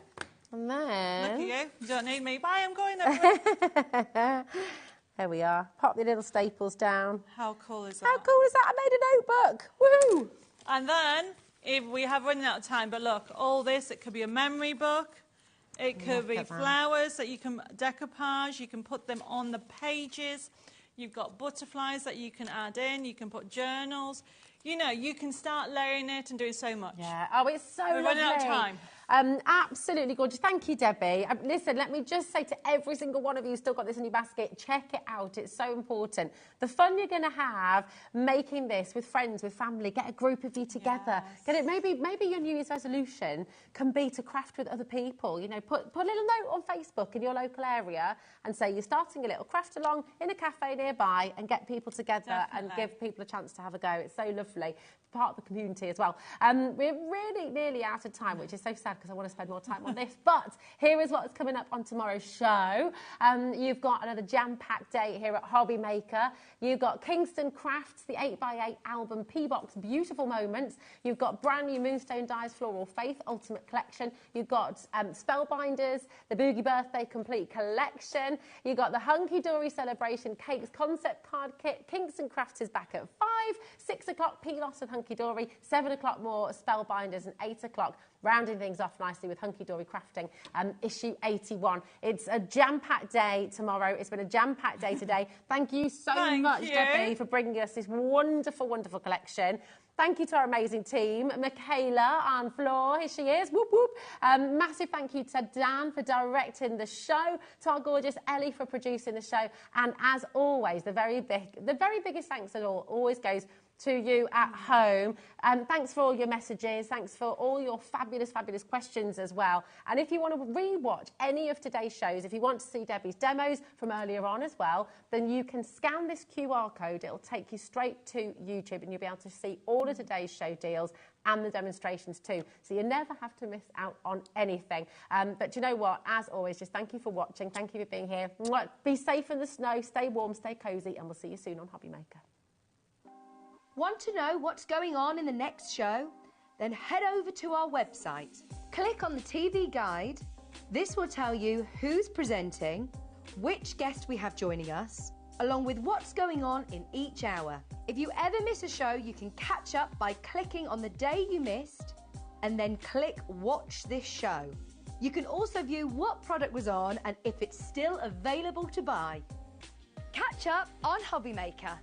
And Look at then... you. You don't need me. Bye, I'm going over. There we are. Pop the little staples down. How cool is that? How cool is that? I made a notebook. Woohoo! And then, if we have running out of time, but look, all this, it could be a memory book. It could be flowers that you can decoupage. You can put them on the pages. You've got butterflies that you can add in. You can put journals. You know, you can start layering it and doing so much. Yeah. Oh, it's so lovely. We're running out of time. Absolutely gorgeous. Thank you, Debbie. Listen, let me just say to every single one of you who's still got this in your basket, check it out. It's so important. The fun you're going to have making this with friends, with family, get a group of you together. Yes. Get it. Maybe your New Year's resolution can be to craft with other people. You know, put a little note on Facebook in your local area and say you're starting a little craft along in a cafe nearby and get people together and give people a chance to have a go. It's so lovely. Part of the community as well. We're really nearly out of time, which is so sad because I want to spend more time on this. But here is what's coming up on tomorrow's show. You've got another jam-packed day here at HobbyMaker. You've got Kingston Crafts, the 8x8 album P-Box Beautiful Moments. You've got brand new Moonstone Dyes Floral Faith Ultimate Collection. You've got Spellbinders, the Boogie Birthday Complete Collection. You've got the Hunky Dory Celebration Cakes Concept Card Kit. Kingston Crafts is back at 5, 6 o'clock P-Loss and Hunky Dory, 7 o'clock more Spellbinders, and 8 o'clock rounding things off nicely with Hunky Dory Crafting, issue 81. It's a jam-packed day tomorrow. It's been a jam-packed day today. Thank you so much, Debbie, for bringing us this wonderful, wonderful collection. Thank you to our amazing team. Michaela on floor, here she is, whoop whoop. Massive thank you to Dan for directing the show, to our gorgeous Ellie for producing the show, and as always, the very biggest thanks at all always goes to you at home. Thanks for all your messages. Thanks for all your fabulous, fabulous questions as well. And if you want to re-watch any of today's shows, if you want to see Debbie's demos from earlier on as well, then you can scan this QR code. It'll take you straight to YouTube and you'll be able to see all of today's show deals and the demonstrations too. So you never have to miss out on anything. But you know what? As always, just thank you for watching. Thank you for being here. Be safe in the snow, stay warm, stay cosy, and we'll see you soon on HobbyMaker. Want to know what's going on in the next show? Then head over to our website. Click on the TV guide. This will tell you who's presenting, which guest we have joining us, along with what's going on in each hour. If you ever miss a show, you can catch up by clicking on the day you missed and then click Watch This Show. You can also view what product was on and if it's still available to buy. Catch up on HobbyMaker.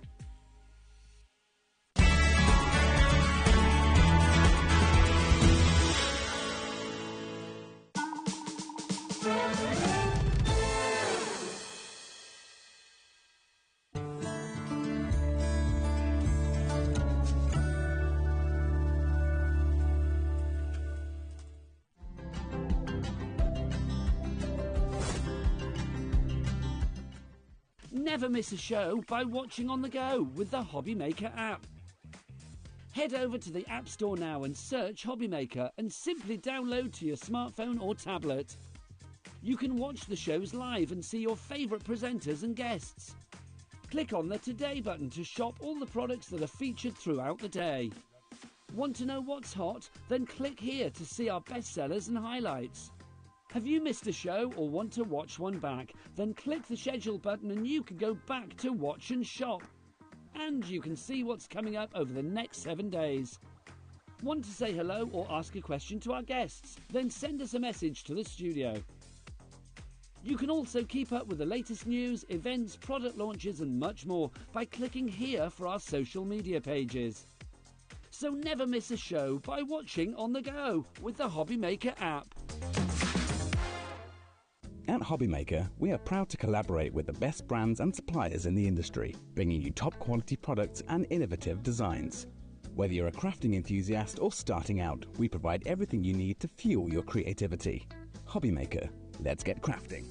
Never miss a show by watching on the go with the HobbyMaker app. Head over to the App Store now and search HobbyMaker and simply download to your smartphone or tablet. You can watch the shows live and see your favourite presenters and guests. Click on the Today button to shop all the products that are featured throughout the day. Want to know what's hot? Then click here to see our bestsellers and highlights. Have you missed a show or want to watch one back? Then click the schedule button and you can go back to watch and shop. And you can see what's coming up over the next 7 days. Want to say hello or ask a question to our guests? Then send us a message to the studio. You can also keep up with the latest news, events, product launches and much more by clicking here for our social media pages. So never miss a show by watching on the go with the HobbyMaker app. At HobbyMaker, we are proud to collaborate with the best brands and suppliers in the industry, bringing you top quality products and innovative designs. Whether you're a crafting enthusiast or starting out, we provide everything you need to fuel your creativity. HobbyMaker, let's get crafting.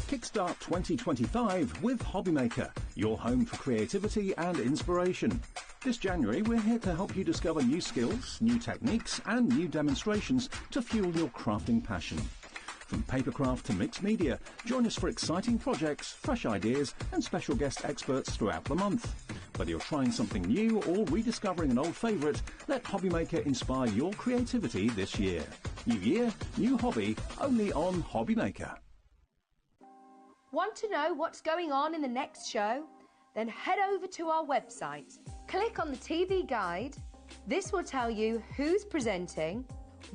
Kickstart 2025 with HobbyMaker, your home for creativity and inspiration. This January, we're here to help you discover new skills, new techniques and new demonstrations to fuel your crafting passion. From papercraft to mixed media, join us for exciting projects, fresh ideas and special guest experts throughout the month. Whether you're trying something new or rediscovering an old favourite, let HobbyMaker inspire your creativity this year. New year, new hobby, only on HobbyMaker. Want to know what's going on in the next show? Then head over to our website. Click on the TV guide. This will tell you who's presenting,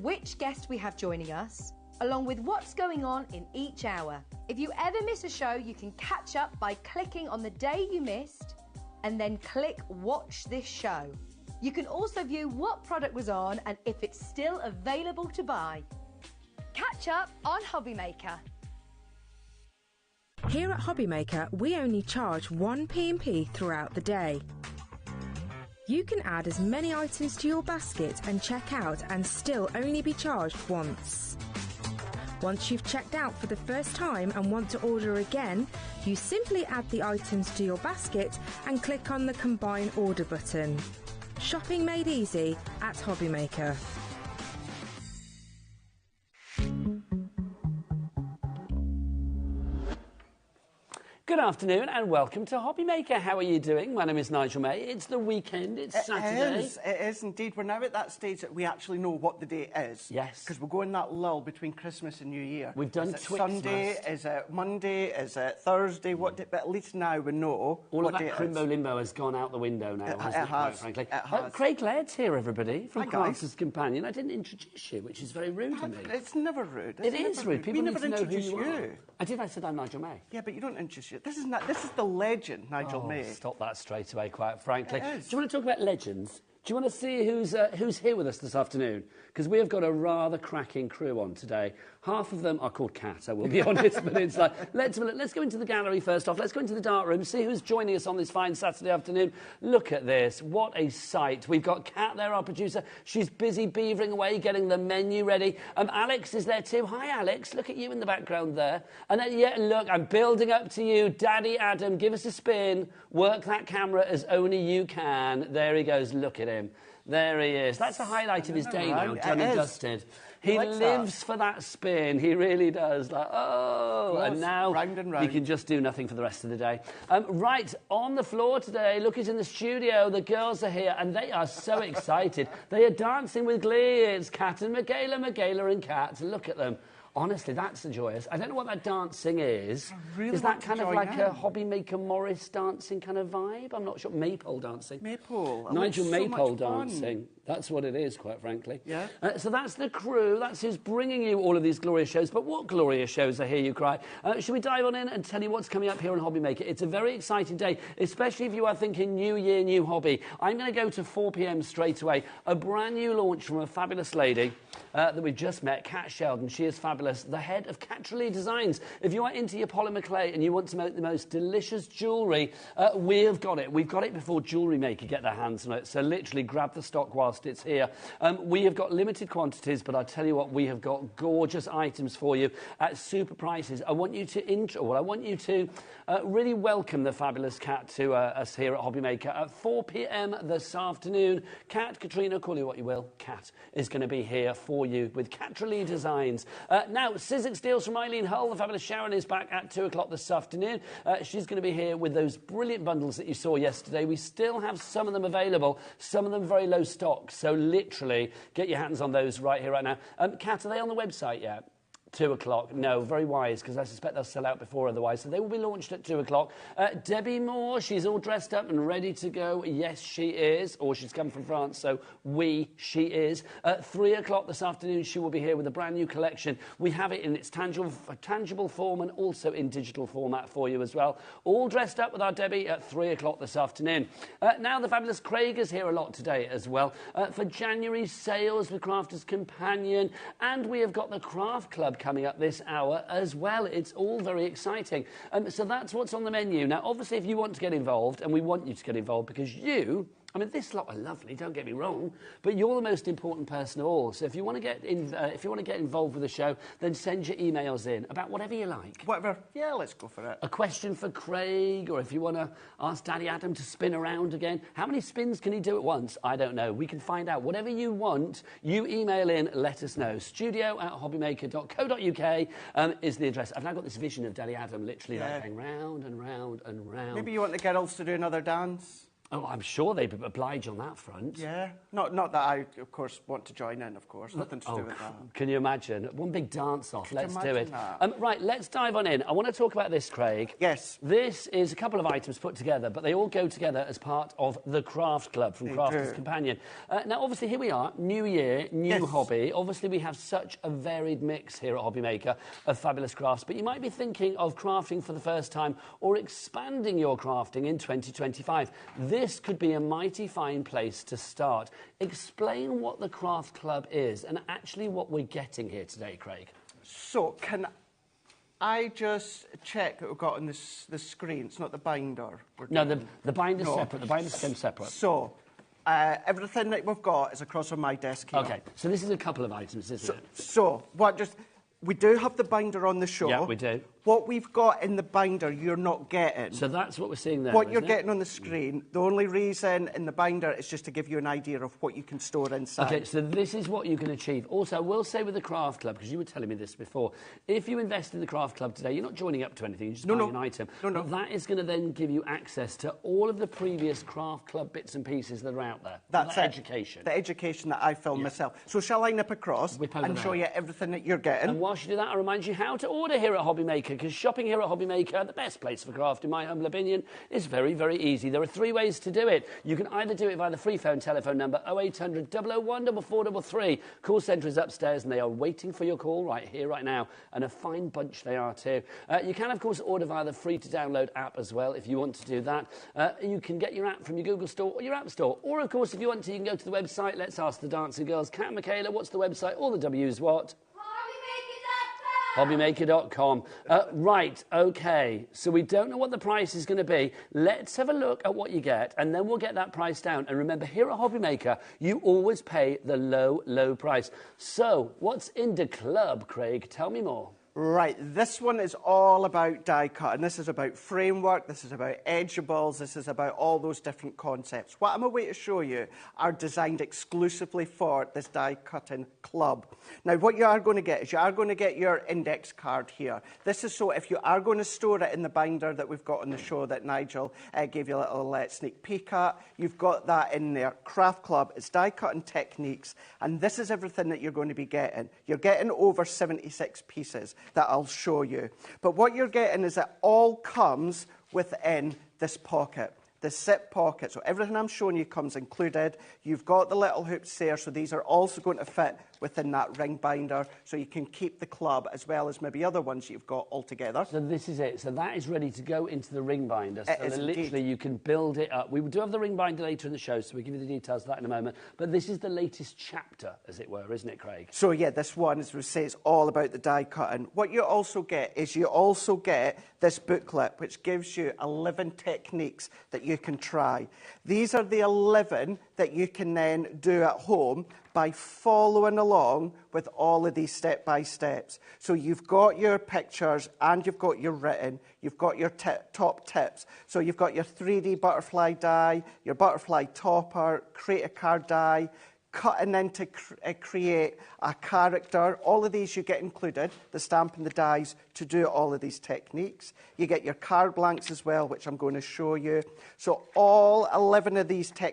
which guest we have joining us, along with what's going on in each hour. If you ever miss a show, you can catch up by clicking on the day you missed and then click Watch This Show. You can also view what product was on and if it's still available to buy. Catch up on HobbyMaker. Here at HobbyMaker, we only charge 1 P&P throughout the day. You can add as many items to your basket and check out and still only be charged once. Once you've checked out for the first time and want to order again, you simply add the items to your basket and click on the Combine Order button. Shopping made easy at HobbyMaker. Good afternoon and welcome to HobbyMaker. How are you doing? My name is Nigel May. It's the weekend, it's Saturday. It is indeed. We're now at that stage that we actually know what the date is. Yes. Because we're going that lull between Christmas and New Year. We've done is it Twixmas. Sunday? Is it Monday? Is it Thursday? What day? But at least now we know All what of day that it is. Crimbo Limbo has gone out the window now, hasn't it, quite frankly. It has. Craig Laird's here, everybody, from Hi, guys. Crafter's Companion. I didn't introduce you, which is very rude of me. It's never rude. It is rude. People we need never to know who introduce you you. are. I did. I said I'm Nigel May. Yeah, but you don't introduce you. This is the legend, Nigel May. Stop that straight away, quite frankly. It is. Do you want to talk about legends? Do you want to see who's here with us this afternoon? Because we have got a rather cracking crew on today. Half of them are called Cat, I will be honest, but it's like, let's go into the gallery first off. Let's go into the dark room, see who's joining us on this fine Saturday afternoon. Look at this. What a sight. We've got Cat there, our producer. She's busy beavering away, getting the menu ready. Alex is there too. Hi, Alex. Look at you in the background there. And then, yeah, look, I'm building up to you. Daddy Adam, give us a spin. Work that camera as only you can. There he goes. Look at him. There he is. That's a highlight of his day now, done and dusted. He lives for that spin. He really does. Like, oh, and now he can just do nothing for the rest of the day. Right, on the floor today, look who's in the studio. The girls are here, and they are so excited. They are dancing with glee. It's Kat and Michaela and Kat. Look at them. Honestly, that's joyous. I don't know what that dancing is. Is that kind of like a HobbyMaker Morris dancing kind of vibe? I'm not sure. Maypole dancing. Maypole. Nigel Maypole dancing. That's what it is, quite frankly. Yeah. So that's the crew. That's who's bringing you all of these glorious shows. But what glorious shows, I hear you cry. Should we dive on in and tell you what's coming up here on HobbyMaker? It's a very exciting day, especially if you are thinking new year, new hobby. I'm going to go to 4 p.m. straight away. A brand new launch from a fabulous lady that we've just met, Kat Sheldon. She is fabulous. The head of Catrally Designs. If you are into your polymer clay and you want to make the most delicious jewellery, we have got it. We've got it before Jewellery Maker get their hands on it. So literally grab the stock whilst it's here. We have got limited quantities, but I tell you what, we have got gorgeous items for you at super prices. I want you to really welcome the fabulous Kat to us here at HobbyMaker at 4 p.m. this afternoon. Kat, Katrina, call you what you will. Kat is going to be here for you with Catrally Designs. Now, Sizzix Deals from Eileen Hull. The fabulous Sharon is back at 2 o'clock this afternoon. She's going to be here with those brilliant bundles that you saw yesterday. We still have some of them available, some of them very low stock. So literally, get your hands on those right here, right now. Kat, are they on the website yet? 2 o'clock. No, very wise, because I suspect they'll sell out before otherwise. So they will be launched at 2 o'clock. Debbie Moore, she's all dressed up and ready to go. Yes, she is. Or she's come from France, so she is. At 3 o'clock this afternoon, she will be here with a brand new collection. We have it in its tangible form and also in digital format for you as well. All dressed up with our Debbie at 3 o'clock this afternoon. Now, the fabulous Craig is here a lot today as well. For January sales with Crafter's Companion. And we have got the Craft Club coming up this hour as well. It's all very exciting. So that's what's on the menu. Now, obviously, if you want to get involved, and we want you to get involved because you I mean, this lot are lovely, don't get me wrong, but you're the most important person of all. So if you want to get involved with the show, then send your emails in about whatever you like. Whatever. Yeah, let's go for it. A question for Craig, or if you want to ask Daddy Adam to spin around again. How many spins can he do at once? I don't know. We can find out. Whatever you want, you email in, let us know. studio@hobbymaker.co.uk is the address. I've now got this vision of Daddy Adam literally like going round and round and round. Maybe you want the girls to do another dance? Oh, I'm sure they'd oblige on that front. Yeah. Not that I, of course, want to join in, of course. Nothing to do with that. Can you imagine? One big dance-off. Let's do it. That? Right, let's dive on in. I want to talk about this, Craig. Yes. This is a couple of items put together, but they all go together as part of the Craft Club from Crafter's Companion. Now, obviously, here we are, new year, new hobby. Obviously, we have such a varied mix here at HobbyMaker of fabulous crafts, but you might be thinking of crafting for the first time or expanding your crafting in 2025. This could be a mighty fine place to start. Explain what the Craft Club is and actually what we're getting here today, Craig. So, can I just check that we've got on the screen? It's not the binder. No, the binder's separate. The binder's separate. So, everything that we've got is across on my desk here. OK, so this is a couple of items, isn't it? So, we do have the binder on the show. Yeah, we do. What we've got in the binder, you're not getting. So that's what we're seeing there. What you're getting on the screen, the only reason in the binder is just to give you an idea of what you can store inside. OK, so this is what you can achieve. Also, I will say with the Craft Club, because you were telling me this before, if you invest in the Craft Club today, you're not joining up to anything, you're just buying an item. But that is going to then give you access to all of the previous Craft Club bits and pieces that are out there. That's education. The education that I filmed myself. So shall I nip across and show you everything that you're getting? And whilst you do that, I remind you how to order here at HobbyMaker, because shopping here at HobbyMaker, the best place for craft, in my humble opinion, is very, very easy. There are 3 ways to do it. You can either do it via the free phone telephone number 0800 001 4433. Call centre is upstairs and they are waiting for your call right here, right now. And a fine bunch they are too. You can, of course, order via the free-to-download app as well if you want to do that. You can get your app from your Google Store or your App Store. Or, of course, if you want to, you can go to the website. Let's ask the dancing girls. Kat and Michaela, what's the website? All the W's what? HobbyMaker.com. Right, OK. So we don't know what the price is going to be. Let's have a look at what you get, and then we'll get that price down. And remember, here at HobbyMaker, you always pay the low, low price. So what's in the club, Craig? Tell me more. Right, this one is all about die cut, and this is about framework, this is about edgeables, this is about all those different concepts. What I'm about to show you are designed exclusively for this die cutting club. Now, what you are going to get is you are going to get your index card here. This is so if you are going to store it in the binder that we've got on the show that Nigel gave you a little sneak peek at, you've got that in there. Craft Club, it's die cutting techniques, and this is everything that you're going to be getting. You're getting over 76 pieces that I'll show you. But what you're getting is it all comes within this pocket, the zip pocket. So everything I'm showing you comes included. You've got the little hoops there, so these are also going to fit within that ring binder, so you can keep the club as well as maybe other ones you've got all together. So this is it. So that is ready to go into the ring binder. So that literally you can build it up. We do have the ring binder later in the show, so we'll give you the details of that in a moment. But this is the latest chapter, as it were, isn't it, Craig? So yeah, this one, as we say, is all about the die cutting. What you also get is you also get this booklet, which gives you 11 techniques that you can try. These are the 11 that you can then do at home by following along with all of these step-by-steps. So you've got your pictures and you've got your written, you've got your top tips. So you've got your 3D butterfly die, your butterfly topper, create a card die, cutting in to create a character. All of these you get included, the stamp and the dies, to do all of these techniques. You get your card blanks as well, which I'm going to show you. So all 11 of these techniques